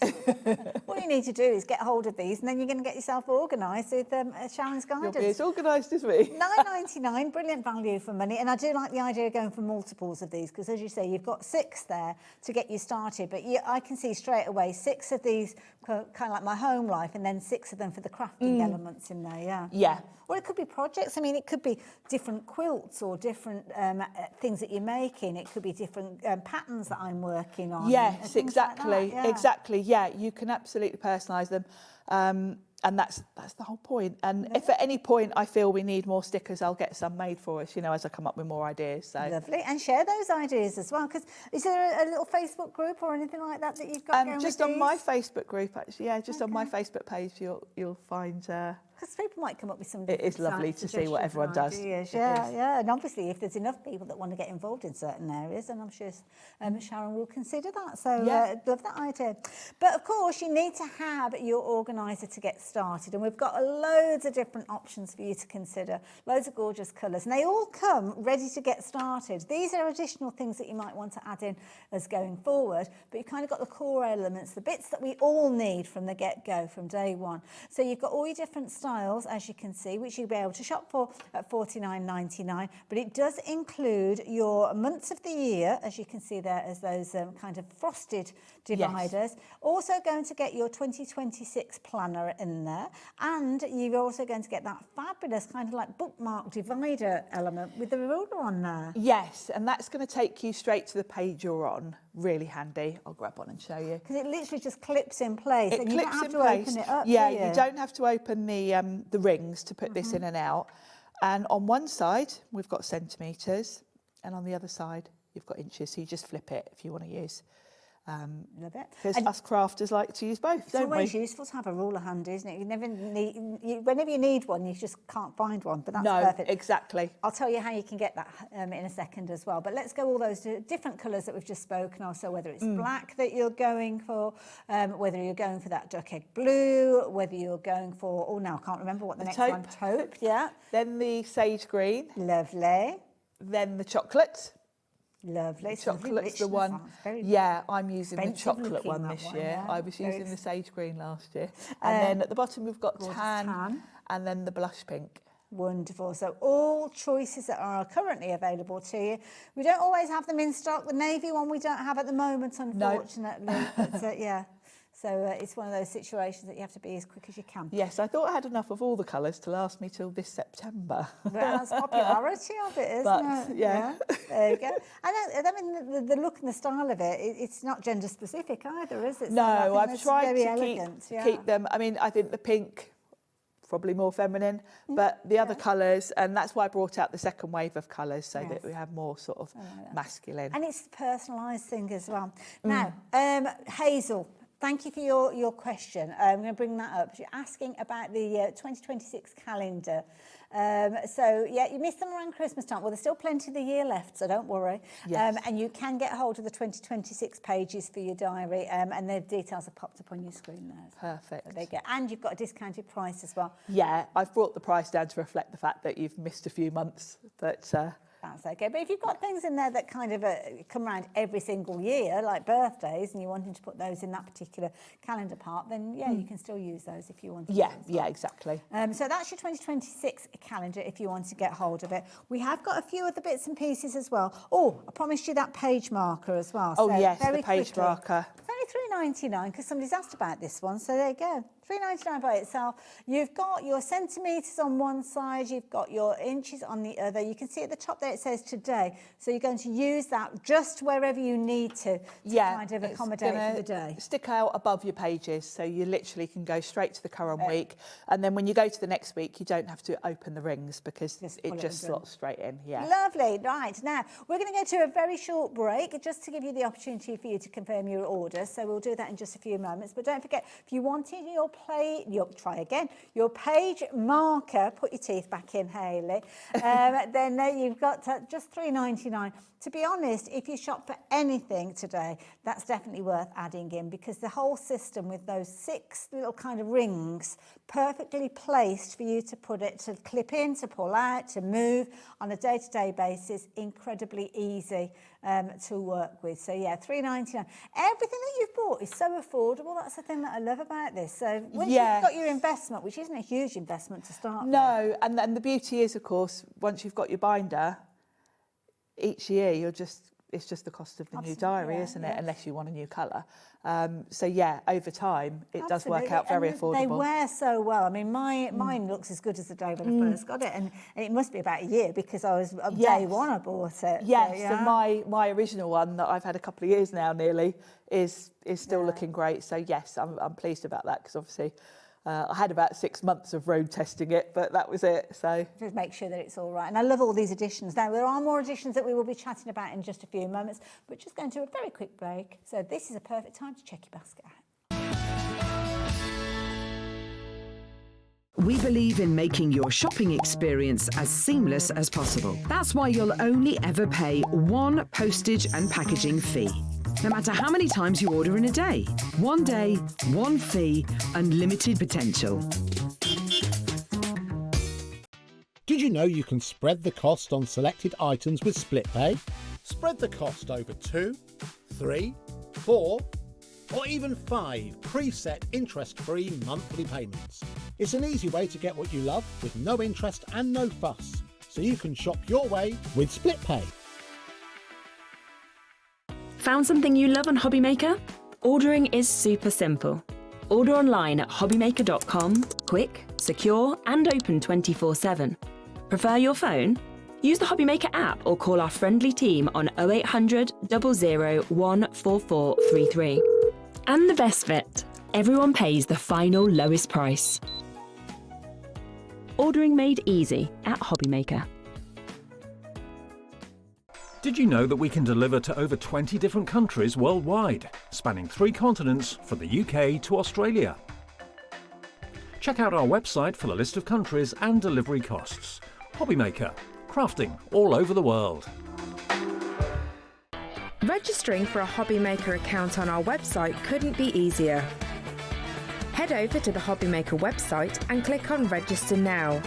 All you need to do is get hold of these, and then you're going to get yourself organised with Sharon's guidance. You'll be as organised as me. $9.99, brilliant value for money. And I do like the idea of going for multiples of these, because as you say, you've got 6 there to get you started. But I can see straight away 6 of these, kind of like my home life, and then 6 of them for the crafting elements in there, Yeah. Or it could be projects. I mean, it could be different quilts or different things that you're making. It could be different patterns that I'm working on. Yes, and exactly, like that, exactly. Yeah, you can absolutely personalise them. And that's the whole point. And if at any point I feel we need more stickers, I'll get some made for us, you know, as I come up with more ideas. So lovely. And share those ideas as well, because is there a little Facebook group or anything like that you've got going just with on my these? Facebook group, actually. Yeah, just on my Facebook page, you'll find. Because people might come up with some. It is lovely to see what everyone does. Yeah. And obviously, if there's enough people that want to get involved in certain areas, then I'm sure Sharon will consider that. So love that idea. But of course, you need to have your organiser to get started, and we've got loads of different options for you to consider. Loads of gorgeous colours, and they all come ready to get started. These are additional things that you might want to add in as going forward, but you've kind of got the core elements, the bits that we all need from the get-go, from day one. So you've got all your different styles, as you can see, which you'll be able to shop for at $49.99, but it does include your months of the year, as you can see there, as those kind of frosted dividers. Yes. Also going to get your 2026 planner in there, and you're also going to get that fabulous kind of like bookmark divider element with the ruler on there. Yes, and that's going to take you straight to the page you're on. Really handy. I'll grab one and show you. Because it literally just clips in place, and you don't have to open it up. Yeah, you don't have to open the rings to put this in and out. And on one side we've got centimetres, and on the other side you've got inches. So you just flip it if you want to use. Love it. Because us crafters like to use both, don't we? It's always useful to have a ruler handy, isn't it? You never need, whenever you need one, you just can't find one. But that's perfect. Exactly. I'll tell you how you can get that in a second as well. But let's go all those different colours that we've just spoken of. So whether it's black that you're going for, whether you're going for that duck egg blue, whether you're going for, now I can't remember what the next one, taupe, yeah. Then the sage green. Lovely. Then the chocolate. Lovely. Chocolate's the one. Yeah, I'm using the chocolate one this year. I was using the sage green last year. And then at the bottom we've got tan, and then the blush pink. Wonderful. So all choices that are currently available to you. We don't always have them in stock. The navy one we don't have at the moment, unfortunately. No. But yeah. So it's one of those situations that you have to be as quick as you can. Yes, I thought I had enough of all the colours to last me till this September. Well, that's popularity of it, isn't it? Yeah. There you go. I mean, the look and the style of it, it's not gender specific either, is it? No, I've tried to elegant, keep them. I mean, I think the pink, probably more feminine, but the other colours, and that's why I brought out the second wave of colours, so that we have more sort of masculine. And it's the personalised thing as well. Now, Hazel, thank you for your question. I'm going to bring that up. You're asking about the 2026 calendar. So, yeah, you missed them around Christmas time. Well, there's still plenty of the year left, so don't worry. Yes. And you can get hold of the 2026 pages for your diary, and the details are popped up on your screen there. Perfect. So there you go. And you've got a discounted price as well. Yeah, I've brought the price down to reflect the fact that you've missed a few months, but... That's okay. But if you've got things in there that kind of come around every single year, like birthdays, and you're wanting to put those in that particular calendar part, then, yeah, you can still use those if you want to. Yeah, exactly. So that's your 2026 calendar if you want to get hold of it. We have got a few other bits and pieces as well. Oh, I promised you that page marker as well. Oh, so yes, very the page quickly. marker. It's only $3.99 because somebody's asked about this one, so there you go. $3.99 by itself. You've got your centimetres on one side, you've got your inches on the other. You can see at the top there it says today, so you're going to use that just wherever you need to kind of accommodate for the day. Stick out above your pages, so you literally can go straight to the current week, and then when you go to the next week, you don't have to open the rings because it just slots straight in. Yeah. Lovely. Right, now we're going to go to a very short break just to give you the opportunity for you to confirm your order, so we'll do that in just a few moments. But don't forget, if you wanted your your page marker, put your teeth back in, Hayley, then you've got just $3.99. To be honest, if you shop for anything today, that's definitely worth adding in, because the whole system with those 6 little kind of rings perfectly placed for you to put it, to clip in, to pull out, to move on a day-to-day basis, incredibly easy to work with. So yeah, $3.99. Everything that you've bought is so affordable. That's the thing that I love about this. So once you've got your investment, which isn't a huge investment to start with. No, and the beauty is, of course, once you've got your binder, each year it's just the cost of the new diary, isn't it? Unless you want a new colour. So yeah, over time it does work out very affordable. They wear so well. I mean, mine looks as good as the day when I first got it, and it must be about a year because I was day one I bought it. Yes, so, yeah. and my original one that I've had a couple of years now nearly is still looking great. So yes, I'm pleased about that, because obviously I had about 6 months of road testing it, but that was it. So just make sure that it's all right. And I love all these additions. Now, there are more additions that we will be chatting about in just a few moments, but just going to a very quick break. So this is a perfect time to check your basket out. We believe in making your shopping experience as seamless as possible. That's why you'll only ever pay one postage and packaging fee, no matter how many times you order in a day. One day, one fee, unlimited potential. Did you know you can spread the cost on selected items with split pay? Spread the cost over 2, 3, 4, or even 5 preset interest-free monthly payments. It's an easy way to get what you love with no interest and no fuss, so you can shop your way with split pay. Found something you love on HobbyMaker? Ordering is super simple. Order online at hobbymaker.com, quick, secure, and open 24/7. Prefer your phone? Use the HobbyMaker app or call our friendly team on 0800 00 14433. And the best bit, everyone pays the final lowest price. Ordering made easy at HobbyMaker. Did you know that we can deliver to over 20 different countries worldwide, spanning 3 continents from the UK to Australia? Check out our website for the list of countries and delivery costs. HobbyMaker, crafting all over the world. Registering for a HobbyMaker account on our website couldn't be easier. Head over to the HobbyMaker website and click on Register Now.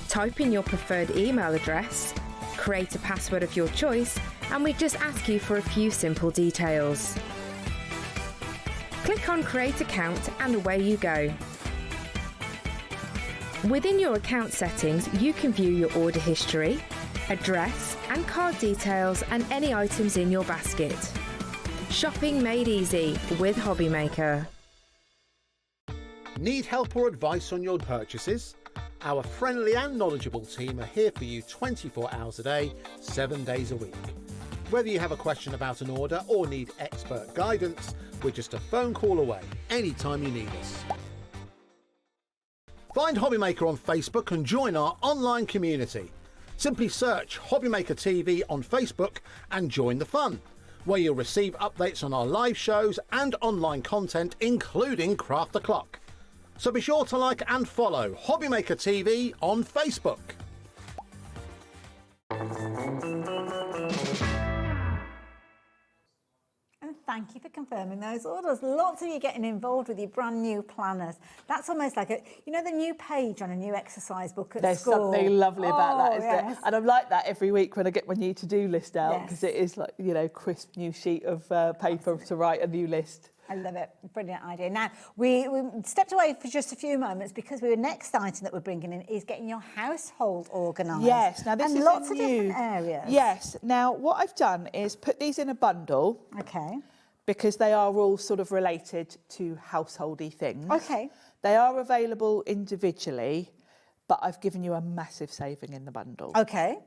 Type in your preferred email address, create a password of your choice, and we just ask you for a few simple details. Click on Create Account and away you go. Within your account settings, you can view your order history, address and card details and any items in your basket. Shopping made easy with HobbyMaker. Need help or advice on your purchases? Our friendly and knowledgeable team are here for you 24 hours a day, 7 days a week. Whether you have a question about an order or need expert guidance, we're just a phone call away anytime you need us. Find HobbyMaker on Facebook and join our online community. Simply search HobbyMaker TV on Facebook and join the fun, where you'll receive updates on our live shows and online content, including Craft the Clock. So be sure to like and follow HobbyMaker TV on Facebook. And thank you for confirming those orders. Lots of you getting involved with your brand new planners. That's almost like the new page on a new exercise book at There's school. something lovely about that, isn't yes. it? And I'm like that every week when I get my new to-do list out, because Yes. it is like, crisp new sheet of paper to write a new list. I love it. Brilliant idea. Now, we stepped away for just a few moments because the next item that we're bringing in is getting your household organised. Yes, now this and is lots a of new, different areas. Yes, now what I've done is put these in a bundle. Okay. Because they are all sort of related to householdy things. Okay. They are available individually, but I've given you a massive saving in the bundle. Okay.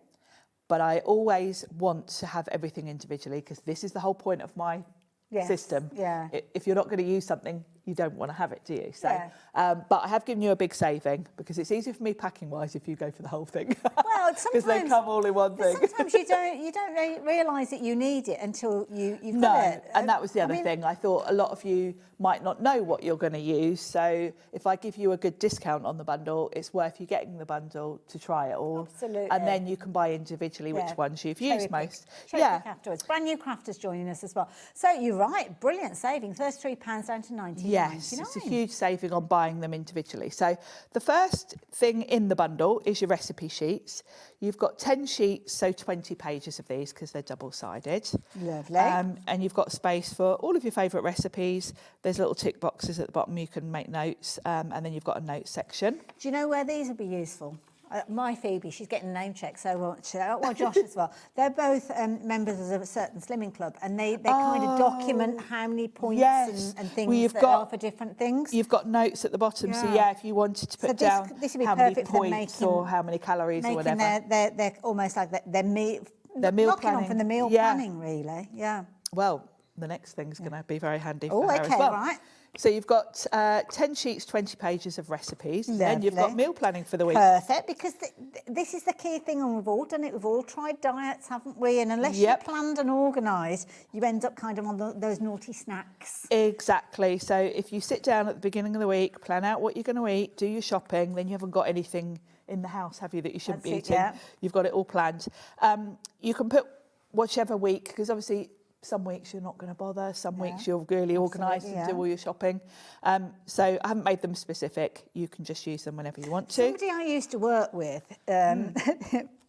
But I always want to have everything individually, because this is the whole point of my Yes, system. yeah. If you're not going to use something, you don't want to have it, do you? So, Yeah. but I have given you a big saving because it's easier for me packing wise if you go for the whole thing. Well, because they come all in one thing. Sometimes you don't realise that you need it until you've got it. And that was the other thing. I thought a lot of you might not know what you're going to use. So if I give you a good discount on the bundle, it's worth you getting the bundle to try it all. Absolutely. And then you can buy individually which ones you've used most. Cherry pick afterwards. Brand new crafters joining us as well. So you're right, brilliant saving, £33 down to £19.99. Yes, it's a huge saving on buying them individually. So the first thing in the bundle is your recipe sheets. You've got 10 sheets, so 20 pages of these because they're double-sided. Lovely. And you've got space for all of your favourite recipes. There's little tick boxes at the bottom you can make notes, and then you've got a notes section. Do you know where these would be useful? My Phoebe, she's getting name checked so much. Well, Josh as well. They're both members of a certain slimming club, and they kind of document how many points and things there are for different things. You've got notes at the bottom, so if you wanted to put down how many points or how many calories or whatever. They're almost like their meal planning. On from the meal planning, really. Yeah. Well, the next thing's going to be very handy for her as well. Right. So you've got 10 sheets, 20 pages of recipes. Lovely. Then you've got meal planning for the week. Perfect, because this is the key thing, and we've all done it. We've all tried diets, haven't we? And unless you're planned and organised, you end up kind of on those naughty snacks. Exactly. So if you sit down at the beginning of the week, plan out what you're going to eat, do your shopping, then you haven't got anything in the house, have you, that you shouldn't be eating? You've got it all planned. You can put whichever week, because obviously some weeks you're not going to bother, some weeks you're really organised and do all your shopping. So I haven't made them specific. You can just use them whenever you want to. Somebody I used to work with,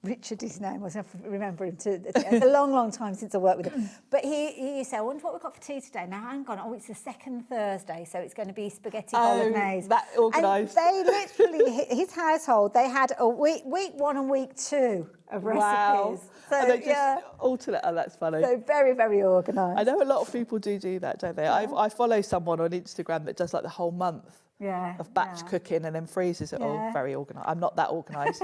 Richard, his name was, I remember him too. It's a long, long time since I worked with him. But he used to say, I wonder what we've got for tea today. Now, hang on, it's the second Thursday, so it's going to be spaghetti bolognese. That organised. And they literally, his household, they had a week 1 and week 2 of recipes. Wow. So, and they just alternate. Oh, that's funny. So very, very organised. I know a lot of people do that, don't they? I follow someone on Instagram that does like the whole month of batch cooking and then freezes it all. Very organised. I'm not that organised.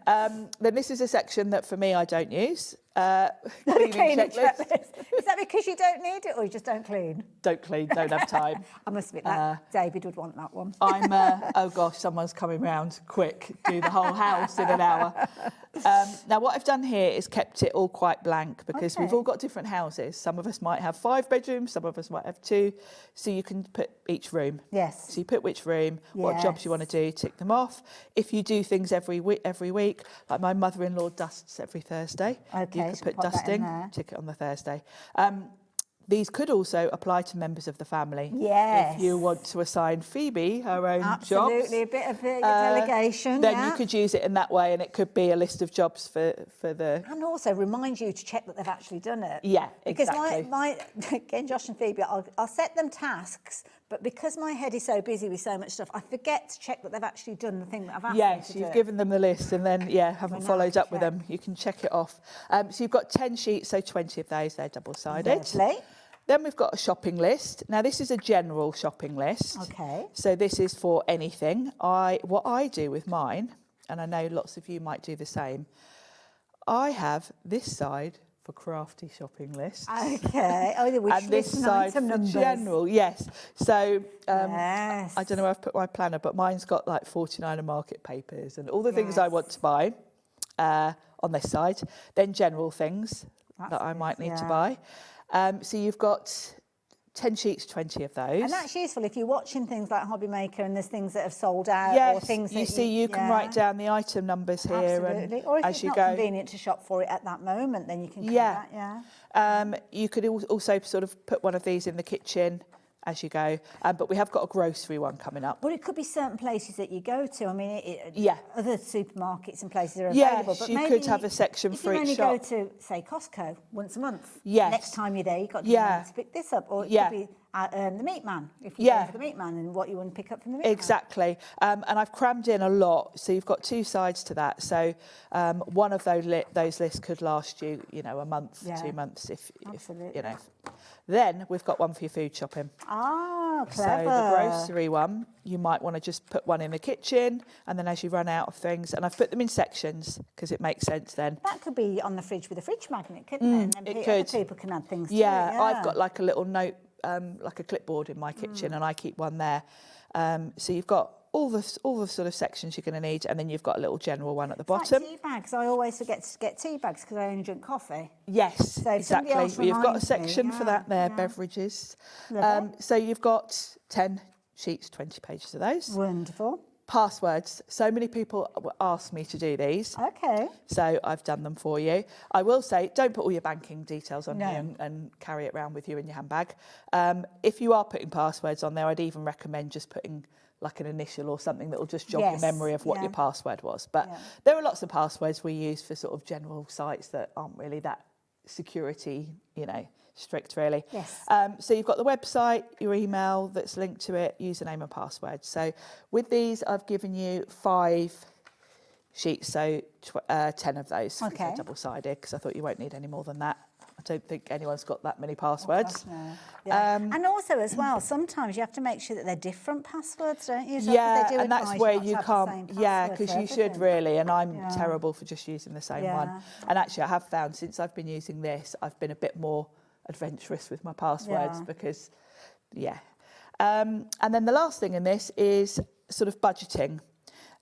Then this is a section that for me I don't use. Cleaning checklist. Is that because you don't need it or you just don't clean? Don't clean, don't have time. I must admit that David would want that one. I'm, oh gosh, someone's coming round, quick, do the whole house in an hour. Now what I've done here is kept it all quite blank because we've all got different houses. Some of us might have 5 bedrooms, some of us might have 2. So you can put each room. Yes. So you put which room, what jobs you want to do, tick them off. If you do things every week, like my mother-in-law dusts every Thursday. Okay. You could put dusting, tick it on the Thursday. These could also apply to members of the family. Yes. If you want to assign Phoebe her own jobs. Absolutely, a bit of delegation. Then you could use it in that way, and it could be a list of jobs for the... And also remind you to check that they've actually done it. Yeah, exactly. Because again, Josh and Phoebe, I'll set them tasks, but because my head is so busy with so much stuff, I forget to check that they've actually done the thing that I've asked them to do. Yes, you've given them the list and then, haven't followed up with them. You can check it off. So you've got 10 sheets, so 20 of those, they're double-sided. Lovely. Then we've got a shopping list. Now, this is a general shopping list. Okay. So this is for anything. What I do with mine, and I know lots of you might do the same, I have this side for crafty shopping lists. Okay. Oh, the wish and this list side for numbers. general, yes. So yes. I don't know where I've put my planner, but mine's got like 49er market papers and all the things I want to buy on this side. Then general things that I might need to buy. So you've got 10 sheets, 20 of those. And that's useful if you're watching things like Hobby Maker and there's things that have sold out or things that you can write down the item numbers here. Absolutely. And or if as it's you not go. convenient to shop for it at that moment, then you can do that, You could also sort of put one of these in the kitchen as you go. But we have got a grocery one coming up. But it could be certain places that you go to. I mean, other supermarkets and places are yes, available. But you maybe could have a section for each shop. If you only go to, say, Costco once a month, yes. next time you're there, you've got to pick this up. Or it could be the meat man, if you go to the meat man and what you want to pick up from the meat man. Exactly. And I've crammed in a lot. So you've got 2 sides to that. So one of those lists could last you, a month, 2 months, if you know. Then we've got one for your food shopping. Ah, clever. So the grocery one, you might want to just put one in the kitchen, and then as you run out of things, and I've put them in sections because it makes sense then. That could be on the fridge with a fridge magnet, couldn't it? And it other could. people can add things to it. Yeah, I've got like a little note like a clipboard in my kitchen, and I keep one there. So you've got all the sort of sections you're going to need, and then you've got a little general one at the bottom. Like tea bags. I always forget to get tea bags because I only drink coffee. Yes, So if somebody exactly. else Well, you've got a reminds me, section for that there, beverages. So you've got 10 sheets, 20 pages of those. Wonderful. Passwords. So many people ask me to do these. Okay. So I've done them for you. I will say, don't put all your banking details on here and carry it around with you in your handbag. If you are putting passwords on there, I'd even recommend just putting like an initial or something that will just jog your memory of what your password was. But there are lots of passwords we use for sort of general sites that aren't really that security, strict really. Yes. So you've got the website, your email that's linked to it, username and password. So with these, I've given you 5 sheets, so 10 of those. Okay. Double-sided, because I thought you won't need any more than that. I don't think anyone's got that many passwords. Oh, gosh, no. Yeah. And also as well, sometimes you have to make sure that they're different passwords, don't you? So And that's where you can't, because you should really, and I'm terrible for just using the same one. And actually I have found since I've been using this, I've been a bit more adventurous with my passwords because, and then the last thing in this is sort of budgeting.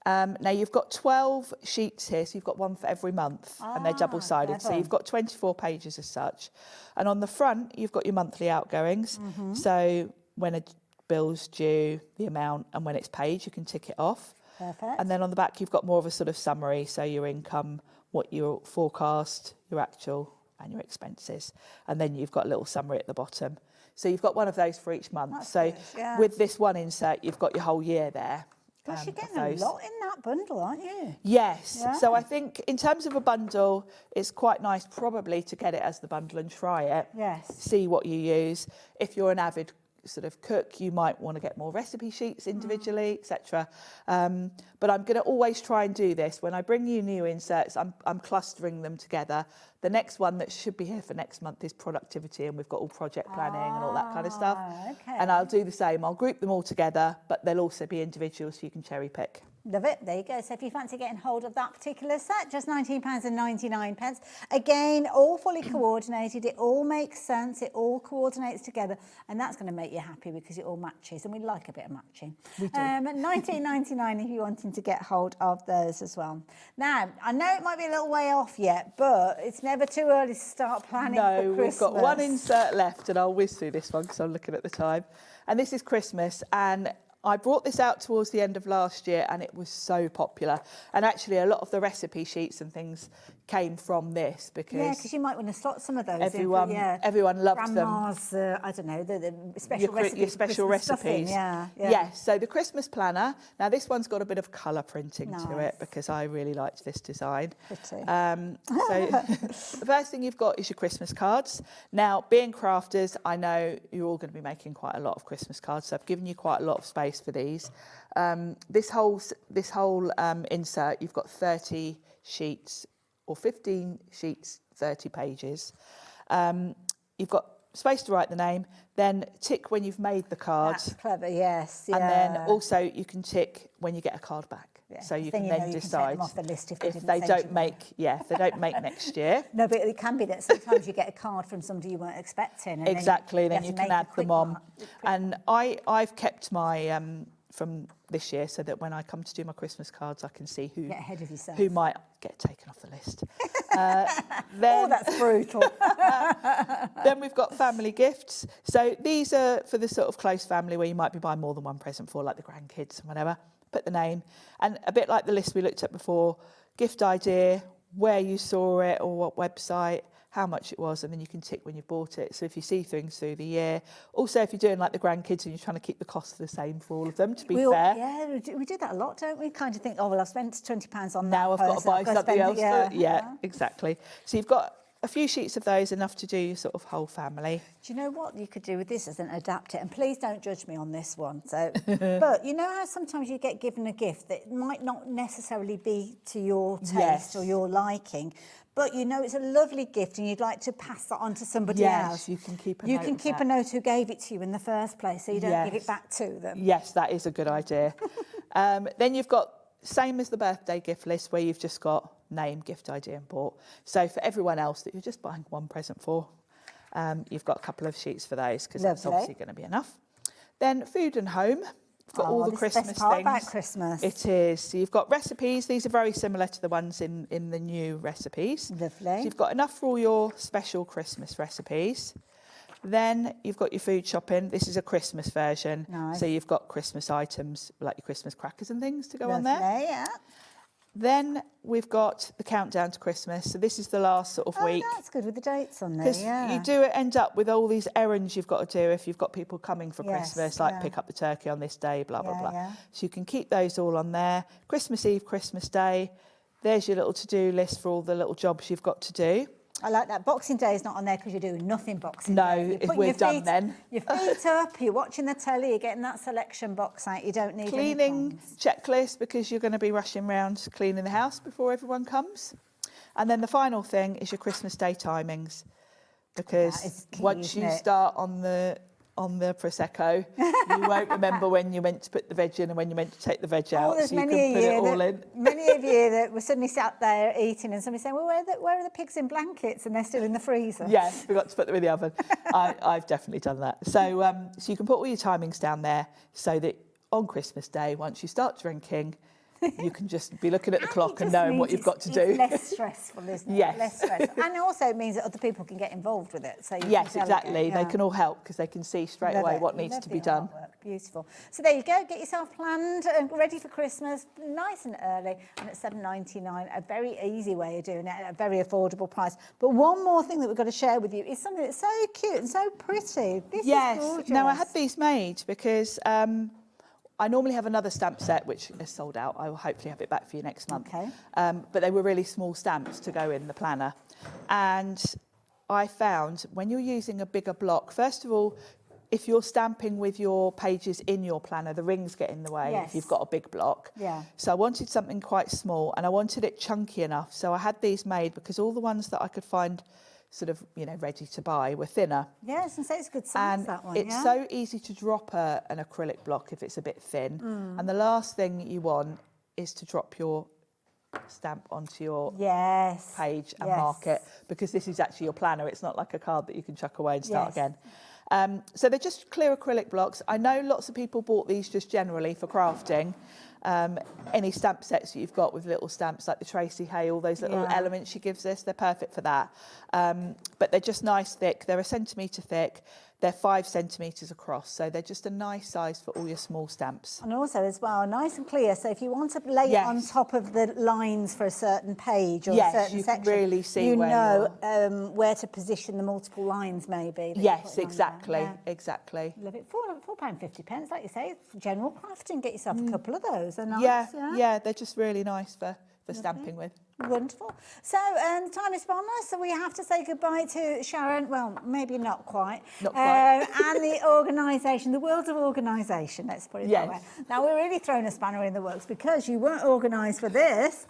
Now you've got 12 sheets here, so you've got one for every month, and they're double-sided. So you've got 24 pages as such. And on the front, you've got your monthly outgoings. So when a bill's due, the amount, and when it's paid, you can tick it off. Perfect. And then on the back, you've got more of a sort of summary, so your income, what your forecast, your actual, and your expenses. And then you've got a little summary at the bottom. So you've got one of those for each month. That's so good, with this one insert, you've got your whole year there. Gosh, you're getting a lot in that bundle, aren't you? Yes. Yeah. So I think in terms of a bundle, it's quite nice probably to get it as the bundle and try it. Yes. See what you use. If you're an avid sort of cook, you might want to get more recipe sheets individually, etc. But I'm going to always try and do this. When I bring you new inserts, I'm clustering them together. The next one that should be here for next month is productivity, and we've got all project planning and all that kind of stuff. Okay. And I'll do the same. I'll group them all together, but they'll also be individual, so you can cherry pick. Love it. There you go. So if you fancy getting hold of that particular set, just £19.99. Again, all fully coordinated. It all makes sense. It all coordinates together. And that's going to make you happy because it all matches. And we like a bit of matching. We do. £19.99 if you're wanting to get hold of those as well. Now, I know it might be a little way off yet, but it's never too early to start planning for Christmas. We've got one insert left, and I'll whiz through this one because I'm looking at the time. And this is Christmas. And I brought this out towards the end of last year, and it was so popular. And actually, a lot of the recipe sheets and things came from this because you might want to slot some of those. Everyone loved Grandma's, them. I don't know, the special recipes. Your special recipes. Yeah. Yes. So the Christmas planner. Now this one's got a bit of colour printing to it because I really liked this design. Pretty. So the first thing you've got is your Christmas cards. Now, being crafters, I know you're all going to be making quite a lot of Christmas cards, so I've given you quite a lot of space for these. This whole insert, you've got 30 sheets or 15 sheets, 30 pages. You've got space to write the name, then tick when you've made the cards. That's clever, yes. And then also you can tick when you get a card back. Yeah. So you then can then you decide can take them off the list if they don't make if they don't make next year. No, but it can be that sometimes you get a card from somebody you weren't expecting. And Exactly, then you have to can make add a quick them on. mark. And I've kept my from this year so that when I come to do my Christmas cards, I can see who Get ahead of yourself. who might get taken off the list. Oh, that's brutal. Then we've got family gifts. So these are for the sort of close family where you might be buying more than one present for, like the grandkids and whatever. Put the name, and a bit like the list we looked at before, gift idea, where you saw it or what website, how much it was, and then you can tick when you bought it. So if you see things through the year. Also, if you're doing like the grandkids and you're trying to keep the cost the same for all of them, to be fair. Yeah, we do that a lot, don't we? Kind of think, oh, well, I've spent £20 on that. Now I've got to buy something else. Yeah, exactly. So you've got a few sheets of those, enough to do your sort of whole family. Do you know what you could do with this as an adapt it? And please don't judge me on this one. So, but you know how sometimes you get given a gift that might not necessarily be to your taste or your liking, but you know it's a lovely gift and you'd like to pass that on to somebody else. Yes, you can keep a You note can of keep that. a note who gave it to you in the first place, so you don't give it back to them. Yes, that is a good idea. Then you've got, same as the birthday gift list, where you've just got name, gift idea and bought. So for everyone else that you're just buying one present for. You've got a couple of sheets for those because that's Lovely. obviously going to be enough. Then food and home. We've got all the this is Christmas the best part things. about Christmas. It is. So you've got recipes. These are very similar to the ones in the new recipes. Lovely. So you've got enough for all your special Christmas recipes. Then you've got your food shopping. This is a Christmas version. Nice. So you've got Christmas items like your Christmas crackers and things to go on Lovely, there. yeah. Then we've got the countdown to Christmas. So this is the last sort of week. That's good with the dates on there, Because yeah. you do end up with all these errands you've got to do if you've got people coming for Yes, Christmas, like yeah. pick up the turkey on this day, blah, blah, Yeah, blah. yeah. So you can keep those all on there. Christmas Eve, Christmas Day. There's your little to-do list for all the little jobs you've got to do. I like that. Boxing Day is not on there because you're doing nothing Boxing No, Day. You're if putting we're your done feet, then. Your feet up, you're watching the telly, you're getting that selection box out. You don't need any Cleaning plans. checklist because you're going to be rushing around cleaning the house before everyone comes. And then the final thing is your Christmas Day timings. Because That is key, once isn't you it? start on the Prosecco, you won't remember when you meant to put the veg in and when you meant to take the veg out. there's So you many can a put it year all that, in. many of you that were suddenly sat there eating and somebody saying, well, where are the pigs in blankets? And they're still in the freezer. Yes, forgot to put them in the oven. I've definitely done that. So you can put all your timings down there so that on Christmas Day, once you start drinking, you can just be looking at the clock and knowing what you've got to do. It's less stressful, isn't it? Yes. Less stressful. And also it means that other people can get involved with it. So you Yes, can exactly. delegate, yeah. They can all help because they can see straight Love away it. what needs to be Lovely done. artwork. Beautiful. So there you go. Get yourself planned and ready for Christmas, nice and early, and at $7.99, a very easy way of doing it at a very affordable price. But one more thing that we've got to share with you is something that's so cute and so pretty. This is gorgeous. Now I had these made because I normally have another stamp set which is sold out. I will hopefully have it back for you next month. Okay. But they were really small stamps to go in the planner. And I found when you're using a bigger block, first of all, if you're stamping with your pages in your planner, the rings get in the way Yes. if you've got a big block. Yeah. So I wanted something quite small and I wanted it chunky enough. So I had these made because all the ones that I could find sort of, ready to buy were thinner. Yes, and so it's a good size, And that one, it's yeah? so easy to drop an acrylic block if it's a bit thin. And the last thing you want is to drop your stamp onto your page and mark it, because this is actually your planner. It's not like a card that you can chuck away and start again. So they're just clear acrylic blocks. I know lots of people bought these just generally for crafting. Any stamp sets that you've got with little stamps like the Tracy Hay, all those little elements she gives us, they're perfect for that. But they're just nice thick. They're 1 centimetre thick. They're 5 centimetres across. So they're just a nice size for all your small stamps. And also as well, nice and clear. So if you want to lay it on top of the lines for a certain page or a certain you section, can really see you where know where to position the multiple lines maybe. that you're Yes, putting on exactly, there. exactly. Love it. £4.50, like you say, general crafting. Get yourself a couple of those. They're nice. Yeah, they're just really nice for stamping with. Wonderful. So time is upon us, so we have to say goodbye to Sharon. Well, maybe not quite. Not quite. And the organisation, the world of organisation, let's put it that way. Yes. Now, we're really throwing a spanner in the works because you weren't organised for this.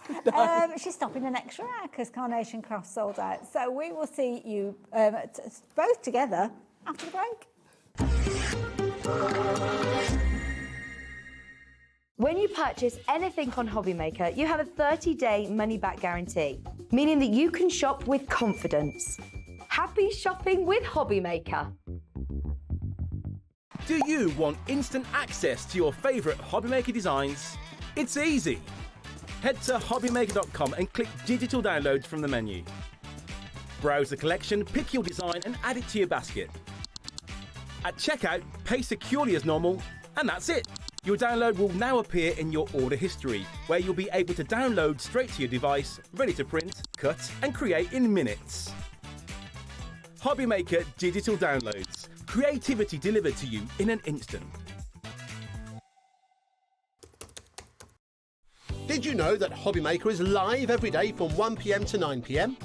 She's stopping an extra hour because Carnation Crafts sold out. So we will see you both together after the break. When you purchase anything on HobbyMaker, you have a 30-day money-back guarantee, meaning that you can shop with confidence. Happy shopping with HobbyMaker. Do you want instant access to your favourite HobbyMaker designs? It's easy. Head to hobbymaker.com and click Digital Downloads from the menu. Browse the collection, pick your design and add it to your basket. At checkout, pay securely as normal, and that's it. Your download will now appear in your order history, where you'll be able to download straight to your device, ready to print, cut and create in minutes. HobbyMaker Digital Downloads. Creativity delivered to you in an instant. Did you know that HobbyMaker is live every day from 1 p.m. to 9 p.m?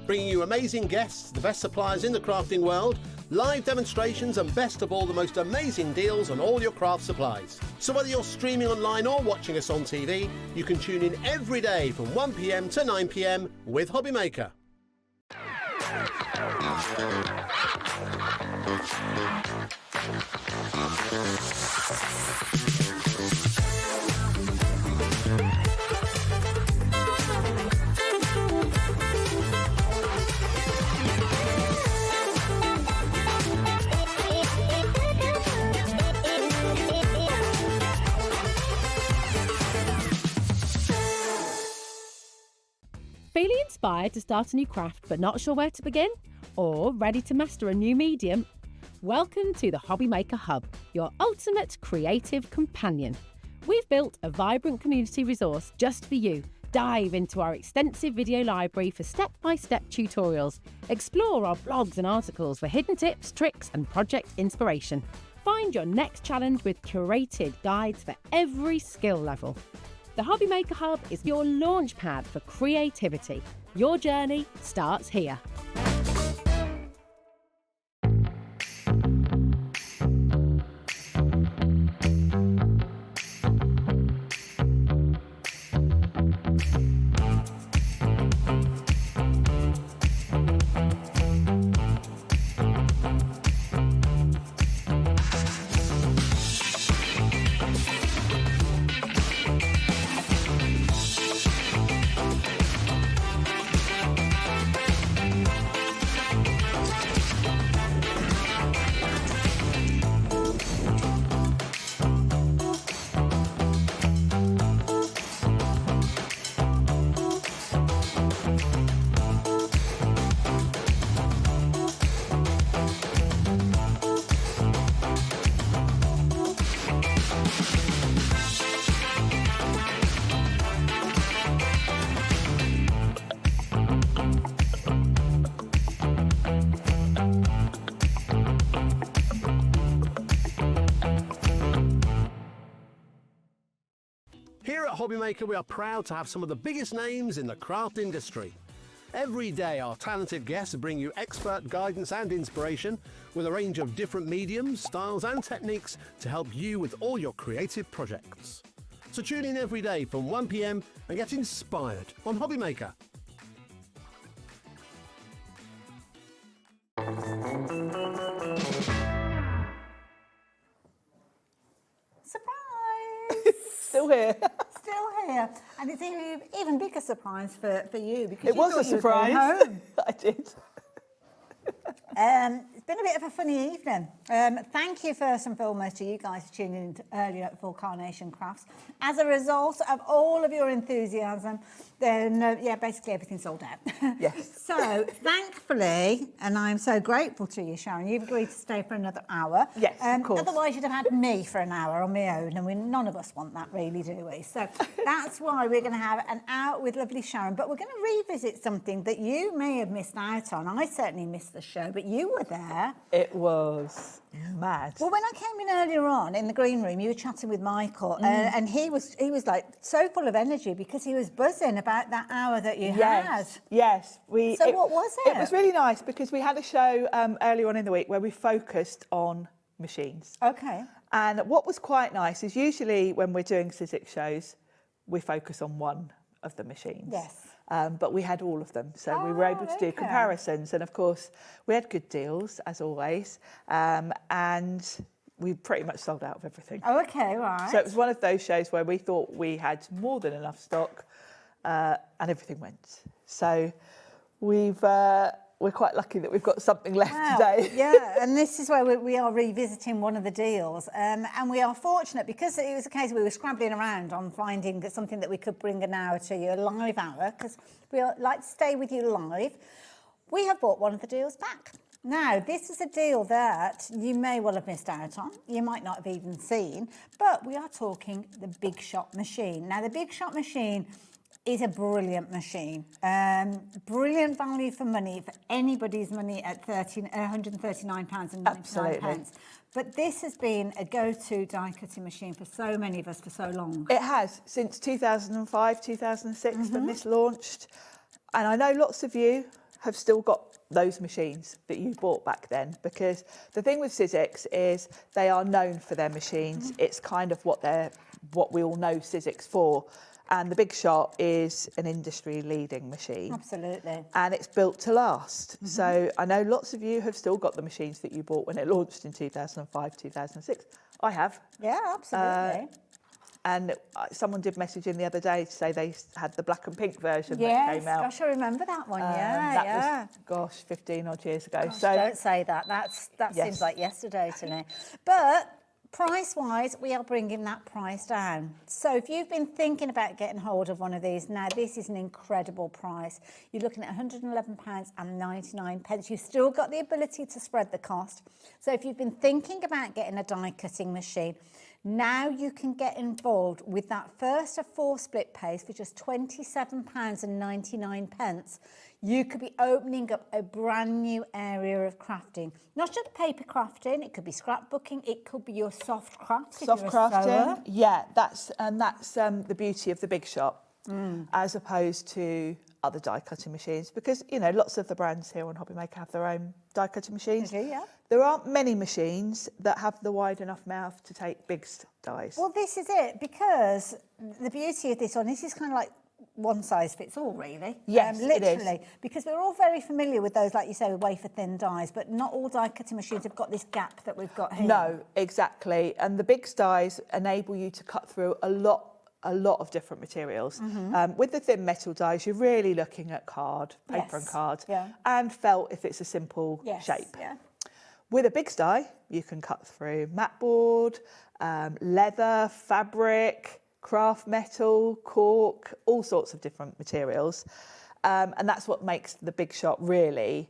Bringing you amazing guests, the best suppliers in the crafting world, live demonstrations and best of all, the most amazing deals on all your craft supplies. So whether you're streaming online or watching us on TV, you can tune in every day from 1 p.m. to 9 p.m. with HobbyMaker. Feeling inspired to start a new craft but not sure where to begin? Or ready to master a new medium? Welcome to the Hobby Maker Hub, your ultimate creative companion. We've built a vibrant community resource just for you. Dive into our extensive video library for step-by-step tutorials. Explore our blogs and articles for hidden tips, tricks and project inspiration. Find your next challenge with curated guides for every skill level. The Hobby Maker Hub is your launch pad for creativity. Your journey starts here. Here at Hobby Maker, we are proud to have some of the biggest names in the craft industry. Every day, our talented guests bring you expert guidance and inspiration with a range of different mediums, styles and techniques to help you with all your creative projects. So tune in every day from 1 p.m. and get inspired on Hobby Maker. Surprise! Still here. Still here. And it's an even bigger surprise for you because It was a surprise. I did. It's been a bit of a funny evening. Thank you first and foremost to you guys for tuning in earlier for Carnation Crafts. As a result of all of your enthusiasm, then basically everything sold out. Yes. So thankfully, and I'm so grateful to you, Sharon, you've agreed to stay for another hour. Yes, of course. Otherwise, you'd have had me for an hour on my own, and none of us want that, really, do we? So that's why we're going to have an hour with lovely Sharon. But we're going to revisit something that you may have missed out on. I certainly missed the show, but you were there. It was mad. Well, when I came in earlier on in the green room, you were chatting with Michael, and he was like so full of energy because he was buzzing about that hour that you had. Yes. So what was it? It was really nice because we had a show earlier on in the week where we focused on machines. Okay. And what was quite nice is usually when we're doing Sizzix shows, we focus on one of the machines. Yes. But we had all of them, so we were able to do comparisons. And of course, we had good deals, as always, and we pretty much sold out of everything. Oh, okay, right. So it was one of those shows where we thought we had more than enough stock, and everything went. So we're quite lucky that we've got something left today. Yeah, and this is where we are revisiting one of the deals. And we are fortunate because it was a case we were scrambling around on finding something that we could bring an hour to you, a live hour, because we like to stay with you live. We have bought one of the deals back. Now, this is a deal that you may well have missed out on. You might not have even seen, but we are talking the Big Shot machine. Now, the Big Shot machine is a brilliant machine. Brilliant value for money, for anybody's money at £139.99. Absolutely. But this has been a go-to die cutting machine for so many of us for so long. It has, since 2005, 2006 when this launched. And I know lots of you have still got those machines that you bought back then, because the thing with Sizzix is they are known for their machines. It's kind of what we all know Sizzix for. And the Big Shot is an industry-leading machine. Absolutely. And it's built to last. So I know lots of you have still got the machines that you bought when it launched in 2005, 2006. I have. Yeah, absolutely. And someone did message in the other day to say they had the black and pink version that came out. Gosh, I remember that one, That was, 15 odd years ago. Gosh, don't say that. That seems like yesterday to me. But Price-wise, we are bringing that price down. So if you've been thinking about getting hold of one of these, now this is an incredible price. You're looking at £111.99. You've still got the ability to spread the cost. So if you've been thinking about getting a die cutting machine, now you can get involved with that first of 4 split pays for just £27.99. You could be opening up a brand new area of crafting. Not just paper crafting, it could be scrapbooking, it could be your soft crafts. Soft crafting, yeah, that's the beauty of the big shop, as opposed to other die cutting machines, because you know lots of the brands here on Hobbymaker have their own die cutting machines. Yeah. There aren't many machines that have the wide enough mouth to take big dies. Well, this is it, because the beauty of this one, this is kind of like one size fits all, really. Yes, literally, it is. because we're all very familiar with those, like you say, with wafer thin dies, but not all die cutting machines have got this gap that we've got here. No, exactly. And the big dies enable you to cut through a lot of different materials. With the thin metal dies, you're really looking at card, paper and card, and felt if it's a simple shape. Yeah. With a big die, you can cut through mat board, leather, fabric, craft metal, cork, all sorts of different materials. And that's what makes the big shop really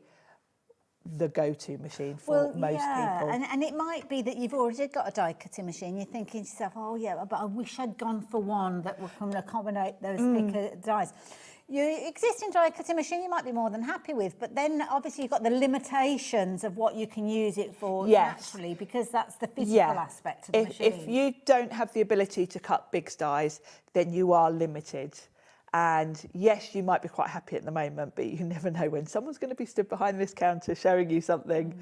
the go-to machine for most people. And it might be that you've already got a die cutting machine. You're thinking to yourself, oh yeah, but I wish I'd gone for one that would come and accommodate those thicker dies. Your existing die cutting machine you might be more than happy with, but then obviously you've got the limitations of what you can use it for naturally, because that's the physical aspect of the machine. If you don't have the ability to cut big dies, then you are limited. And yes, you might be quite happy at the moment, but you never know when someone's going to be stood behind this counter showing you something.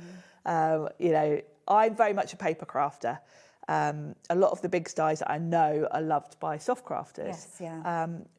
You know, I'm very much a paper crafter. A lot of the big dies that I know are loved by soft crafters.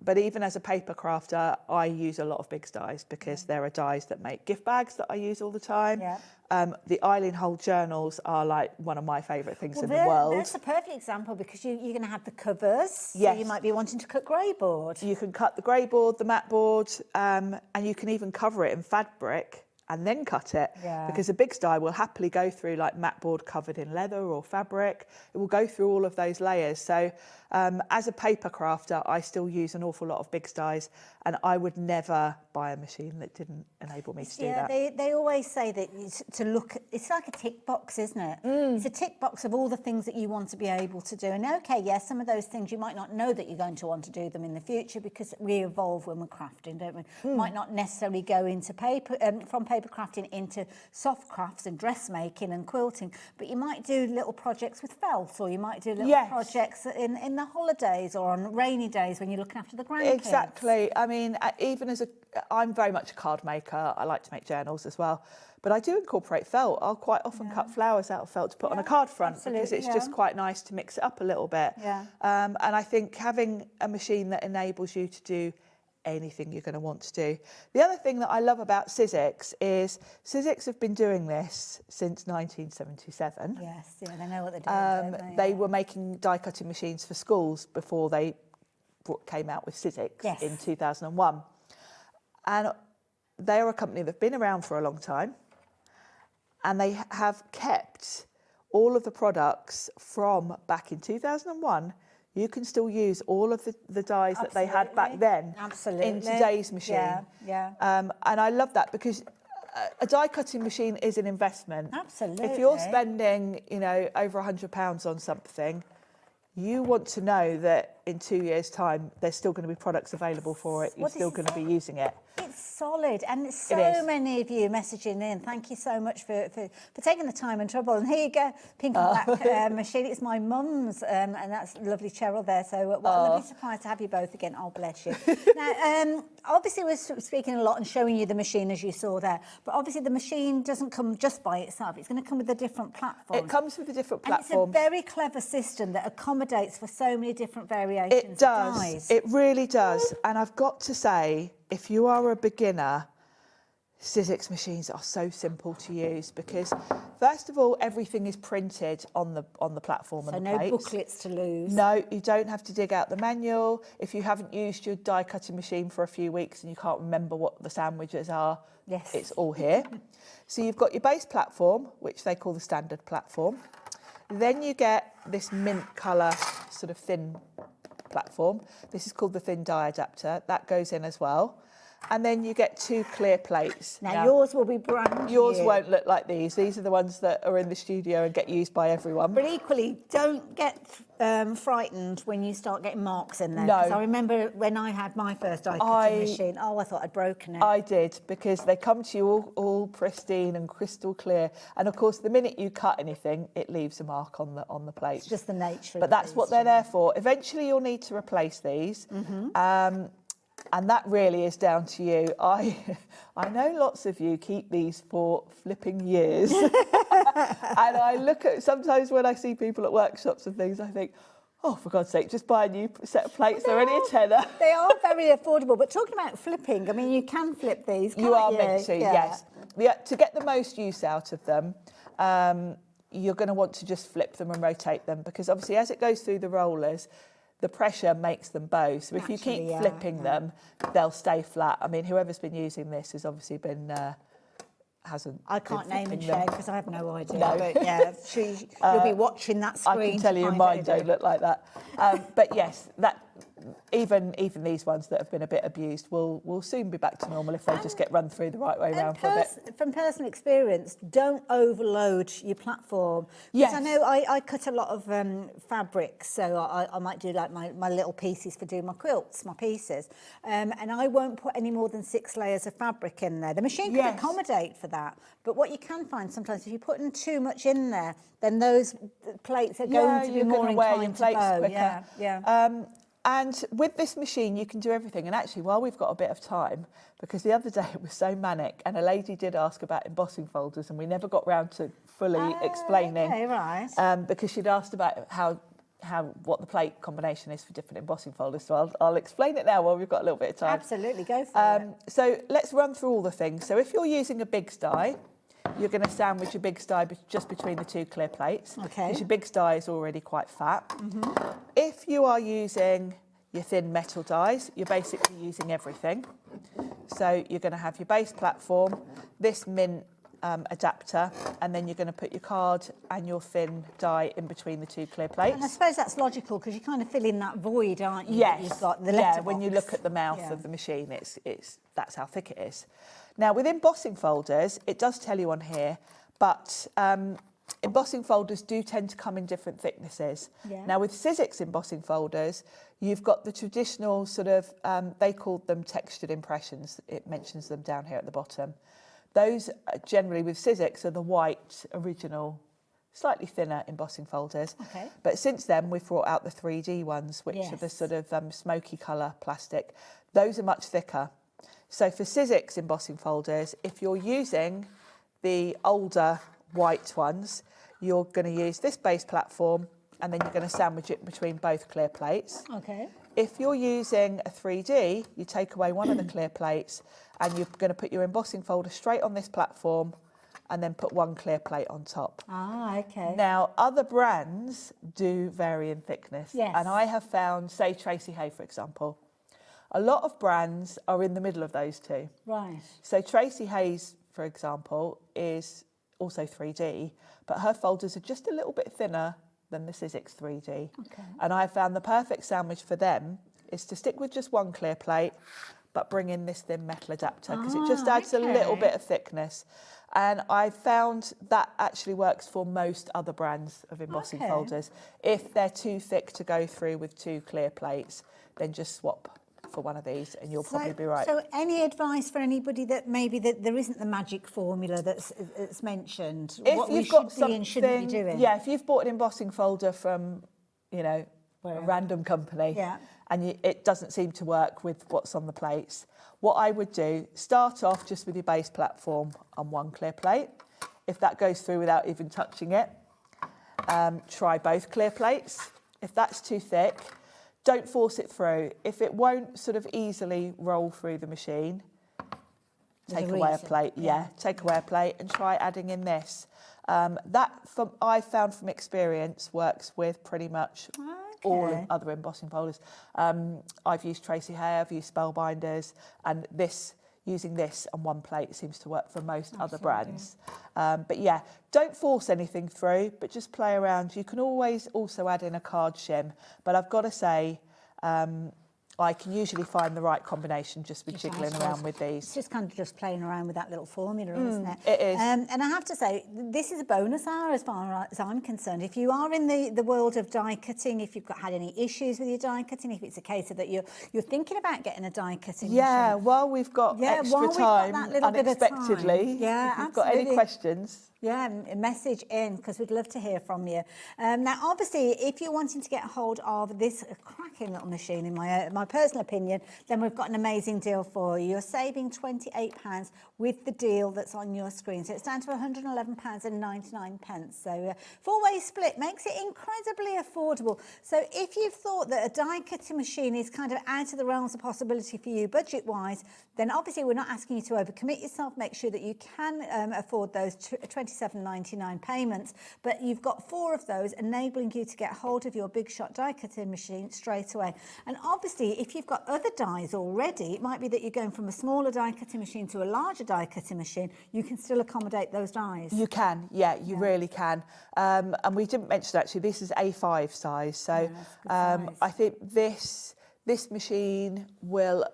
But even as a paper crafter, I use a lot of big dies because there are dies that make gift bags that I use all the time. The Eveline Whole journals are like one of my favourite things in the world. That's a perfect example, because you're going to have the covers. So you might be wanting to cut grey board. You can cut the grey board, the mat board, and you can even cover it in fabric and then cut it, because a big die will happily go through like mat board covered in leather or fabric. It will go through all of those layers. So as a paper crafter, I still use an awful lot of big dies, and I would never buy a machine that didn't enable me to do that. They always say that to look, it's like a tick box, isn't it? It's a tick box of all the things that you want to be able to do. And okay, yes, some of those things you might not know that you're going to want to do them in the future, because we evolve when we're crafting, don't we? Might not necessarily go into paper, from paper crafting into soft crafts and dressmaking and quilting, but you might do little projects with felt, or you might do little projects in the holidays or on rainy days when you're looking after the grandkids. Exactly. I mean, even I'm very much a card maker. I like to make journals as well, but I do incorporate felt. I'll quite often cut flowers out of felt to put on a card front, because it's just quite nice to mix it up a little bit. And I think having a machine that enables you to do anything you're going to want to do. The other thing that I love about Sizzix is Sizzix have been doing this since 1977. Yes, they know what they're doing, don't they? They were making die cutting machines for schools before they came out with Sizzix in 2001. And they are a company that have been around for a long time, and they have kept all of the products from back in 2001. You can still use all of the dies that they had back then in today's machine. And I love that, because a die cutting machine is an investment. Absolutely. If you're spending, you know, over £100 on something, you want to know that in 2 years' time, there's still going to be products available for it. You're still going to be using it. It's solid, and so many of you messaging in. Thank you so much for taking the time and trouble. And here you go, pink and black machine. It's my mum's, and that's lovely Cheryl there. So what a lovely surprise to have you both again. Oh, bless you. Now, obviously we're speaking a lot and showing you the machine as you saw there, but obviously the machine doesn't come just by itself. It's going to come with a different platform. It comes with a different platform. And it's a very clever system that accommodates for so many different variations. It does. It really does. And I've got to say, if you are a beginner, Sizzix machines are so simple to use, because first of all, everything is printed on the platform and the plates. So no booklets to lose. No, you don't have to dig out the manual. If you haven't used your die cutting machine for a few weeks and you can't remember what the sandwiches are, it's all here. So you've got your base platform, which they call the standard platform. Then you get this mint colour sort of thin platform. This is called the thin die adapter. That goes in as well. And then you get 2 clear plates. Now yours will be brand Yours new. won't look like these. These are the ones that are in the studio and get used by everyone. But equally, don't get frightened when you start getting marks in there. No. Because I remember when I had my first die cutting machine, I thought I'd broken it. I did, because they come to you all pristine and crystal clear. And of course, the minute you cut anything, it leaves a mark on the plate. It's just the nature of But that's these, what they're there for. Eventually, you'll need to replace these. And that really is down to you. I know lots of you keep these for flipping years. And I look at, sometimes when I see people at workshops and things, I think, oh, for God's sake, just buy a new set of plates. They're only a tenner. They are very affordable. But talking about flipping, I mean, you can flip these, can't you? You are meant to, yes. To get the most use out of them, you're going to want to just flip them and rotate them, because obviously as it goes through the rollers, the pressure makes them bow. So if you keep flipping them, they'll stay flat. I mean, whoever's been using this has obviously been, I can't name and shame because I have no idea. No. But yeah, you'll be watching that screen. I can tell you mine don't look like that. But yes, that even these ones that have been a bit abused will soon be back to normal if they just get run through the right way around for a bit. From personal experience, don't overload your platform. Yes. I know I cut a lot of fabrics, so I might do like my little pieces for doing my quilts, my pieces, and I won't put any more than 6 layers of fabric in there. The machine can accommodate for that, but what you can find sometimes, if you're putting too much in there, then those plates are going to be more inclined to bow. And with this machine, you can do everything. And actually, while we've got a bit of time, because the other day it was so manic, and a lady did ask about embossing folders, and we never got round to fully explaining. Okay, right. Because she'd asked about what the plate combination is for different embossing folders. So I'll explain it now while we've got a little bit of time. Absolutely, go for it. So let's run through all the things. So if you're using a big die, you're going to sandwich your big die just between the 2 clear plates. Okay. Because your big die is already quite fat. If you are using your thin metal dies, you're basically using everything. So you're going to have your base platform, this mint adapter, and then you're going to put your card and your thin die in between the 2 clear plates. And I suppose that's logical because you're kind of filling that void, aren't you? Yes. That you've got the when you look at the mouth of the machine, that's how thick it is. Now, with embossing folders, it does tell you on here, but embossing folders do tend to come in different thicknesses. Now, with Sizzix embossing folders, you've got the traditional sort of, they called them textured impressions. It mentions them down here at the bottom. Those generally with Sizzix are the white original, slightly thinner embossing folders. Okay. But since then, we've brought out the 3D ones, which are the sort of smoky colour plastic. Those are much thicker. So for Sizzix embossing folders, if you're using the older white ones, you're going to use this base platform, and then you're going to sandwich it between both clear plates. Okay. If you're using a 3D, you take away one of the clear plates, and you're going to put your embossing folder straight on this platform, and then put 1 clear plate on top. Ah, okay. Now, other brands do vary in thickness. Yes. And I have found, say, Tracy Hay, for example, a lot of brands are in the middle of those two. Right. So Tracy Hayes, for example, is also 3D, but her folders are just a little bit thinner than the Sizzix 3D. Okay. And I found the perfect sandwich for them is to stick with just 1 clear plate, but bring in this thin metal adapter, because it just adds a little bit of thickness. And I found that actually works for most other brands of embossing folders. If they're too thick to go through with 2 clear plates, then just swap for one of these and you'll probably be right. So any advice for anybody that maybe that there isn't the magic formula that's mentioned? If what you've we got should be and shouldn't be doing? Yeah, if you've bought an embossing folder from, a random company and it doesn't seem to work with what's on the plates, what I would do, start off just with your base platform on 1 clear plate. If that goes through without even touching it, try both clear plates. If that's too thick, don't force it through. If it won't sort of easily roll through the machine, take away a plate. Take away a plate and try adding in this. I found from experience works with pretty much all other embossing folders. I've used Tracy Hay, I've used Spellbinders, and this using this on one plate seems to work for most other brands. But yeah, don't force anything through, but just play around. You can always also add in a card shim, but I've got to say, I can usually find the right combination just with jiggling around with these. It's just kind of just playing around with that little formula, isn't it? It is. And I have to say, this is a bonus hour as far as I'm concerned. If you are in the world of die cutting, if you've had any issues with your die cutting, if it's a case of that you're thinking about getting a die cutting machine. While we've got extra time, unexpectedly, yeah, if you've got any questions. Yeah, message in, because we'd love to hear from you. Now, obviously, if you're wanting to get hold of this cracking little machine, in my personal opinion, then we've got an amazing deal for you. You're saving £28 with the deal that's on your screen. So it's down to £111.99. So four-way split makes it incredibly affordable. So if you've thought that a die cutting machine is kind of out of the realms of possibility for you budget-wise, then obviously we're not asking you to overcommit yourself. Make sure that you can afford those £27.99 payments, but you've got 4 of those enabling you to get hold of your big shot die cutting machine straight away. And obviously, if you've got other dies already, it might be that you're going from a smaller die cutting machine to a larger die cutting machine. You can still accommodate those dies. You can, yeah, you really can. And we didn't mention actually, this is A5 size. So I think this machine will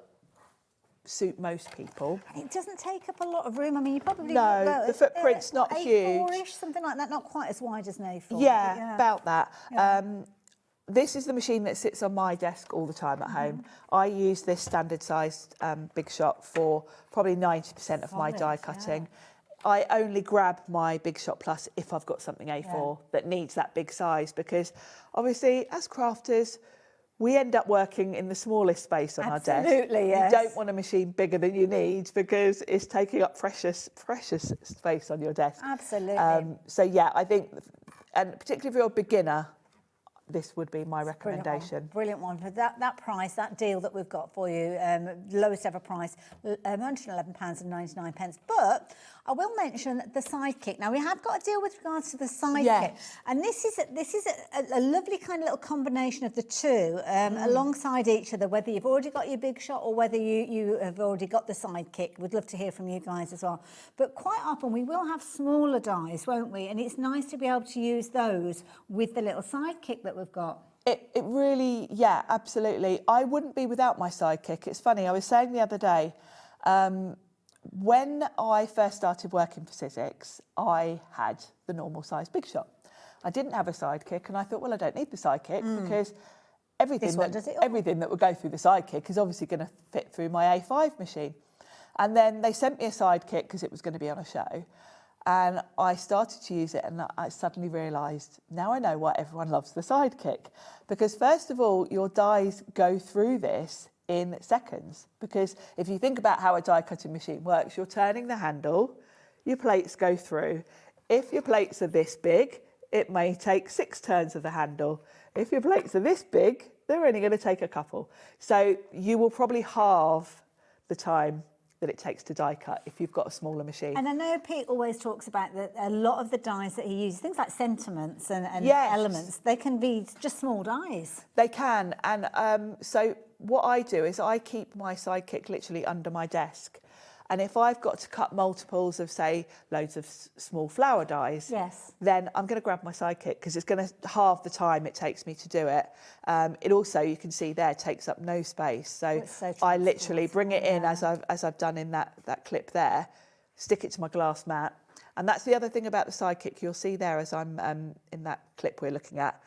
suit most people. It doesn't take up a lot of room. I mean, you probably the footprint's not huge. A4-ish, something like that, not quite as wide as an A4. Yeah, about that. Yeah. This is the machine that sits on my desk all the time at home. I use this standard sized Big Shot for probably 90% of my die cutting. I only grab my Big Shot Plus if I've got something A4 that needs that big size, because obviously as crafters, we end up working in the smallest space on our desk. Absolutely, yes. You don't want a machine bigger than you need because it's taking up precious space on your desk. Absolutely. So yeah, I think, and particularly if you're a beginner, this would be my recommendation. Brilliant one. For that price, that deal that we've got for you, lowest ever price, £111.99. But I will mention the sidekick. Now, we have got a deal with regards to the sidekick. And this is a lovely kind of little combination of the two alongside each other, whether you've already got your Big Shot or whether you have already got the sidekick. We'd love to hear from you guys as well. But quite often we will have smaller dies, won't we? And it's nice to be able to use those with the little sidekick that we've got. It really, yeah, absolutely. I wouldn't be without my sidekick. It's funny, I was saying the other day, when I first started working for Sizzix, I had the normal size Big Shot. I didn't have a sidekick, and I thought, well, I don't need the sidekick because everything that would go through the sidekick is obviously going to fit through my A5 machine. And then they sent me a sidekick because it was going to be on a show. And I started to use it, and I suddenly realised, now I know why everyone loves the sidekick. Because first of all, your dies go through this in seconds. Because if you think about how a die cutting machine works, you're turning the handle, your plates go through. If your plates are this big, it may take 6 turns of the handle. If your plates are this big, they're only going to take a couple. So you will probably halve the time that it takes to die cut if you've got a smaller machine. And I know Pete always talks about that a lot of the dies that he uses, things like sentiments and elements, they can be just small dies. They can, and so what I do is I keep my sidekick literally under my desk. And if I've got to cut multiples of, say, loads of small flower dies, then I'm going to grab my sidekick because it's going to halve the time it takes me to do it. It also, you can see there, takes up no space. So I literally bring it in as I've done in that clip there, stick it to my glass mat. And that's the other thing about the sidekick you'll see there as I'm in that clip we're looking at.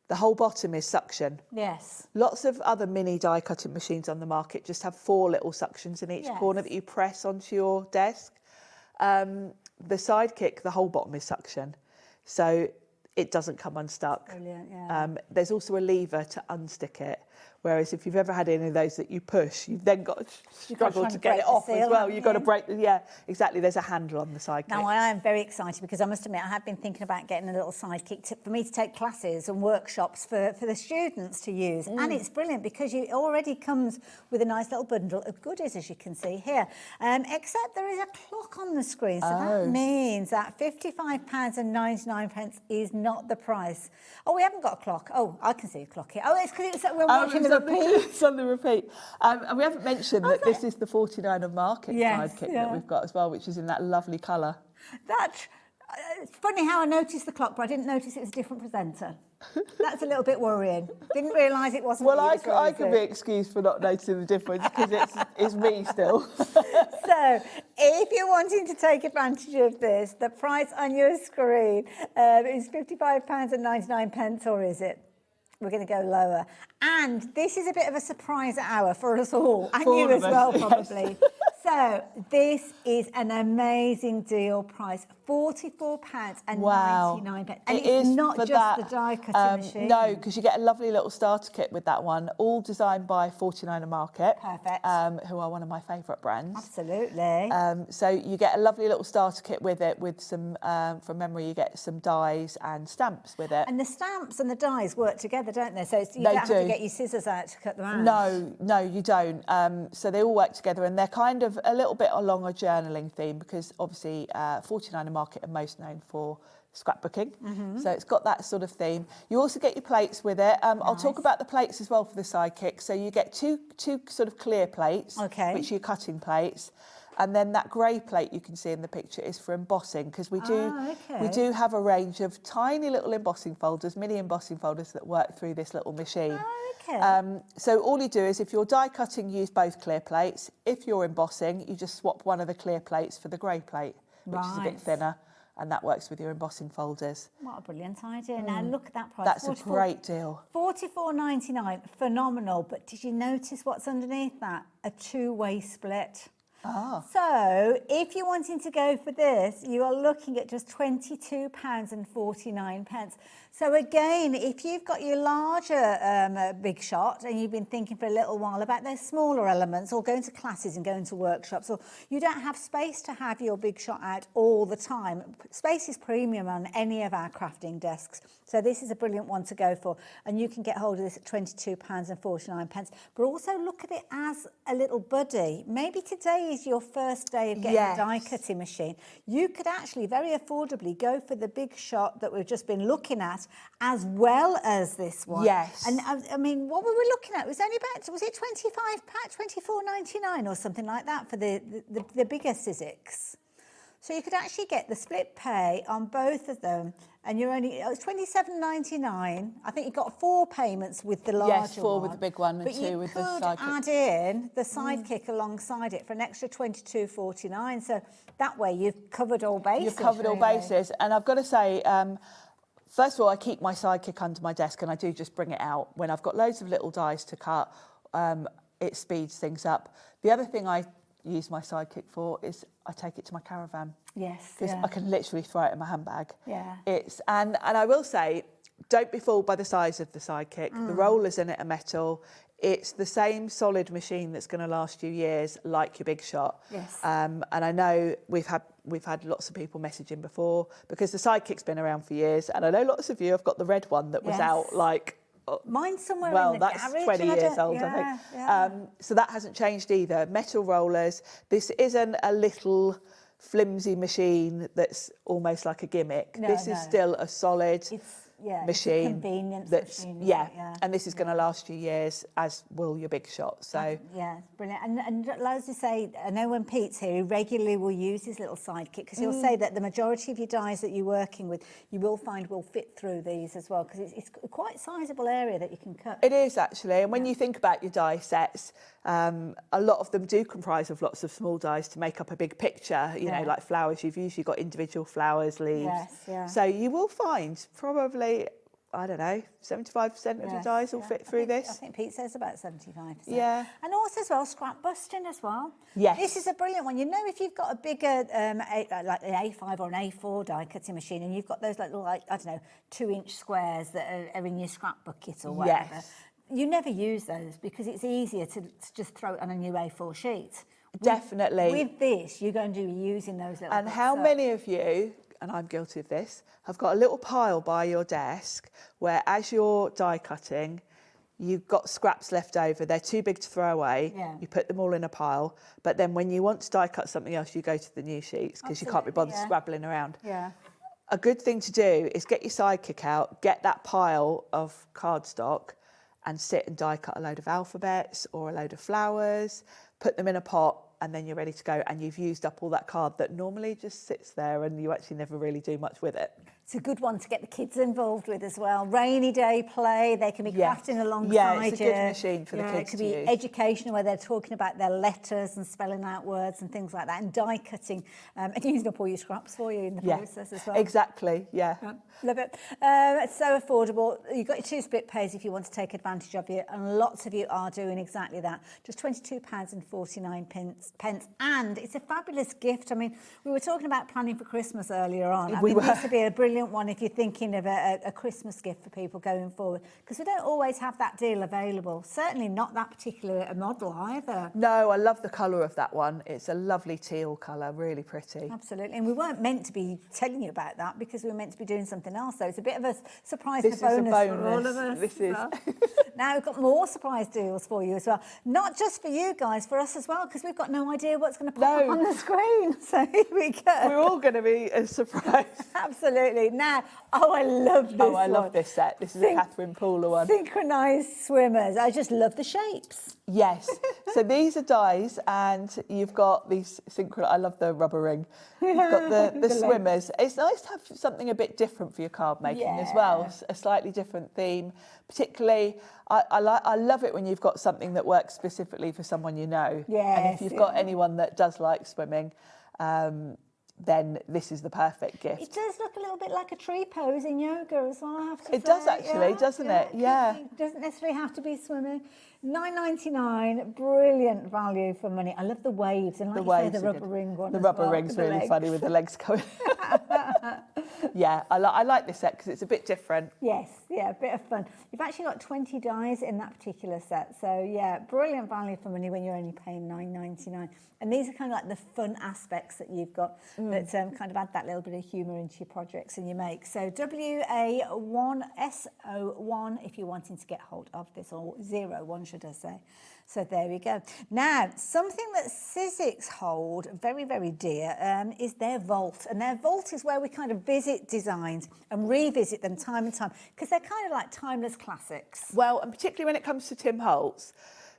The whole bottom is suction. Yes. Lots of other mini die cutting machines on the market just have 4 little suctions in each corner that you press onto your desk. The sidekick, the whole bottom is suction. So it doesn't come unstuck. Brilliant, yeah. There's also a lever to unstick it. Whereas if you've ever had any of those that you push, you've then got to struggle to get it off as well. You've got to break, exactly. There's a handle on the sidekick. Now, I am very excited because I must admit, I have been thinking about getting a little sidekick for me to take classes and workshops for the students to use. And it's brilliant because it already comes with a nice little bundle of goodies, as you can see here. Except there is a clock on the screen. So that means that £55.99 is not the price. Oh, we haven't got a clock. Oh, I can see a clock here. Oh, it's because we're watching with the It's on the repeat. And we haven't mentioned that this is the 49 of Market sidekick that we've got as well, which is in that lovely colour. It's funny how I noticed the clock, but I didn't notice it was a different presenter. That's a little bit worrying. Didn't realise it wasn't. Well, I can be excused for not noticing the difference because it's me still. So, if you're wanting to take advantage of this, the price on your screen is £55.99, or is it? We're going to go lower. And this is a bit of a surprise hour for us all, and you as well, probably. So, this is an amazing deal price, £44.99. Wow. And it's not just the die cutting machine. No, because you get a lovely little starter kit with that one, all designed by 49 of Market. Perfect. Who are one of my favourite brands. Absolutely. So you get a lovely little starter kit with it, with some, from memory, you get some dies and stamps with it. And the stamps and the dies work together, don't they? So you don't have to get your scissors out to cut them out. No, you don't. So they all work together, and they're kind of a little bit along a journaling theme, because obviously 49 of Market are most known for scrapbooking. So it's got that sort of theme. You also get your plates with it. I'll talk about the plates as well for the sidekick. So you get two sort of clear plates, which are your cutting plates. And then that grey plate you can see in the picture is for embossing, because we do have a range of tiny little embossing folders, mini embossing folders that work through this little machine. So all you do is, if you're die cutting, use both clear plates. If you're embossing, you just swap one of the clear plates for the grey plate, which is a bit thinner, and that works with your embossing folders. What a brilliant idea. Now look at that price. That's a great deal. £44.99, phenomenal. But did you notice what's underneath that? A two-way split. So, if you're wanting to go for this, you are looking at just £22.49. So again, if you've got your larger big shot and you've been thinking for a little while about those smaller elements, or going to classes and going to workshops, or you don't have space to have your big shot out all the time, space is premium on any of our crafting desks. So this is a brilliant one to go for, and you can get hold of this at £22.49. But also look at it as a little buddy. Maybe today is your first day of getting a die cutting machine. You could actually very affordably go for the big shot that we've just been looking at, as well as this one. Yes. And I mean, what were we looking at? It was only about, was it £24.99 or something like that for the bigger Sizzix? So you could actually get the split pay on both of them, and you're only, it's £27.99. I think you got 4 payments with the larger one. Yes, 4 with the big one and 2 with the sidekick. But you could add in the sidekick alongside it for an extra £22.49. So that way you've covered all bases. You've covered all bases. And I've got to say, first of all, I keep my sidekick under my desk, and I do just bring it out when I've got loads of little dies to cut. It speeds things up. The other thing I use my sidekick for is I take it to my caravan. Yes. Because I can literally throw it in my handbag. Yeah. And I will say, don't be fooled by the size of the sidekick. The rollers in it are metal. It's the same solid machine that's going to last you years, like your big shot. Yes. And I know we've had lots of people messaging before, because the sidekick's been around for years, and I know lots of you have got the red one that was out like. Mine's somewhere well, in the that's garage. 20 years old, I think. So that hasn't changed either. Metal rollers. This isn't a little flimsy machine that's almost like a gimmick. This is still a solid machine. It's a convenience machine. And this is going to last you years, as will your big shot. So yeah, brilliant. And as you say, I know when Pete's here, he regularly will use his little sidekick, because he'll say that the majority of your dies that you're working with, you will find will fit through these as well, because it's quite a sizable area that you can cut. It is actually, and when you think about your die sets, a lot of them do comprise of lots of small dies to make up a big picture. You know, like flowers, you've usually got individual flowers, leaves. So you will find probably, I don't know, 75% of your dies will fit through this. I think Pete says about 75%. Yeah. And also as well, scrap busting as well. Yes. This is a brilliant one. You know, if you've got a bigger, like an A5 or an A4 die cutting machine, and you've got those little, like, I don't know, 2-inch squares that are in your scrap bucket or whatever. Yes. You never use those, because it's easier to just throw it on a new A4 sheet. Definitely. With this, you're going to be using those little And how many of you, and I'm guilty of this, have got a little pile by your desk where, as you're die cutting, you've got scraps left over. They're too big to throw away. You put them all in a pile. But then when you want to die cut something else, you go to the new sheets, because you can't be bothered scrabbling around. A good thing to do is get your sidekick out, get that pile of cardstock, and sit and die cut a load of alphabets or a load of flowers, put them in a pot, and then you're ready to go, and you've used up all that card that normally just sits there and you actually never really do much with it. It's a good one to get the kids involved with as well. Rainy day play, they can be crafting alongside you. Yeah, it's a good machine for the kids to use. It could be educational, where they're talking about their letters and spelling out words and things like that, and die cutting, and using up all your scraps for you in the process as well. Exactly, yeah. Love it. It's so affordable. You've got your 2 split pays if you want to take advantage of it, and lots of you are doing exactly that. Just £22.49, and it's a fabulous gift. I mean, we were talking about planning for Christmas earlier on. I mean, this would be a brilliant one if you're thinking of a Christmas gift for people going forward, because we don't always have that deal available. Certainly not that particular model either. No, I love the colour of that one. It's a lovely teal colour, really pretty. Absolutely, and we weren't meant to be telling you about that because we were meant to be doing something else, so it's a bit of a surprise This and a bonus, is a bonus for all of us. This is. Now we've got more surprise deals for you as well. Not just for you guys, for us as well, because we've got no idea what's going to pop up on the screen. So here we go. We're all going to be a surprise. Absolutely. Now, I love this one. I love this set. This is a Catherine Pooler one. Synchronised swimmers. I just love the shapes. Yes. So these are dies, and you've got these I love the rubber ring. You've got the swimmers. It's nice to have something a bit different for your card making as well, a slightly different theme. Particularly, I love it when you've got something that works specifically for someone you know. Yes, and if you've got anyone that does like swimming, then this is the perfect gift. It does look a little bit like a tree pose in yoga as well, I have to say. It does actually, doesn't it? Yeah. It doesn't necessarily have to be swimming. £9.99, brilliant value for money. I love the waves, and like you say, the rubber ring one. The rubber ring's really funny with the legs going. Yeah, I like this set because it's a bit different. Yes, yeah, a bit of fun. You've actually got 20 dies in that particular set, so yeah, brilliant value for money when you're only paying £9.99. And these are kind of like the fun aspects that you've got that kind of add that little bit of humour into your projects and you make. So WA1SO1 if you're wanting to get hold of this, or 01 should I say. So there we go. Now, something that Sizzix hold very, very dear is their vault. And their vault is where we kind of visit designs and revisit them time and time, because they're kind of like timeless classics. Well, and particularly when it comes to Tim Holtz,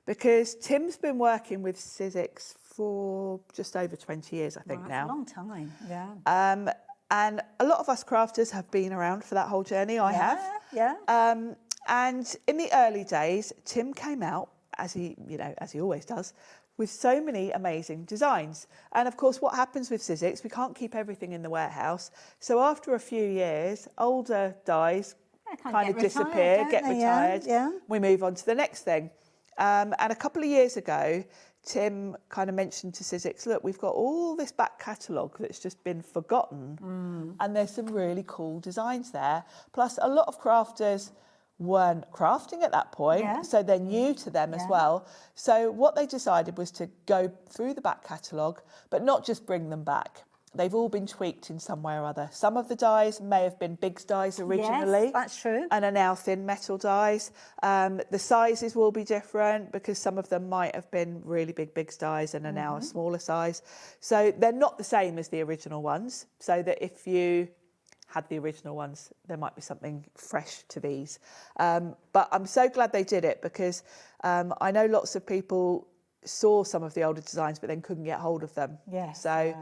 because Tim's been working with Sizzix for just over 20 years, I think, now. That's a long time, yeah. And a lot of us crafters have been around for that whole journey. I have. Yeah. And in the early days, Tim came out, as he always does, with so many amazing designs. And of course, what happens with Sizzix, we can't keep everything in the warehouse. So after a few years, older dies kind of disappear, get retired. Yeah. We move on to the next thing. And a couple of years ago, Tim kind of mentioned to Sizzix, look, we've got all this back catalogue that's just been forgotten. And there's some really cool designs there. Plus, a lot of crafters weren't crafting at that point, so they're new to them as well. So what they decided was to go through the back catalogue, but not just bring them back. They've all been tweaked in some way or other. Some of the dies may have been big dies originally. Yes, that's true. And are now thin metal dies. The sizes will be different because some of them might have been really big dies and are now a smaller size. So they're not the same as the original ones. So that if you had the original ones, there might be something fresh to these. But I'm so glad they did it, because I know lots of people saw some of the older designs but then couldn't get hold of them. So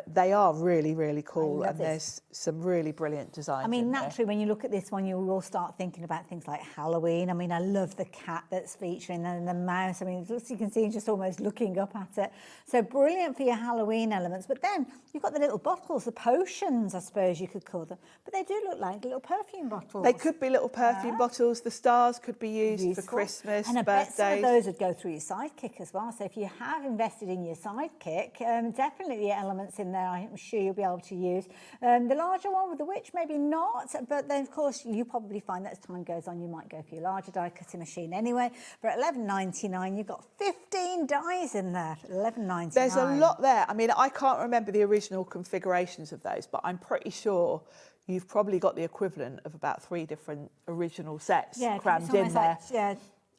they are really, really cool, and there's some really brilliant designs. I mean, naturally, when you look at this one, you will start thinking about things like Halloween. I mean, I love the cat that's featuring, and the mouse. I mean, as you can see, just almost looking up at it. So brilliant for your Halloween elements. But then you've got the little bottles, the potions, I suppose you could call them. But they do look like little perfume bottles. They could be little perfume bottles. The stars could be used for Christmas, and I birthdays. bet some of those would go through your sidekick as well. So if you have invested in your sidekick, definitely elements in there I'm sure you'll be able to use. The larger one with the witch, maybe not, but then of course you probably find that as time goes on you might go for your larger die cutting machine anyway. But at $11.99 you've got 15 dies in there. $11.99. There's a lot there. I mean, I can't remember the original configurations of those, but I'm pretty sure you've probably got the equivalent of about 3 different original sets crammed in there. Like,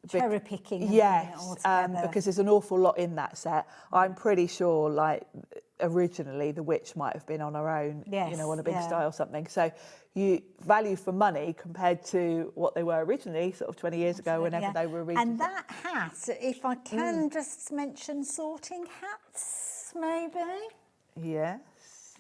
cherry picking. Yes, because there's an awful lot in that set. I'm pretty sure, like, originally the witch might have been on her own, Yes, you know, on a big yeah. style or something. So you value for money compared to what they were originally, sort of 20 years ago, whenever they were originally. And that hat, if I can just mention sorting hats, maybe? Yes.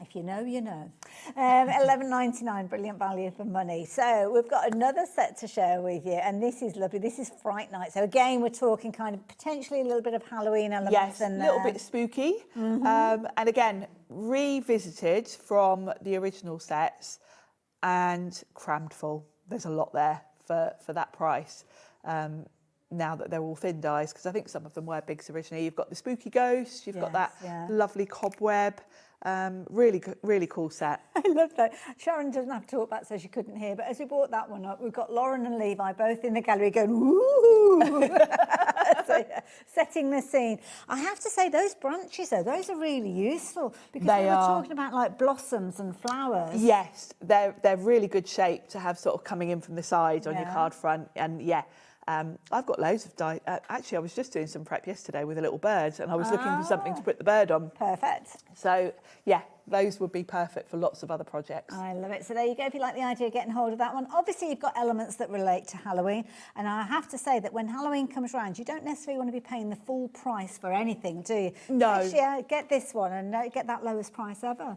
If you know, you know. $11.99, brilliant value for money. So we've got another set to share with you, and this is lovely. This is Fright Night. So again, we're talking kind of potentially a little bit of Halloween elements. Yes, a little bit spooky. And again, revisited from the original sets and crammed full. There's a lot there for that price. Now that they're all thin dies, because I think some of them were bigs originally. You've got the spooky ghost, you've got that lovely cobweb. Really cool set. I love that. Sharon doesn't have to talk back, so she couldn't hear. But as we brought that one up, we've got Lauren and Levi both in the gallery going, woo! So, setting the scene. I have to say, those branches, though, those are really useful. Because they were talking about, like, blossoms and flowers. Yes, they're really good shape to have sort of coming in from the side on your card front. And, I've got loads of actually, I was just doing some prep yesterday with a little bird, and I was looking for something to put the bird on. Perfect. So, those would be perfect for lots of other projects. I love it. So there you go, if you like the idea of getting hold of that one. Obviously, you've got elements that relate to Halloween. And I have to say that when Halloween comes around, you don't necessarily want to be paying the full price for anything, do you? No. Actually, get this one and get that lowest price ever.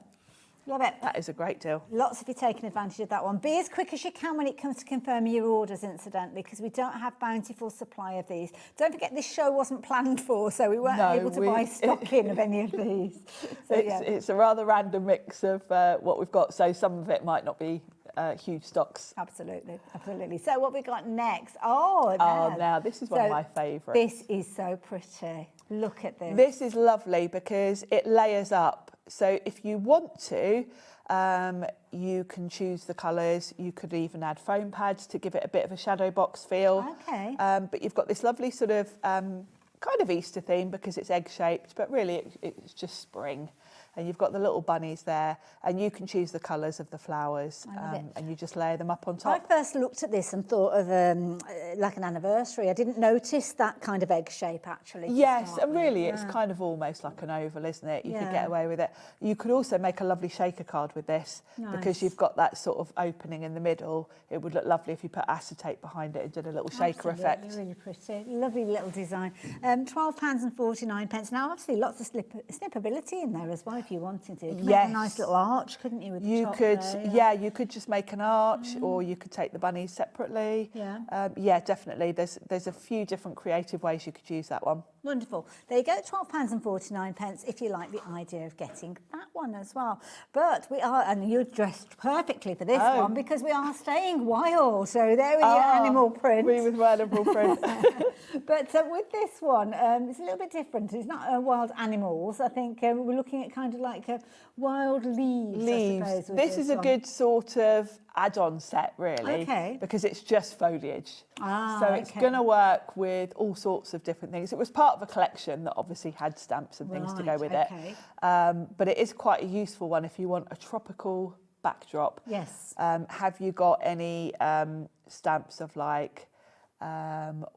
Love it. That is a great deal. Lots of you taking advantage of that one. Be as quick as you can when it comes to confirming your orders, incidentally, because we don't have bountiful supply of these. Don't forget, this show wasn't planned for, so we weren't able to buy stock in of any of these. So, it's a rather random mix of what we've got, so some of it might not be huge stocks. Absolutely, absolutely. So what we got next? Now this is one of my favourites. This is so pretty. Look at this. This is lovely because it layers up. So if you want to, you can choose the colours. You could even add foam pads to give it a bit of a shadow box feel. Okay. But you've got this lovely sort of kind of Easter theme because it's egg-shaped, but really it's just spring. And you've got the little bunnies there, and you can choose the colours of the flowers, and you just layer them up on top. I first looked at this and thought of like an anniversary. I didn't notice that kind of egg shape, actually. Yes, and really it's kind of almost like an oval, isn't it? You could get away with it. You could also make a lovely shaker card with this because you've got that sort of opening in the middle. It would look lovely if you put acetate behind it and did a little shaker effect. Really pretty. Lovely little design. £12.49. Now, obviously, lots of snippability in there as well. If you wanted to, you could make a nice little arch, couldn't you? With the top there, you could just make an arch, or you could take the bunnies separately. Definitely. There's a few different creative ways you could use that one. Wonderful. There you go, £12.49 if you like the idea of getting that one as well. But we are, and you're dressed perfectly for this one because we are staying wild. So there with your animal print. We with my animal print. But with this one, it's a little bit different. It's not wild animals. I think we're looking at kind of like wild leaves. I suppose, this is a good sort of add-on set, really, because it's just foliage. So it's going to work with all sorts of different things. It was part of a collection that obviously had stamps and things to go with it. But it is quite a useful one if you want a tropical backdrop. Yes. Have you got any stamps of like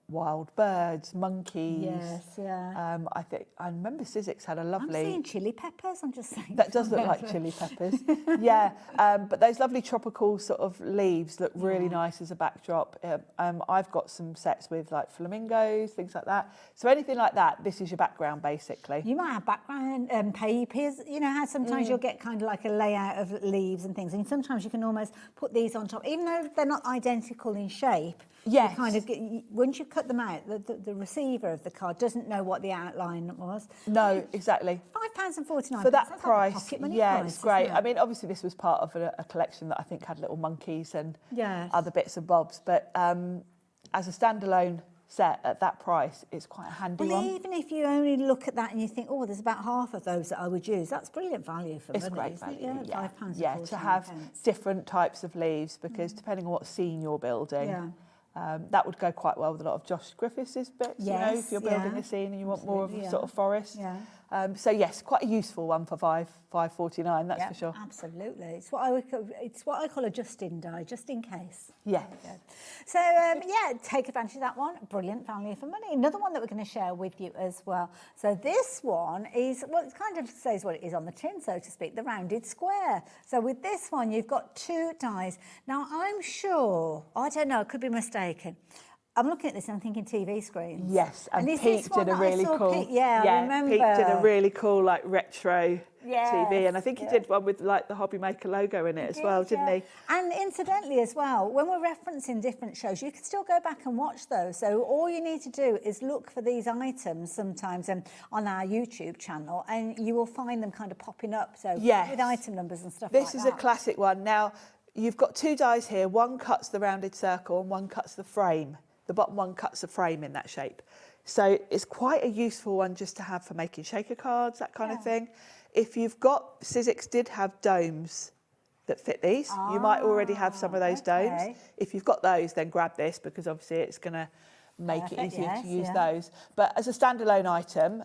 wild birds, monkeys? Yes, I remember Sizzix had a lovely... I'm seeing chili peppers, I'm just saying. That does look like chili peppers. But those lovely tropical sort of leaves look really nice as a backdrop. I've got some sets with like flamingos, things like that. So anything like that, this is your background basically. You might have background papers. You know how sometimes you'll get kind of like a layout of leaves and things, and sometimes you can almost put these on top, even though they're not identical in shape. Yes. Kind of once you cut them out, the receiver of the card doesn't know what the outline was. No, exactly. £5.49 for that price. Like pocket money It's great. I mean, obviously this was part of a collection that I think had little monkeys and other bits and bobs. But as a standalone set at that price, it's quite a handy one. Even if you only look at that and you think, oh, there's about half of those that I would use, that's brilliant value for money. It's great value. £5. To have different types of leaves, because depending on what scene you're building. That would go quite well with a lot of Josh Griffiths' bits, you know, if you're building a scene and you want more of a sort of forest. So yes, quite a useful one for £5.49, that's for sure. Absolutely. It's what I call a just-in die, just in case. Yeah. So take advantage of that one. Brilliant value for money. Another one that we're going to share with you as well. So this one is, well, it kind of says what it is on the tin, so to speak, the rounded square. So with this one, you've got 2 dies. Now, I'm sure, I don't know, I could be mistaken. I'm looking at this and I'm thinking TV screens. Yes, and Pete did a really cool. I remember. Pete did a really cool like retro Yes, TV, and I think he did one with like the Hobby Maker logo in it as well, didn't he? And incidentally as well, when we're referencing different shows, you can still go back and watch those. So all you need to do is look for these items sometimes on our YouTube channel, and you will find them kind of popping up. So with item numbers and stuff like that. This is a classic one. Now you've got 2 dies here. One cuts the rounded circle and one cuts the frame. The bottom one cuts the frame in that shape. So it's quite a useful one just to have for making shaker cards, that kind of thing. If you've got, Sizzix did have domes that fit these. You might already have some of those domes. If you've got those, then grab this, because obviously it's going to make it easier to use those. But as a standalone item,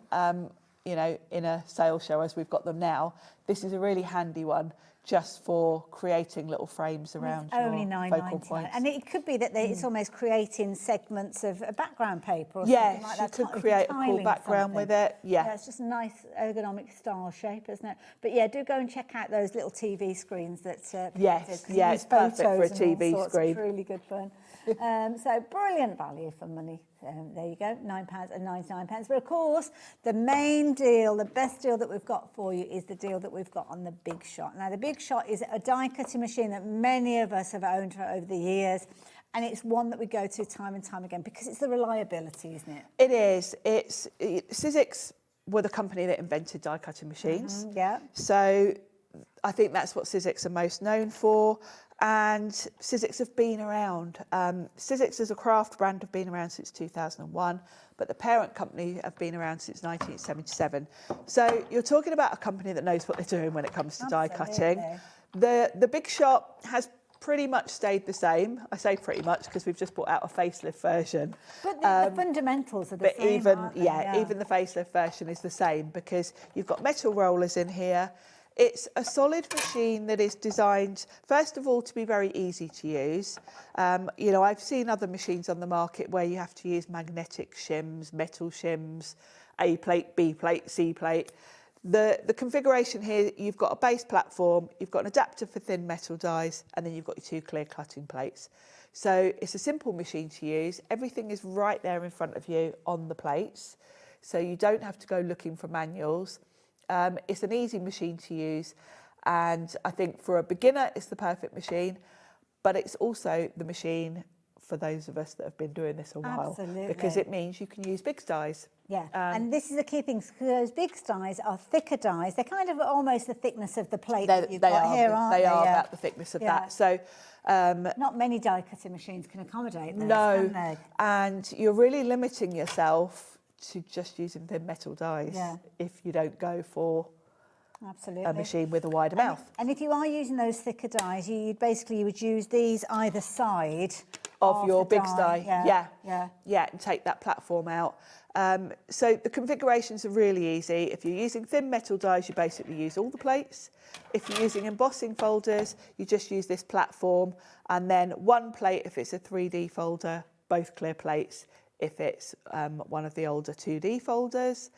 you know, in a sales show as we've got them now, this is a really handy one, just for creating little frames around your only focal points. And it could be that it's almost creating segments of a background paper or something like that. You could create a cool background with it. Yeah, it's just a nice ergonomic style shape, isn't it? But yeah, do go and check out those little TV screens that it's perfect for a TV screen. It's really good fun. So brilliant value for money. There you go, £9.99. But of course, the main deal, the best deal that we've got for you is the deal that we've got on the Big Shot. Now, the Big Shot is a die cutting machine that many of us have owned for over the years. And it's one that we go to time and time again because it's the reliability, isn't it? It is. Sizzix were the company that invented die cutting machines. So I think that's what Sizzix are most known for. And Sizzix have been around. Sizzix as a craft brand have been around since 2001, but the parent company have been around since 1977. So you're talking about a company that knows what they're doing when it comes to die cutting. The Big Shot has pretty much stayed the same. I say pretty much because we've just brought out a facelift version. But the fundamentals are the same, aren't they? Even the facelift version is the same, because you've got metal rollers in here. It's a solid machine that is designed, first of all, to be very easy to use. You know, I've seen other machines on the market where you have to use magnetic shims, metal shims, A plate, B plate, C plate. The configuration here, you've got a base platform, you've got an adapter for thin metal dies, and then you've got your 2 clear cutting plates. So it's a simple machine to use. Everything is right there in front of you on the plates. So you don't have to go looking for manuals. It's an easy machine to use, and I think for a beginner it's the perfect machine, but it's also the machine for those of us that have been doing this a while, because it means you can use big dies. And this is the key thing, because those big dies are thicker dies. They're kind of almost the thickness of the plate that you've got here, aren't they? They are about the thickness of that. So not many die cutting machines can accommodate those, can they? And you're really limiting yourself to just using thin metal dies if you don't go for a machine with a wider mouth. And if you are using those thicker dies, you would use these either side of your big die. And take that platform out. So the configurations are really easy. If you're using thin metal dies, you basically use all the plates. If you're using embossing folders, you just use this platform, and then 1 plate if it's a 3D folder, both clear plates if it's one of the older 2D folders.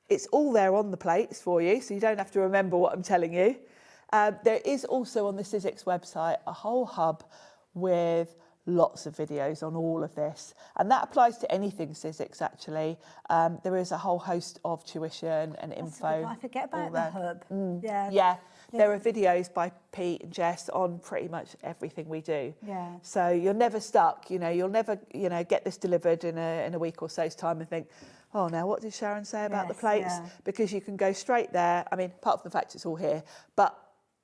It's all there on the plates for you, so you don't have to remember what I'm telling you. There is also on the Sizzix website a whole hub with lots of videos on all of this, and that applies to anything Sizzix actually. There is a whole host of tuition and info. I forget about the hub. There are videos by Pete and Jess on pretty much everything we do. So you're never stuck. You know, you'll never get this delivered in a week or so's time and think, oh, now what did Sharon say about the plates? Because you can go straight there. I mean, apart from the fact it's all here, but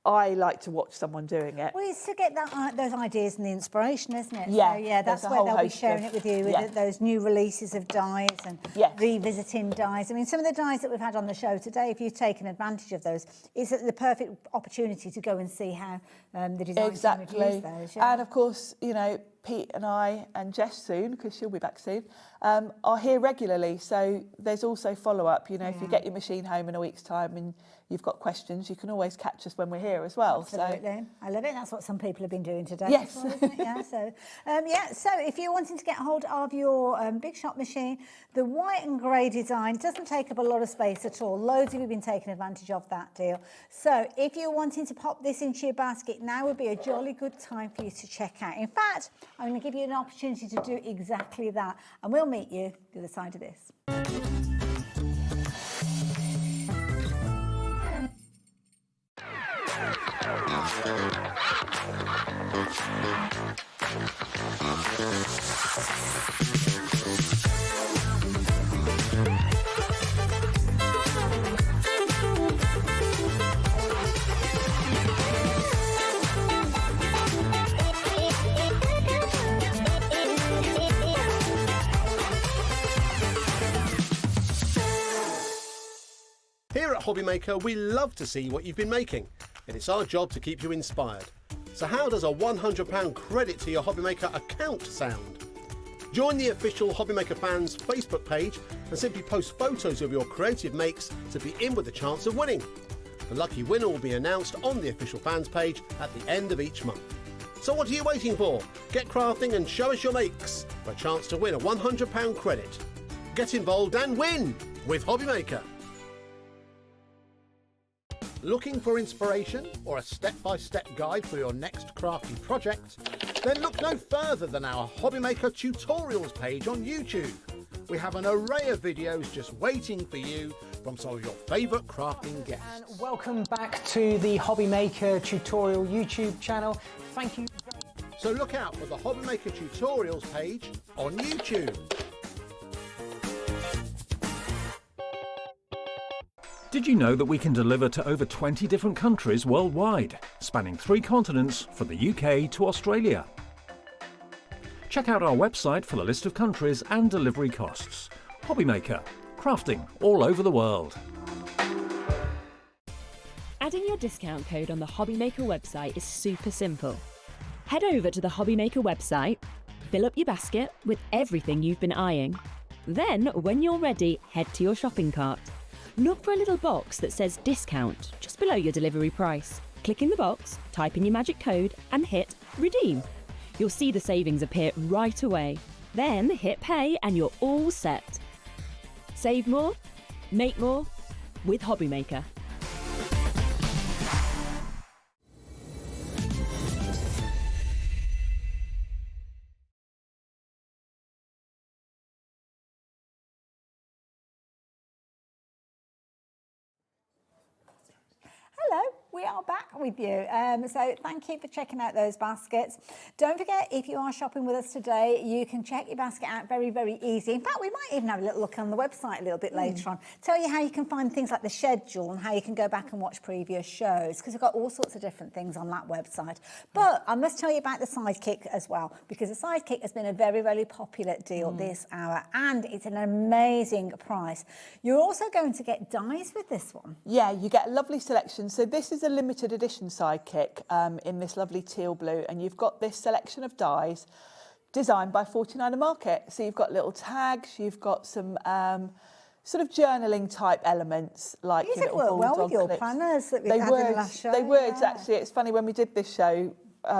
I like to watch someone doing it. Well, it's to get those ideas and the inspiration, isn't it? Yeah, so, that's where they'll be sharing it with you, with those new releases of dies and revisiting dies. I mean, some of the dies that we've had on the show today, if you've taken advantage of those, is the perfect opportunity to go and see how the designers would use those. And of course, you know, Pete and I and Jess soon, because she'll be back soon, are here regularly. So there's also follow-up. You know, if you get your machine home in a week's time and you've got questions, you can always catch us when we're here as well. Absolutely. So, I love it. That's what some people have been doing today. Yes. Well, isn't it? Yeah. So if you're wanting to get hold of your big shop machine, the white and grey design doesn't take up a lot of space at all. Loads of you have been taking advantage of that deal. So if you're wanting to pop this into your basket, now would be a jolly good time for you to check out. In fact, I'm going to give you an opportunity to do exactly that, and we'll meet you the other side of this. Here at Hobbymaker, we love to see what you've been making, and it's our job to keep you inspired. So how does a £100 credit to your Hobbymaker account sound? Join the official Hobbymaker fans Facebook page and simply post photos of your creative makes to be in with a chance of winning. The lucky winner will be announced on the official fans page at the end of each month. So what are you waiting for? Get crafting and show us your makes for a chance to win a £100 credit. Get involved and win with Hobbymaker. Looking for inspiration or a step-by-step guide for your next crafty project? Then look no further than our Hobbymaker tutorials page on YouTube. We have an array of videos just waiting for you from some of your favourite crafting guests. And welcome back to the Hobbymaker tutorial YouTube channel. Thank you. So look out for the Hobbymaker tutorials page on YouTube. Did you know that we can deliver to over 20 different countries worldwide, spanning 3 continents from the UK to Australia? Check out our website for the list of countries and delivery costs. Hobbymaker, crafting all over the world. Adding your discount code on the Hobbymaker website is super simple. Head over to the Hobbymaker website, fill up your basket with everything you've been eyeing. Then, when you're ready, head to your shopping cart. Look for a little box that says discount just below your delivery price. Click in the box, type in your magic code and hit redeem. You'll see the savings appear right away. Then hit pay and you're all set. Save more, make more with Hobbymaker. Hello, we are back with you. So thank you for checking out those baskets. Don't forget, if you are shopping with us today, you can check your basket out very, very easy. In fact, we might even have a little look on the website a little bit later on. Tell you how you can find things like the schedule and how you can go back and watch previous shows, because we've got all sorts of different things on that website. But I must tell you about the Sidekick as well, because the Sidekick has been a very, very popular deal this hour, and it's an amazing price. You're also going to get dies with this one. Yeah, you get a lovely selection. So this is a limited edition Sidekick in this lovely teal blue, and you've got this selection of dies designed by 49er Market. So you've got little tags, you've got some sort of journaling type elements, like These your would little work well bulldog with your clips. planners that we They had would, in the last show. they would actually. It's funny, when we did this show,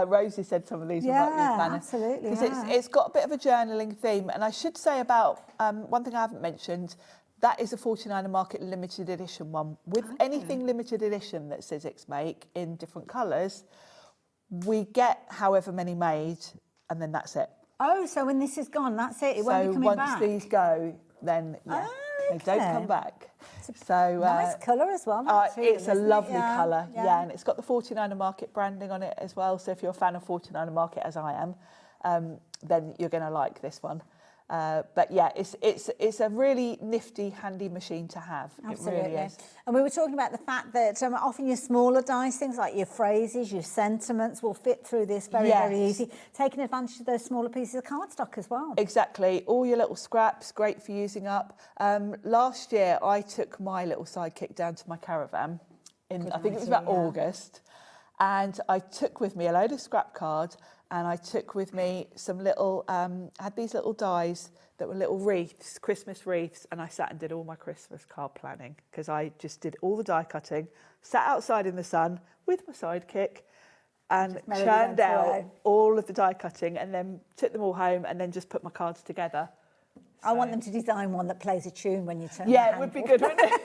Rosie said some of these were like your planners. Absolutely. Because it's got a bit of a journaling theme. And I should say about one thing I haven't mentioned, that is a 49er Market limited edition one. With anything limited edition that Sizzix make in different colours, we get however many made, and then that's it. Oh, so when this is gone, that's it. It won't be coming back. So once these go, then yeah, they don't come back. So nice colour as well. It's a lovely colour, yeah, and it's got the 49er Market branding on it as well. So if you're a fan of 49er Market, as I am, then you're going to like this one. But yeah, it's a really nifty, handy machine to have. Absolutely. It really is. And we were talking about the fact that often your smaller dies, things like your phrases, your sentiments, will fit through this very, very easy. Taking advantage of those smaller pieces of cardstock as well. Exactly. All your little scraps, great for using up. Last year, I took my little Sidekick down to my caravan. I think it was about August. And I took with me a load of scrap cards, and I took with me some little, had these little dies that were little wreaths, Christmas wreaths, and I sat and did all my Christmas card planning because I just did all the die cutting, sat outside in the sun with my sidekick and churned out all of the die cutting and then took them all home and then just put my cards together. I want them to design one that plays a tune when you turn. Yeah, it would be good, wouldn't it?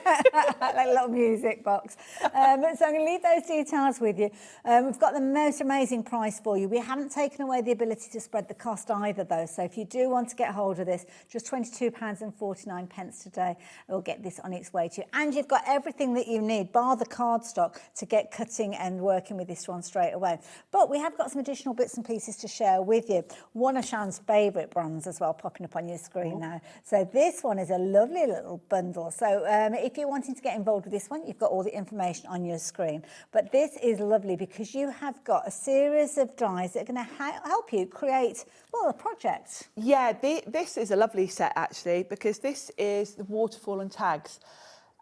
Like a little music box. So I'm going to leave those details with you. We've got the most amazing price for you. We haven't taken away the ability to spread the cost either, though. So if you do want to get hold of this, just £22.49 today. It will get this on its way to you. And you've got everything that you need, bar the cardstock, to get cutting and working with this one straight away. But we have got some additional bits and pieces to share with you. One of Shan's favourite brands as well, popping up on your screen now. So this one is a lovely little bundle. So if you're wanting to get involved with this one, you've got all the information on your screen. But this is lovely because you have got a series of dies that are going to help you create, well, a project. Yeah, this is a lovely set actually, because this is the waterfall and tags.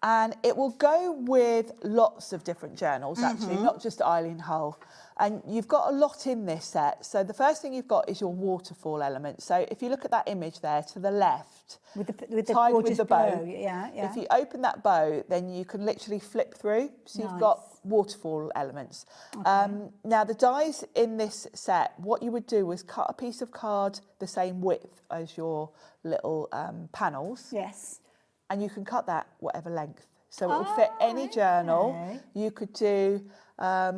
And it will go with lots of different journals, actually, not just Eileen Hull. And you've got a lot in this set. So the first thing you've got is your waterfall element. So if you look at that image there to the left, with the tied with the bow, yeah. If you open that bow, then you can literally flip through. So you've got waterfall elements. Okay. Now the dies in this set, what you would do was cut a piece of card the same width as your little panels. Yes. And you can cut that whatever length. So it will fit any journal. You could do, a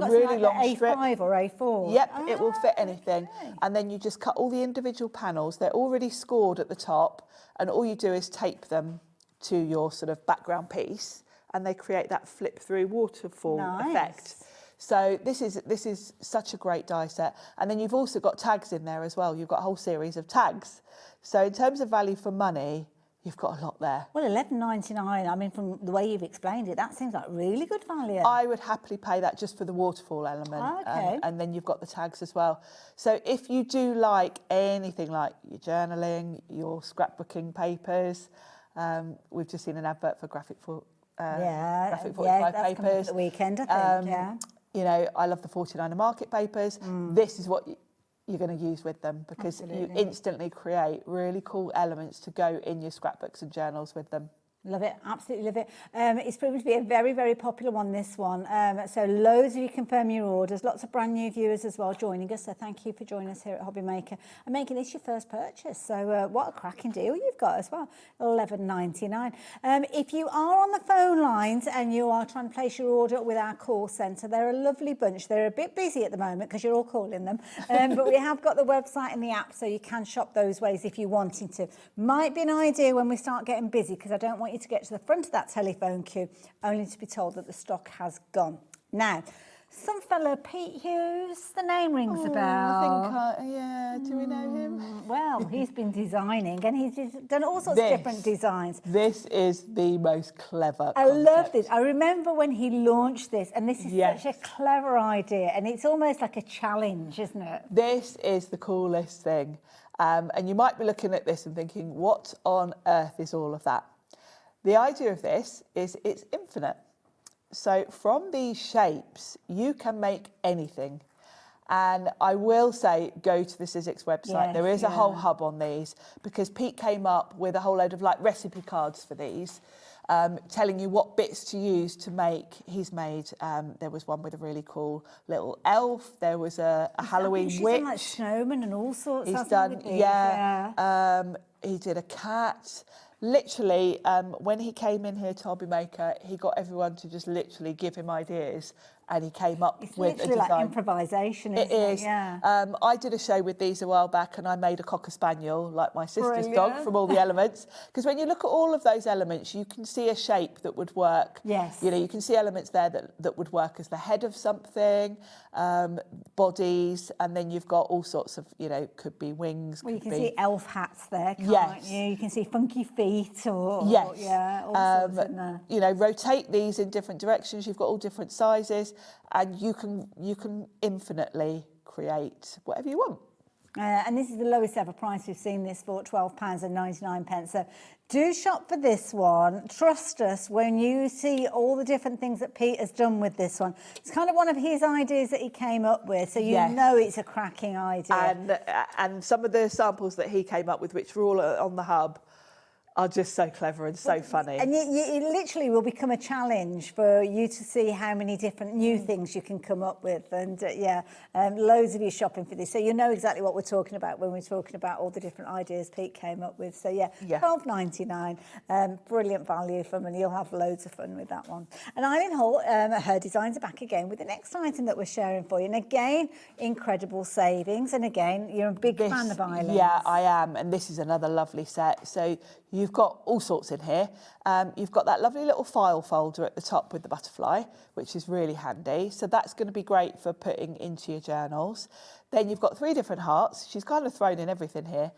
really long strip. A5 or A4? Yep, it will fit anything. And then you just cut all the individual panels. They're already scored at the top. And all you do is tape them to your sort of background piece. And they create that flip through waterfall effect. So this is such a great die set. And then you've also got tags in there as well. You've got a whole series of tags. So in terms of value for money, you've got a lot there. Well, $11.99, I mean, from the way you've explained it, that seems like really good value. I would happily pay that just for the waterfall element. Okay. And then you've got the tags as well. So if you do like anything like your journaling, your scrapbooking papers, we've just seen an advert for graphic 45 that's papers. coming up the weekend, I think, You know, I love the 49er market papers. This is what you're going to use with them because you instantly create really cool elements to go in your scrapbooks and journals with them. Love it, absolutely love it. It's proven to be a very, very popular one, this one. So loads of you confirm your orders, lots of brand new viewers as well joining us. So thank you for joining us here at Hobby Maker and making this your first purchase. So what a cracking deal you've got as well, $11.99. If you are on the phone lines and you are trying to place your order with our call centre, they're a lovely bunch. They're a bit busy at the moment because you're all calling them. But we have got the website and the app so you can shop those ways if you're wanting to. Might be an idea when we start getting busy because I don't want you to get to the front of that telephone queue only to be told that the stock has gone. Now, some fellow Pete Hughes, the name rings a bell. Do we know him? Well, he's been designing and he's done all sorts of different designs. This is the most clever I love this. I remember when he launched this, and this is such a clever idea, and it's almost like a challenge, isn't it? This is the coolest thing. And you might be looking at this and thinking, what on earth is all of that? The idea of this is it's infinite. So from these shapes, you can make anything. And I will say, go to the Sizzix website. There is a whole hub on these because Pete came up with a whole load of like recipe cards for these, telling you what bits to use to make. He's made, there was one with a really cool little elf. There was a Halloween witch. He's done like snowman and all sorts. He's done, he did a cat. Literally, when he came in here to Hobby Maker, he got everyone to just literally give him ideas and he came up with a design. It's like improvisation, isn't it? It is. Yeah. I did a show with these a while back and I made a Cocker Spaniel, like my sister's dog, from all the elements. Because when you look at all of those elements, you can see a shape that would work. Yes. You know, you can see elements there that would work as the head of something, bodies, and then you've got all sorts of, you know, could be wings. Well, you can see elf hats there, can't you? You can see funky feet or all sorts in there. You know, rotate these in different directions. You've got all different sizes, and you can infinitely create whatever you want. And this is the lowest ever price we've seen this for, £12.99. So do shop for this one. Trust us when you see all the different things that Pete has done with this one. It's kind of one of his ideas that he came up with, so you know it's a cracking idea. And some of the samples that he came up with, which were all on the hub, are just so clever and so funny. And it literally will become a challenge for you to see how many different new things you can come up with. And loads of you shopping for this. So you know exactly what we're talking about when we're talking about all the different ideas Pete came up with. So £12.99, brilliant value for money. You'll have loads of fun with that one. And Eileen Hall, her designs are back again with the next item that we're sharing for you. And again, incredible savings. And again, you're a big fan of Eileen. Yeah, I am. And this is another lovely set. So you've got all sorts in here. You've got that lovely little file folder at the top with the butterfly, which is really handy. So that's going to be great for putting into your journals. Then you've got 3 different hearts. She's kind of thrown in everything here.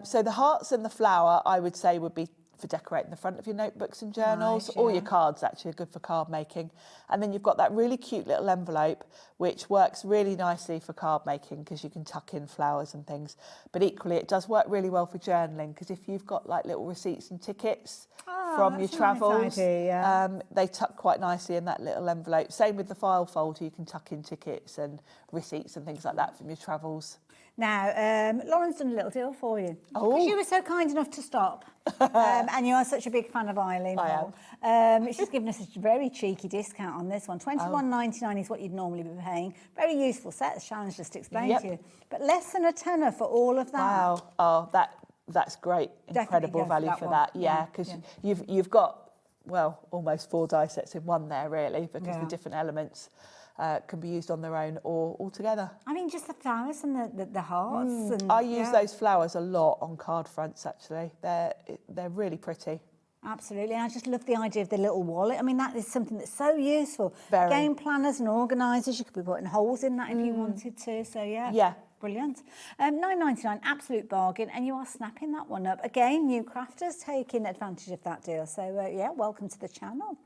So the hearts and the flower, I would say, would be for decorating the front of your notebooks and journals. Nice, All your cards actually are good for card making. And then you've got that really cute little envelope, which works really nicely for card making because you can tuck in flowers and things. But equally, it does work really well for journaling because if you've got like little receipts and tickets from your travels, they tuck quite nicely in that little envelope. Same with the file folder, you can tuck in tickets and receipts and things like that from your travels. Now, Lauren's done a little deal for you. Because you were so kind enough to stop. And you are such a big fan of Eileen Hall. She's given us a very cheeky discount on this one. £21.99 is what you'd normally be paying. Very useful set, as Sharon's just explained to you. But less than a tenner for all of that. Wow. Oh, that's great. Incredible value for that. Yeah, because you've got, well, almost 4 die sets in one there, really, because the different elements can be used on their own or all together. I mean, just the flowers and the hearts. And, I use those flowers a lot on card fronts, actually. They're really pretty. Absolutely. And I just love the idea of the little wallet. I mean, that is something that's so useful. Very. Game planners and organisers, you could be putting holes in that if you wanted to. So, yeah. Brilliant. £9.99, absolute bargain, and you are snapping that one up. Again, new crafters taking advantage of that deal. So, welcome to the channel.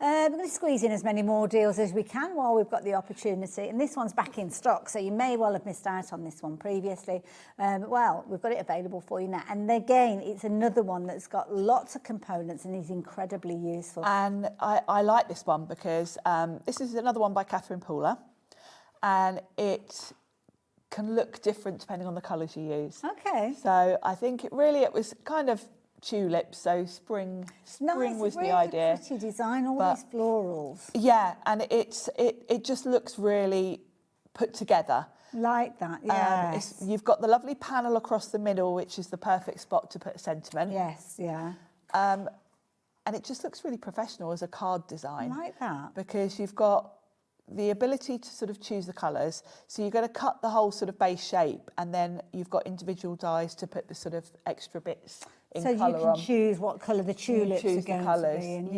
We're going to squeeze in as many more deals as we can while we've got the opportunity. And this one's back in stock, so you may well have missed out on this one previously. Well, we've got it available for you now. And again, it's another one that's got lots of components and is incredibly useful. And I like this one because this is another one by Catherine Pooler. And it can look different depending on the colours you use. Okay. So I think it was kind of tulips, so spring was the idea. Pretty design, all these florals. Yeah, and it just looks really put together. Like that, yes. You've got the lovely panel across the middle, which is the perfect spot to put a sentiment. Yes, yeah. And it just looks really professional as a card design. I like that. Because you've got the ability to sort of choose the colours. So you're going to cut the whole sort of base shape, and then you've got individual dies to put the sort of extra bits in colour on. So you can choose what colour the tulips are going to be in.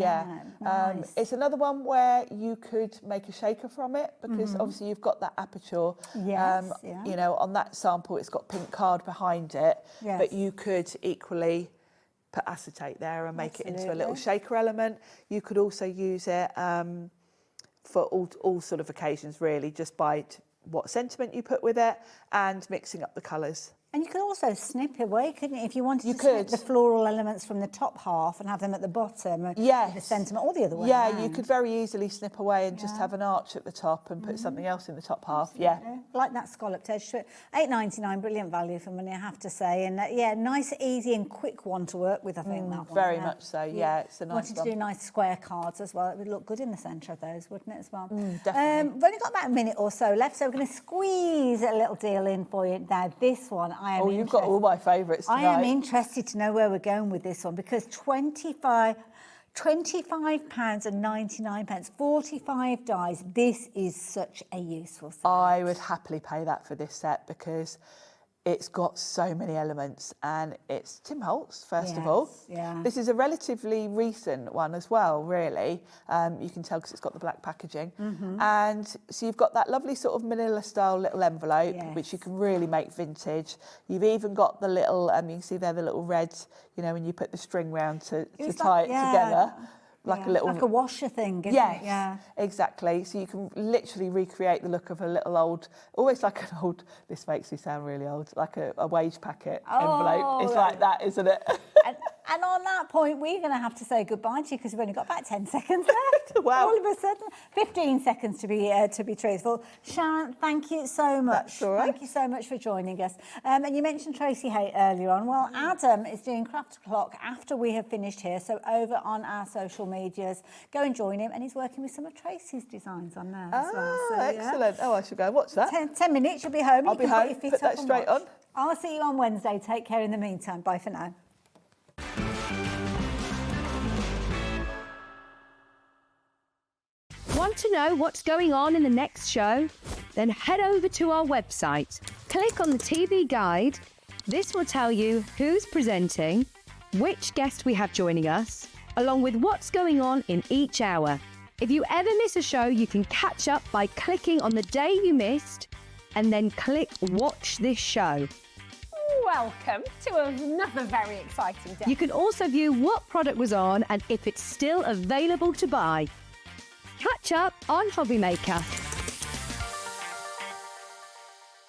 Nice. It's another one where you could make a shaker from it because obviously you've got that aperture. Yes, You know, on that sample it's got pink card behind it, but you could equally put acetate there and make it into a little shaker element. You could also use it for all sort of occasions, really, just by what sentiment you put with it and mixing up the colours. And you could also snip away, couldn't you? If you wanted to snip the floral elements from the top half and have them at the bottom, the sentiment, or the other way around. You could very easily snip away and just have an arch at the top and put something else in the top half. Like that scalloped edge to it. £8.99, brilliant value for money, I have to say. And nice, easy and quick one to work with, I think, that one. Very much so, it's a nice Wanted to do nice square cards as well. It would look good in the centre of those, wouldn't it, as well? Definitely. We've only got about a minute or so left, so we're going to squeeze a little deal in for you. Now, this one, you've got all my favourites tonight. I am interested to know where we're going with this one because £25.99, 45 dies. This is such a useful set. I would happily pay that for this set because it's got so many elements, and it's Tim Holtz, first of all. This is a relatively recent one as well, really. You can tell because it's got the black packaging. And so you've got that lovely sort of manila style little envelope, which you can really make vintage. You've even got the little, you can see there the little red, you know, when you put the string round to tie it together. a little... Like a washer thing, isn't yes, it? Yeah. Exactly. So you can literally recreate the look of a little old, almost like an old, this makes me sound really old, like a wage packet envelope. It's like that, isn't it? And on that point, we're going to have to say goodbye to you because we've only got about 10 seconds left. Wow. All of a sudden, 15 seconds to be truthful. Sharon, thank you so much. That's all right. Thank you so much for joining us. And you mentioned Tracy Haight earlier on. Well, Adam is doing Craft O'Clock after we have finished here. So over on our social medias, go and join him. And he's working with some of Tracy's designs on there as well. So, Excellent. Oh, I should go and watch that. 10 minutes, you'll be home. I'll be home. Put that straight on. I'll see you on Wednesday. Take care in the meantime. Bye for now. Want to know what's going on in the next show? Then head over to our website. Click on the TV guide. This will tell you who's presenting, which guest we have joining us, along with what's going on in each hour. If you ever miss a show, you can catch up by clicking on the day you missed and then click Watch This Show. Welcome to another very exciting day. You can also view what product was on and if it's still available to buy. Catch up on Hobby Maker.